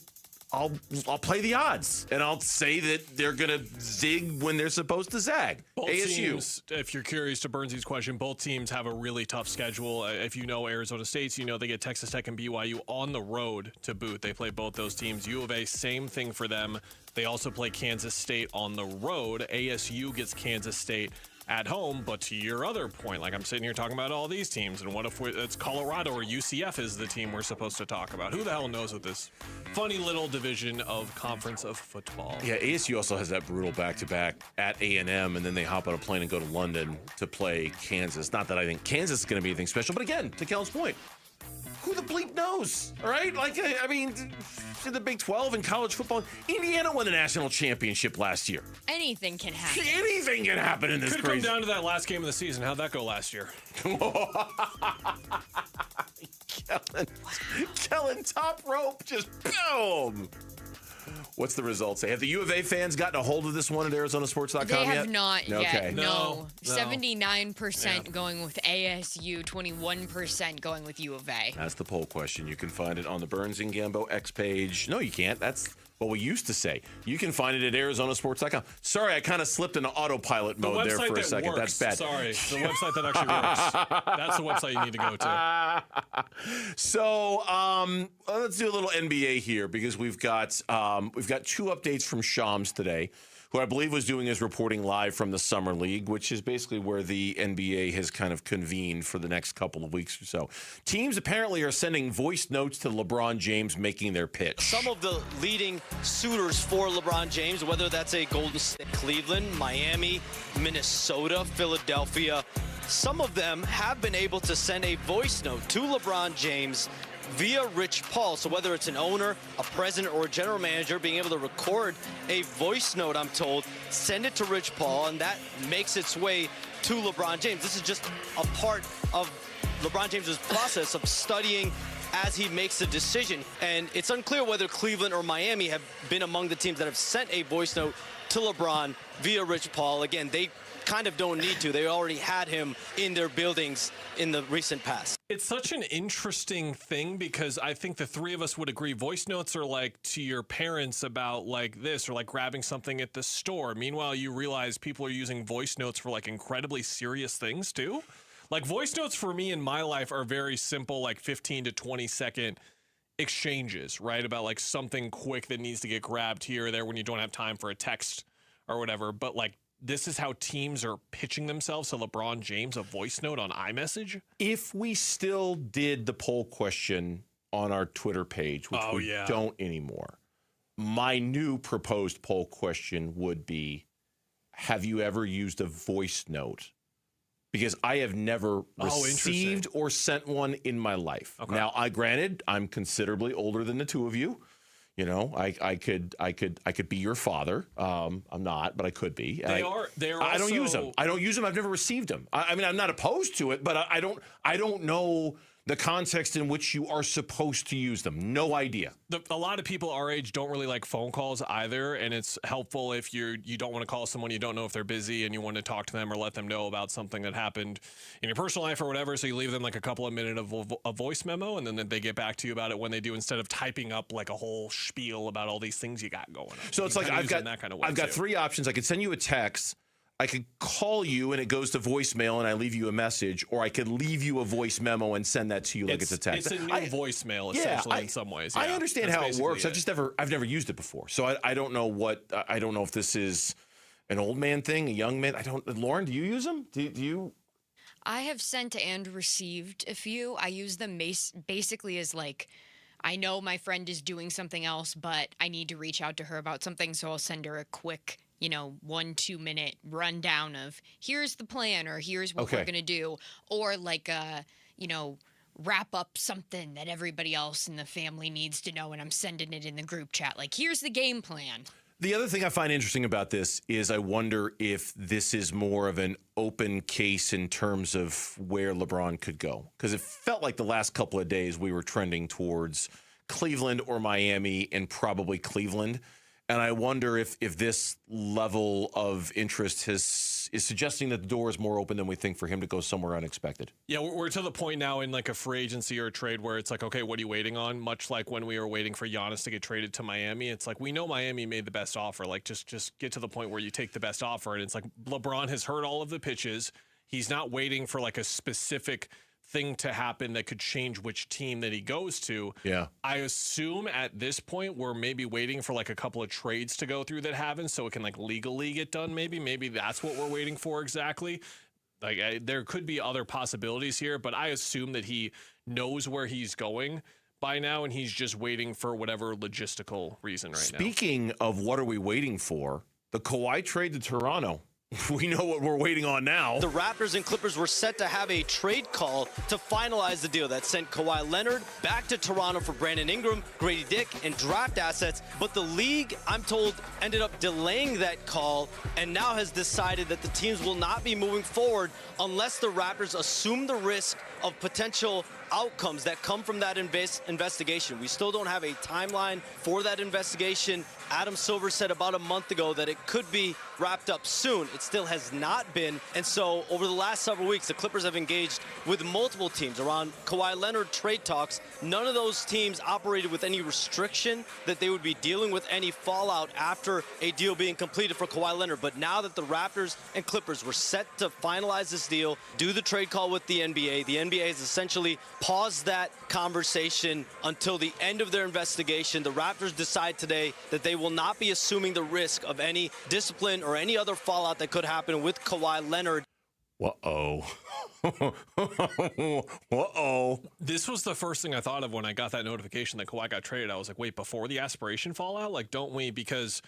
play the odds, and I'll say that they're going to zig when they're supposed to zag. Both ASU. teams, if you're curious to Burnsy's question, both teams have a really tough schedule. If you know Arizona State's, you know they get Texas Tech and BYU on the road to boot. They play both those teams. U of A, same thing for them. They also play Kansas State on the road. ASU gets Kansas State at home, but to your other point, like I'm sitting here talking about all these teams, and what if it's Colorado or UCF is the team we're supposed to talk about? Who the hell knows with this funny little division of conference of football? Yeah, ASU also has that brutal back-to-back at A&M, and then they hop on a plane and go to London to play Kansas. Not that I think Kansas is going to be anything special, but again, to Kellen's point, who the bleep knows, all right? Like, I mean, in the Big 12 in college football, Indiana won the national championship last year. Anything can happen. Anything can happen in this Could crazy. come down to that last game of the season. How'd that go last year? Kellen, top rope, just boom. What's the result say? Have the U of A fans gotten a hold of this one at ArizonaSports.com yet? They have not yet. Okay. No. 79% going with ASU, 21% going with U of A. That's the poll question. You can find it on the Burns and Gambo X page. No, you can't. That's what we used to say. You can find it at ArizonaSports.com. Sorry, I kind of slipped into autopilot mode there for a second. Works. That's bad. Sorry, the website that actually works. That's the website you need to go to. So let's do a little NBA here because we've got 2 updates from Shams today, who I believe was doing his reporting live from the Summer League, which is basically where the NBA has kind of convened for the next couple of weeks or so. Teams apparently are sending voice notes to LeBron James making their pitch. Some of the leading suitors for LeBron James, whether that's a Golden State, Cleveland, Miami, Minnesota, Philadelphia, some of them have been able to send a voice note to LeBron James via Rich Paul. So whether it's an owner, a president, or a general manager being able to record a voice note, I'm told, send it to Rich Paul, and that makes its way to LeBron James. This is just a part of LeBron James's process of studying as he makes a decision. And it's unclear whether Cleveland or Miami have been among the teams that have sent a voice note to LeBron via Rich Paul. Again, they kind of don't need to. They already had him in their buildings in the recent past. It's such an interesting thing because I think the three of us would agree voice notes are like to your parents about like this or like grabbing something at the store. Meanwhile, you realize people are using voice notes for like incredibly serious things too. Like voice notes for me in my life are very simple, like 15 to 20 second exchanges, right? About like something quick that needs to get grabbed here or there when you don't have time for a text or whatever. But like, this is how teams are pitching themselves to LeBron James, a voice note on iMessage? If we still did the poll question on our Twitter page, which we don't anymore, my new proposed poll question would be, have you ever used a voice note? Because I have never received or sent one in my life. Okay. Now, granted, I'm considerably older than the two of you. You know, I could be your father. I'm not, but I could be. They are. I don't use them. I've never received them. I mean, I'm not opposed to it, but I don't know the context in which you are supposed to use them. No idea. A lot of people our age don't really like phone calls either, and it's helpful if you don't want to call someone you don't know if they're busy and you want to talk to them or let them know about something that happened in your personal life or whatever. So you leave them like a couple of minutes of a voice memo, and then they get back to you about it when they do, instead of typing up like a whole spiel about all these things you got going on. So it's like I've got 3 options. I could send you a text. I could call you and it goes to voicemail and I leave you a message, or I could leave you a voice memo and send that to you like it's a text. It's a new voicemail, essentially, in some ways. I understand how it works. I've never used it before, so I don't know I don't know if this is an old man thing, a young man. Lauren, do you use them? Do you? I have sent and received a few. I use them basically as like, I know my friend is doing something else, but I need to reach out to her about something, so I'll send her a quick 1-2 minute rundown of here's the plan or here's what we're going to do. Or like, wrap up something that everybody else in the family needs to know, and I'm sending it in the group chat. Like, here's the game plan. The other thing I find interesting about this is I wonder if this is more of an open case in terms of where LeBron could go. Because it felt like the last couple of days we were trending towards Cleveland or Miami, and probably Cleveland. And I wonder if this level of interest is suggesting that the door is more open than we think for him to go somewhere unexpected. Yeah, we're to the point now in like a free agency or a trade where it's like, okay, what are you waiting on? Much like when we were waiting for Giannis to get traded to Miami. It's like, we know Miami made the best offer. Like, just get to the point where you take the best offer. And it's like, LeBron has heard all of the pitches. He's not waiting for like a specific thing to happen that could change which team that he goes to. Yeah. I assume at this point we're maybe waiting for like a couple of trades to go through that haven't, so it can like legally get done. Maybe that's what we're waiting for exactly. Like there could be other possibilities here, but I assume that he knows where he's going by now, and he's just waiting for whatever logistical reason right now. Speaking of what are we waiting for, the Kawhi trade to Toronto. We know what we're waiting on now. The Raptors and Clippers were set to have a trade call to finalize the deal that sent Kawhi Leonard back to Toronto for Brandon Ingram, Grady Dick, and draft assets. But the league, I'm told, ended up delaying that call and now has decided that the teams will not be moving forward unless the Raptors assume the risk of potential outcomes that come from that investigation. We still don't have a timeline for that investigation. Adam Silver said about a month ago that it could be wrapped up soon. It still has not been. And so over the last several weeks, the Clippers have engaged with multiple teams around Kawhi Leonard trade talks. None of those teams operated with any restriction that they would be dealing with any fallout after a deal being completed for Kawhi Leonard. But now that the Raptors and Clippers were set to finalize this deal, do the trade call with the NBA has essentially paused that conversation until the end of their investigation. The Raptors decide today that they will not be assuming the risk of any discipline or any other fallout that could happen with Kawhi Leonard. Uh-oh. Uh-oh. This was the first thing I thought of when I got that notification that Kawhi got traded. I was like, wait, before the aspiration fallout? Like, don't we? Because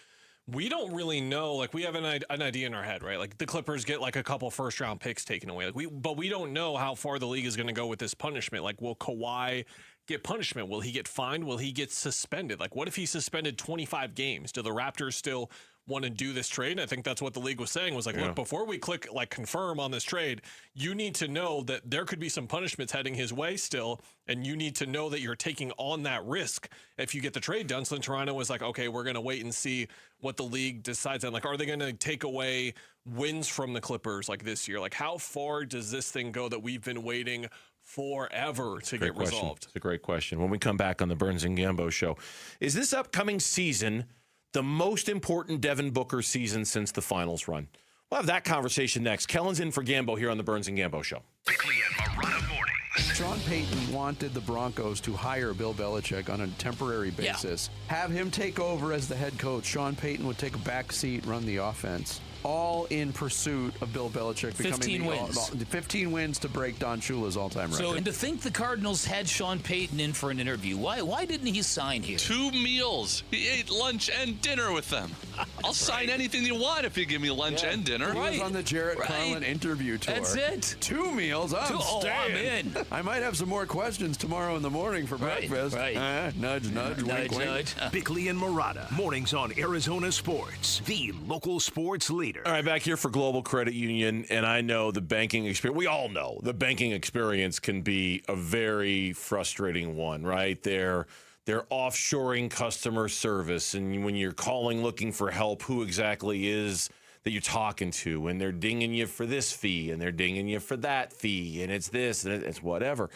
we don't really know. Like, we have an idea in our head, right? Like, the Clippers get like a couple first-round picks taken away. But we don't know how far the league is going to go with this punishment. Like, will Kawhi get punishment? Will he get fined? Will he get suspended? Like, what if he suspended 25 games? Do the Raptors still want to do this trade? And I think that's what the league was saying, was like, look, before we click like confirm on this trade, you need to know that there could be some punishments heading his way still, and you need to know that you're taking on that risk if you get the trade done. So then Toronto was like, okay, we're going to wait and see what the league decides on. Like, are they going to take away wins from the Clippers like this year? Like, how far does this thing go that we've been waiting forever to get resolved? It's a great question. When we come back on the Burns and Gambo show, is this upcoming season the most important Devin Booker season since the finals run? We'll have that conversation next. Kellen's in for Gambo here on the Burns and Gambo show. Bickley and Marotta mornings. Sean Payton wanted the Broncos to hire Bill Belichick on a temporary basis. Have him take over as the head coach. Sean Payton would take a back seat, run the offense. All in pursuit of Bill Belichick becoming 15 wins. 15 wins to break Don Shula's all-time record. So, and to think the Cardinals had Sean Payton in for an interview, why didn't he sign here? 2 meals. He ate lunch and dinner with them. I'll sign anything you want if you give me lunch and dinner. He was on the Jarrett Carlin interview tour. That's it. 2 meals. I'm I'm in. I might have some more questions tomorrow in the morning for breakfast. Nudge, nudge, wink, wink. Bickley and Marotta, mornings on Arizona Sports, the local sports leader. All right, back here for Global Credit Union, and I know the banking experience, we all know the banking experience can be a very frustrating one, right? They're offshoring customer service, and when you're calling looking for help, who exactly is that you're talking to? And they're dinging you for this fee, and they're dinging you for that fee, and it's this, and it's whatever.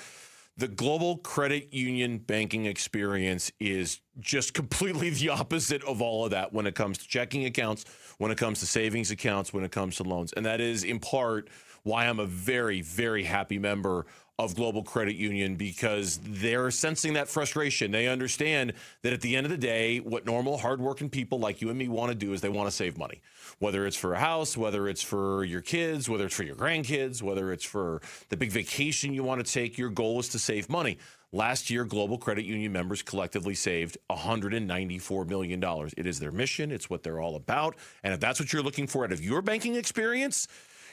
The Global Credit Union banking experience is just completely the opposite of all of that when it comes to checking accounts, when it comes to savings accounts, when it comes to loans. And that is in part why I'm a very, very happy member of Global Credit Union, because they're sensing that frustration. They understand that at the end of the day, what normal, hardworking people like you and me want to do is they want to save money, whether it's for a house, whether it's for your kids, whether it's for your grandkids, whether it's for the big vacation you want to take. Your goal is to save money. Last year, Global Credit Union members collectively saved $194 million. It is their mission. It's what they're all about. And if that's what you're looking for out of your banking experience,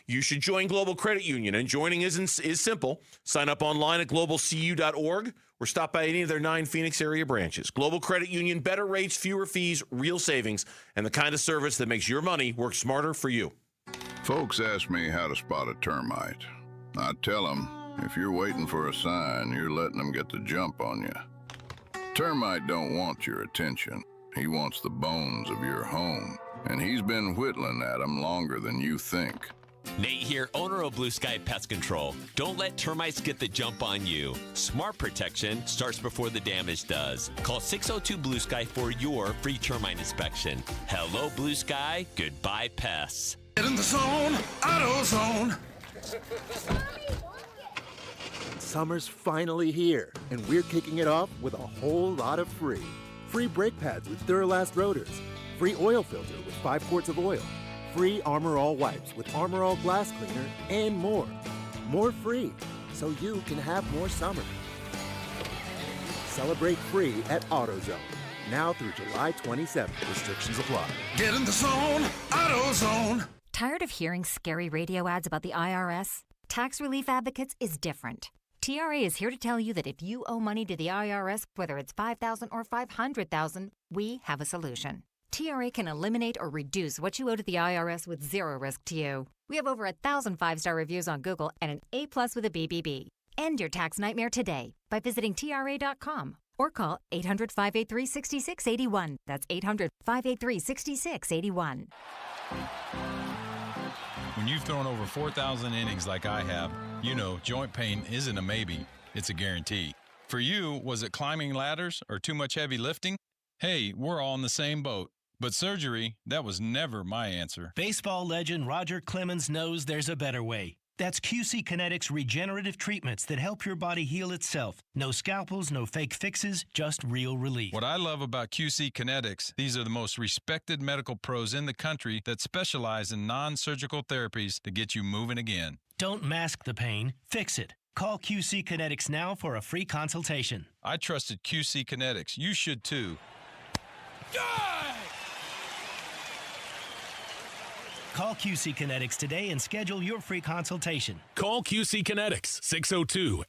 you should join Global Credit Union. And joining is simple. Sign up online at globalcu.org or stop by any of their 9 Phoenix area branches. Global Credit Union, better rates, fewer fees, real savings, and the kind of service that makes your money work smarter for you. Folks ask me how to spot a termite. I tell them, if you're waiting for a sign, you're letting them get the jump on you. Termite don't want your attention. He wants the bones of your home, and he's been whittling at them longer than you think. Nate here, owner of Blue Sky Pest Control. Don't let termites get the jump on you. Smart protection starts before the damage does. Call 602 Blue Sky for your free termite inspection. Hello, Blue Sky. Goodbye, pests. Get in the zone, AutoZone. Summer's finally here, and we're kicking it off with a whole lot of free. Free brake pads with Duralast rotors. Free oil filter with 5 quarts of oil. Free Armor All wipes with Armor All glass cleaner, and more. More free, so you can have more summer. Celebrate free at AutoZone. Now through July 27th. Restrictions apply. Get in the zone, AutoZone. Tired of hearing scary radio ads about the IRS? Tax Relief Advocates is different. TRA is here to tell you that if you owe money to the IRS, whether it's $5,000 or $500,000, we have a solution. TRA can eliminate or reduce what you owe to the IRS with zero risk to you. We have over 1,000 5-star reviews on Google and an A+ with a BBB. End your tax nightmare today by visiting TRA.com or call 800-583-6681. That's 800-583-6681. When you've thrown over 4,000 innings like I have, you know joint pain isn't a maybe, it's a guarantee. For you, was it climbing ladders or too much heavy lifting? Hey, we're all in the same boat. But surgery, that was never my answer. Baseball legend Roger Clemens knows there's a better way. That's QC Kinetics regenerative treatments that help your body heal itself. No scalpels, no fake fixes, just real relief. What I love about QC Kinetics, these are the most respected medical pros in the country that specialize in non-surgical therapies to get you moving again. Don't mask the pain, fix it. Call QC Kinetics now for a free consultation. I trusted QC Kinetics. You should too. Call QC Kinetics today and schedule your free consultation. Call QC Kinetics,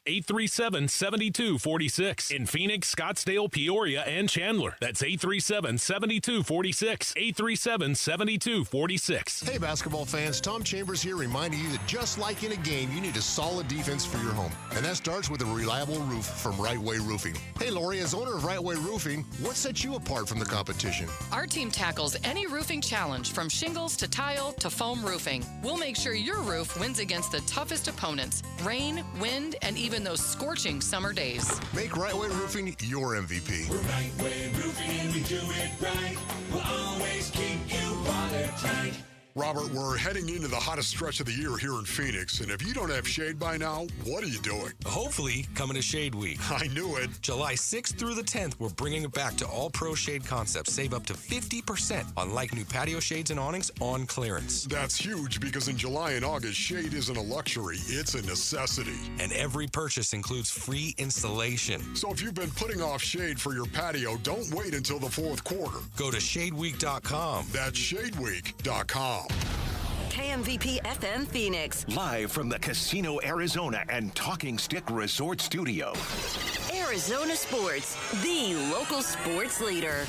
602-837-7246. In Phoenix, Scottsdale, Peoria, and Chandler. That's 837-7246. 837-7246. Hey, basketball fans, Tom Chambers here reminding you that just like in a game, you need a solid defense for your home. And that starts with a reliable roof from Right Way Roofing. Hey, Lori, as owner of Right Way Roofing, what sets you apart from the competition? Our team tackles any roofing challenge from shingles to tile to foam roofing. We'll make sure your roof wins against the toughest opponents, rain, wind, and even those scorching summer days. Make Right Way Roofing your MVP. We're Right Way Roofing and we do it right. We'll always keep you watertight. Robert, we're heading into the hottest stretch of the year here in Phoenix, and if you don't have shade by now, what are you doing? Hopefully, coming to Shade Week. I knew it. July 6th through the 10th, we're bringing it back to All Pro Shade Concepts. Save up to 50% on like new patio shades and awnings on clearance. That's huge because in July and August, shade isn't a luxury, it's a necessity. And every purchase includes free installation. So if you've been putting off shade for your patio, don't wait until the fourth quarter. Go to shadeweek.com. That's shadeweek.com. KMVP FM Phoenix. Live from the Casino Arizona and Talking Stick Resort Studio. Arizona Sports, the local sports leader.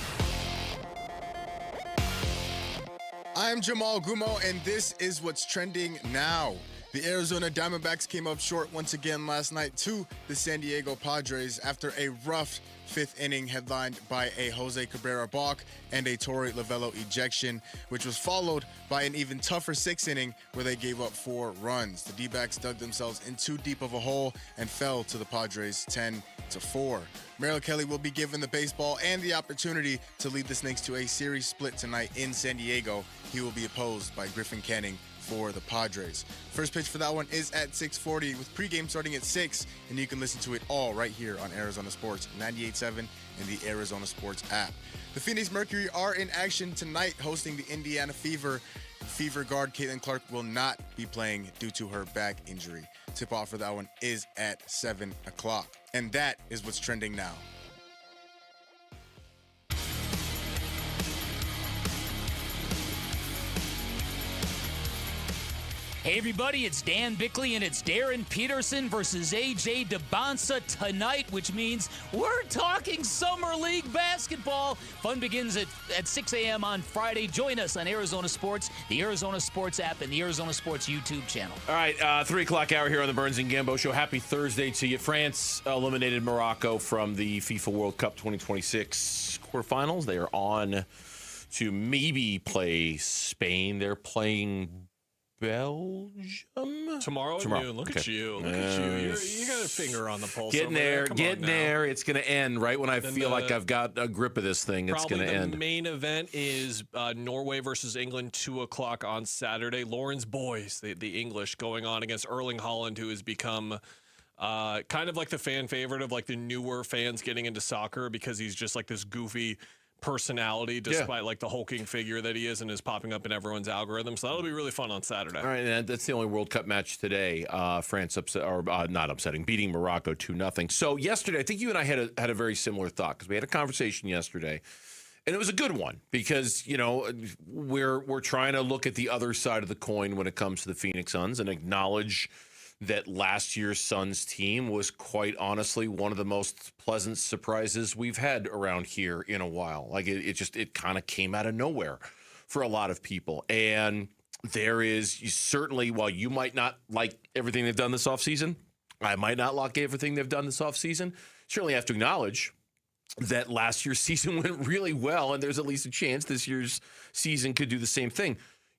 I'm Jamal Gumo, and this is what's trending now. The Arizona Diamondbacks came up short once again last night to the San Diego Padres after a rough fifth inning headlined by a Jose Cabrera balk and a Torey Lovullo ejection, which was followed by an even tougher sixth inning where they gave up 4 runs. The D-backs dug themselves in too deep of a hole and fell to the Padres 10-4. Merrill Kelly will be given the baseball and the opportunity to lead the Snakes to a series split tonight in San Diego. He will be opposed by Griffin Canning for the Padres. First pitch for that one is at 6:40 with pregame starting at 6, and you can listen to it all right here on Arizona Sports 98.7 and the Arizona Sports app. The Phoenix Mercury are in action tonight hosting the Indiana Fever. Fever guard Caitlin Clark will not be playing due to her back injury. Tip-off for that one is at 7 o'clock. And that is what's trending now. Hey, everybody, it's Dan Bickley, and it's Darren Peterson versus AJ DeBonsa tonight, which means we're talking Summer League basketball. Fun begins at 6 a.m. on Friday. Join us on Arizona Sports, the Arizona Sports app, and the Arizona Sports YouTube channel. All right, 3 o'clock hour here on the Burns and Gambo Show. Happy Thursday to you. France eliminated Morocco from the FIFA World Cup 2026 quarterfinals. They are on to maybe play Spain. They're playing Belgium tomorrow. Noon. Look at you. Look at you. You got a finger on the pulse. Getting there. Getting there. It's going to end right when I feel like I've got a grip of this thing. It's going to end. The main event is Norway versus England, 2 o'clock on Saturday. Lauren's boys, the English, going on against Erling Haaland, who has become kind of like the fan favorite of like the newer fans getting into soccer because he's just like this goofy personality despite like the hulking figure that he is and is popping up in everyone's algorithm. So that'll be really fun on Saturday. All right, and that's the only World Cup match today. France beating Morocco 2-0. So yesterday, I think you and I had a very similar thought because we had a conversation yesterday, and it was a good one because we're trying to look at the other side of the coin when it comes to the Phoenix Suns and acknowledge that last year's Suns team was quite honestly one of the most pleasant surprises we've had around here in a while. Like it kind of came out of nowhere for a lot of people. And there is certainly, while you might not like everything they've done this offseason, I might not like everything they've done this offseason, certainly have to acknowledge that last year's season went really well, and there's at least a chance this year's season could do the same thing.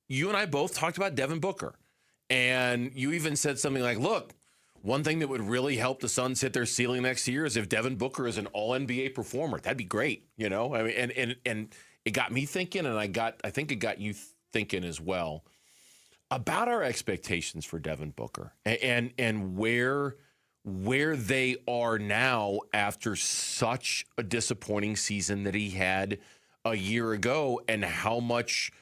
You and I both talked about Devin Booker. And you even said something like, look, one thing that would really help the Suns hit their ceiling next year is if Devin Booker is an all-NBA performer. That'd be great, I mean, and it got me thinking, and I think it got you thinking as well about our expectations for Devin Booker and where they are now after such a disappointing season that he had a year ago, and how much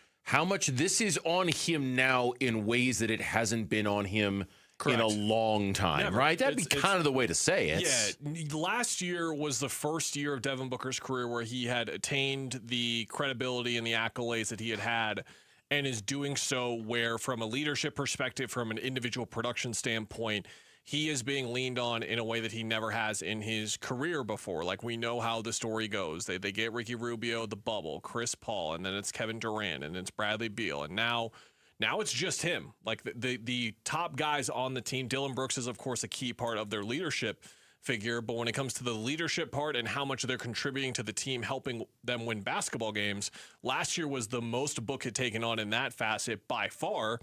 this is on him now in ways that it hasn't been on him in a long time, Never. Right? That'd be kind of the way to say it. Yeah, last year was the first year of Devin Booker's career where he had attained the credibility and the accolades that he had, and is doing so where, from a leadership perspective, from an individual production standpoint, he is being leaned on in a way that he never has in his career before. Like, we know how the story goes. They get Ricky Rubio, the bubble, Chris Paul, and then it's Kevin Durant, and it's Bradley Beal. And now it's just him. Like, the top guys on the team, Dylan Brooks is, of course, a key part of their leadership figure. But when it comes to the leadership part and how much they're contributing to the team, helping them win basketball games, last year was the most Book had taken on in that facet by far.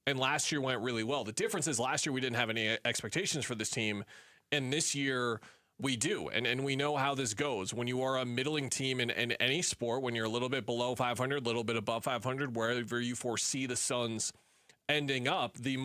And last year went really well. The difference is last year we didn't have any expectations for this team, and this year we do. And we know how this goes. When you are a middling team in any sport, when you're a little bit below 500, a little bit above 500, wherever you foresee the Suns ending up, the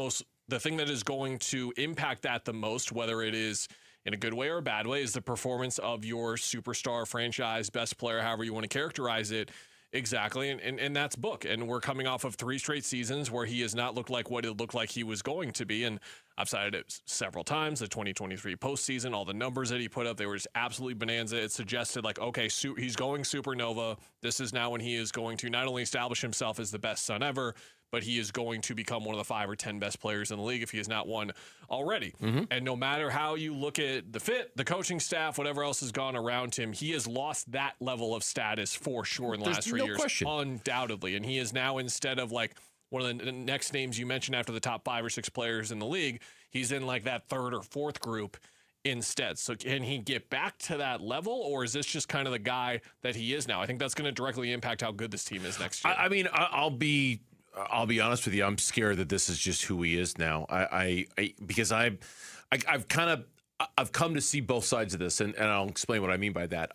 thing that is going to impact that the most, whether it is in a good way or a bad way, is the performance of your superstar, franchise, best player, however you want to characterize it. Exactly, and that's Book. And we're coming off of 3 straight seasons where he has not looked like what it looked like he was going to be. And I've cited it several times, the 2023 postseason, all the numbers that he put up, they were just absolutely bonanza. It suggested like, okay, he's going supernova. This is now when he is going to not only establish himself as the best Sun ever, but he is going to become one of the 5 or 10 best players in the league if he has not won already. Mm-hmm. And no matter how you look at the fit, the coaching staff, whatever else has gone around him, he has lost that level of status for sure in the last 3 years. Question. Undoubtedly. And he is now, instead of like one of the next names you mentioned after the top 5 or 6 players in the league, he's in like that 3rd or 4th group instead. So can he get back to that level, or is this just kind of the guy that he is now? I think that's going to directly impact how good this team is next year. I mean, I'll be honest with you. I'm scared that this is just who he is now. Because I've come to see both sides of this, and I'll explain what I mean by that.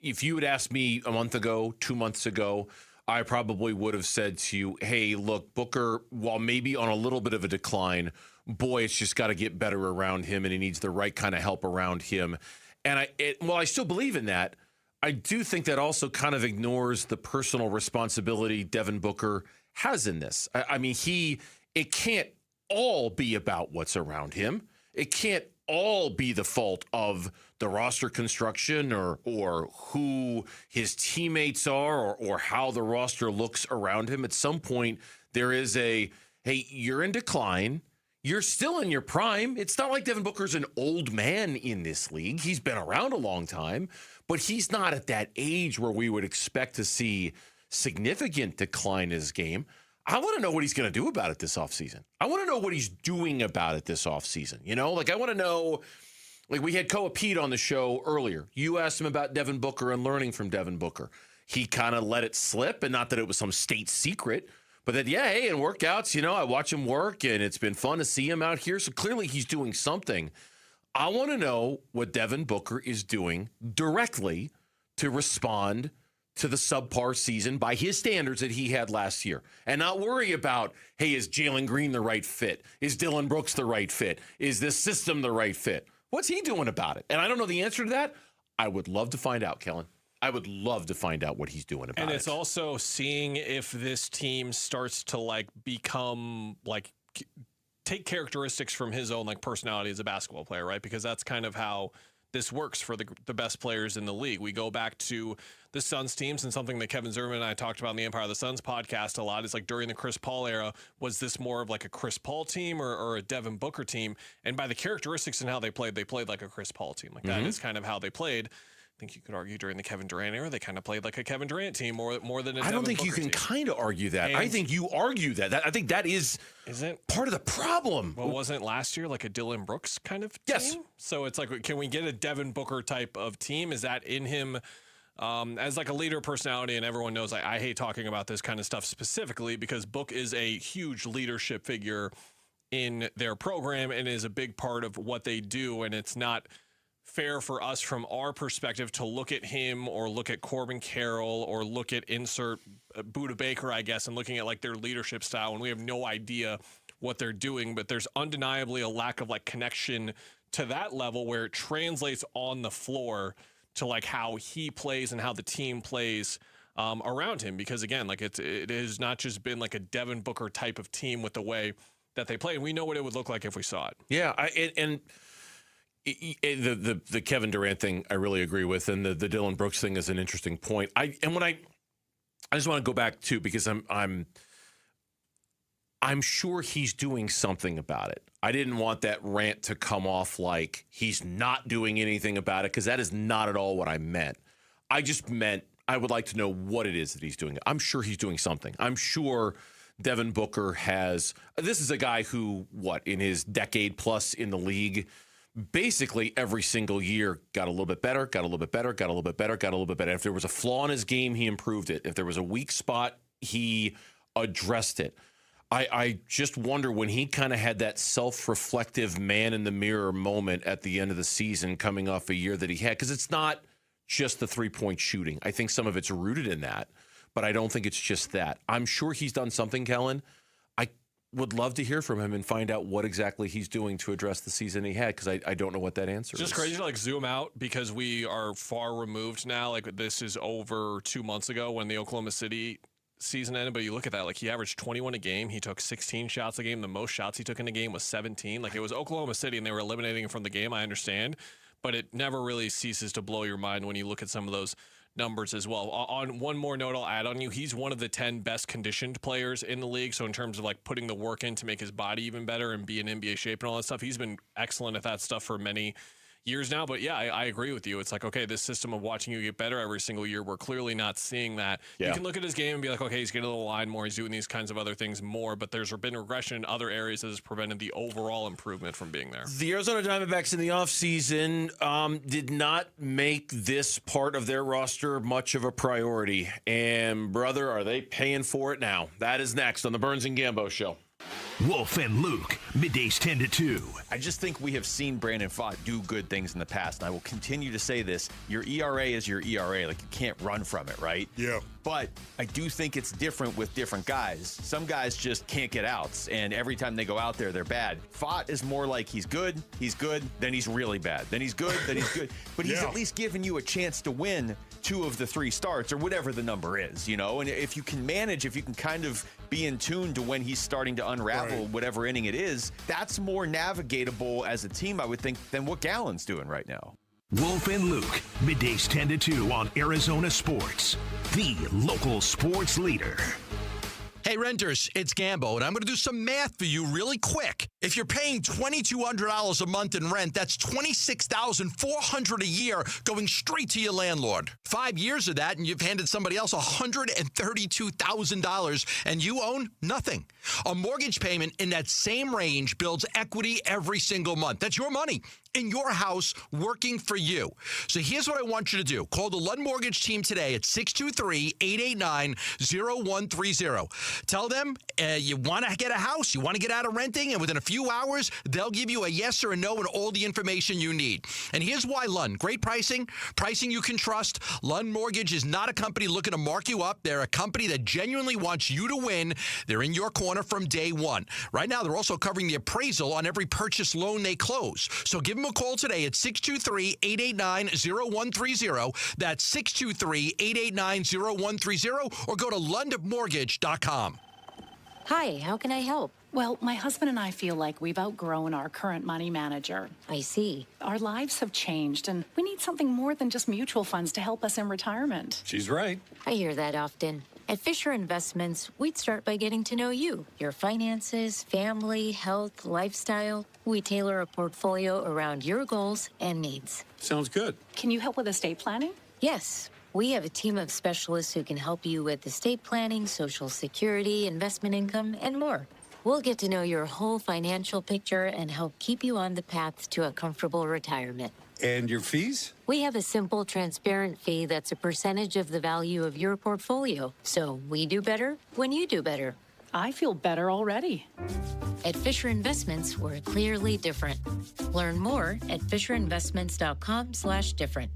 If you had asked me a month ago, 2 months ago, I probably would have said to you, hey, look, Booker, while maybe on a little bit of a decline, boy, it's just got to get better around him, and he needs the right kind of help around him. And while I still believe in that, I do think that also kind of ignores the personal responsibility Devin Booker has in this. I mean, it can't all be about what's around him. It can't all be the fault of the roster construction or who his teammates are or how the roster looks around him. At some point, there is hey, you're in decline. You're still in your prime. It's not like Devin Booker's an old man in this league. He's been around a long time, but he's not at that age where we would expect to see significant decline in his game. I want to know what he's going to do about it this offseason. I want to know what he's doing about it this offseason. You know, like I want to know, like we had Koa Pete on the show earlier. You asked him about Devin Booker and learning from Devin Booker. He kind of let it slip, and not that it was some state secret, but that, yeah, hey, in workouts, you know, I watch him work, and it's been fun to see him out here. So clearly he's doing something. I want to know what Devin Booker is doing directly to respond to the subpar season by his standards that he had last year, and not worry about, hey, is Jalen Green the right fit? Is Dylan Brooks the right fit? Is this system the right fit? What's he doing about it? And I don't know the answer to that. I would love to find out, Kellen. I would love to find out what he's doing about it. And it's also seeing if this team starts to like become like take characteristics from his own like personality as a basketball player, right? Because that's kind of how this works for the best players in the league. We go back to the Suns teams, and something that Kevin Zimmerman and I talked about in the Empire of the Suns podcast a lot is like during the Chris Paul era, was this more of like a Chris Paul team or a Devin Booker team? And by the characteristics and how they played like a Chris Paul team. Like that is kind of how they played. I think you could argue during the Kevin Durant era, they kind of played like a Kevin Durant team more than a Devin I don't think Booker you can team. kind of argue that. I think you argue that. I think that is part of the problem. Well, wasn't last year like a Dylan Brooks kind of team? Yes. So it's like, can we get a Devin Booker type of team? Is that in him as like a leader personality? And everyone knows I hate talking about this kind of stuff specifically because Book is a huge leadership figure in their program and is a big part of what they do. And it's not fair for us from our perspective to look at him or look at Corbin Carroll or look at insert Buda Baker, I guess, and looking at like their leadership style, and we have no idea what they're doing. But there's undeniably a lack of like connection to that level where it translates on the floor to like how he plays and how the team plays around him. Because again, like it has not just been like a Devin Booker type of team with the way that they play, and we know what it would look like if we saw it. Yeah, the Kevin Durant thing I really agree with, and the Dylan Brooks thing is an interesting point. I just want to go back to, because I'm sure he's doing something about it. I didn't want that rant to come off like he's not doing anything about it, because that is not at all what I meant. I just meant I would like to know what it is that he's doing. I'm sure he's doing something. I'm sure Devin Booker has. This is a guy who, in his decade plus in the league, basically every single year got a little bit better, got a little bit better, got a little bit better, got a little bit better. If there was a flaw in his game, he improved it. If there was a weak spot, he addressed it. I just wonder when he kind of had that self-reflective man in the mirror moment at the end of the season coming off a year that he had, because it's not just the three-point shooting. I think some of it's rooted in that, but I don't think it's just that. I'm sure he's done something, Kellen. I would love to hear from him and find out what exactly he's doing to address the season he had, because I don't know what that answer is. It's just crazy to like zoom out, because we are far removed now. Like this is over 2 months ago when the Oklahoma City season ended, but you look at that, like he averaged 21 a game. He took 16 shots a game. The most shots he took in a game was 17. Like it was Oklahoma City and they were eliminating him from the game, I understand, but it never really ceases to blow your mind when you look at some of those numbers as well. On one more note I'll add on you, he's one of the 10 best conditioned players in the league. So in terms of like putting the work in to make his body even better and be in NBA shape and all that stuff, he's been excellent at that stuff for many years now. But yeah, I agree with you. It's like, okay, this system of watching you get better every single year, we're clearly not seeing that. Yeah. You can look at his game and be like, okay, he's getting a little line more, he's doing these kinds of other things more, but there's been regression in other areas that has prevented the overall improvement from being there. The Arizona Diamondbacks in the offseason did not make this part of their roster much of a priority. And brother, are they paying for it now? That is next on the Burns and Gambo Show. Wolf and Luke, middays 10 to 2. I just think we have seen Brandon Pfaadt do good things in the past, and I will continue to say this. Your ERA is your ERA. Like, you can't run from it, right? Yeah. But I do think it's different with different guys. Some guys just can't get outs, and every time they go out there, they're bad. Pfaadt is more like he's good, then he's really bad. Then he's good, then he's good. But he's at least giving you a chance to win 2 of the 3 starts, or whatever the number is, you know? And if you can manage, if you can kind of be in tune to when he's starting to unravel whatever inning it is, that's more navigatable as a team, I would think, than what Gallen's doing right now. Wolf and Luke, middays 10 to 2 on Arizona Sports, the local sports leader. Hey, renters, it's Gambo, and I'm going to do some math for you really quick. If you're paying $2,200 a month in rent, that's $26,400 a year going straight to your landlord. 5 years of that, and you've handed somebody else $132,000, and you own nothing. A mortgage payment in that same range builds equity every single month. That's your money in your house working for you. So here's what I want you to do. Call the Lund Mortgage team today at 623-889-0130. Tell them you want to get a house, you want to get out of renting, and within a few hours, they'll give you a yes or a no and all the information you need. And here's why Lund. Great pricing you can trust. Lund Mortgage is not a company looking to mark you up. They're a company that genuinely wants you to win. They're in your corner from day one. Right now, they're also covering the appraisal on every purchase loan they close. So give them a call today at 623-889-0130. That's 623-889-0130, or go to lundmortgage.com. Hi, how can I help? Well, my husband and I feel like we've outgrown our current money manager. I see. Our lives have changed, and we need something more than just mutual funds to help us in retirement. She's right. I hear that often. At Fisher Investments, we'd start by getting to know you, your finances, family, health, lifestyle. We tailor a portfolio around your goals and needs. Sounds good. Can you help with estate planning? Yes. We have a team of specialists who can help you with estate planning, Social Security, investment income, and more. We'll get to know your whole financial picture and help keep you on the path to a comfortable retirement. And your fees? We have a simple, transparent fee that's a percentage of the value of your portfolio. So we do better when you do better. I feel better already. At Fisher Investments, we're clearly different. Learn more at fisherinvestments.com/different.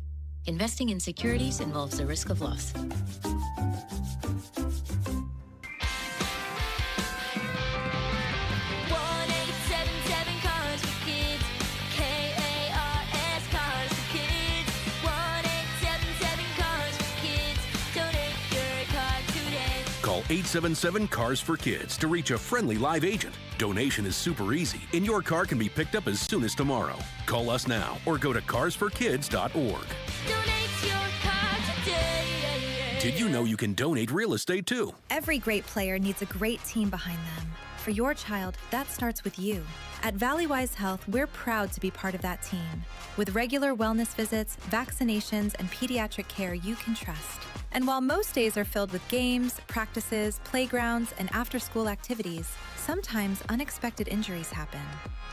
Investing in securities involves the risk of loss. Call 877-CARS-FOR-KIDS to reach a friendly live agent. Donation is super easy, and your car can be picked up as soon as tomorrow. Call us now or go to carsforkids.org. Did you know you can donate real estate too? Every great player needs a great team behind them. For your child, that starts with you. At Valleywise Health, we're proud to be part of that team. With regular wellness visits, vaccinations, and pediatric care you can trust. And while most days are filled with games, practices, playgrounds, and after-school activities, sometimes unexpected injuries happen.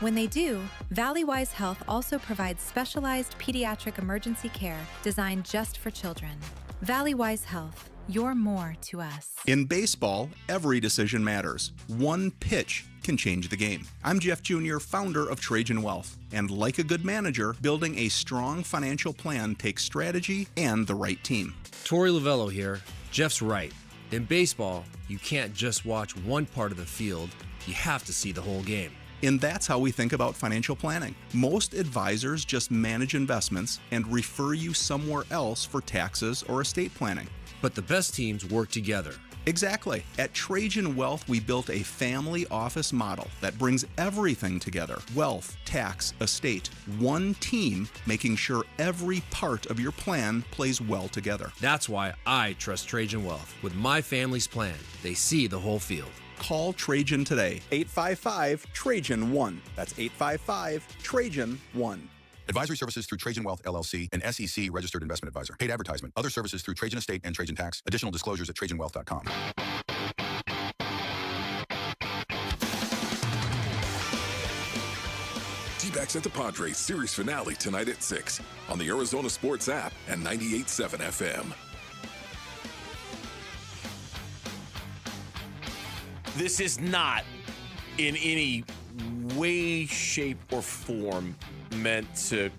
When they do, Valleywise Health also provides specialized pediatric emergency care designed just for children. Valleywise Health, you're more to us. In baseball, every decision matters. One pitch can change the game. I'm Jeff Jr., founder of Trajan Wealth. And like a good manager, building a strong financial plan takes strategy and the right team. Torey Lavello here. Jeff's right. In baseball, you can't just watch one part of the field. You have to see the whole game. And that's how we think about financial planning. Most advisors just manage investments and refer you somewhere else for taxes or estate planning. But the best teams work together. Exactly. At Trajan Wealth, we built a family office model that brings everything together. Wealth, tax, estate. One team making sure every part of your plan plays well together. That's why I trust Trajan Wealth. With my family's plan, they see the whole field. Call Trajan today. 855-TRAJAN-1. That's 855-TRAJAN-1. Advisory services through Trajan Wealth, LLC, an SEC registered investment advisor. Paid advertisement. Other services through Trajan Estate and Trajan Tax. Additional disclosures at TrajanWealth.com. D-backs at the Padres series finale tonight at 6 on the Arizona Sports app and 98.7 FM. This is not in any way, shape, or form meant to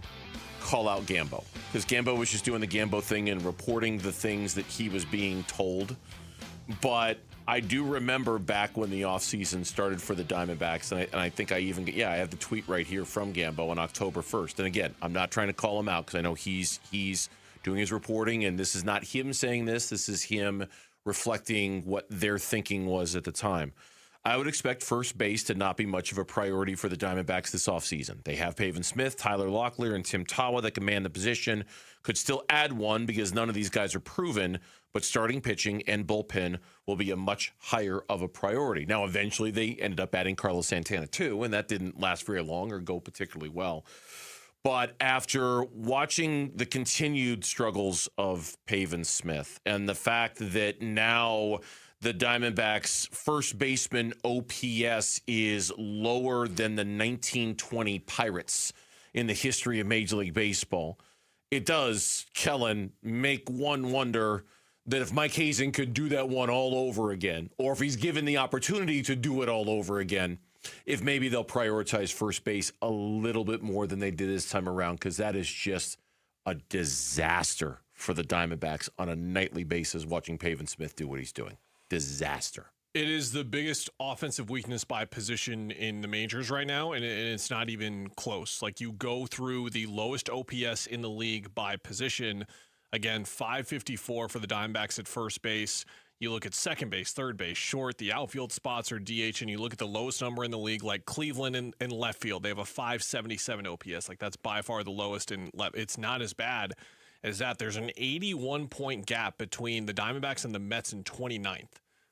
call out Gambo, because Gambo was just doing the Gambo thing and reporting the things that he was being told. But I do remember back when the offseason started for the Diamondbacks, and I think I have the tweet right here from Gambo on October 1st. And again, I'm not trying to call him out because I know he's doing his reporting, and this is not him saying this. This is him reflecting what their thinking was at the time. I would expect first base to not be much of a priority for the Diamondbacks this offseason. They have Pavin Smith, Tyler Locklear, and Tim Tawa that command the position. Could still add one because none of these guys are proven, but starting pitching and bullpen will be a much higher of a priority. Now, eventually they ended up adding Carlos Santana too, and that didn't last very long or go particularly well. But after watching the continued struggles of Pavin Smith and the fact that now the Diamondbacks' first baseman OPS is lower than the 1920 Pirates in the history of Major League Baseball, it does, Kellen, make one wonder that if Mike Hazen could do that one all over again, or if he's given the opportunity to do it all over again, if maybe they'll prioritize first base a little bit more than they did this time around, because that is just a disaster for the Diamondbacks on a nightly basis watching Pavin Smith do what he's doing. Disaster. It is the biggest offensive weakness by position in the majors right now, and it's not even close. Like, you go through the lowest OPS in the league by position. Again, 554 for the Diamondbacks at first base. You look at second base, third base, short, the outfield spots are DH, and you look at the lowest number in the league, like Cleveland in left field. They have a 577 OPS. Like, that's by far the lowest in left. It's not as bad as that. There's an 81-point gap between the Diamondbacks and the Mets in 29th.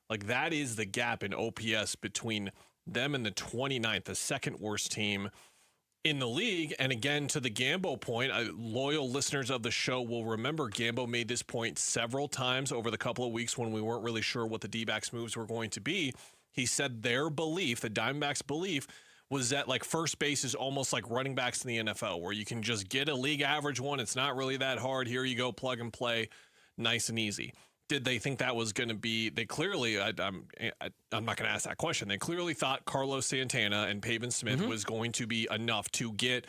Like, that is the gap in OPS between them and the 29th, the second worst team in the league. And again, to the Gambo point, loyal listeners of the show will remember Gambo made this point several times over the couple of weeks when we weren't really sure what the D-backs moves were going to be. He said their belief, the Diamondbacks' belief, was that like first base is almost like running backs in the NFL, where you can just get a league average one. It's not really that hard. Here you go, plug and play, nice and easy. Did they think that was going to be? They clearly, I'm not going to ask that question. They clearly thought Carlos Santana and Pavin Smith was going to be enough to get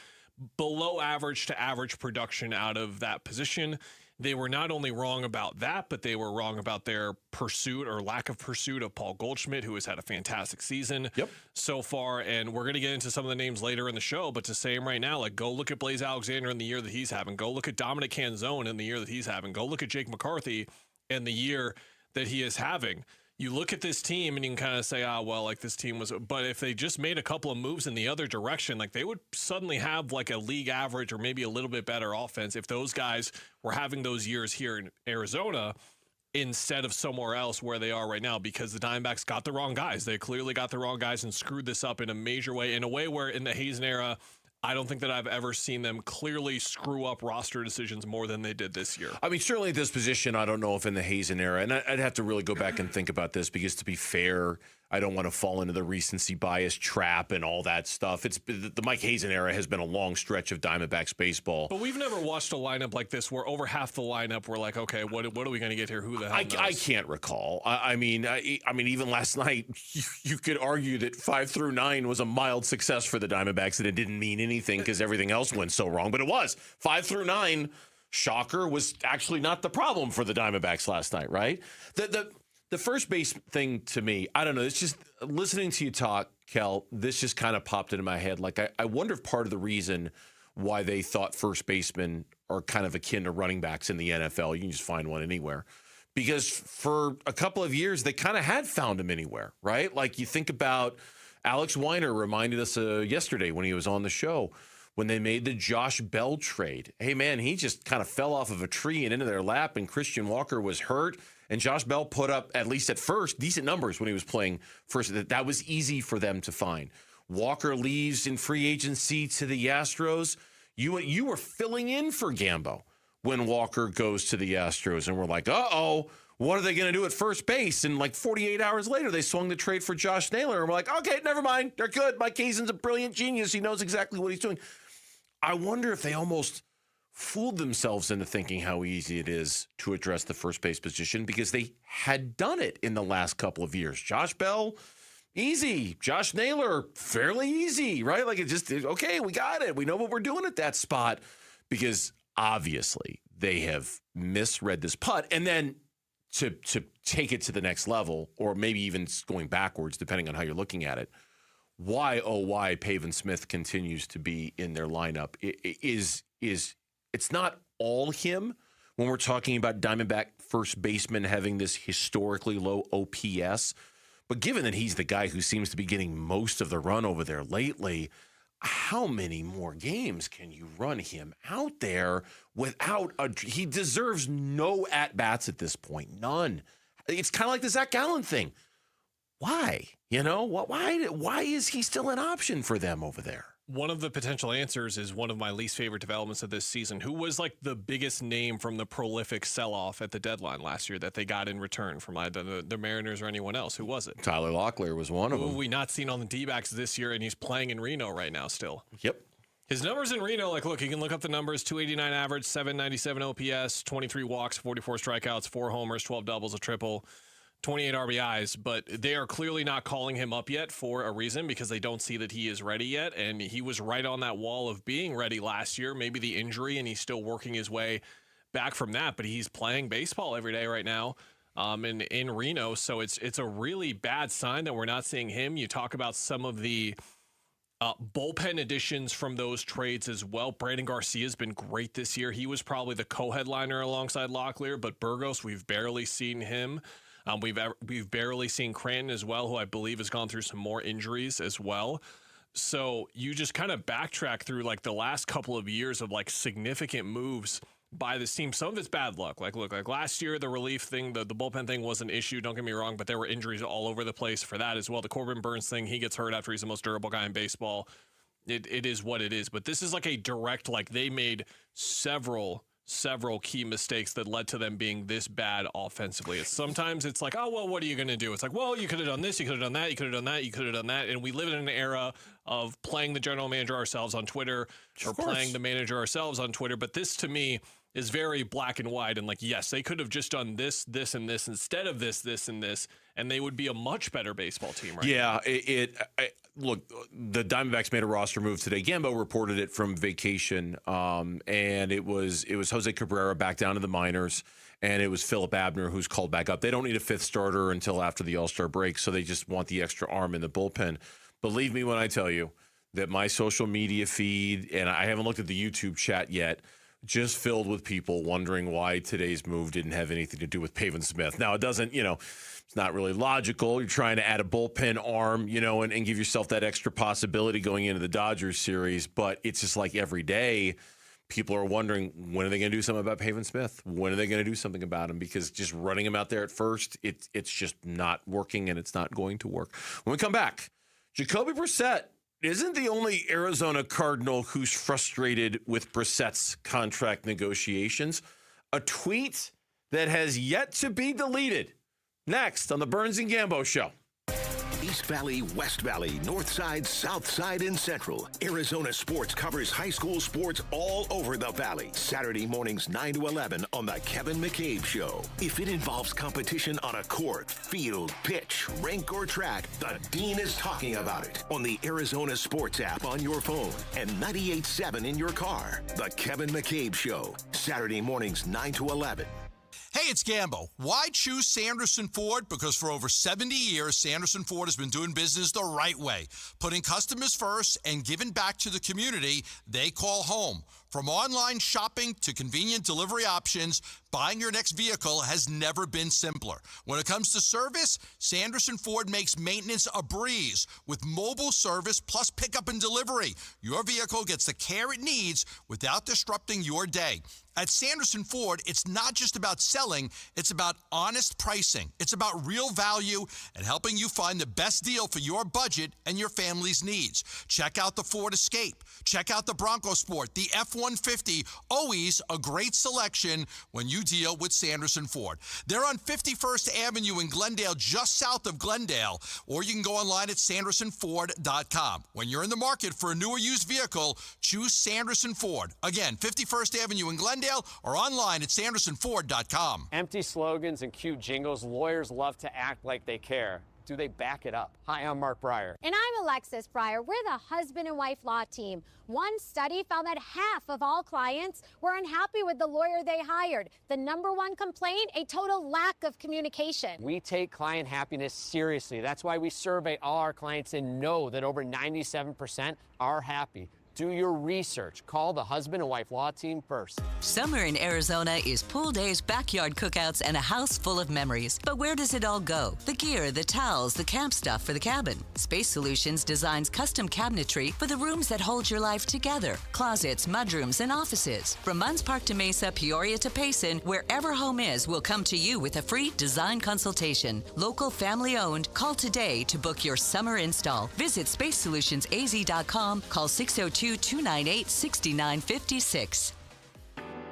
below average to average production out of that position. They were not only wrong about that, but they were wrong about their pursuit or lack of pursuit of Paul Goldschmidt, who has had a fantastic season so far. And we're going to get into some of the names later in the show, but to say them right now, like, go look at Blaze Alexander in the year that he's having. Go look at Dominic Canzone in the year that he's having. Go look at Jake McCarthy in the year that he is having. You look at this team and you can kind of say, well, like, this team was, but if they just made a couple of moves in the other direction, like, they would suddenly have like a league average or maybe a little bit better offense if those guys were having those years here in Arizona instead of somewhere else where they are right now, because the Diamondbacks got the wrong guys. They clearly got the wrong guys and screwed this up in a major way, in a way where in the Hazen era, I don't think that I've ever seen them clearly screw up roster decisions more than they did this year. I mean, certainly at this position, I don't know if in the Hazen era, and I'd have to really go back and think about this, because to be fair, I don't want to fall into the recency bias trap and all that stuff. It's the Mike Hazen era has been a long stretch of Diamondbacks baseball. But we've never watched a lineup like this where over half the lineup we're like, okay, what are we going to get here? Who the hell knows? I can't recall. I mean, even last night, you could argue that 5 through 9 was a mild success for the Diamondbacks, and it didn't mean anything because everything else went so wrong. But it was 5 through 9. Shocker, was actually not the problem for the Diamondbacks last night, right? The first base thing, to me, I don't know. It's just listening to you talk, Kel, this just kind of popped into my head. Like, I wonder if part of the reason why they thought first basemen are kind of akin to running backs in the NFL, you can just find one anywhere, because for a couple of years, they kind of had found him anywhere, right? Like, you think about Alex Weiner reminded us yesterday when he was on the show, when they made the Josh Bell trade. Hey, man, he just kind of fell off of a tree and into their lap, and Christian Walker was hurt. And Josh Bell put up, at least at first, decent numbers when he was playing first. That was easy for them to find. Walker leaves in free agency to the Astros. You were filling in for Gambo when Walker goes to the Astros. And we're like, uh-oh, what are they going to do at first base? And like 48 hours later, they swung the trade for Josh Naylor. And we're like, okay, never mind. They're good. Mike Hazen's a brilliant genius. He knows exactly what he's doing. I wonder if they almost fooled themselves into thinking how easy it is to address the first base position, because they had done it in the last couple of years. Josh Bell, easy. Josh Naylor, fairly easy, right? Like, it just, okay, we got it. We know what we're doing at that spot, because obviously they have misread this putt. And then to take it to the next level, or maybe even going backwards, depending on how you're looking at it, why Pavin Smith continues to be in their lineup is it's not all him when we're talking about Diamondback first baseman having this historically low OPS, But given that he's the guy who seems to be getting most of the run over there lately, how many more games can you run him out there without he deserves no at-bats at this point. None. It's kind of like the Zach Gallen thing. Why? Why is he still an option for them over there? One of the potential answers is one of my least favorite developments of this season. Who was like the biggest name from the prolific sell-off at the deadline last year that they got in return from the Mariners or anyone else? Who was it? Tyler Locklear was one of them. Who we not seen on the D-backs this year, and he's playing in Reno right now still. Yep. His numbers in Reno, look, you can look up the numbers: 289 average, 797 OPS, 23 walks, 44 strikeouts, 4 homers, 12 doubles, a triple, 28 RBIs, but they are clearly not calling him up yet for a reason, because they don't see that he is ready yet, and he was right on that wall of being ready last year, maybe the injury, and he's still working his way back from that, but he's playing baseball every day right now in Reno, so it's a really bad sign that we're not seeing him. You talk about some of the bullpen additions from those trades as well. Brandon Garcia has been great this year. He was probably the co-headliner alongside Locklear, but Burgos, we've barely seen him. We've barely seen Cranton as well, who I believe has gone through some more injuries as well. So you just kind of backtrack through like the last couple of years of like significant moves by this team. Some of it's bad luck. Like last year, the relief thing, the bullpen thing was an issue. Don't get me wrong, but there were injuries all over the place for that as well. The Corbin Burns thing, he gets hurt after he's the most durable guy in baseball. It is what it is. But this is like a direct, like they made several key mistakes that led to them being this bad offensively. Sometimes it's like, oh, well, what are you going to do? It's like, well, you could have done this, you could have done that, you could have done that, you could have done that. And we live in an era of playing the general manager ourselves on Twitter or playing the manager ourselves on Twitter. But this, to me, is very black and white. And like, yes, they could have just done this, this, and this instead of this, this, and this, and they would be a much better baseball team right now. Look, the Diamondbacks made a roster move today. Gambo reported it from vacation, and it was Jose Cabrera back down to the minors, and it was Philip Abner who's called back up. They don't need a fifth starter until after the All-Star break, so they just want the extra arm in the bullpen. Believe me when I tell you that my social media feed, and I haven't looked at the YouTube chat yet, just filled with people wondering why today's move didn't have anything to do with Pavin Smith. Now, it doesn't, it's not really logical. You're trying to add a bullpen arm, and give yourself that extra possibility going into the Dodgers series. But it's just like every day, people are wondering, when are they going to do something about Pavin Smith? When are they going to do something about him? Because just running him out there at first, it's just not working, and it's not going to work. When we come back, Jacoby Brissett isn't the only Arizona Cardinal who's frustrated with Brissett's contract negotiations. A tweet that has yet to be deleted. Next on the Burns and Gambo Show. East Valley, West Valley, North Side, South Side, and Central. Arizona Sports covers high school sports all over the Valley. Saturday mornings 9 to 11 on the Kevin McCabe Show. If it involves competition on a court, field, pitch, rink, or track, the Dean is talking about it on the Arizona Sports app on your phone and 98.7 in your car. The Kevin McCabe Show. Saturday mornings 9 to 11. Hey, it's Gambo. Why choose Sanderson Ford? Because for over 70 years, Sanderson Ford has been doing business the right way, putting customers first and giving back to the community they call home. From online shopping to convenient delivery options, buying your next vehicle has never been simpler. When it comes to service, Sanderson Ford makes maintenance a breeze with mobile service plus pickup and delivery. Your vehicle gets the care it needs without disrupting your day. At Sanderson Ford, it's not just about selling, it's about honest pricing. It's about real value and helping you find the best deal for your budget and your family's needs. Check out the Ford Escape. Check out the Bronco Sport, the F-150. Always a great selection when you deal with Sanderson Ford. They're on 51st Avenue in Glendale, just south of Glendale, or you can go online at sandersonford.com. When you're in the market for a new or used vehicle, choose Sanderson Ford. Again, 51st Avenue in Glendale, or online at sandersonford.com. Empty slogans and cute jingles. Lawyers love to act like they care. Do they back it up? Hi, I'm Mark Breyer. And I'm Alexis Breyer. We're the husband and wife law team. One study found that half of all clients were unhappy with the lawyer they hired. The number one complaint, a total lack of communication. We take client happiness seriously. That's why we survey all our clients and know that over 97% are happy. Do your research. Call the husband and wife law team first. Summer in Arizona is pool days, backyard cookouts, and a house full of memories. But where does it all go? The gear, the towels, the camp stuff for the cabin. Space Solutions designs custom cabinetry for the rooms that hold your life together. Closets, mudrooms, and offices. From Munns Park to Mesa, Peoria to Payson, wherever home is, we'll come to you with a free design consultation. Local, family-owned. Call today to book your summer install. Visit SpaceSolutionsAZ.com. Call 602-298-6956.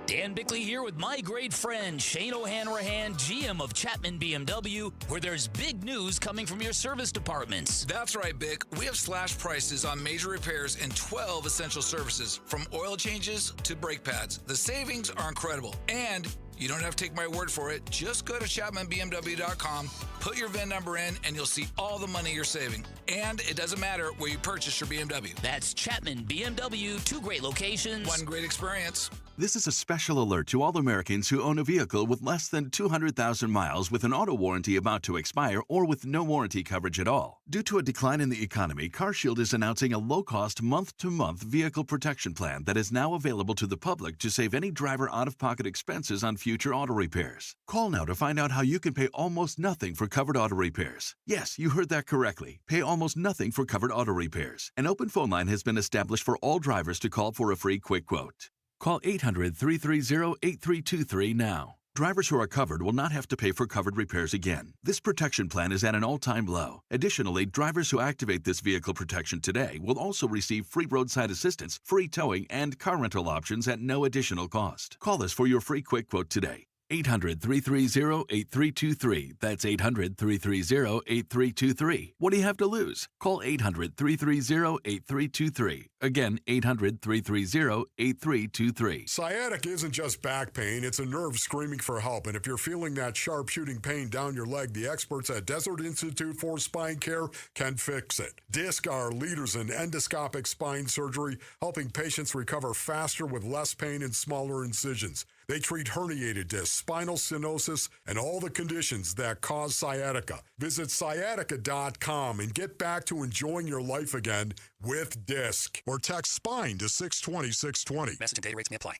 Dan Bickley here with my great friend Shane O'Hanrahan, GM of Chapman BMW, where there's big news coming from your service departments. That's right, Bick. We have slash prices on major repairs and 12 essential services, from oil changes to brake pads. The savings are incredible, and you don't have to take my word for it. Just go to ChapmanBMW.com, put your VIN number in, and you'll see all the money you're saving. And it doesn't matter where you purchase your BMW. That's Chapman BMW, 2 great locations, 1 great experience. This is a special alert to all Americans who own a vehicle with less than 200,000 miles with an auto warranty about to expire or with no warranty coverage at all. Due to a decline in the economy, CarShield is announcing a low-cost month-to-month vehicle protection plan that is now available to the public to save any driver out-of-pocket expenses on future auto repairs. Call now to find out how you can pay almost nothing for covered auto repairs. Yes, you heard that correctly. Pay almost nothing for covered auto repairs. An open phone line has been established for all drivers to call for a free quick quote. Call 800-330-8323 now. Drivers who are covered will not have to pay for covered repairs again. This protection plan is at an all-time low. Additionally, drivers who activate this vehicle protection today will also receive free roadside assistance, free towing, and car rental options at no additional cost. Call us for your free quick quote today. 800-330-8323. That's 800-330-8323. What do you have to lose? Call 800-330-8323. Again, 800-330-8323. Sciatica isn't just back pain, it's a nerve screaming for help. And if you're feeling that sharp shooting pain down your leg, the experts at Desert Institute for Spine Care can fix it. DISC are leaders in endoscopic spine surgery, helping patients recover faster with less pain and smaller incisions. They treat herniated discs, spinal stenosis, and all the conditions that cause sciatica. Visit sciatica.com and get back to enjoying your life again with DISC. Or text SPINE to 620-620. Message and data rates may apply.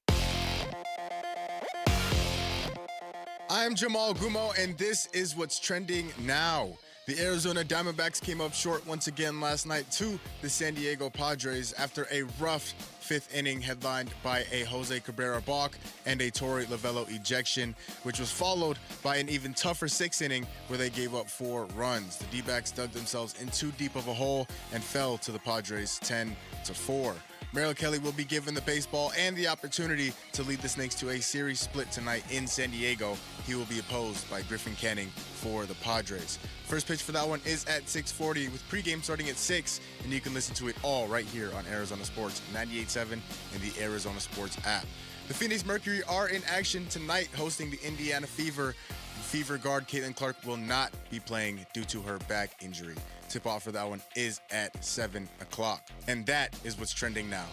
I'm Jamal Gumo, and this is what's trending now. The Arizona Diamondbacks came up short once again last night to the San Diego Padres after a rough 5th inning headlined by a Jose Cabrera balk and a Torey Lovello ejection, which was followed by an even tougher 6th inning where they gave up 4 runs. The D-backs dug themselves in too deep of a hole and fell to the Padres 10-4. Merrill Kelly will be given the baseball and the opportunity to lead the Snakes to a series split tonight in San Diego. He will be opposed by Griffin Canning for the Padres. First pitch for that one is at 6:40 with pregame starting at 6, and you can listen to it all right here on Arizona Sports 98.7 and the Arizona Sports app. The Phoenix Mercury are in action tonight hosting the Indiana Fever. Fever guard Caitlin Clark will not be playing due to her back injury. Tip-off for that one is at 7 o'clock. And that is what's trending now.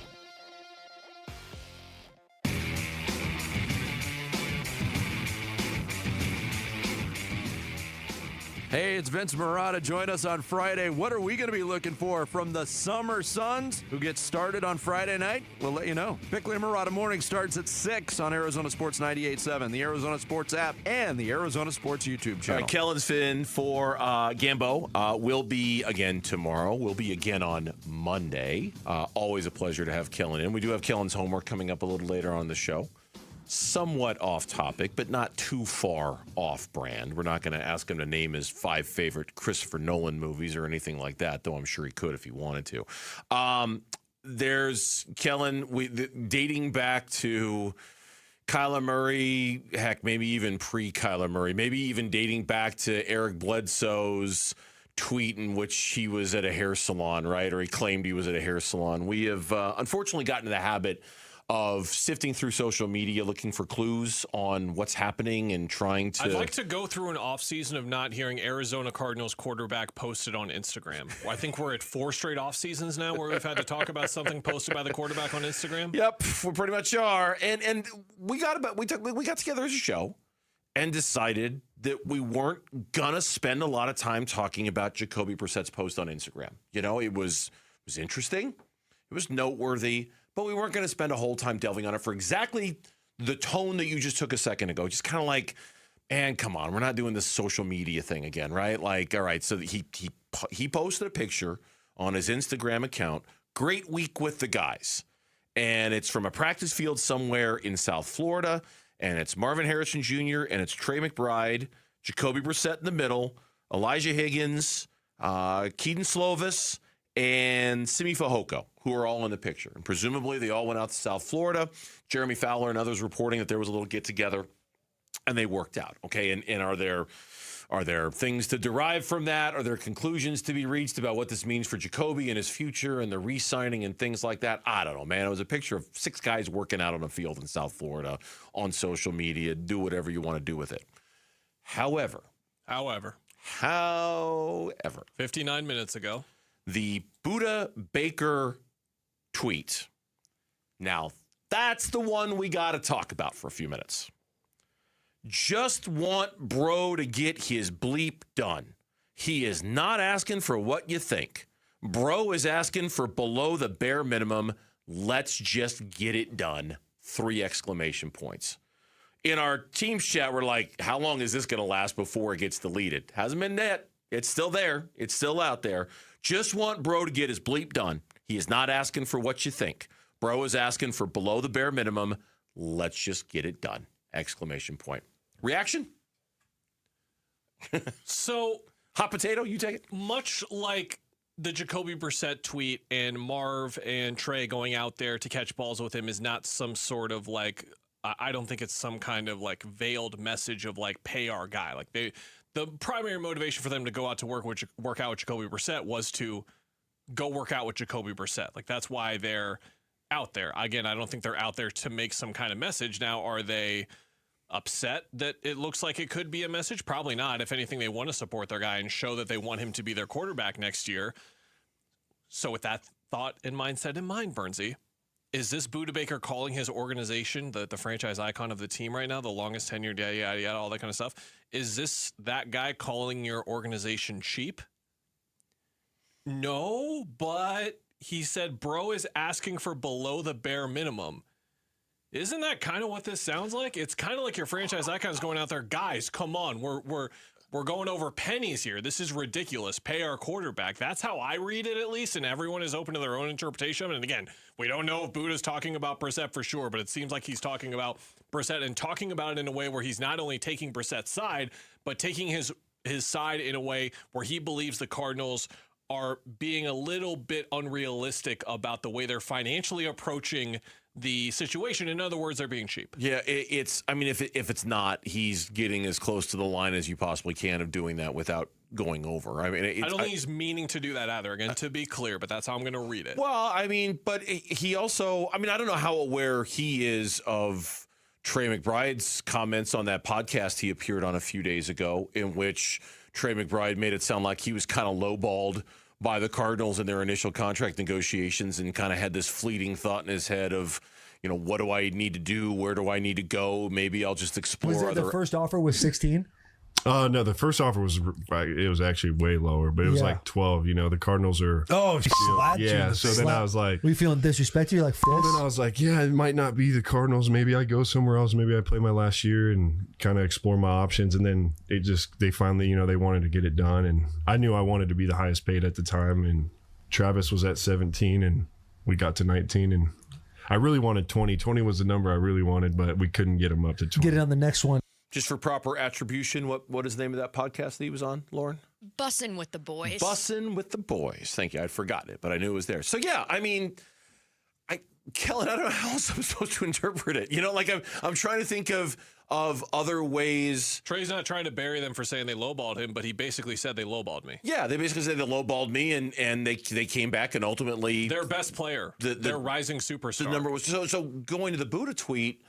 Hey, it's Vince Marotta. Join us on Friday. What are we going to be looking for from the Summer Suns, who gets started on Friday night? We'll let you know. Bickley and Marotta Morning starts at 6 on Arizona Sports 98.7, the Arizona Sports app, and the Arizona Sports YouTube channel. All right, Kellen's in for Gambo. We'll be again tomorrow. We'll be again on Monday. Always a pleasure to have Kellen in. We do have Kellen's homework coming up a little later on the show. Somewhat off topic, but not too far off brand. We're not going to ask him to name his 5 favorite Christopher Nolan movies or anything like that, though I'm sure he could if he wanted to. There's Kellen, dating back to Kyler Murray, heck, maybe even pre-Kyler Murray, maybe even dating back to Eric Bledsoe's tweet in which he was at a hair salon, right? Or he claimed he was at a hair salon. We have unfortunately gotten in the habit of sifting through social media, looking for clues on what's happening and trying to... I'd like to go through an offseason of not hearing Arizona Cardinals quarterback posted on Instagram. I think we're at 4 straight off seasons now where we've had to talk about something posted by the quarterback on Instagram. Yep, we pretty much are. And we got together as a show and decided that we weren't gonna spend a lot of time talking about Jacoby Brissett's post on Instagram. You know, it was interesting. It was noteworthy, but we weren't going to spend a whole time delving on it for exactly the tone that you just took a second ago. Just kind of like, and come on, we're not doing this social media thing again, right? Like, all right, so he posted a picture on his Instagram account. Great week with the guys. And it's from a practice field somewhere in South Florida. And it's Marvin Harrison Jr. and it's Trey McBride, Jacoby Brissett in the middle, Elijah Higgins, Keaton Slovis, and Simi Fehoko, who are all in the picture. And presumably they all went out to South Florida. Jeremy Fowler and others reporting that there was a little get-together, and they worked out. Okay, and are there things to derive from that? Are there conclusions to be reached about what this means for Jacoby and his future and the re-signing and things like that? I don't know, man. It was a picture of 6 guys working out on a field in South Florida on social media. Do whatever you want to do with it. However, 59 minutes ago, the Buda Baker tweet. Now, that's the one we got to talk about for a few minutes. Just want bro to get his bleep done. He is not asking for what you think. Bro is asking for below the bare minimum. Let's just get it done. 3 exclamation points. In our Teams chat, we're like, how long is this going to last before it gets deleted? Hasn't been yet. It's still there. It's still out there. Just want bro to get his bleep done. He is not asking for what you think. Bro is asking for below the bare minimum. Let's just get it done. Exclamation point. Reaction? So, hot potato, you take it? Much like the Jacoby Brissett tweet and Marv and Trey going out there to catch balls with him is not some sort of like, I don't think it's some kind of like veiled message of like pay our guy. Like the primary motivation for them to go out to work out with Jacoby Brissett was to go work out with Jacoby Brissett. Like that's why they're out there. Again, I don't think they're out there to make some kind of message. Now, are they upset that it looks like it could be a message? Probably not. If anything, they want to support their guy and show that they want him to be their quarterback next year. So with that thought and mindset in mind, Bernsey, is this Buda Baker calling his organization, the franchise icon of the team right now, the longest tenured, yada, yada, yada, all that kind of stuff? Is this that guy calling your organization cheap? No, but he said bro is asking for below the bare minimum. Isn't that kind of what this sounds like? It's kind of like your franchise icon is going out there, guys, come on, we're going over pennies here. This is ridiculous. Pay our quarterback. That's how I read it, at least, and everyone is open to their own interpretation. And again, we don't know if Buda's talking about Brissett for sure, but it seems like he's talking about Brissett and talking about it in a way where he's not only taking Brissett's side, but taking his side in a way where he believes the Cardinals are being a little bit unrealistic about the way they're financially approaching the situation. In other words, they're being cheap. Yeah, I mean, if it's not, he's getting as close to the line as you possibly can of doing that without going over. I mean, I don't think he's meaning to do that either, again, to be clear, but that's how I'm going to read it. Well, I mean, but he also, I mean, I don't know how aware he is of Trey McBride's comments on that podcast he appeared on a few days ago, in which Trey McBride made it sound like he was kind of lowballed by the Cardinals in their initial contract negotiations and kind of had this fleeting thought in his head of, you know, what do I need to do? Where do I need to go? Maybe I'll just explore. Was it the first offer was 16? No, the first offer was actually way lower, but it was like 12. You know, the Cardinals are. Oh, yeah. So then I was like, "Were you feeling disrespected?" You're like, well, then I was like, yeah, it might not be the Cardinals. Maybe I go somewhere else. Maybe I play my last year and kind of explore my options. And then they finally, you know, they wanted to get it done, and I knew I wanted to be the highest paid at the time. And Travis was at 17, and we got to 19, and I really wanted 20. 20 was the number I really wanted, but we couldn't get him up to 20. Get it on the next one. Just for proper attribution, what is the name of that podcast that he was on, Lauren? Bussin' with the Boys. Bussin' with the Boys. Thank you. I'd forgotten it, but I knew it was there. So, yeah, I mean, Kellen, I don't know how else I'm supposed to interpret it. You know, like I'm trying to think of other ways. Trey's not trying to bury them for saying they lowballed him, but he basically said they lowballed me. Yeah, they basically said they lowballed me, and they came back and ultimately their best player, their rising superstar. The number was so going to the Buda tweet.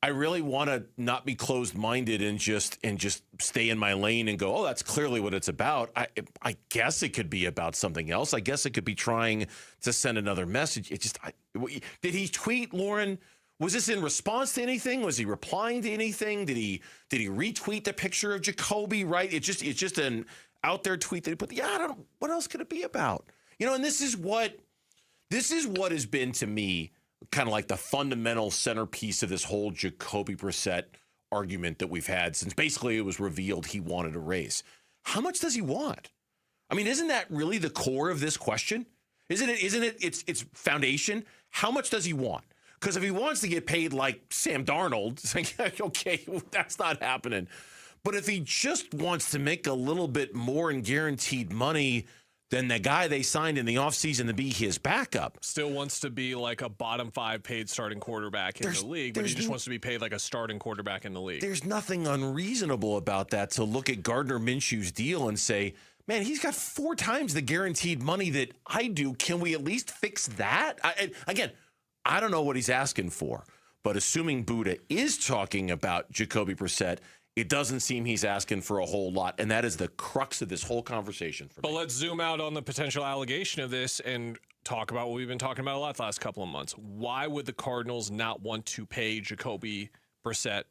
I really want to not be closed-minded and just stay in my lane and go, oh, that's clearly what it's about. I guess it could be about something else. I guess it could be trying to send another message. Did he tweet, Lauren? Was this in response to anything? Was he replying to anything? Did he retweet the picture of Jacoby? Right? It's just an out there tweet that he put. Yeah, I don't know. What else could it be about? And this is what has been to me kind of like the fundamental centerpiece of this whole Jacoby Brissett argument that we've had since basically it was revealed he wanted a raise. How much does he want? I mean, isn't that really the core of this question? Isn't it its foundation? How much does he want? Because if he wants to get paid like Sam Darnold, it's like, okay, that's not happening. But if he just wants to make a little bit more in guaranteed money than the guy they signed in the offseason to be his backup. Still wants to be like a bottom 5 paid starting quarterback in the league, but he just wants to be paid like a starting quarterback in the league. There's nothing unreasonable about that to look at Gardner Minshew's deal and say, man, he's got 4 times the guaranteed money that I do. Can we at least fix that? I don't know what he's asking for, but assuming Buddha is talking about Jacoby Brissett, it doesn't seem he's asking for a whole lot, and that is the crux of this whole conversation for me. But let's zoom out on the potential allegation of this and talk about what we've been talking about a lot the last couple of months. Why would the Cardinals not want to pay Jacoby Brissett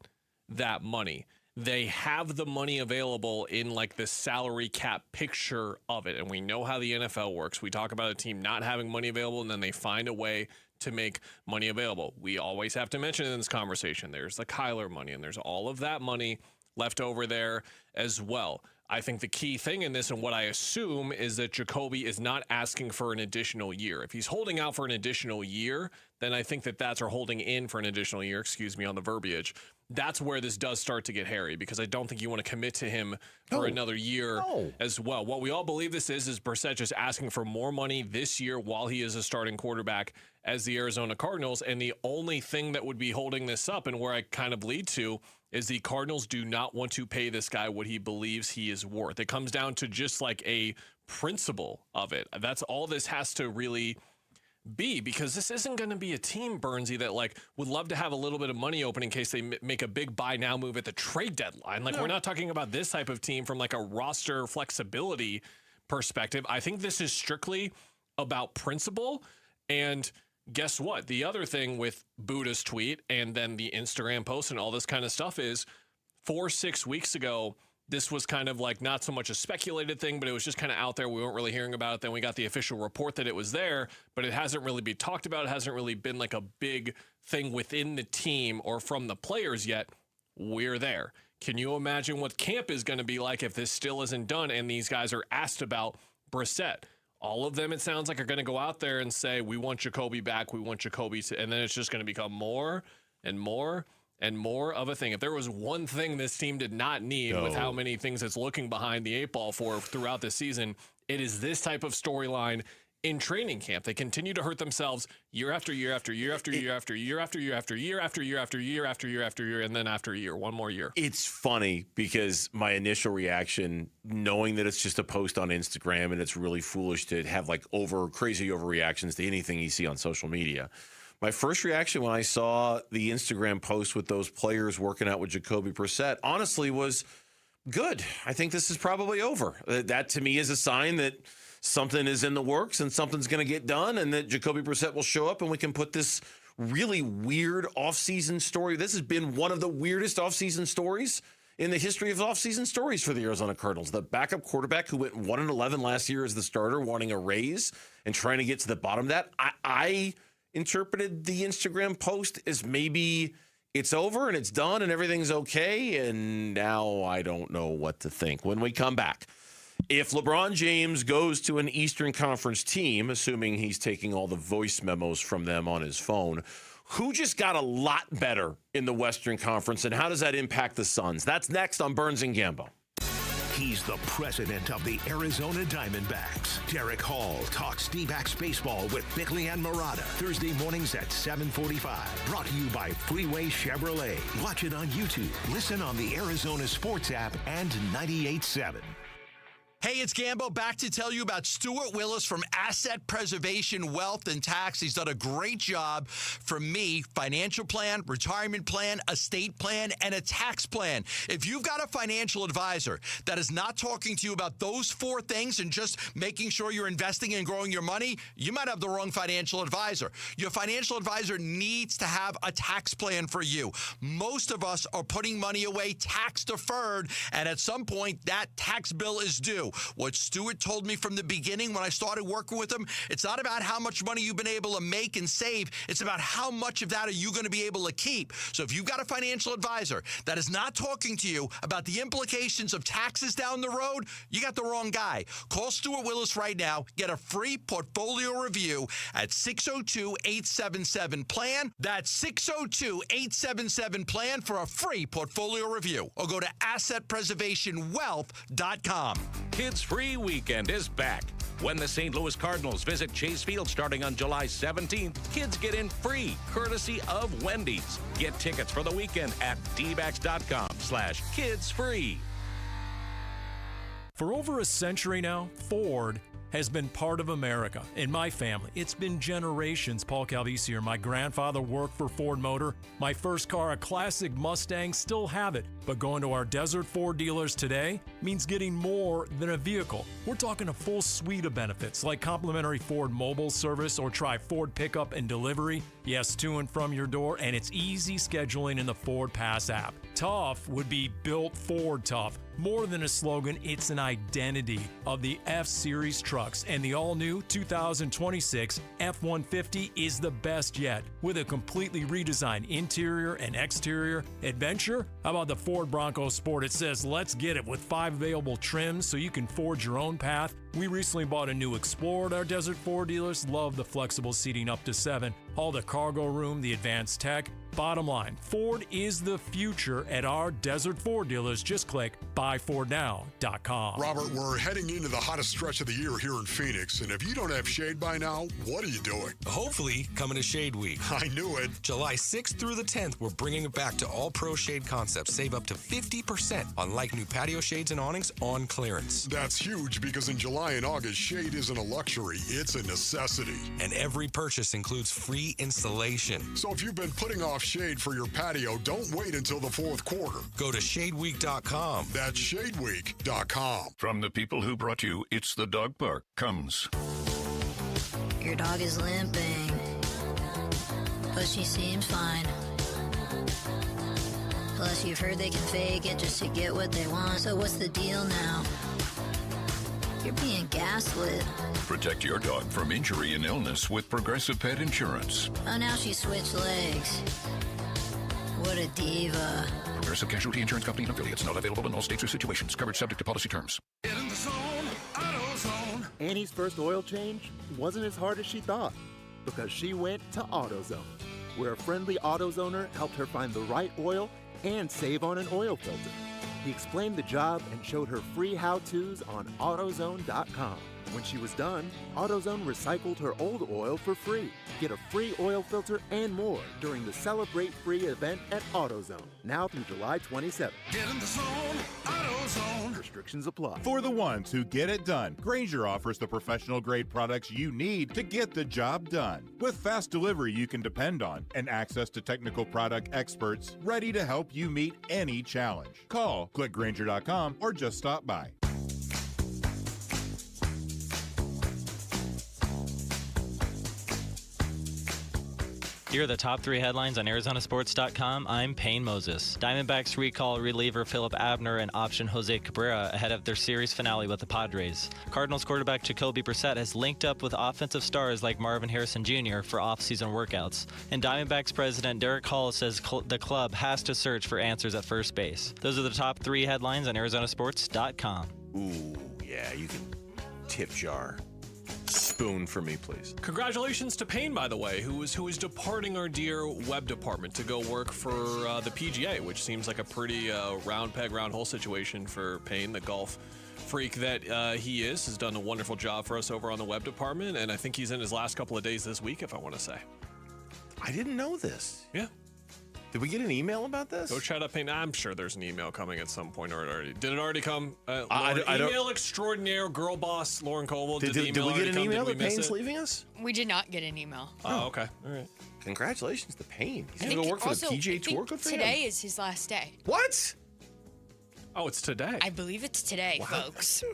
that money? They have the money available in like the salary cap picture of it, and we know how the NFL works. We talk about a team not having money available, and then they find a way to make money available. We always have to mention in this conversation, there's the Kyler money, and there's all of that money left over there as well. I think the key thing in this, and what I assume, is that Jacoby is not asking for an additional year. If he's holding out for an additional year, then I think or holding in for an additional year, on the verbiage, that's where this does start to get hairy, because I don't think you want to commit to him for another year as well. What we all believe this is Brissett just asking for more money this year while he is a starting quarterback as the Arizona Cardinals. And the only thing that would be holding this up, and where I kind of lead to, is the Cardinals do not want to pay this guy what he believes he is worth. It comes down to just like a principle of it. That's all this has to really be, because this isn't going to be a team, Burnsy, that like would love to have a little bit of money open in case they make a big buy now move at the trade deadline. Like, we're not talking about this type of team from like a roster flexibility perspective. I think this is strictly about principle. And guess what? The other thing with Buddha's tweet and then the Instagram post and all this kind of stuff is 4-6 weeks ago, this was kind of like not so much a speculated thing, but it was just kind of out there. We weren't really hearing about it. Then we got the official report that it was there, but it hasn't really been talked about. It hasn't really been like a big thing within the team or from the players yet. We're there. Can you imagine what camp is going to be like if this still isn't done and these guys are asked about Brissett? All of them, it sounds like, are going to go out there and say, we want Jacoby back. We want Jacoby to, and then it's just going to become more and more and more of a thing. If there was one thing this team did not need with how many things it's looking behind the 8 ball for throughout this season, it is this type of storyline in training camp. They continue to hurt themselves year after year after year after year after year after year after year after year after year after year after year, and then after a year, one more year. It's funny because my initial reaction, knowing that it's just a post on Instagram and it's really foolish to have like crazy overreactions to anything you see on social media. My first reaction when I saw the Instagram post with those players working out with Jacoby Brissett, honestly, was good. I think this is probably over. That to me is a sign that something is in the works and something's going to get done, and that Jacoby Brissett will show up and we can put this really weird offseason story. This has been one of the weirdest offseason stories in the history of offseason stories for the Arizona Cardinals. The backup quarterback who went 1-11 last year as the starter, wanting a raise and trying to get to the bottom of that. I interpreted the Instagram post as maybe it's over and it's done and everything's okay, and now I don't know what to think. When we come back, if LeBron James goes to an Eastern Conference team, assuming he's taking all the voice memos from them on his phone, who just got a lot better in the Western Conference, and how does that impact the Suns? That's next on Burns and Gambo. He's the president of the Arizona Diamondbacks. Derek Hall talks D-backs baseball with Bickley and Murata. Thursday mornings at 7:45. Brought to you by Freeway Chevrolet. Watch it on YouTube. Listen on the Arizona Sports app and 98.7. Hey, it's Gambo, back to tell you about Stuart Willis from Asset Preservation Wealth and Tax. He's done a great job for me. Financial plan, retirement plan, estate plan, and a tax plan. If you've got a financial advisor that is not talking to you about those 4 things and just making sure you're investing and growing your money, you might have the wrong financial advisor. Your financial advisor needs to have a tax plan for you. Most of us are putting money away tax deferred, and at some point that tax bill is due. What Stuart told me from the beginning when I started working with him, it's not about how much money you've been able to make and save. It's about how much of that are you going to be able to keep. So if you've got a financial advisor that is not talking to you about the implications of taxes down the road, you got the wrong guy. Call Stuart Willis right now. Get a free portfolio review at 602-877-PLAN. That's 602-877-PLAN for a free portfolio review. Or go to assetpreservationwealth.com. Kids Free Weekend is back. When the St. Louis Cardinals visit Chase Field starting on July 17th, kids get in free, courtesy of Wendy's. Get tickets for the weekend at dbacks.com/kidsfree. For over a century now, Ford has been part of America. In my family, it's been generations. Paul Calvisi here. My grandfather worked for Ford Motor. My first car, a classic Mustang, still have it. But going to our Desert Ford dealers today means getting more than a vehicle. We're talking a full suite of benefits like complimentary Ford mobile service or try Ford pickup and delivery. Yes, to and from your door, and it's easy scheduling in the Ford Pass app. Tough would be built Ford tough. More than a slogan, it's an identity of the F-Series trucks, and the all-new 2026 F-150 is the best yet. With a completely redesigned interior and exterior adventure, how about the Ford Bronco Sport? It says, let's get it, with 5 available trims so you can forge your own path. We recently bought a new Explorer at our Desert Ford dealers. Love the flexible seating up to 7, all the cargo room, the advanced tech. Bottom line, Ford is the future at our Desert Ford dealers. Just click buyfordnow.com. Robert, we're heading into the hottest stretch of the year here in Phoenix, and if you don't have shade by now, what are you doing? Hopefully, coming to Shade Week. I knew it. July 6th through the 10th, we're bringing it back to all pro shade concepts. Save up to 50% on like new patio shades and awnings on clearance. That's huge because in July and August, shade isn't a luxury, it's a necessity. And every purchase includes free installation. So if you've been putting off shade for your patio, don't wait until the fourth quarter. Go to shadeweek.com. That's shadeweek.com. From the people who brought you It's the Dog Park comes. Your dog is limping, but she seems fine. Plus, you've heard they can fake it just to get what they want. So what's the deal now? You're being gaslit. Protect your dog from injury and illness with Progressive Pet Insurance. Oh, now she switched legs. What a diva. Progressive Casualty Insurance Company and affiliates. Not available in all states or situations. Coverage subject to policy terms. Get in the zone, AutoZone. Annie's first oil change wasn't as hard as she thought because she went to AutoZone, where a friendly AutoZoner helped her find the right oil and save on an oil filter. He explained the job and showed her free how-tos on AutoZone.com. When she was done, AutoZone recycled her old oil for free. Get a free oil filter and more during the Celebrate Free event at AutoZone, now through July 27th. Get in the zone, AutoZone. Restrictions apply. For the ones who get it done, Grainger offers the professional-grade products you need to get the job done. With fast delivery you can depend on and access to technical product experts ready to help you meet any challenge. Call, click Grainger.com, or just stop by. Here are the top 3 headlines on ArizonaSports.com. I'm Payne Moses. Diamondbacks recall reliever Philip Abner and option Jose Cabrera ahead of their series finale with the Padres. Cardinals quarterback Jacoby Brissett has linked up with offensive stars like Marvin Harrison Jr. for off-season workouts. And Diamondbacks president Derek Hall says the club has to search for answers at first base. Those are the top 3 headlines on ArizonaSports.com. Ooh, yeah, you can tip jar. Spoon for me, please. Congratulations to Payne, by the way, who is departing our dear web department to go work for the PGA, which seems like a pretty round peg, round hole situation for Payne, the golf freak that he is. Has done a wonderful job for us over on the web department, and I think he's in his last couple of days this week, if I want to say. I didn't know this. Yeah. Did we get an email about this? Go chat up Payne. I'm sure there's an email coming at some point, or it already did. It already come? I don't. Email extraordinaire girl boss Lauren Coble. Did we get an email that Payne's leaving us? We did not get an email. Oh, okay. All right. Congratulations to Payne. He's going to go work for the PGA Tour. Good for him. Today is his last day. What? Oh, it's today. I believe it's today, folks.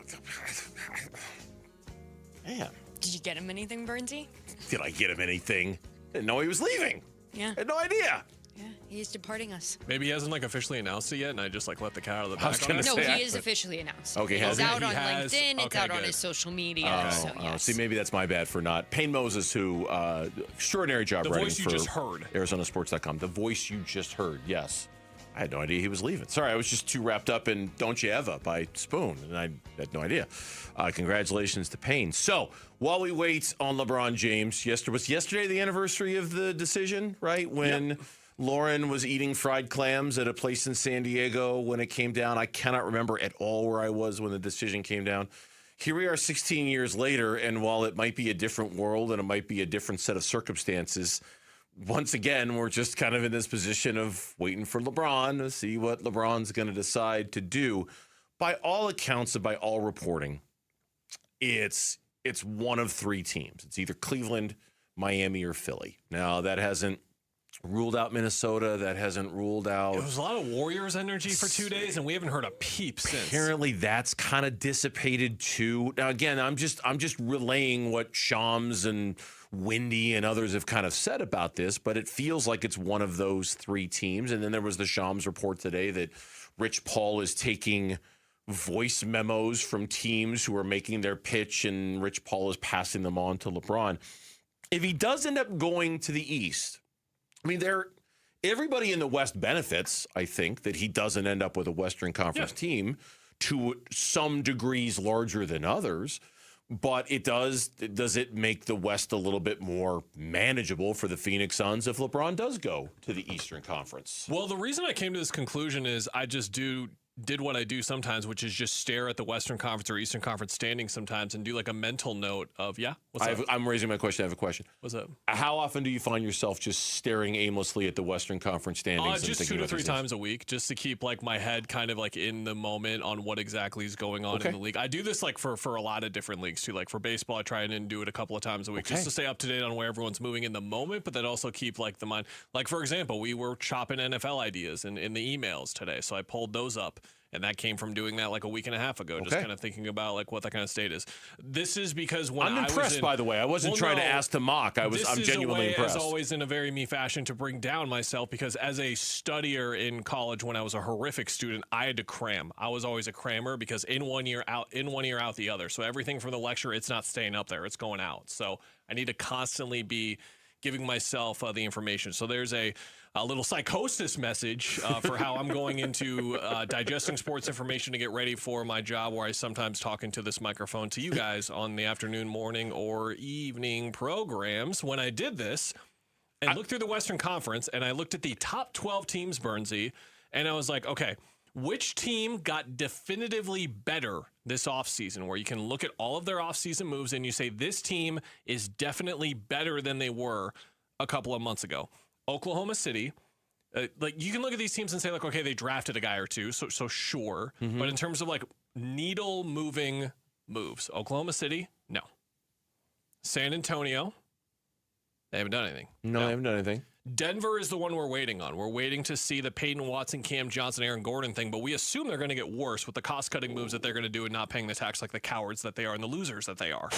Man. Did you get him anything, Bernsey? Did I get him anything? Didn't know he was leaving. Yeah. Had no idea. Yeah, he's departing us. Maybe he hasn't officially announced it yet, and I just let the cat out of the I was bag. gonna No, say, he is officially announced. Okay, it's has he? out on He has? LinkedIn. It's Okay, out on good. his social media. So yes. See, maybe that's my bad for not. Payne Moses, who extraordinary job The writing voice you for just heard. ArizonaSports.com. The voice you just heard, yes. I had no idea he was leaving. Sorry, I was just too wrapped up in Don't You Ever by Spoon, and I had no idea. Congratulations to Payne. So, while we wait on LeBron James, was yesterday the anniversary of the decision, right? When Lauren was eating fried clams at a place in San Diego when it came down. I cannot remember at all where I was when the decision came down. Here we are 16 years later, and while it might be a different world and it might be a different set of circumstances, once again, we're just kind of in this position of waiting for LeBron to see what LeBron's going to decide to do. By all accounts and by all reporting, it's one of three teams. It's either Cleveland, Miami, or Philly. Now, that hasn't ruled out Minnesota. That hasn't ruled out. It was a lot of Warriors energy for 2 days, and we haven't heard a peep since. Apparently, that's kind of dissipated too. Now, again, I'm just relaying what Shams and Wendy and others have kind of said about this, but it feels like it's one of those three teams. And then there was the Shams report today that Rich Paul is taking voice memos from teams who are making their pitch, and Rich Paul is passing them on to LeBron. If he does end up going to the East, I mean, everybody in the West benefits, I think, that he doesn't end up with a Western Conference team to some degrees larger than others. But does it make the West a little bit more manageable for the Phoenix Suns if LeBron does go to the Eastern Conference? Well, the reason I came to this conclusion is I just did what I do sometimes, which is just stare at the Western Conference or Eastern Conference standings sometimes and do like a mental note of, what's up? I'm raising my question. I have a question. What's up? How often do you find yourself just staring aimlessly at the Western Conference standings? Just 2 to 3 times a week, just to keep like my head kind of like in the moment on what exactly is going on in the league. I do this like for a lot of different leagues too. Like for baseball, I try and do it a couple of times a week just to stay up to date on where everyone's moving in the moment, but then also keep like the mind. Like for example, we were chopping NFL ideas in the emails today, so I pulled those up. And that came from doing that like a week and a half ago, just kind of thinking about like what that kind of state is. This is because when I'm impressed, by the way. I wasn't trying to ask to mock. I'm genuinely impressed. As always, in a very me fashion, to bring down myself because as a studier in college, when I was a horrific student, I had to cram. I was always a crammer because in one ear out the other. So everything from the lecture, it's not staying up there; it's going out. So I need to constantly be giving myself the information. So there's a little psychosis message for how I'm going into digesting sports information to get ready for my job, where I sometimes talk into this microphone to you guys on the afternoon, morning, or evening programs. When I did this and looked through the Western Conference and I looked at the top 12 teams, Bernsey, and I was like, okay, which team got definitively better this offseason, where you can look at all of their offseason moves and you say this team is definitely better than they were a couple of months ago. Oklahoma City, like you can look at these teams and say like, okay, they drafted a guy or two, so sure. Mm-hmm. But in terms of like needle moving moves, Oklahoma City, no. San Antonio, they haven't done anything. No, they haven't done anything. Denver is the one we're waiting on. We're waiting to see the Peyton Watson, Cam Johnson, Aaron Gordon thing, but we assume they're going to get worse with the cost-cutting moves that they're going to do and not paying the tax like the cowards that they are and the losers that they are.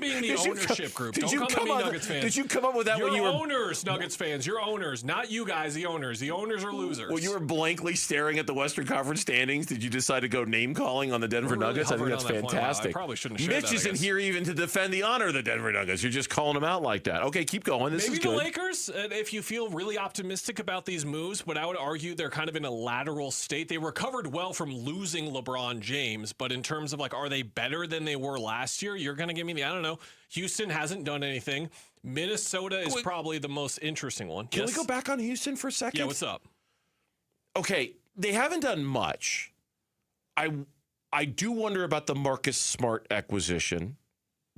Being the ownership group. Don't come at me, Nuggets fans. Did you come up with that when you were owners, Nuggets fans? You're owners, not you guys. The owners. The owners are losers. When you were blankly staring at the Western Conference standings, did you decide to go name calling on the Denver Nuggets? I think that's fantastic. I probably shouldn't have shared Mitch that, isn't here even to defend the honor of the Denver Nuggets. You're just calling them out like that. Okay, keep going. This Maybe is good. The Lakers, if you feel really optimistic about these moves, but I would argue they're kind of in a lateral state. They recovered well from losing LeBron James, but in terms of like, are they better than they were last year? You're going to give me I don't know. Houston hasn't done anything. Minnesota is probably the most interesting one. Can we go back on Houston for a second? Yeah, what's up? Okay, they haven't done much. I do wonder about the Marcus Smart acquisition,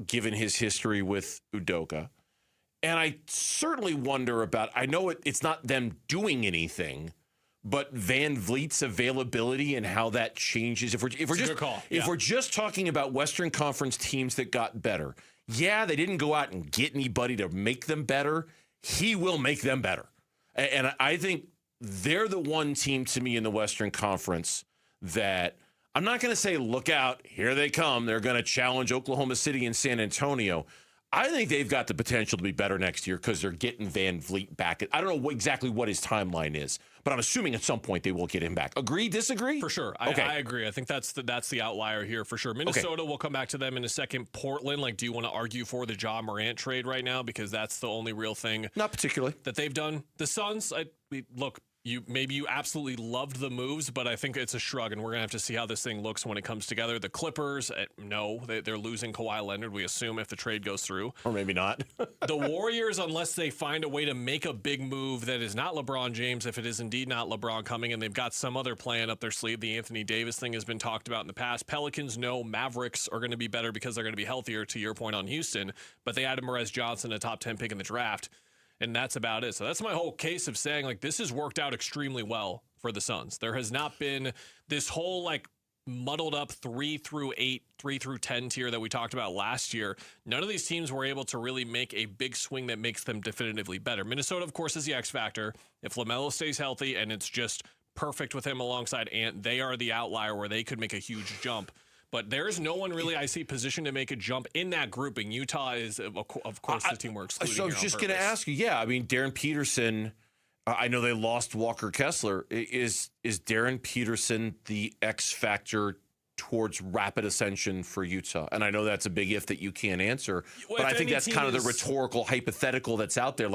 given his history with Udoka. And I certainly wonder about, I know it's not them doing anything, but Van Vliet's availability and how that changes. If we're just talking about Western Conference teams that got better, they didn't go out and get anybody to make them better. He will make them better. And I think they're the one team to me in the Western Conference that I'm not going to say, look out, here they come. They're going to challenge Oklahoma City and San Antonio. I think they've got the potential to be better next year because they're getting Van Vliet back. I don't know exactly what his timeline is, but I'm assuming at some point they will get him back. Agree, disagree? For sure. Okay. I agree. I think that's the outlier here for sure. Minnesota, we'll come back to them in a second. Portland, do you want to argue for the Ja Morant trade right now? Because that's the only real thing. Not particularly. That they've done. The Suns, look, maybe you absolutely loved the moves, but I think it's a shrug, and we're going to have to see how this thing looks when it comes together. The Clippers, no, they're losing Kawhi Leonard, we assume, if the trade goes through. Or maybe not. The Warriors, unless they find a way to make a big move that is not LeBron James, if it is indeed not LeBron coming, and they've got some other plan up their sleeve. The Anthony Davis thing has been talked about in the past. Pelicans, no. Mavericks are going to be better because they're going to be healthier, to your point on Houston, but they added Perez Johnson, a top 10 pick in the draft. And that's about it. So that's my whole case of saying, this has worked out extremely well for the Suns. There has not been this whole, muddled up 3 through 8, 3 through 10 tier that we talked about last year. None of these teams were able to really make a big swing that makes them definitively better. Minnesota, of course, is the X factor. If LaMelo stays healthy and it's just perfect with him alongside Ant, they are the outlier where they could make a huge jump. But there is no one really I see positioned to make a jump in that grouping. Utah is, of course, the team we're excluding. So I was just going to ask you, Darren Peterson, I know they lost Walker Kessler. Is Darren Peterson the X factor towards rapid ascension for Utah? And I know that's a big if that you can't answer, but I think that's kind of the rhetorical hypothetical that's out there.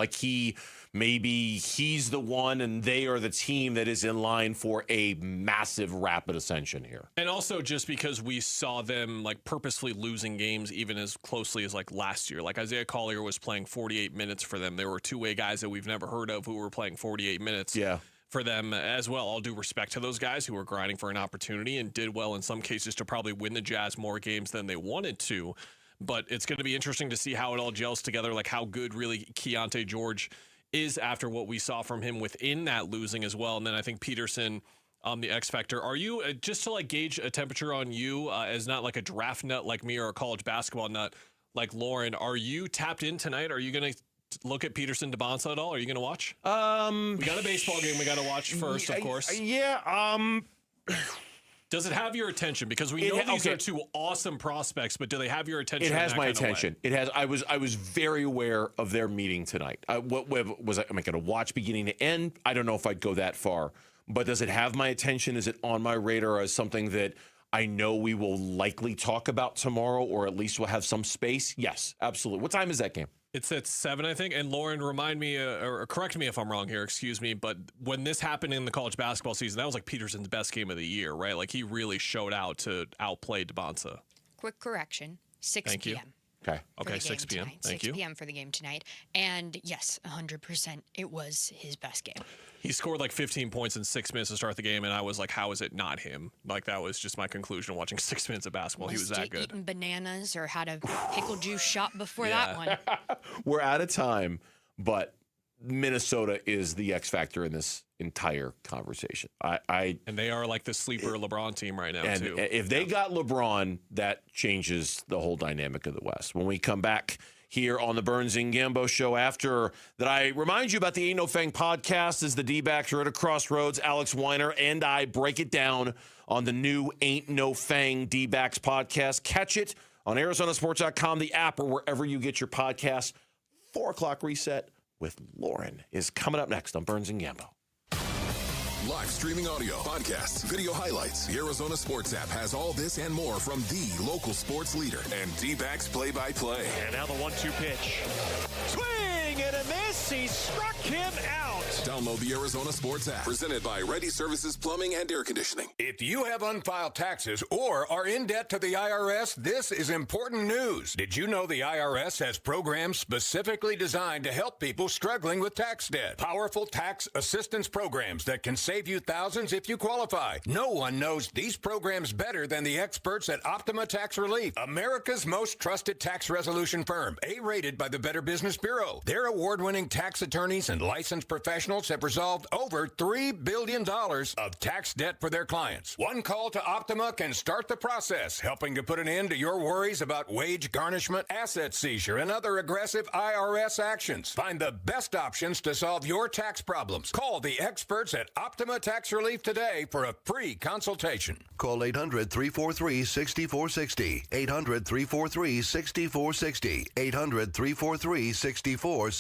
Maybe he's the one and they are the team that is in line for a massive rapid ascension here. And also just because we saw them purposefully losing games even as closely as last year. Isaiah Collier was playing 48 minutes for them. There were two-way guys that we've never heard of who were playing 48 minutes. Yeah. For them as well. All due respect to those guys who were grinding for an opportunity and did well in some cases to probably win the Jazz more games than they wanted to. But it's going to be interesting to see how it all gels together, how good really Keontae George is after what we saw from him within that losing as well. And then I think Peterson, the X factor. Are you, just to gauge a temperature on you as not a draft nut like me or a college basketball nut like Lauren, are you tapped in tonight? Are you going to look at Peterson to Bonsa at all? Are you going to watch? We got a baseball game we got to watch first, of course. Does it have your attention? Because we know these are two awesome prospects, but do they have your attention? It has my attention. It has. I was very aware of their meeting tonight. Am I going to watch beginning to end? I don't know if I'd go that far. But does it have my attention? Is it on my radar as something that I know we will likely talk about tomorrow, or at least we'll have some space? Yes, absolutely. What time is that game? It's at 7, I think. And Lauren, remind me, or correct me if I'm wrong here, excuse me, but when this happened in the college basketball season, that was Peterson's best game of the year, right? He really showed out to outplay DeBonsa. Quick correction, 6 p.m. Okay, 6 p.m. Thank you. 6 p.m. for the game tonight. And yes, 100%, it was his best game. He scored 15 points in 6 minutes to start the game, and I was how is it not him? That was just my conclusion watching 6 minutes of basketball. He was that good. Eating bananas or had a pickle juice shot before that one. We're out of time, but Minnesota is the X factor in this entire conversation. And they are the sleeper LeBron team right now, too. If they got LeBron, that changes the whole dynamic of the West. When we come back here on the Burns and Gambo show, after that, I remind you about the Ain't No Fang podcast as the D-backs are at a crossroads. Alex Weiner and I break it down on the new Ain't No Fang D-backs podcast. Catch it on ArizonaSports.com, the app, or wherever you get your podcasts. 4 o'clock reset with Lauren is coming up next on Burns and Gambo. Live streaming audio, podcasts, video highlights. The Arizona Sports app has all this and more from the local sports leader and D-backs play-by-play. And now the 1-2 pitch. Swing and a miss. He struck him out. Download the Arizona Sports app. Presented by Ready Services Plumbing and Air Conditioning. If you have unfiled taxes or are in debt to the IRS, this is important news. Did you know the IRS has programs specifically designed to help people struggling with tax debt? Powerful tax assistance programs that can save you thousands if you qualify. No one knows these programs better than the experts at Optima Tax Relief, America's most trusted tax resolution firm, A-rated by the Better Business Bureau. Their Their award-winning tax attorneys and licensed professionals have resolved over $3 billion of tax debt for their clients. One call to Optima can start the process, helping to put an end to your worries about wage garnishment, asset seizure, and other aggressive IRS actions. Find the best options to solve your tax problems. Call the experts at Optima Tax Relief today for a free consultation. Call 800-343-6460. 800-343-6460. 800-343-6460.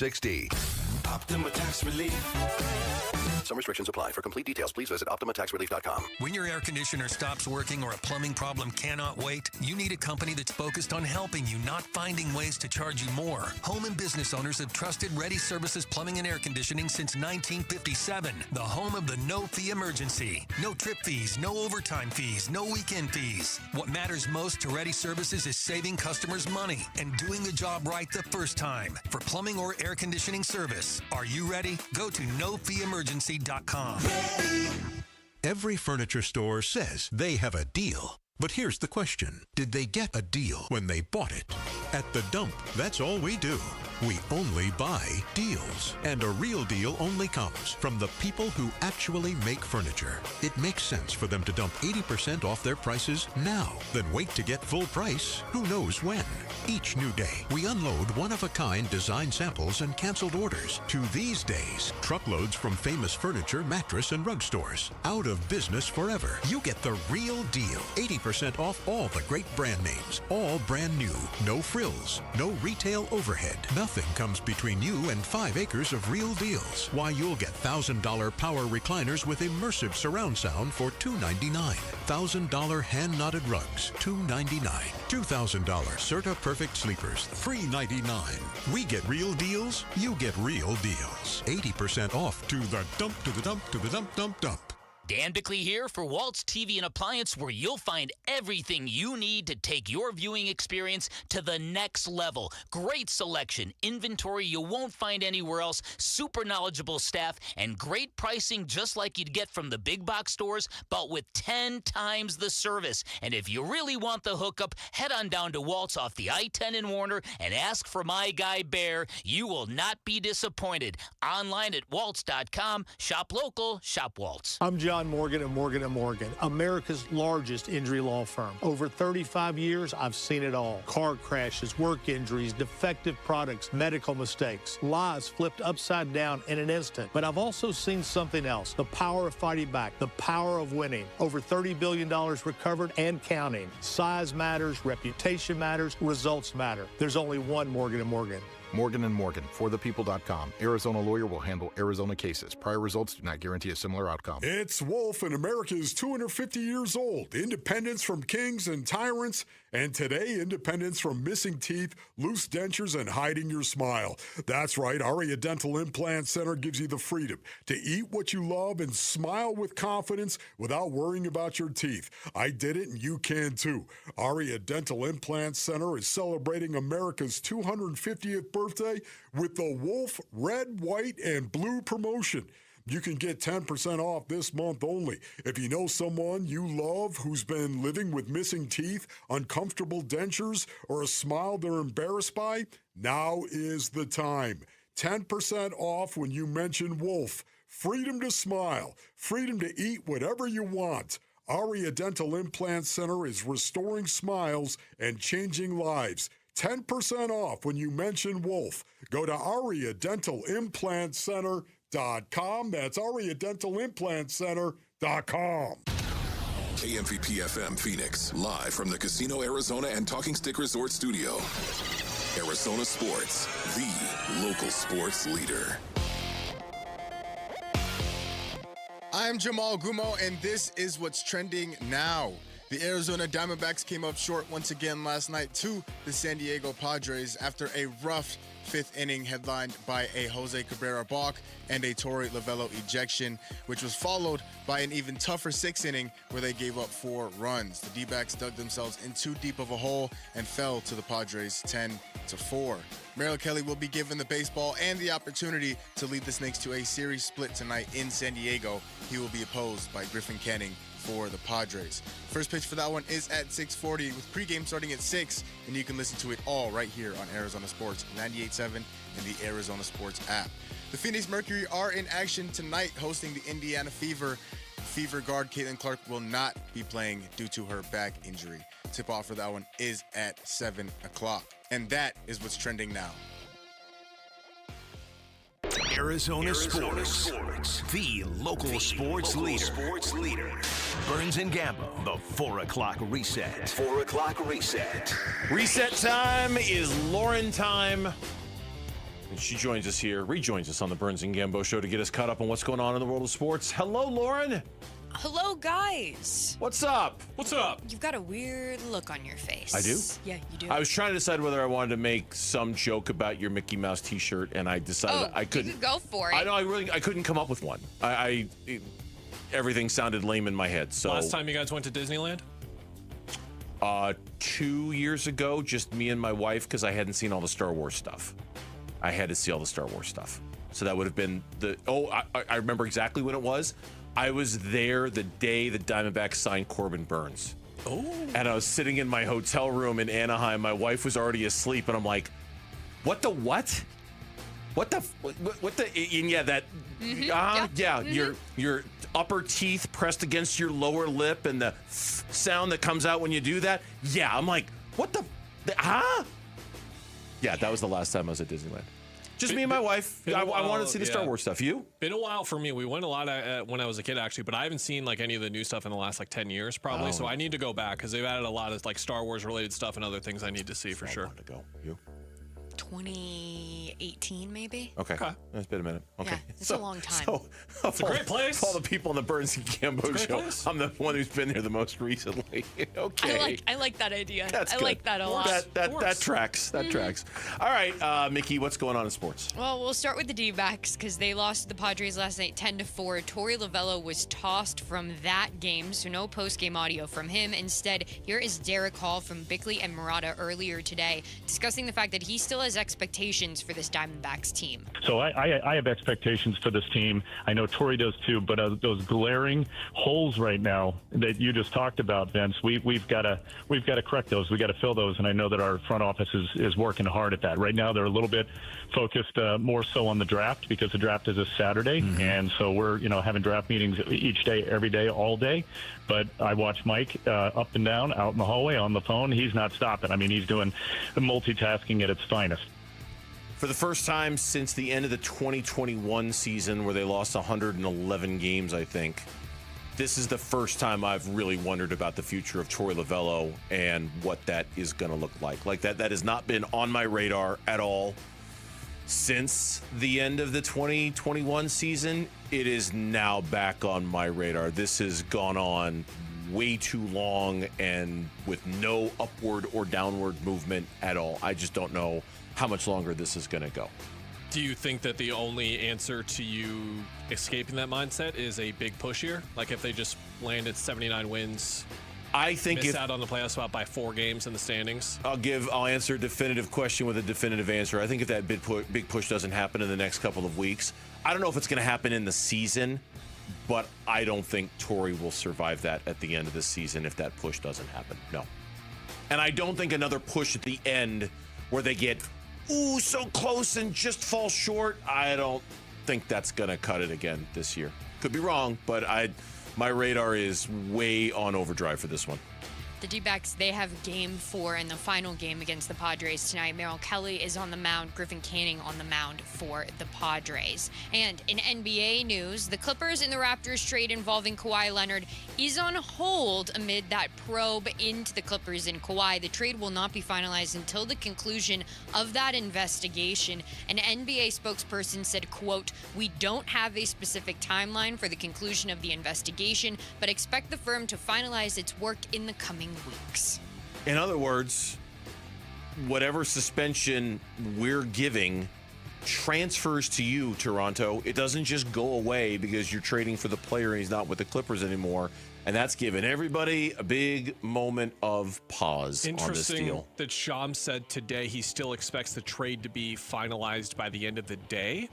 Optima Tax Relief. Some restrictions apply. For complete details, please visit OptimaTaxRelief.com. When your air conditioner stops working or a plumbing problem cannot wait, you need a company that's focused on helping you, not finding ways to charge you more. Home and business owners have trusted Ready Services Plumbing and Air Conditioning since 1957. The home of the no-fee emergency. No trip fees, no overtime fees, no weekend fees. What matters most to Ready Services is saving customers money and doing the job right the first time. For plumbing or air conditioning service, are you ready? Go to nofeeemergency.com. Every furniture store says they have a deal. But here's the question. Did they get a deal when they bought it? At The Dump, that's all we do. We only buy deals. And a real deal only comes from the people who actually make furniture. It makes sense for them to dump 80% off their prices now, then wait to get full price who knows when. Each new day, we unload one-of-a-kind design samples and canceled orders to these days, truckloads from famous furniture, mattress, and rug stores. Out of business forever. You get the real deal. 80% off all the great brand names. All brand new. No frills. No retail overhead. Nothing comes between you and 5 acres of real deals. Why, you'll get $1,000 power recliners with immersive surround sound for $299. $1,000 hand-knotted rugs, $299. $2,000 Serta Perfect Sleepers, $399. We get real deals, you get real deals. 80% off to the dump, to the dump, to the dump, dump, dump. Dan Bickley here for Waltz TV and Appliance, where you'll find everything you need to take your viewing experience to the next level. Great selection, inventory you won't find anywhere else, super knowledgeable staff, and great pricing just like you'd get from the big box stores, but with 10 times the service. And if you really want the hookup, head on down to Waltz off the I-10 in Warner and ask for my guy Bear. You will not be disappointed. Online at waltz.com. Shop local, shop Waltz. I'm John Morgan of Morgan & Morgan, America's largest injury law firm. Over 35 years, I've seen it all. Car crashes, work injuries, defective products, medical mistakes, lives flipped upside down in an instant. But I've also seen something else, the power of fighting back, the power of winning. Over $30 billion recovered and counting. Size matters, reputation matters, results matter. There's only one Morgan & Morgan. Morgan & Morgan, forthepeople.com. Arizona lawyer will handle Arizona cases. Prior results do not guarantee a similar outcome. It's Wolf, and America is 250 years old. Independence from kings and tyrants, and today, independence from missing teeth, loose dentures, and hiding your smile. That's right, Aria Dental Implant Center gives you the freedom to eat what you love and smile with confidence without worrying about your teeth. I did it, and you can too. Aria Dental Implant Center is celebrating America's 250th birthday with the Wolf Red, White, and Blue promotion. You can get 10% off this month only. If you know someone you love who's been living with missing teeth, uncomfortable dentures, or a smile they're embarrassed by, now is the time. 10% off when you mention Wolf. Freedom to smile. Freedom to eat whatever you want. Aria Dental Implant Center is restoring smiles and changing lives. 10% off when you mention Wolf. Go to AriaDentalImplantCenter.com. That's AriaDentalImplantCenter.com. KMVP FM Phoenix, live from the Casino Arizona and Talking Stick Resort Studio. Arizona Sports, the local sports leader. I'm Jamal Gumo, and this is what's trending now. The Arizona Diamondbacks came up short once again last night to the San Diego Padres after a rough fifth inning headlined by a Jose Cabrera balk and a Torey Lovello ejection, which was followed by an even tougher sixth inning where they gave up 4 runs. The D-backs dug themselves in too deep of a hole and fell to the Padres 10 7-4. Merrill Kelly will be given the baseball and the opportunity to lead the Snakes to a series split tonight in San Diego. He will be opposed by Griffin Canning for the Padres. First pitch for that one is at 6:40 with pregame starting at 6, and you can listen to it all right here on Arizona Sports 98.7 and the Arizona Sports app. The Phoenix Mercury are in action tonight hosting the Indiana Fever. Fever guard Caitlin Clark will not be playing due to her back injury. Tip-off for that one is at 7 o'clock. And that is what's trending now. Arizona Sports, the local sports leader. Burns and Gambo, the 4 o'clock reset. 4 o'clock reset. Reset time is Lauren time. And she joins us here, rejoins us on the Burns and Gambo show to get us caught up on what's going on in the world of sports. Hello, Lauren. Hello, guys. What's up? What's up? You've got a weird look on your face. I do? Yeah, you do. I was trying to decide whether I wanted to make some joke about your Mickey Mouse T-shirt, and I decided I couldn't. You could go for it. I know. I couldn't come up with one. Everything sounded lame in my head. So last time you guys went to Disneyland? 2 years ago, just me and my wife, because I hadn't seen all the Star Wars stuff. I had to see all the Star Wars stuff. So that would have been I remember exactly when it was. I was there the day the Diamondbacks signed Corbin Burns. Oh. And I was sitting in my hotel room in Anaheim. My wife was already asleep, and I'm like, what? And yeah, that, your upper teeth pressed against your lower lip and the sound that comes out when you do that. Yeah, I'm like, Yeah, that was the last time I was at Disneyland. Just me and my wife. I wanted to see the Star Wars stuff. You? Been a while for me. We went a lot when I was a kid, actually, but I haven't seen like any of the new stuff in the last 10 years, probably. So I need to go back because they've added a lot of Star Wars related stuff and other things I need to see for sure. I want to go. You? 2018, maybe. Okay. It's been a minute. Okay. Yeah, it's a long time. So, it's a great place. All the people on the Burns and Gambo show. Place. I'm the one who's been there the most recently. Okay. I like that idea. That's I good. like that a lot. That tracks. That tracks. All right, Mickey, what's going on in sports? Well, we'll start with the D-backs because they lost to the Padres last night 10-4. Torey Lovullo was tossed from that game, so no post-game audio from him. Instead, here is Derek Hall from Bickley and Murata earlier today discussing the fact that he still has expectations for this Diamondbacks team. So I have expectations for this team. I know Torey does too, but those glaring holes right now that you just talked about, Vince, we've got to correct those. We got to fill those, and I know that our front office is working hard at that. Right now, they're a little bit focused more so on the draft because the draft is this Saturday, and so we're having draft meetings each day, every day, all day. But I watch Mike up and down, out in the hallway, on the phone. He's not stopping. I mean, he's doing multitasking at its finest. For the first time since the end of the 2021 season where they lost 111 games, I think, this is the first time I've really wondered about the future of Torey Lovullo and what that is going to look like. Like that has not been on my radar at all since the end of the 2021 season. It is now back on my radar. This has gone on way too long and with no upward or downward movement at all. I just don't know how much longer this is going to go. Do you think that the only answer to you escaping that mindset is a big push year? Like if they just land at 79 wins, I think miss out on the playoff spot by 4 games in the standings? I'll answer a definitive question with a definitive answer. I think if that big push doesn't happen in the next couple of weeks, I don't know if it's going to happen in the season, but I don't think Torey will survive that at the end of the season if that push doesn't happen. No. And I don't think another push at the end where they get so close and just fall short, I don't think that's going to cut it again this year. Could be wrong, but my radar is way on overdrive for this one. The D-backs, they have game 4 in the final game against the Padres tonight. Merrill Kelly is on the mound, Griffin Canning on the mound for the Padres. And in NBA news, the Clippers and the Raptors trade involving Kawhi Leonard is on hold amid that probe into the Clippers and Kawhi. The trade will not be finalized until the conclusion of that investigation. An NBA spokesperson said, quote, "We don't have a specific timeline for the conclusion of the investigation, but expect the firm to finalize its work in the coming weeks." In other words, whatever suspension we're giving transfers to you, Toronto. It doesn't just go away because you're trading for the player and he's not with the Clippers anymore. And that's given everybody a big moment of pause on this deal. Interesting that Sham said today he still expects the trade to be finalized by the end of the day,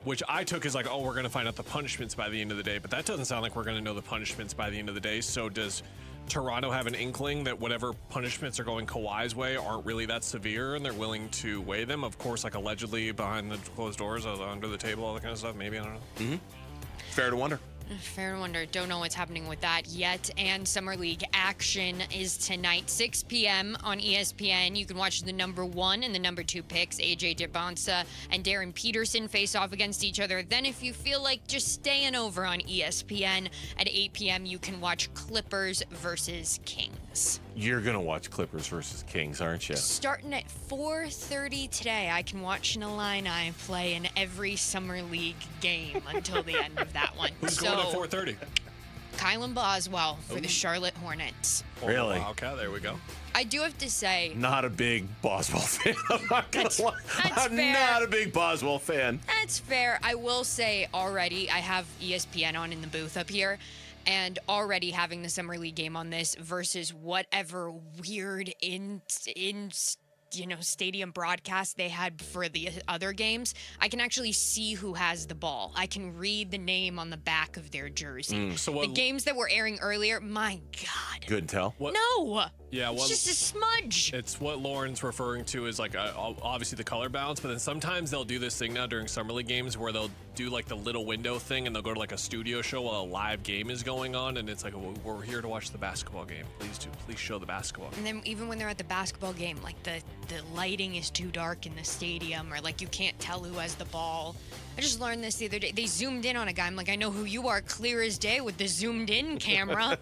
which I took as like, oh, we're going to find out the punishments by the end of the day. But that doesn't sound like we're going to know the punishments by the end of the day. So does Toronto have an inkling that whatever punishments are going Kawhi's way aren't really that severe and they're willing to weigh them? Of course, like allegedly behind the closed doors, under the table, all that kind of stuff. Maybe, I don't know. Mm-hmm. Fair to wonder. Fair to wonder. Don't know what's happening with that yet. And Summer League action is tonight, 6 p.m. on ESPN. You can watch the number 1 and the number 2 picks, AJ Debonsa and Darren Peterson, face off against each other. Then if you feel like just staying over on ESPN at 8 p.m., you can watch Clippers versus Kings. You're going to watch Clippers versus Kings, aren't you? Starting at 4:30 today, I can watch Illini play in every Summer League game until the end of that one. Who's going at 4:30? Kylan Boswell for the Charlotte Hornets. Really? Okay, there we go. I do have to say, Not a big Boswell fan. I'm not going to lie. I'm fair. not a big Boswell fan. that's fair. I will say already, I have ESPN on in the booth up here, and already having the Summer League game on this versus whatever weird stadium broadcast they had for the other games, I can actually see who has the ball. I can read the name on the back of their jersey. So the games that were airing earlier, my God. Couldn't tell. No. Yeah, It's just a smudge. It's what Lauren's referring to as like obviously the color balance, but then sometimes they'll do this thing now during Summer League games where they'll do like the little window thing and they'll go to like a studio show while a live game is going on, and it's like, well, we're here to watch the basketball game. Please show the basketball. And then even when they're at the basketball game, like the lighting is too dark in the stadium, or like you can't tell who has the ball. I just learned this the other day. They zoomed in on a guy. I'm like, I know who you are, clear as day with the zoomed in camera.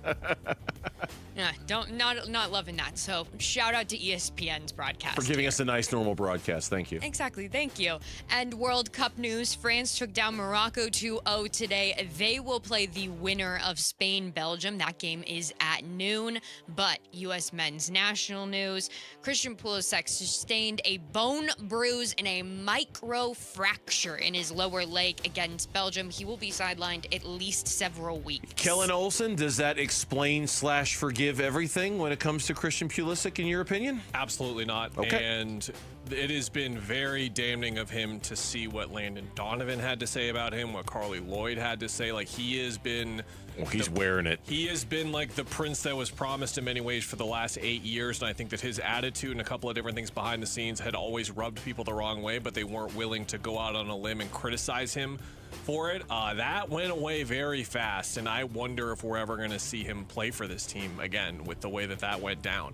Yeah, not loving that. So shout out to ESPN's broadcast. For giving us a nice normal broadcast. Thank you. Exactly. Thank you. And World Cup news. France took down Morocco 2-0 today. They will play the winner of Spain-Belgium. That game is at noon. But U.S. men's national news. Christian Pulisic sustained a bone bruise and a micro fracture in his lower leg against Belgium. He will be sidelined at least several weeks. Kellen Olsen, does that explain / forgive everything when it comes to Christian Pulisic, in your opinion? Absolutely not. Okay. And it has been very damning of him to see what Landon Donovan had to say about him, what Carly Lloyd had to say. Like, he has been... Well, he's wearing it. He has been like the prince that was promised in many ways for the last 8 years, and I think that his attitude and a couple of different things behind the scenes had always rubbed people the wrong way, but they weren't willing to go out on a limb and criticize him for it. That went away very fast, and I wonder if we're ever going to see him play for this team again with the way that went down.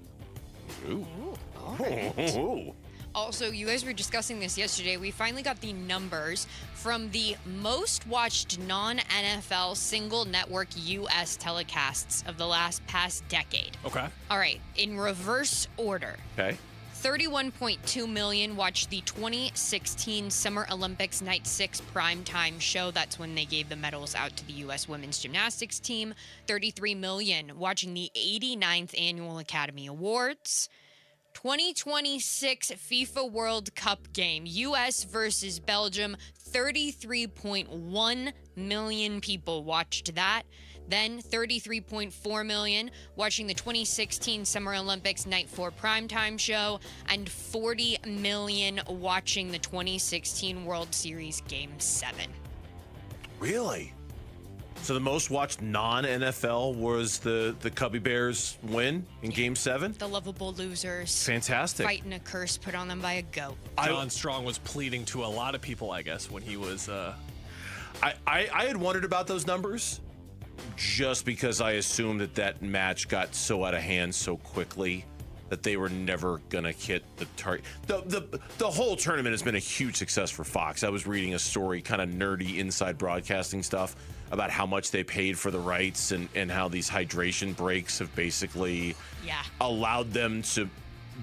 Ooh. All right. Ooh. Also, you guys were discussing this yesterday. We finally got the numbers from the most watched non-NFL single network U.S. telecasts of the past decade. Okay. All right, in reverse order. Okay. 31.2 million watched the 2016 Summer Olympics Night 6 primetime show. That's when they gave the medals out to the U.S. women's gymnastics team. 33 million watching the 89th Annual Academy Awards. 2026 FIFA World Cup game, U.S. versus Belgium, 33.1 million people watched that. Then 33.4 million watching the 2016 Summer Olympics Night 4 primetime show, and 40 million watching the 2016 World Series Game 7. Really? So the most watched non-NFL was the Cubby Bears win in Game 7? The lovable losers. Fantastic. Fighting a curse put on them by a goat. John Strong was pleading to a lot of people, I guess, when he was... I had wondered about those numbers just because I assumed that match got so out of hand so quickly that they were never going to hit the target. The whole tournament has been a huge success for Fox. I was reading a story, kind of nerdy inside broadcasting stuff, about how much they paid for the rights and how these hydration breaks have basically allowed them to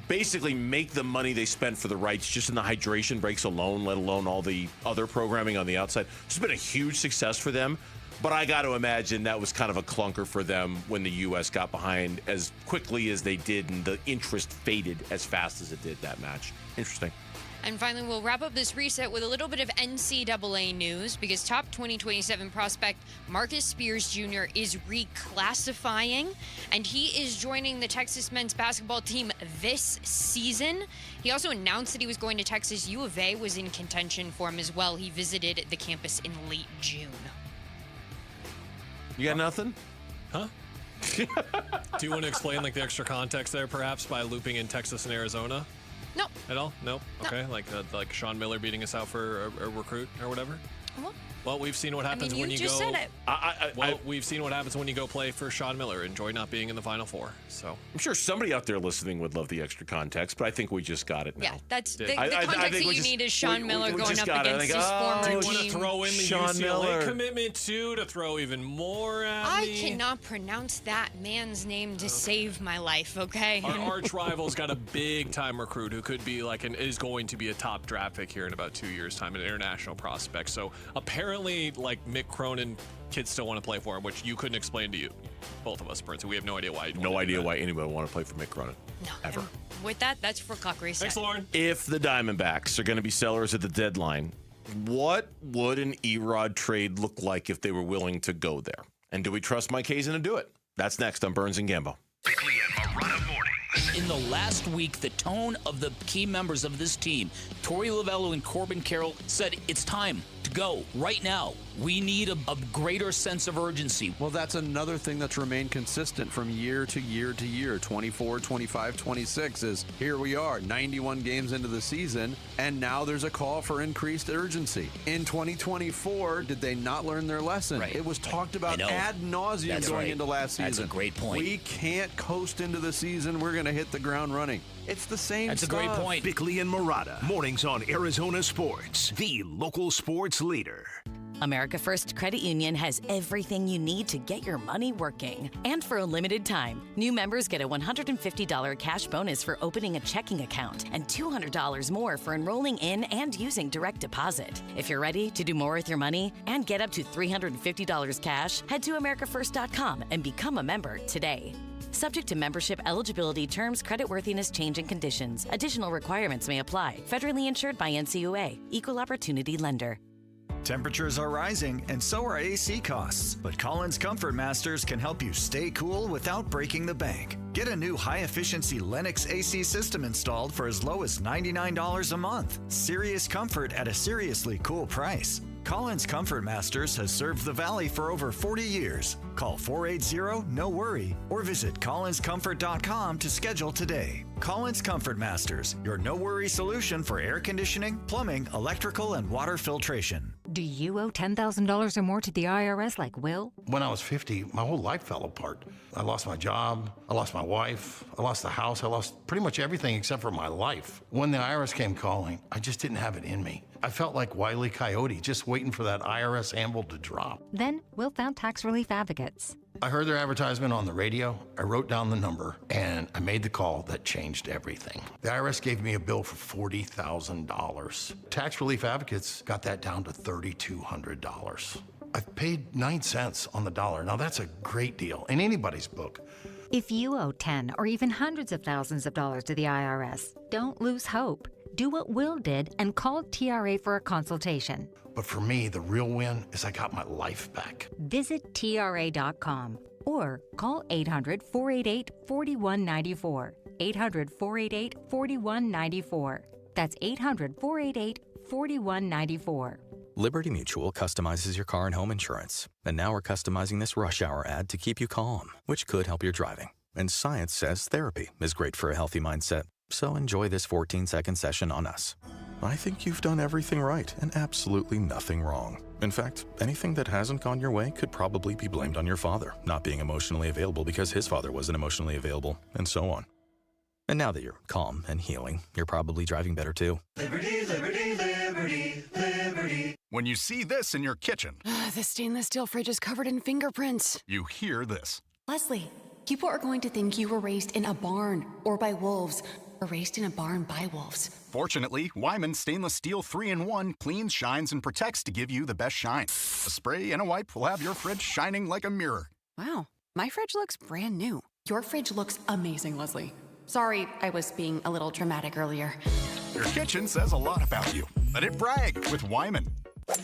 basically make the money they spent for the rights just in the hydration breaks alone, let alone all the other programming on the outside. It's been a huge success for them. But I got to imagine that was kind of a clunker for them when the U.S. got behind as quickly as they did and the interest faded as fast as it did that match. Interesting. And finally, we'll wrap up this reset with a little bit of NCAA news because top 2027 prospect Marcus Spears Jr. is reclassifying, and he is joining the Texas men's basketball team this season. He also announced that he was going to Texas. U of A was in contention for him as well. He visited the campus in late June. You got nothing? Huh? Do you want to explain the extra context there, perhaps, by looping in Texas and Arizona? No. At all? No? Okay. Like Sean Miller beating us out for a recruit or whatever? Well, we've seen what happens when you go. just said it. We've seen what happens when you go play for Sean Miller. Enjoy not being in the Final Four. So I'm sure somebody out there listening would love the extra context, but I think we just got it now. Yeah, that's the context that you need is Sean Miller going up against his former do you team. want to throw in the Sean UCLA Miller commitment too, to throw even more at I me? cannot pronounce that man's name to save my life, okay? Our arch rival's got a big-time recruit who could be is going to be a top draft pick here in about 2 years' time, an international prospect. So apparently, Mick Cronin, kids still want to play for him, which you couldn't explain to both of us, Prince. We have no idea why. No idea why anybody would want to play for Mick Cronin. No. Ever. With that, that's 4 o'clock reset. Thanks, Lauren. If the Diamondbacks are going to be sellers at the deadline, what would an Erod trade look like if they were willing to go there? And do we trust Mike Hazen to do it? That's next on Burns and Gambo. Bickley and Marotta mornings. In the last week, the tone of the key members of this team, Torey Lovello and Corbin Carroll, said it's time to go right now. We need a greater sense of urgency. Well, that's another thing that's remained consistent from year to year to year. 24, 25, 26 is here we are, 91 games into the season, and now there's a call for increased urgency. In 2024, did they not learn their lesson? Right. It was talked about ad nauseum That's going right. into last season. That's a great point. We can't coast into the season. We're going to hit the ground running. It's the same That's stuff. a great point. Bickley and Marotta mornings on Arizona Sports, the local sports leader. America First Credit Union has everything you need to get your money working. And for a limited time, new members get a $150 cash bonus for opening a checking account and $200 more for enrolling in and using direct deposit. If you're ready to do more with your money and get up to $350 cash, head to americafirst.com and become a member today. Subject to membership, eligibility, terms, creditworthiness, change, and conditions. Additional requirements may apply. Federally insured by NCUA. Equal Opportunity Lender. Temperatures are rising, and so are AC costs. But Collins Comfort Masters can help you stay cool without breaking the bank. Get a new high-efficiency Lennox AC system installed for as low as $99 a month. Serious comfort at a seriously cool price. Collins Comfort Masters has served the Valley for over 40 years. Call 480-NO-WORRY or visit collinscomfort.com to schedule today. Collins Comfort Masters, your no-worry solution for air conditioning, plumbing, electrical, and water filtration. Do you owe $10,000 or more to the IRS like Will? When I was 50, my whole life fell apart. I lost my job, I lost my wife, I lost the house, I lost pretty much everything except for my life. When the IRS came calling, I just didn't have it in me. I felt like Wile E. Coyote, just waiting for that IRS anvil to drop. Then Will found Tax Relief Advocates. I heard their advertisement on the radio, I wrote down the number, and I made the call that changed everything. The IRS gave me a bill for $40,000. Tax Relief Advocates got that down to $3,200. I've paid 9 cents on the dollar. Now that's a great deal in anybody's book. If you owe 10 or even hundreds of thousands of dollars to the IRS, don't lose hope. Do what Will did and call TRA for a consultation. But for me, the real win is I got my life back. Visit TRA.com or call 800-488-4194. 800-488-4194. That's 800-488-4194. Liberty Mutual customizes your car and home insurance. And now we're customizing this rush hour ad to keep you calm, which could help your driving. And science says therapy is great for a healthy mindset. So enjoy this 14-second session on us. I think you've done everything right and absolutely nothing wrong. In fact, anything that hasn't gone your way could probably be blamed on your father not being emotionally available because his father wasn't emotionally available, and so on. And now that you're calm and healing, you're probably driving better too. Liberty, liberty, liberty, liberty. When you see this in your kitchen, The stainless steel fridge is covered in fingerprints. you hear this. Leslie, people are going to think you were raised in a barn or by wolves, or raised in a barn by wolves. Fortunately, Wyman Stainless Steel 3-in-1 cleans, shines, and protects to give you the best shine. A spray and a wipe will have your fridge shining like a mirror. Wow, my fridge looks brand new. Your fridge looks amazing, Leslie. Sorry, I was being a little dramatic earlier. Your kitchen says a lot about you. Let it brag with Wyman.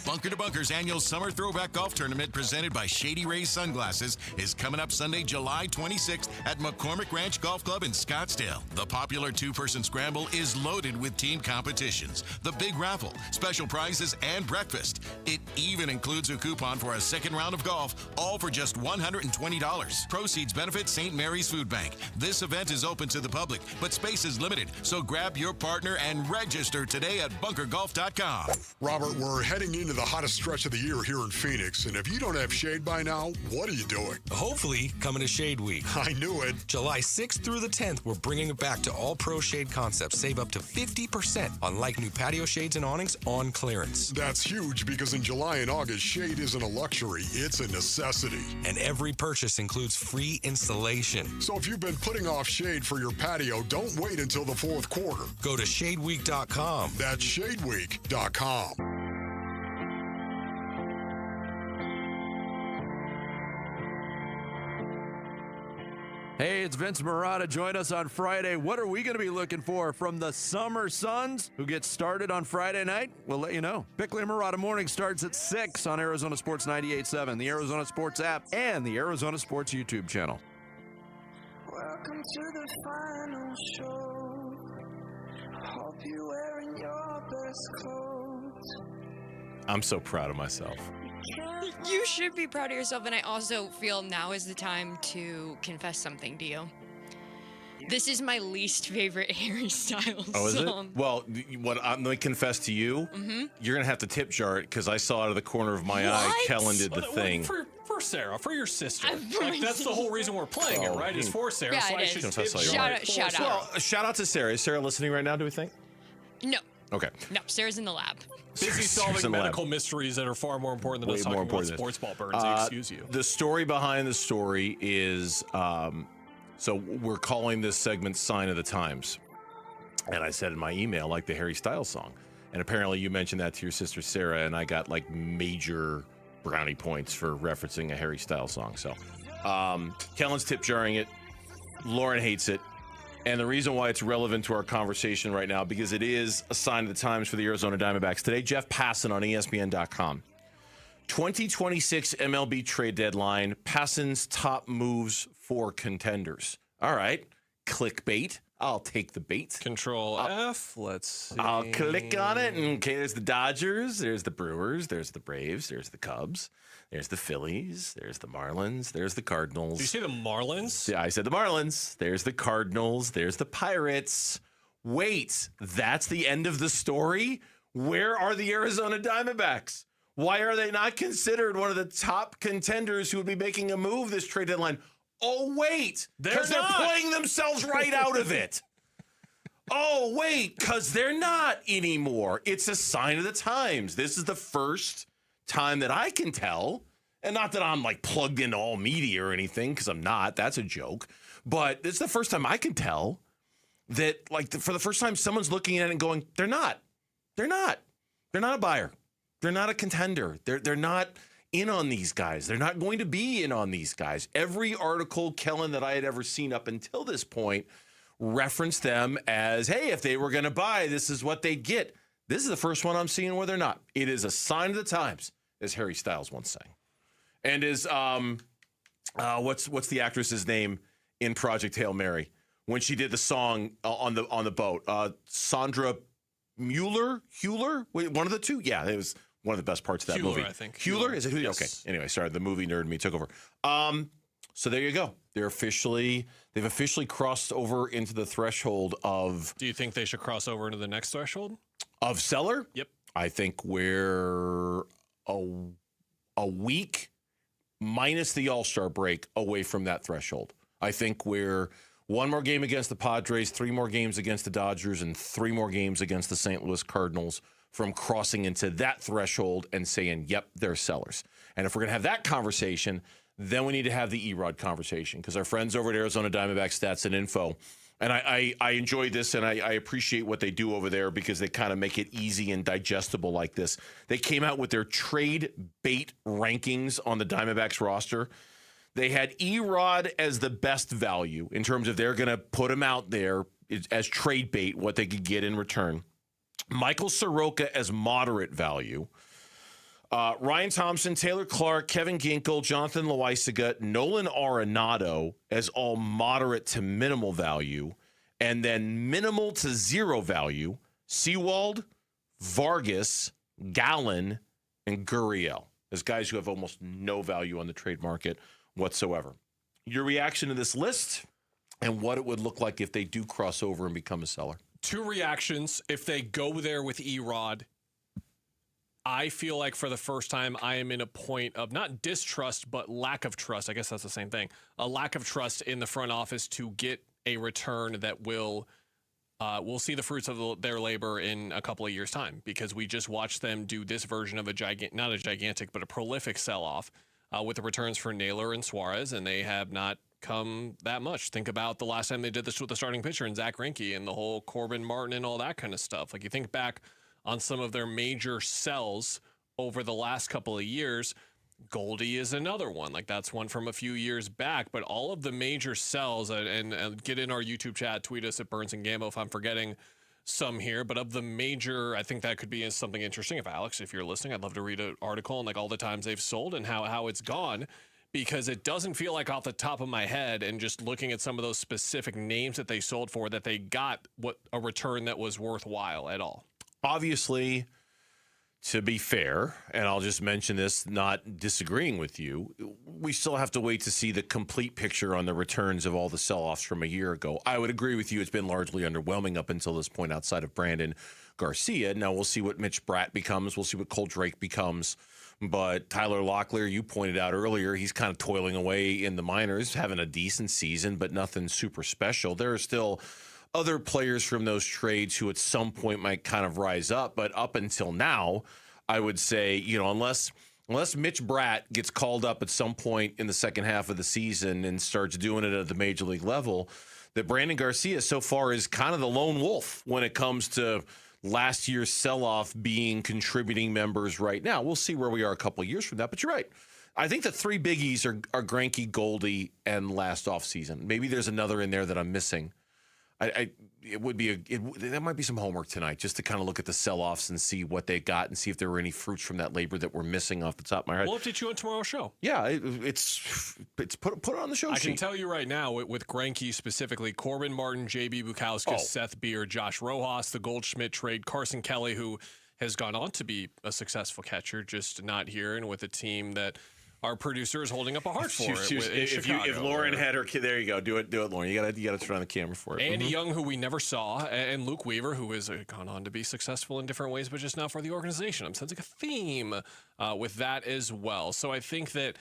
Bunker to Bunker's annual Summer Throwback Golf Tournament presented by Shady Rays Sunglasses is coming up Sunday, July 26th at McCormick Ranch Golf Club in Scottsdale. The popular two-person scramble is loaded with team competitions, the big raffle, special prizes, and breakfast. It even includes a coupon for a second round of golf, all for just $120. Proceeds benefit St. Mary's Food Bank. This event is open to the public, but space is limited, so grab your partner and register today at bunkergolf.com. Robert, we're heading into the hottest stretch of the year here in Phoenix, and if you don't have shade by now, what are you doing? Hopefully, coming to Shade Week. I knew it. July 6th through the 10th, we're bringing it back to all pro shade concepts. Save up to 50% on like new patio shades and awnings on clearance. That's huge because in July and August, shade isn't a luxury, it's a necessity. And every purchase includes free installation. So if you've been putting off shade for your patio, don't wait until the fourth quarter. Go to shadeweek.com. That's shadeweek.com. Hey, it's Vince Marotta. Join us on Friday. What are we going to be looking for from the Summer Suns, who gets started on Friday night? We'll let you know. Bickley and Marotta Morning starts at 6 on Arizona Sports 98.7, the Arizona Sports app, and the Arizona Sports YouTube channel. Welcome to the final show. Hope you're wearing your best clothes. I'm so proud of myself. You should be proud of yourself, and I also feel now is the time to confess something to you. This is my least favorite Harry Styles song. Oh, is it? Well, let me confess to you. Mm-hmm. You're going to have to tip jar it because I saw out of the corner of my eye, Kellen did the thing. For Sarah, for your sister. Like, that's the whole reason we're playing it, right? Is for Sarah. Yeah, so it I is. should Confess tip all you jar want. it Shout for out. Sarah. Shout out to Sarah. Is Sarah listening right now, do we think? No. Okay. No, Sarah's in the lab. Busy solving medical mysteries that are far more important than us talking about sports ball, Burns. Excuse you. The story behind the story is, so we're calling this segment Sign of the Times. And I said in my email, like the Harry Styles song. And apparently you mentioned that to your sister Sarah, and I got like major brownie points for referencing a Harry Styles song. So Kellen's tip jarring it. Lauren hates it. And the reason why it's relevant to our conversation right now, because it is a sign of the times for the Arizona Diamondbacks. Today, Jeff Passan on ESPN.com. 2026 MLB trade deadline, Passan's top moves for contenders. All right, clickbait. I'll take the bait. Control F. Let's see. I'll click on it. And okay, there's the Dodgers, there's the Brewers, there's the Braves, there's the Cubs, there's the Phillies, there's the Marlins, there's the Cardinals. Did you say the Marlins? Yeah, I said the Marlins. There's the Cardinals, there's the Pirates. Wait, that's the end of the story? Where are the Arizona Diamondbacks? Why are they not considered one of the top contenders who would be making a move this trade deadline? Oh, wait, because they're playing themselves right out of it. Oh, wait, because they're not anymore. It's a sign of the times. This is the first time that I can tell, and not that I'm like plugged into all media or anything, because I'm not. That's a joke. But it's the first time I can tell that, like, for the first time, someone's looking at it and going, they're not a buyer. They're not a contender. They're not in on these guys. They're not going to be in on these guys. Every article, Kellen, that I had ever seen up until this point referenced them as, hey, if they were going to buy, this is what they'd get. This is the first one I'm seeing where they're not. It is a sign of the times, as Harry Styles once sang. And is what's the actress's name in Project Hail Mary when she did the song on the boat? Sandra Mueller, one of the two. Yeah, it was one of the best parts of that movie. I think. Hewler? Is it who? Yes. Okay. Anyway, sorry, the movie nerd in me took over. So there you go. They've officially crossed over into the threshold of. Do you think they should cross over into the next threshold? Of seller? Yep. I think we're a week minus the All-Star break away from that threshold. I think we're one more game against the Padres, 3 more games against the Dodgers, and 3 more games against the St. Louis Cardinals from crossing into that threshold and saying, yep, they're sellers. And if we're going to have that conversation, then we need to have the E-Rod conversation because our friends over at Arizona Diamondback Stats and Info, and I enjoy this and I appreciate what they do over there because they kind of make it easy and digestible like this. They came out with their trade bait rankings on the Diamondbacks roster. They had E-Rod as the best value in terms of they're going to put him out there as trade bait, what they could get in return. Michael Soroka as moderate value. Ryan Thompson, Taylor Clark, Kevin Ginkel, Jonathan Loaisiga, Nolan Arenado as all moderate to minimal value. And then minimal to zero value, Sewald, Vargas, Gallen, and Gurriel as guys who have almost no value on the trade market whatsoever. Your reaction to this list and what it would look like if they do cross over and become a seller? 2 reactions. If they go there with Erod, I feel like for the first time I am in a point of not distrust, but lack of trust. I guess that's the same thing. A lack of trust in the front office to get a return that will we'll see the fruits of their labor in a couple of years' time, because we just watched them do this version of not a gigantic, but a prolific sell-off with the returns for Naylor and Suarez, and they have not come that much. Think about the last time they did this with the starting pitcher and Zach Greinke and the whole Corbin Martin and all that kind of stuff. Like, you think back on some of their major sells over the last couple of years. Goldie is another one. Like, that's one from a few years back. But all of the major sells, and get in our YouTube chat, tweet us at Burns and Gambo if I'm forgetting some here. But of the major, I think that could be something interesting. If you're listening, I'd love to read an article on like all the times they've sold and how it's gone, because it doesn't feel like off the top of my head and just looking at some of those specific names that they sold for that they got a return that was worthwhile at all. Obviously, to be fair, and I'll just mention this, not disagreeing with you, we still have to wait to see the complete picture on the returns of all the sell-offs from a year ago. I would agree with you. It's been largely underwhelming up until this point outside of Brandon Garcia. Now we'll see what Mitch Bratt becomes. We'll see what Cole Drake becomes. But Tyler Locklear, you pointed out earlier, he's kind of toiling away in the minors, having a decent season, but nothing super special. There are still other players from those trades who at some point might kind of rise up. But up until now, I would say, unless Mitch Bratt gets called up at some point in the second half of the season and starts doing it at the major league level, that Brandon Garcia so far is kind of the lone wolf when it comes to last year's sell-off being contributing members right now. We'll see where we are a couple of years from that, but you're right. I think the 3 biggies are Greinke, Goldie, and last offseason. Maybe there's another in there that I'm missing. That might be some homework tonight, just to kind of look at the sell-offs and see what they got and see if there were any fruits from that labor that we're missing off the top of my head. We'll update you on tomorrow's show. Yeah, it's put it on the show sheet. I can tell you right now, with Greinke specifically, Corbin Martin, J.B. Bukauskas, Seth Beer, Josh Rojas, the Goldschmidt trade, Carson Kelly, who has gone on to be a successful catcher, just not here, and with a team that our producer is holding up a heart for if Lauren had her kid, there you go. Do it, Lauren. You gotta turn on the camera for it. Andy Young, who we never saw, and Luke Weaver, who has gone on to be successful in different ways, but just not for the organization. I'm sensing a theme with that as well. So I think that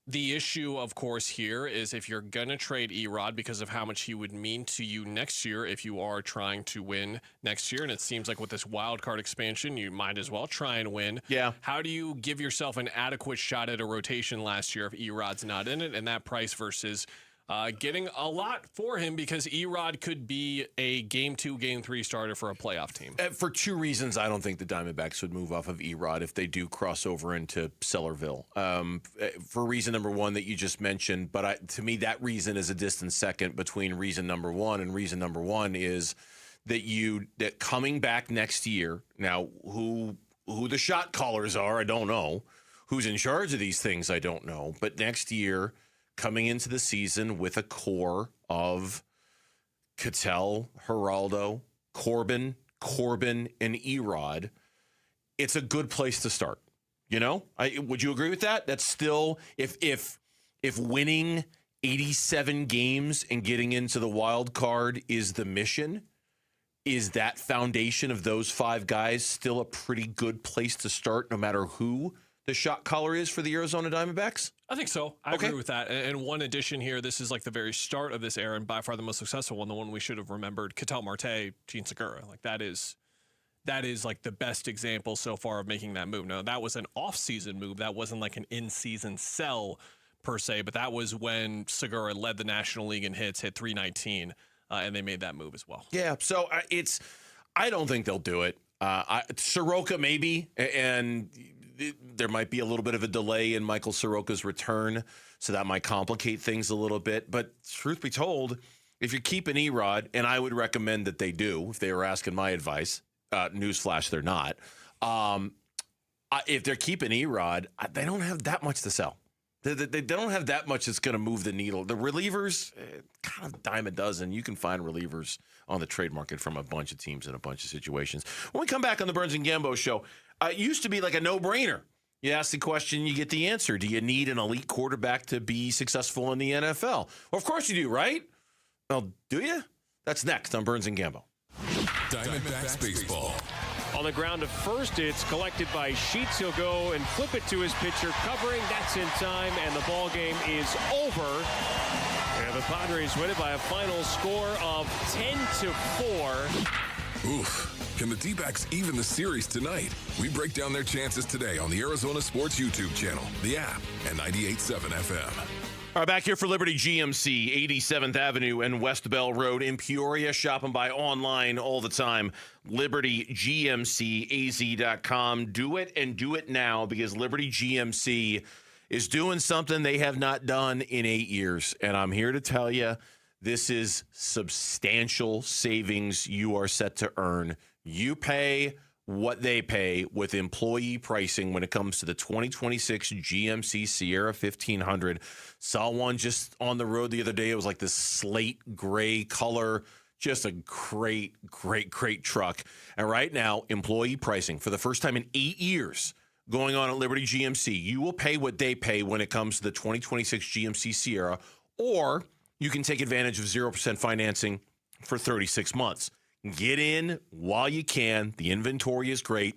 the issue, of course, here is if you're going to trade Erod because of how much he would mean to you next year if you are trying to win next year, and it seems like with this wild card expansion, you might as well try and win. Yeah. How do you give yourself an adequate shot at a rotation last year if Erod's not in it, and that price versus getting a lot for him, because Erod could be a Game 2, Game 3 starter for a playoff team? For 2 reasons, I don't think the Diamondbacks would move off of Erod if they do cross over into Sellerville. For reason number 1 that you just mentioned, but to me, that reason is a distant second between reason number 1 and reason number 1 is that coming back next year. Now, who the shot callers are, I don't know. Who's in charge of these things, I don't know. But next year, coming into the season with a core of Ketel, Geraldo, Corbin, and Erod, it's a good place to start. Would you agree with that? That's still, if winning 87 games and getting into the wild card is the mission, is that foundation of those 5 guys still a pretty good place to start, no matter who the shot caller is for the Arizona Diamondbacks? I think so. I agree with that. And one addition here, this is like the very start of this era, and by far the most successful one, the one we should have remembered, Ketel Marte, Gene Segura. Like that is like the best example so far of making that move. Now, that was an off-season move. That wasn't like an in-season sell per se, but that was when Segura led the National League in hits, hit 319, and they made that move as well. Yeah, so I don't think they'll do it. Soroka maybe, and there might be a little bit of a delay in Michael Soroka's return, so that might complicate things a little bit. But truth be told, if you're keeping Erod, and I would recommend that they do, if they were asking my advice, Newsflash, they're not. If they're keeping Erod, they don't have that much to sell. They don't have that much that's going to move the needle. The relievers, kind of dime a dozen. You can find relievers on the trade market from a bunch of teams in a bunch of situations. When we come back on the Burns and Gambo show, it used to be like a no-brainer. You ask the question, you get the answer. Do you need an elite quarterback to be successful in the NFL? Well, of course you do, right? Well, do you? That's next on Burns and Gambo. Diamondbacks baseball. On the ground to first, it's collected by Sheets. He'll go and flip it to his pitcher, covering. That's in time, and the ball game is over. And the Padres win it by a final score of 10-4. Oof. Can the D-backs even the series tonight? We break down their chances today on the Arizona Sports YouTube channel, the app, and 98.7 FM. All right, back here for Liberty GMC, 87th Avenue and West Bell Road in Peoria. Shop and buy online all the time. LibertyGMCAZ.com. Do it and do it now, because Liberty GMC is doing something they have not done in 8 years. And I'm here to tell you, this is substantial savings you are set to earn. You pay what they pay with employee pricing when it comes to the 2026 GMC Sierra 1500. Saw one just on the road the other day. It was like this slate gray color. Just a great truck. And right now, employee pricing for the first time in 8 years going on at Liberty GMC. You will pay what they pay when it comes to the 2026 GMC Sierra, or you can take advantage of 0% financing for 36 months. Get in while you can. The inventory is great,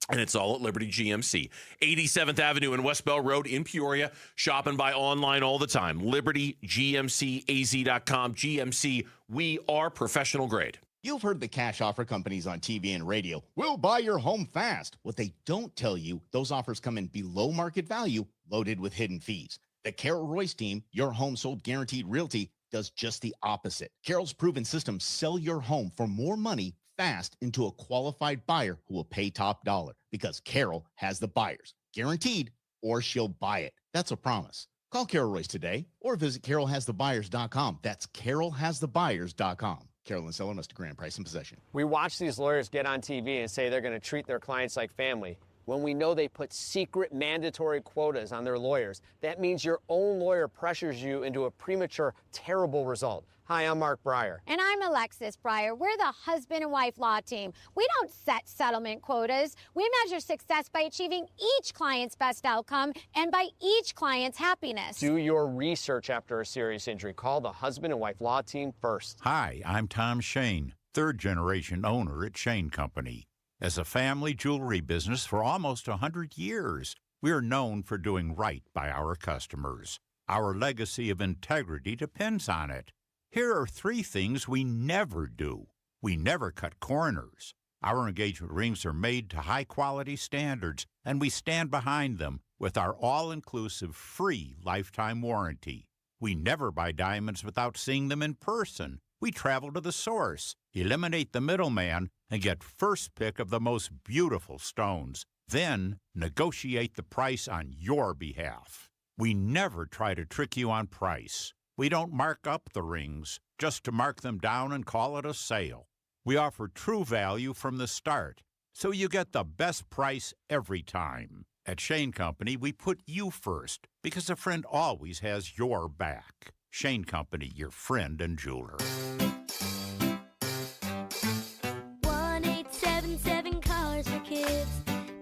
and it's all at Liberty GMC. 87th Avenue and West Bell Road in Peoria. Shop and buy online all the time. LibertyGMCAZ.com. GMC, we are professional grade. You've heard the cash offer companies on TV and radio. We'll buy your home fast. What they don't tell you, those offers come in below market value, loaded with hidden fees. The Carol Royce team, your home sold guaranteed realty, does just the opposite. Carol's proven systems sell your home for more money fast into a qualified buyer who will pay top dollar, because Carol has the buyers, guaranteed, or she'll buy it. That's a promise. Call Carol Royce today or visit carolhasthebuyers.com. That's carolhasthebuyers.com. Carol and seller must grant price and possession. We watch these lawyers get on TV and say they're going to treat their clients like family, when we know they put secret mandatory quotas on their lawyers. That means your own lawyer pressures you into a premature, terrible result. Hi, I'm Mark Breyer. And I'm Alexis Breyer. We're the husband and wife law team. We don't set settlement quotas. We measure success by achieving each client's best outcome and by each client's happiness. Do your research after a serious injury. Call the husband and wife law team first. Hi, I'm Tom Shane, third-generation owner at Shane Company. As a family jewelry business for almost 100 years, we are known for doing right by our customers. Our legacy of integrity depends on it. Here are 3 things we never do. We never cut corners. Our engagement rings are made to high-quality standards, and we stand behind them with our all-inclusive free lifetime warranty. We never buy diamonds without seeing them in person. We travel to the source, eliminate the middleman, and get first pick of the most beautiful stones. Then negotiate the price on your behalf. We never try to trick you on price. We don't mark up the rings just to mark them down and call it a sale. We offer true value from the start, so you get the best price every time. At Shane Company, we put you first, because a friend always has your back. Shane Company, your friend and jeweler. 1-877 Cars for Kids.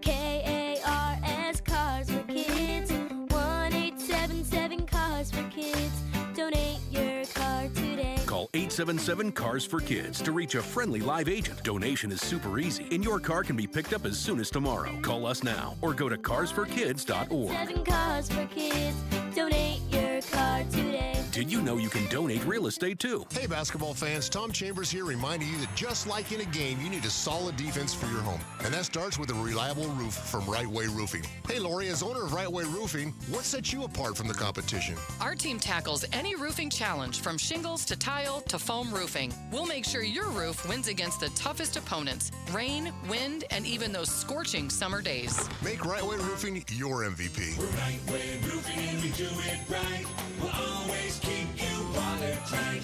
KARS Cars for Kids. 1-877 Cars for Kids. Donate your car today. Call 877-CARS-FOR-KIDS to reach a friendly live agent. Donation is super easy, and your car can be picked up as soon as tomorrow. Call us now or go to carsforkids.org. 7 Cars for Kids. Donate your car today. Did you know you can donate real estate too? Hey basketball fans, Tom Chambers here reminding you that just like in a game, you need a solid defense for your home. And that starts with a reliable roof from Right Way Roofing. Hey Lori, as owner of Right Way Roofing, what sets you apart from the competition? Our team tackles any roofing challenge, from shingles to tile to foam roofing. We'll make sure your roof wins against the toughest opponents: rain, wind, and even those scorching summer days. Make Right Way Roofing your MVP. We're Right Way Roofing and we do it right. We'll always keep you watertight.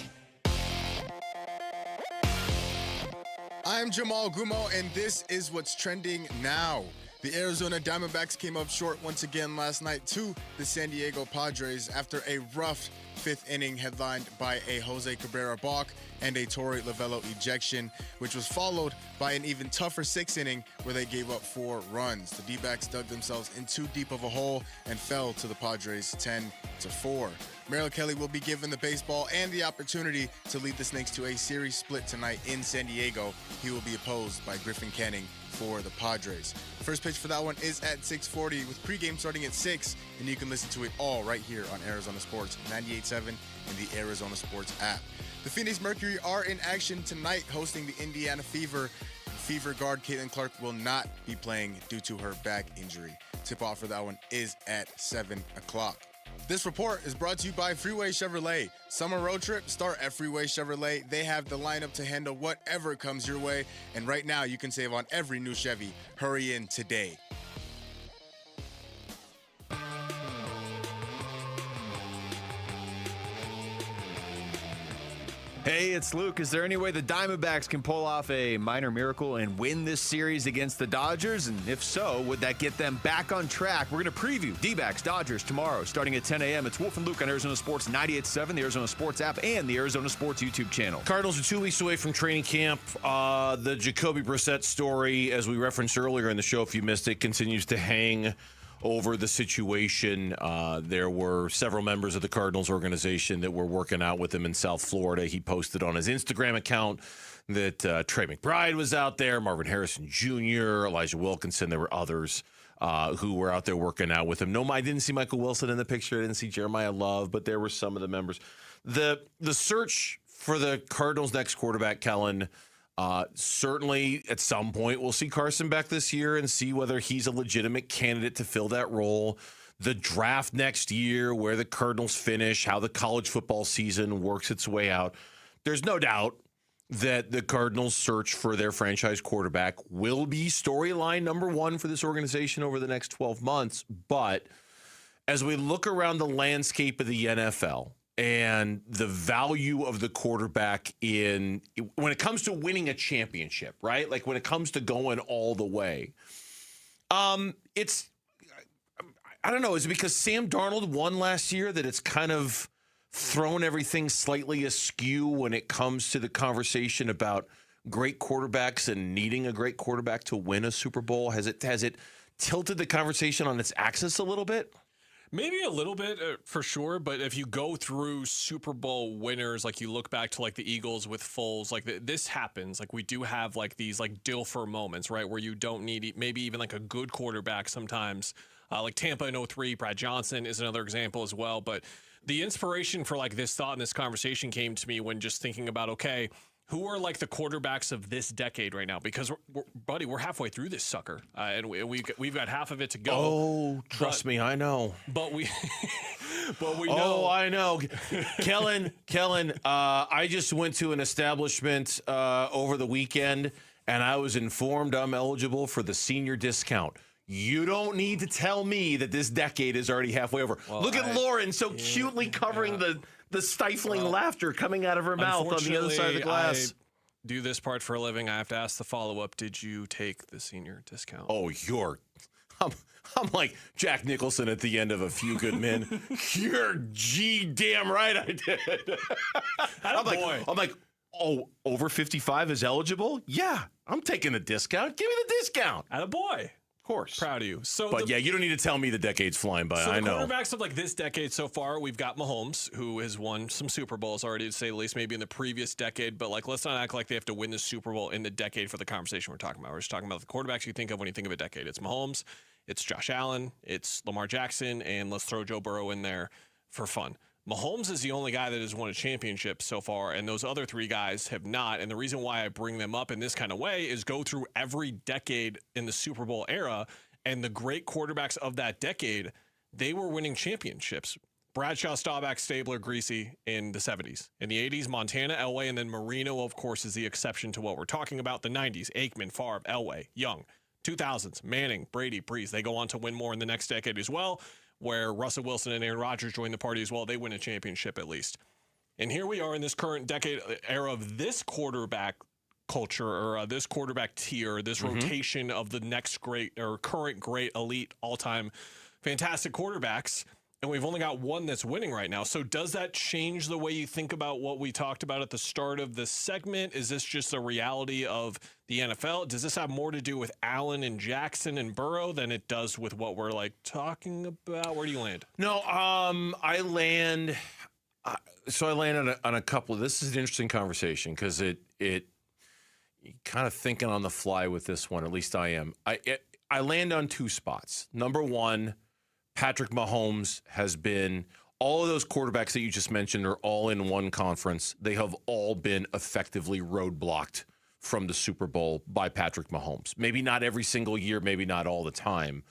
I I'm Jamal Gumo, and this is what's trending now. The Arizona Diamondbacks came up short once again last night to the San Diego Padres after a rough fifth inning headlined by a Jose Cabrera balk and a Torey Lovello ejection, which was followed by an even tougher sixth inning where they gave up 4 runs. The D-backs dug themselves in too deep of a hole and fell to the Padres 10-4. Merrill Kelly will be given the baseball and the opportunity to lead the Snakes to a series split tonight in San Diego. He will be opposed by Griffin Canning for the Padres. First pitch for that one is at 6:40 with pregame starting at 6, and you can listen to it all right here on Arizona Sports 98.7 and the Arizona Sports app. The Phoenix Mercury are in action tonight hosting the Indiana Fever. Fever guard Caitlin Clark will not be playing due to her back injury. Tip-off for that one is at 7 o'clock. This report is brought to you by Freeway Chevrolet. Summer road trip, start at Freeway Chevrolet. They have the lineup to handle whatever comes your way. And right now, you can save on every new Chevy. Hurry in today. Hey, it's Luke. Is there any way the Diamondbacks can pull off a minor miracle and win this series against the Dodgers? And if so, would that get them back on track? We're going to preview D-backs Dodgers tomorrow starting at 10 a.m. It's Wolf and Luke on Arizona Sports 98.7, the Arizona Sports app, and the Arizona Sports YouTube channel. Cardinals are 2 weeks away from training camp. The Jacoby Brissett story, as we referenced earlier in the show, if you missed it, continues to hang over the situation. There were several members of the Cardinals organization that were working out with him in South Florida. He posted on his Instagram account that Trey McBride was out there, Marvin Harrison Jr., Elijah Wilkinson. There were others who were out there working out with him. No, I didn't see Michael Wilson in the picture. I didn't see Jeremiah Love, but there were some of the members. The search for the Cardinals' next quarterback, Kellen, certainly at some point we'll see Carson back this year and see whether he's a legitimate candidate to fill that role. The draft next year, where the Cardinals finish, how the college football season works its way out. There's no doubt that the Cardinals' search for their franchise quarterback will be storyline number one for this organization over the next 12 months. But as we look around the landscape of the NFL, and the value of the quarterback when it comes to winning a championship, right? Like when it comes to going all the way, I don't know. Is it because Sam Darnold won last year that it's kind of thrown everything slightly askew when it comes to the conversation about great quarterbacks and needing a great quarterback to win a Super Bowl? Has it tilted the conversation on its axis a little bit? Maybe a little bit for sure, but if you go through Super Bowl winners, like you look back to like the Eagles with Foles, like this happens. Like we do have like these like Dilfer moments, right, where you don't need maybe even like a good quarterback sometimes. Like Tampa in 03, Brad Johnson is another example as well. But the inspiration for like this thought and this conversation came to me when just thinking about, okay, who are like the quarterbacks of this decade right now? Because we're halfway through this sucker, and we've got half of it to go. Oh, trust me, I know. But we know. Oh, I know, Kellen. I just went to an establishment over the weekend, and I was informed I'm eligible for the senior discount. You don't need to tell me that this decade is already halfway over. Well, Look at Lauren so cutely covering the stifling laughter coming out of her mouth on the other side of the glass. I do this part for a living. I have to ask the follow-up. Did you take the senior discount? Oh, I'm like Jack Nicholson at the end of A Few Good Men. You're damn right I did. I'm like, oh, over 55 is eligible? Yeah, I'm taking the discount. Give me the discount. Attaboy. Of course. Proud of you. But you don't need to tell me the decade's flying by. So I know. The quarterbacks of like this decade so far, we've got Mahomes, who has won some Super Bowls already, to say the least, maybe in the previous decade. But like, let's not act like they have to win the Super Bowl in the decade for the conversation we're talking about. We're just talking about the quarterbacks you think of when you think of a decade. It's Mahomes, it's Josh Allen, it's Lamar Jackson, and let's throw Joe Burrow in there for fun. Mahomes is the only guy that has won a championship so far, and those other three guys have not. And the reason why I bring them up in this kind of way is go through every decade in the Super Bowl era. And the great quarterbacks of that decade, they were winning championships. Bradshaw, Staubach, Stabler, Greasy in the 70s. In the 80s, Montana, Elway, and then Marino, of course, is the exception to what we're talking about. The 90s, Aikman, Favre, Elway, Young. 2000s, Manning, Brady, Breeze. They go on to win more in the next decade as well, where Russell Wilson and Aaron Rodgers join the party as well. They win a championship at least. And here we are in this current decade era of this quarterback culture or this quarterback tier, this rotation of the next great or current great elite all-time fantastic quarterbacks, and we've only got one that's winning right now. So does that change the way you think about what we talked about at the start of this segment? Is this just a reality of the NFL? Does this have more to do with Allen and Jackson and Burrow than it does with what we're like talking about? Where do you land? No, I land on a couple. This is an interesting conversation because it kind of thinking on the fly with this one. At least I am. I land on two spots. Number one, Patrick Mahomes has been, all of those quarterbacks that you just mentioned are all in one conference. They have all been effectively roadblocked from the Super Bowl by Patrick Mahomes. Maybe not every single year, maybe not all the time,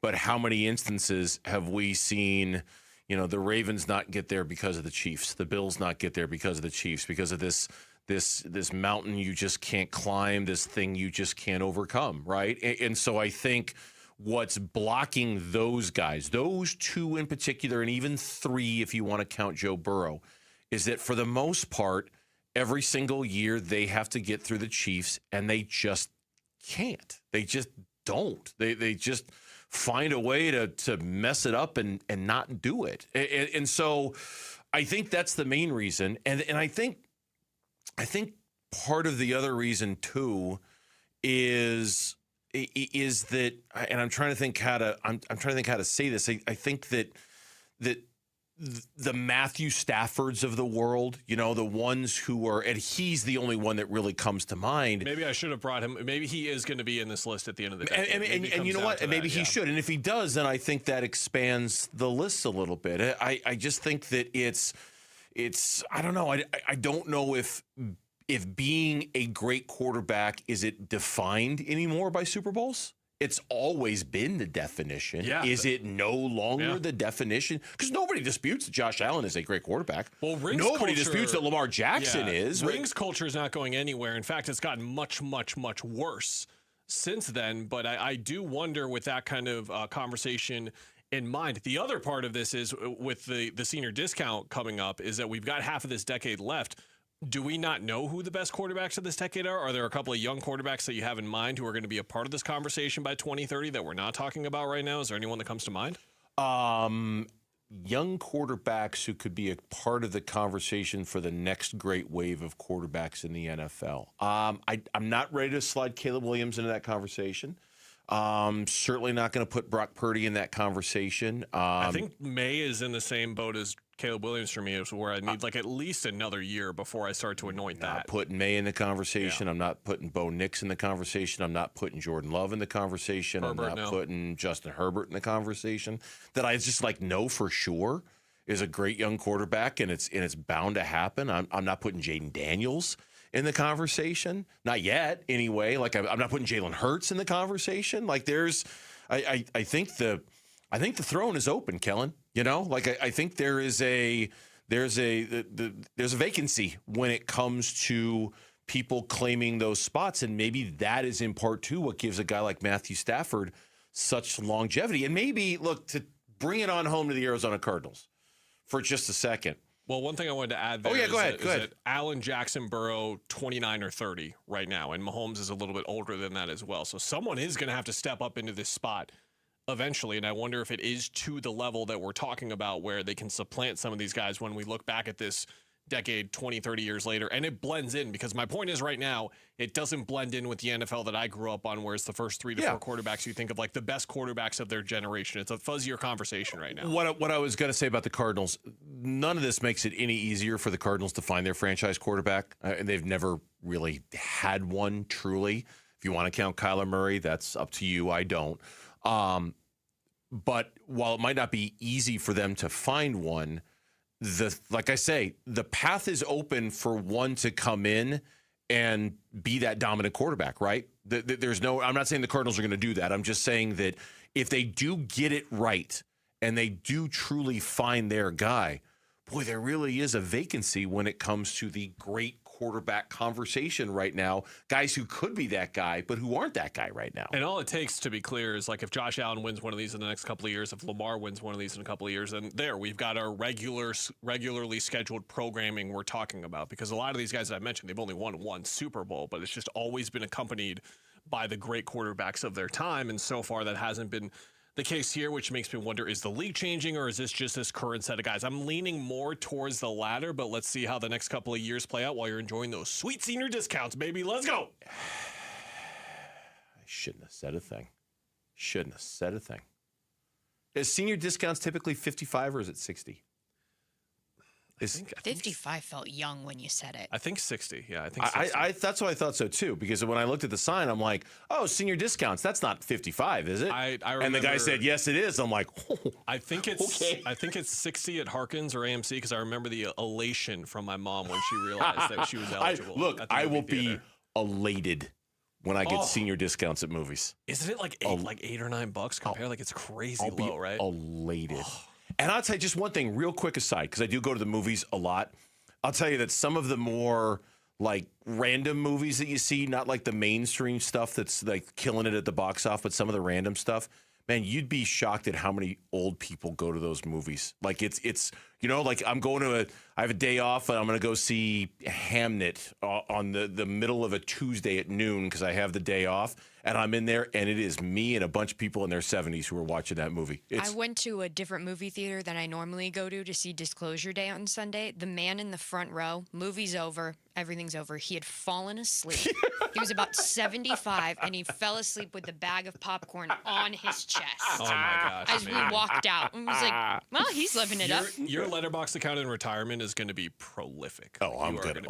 but how many instances have we seen, the Ravens not get there because of the Chiefs, the Bills not get there because of the Chiefs, because of this mountain you just can't climb, this thing you just can't overcome, right? And so I think what's blocking those guys, those two in particular, and even three if you want to count Joe Burrow, is that for the most part, every single year they have to get through the Chiefs, and they just can't. They just don't. They just find a way to mess it up and not do it. And so I think that's the main reason. And I think part of the other reason too is that, and I'm trying to think how to say this. I think that the Matthew Staffords of the world, the ones who are, and he's the only one that really comes to mind. Maybe I should have brought him. Maybe he is going to be in this list at the end of the day. And you know what? Maybe he should. And if he does, then I think that expands the list a little bit. I just think that it's I don't know. I don't know if being a great quarterback, is it defined anymore by Super Bowls? It's always been the definition. Yeah, is it no longer the definition? Because nobody disputes that Josh Allen is a great quarterback. Well, nobody disputes that Lamar Jackson is. Rings culture is not going anywhere. In fact, it's gotten much, much, much worse since then. But I do wonder, with that kind of conversation in mind, the other part of this is with the senior discount coming up, is that we've got half of this decade left. Do we not know who the best quarterbacks of this decade are? Are there a couple of young quarterbacks that you have in mind who are going to be a part of this conversation by 2030 that we're not talking about right now? Is there anyone that comes to mind? Young quarterbacks who could be a part of the conversation for the next great wave of quarterbacks in the NFL. I'm not ready to slide Caleb Williams into that conversation. Certainly not going to put Brock Purdy in that conversation. I think May is in the same boat as Caleb Williams for me, is where I need like at least another year before I start to anoint that. Not putting May in the conversation. Yeah. I'm not putting Bo Nix in the conversation. I'm not putting Jordan Love in the conversation. I'm not putting Justin Herbert in the conversation. That I just know for sure is a great young quarterback, and it's bound to happen. I'm not putting Jaden Daniels in the conversation. Not yet, anyway. I'm not putting Jalen Hurts in the conversation. I think the throne is open, Kellen. I think there's a vacancy when it comes to people claiming those spots, and maybe that is in part too what gives a guy like Matthew Stafford such longevity. And maybe to bring it on home to the Arizona Cardinals for just a second. Well, one thing I wanted to add there is that Allen, Jackson, Burrow, 29 or 30 right now, and Mahomes is a little bit older than that as well. So someone is going to have to step up into this spot eventually, and I wonder if it is to the level that we're talking about where they can supplant some of these guys when we look back at this decade 20, 30 years later, and it blends in, because my point is right now, it doesn't blend in with the NFL that I grew up on, where it's the first 3 to 4 quarterbacks you think of the best quarterbacks of their generation. It's a fuzzier conversation right now. What I was going to say about the Cardinals, none of this makes it any easier for the Cardinals to find their franchise quarterback. They've never really had one, truly. If you want to count Kyler Murray, that's up to you. I don't. But while it might not be easy for them to find one, like I say, the path is open for one to come in and be that dominant quarterback, right? I'm not saying the Cardinals are going to do that. I'm just saying that if they do get it right and they do truly find their guy, boy, there really is a vacancy when it comes to the great quarterback conversation right now. Guys who could be that guy, but who aren't that guy right now. And all it takes, to be clear, is like if Josh Allen wins one of these in the next couple of years, if Lamar wins one of these in a couple of years, then we've got our regularly scheduled programming we're talking about. Because a lot of these guys that I mentioned, they've only won one Super Bowl, but it's just always been accompanied by the great quarterbacks of their time. And so far, that hasn't been the case here, which makes me wonder, is the league changing or is this just this current set of guys? I'm leaning more towards the latter, but let's see how the next couple of years play out while you're enjoying those sweet senior discounts, baby. Let's go. I shouldn't have said a thing. Is senior discounts typically 55 or is it 60? I think 55 felt young when you said it. I think 60. Yeah, I think 60. That's what I thought so too, because when I looked at the sign, I'm like, oh, senior discounts. That's not 55, is it? I remember, and the guy said, yes, it is. I'm like, oh, I think it's okay. I think it's 60 at Harkins or AMC, because I remember the elation from my mom when she realized that she was eligible. I will be elated when I get senior discounts at movies. Isn't it like $8 or $9 compared? Like it's crazy low, right? Elated. And I'll tell you just one thing, real quick aside, because I do go to the movies a lot. I'll tell you that some of the more like random movies that you see, not like the mainstream stuff that's like killing it at the box office, but some of the random stuff, man, you'd be shocked at how many old people go to those movies. Like it's like I have a day off and I'm going to go see Hamnet on the middle of a Tuesday at noon because I have the day off. And I'm in there, and it is me and a bunch of people in their 70s who are watching that movie. I went to a different movie theater than I normally go to see Disclosure Day on Sunday. The man in the front row, movie's over, everything's over. He had fallen asleep. He was about 75, and he fell asleep with the bag of popcorn on his chest. Oh, my gosh. As we walked out. And I was like, well, he's living it up. Your Letterboxd account in retirement is going to be prolific. Oh, I'm going to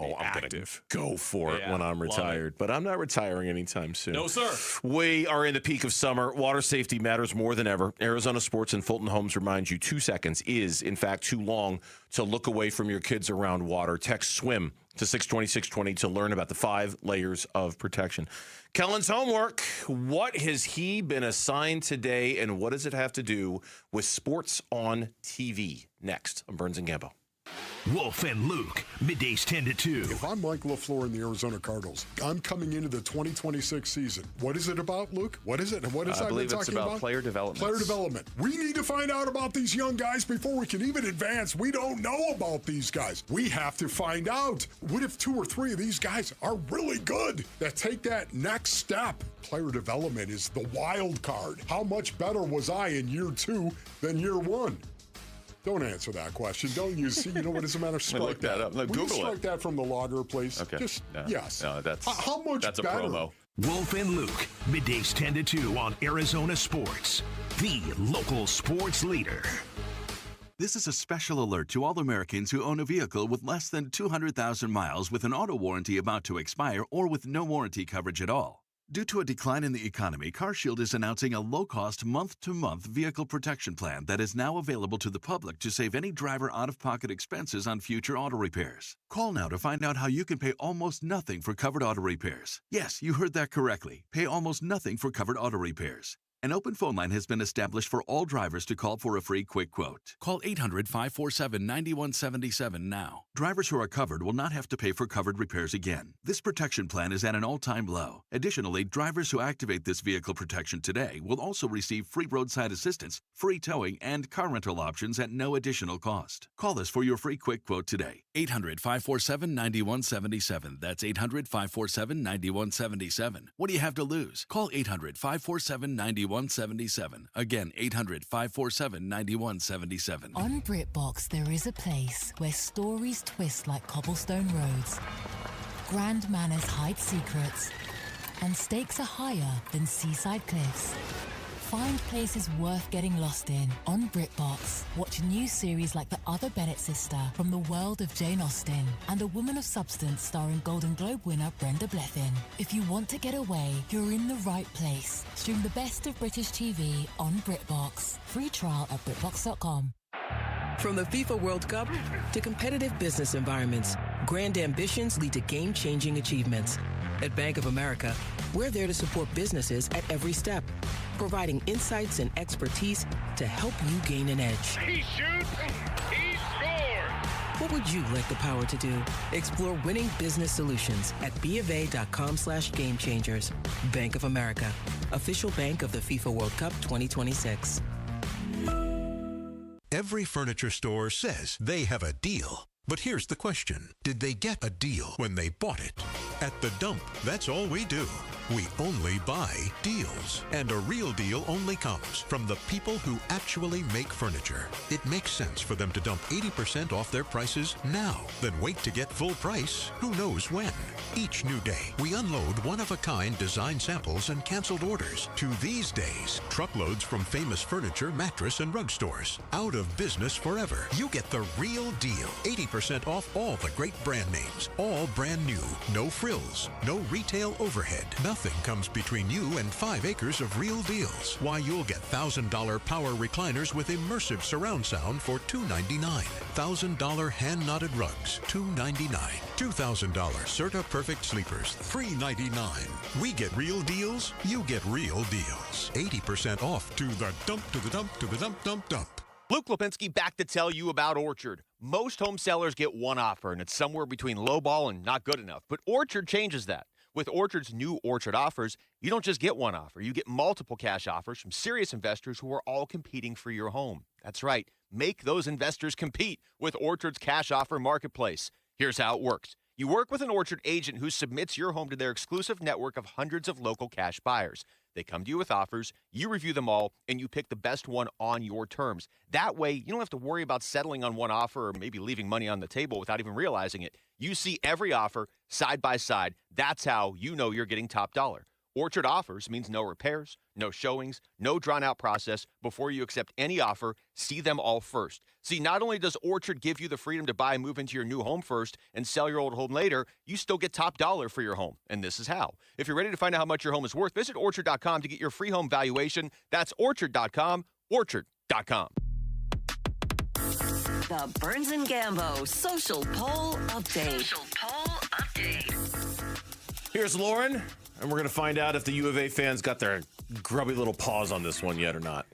go for it when I'm retired. But I'm not retiring anytime soon. No, sir. We are in the peak of summer. Water safety matters more than ever. Arizona Sports and Fulton Homes reminds you 2 seconds is, in fact, too long to look away from your kids around water. Text SWIM to 620-620 to learn about the 5 layers of protection. Kellen's homework. What has he been assigned today, and what does it have to do with sports on TV? Next on Burns and Gambo. Wolf and Luke, middays 10 to 2. If I'm Mike LaFleur in the Arizona Cardinals, I'm coming into the 2026 season. What is it about, Luke? What is it? What is I believe it's about player development. Player development. We need to find out about these young guys before we can even advance. We don't know about these guys. We have to find out. What if 2 or 3 of these guys are really good that take that next step? Player development is the wild card. How much better was I in year 2 than year 1? Don't answer that question. Don't use. You know what? As a matter of strike look that up. No, Will Google you strike that from the logger, please? Okay. Just no, yes. No, that's how much that's better? a promo. Wolf and Luke, middays 10 to 2 on Arizona Sports, the local sports leader. This is a special alert to all Americans who own a vehicle with less than 200,000 miles with an auto warranty about to expire or with no warranty coverage at all. Due to a decline in the economy, CarShield is announcing a low-cost month-to-month vehicle protection plan that is now available to the public to save any driver out-of-pocket expenses on future auto repairs. Call now to find out how you can pay almost nothing for covered auto repairs. Yes, you heard that correctly. Pay almost nothing for covered auto repairs. An open phone line has been established for all drivers to call for a free quick quote. Call 800-547-9177 now. Drivers who are covered will not have to pay for covered repairs again. This protection plan is at an all-time low. Additionally, drivers who activate this vehicle protection today will also receive free roadside assistance, free towing, and car rental options at no additional cost. Call us for your free quick quote today. 800-547-9177. That's 800-547-9177. What do you have to lose? Call 800-547-9177. Again, 800-547-9177. On BritBox, there is a place where stories twist like cobblestone roads, grand manners hide secrets, and stakes are higher than seaside cliffs. Find places worth getting lost in on BritBox. Watch new series like The Other Bennett Sister from the world of Jane Austen and A Woman of Substance starring Golden Globe winner Brenda Blethyn. If you want to get away, you're in the right place. Stream the best of British TV on BritBox. Free trial at BritBox.com. From the FIFA World Cup to competitive business environments, grand ambitions lead to game-changing achievements. At Bank of America, we're there to support businesses at every step, providing insights and expertise to help you gain an edge. He shoots, he scores! What would you like the power to do? Explore winning business solutions at BofA.com/gamechangers. Bank of America, official bank of the FIFA World Cup 2026. Every furniture store says they have a deal. But here's the question. Did they get a deal when they bought it? At The Dump, that's all we do. We only buy deals. And a real deal only comes from the people who actually make furniture. It makes sense for them to dump 80% off their prices now, then wait to get full price who knows when. Each new day, we unload one-of-a-kind design samples and canceled orders to these days, truckloads from famous furniture, mattress, and rug stores. Out of business forever. You get the real deal. 80% off all the great brand names. All brand new. No frills. No retail overhead. Nothing comes between you and 5 acres of real deals. Why, you'll get $1,000 power recliners with immersive surround sound for $299. $1,000 hand-knotted rugs, $299. $2,000 Serta Perfect Sleepers, $399. We get real deals, you get real deals. 80% off to the dump, to the dump, to the dump, dump, dump. Luke Lipinski back to tell you about Orchard. Most home sellers get one offer, and it's somewhere between lowball and not good enough. But Orchard changes that. With Orchard's new Orchard offers, you don't just get one offer. You get multiple cash offers from serious investors who are all competing for your home. That's right. Make those investors compete with Orchard's cash offer marketplace. Here's how it works. You work with an Orchard agent who submits your home to their exclusive network of hundreds of local cash buyers. They come to you with offers, you review them all, and you pick the best one on your terms. That way, you don't have to worry about settling on one offer or maybe leaving money on the table without even realizing it. You see every offer side by side. That's how you know you're getting top dollar. Orchard offers means no repairs, no showings, no drawn-out process. Before you accept any offer, see them all first. See, not only does Orchard give you the freedom to buy and move into your new home first and sell your old home later, you still get top dollar for your home. And this is how. If you're ready to find out how much your home is worth, visit Orchard.com to get your free home valuation. That's Orchard.com, Orchard.com. The Burns and Gambo Social Poll Update. Here's Lauren, and we're going to find out if the U of A fans got their grubby little paws on this one yet or not.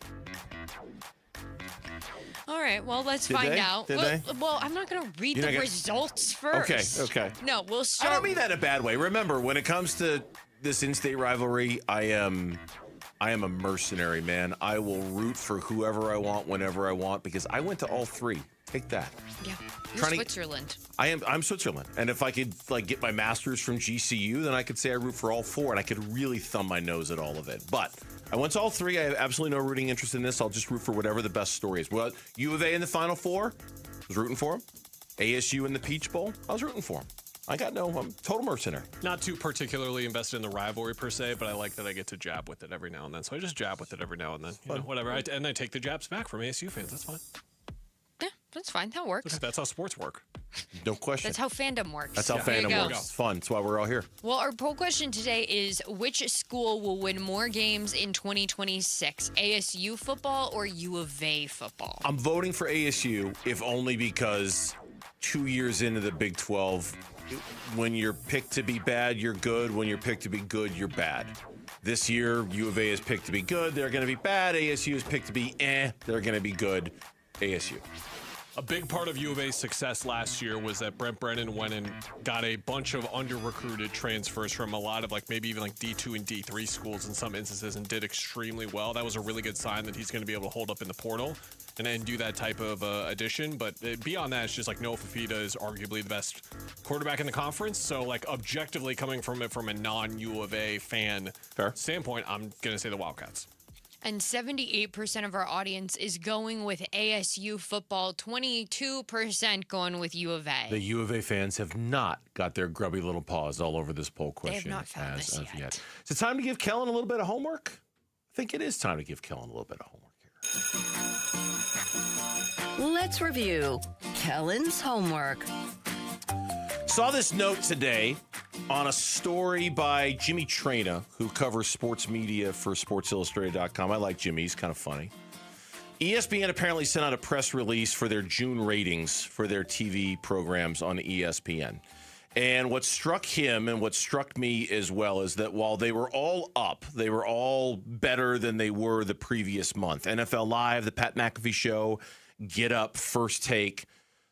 All right, well, let's Did find they? out. Did well, they? well, I'm not going to read You're the not gonna- results first. Okay. No, we'll start. I don't mean that in a bad way. Remember, when it comes to this in-state rivalry, I am a mercenary, man. I will root for whoever I want, whenever I want, because I went to all three. Take that. Yeah, you're Trying to- Switzerland. I'm Switzerland, and if I could get my master's from GCU, then I could say I root for all four, and I could really thumb my nose at all of it. But I went to all three. I have absolutely no rooting interest in this. I'll just root for whatever the best story is. Well, U of A in the Final Four, I was rooting for them. ASU in the Peach Bowl, I was rooting for them. I'm total mercenary. Not too particularly invested in the rivalry per se, but I like that I get to jab with it every now and then. So I just jab with it every now and then. You know, whatever. And I take the jabs back from ASU fans. That's fine. Yeah, that's fine. That works. That's how sports work. No question. That's how fandom works. That's how There you fandom go. works. It's fun. That's why we're all here. Well, our poll question today is which school will win more games in 2026, ASU football or U of A football? I'm voting for ASU, if only because 2 years into the Big 12, when you're picked to be bad, you're good. When you're picked to be good, you're bad. This year, U of A is picked to be good. They're going to be bad. ASU is picked to be They're going to be good. ASU. A big part of U of A's success last year was that Brent Brennan went and got a bunch of under-recruited transfers from a lot of maybe even D2 and D3 schools in some instances and did extremely well. That was a really good sign that he's going to be able to hold up in the portal and then do that type of addition. But beyond that, it's just Noah Fafita is arguably the best quarterback in the conference. So objectively coming from it from a non-U of A fan standpoint, I'm going to say the Wildcats. And 78% of our audience is going with ASU football, 22% going with U of A. The U of A fans have not got their grubby little paws all over this poll They have question not found as this of yet. yet. Is it time to give Kellen a little bit of homework? I think it is time to give Kellen a little bit of homework. Let's review Kellen's homework. Saw this note today on a story by Jimmy Traina, who covers sports media for SportsIllustrated.com. I like Jimmy. He's kind of funny. ESPN apparently sent out a press release for their June ratings for their TV programs on ESPN. And what struck him and what struck me as well is that while they were all up, they were all better than they were the previous month. NFL Live, the Pat McAfee Show, Get Up, First Take,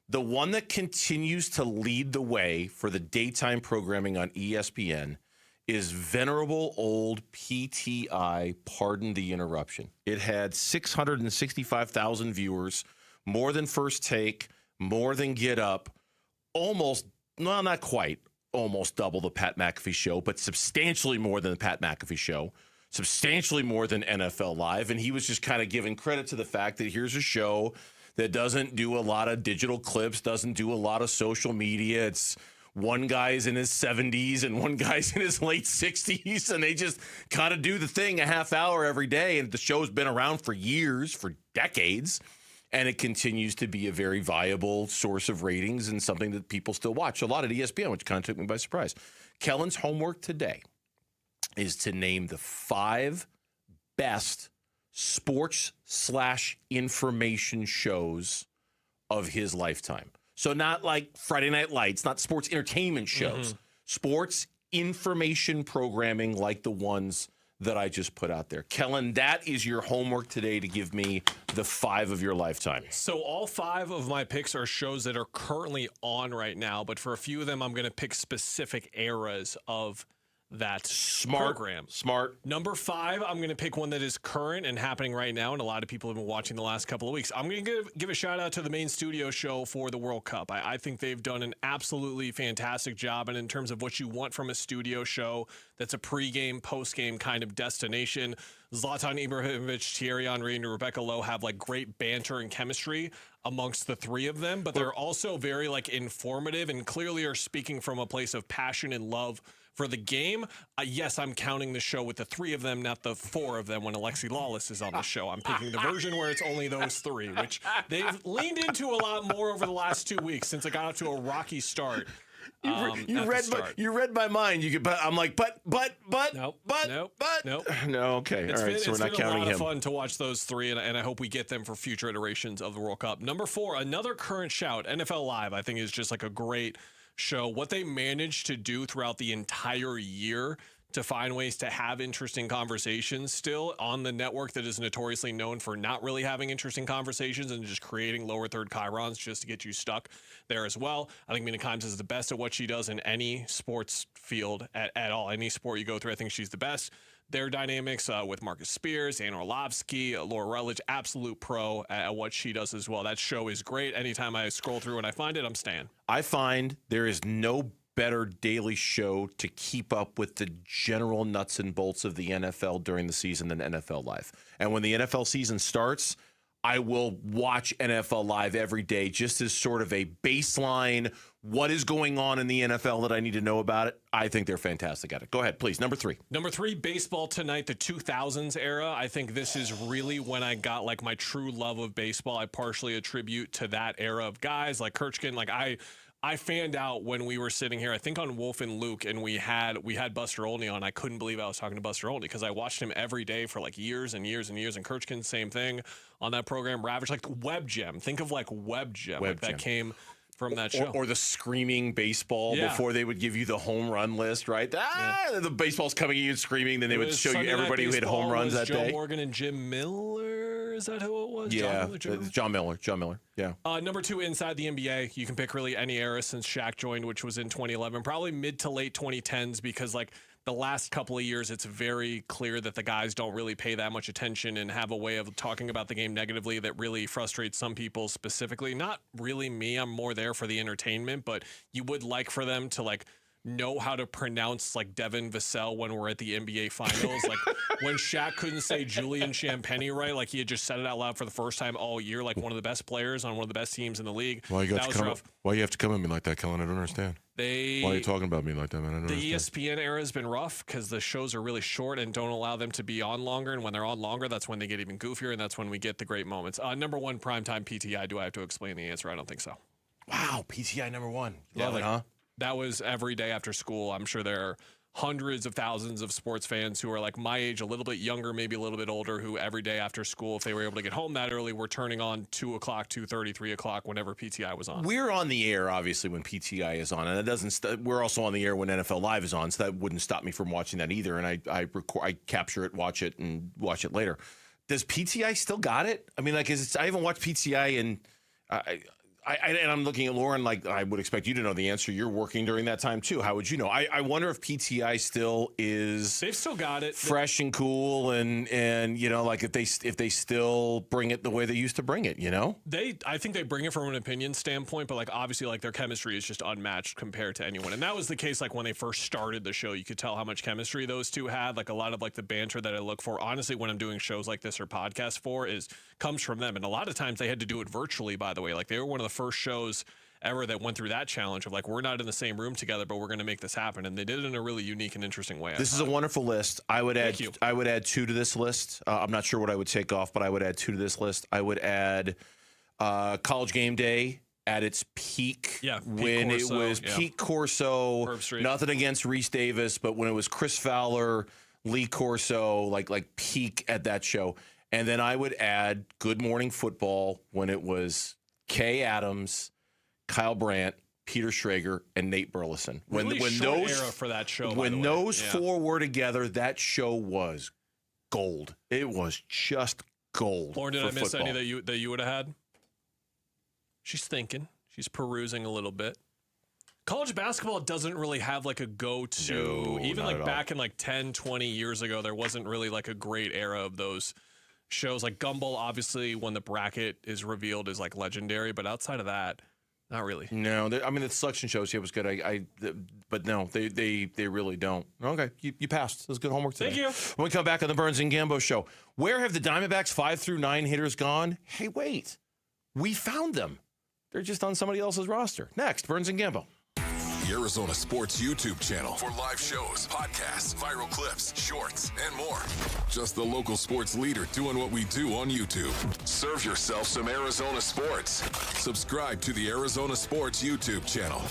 The one that continues to lead the way for the daytime programming on ESPN is venerable old PTI, Pardon the Interruption. It had 665,000 viewers, more than First Take, more than Get Up, almost, well, not quite, almost double the Pat McAfee Show, but substantially more than the Pat McAfee Show, substantially more than NFL Live. And he was just kind of giving credit to the fact that here's a show that doesn't do a lot of digital clips, doesn't do a lot of social media. It's one guy's in his 70s and one guy's in his late 60s, and they just kind of do the thing a half hour every day. And the show's been around for years, for decades, and it continues to be a very viable source of ratings and something that people still watch. A lot at ESPN, which kind of took me by surprise. Kellen's homework today is to name the 5 best sports/information shows of his lifetime. So not like Friday Night Lights, not sports entertainment shows, sports information programming like the ones that I just put out there. Kellen, that is your homework today to give me the 5 of your lifetime. So all 5 of my picks are shows that are currently on right now, but for a few of them, I'm going to pick specific eras of that program. Smart. Number 5, I'm going to pick one that is current and happening right now, and a lot of people have been watching the last couple of weeks. I'm going to give a shout out to the main studio show for the World Cup. I think they've done an absolutely fantastic job, and in terms of what you want from a studio show that's a pregame, postgame kind of destination, Zlatan Ibrahimovic, Thierry Henry, and Rebecca Lowe have like great banter and chemistry amongst the 3 of them, but they're also very like informative and clearly are speaking from a place of passion and love for the game. Yes, I'm counting the show with the 3 of them, not the 4 of them when Alexi Lawless is on the show. I'm picking the version where it's only those 3, which they've leaned into a lot more over the last 2 weeks since it got off to a rocky start. You read my mind. I'm like, Nope. No, okay. All right, so we're not counting him. It's been a lot of fun to watch those 3, and I hope we get them for future iterations of the World Cup. Number 4, another current shout, NFL Live, I think is just like a great show. What they managed to do throughout the entire year to find ways to have interesting conversations still on the network that is notoriously known for not really having interesting conversations and just creating lower third chyrons just to get you stuck there as well. I think Mina Kimes is the best at what she does in any sports field at all. Any sport you go through, I think she's the best. Their dynamics with Marcus Spears, Anna Orlovsky, Laura Rutledge, absolute pro at what she does as well. That show is great. Anytime I scroll through and I find it, I'm staying. I find there is no better daily show to keep up with the general nuts and bolts of the NFL during the season than NFL Live. And when the NFL season starts, I will watch NFL Live every day just as sort of a baseline. What is going on in the NFL that I need to know about it? I think they're fantastic at it. Go ahead, please. Number 3. Number 3, Baseball Tonight, the 2000s era. I think this is really when I got like my true love of baseball. I partially attribute to that era of guys like Kirchkin. Like I fanned out when we were sitting here, I think on Wolf and Luke, and we had Buster Olney on. I couldn't believe I was talking to Buster Olney because I watched him every day for like years and years and years. And Kirchkin, same thing on that program. Ravage, like Web Gem. Think of like Web Gem. That came from that show. Or the screaming baseball before they would give you the home run list, right? The baseball's coming at you and screaming. Then they would show you everybody who hit home runs that day. Joe Morgan and Jim Miller. Is that who it was? Yeah, John Miller. Yeah. Number 2, inside the NBA. You can pick really any era since Shaq joined, which was in 2011. Probably mid to late 2010s because like the last couple of years, it's very clear that the guys don't really pay that much attention and have a way of talking about the game negatively that really frustrates some people specifically. Not really me. I'm more there for the entertainment, but you would like for them to like know how to pronounce like Devin Vassell when we're at the NBA Finals. Like when Shaq couldn't say Julian Champagny right, like he had just said it out loud for the first time all year, like one of the best players on one of the best teams in the league. Why you have to come at me like that, Kellen? I don't understand. Why are you talking about me like that, man? I don't understand. ESPN era has been rough because the shows are really short and don't allow them to be on longer. And when they're on longer, that's when they get even goofier, and that's when we get the great moments. Number 1, primetime PTI. Do I have to explain the answer? I don't think so. Wow, PTI number 1. Love it, huh? That was every day after school. I'm sure there are hundreds of thousands of sports fans who are like my age, a little bit younger, maybe a little bit older, who every day after school, if they were able to get home that early, were turning on 2 o'clock, 2:30, 3 o'clock, whenever PTI was on. We're on the air, obviously, when PTI is on, and it doesn't. We're also on the air when NFL Live is on, so that wouldn't stop me from watching that either. And I capture it, watch it, and watch it later. Does PTI still got it? I mean, like, I haven't watched PTI in. And I'm looking at Lauren like I would expect you to know the answer. You're working during that time too. How would you know? I wonder if PTI still is. They've still got it fresh and cool, and like if they still bring it the way they used to bring it. I think they bring it from an opinion standpoint, but like obviously like their chemistry is just unmatched compared to anyone. And that was the case like when they first started the show. You could tell how much chemistry those two had. Like a lot of like the banter that I look for, honestly, when I'm doing shows like this or podcasts comes from them. And a lot of times they had to do it virtually, by the way. Like they were one of the first shows ever that went through that challenge of like, we're not in the same room together, but we're going to make this happen. And they did it in a really unique and interesting way. This is a wonderful list. I would add 2 to this list. I'm not sure what I would take off, but I would add 2 to this list. I would add College Game Day at its peak, when it was peak Corso. Nothing against Reese Davis, but when it was Chris Fowler, Lee Corso, like peak at that show. And then I would add Good Morning Football when it was Kay Adams, Kyle Brandt, Peter Schrager, and Nate Burleson. When those era for that show. When those four were together, that show was gold. It was just gold. Lauren, did I miss any that you would have had? She's thinking. She's perusing a little bit. College basketball doesn't really have like a go-to. Even like back in like 10, 20 years ago, there wasn't really like a great era of those shows. Like Gumball, obviously, when the bracket is revealed, is like legendary. But outside of that, not really. No, the selection shows here was good. But no, they really don't. Okay, you passed. That was good homework today. Thank you. When we come back on the Burns and Gambo show, where have the Diamondbacks 5 through 9 hitters gone? Hey, wait, we found them. They're just on somebody else's roster. Next, Burns and Gambo. The Arizona Sports YouTube channel for live shows, podcasts, viral clips, shorts, and more. Just the local sports leader doing what we do on YouTube. Serve yourself some Arizona sports. Subscribe to the Arizona Sports YouTube channel.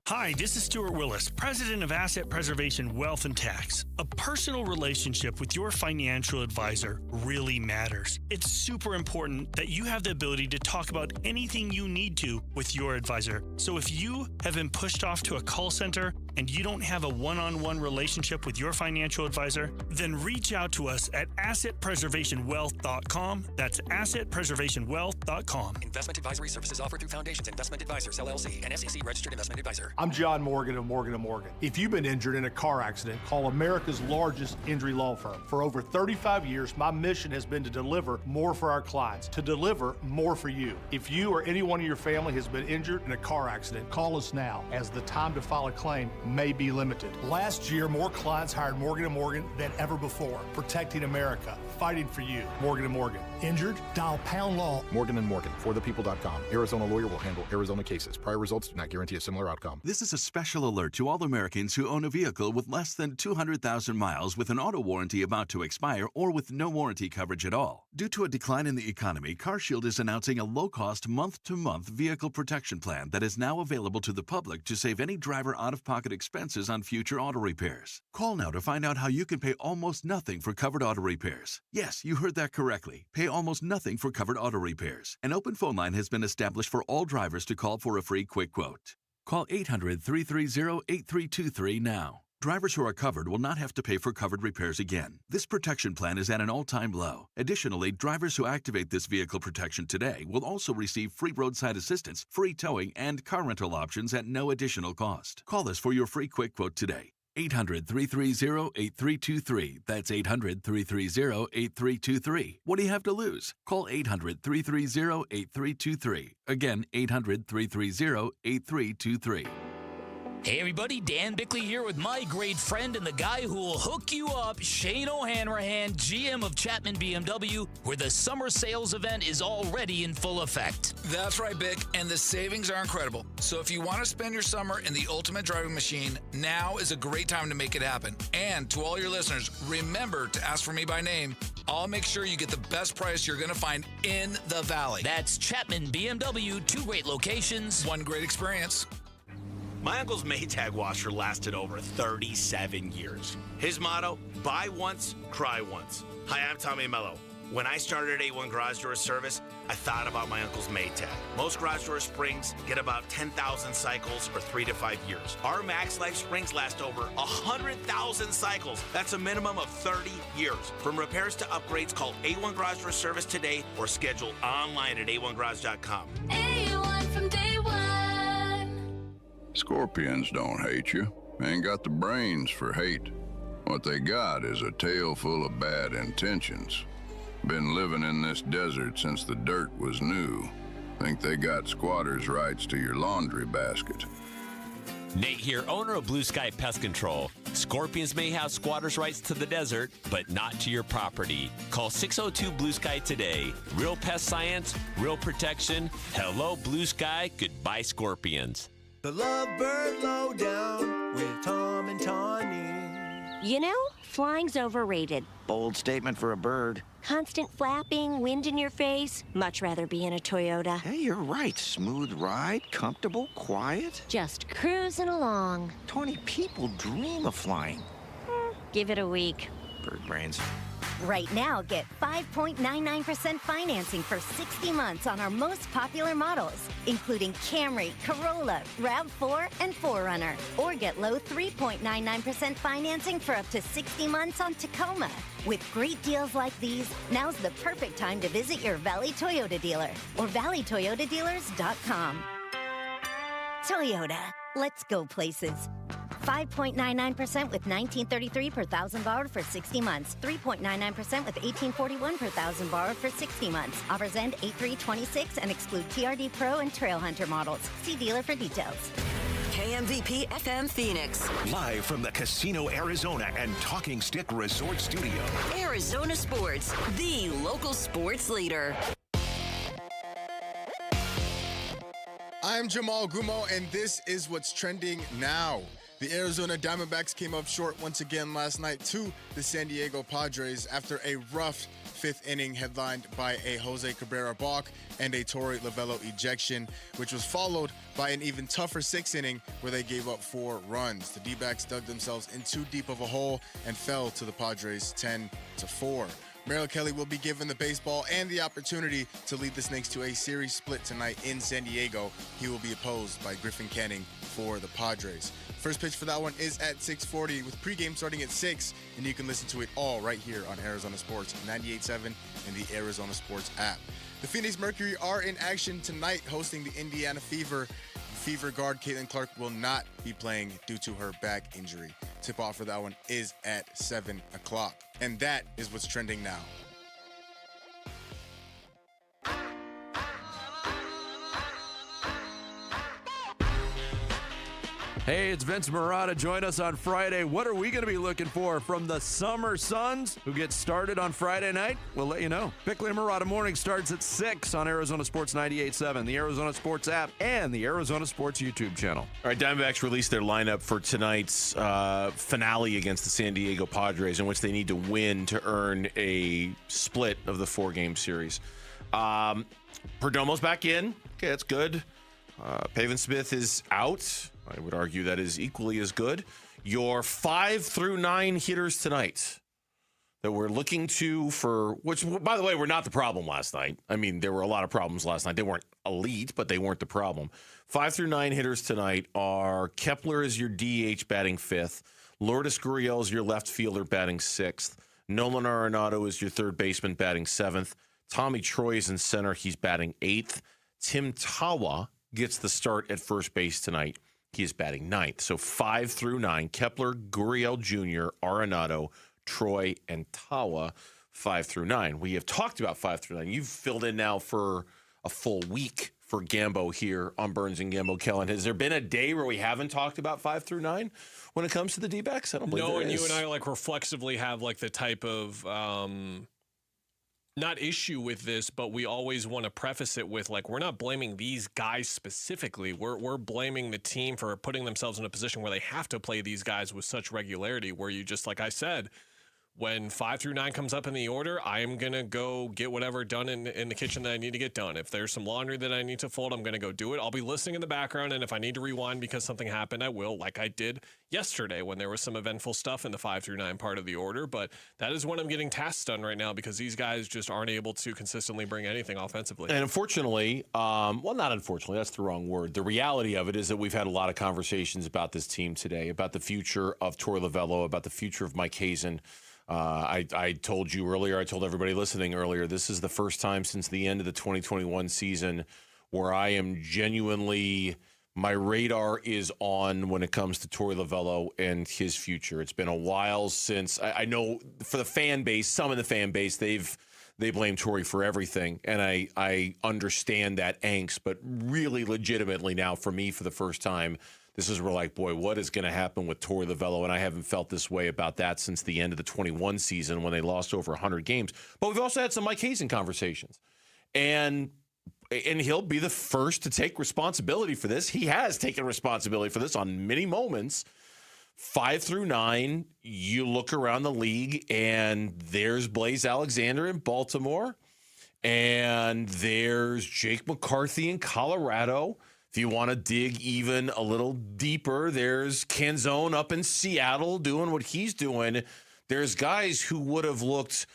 Hi, this is Stuart Willis, president of Asset Preservation Wealth and Tax. A personal relationship with your financial advisor really matters. It's super important that you have the ability to talk about anything you need to with your advisor. So if you have been pushed off to a call center and you don't have a one-on-one relationship with your financial advisor, then reach out to us at assetpreservationwealth.com. That's assetpreservationwealth.com. Investment advisory services offered through Foundations Investment Advisors, LLC, an SEC registered investment advisor. I'm John Morgan of Morgan & Morgan. If you've been injured in a car accident, call America's largest injury law firm. For over 35 years, my mission has been to deliver more for our clients, to deliver more for you. If you or anyone in your family has been injured in a car accident, call us now, as the time to file a claim may be limited. Last year, more clients hired Morgan & Morgan than ever before, protecting America, fighting for you. Morgan & Morgan. Injured? Dial pound law. Morgan & Morgan, forthepeople.com. Arizona lawyer will handle Arizona cases. Prior results do not guarantee a similar outcome. This is a special alert to all Americans who own a vehicle with less than 200,000 miles with an auto warranty about to expire or with no warranty coverage at all. Due to a decline in the economy, CarShield is announcing a low-cost month-to-month vehicle protection plan that is now available to the public to save any driver out-of-pocket expenses on future auto repairs. Call now to find out how you can pay almost nothing for covered auto repairs. Yes, you heard that correctly. Pay almost nothing for covered auto repairs. An open phone line has been established for all drivers to call for a free quick quote. Call 800-330-8323 now. Drivers who are covered will not have to pay for covered repairs again. This protection plan is at an all-time low. Additionally, drivers who activate this vehicle protection today will also receive free roadside assistance, free towing, and car rental options at no additional cost. Call us for your free quick quote today. 800-330-8323. That's 800-330-8323. What do you have to lose? Call 800-330-8323. Again, 800-330-8323. Hey everybody, Dan Bickley here with my great friend and the guy who will hook you up, Shane O'Hanrahan, GM of Chapman BMW, where the summer sales event is already in full effect. That's right, Bick, and the savings are incredible. So if you want to spend your summer in the ultimate driving machine, now is a great time to make it happen. And to all your listeners, remember to ask for me by name. I'll make sure you get the best price you're going to find in the Valley. That's Chapman BMW, 2 great locations, 1 great experience. My uncle's Maytag washer lasted over 37 years. His motto, buy once, cry once. Hi, I'm Tommy Mello. When I started at A1 Garage Door Service, I thought about my uncle's Maytag. Most garage door springs get about 10,000 cycles or 3 to 5 years. Our Max Life springs last over 100,000 cycles. That's a minimum of 30 years. From repairs to upgrades, call A1 Garage Door Service today or schedule online at a1garage.com. A1 from day one. Scorpions don't hate you. Ain't got the brains for hate. What they got is a tail full of bad intentions. Been living in this desert since the dirt was new. Think they got squatters' rights to your laundry basket. Nate here, owner of Blue Sky Pest Control. Scorpions may have squatters' rights to the desert, but not to your property. Call 602 Blue Sky today. Real pest science, real protection. Hello, Blue Sky. Goodbye, Scorpions. The Lovebird Lowdown with Tom and Tawny. You know, flying's overrated. Bold statement for a bird. Constant flapping, wind in your face. Much rather be in a Toyota. Hey, you're right. Smooth ride, comfortable, quiet. Just cruising along. 20 people dream of flying. Give it a week. Bird brains. Right now, get 5.99% financing for 60 months on our most popular models, including Camry, Corolla, RAV4, and 4Runner. Or get low 3.99% financing for up to 60 months on Tacoma. With great deals like these, now's the perfect time to visit your Valley Toyota dealer or valleytoyotadealers.com. Toyota, let's go places. 5.99% with $19.33 per thousand borrowed for 60 months. 3.99% with $18.41 per thousand borrowed for 60 months. Offers end 8/3/26 and exclude TRD Pro and Trail Hunter models. See dealer for details. KMVP FM Phoenix. Live from the Casino Arizona and Talking Stick Resort Studio. Arizona Sports, the local sports leader. I'm Jamal Gumo, and this is what's trending now. The Arizona Diamondbacks came up short once again last night to the San Diego Padres after a rough fifth inning headlined by a Jose Cabrera balk and a Torey Lovello ejection, which was followed by an even tougher sixth inning where they gave up 4 runs. The D-backs dug themselves in too deep of a hole and fell to the Padres 10-4. Merrill Kelly will be given the baseball and the opportunity to lead the Snakes to a series split tonight in San Diego. He will be opposed by Griffin Canning for the Padres. First pitch for that one is at 6:40 with pregame starting at 6, and you can listen to it all right here on Arizona Sports 98.7 and the Arizona Sports app. The Phoenix Mercury are in action tonight hosting the Indiana Fever. Fever guard Caitlin Clark will not be playing due to her back injury. Tip-off for that one is at 7 o'clock. And that is what's trending now. Hey, it's Vince Marotta. Join us on Friday. What are we going to be looking for from the Summer Suns, who get started on Friday night? We'll let you know. Bickley and Marotta Morning starts at 6 on Arizona Sports 98.7, the Arizona Sports app, and the Arizona Sports YouTube channel. All right, Diamondbacks released their lineup for tonight's finale against the San Diego Padres, in which they need to win to earn a split of the 4-game series. Perdomo's back in. Okay, that's good. Pavin Smith is out. I would argue that is equally as good. Your 5 through 9 hitters tonight that we're looking to for, which, by the way, were not the problem last night. I mean, there were a lot of problems last night. They weren't elite, but they weren't the problem. 5 through 9 hitters tonight are Kepler is your DH batting 5th. Lourdes Gurriel is your left fielder batting 6th. Nolan Arenado is your third baseman batting 7th. Tommy Troy is in center. He's batting 8th. Tim Tawa gets the start at first base tonight. He is batting 9th. So 5 through 9, Kepler, Gurriel Jr., Arenado, Troy, and Tawa, 5 through 9. We have talked about 5 through 9. You've filled in now for a full week for Gambo here on Burns and Gambo. Kellen, has there been a day where we haven't talked about 5 through 9 when it comes to the D-backs? I don't believe there is. No, and you and I like reflexively have like the type of not issue with this, but we always want to preface it with like, we're not blaming these guys specifically. We're blaming the team for putting themselves in a position where they have to play these guys with such regularity, where you just, like I said, when 5 through 9 comes up in the order, I am going to go get whatever done in the kitchen that I need to get done. If there's some laundry that I need to fold, I'm going to go do it. I'll be listening in the background, and if I need to rewind because something happened, I will, like I did yesterday when there was some eventful stuff in the 5 through 9 part of the order. But that is when I'm getting tasks done right now, because these guys just aren't able to consistently bring anything offensively. And unfortunately, well, not unfortunately, that's the wrong word. The reality of it is that we've had a lot of conversations about this team today, about the future of Torey Lovello, about the future of Mike Hazen. I told you earlier, I told everybody listening earlier, this is the first time since the end of the 2021 season where I am genuinely, my radar is on when it comes to Torey Lovello and his future. It's been a while since, I know for the fan base, some of the fan base, they blame Torey for everything, and I understand that angst, but really legitimately now for me for the first time, this is where like, boy, what is going to happen with Torey Lovello? And I haven't felt this way about that since the end of the 21 season when they lost over 100 games. But we've also had some Mike Hazen conversations, and he'll be the first to take responsibility for this. He has taken responsibility for this on many moments. 5 through 9, you look around the league, and there's Blaze Alexander in Baltimore, and there's Jake McCarthy in Colorado. If you want to dig even a little deeper, there's Canzone up in Seattle doing what he's doing. There's guys who would have looked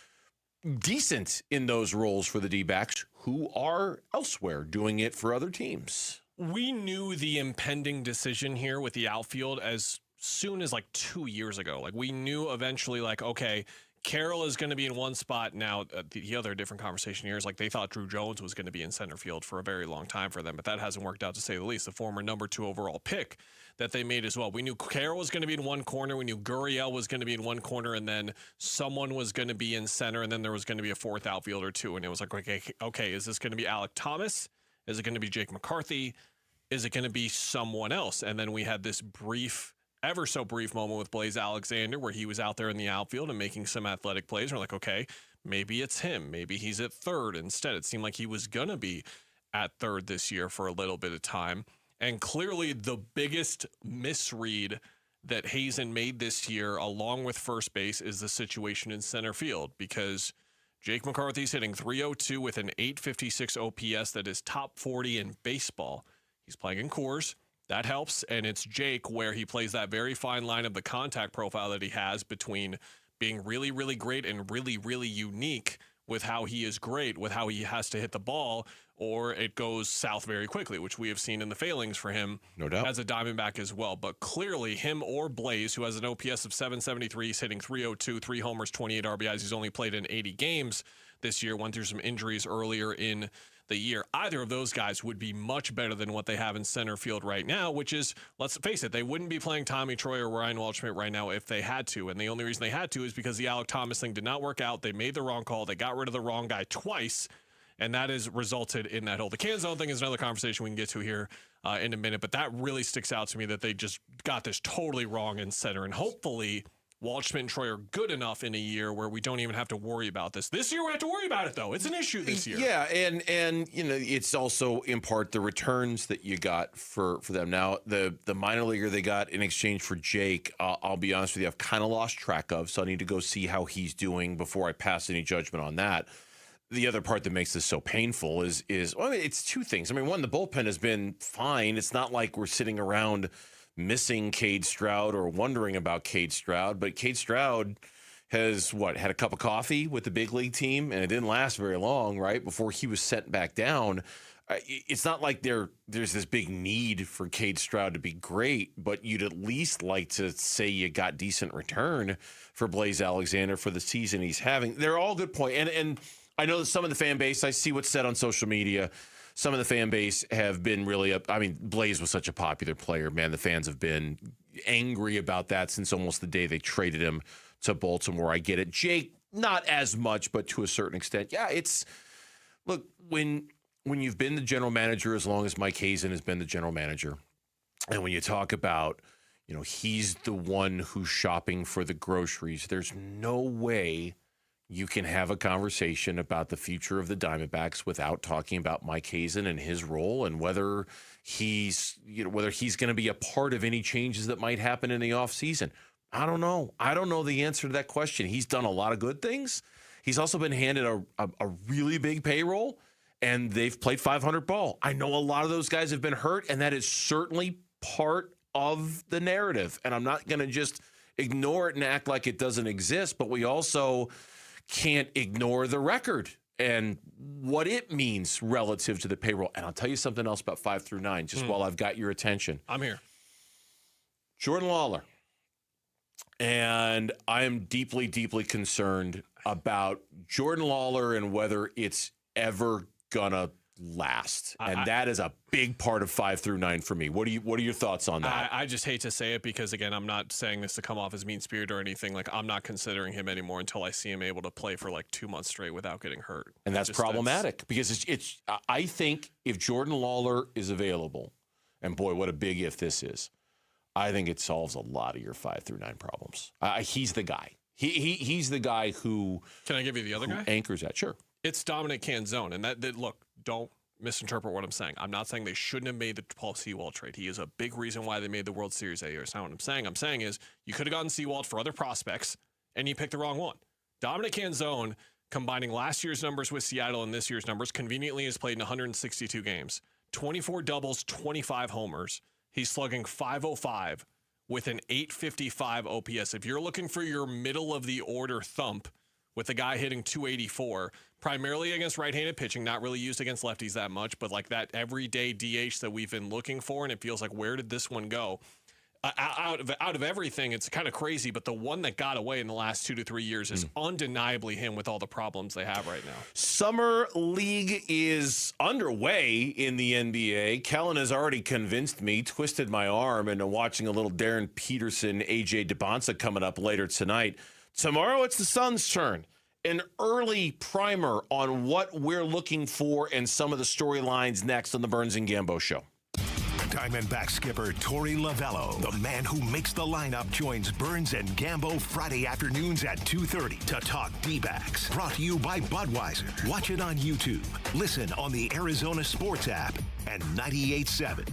decent in those roles for the D-backs who are elsewhere doing it for other teams. We knew the impending decision here with the outfield as soon as like 2 years ago. Like we knew eventually like, okay, Carroll is going to be in one spot now. The other different conversation here is like they thought Drew Jones was going to be in center field for a very long time for them, but that hasn't worked out to say the least. The former number 2 overall pick that they made as well. We knew Carroll was going to be in one corner. We knew Gurriel was going to be in one corner, and then someone was going to be in center, and then there was going to be a fourth outfielder too. And it was like, okay, is this going to be Alec Thomas? Is it going to be Jake McCarthy? Is it going to be someone else? And then we had this ever so brief moment with Blaze Alexander where he was out there in the outfield and making some athletic plays. We're like, okay, maybe it's him. Maybe he's at third instead. It seemed like he was going to be at third this year for a little bit of time. And clearly the biggest misread that Hazen made this year, along with first base, is the situation in center field, because Jake McCarthy's hitting .302 with an .856 OPS that is top 40 in baseball. He's playing in Coors. That helps, and it's Jake where he plays that very fine line of the contact profile that he has between being really, really great and really, really unique with how he is great, with how he has to hit the ball, or it goes south very quickly, which we have seen in the failings for him no doubt as a Diamondback as well. But clearly him or Blaze, who has an OPS of 773, he's hitting .302, 3 homers, 28 RBIs. He's only played in 80 games this year, went through some injuries earlier in the year. Either of those guys would be much better than what they have in center field right now, which is, let's face it, they wouldn't be playing Tommy Troy or Ryan Waldschmidt right now if they had to. And the only reason they had to is because the Alec Thomas thing did not work out. They made the wrong call. They got rid of the wrong guy twice, and that has resulted in that hole. The Canzone thing is another conversation we can get to here in a minute, but that really sticks out to me that they just got this totally wrong in center. And hopefully Waldschmidt and Troy are good enough in a year where we don't even have to worry about this. This year we have to worry about it, though. It's an issue this year. Yeah, and you know, it's also in part the returns that you got for them. Now, the minor leaguer they got in exchange for Jake, I'll be honest with you, I've kind of lost track of, so I need to go see how he's doing before I pass any judgment on that. The other part that makes this so painful is well, I mean, it's two things. I mean, one, the bullpen has been fine. It's not like we're sitting around missing Cade Stroud or wondering about Cade Stroud, but Cade Stroud has had a cup of coffee with the big league team, and it didn't last very long, right, before he was sent back down. It's not like there's this big need for Cade Stroud to be great, but you'd at least like to say you got decent return for Blaze Alexander for the season he's having. They're all good points, and I know that some of the fan base, I see what's said on social media, some of the fan base have been really up. I mean, Blaze was such a popular player, man. The fans have been angry about that since almost the day they traded him to Baltimore. I get it. Jake, not as much, but to a certain extent. Yeah, look, when you've been the general manager as long as Mike Hazen has been the general manager, and when you talk about, you know, he's the one who's shopping for the groceries, there's no way you can have a conversation about the future of the Diamondbacks without talking about Mike Hazen and his role and whether he's going to be a part of any changes that might happen in the offseason. I don't know. I don't know the answer to that question. He's done a lot of good things. He's also been handed a really big payroll, and they've played 500 ball. I know a lot of those guys have been hurt, and that is certainly part of the narrative. And I'm not going to just ignore it and act like it doesn't exist, but we also can't ignore the record and what it means relative to the payroll. And I'll tell you something else about 5 through 9, just while I've got your attention. I'm here. Jordan Lawler. And I am deeply, deeply concerned about Jordan Lawler and whether it's ever gonna last, and that is a big part of 5 through 9 for me. What are your thoughts on that? I just hate to say it because, again, I'm not saying this to come off as mean-spirited or anything. Like, I'm not considering him anymore until I see him able to play for like 2 months straight without getting hurt. And that's problematic because it's. I think if Jordan Lawler is available, and boy, what a big if this is, I think it solves a lot of your 5 through 9 problems. He's the guy. He's the guy who. Can I give you the other guy? Anchors that, sure. It's Dominic Canzone, and that look, don't misinterpret what I'm saying. I'm not saying they shouldn't have made the Paul Sewald trade. He is a big reason why they made the World Series that year. It's not what I'm saying. I'm saying is you could have gotten Sewald for other prospects, and you picked the wrong one. Dominic Canzone, combining last year's numbers with Seattle and this year's numbers, conveniently has played in 162 games, 24 doubles, 25 homers. He's slugging .505 with an .855 OPS. If you're looking for your middle of the order thump with a guy hitting .284, primarily against right-handed pitching, not really used against lefties that much, but like that everyday DH that we've been looking for, and it feels like, where did this one go? Out of everything, it's kind of crazy, but the one that got away in the last 2 to 3 years is undeniably him with all the problems they have right now. Summer League is underway in the NBA. Kellen has already convinced me, twisted my arm, and watching a little Darren Peterson, AJ DeBonsa coming up later tonight. Tomorrow, it's the Suns' turn. An early primer on what we're looking for and some of the storylines next on the Burns and Gambo Show. Diamondback skipper Torey Lovello, the man who makes the lineup, joins Burns and Gambo Friday afternoons at 2:30 to talk D-backs. Brought to you by Budweiser. Watch it on YouTube. Listen on the Arizona Sports app and 98.7.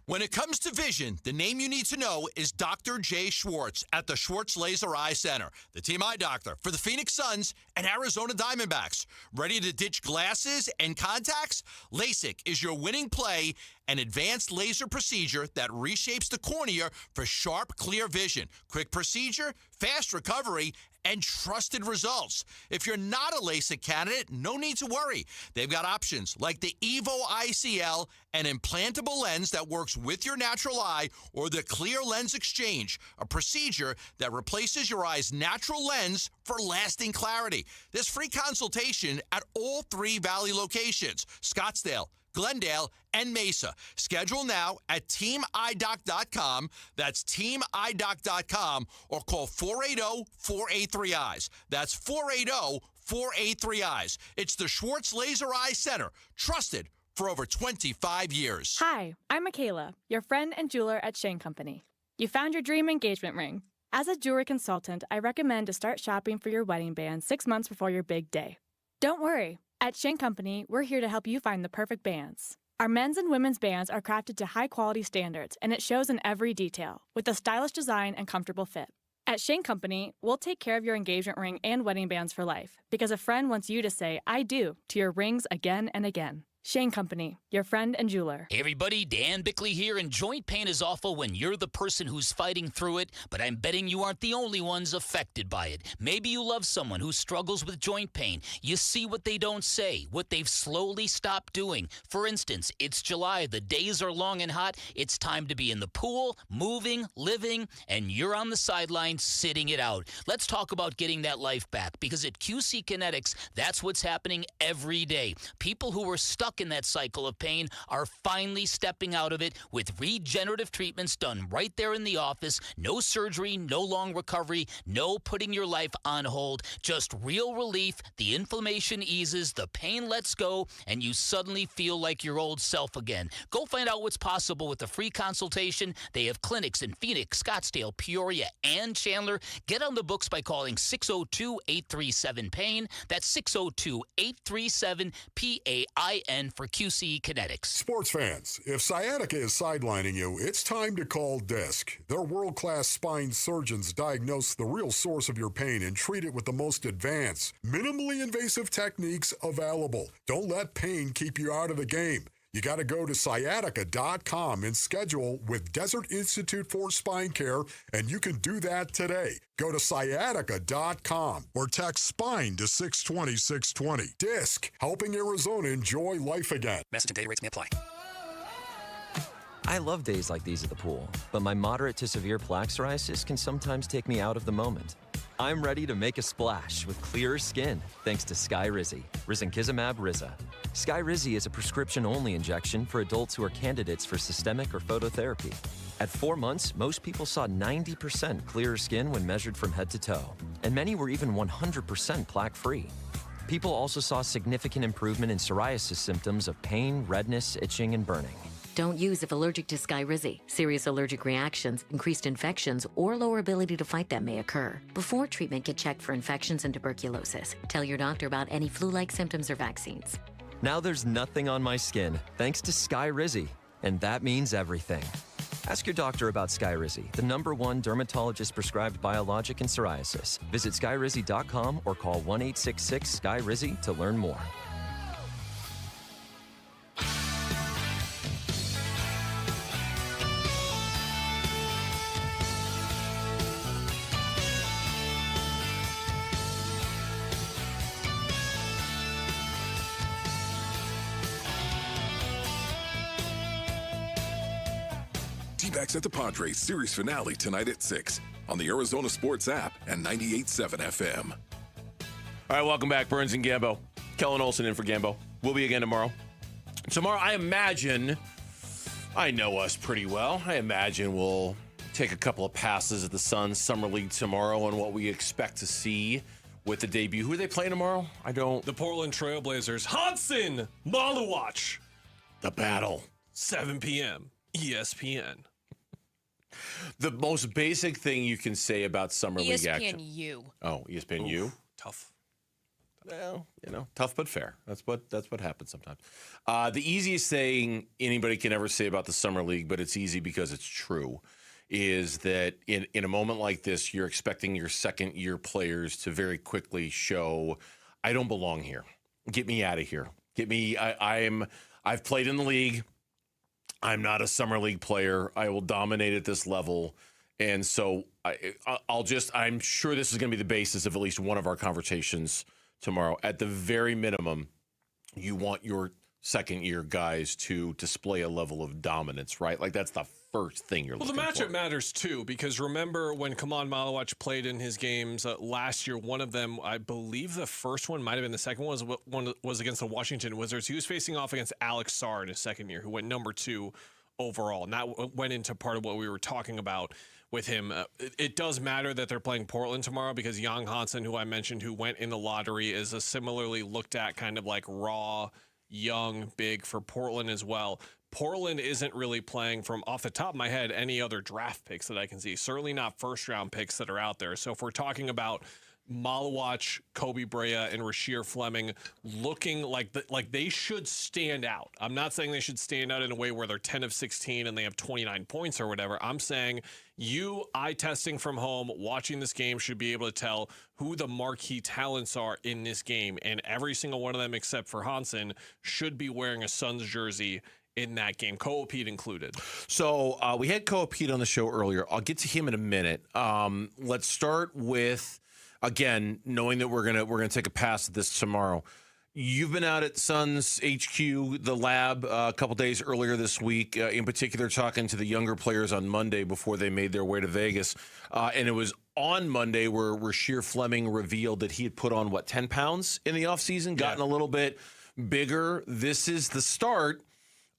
When it comes to vision, the name you need to know is Dr. Jay Schwartz at the Schwartz Laser Eye Center, the team eye doctor for the Phoenix Suns and Arizona Diamondbacks. Ready to ditch glasses and contacts? LASIK is your winning play, an advanced laser procedure that reshapes the cornea for sharp, clear vision. Quick procedure, fast recovery, and trusted results. If you're not a LASIK candidate, no need to worry. They've got options like the Evo ICL, an implantable lens that works with your natural eye, or the Clear Lens Exchange, a procedure that replaces your eye's natural lens for lasting clarity. There's free consultation at all 3 Valley locations, Scottsdale, Glendale, and Mesa. Schedule now at teamidoc.com. That's teamidoc.com, or call 480-483-EYES. That's 480-483-EYES. It's the Schwartz Laser Eye Center, trusted for over 25 years. Hi, I'm Michaela, your friend and jeweler at Shane Company. You found your dream engagement ring. As a jewelry consultant, I recommend to start shopping for your wedding band 6 months before your big day. Don't worry. At Shane Company, we're here to help you find the perfect bands. Our men's and women's bands are crafted to high-quality standards, and it shows in every detail, with a stylish design and comfortable fit. At Shane Company, we'll take care of your engagement ring and wedding bands for life, because a friend wants you to say, I do, to your rings again and again. Shane Company, your friend and jeweler. Hey everybody, Dan Bickley here, and joint pain is awful when you're the person who's fighting through it, but I'm betting you aren't the only ones affected by it. Maybe you love someone who struggles with joint pain. You see what they don't say, what they've slowly stopped doing. For instance, it's July, the days are long and hot, it's time to be in the pool, moving, living, and you're on the sideline sitting it out. Let's talk about getting that life back, because at QC Kinetics, that's what's happening every day. People who were stuck in that cycle of pain are finally stepping out of it with regenerative treatments done right there in the office. No surgery, no long recovery, no putting your life on hold, just real relief. The inflammation eases, the pain lets go, and you suddenly feel like your old self again. Go find out what's possible with a free consultation. They have clinics in Phoenix, Scottsdale, Peoria, and Chandler. Get on the books by calling 602-837-PAIN. That's 602-837-PAIN for QC Kinetics. Sports fans, if sciatica is sidelining you, it's time to call DISC. Their world-class spine surgeons diagnose the real source of your pain and treat it with the most advanced, minimally invasive techniques available. Don't let pain keep you out of the game. You got to go to sciatica.com and schedule with Desert Institute for Spine Care, and you can do that today. Go to sciatica.com or text SPINE to 620-620. DISC, helping Arizona enjoy life again. Message and data rates may apply. I love days like these at the pool, but my moderate to severe plaque psoriasis can sometimes take me out of the moment. I'm ready to make a splash with clearer skin thanks to Sky Rizzy, risankizumab Rizza. Skyrizi is a prescription-only injection for adults who are candidates for systemic or phototherapy. At 4 months, most people saw 90% clearer skin when measured from head to toe, and many were even 100% plaque-free. People also saw significant improvement in psoriasis symptoms of pain, redness, itching, and burning. Don't use if allergic to Skyrizi. Serious allergic reactions, increased infections, or lower ability to fight them may occur. Before treatment, get checked for infections and tuberculosis. Tell your doctor about any flu-like symptoms or vaccines. Now there's nothing on my skin, thanks to Skyrizi, and that means everything. Ask your doctor about Skyrizi, the #1 dermatologist-prescribed biologic in psoriasis. Visit skyrizi.com or call 1-866-SKYRIZI to learn more. D-backs at the Padres series finale tonight at 6 on the Arizona Sports app and 98.7 FM. All right, welcome back, Burns and Gambo. Kellen Olson in for Gambo. We'll be again tomorrow. Tomorrow, I imagine, I know us pretty well. I imagine we'll take a couple of passes at the Suns Summer League tomorrow on what we expect to see with the debut. Who are they playing tomorrow? The Portland Trailblazers. Hansen Maluach. The battle. 7 p.m. ESPN. The most basic thing you can say about Summer League action. ESPNU. Oh, ESPNU? Tough. Well, tough but fair. That's what happens sometimes. The easiest thing anybody can ever say about the Summer League, but it's easy because it's true, is that in a moment like this, you're expecting your second-year players to very quickly show, I don't belong here. Get me out of here. I've played in the league. I'm not a Summer League player. I will dominate at this level. And so I'm sure this is going to be the basis of at least one of our conversations tomorrow. At the very minimum, you want your second-year guys to display a level of dominance, right? Like, that's the first thing you're looking for. Well, the matchup matters, too, because remember when Kaman Maluach played in his games last year, one of them, I believe the first one might have been the second one, was against the Washington Wizards. He was facing off against Alex Sarr in his second year, who went number 2 overall. And that went into part of what we were talking about with him. It does matter that they're playing Portland tomorrow because Young Hansen, who I mentioned, who went in the lottery, is a similarly looked at kind of like raw, young, big for Portland as well. Portland isn't really playing, from off the top of my head, any other draft picks that I can see. Certainly not first-round picks that are out there. So if we're talking about Maluach, Kobe Brea, and Rasheer Fleming looking like they should stand out. I'm not saying they should stand out in a way where they're 10 of 16 and they have 29 points or whatever. I'm saying you, eye testing from home, watching this game, should be able to tell who the marquee talents are in this game. And every single one of them, except for Hansen, should be wearing a Suns jersey in that game, Koa Pete included. So we had Koa Pete on the show earlier. I'll get to him in a minute. Let's start with, again, knowing that we're gonna take a pass at this tomorrow. You've been out at Suns HQ, the lab, a couple days earlier this week, in particular talking to the younger players on Monday before they made their way to Vegas. And it was on Monday where Rasheer Fleming revealed that he had put on, 10 pounds in the offseason, gotten a little bit bigger. This is the start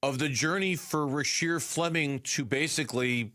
of the journey for Rasheer Fleming to basically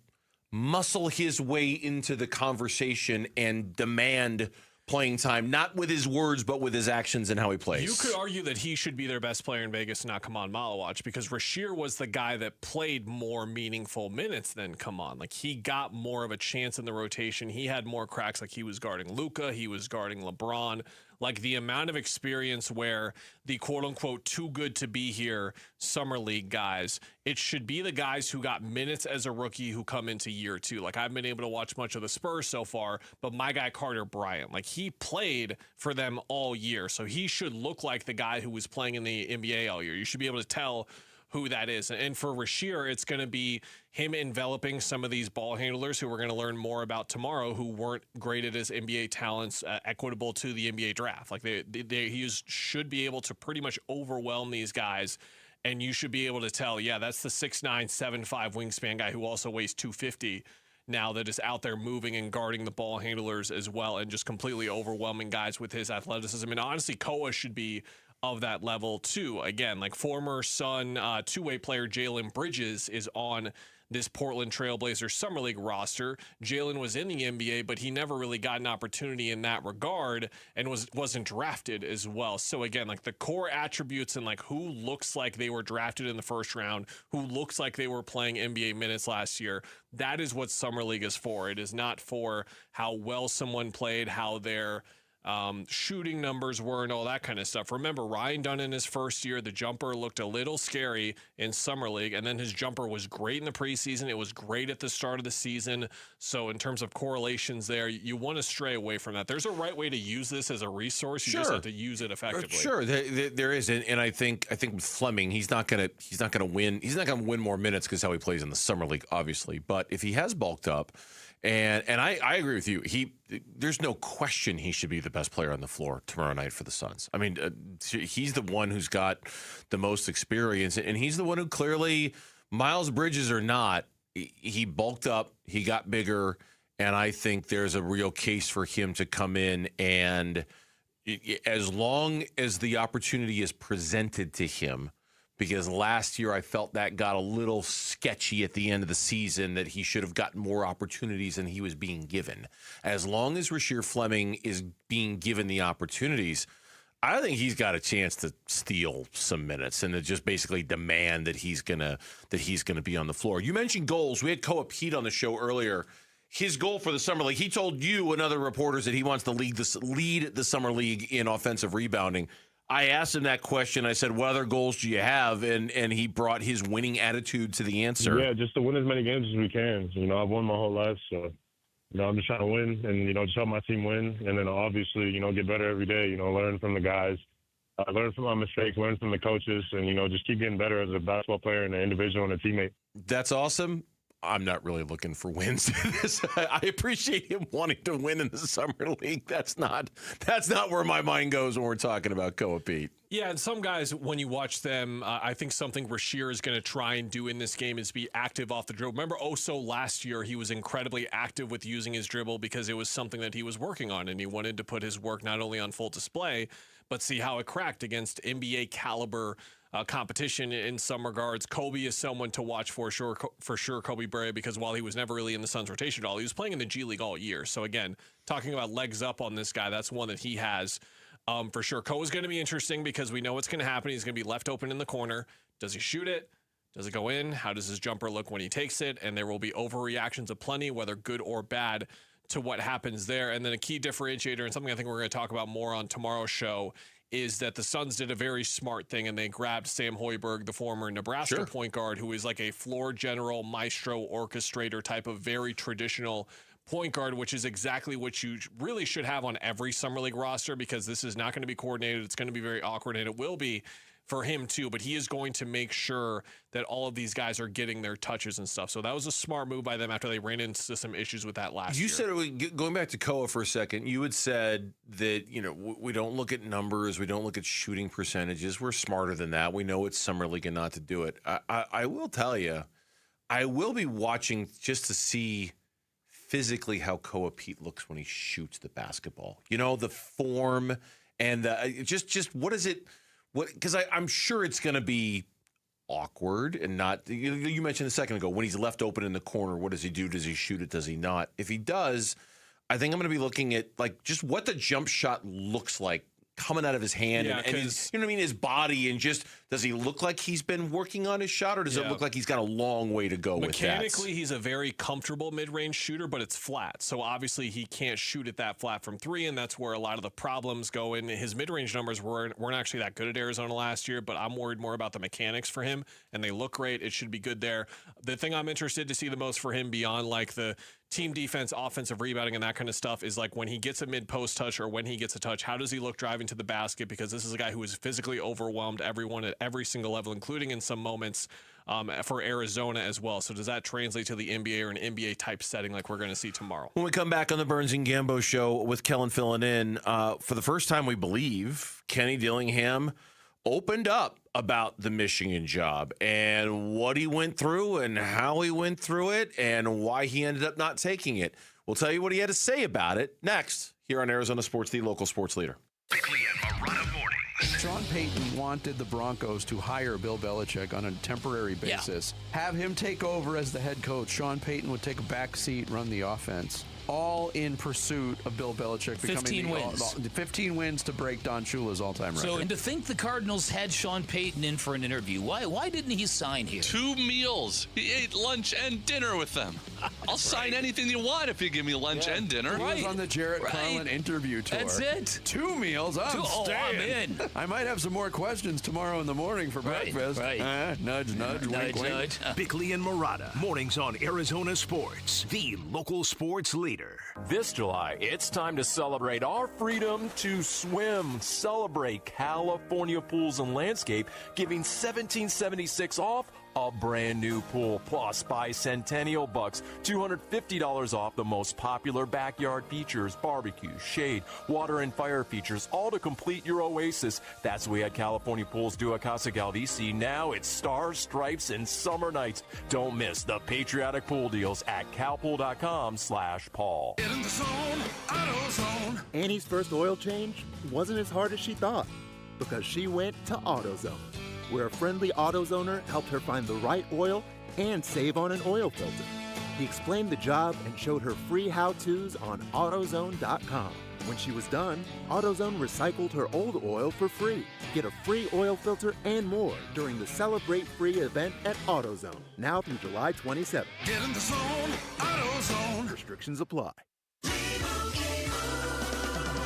muscle his way into the conversation and demand playing time, not with his words, but with his actions and how he plays. You could argue that he should be their best player in Vegas, not Kaman Maluach, because Rasheer was the guy that played more meaningful minutes than Kaman. Like, he got more of a chance in the rotation. He had more cracks. Like, he was guarding Luka, he was guarding LeBron. Like, the amount of experience where the quote-unquote too good to be here summer league guys, it should be the guys who got minutes as a rookie who come into year 2. Like, I've been able to watch much of the Spurs so far, but my guy Carter Bryant, like, he played for them all year, so he should look like the guy who was playing in the NBA all year. You should be able to tell who that is. And for Rasheer, it's going to be him enveloping some of these ball handlers who we're going to learn more about tomorrow, who weren't graded as NBA talents, equitable to the NBA draft. Like, he should be able to pretty much overwhelm these guys, and you should be able to tell, yeah, that's the 6'9", 7'5" wingspan guy who also weighs 250 now, that is out there moving and guarding the ball handlers as well, and just completely overwhelming guys with his athleticism. And honestly, Koa should be of that level too. Again, like former Sun two-way player Jalen Bridges is on this Portland Trailblazers Summer League roster. Jalen was in the NBA, but he never really got an opportunity in that regard and wasn't drafted as well. So again, like the core attributes and like who looks like they were drafted in the first round, who looks like they were playing NBA minutes last year, that is what Summer League is for. It is not for how well someone played, how their shooting numbers were and all that kind of stuff. Remember, Ryan Dunn in his first year, the jumper looked a little scary in Summer League, and then his jumper was great in the preseason. It was great at the start of the season. So in terms of correlations there, you want to stray away from that. There's a right way to use this as a resource. You just have to use it effectively. Sure, there is, and I think with Fleming, he's not gonna win. He's not gonna win more minutes because how he plays in the Summer League, obviously. But if he has bulked up. And I agree with you. There's no question he should be the best player on the floor tomorrow night for the Suns. I mean, he's the one who's got the most experience, and he's the one who clearly, Miles Bridges or not, he bulked up, he got bigger, and I think there's a real case for him to come in, and as long as the opportunity is presented to him, because last year I felt that got a little sketchy at the end of the season, that he should have gotten more opportunities than he was being given. As long as Rasheer Fleming is being given the opportunities, I think he's got a chance to steal some minutes and to just basically demand that he's gonna be on the floor. You mentioned goals. We had Koa Pete on the show earlier. His goal for the Summer League, he told you and other reporters that he wants to lead the Summer League in offensive rebounding. I asked him that question. I said, what other goals do you have? And he brought his winning attitude to the answer. Yeah, just to win as many games as we can. You know, I've won my whole life, so, you know, I'm just trying to win and, you know, just help my team win. And then obviously, you know, get better every day, you know, learn from the guys, learn from my mistakes, learn from the coaches, and, you know, just keep getting better as a basketball player and an individual and a teammate. That's awesome. I'm not really looking for wins. I appreciate him wanting to win in the Summer League. That's not where my mind goes when we're talking about Koa Pete. Yeah, and some guys, when you watch them, I think something Rasheer is going to try and do in this game is be active off the dribble. Remember Oso last year, he was incredibly active with using his dribble because it was something that he was working on, and he wanted to put his work not only on full display, but see how it cracked against NBA caliber competition in some regards. Kobe is someone to watch for sure, Kobe Bryant, because while he was never really in the Suns rotation at all, he was playing in the G League all year. So again, talking about legs up on this guy, that's one that he has for sure. Koa is going to be interesting because we know what's going to happen. He's going to be left open in the corner. Does he shoot it? Does it go in? How does his jumper look when he takes it? And there will be overreactions aplenty, whether good or bad, to what happens there. And then a key differentiator, and something I think we're going to talk about more on tomorrow's show, is that the Suns did a very smart thing, and they grabbed Sam Hoiberg, the former Nebraska point guard, who is like a floor general, maestro, orchestrator type of very traditional point guard, which is exactly what you really should have on every Summer League roster, because this is not going to be coordinated. It's going to be very awkward, and it will be for him too, but he is going to make sure that all of these guys are getting their touches and stuff. So that was a smart move by them after they ran into some issues with that last year. You said, going back to Koa for a second, you had said that, you know, we don't look at numbers, we don't look at shooting percentages. We're smarter than that. We know it's Summer League and not to do it. I will tell you, I will be watching just to see physically how Koa Pete looks when he shoots the basketball. You know, the form and just what is it? Because I'm sure it's going to be awkward and not. You mentioned a second ago when he's left open in the corner. What does he do? Does he shoot it? Does he not? If he does, I think I'm going to be looking at like just what the jump shot looks like coming out of his hand and his, you know what I mean, his body, and just does he look like he's been working on his shot, or does it look like he's got a long way to go with that? Mechanically, he's a very comfortable mid-range shooter, but it's flat. So obviously he can't shoot it that flat from three, and that's where a lot of the problems go in. His mid-range numbers weren't actually that good at Arizona last year, but I'm worried more about the mechanics for him, and they look great. It should be good there. The thing I'm interested to see the most for him beyond like the team defense, offensive rebounding, and that kind of stuff is like when he gets a mid-post touch or when he gets a touch, how does he look driving to the basket? Because this is a guy who has physically overwhelmed everyone at every single level, including in some moments for Arizona as well. So does that translate to the NBA or an NBA type setting like we're going to see tomorrow? When we come back on the Burns and Gambo show with Kellen filling in, for the first time we believe, Kenny Dillingham opened up about the Michigan job and what he went through and how he went through it and why he ended up not taking it. We'll tell you what he had to say about it next here on Arizona Sports, the local sports leader. Bickley and Marana mornings. Sean Payton wanted the Broncos to hire Bill Belichick on a temporary basis. Have him take over as the head coach. Sean Payton would take a back seat, run the offense. All in pursuit of Bill Belichick becoming 15 wins. 15 wins to break Don Shula's all-time record. So, and to think the Cardinals had Sean Payton in for an interview. Why didn't he sign here? 2 meals. He ate lunch and dinner with them. I'll sign anything you want if you give me lunch and dinner. He was on the Jarrett Carlin interview tour. That's it. 2 meals. I'm I'm in. I might have some more questions tomorrow in the morning for breakfast. Nudge, nudge, wink, wink. Bickley and Murata. Mornings on Arizona Sports, the local sports leader. This July, it's time to celebrate our freedom to swim. Celebrate California Pools and Landscape, giving $1,776 off a brand new pool. Plus, buy Centennial Bucks, $250 off the most popular backyard features, barbecue, shade, water, and fire features, all to complete your oasis. That's the way at California Pools do at Casa Galdici. Now it's stars, stripes, and summer nights. Don't miss the patriotic pool deals at calpool.com/Paul. Get in the zone, AutoZone. Annie's first oil change wasn't as hard as she thought because she went to AutoZone, where a friendly AutoZoner helped her find the right oil and save on an oil filter. He explained the job and showed her free how-tos on AutoZone.com. When she was done, AutoZone recycled her old oil for free. Get a free oil filter and more during the Celebrate Free event at AutoZone, now through July 27th. Get in the zone, AutoZone. Restrictions apply.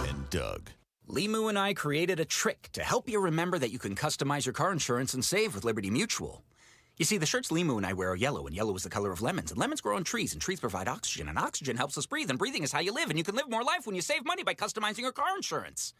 And Doug. Limu and I created a trick to help you remember that you can customize your car insurance and save with Liberty Mutual. You see, the shirts Limu and I wear are yellow, and yellow is the color of lemons, and lemons grow on trees, and trees provide oxygen, and oxygen helps us breathe, and breathing is how you live, and you can live more life when you save money by customizing your car insurance.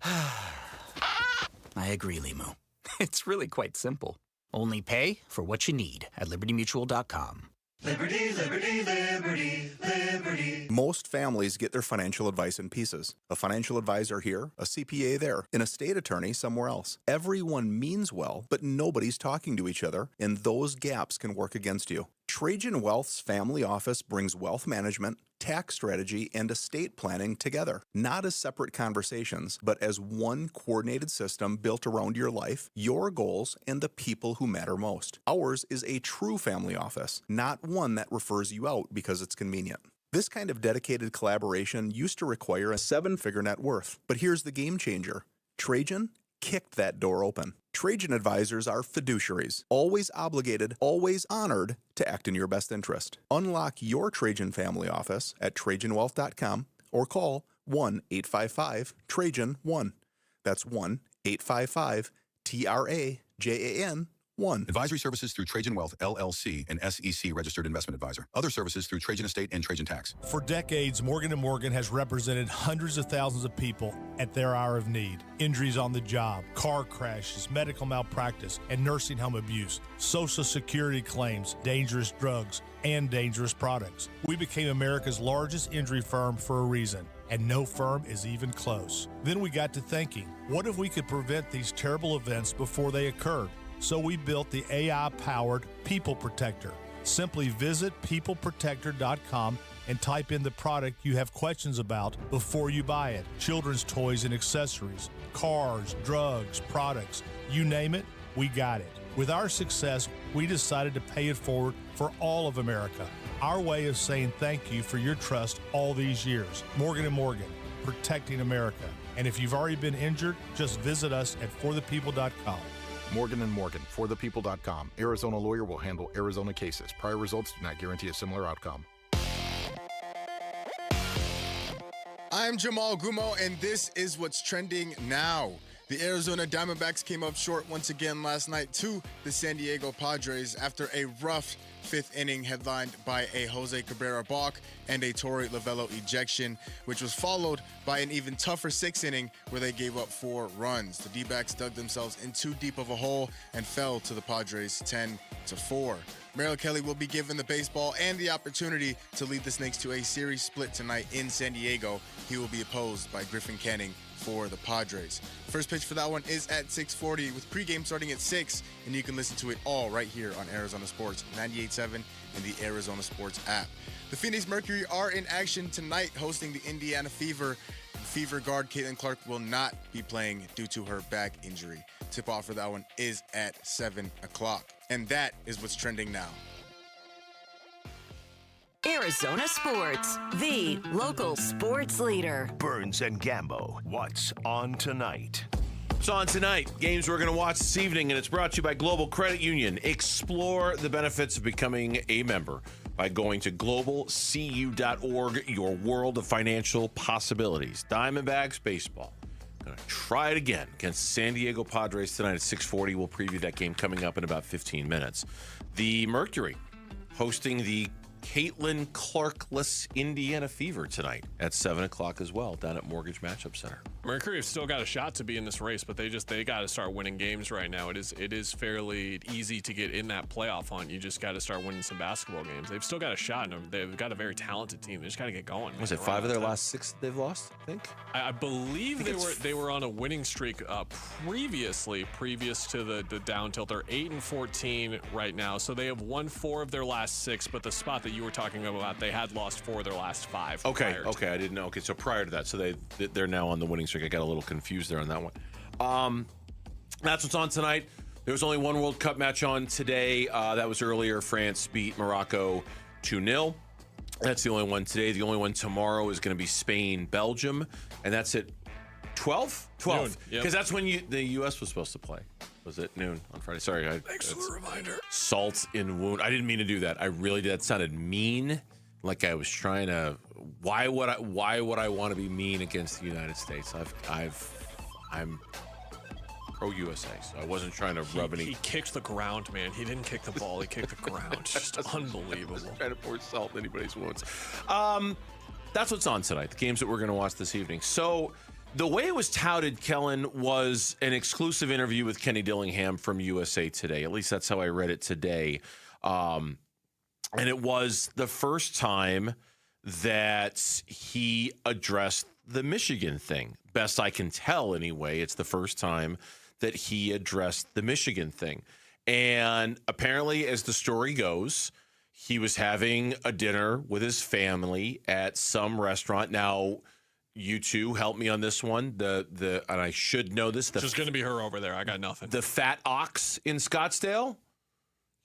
I agree, Limu. It's really quite simple. Only pay for what you need at libertymutual.com. Liberty, liberty, liberty, liberty. Most families get their financial advice in pieces. A financial advisor here, a CPA there, an estate attorney somewhere else. Everyone means well, but nobody's talking to each other, and those gaps can work against you. Trajan Wealth's family office brings wealth management, tax strategy, and estate planning together, not as separate conversations, but as one coordinated system built around your life, your goals, and the people who matter most. Ours is a true family office, not one that refers you out because it's convenient. This kind of dedicated collaboration used to require a 7-figure net worth, but here's the game changer. Trajan kicked that door open. Trajan advisors are fiduciaries, always obligated, always honored to act in your best interest. Unlock your Trajan family office at TrajanWealth.com or call 1-855-TRAJAN-1. That's 1-855-TRAJAN-1. Advisory services through Trajan Wealth, LLC, an SEC registered investment advisor. Other services through Trajan Estate and Trajan Tax. For decades, Morgan & Morgan has represented hundreds of thousands of people at their hour of need. Injuries on the job, car crashes, medical malpractice, and nursing home abuse, Social Security claims, dangerous drugs, and dangerous products. We became America's largest injury firm for a reason, and no firm is even close. Then we got to thinking, what if we could prevent these terrible events before they occurred? So we built the AI-powered People Protector. Simply visit peopleprotector.com and type in the product you have questions about before you buy it. Children's toys and accessories, cars, drugs, products, you name it, we got it. With our success, we decided to pay it forward for all of America. Our way of saying thank you for your trust all these years. Morgan & Morgan, protecting America. And if you've already been injured, just visit us at forthepeople.com. Morgan & Morgan, forthepeople.com. Arizona lawyer will handle Arizona cases. Prior results do not guarantee a similar outcome. I'm Jamal Gumo, and this is what's trending now. The Arizona Diamondbacks came up short once again last night to the San Diego Padres after a rough fifth inning headlined by a Jose Cabrera balk and a Torey Lovullo ejection, which was followed by an even tougher sixth inning where they gave up 4 runs. The D-backs dug themselves in too deep of a hole and fell to the Padres 10-4. Merrill Kelly will be given the baseball and the opportunity to lead the Snakes to a series split tonight in San Diego. He will be opposed by Griffin Canning for the Padres. First pitch for that one is at 6:40 with pregame starting at 6, and you can listen to it all right here on Arizona Sports 98.7 and the Arizona Sports app. The Phoenix Mercury are in action tonight hosting the Indiana Fever. Fever guard Caitlin Clark will not be playing due to her back injury. Tip-off for that one is at 7 o'clock. And that is what's trending now. Arizona Sports, the local sports leader. Burns and Gambo, what's on tonight? What's on tonight? Games we're going to watch this evening, and it's brought to you by Global Credit Union. Explore the benefits of becoming a member by going to globalcu.org, your world of financial possibilities. Diamondbacks baseball. Going to try it again against the San Diego Padres tonight at 6:40. We'll preview that game coming up in about 15 minutes. The Mercury hosting the Caitlin Clark-less Indiana Fever tonight at 7 o'clock as well, down at Mortgage Matchup Center. Mercury have still got a shot to be in this race, but they got to start winning games right now. It is fairly easy to get in that playoff hunt. You just got to start winning some basketball games. They've still got a shot, and they've got a very talented team. They just got to get going. Was it 5 of their last 6 they've lost, I think? I believe they were on a winning streak previous to the down tilt. They're 8-14 right now, so they have won 4 of their last 6, but the spot that you were talking about, they had lost 4 of their last 5. Okay, I didn't know. Okay, so prior to that, so they're now on the winning streak. I got a little confused there on that one. That's what's on tonight. There was only one World Cup match on today. That was earlier. France beat Morocco 2-0. That's the only one today. The only one tomorrow is going to be Spain-Belgium, and that's at 12? 12. Because that's when the U.S. was supposed to play. Was it noon on Friday? Sorry. Thanks for the reminder. Salt in wound. I didn't mean to do that. I really did. That sounded mean. Like I was trying to. Why would I want to be mean against the United States? I'm pro USA, so I wasn't trying to rub any. He kicked the ground, man. He didn't kick the ball. He kicked the ground. Just unbelievable. Trying to pour salt in anybody's wounds. That's what's on tonight. The games that we're going to watch this evening. So. The way it was touted, Kellen, was an exclusive interview with Kenny Dillingham from USA Today. At least that's how I read it today. And it was the first time that he addressed the Michigan thing. Best I can tell, anyway, it's the first time that he addressed the Michigan thing. And apparently, as the story goes, he was having a dinner with his family at some restaurant. Now, you two help me on this one. And I should know this. It's just going to be her over there. I got nothing. The Fat Ox in Scottsdale?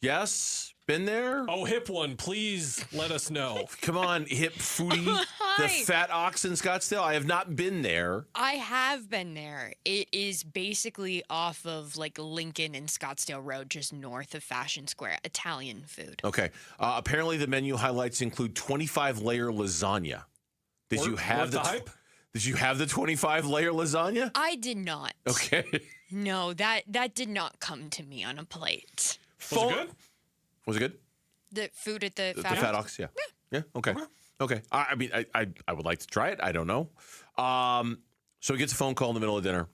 Yes? Been there? Oh, hip one. Please let us know. Come on, hip foodie. The Fat Ox in Scottsdale? I have not been there. I have been there. It is basically off of like Lincoln and Scottsdale Road, just north of Fashion Square. Italian food. Okay. Apparently the menu highlights include 25-layer lasagna. Did you have the hype? Did you have the 25-layer lasagna? I did not. Okay. No, that did not come to me on a plate. Was it good? Was it good? The food at the Fat Ox, yeah. Yeah. Okay. I mean, I would like to try it. I don't know. So he gets a phone call in the middle of dinner,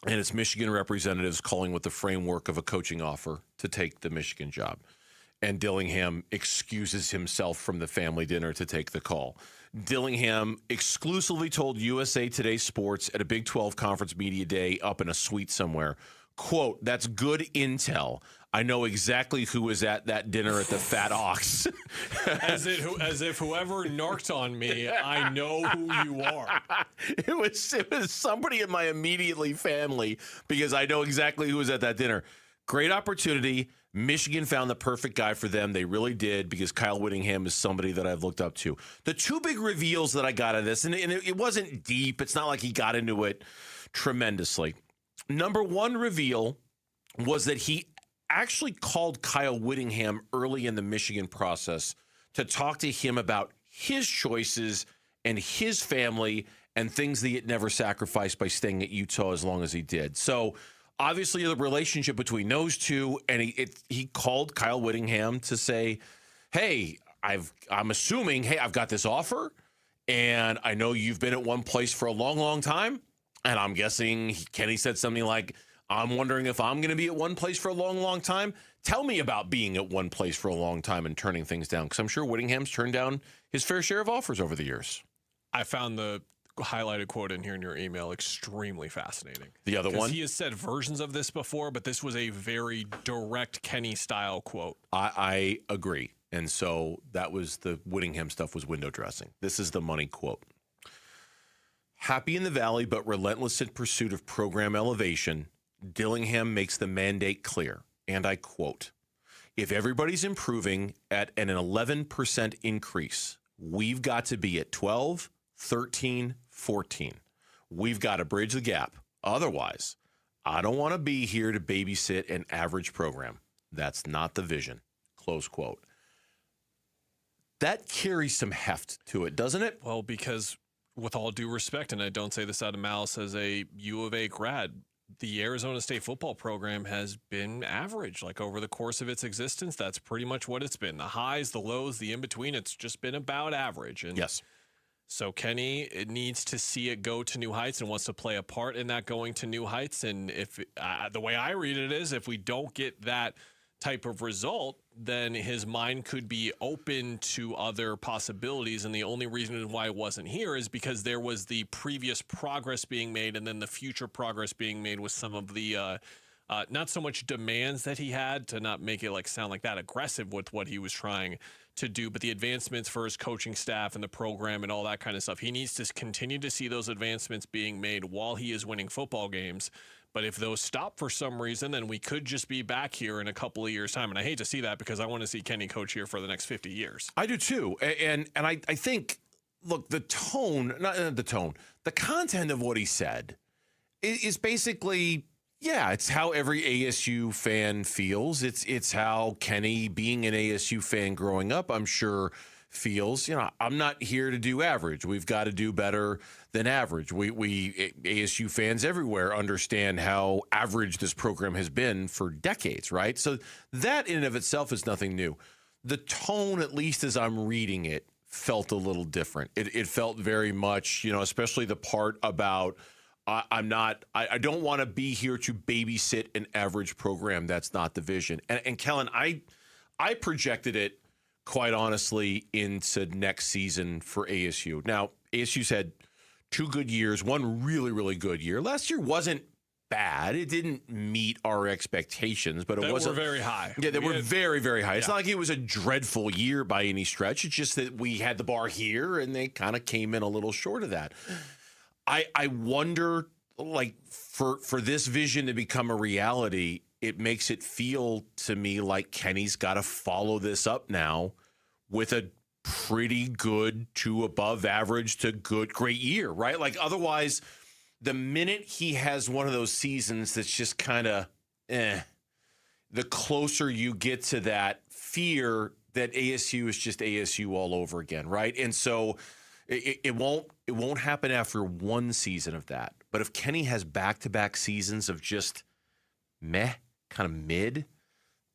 and it's Michigan representatives calling with the framework of a coaching offer to take the Michigan job. And Dillingham excuses himself from the family dinner to take the call. Dillingham exclusively told USA Today Sports at a Big 12 Conference Media Day up in a suite somewhere, quote, "That's good intel. I know exactly who was at that dinner at the Fat Ox." as if whoever narked on me, I know who you are. It was somebody in my immediately family because I know exactly who was at that dinner. Great opportunity. Michigan found the perfect guy for them. They really did, because Kyle Whittingham is somebody that I've looked up to. The two big reveals that I got of this, and it wasn't deep. It's not like he got into it tremendously. Number one reveal was that he actually called Kyle Whittingham early in the Michigan process to talk to him about his choices and his family and things that he had never sacrificed by staying at Utah as long as he did. So obviously the relationship between those two, and he called Kyle Whittingham to say, hey, I'm assuming, hey, I've got this offer, and I know you've been at one place for a long, long time, and I'm guessing Kenny said something like, I'm wondering if I'm going to be at one place for a long, long time. Tell me about being at one place for a long time and turning things down, because I'm sure Whittingham's turned down his fair share of offers over the years. I found the highlighted quote in here in your email extremely fascinating. The other one? He has said versions of this before, but this was a very direct Kenny-style quote. I agree. And so that was the Whittingham stuff was window dressing. This is the money quote. Happy in the valley, but relentless in pursuit of program elevation, Dillingham makes the mandate clear, and I quote, "If everybody's improving at an 11% increase, we've got to be at 12, 13, 14. We've got to bridge the gap. Otherwise, I don't want to be here to babysit an average program. That's not the vision." Close quote. That carries some heft to it, doesn't it? Well, because with all due respect, and I don't say this out of malice as a U of A grad, the Arizona State football program has been average. Like over the course of its existence, that's pretty much what it's been. The highs, the lows, the in-between, it's just been about average. And yes. So Kenny needs to see it go to new heights and wants to play a part in that going to new heights. And if the way I read it is, if we don't get that type of result, then his mind could be open to other possibilities. And the only reason why it wasn't here is because there was the previous progress being made and then the future progress being made with some of the not so much demands that he had, to not make it like sound like that aggressive with what he was trying to do, but the advancements for his coaching staff and the program and all that kind of stuff. He needs to continue to see those advancements being made while he is winning football games. But if those stop for some reason, then we could just be back here in a couple of years' time. And I hate to see that because I want to see Kenny coach here for the next 50 years. I do too. And I think, look, the tone, not the tone, the content of what he said is basically, yeah, it's how every ASU fan feels. It's how Kenny, being an ASU fan growing up, I'm sure feels. You know, I'm not here to do average. We've got to do better than average. We ASU fans everywhere understand how average this program has been for decades, right? So that in and of itself is nothing new. The tone, at least as I'm reading it, felt a little different. It felt very much, you know, especially the part about I don't want to be here to babysit an average program. That's not the vision. And Kellen, I projected it, quite honestly, into next season for ASU. Now, ASU's had 2 good years, one really, really good year. Last year wasn't bad. It didn't meet our expectations, but it wasn't. They were very high. Yeah, they were very, very high. It's not like it was a dreadful year by any stretch. It's just that we had the bar here, and they kind of came in a little short of that. I wonder, like, for this vision to become a reality, it makes it feel to me like Kenny's got to follow this up now with a pretty good to above average to great year, right? Like otherwise, the minute he has one of those seasons that's just kind of the closer you get to that fear that ASU is just ASU all over again, right? And so it won't happen after one season of that. But if Kenny has back-to-back seasons of just meh, kind of mid,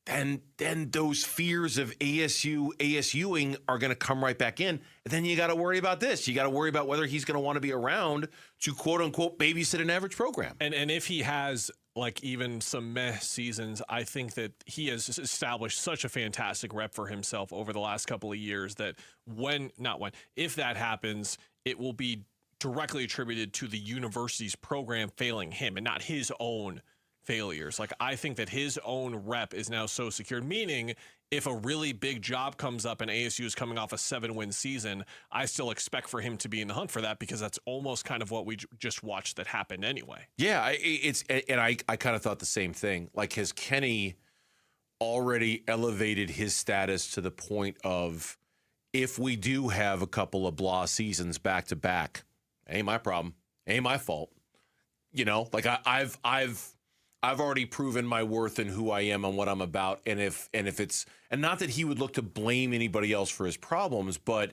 then those fears of ASUing are going to come right back in. And then you got to worry about this. You got to worry about whether he's going to want to be around to quote unquote babysit an average program. And if he has like even some meh seasons, I think that he has established such a fantastic rep for himself over the last couple of years that if that happens, it will be directly attributed to the university's program failing him and not his own failures. Like, I think that his own rep is now so secured, meaning if a really big job comes up and ASU is coming off a 7-win season, I still expect for him to be in the hunt for that because that's almost kind of what we just watched that happened anyway. Yeah, I kind of thought the same thing. Like, has Kenny already elevated his status to the point of, if we do have a couple of blah seasons back to back, ain't my problem, ain't my fault. You know, like I've already proven my worth and who I am and what I'm about. And if it's, and not that he would look to blame anybody else for his problems, but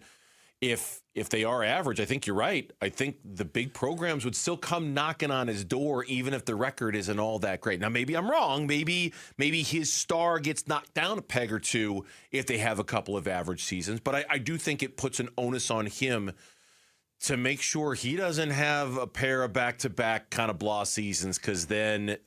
if they are average, I think you're right. I think the big programs would still come knocking on his door, even if the record isn't all that great. Now, maybe I'm wrong. Maybe his star gets knocked down a peg or two if they have a couple of average seasons. But I do think it puts an onus on him to make sure he doesn't have a pair of back-to-back kind of blah seasons, because then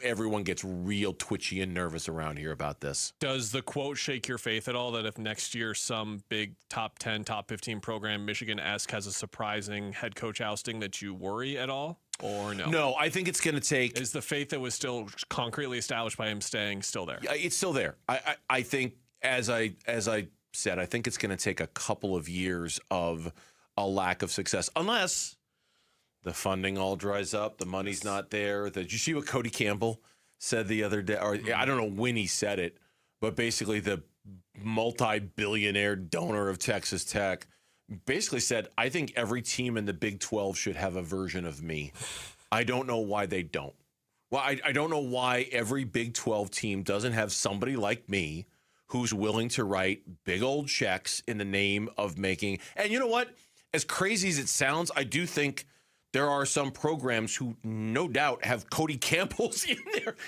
everyone gets real twitchy and nervous around here about this. Does the quote shake your faith at all that if next year some big top 10, top 15 program, Michigan-esque, has a surprising head coach ousting, that you worry at all? Or no? No, I think it's going to take... Is the faith that was still concretely established by him staying still there? It's still there. I think, as I said, I think it's going to take a couple of years of a lack of success, unless The funding all dries up. The money's not there. Did you see what Cody Campbell said the other day? Or I don't know when he said it, but basically the multi-billionaire donor of Texas Tech basically said, I think every team in the Big 12 should have a version of me. I don't know why they don't. Well, I don't know why every Big 12 team doesn't have somebody like me who's willing to write big old checks in the name of making. And you know what? As crazy as it sounds, I do think there are some programs who no doubt have Cody Campbell's in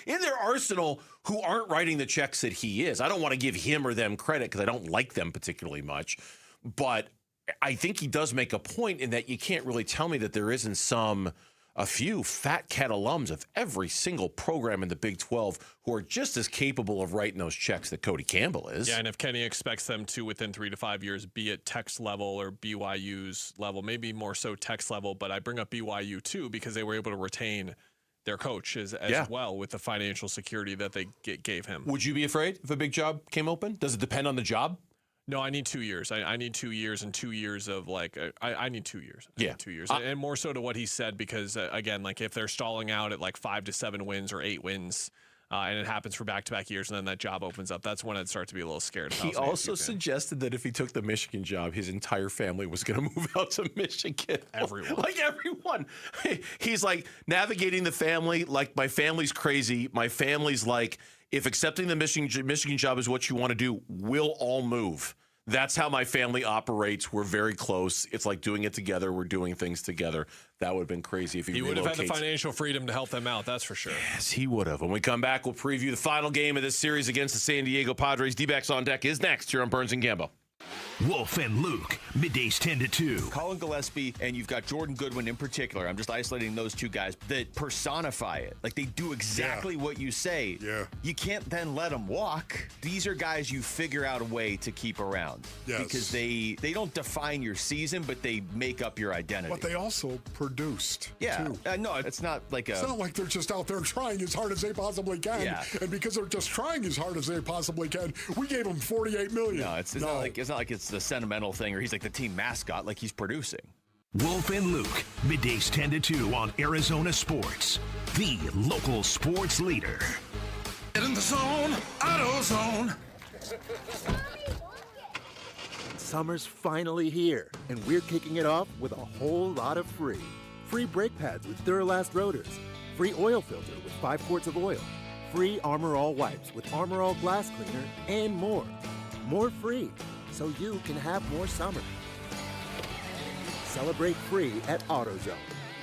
their arsenal who aren't writing the checks that he is. I don't want to give him or them credit because I don't like them particularly much. But I think he does make a point in that you can't really tell me that there isn't a few fat cat alums of every single program in the Big 12 who are just as capable of writing those checks that Cody Campbell is. Yeah, and if Kenny expects them to, within 3 to 5 years, be at Tech's level or BYU's level, maybe more so Tech's level, but I bring up BYU too because they were able to retain their coach as well with the financial security that they gave him. Would you be afraid if a big job came open? Does it depend on the job? No, I need 2 years. I need 2 years and 2 years of I need 2 years. I need 2 years. And more so to what he said, because again, like if they're stalling out at like 5 to 7 wins or 8 wins, and it happens for back-to-back years and then that job opens up, that's when I'd start to be a little scared. He also suggested that if he took the Michigan job, his entire family was going to move out to Michigan. Everyone. Like everyone. He's like navigating the family. Like my family's crazy. My family's like, if accepting the Michigan job is what you want to do, we'll all move. That's how my family operates. We're very close. It's like doing it together. We're doing things together. That would have been crazy if he would have had the financial freedom to help them out. That's for sure. Yes, he would have. When we come back, we'll preview the final game of this series against the San Diego Padres. D-backs on deck is next here on Burns and Gambo. Wolf and Luke, middays 10 to 2. Colin Gillespie, and you've got Jordan Goodwin in particular. I'm just isolating those two guys that personify it. Like they do exactly what you say. Yeah. You can't then let them walk. These are guys you figure out a way to keep around. Yes. Because they don't define your season, but they make up your identity. But they also produced. Yeah. Too. No, it's not like It's not like they're just out there trying as hard as they possibly can. Yeah. And because they're just trying as hard as they possibly can, we gave them $48 million. No, it's not like it's the sentimental thing, or he's like the team mascot, like he's producing. Wolf and Luke, middays 10 to 2 on Arizona Sports, the local sports leader. Get in the zone, AutoZone. Summer's finally here, and we're kicking it off with a whole lot of free. Free brake pads with Duralast rotors. Free oil filter with 5 quarts of oil. Free Armor All wipes with Armor All glass cleaner, and more. More free, so you can have more summer. Celebrate free at AutoZone.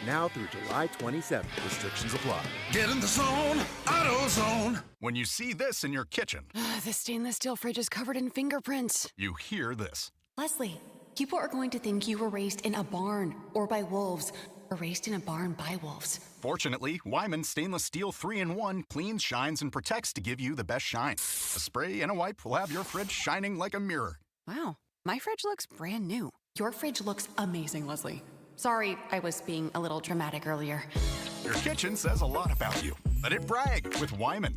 Now through July 27th. Restrictions apply. Get in the zone, AutoZone. When you see this in your kitchen, The stainless steel fridge is covered in fingerprints. you hear this. Leslie, people are going to think you were raised in a barn or by wolves, or raised in a barn by wolves. Fortunately, Wyman Stainless Steel 3-in-1 cleans, shines, and protects to give you the best shine. A spray and a wipe will have your fridge shining like a mirror. Wow, my fridge looks brand new. Your fridge looks amazing, Leslie. Sorry, I was being a little dramatic earlier. Your kitchen says a lot about you. Let it brag with Wyman.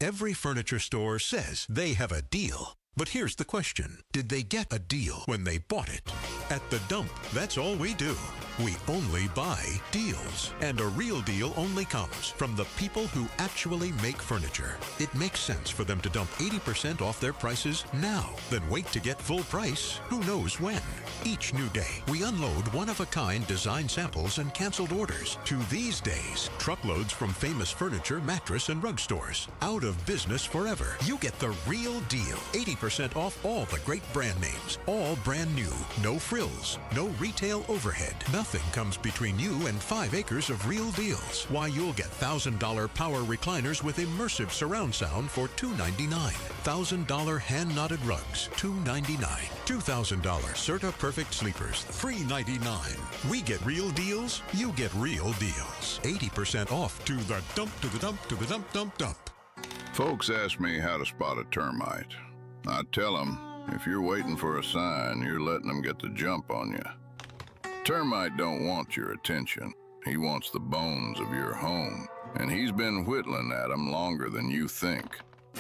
Every furniture store says they have a deal. But here's the question. Did they get a deal when they bought it? At The Dump, that's all we do. We only buy deals. And a real deal only comes from the people who actually make furniture. It makes sense for them to dump 80% off their prices now, then wait to get full price who knows when. Each new day, we unload one-of-a-kind design samples and canceled orders to these days, truckloads from famous furniture, mattress, and rug stores. Out of business forever. You get the real deal. 80% off all the great brand names. All brand new. No frills. No retail overhead. Nothing comes between you and 5 acres of real deals. Why, you'll get $1,000 power recliners with immersive surround sound for $299. $1,000 hand-knotted rugs, $299. $2,000 Serta Perfect Sleepers, $399. We get real deals, you get real deals. 80% off to the dump, to the dump, to the dump, dump, dump. Folks ask me how to spot a termite. I tell them, if you're waiting for a sign, you're letting them get the jump on you. Termite don't want your attention. He wants the bones of your home, and he's been whittling at them longer than you think.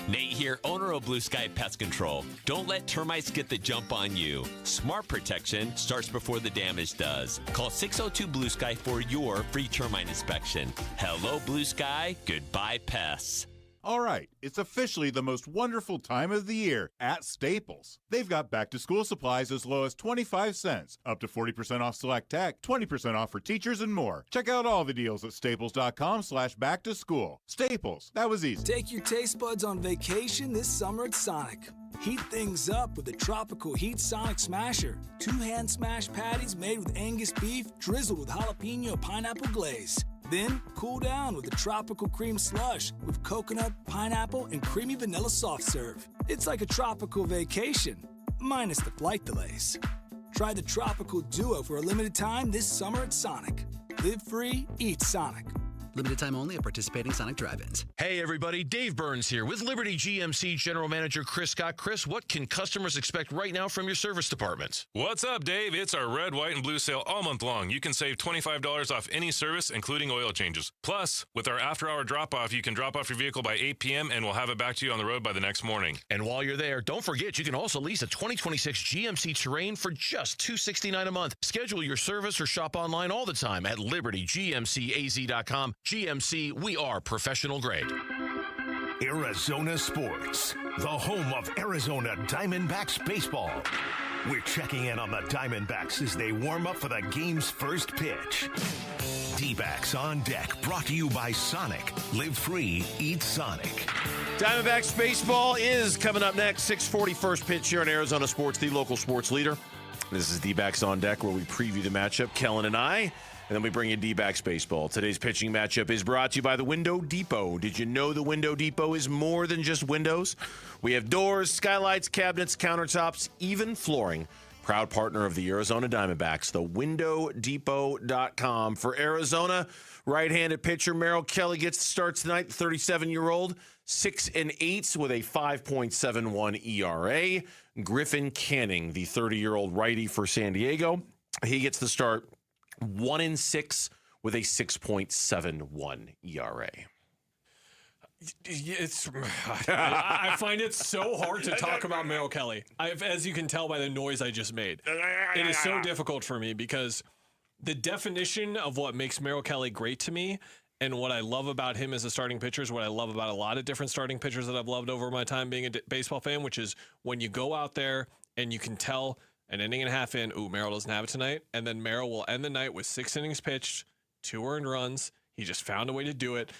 Nate here, owner of Blue Sky Pest Control. Don't let termites get the jump on you. Smart protection starts before the damage does. Call 602 Blue Sky for your free termite inspection. Hello, Blue Sky. Goodbye, pests. All right, it's officially the most wonderful time of the year at Staples. They've got back-to-school supplies as low as 25 cents, up to 40% off select tech, 20% off for teachers, and more. Check out all the deals at staples.com/back-to-school. Staples, that was easy. Take your taste buds on vacation this summer at Sonic. Heat things up with the Tropical Heat Sonic Smasher. 2 hand-smashed patties made with Angus beef, drizzled with jalapeno pineapple glaze. Then, cool down with the Tropical Cream Slush with coconut, pineapple, and creamy vanilla soft serve. It's like a tropical vacation, minus the flight delays. Try the Tropical Duo for a limited time this summer at Sonic. Live free, eat Sonic. Limited time only at participating Sonic drive-ins. Hey, everybody. Dave Burns here with Liberty GMC General Manager Chris Scott. Chris, what can customers expect right now from your service department? What's up, Dave? It's our red, white, and blue sale all month long. You can save $25 off any service, including oil changes. Plus, with our after-hour drop-off, you can drop off your vehicle by 8 p.m. and we'll have it back to you on the road by the next morning. And while you're there, don't forget you can also lease a 2026 GMC Terrain for just $269 a month. Schedule your service or shop online all the time at libertygmcaz.com. GMC, we are professional grade. Arizona Sports, the home of Arizona Diamondbacks baseball. We're checking in on the Diamondbacks as they warm up for the game's first pitch. D-backs on deck, brought to you by Sonic. Live free, eat Sonic. Diamondbacks baseball is coming up next. 6:40 first pitch here on Arizona Sports, the local sports leader. This is D-backs on deck, where we preview the matchup, Kellen and I. And then we bring in D-backs baseball. Today's pitching matchup is brought to you by the Window Depot. Did you know the Window Depot is more than just windows? We have doors, skylights, cabinets, countertops, even flooring. Proud partner of the Arizona Diamondbacks, the WindowDepot.com. For Arizona, right-handed pitcher Merrill Kelly gets the start tonight, the 37-year-old. 6-8 with a 5.71 ERA. Griffin Canning, the 30-year-old righty for San Diego. He gets the start 1-6 with a 6.71 ERA. I find it so hard to talk about Merrill Kelly. As you can tell by the noise I just made, it is so difficult for me because the definition of what makes Merrill Kelly great to me and what I love about him as a starting pitcher is what I love about a lot of different starting pitchers that I've loved over my time being a baseball fan, which is when you go out there and you can tell an inning and a half in, Merrill doesn't have it tonight. And then Merrill will end the night with 6 innings pitched, 2 earned runs. He just found a way to do it.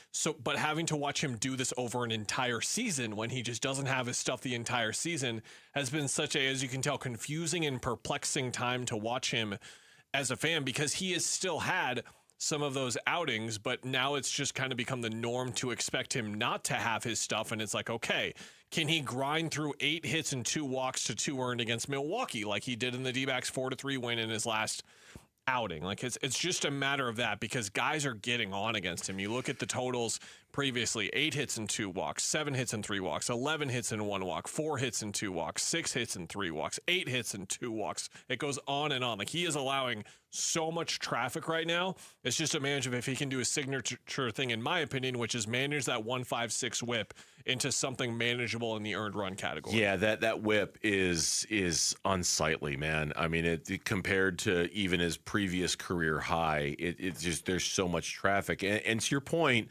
But having to watch him do this over an entire season when he just doesn't have his stuff the entire season has been such a, as you can tell, confusing and perplexing time to watch him as a fan, because he has still had some of those outings, but now it's just kind of become the norm to expect him not to have his stuff. And it's like, okay, can he grind through 8 hits and 2 walks to 2 earned against Milwaukee like he did in the D-backs 4-3 win in his last outing? Like it's just a matter of that, because guys are getting on against him. You look at the totals previously: 8 hits and 2 walks, 7 hits and 3 walks, 11 hits and 1 walk, 4 hits and 2 walks, 6 hits and 3 walks, 8 hits and 2 walks. It goes on and on. Like, he is allowing so much traffic right now. It's just a matter of if he can do his signature thing, in my opinion, which is manage that 1.56 whip into something manageable in the earned run category. Yeah, that whip is unsightly, man. I mean, it compared to even his previous career high, it's just, there's so much traffic. And to your point,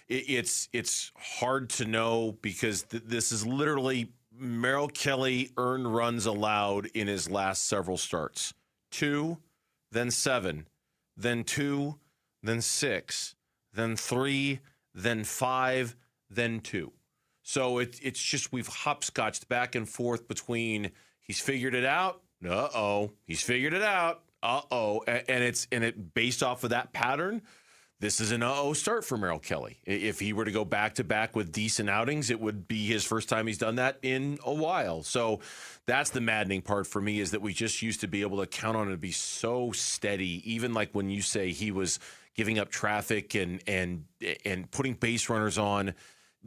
it's hard to know, because this is literally Merrill Kelly earned runs allowed in his last several starts: 2, then 7, then 2, then 6, then 3, then 5, then 2. So it's just, we've hopscotched back and forth between he's figured it out, he's figured it out, and it based off of that pattern. This is an start for Merrill Kelly. If he were to go back-to-back with decent outings, it would be his first time he's done that in a while. So that's the maddening part for me, is that we just used to be able to count on it to be so steady. Even like when you say he was giving up traffic and putting base runners on,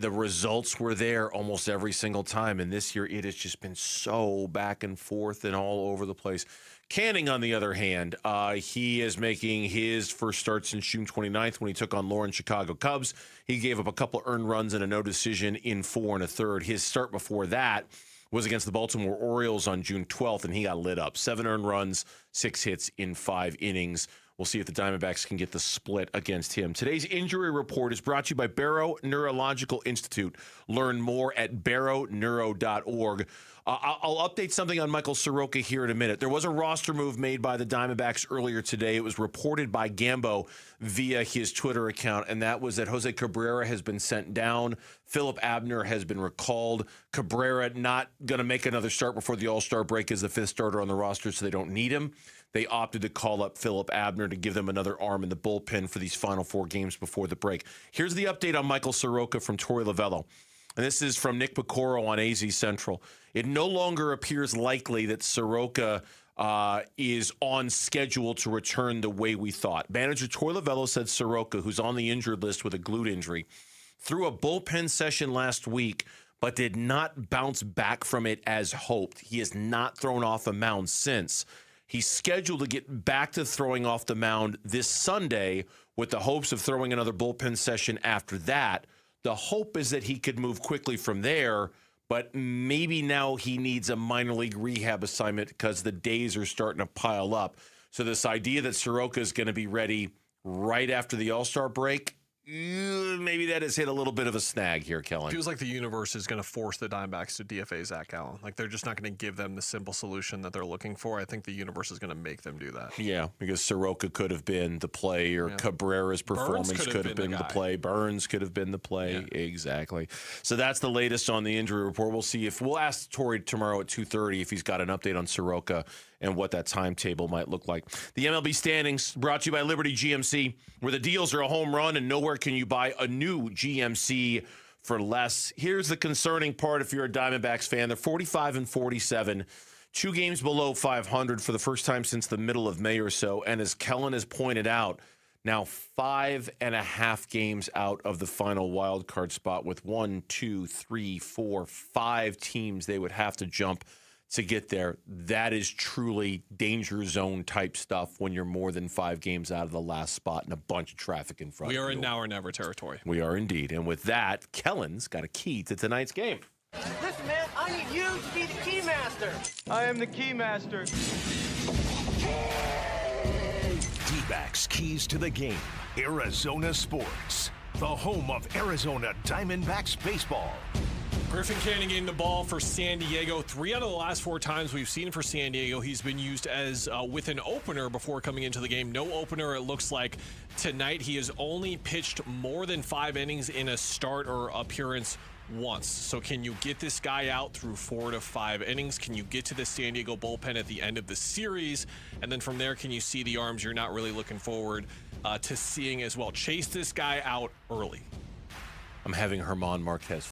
the results were there almost every single time. And this year, it has just been so back and forth and all over the place. Canning, on the other hand, he is making his first start since June 29th when he took on Lauren Chicago Cubs. He gave up a couple earned runs and a no decision in 4 1/3. His start before that was against the Baltimore Orioles on June 12th, and he got lit up. 7 earned runs, 6 hits in 5 innings. We'll see if the Diamondbacks can get the split against him. Today's injury report is brought to you by Barrow Neurological Institute. Learn more at barrowneuro.org. I'll update something on Michael Soroka here in a minute. There was a roster move made by the Diamondbacks earlier today. It was reported by Gambo via his Twitter account, and that was that Jose Cabrera has been sent down. Philip Abner has been recalled. Cabrera not going to make another start before the All-Star break as the 5th starter on the roster, so they don't need him. They opted to call up Philip Abner to give them another arm in the bullpen for these final 4 games before the break. Here's the update on Michael Soroka from Torey Lavello. And this is from Nick Picoro on AZ Central. It no longer appears likely that Soroka is on schedule to return the way we thought. Manager Torey Lavello said Soroka, who's on the injured list with a glute injury, threw a bullpen session last week, but did not bounce back from it as hoped. He has not thrown off a mound since. He's scheduled to get back to throwing off the mound this Sunday with the hopes of throwing another bullpen session after that. The hope is that he could move quickly from there, but maybe now he needs a minor league rehab assignment because the days are starting to pile up. So this idea that Soroka is going to be ready right after the All-Star break, maybe that has hit a little bit of a snag here, Kellen. Feels like the universe is going to force the Diamondbacks to DFA Zach Gallen. Like they're just not going to give them the simple solution that they're looking for. I think the universe is going to make them do that. Yeah, because Soroka could have been the play, or Cabrera's performance could have been the play. Burns could have been the play. Yeah. Exactly. So that's the latest on the injury report. We'll ask Torey tomorrow at 2:30 if he's got an update on Soroka and what that timetable might look like. The MLB standings brought to you by Liberty GMC, where the deals are a home run and nowhere can you buy a new GMC for less. Here's the concerning part if you're a Diamondbacks fan. They're 45-47, 2 games below 500 for the first time since the middle of May or so. And as Kellen has pointed out, now 5.5 games out of the final wild card spot with 1, 2, 3, 4, 5 teams they would have to jump to get there. That is truly danger zone type stuff when you're more than 5 games out of the last spot and a bunch of traffic in front of you. We are in now or never territory. We are indeed. And with that, Kellen's got a key to tonight's game. Listen, man, I need you to be the key master. I am the key master. D-backs keys to the game. Arizona Sports, the home of Arizona Diamondbacks baseball. Griffin Canning getting the ball for San Diego. 3 out of the last 4 times we've seen for San Diego, he's been used as with an opener before coming into the game. No opener, it looks like. Tonight, he has only pitched more than 5 innings in a start or appearance once. So can you get this guy out through 4 to 5 innings? Can you get to the San Diego bullpen at the end of the series? And then from there, can you see the arms you're not really looking forward to seeing as well? Chase this guy out early. I'm having German Marquez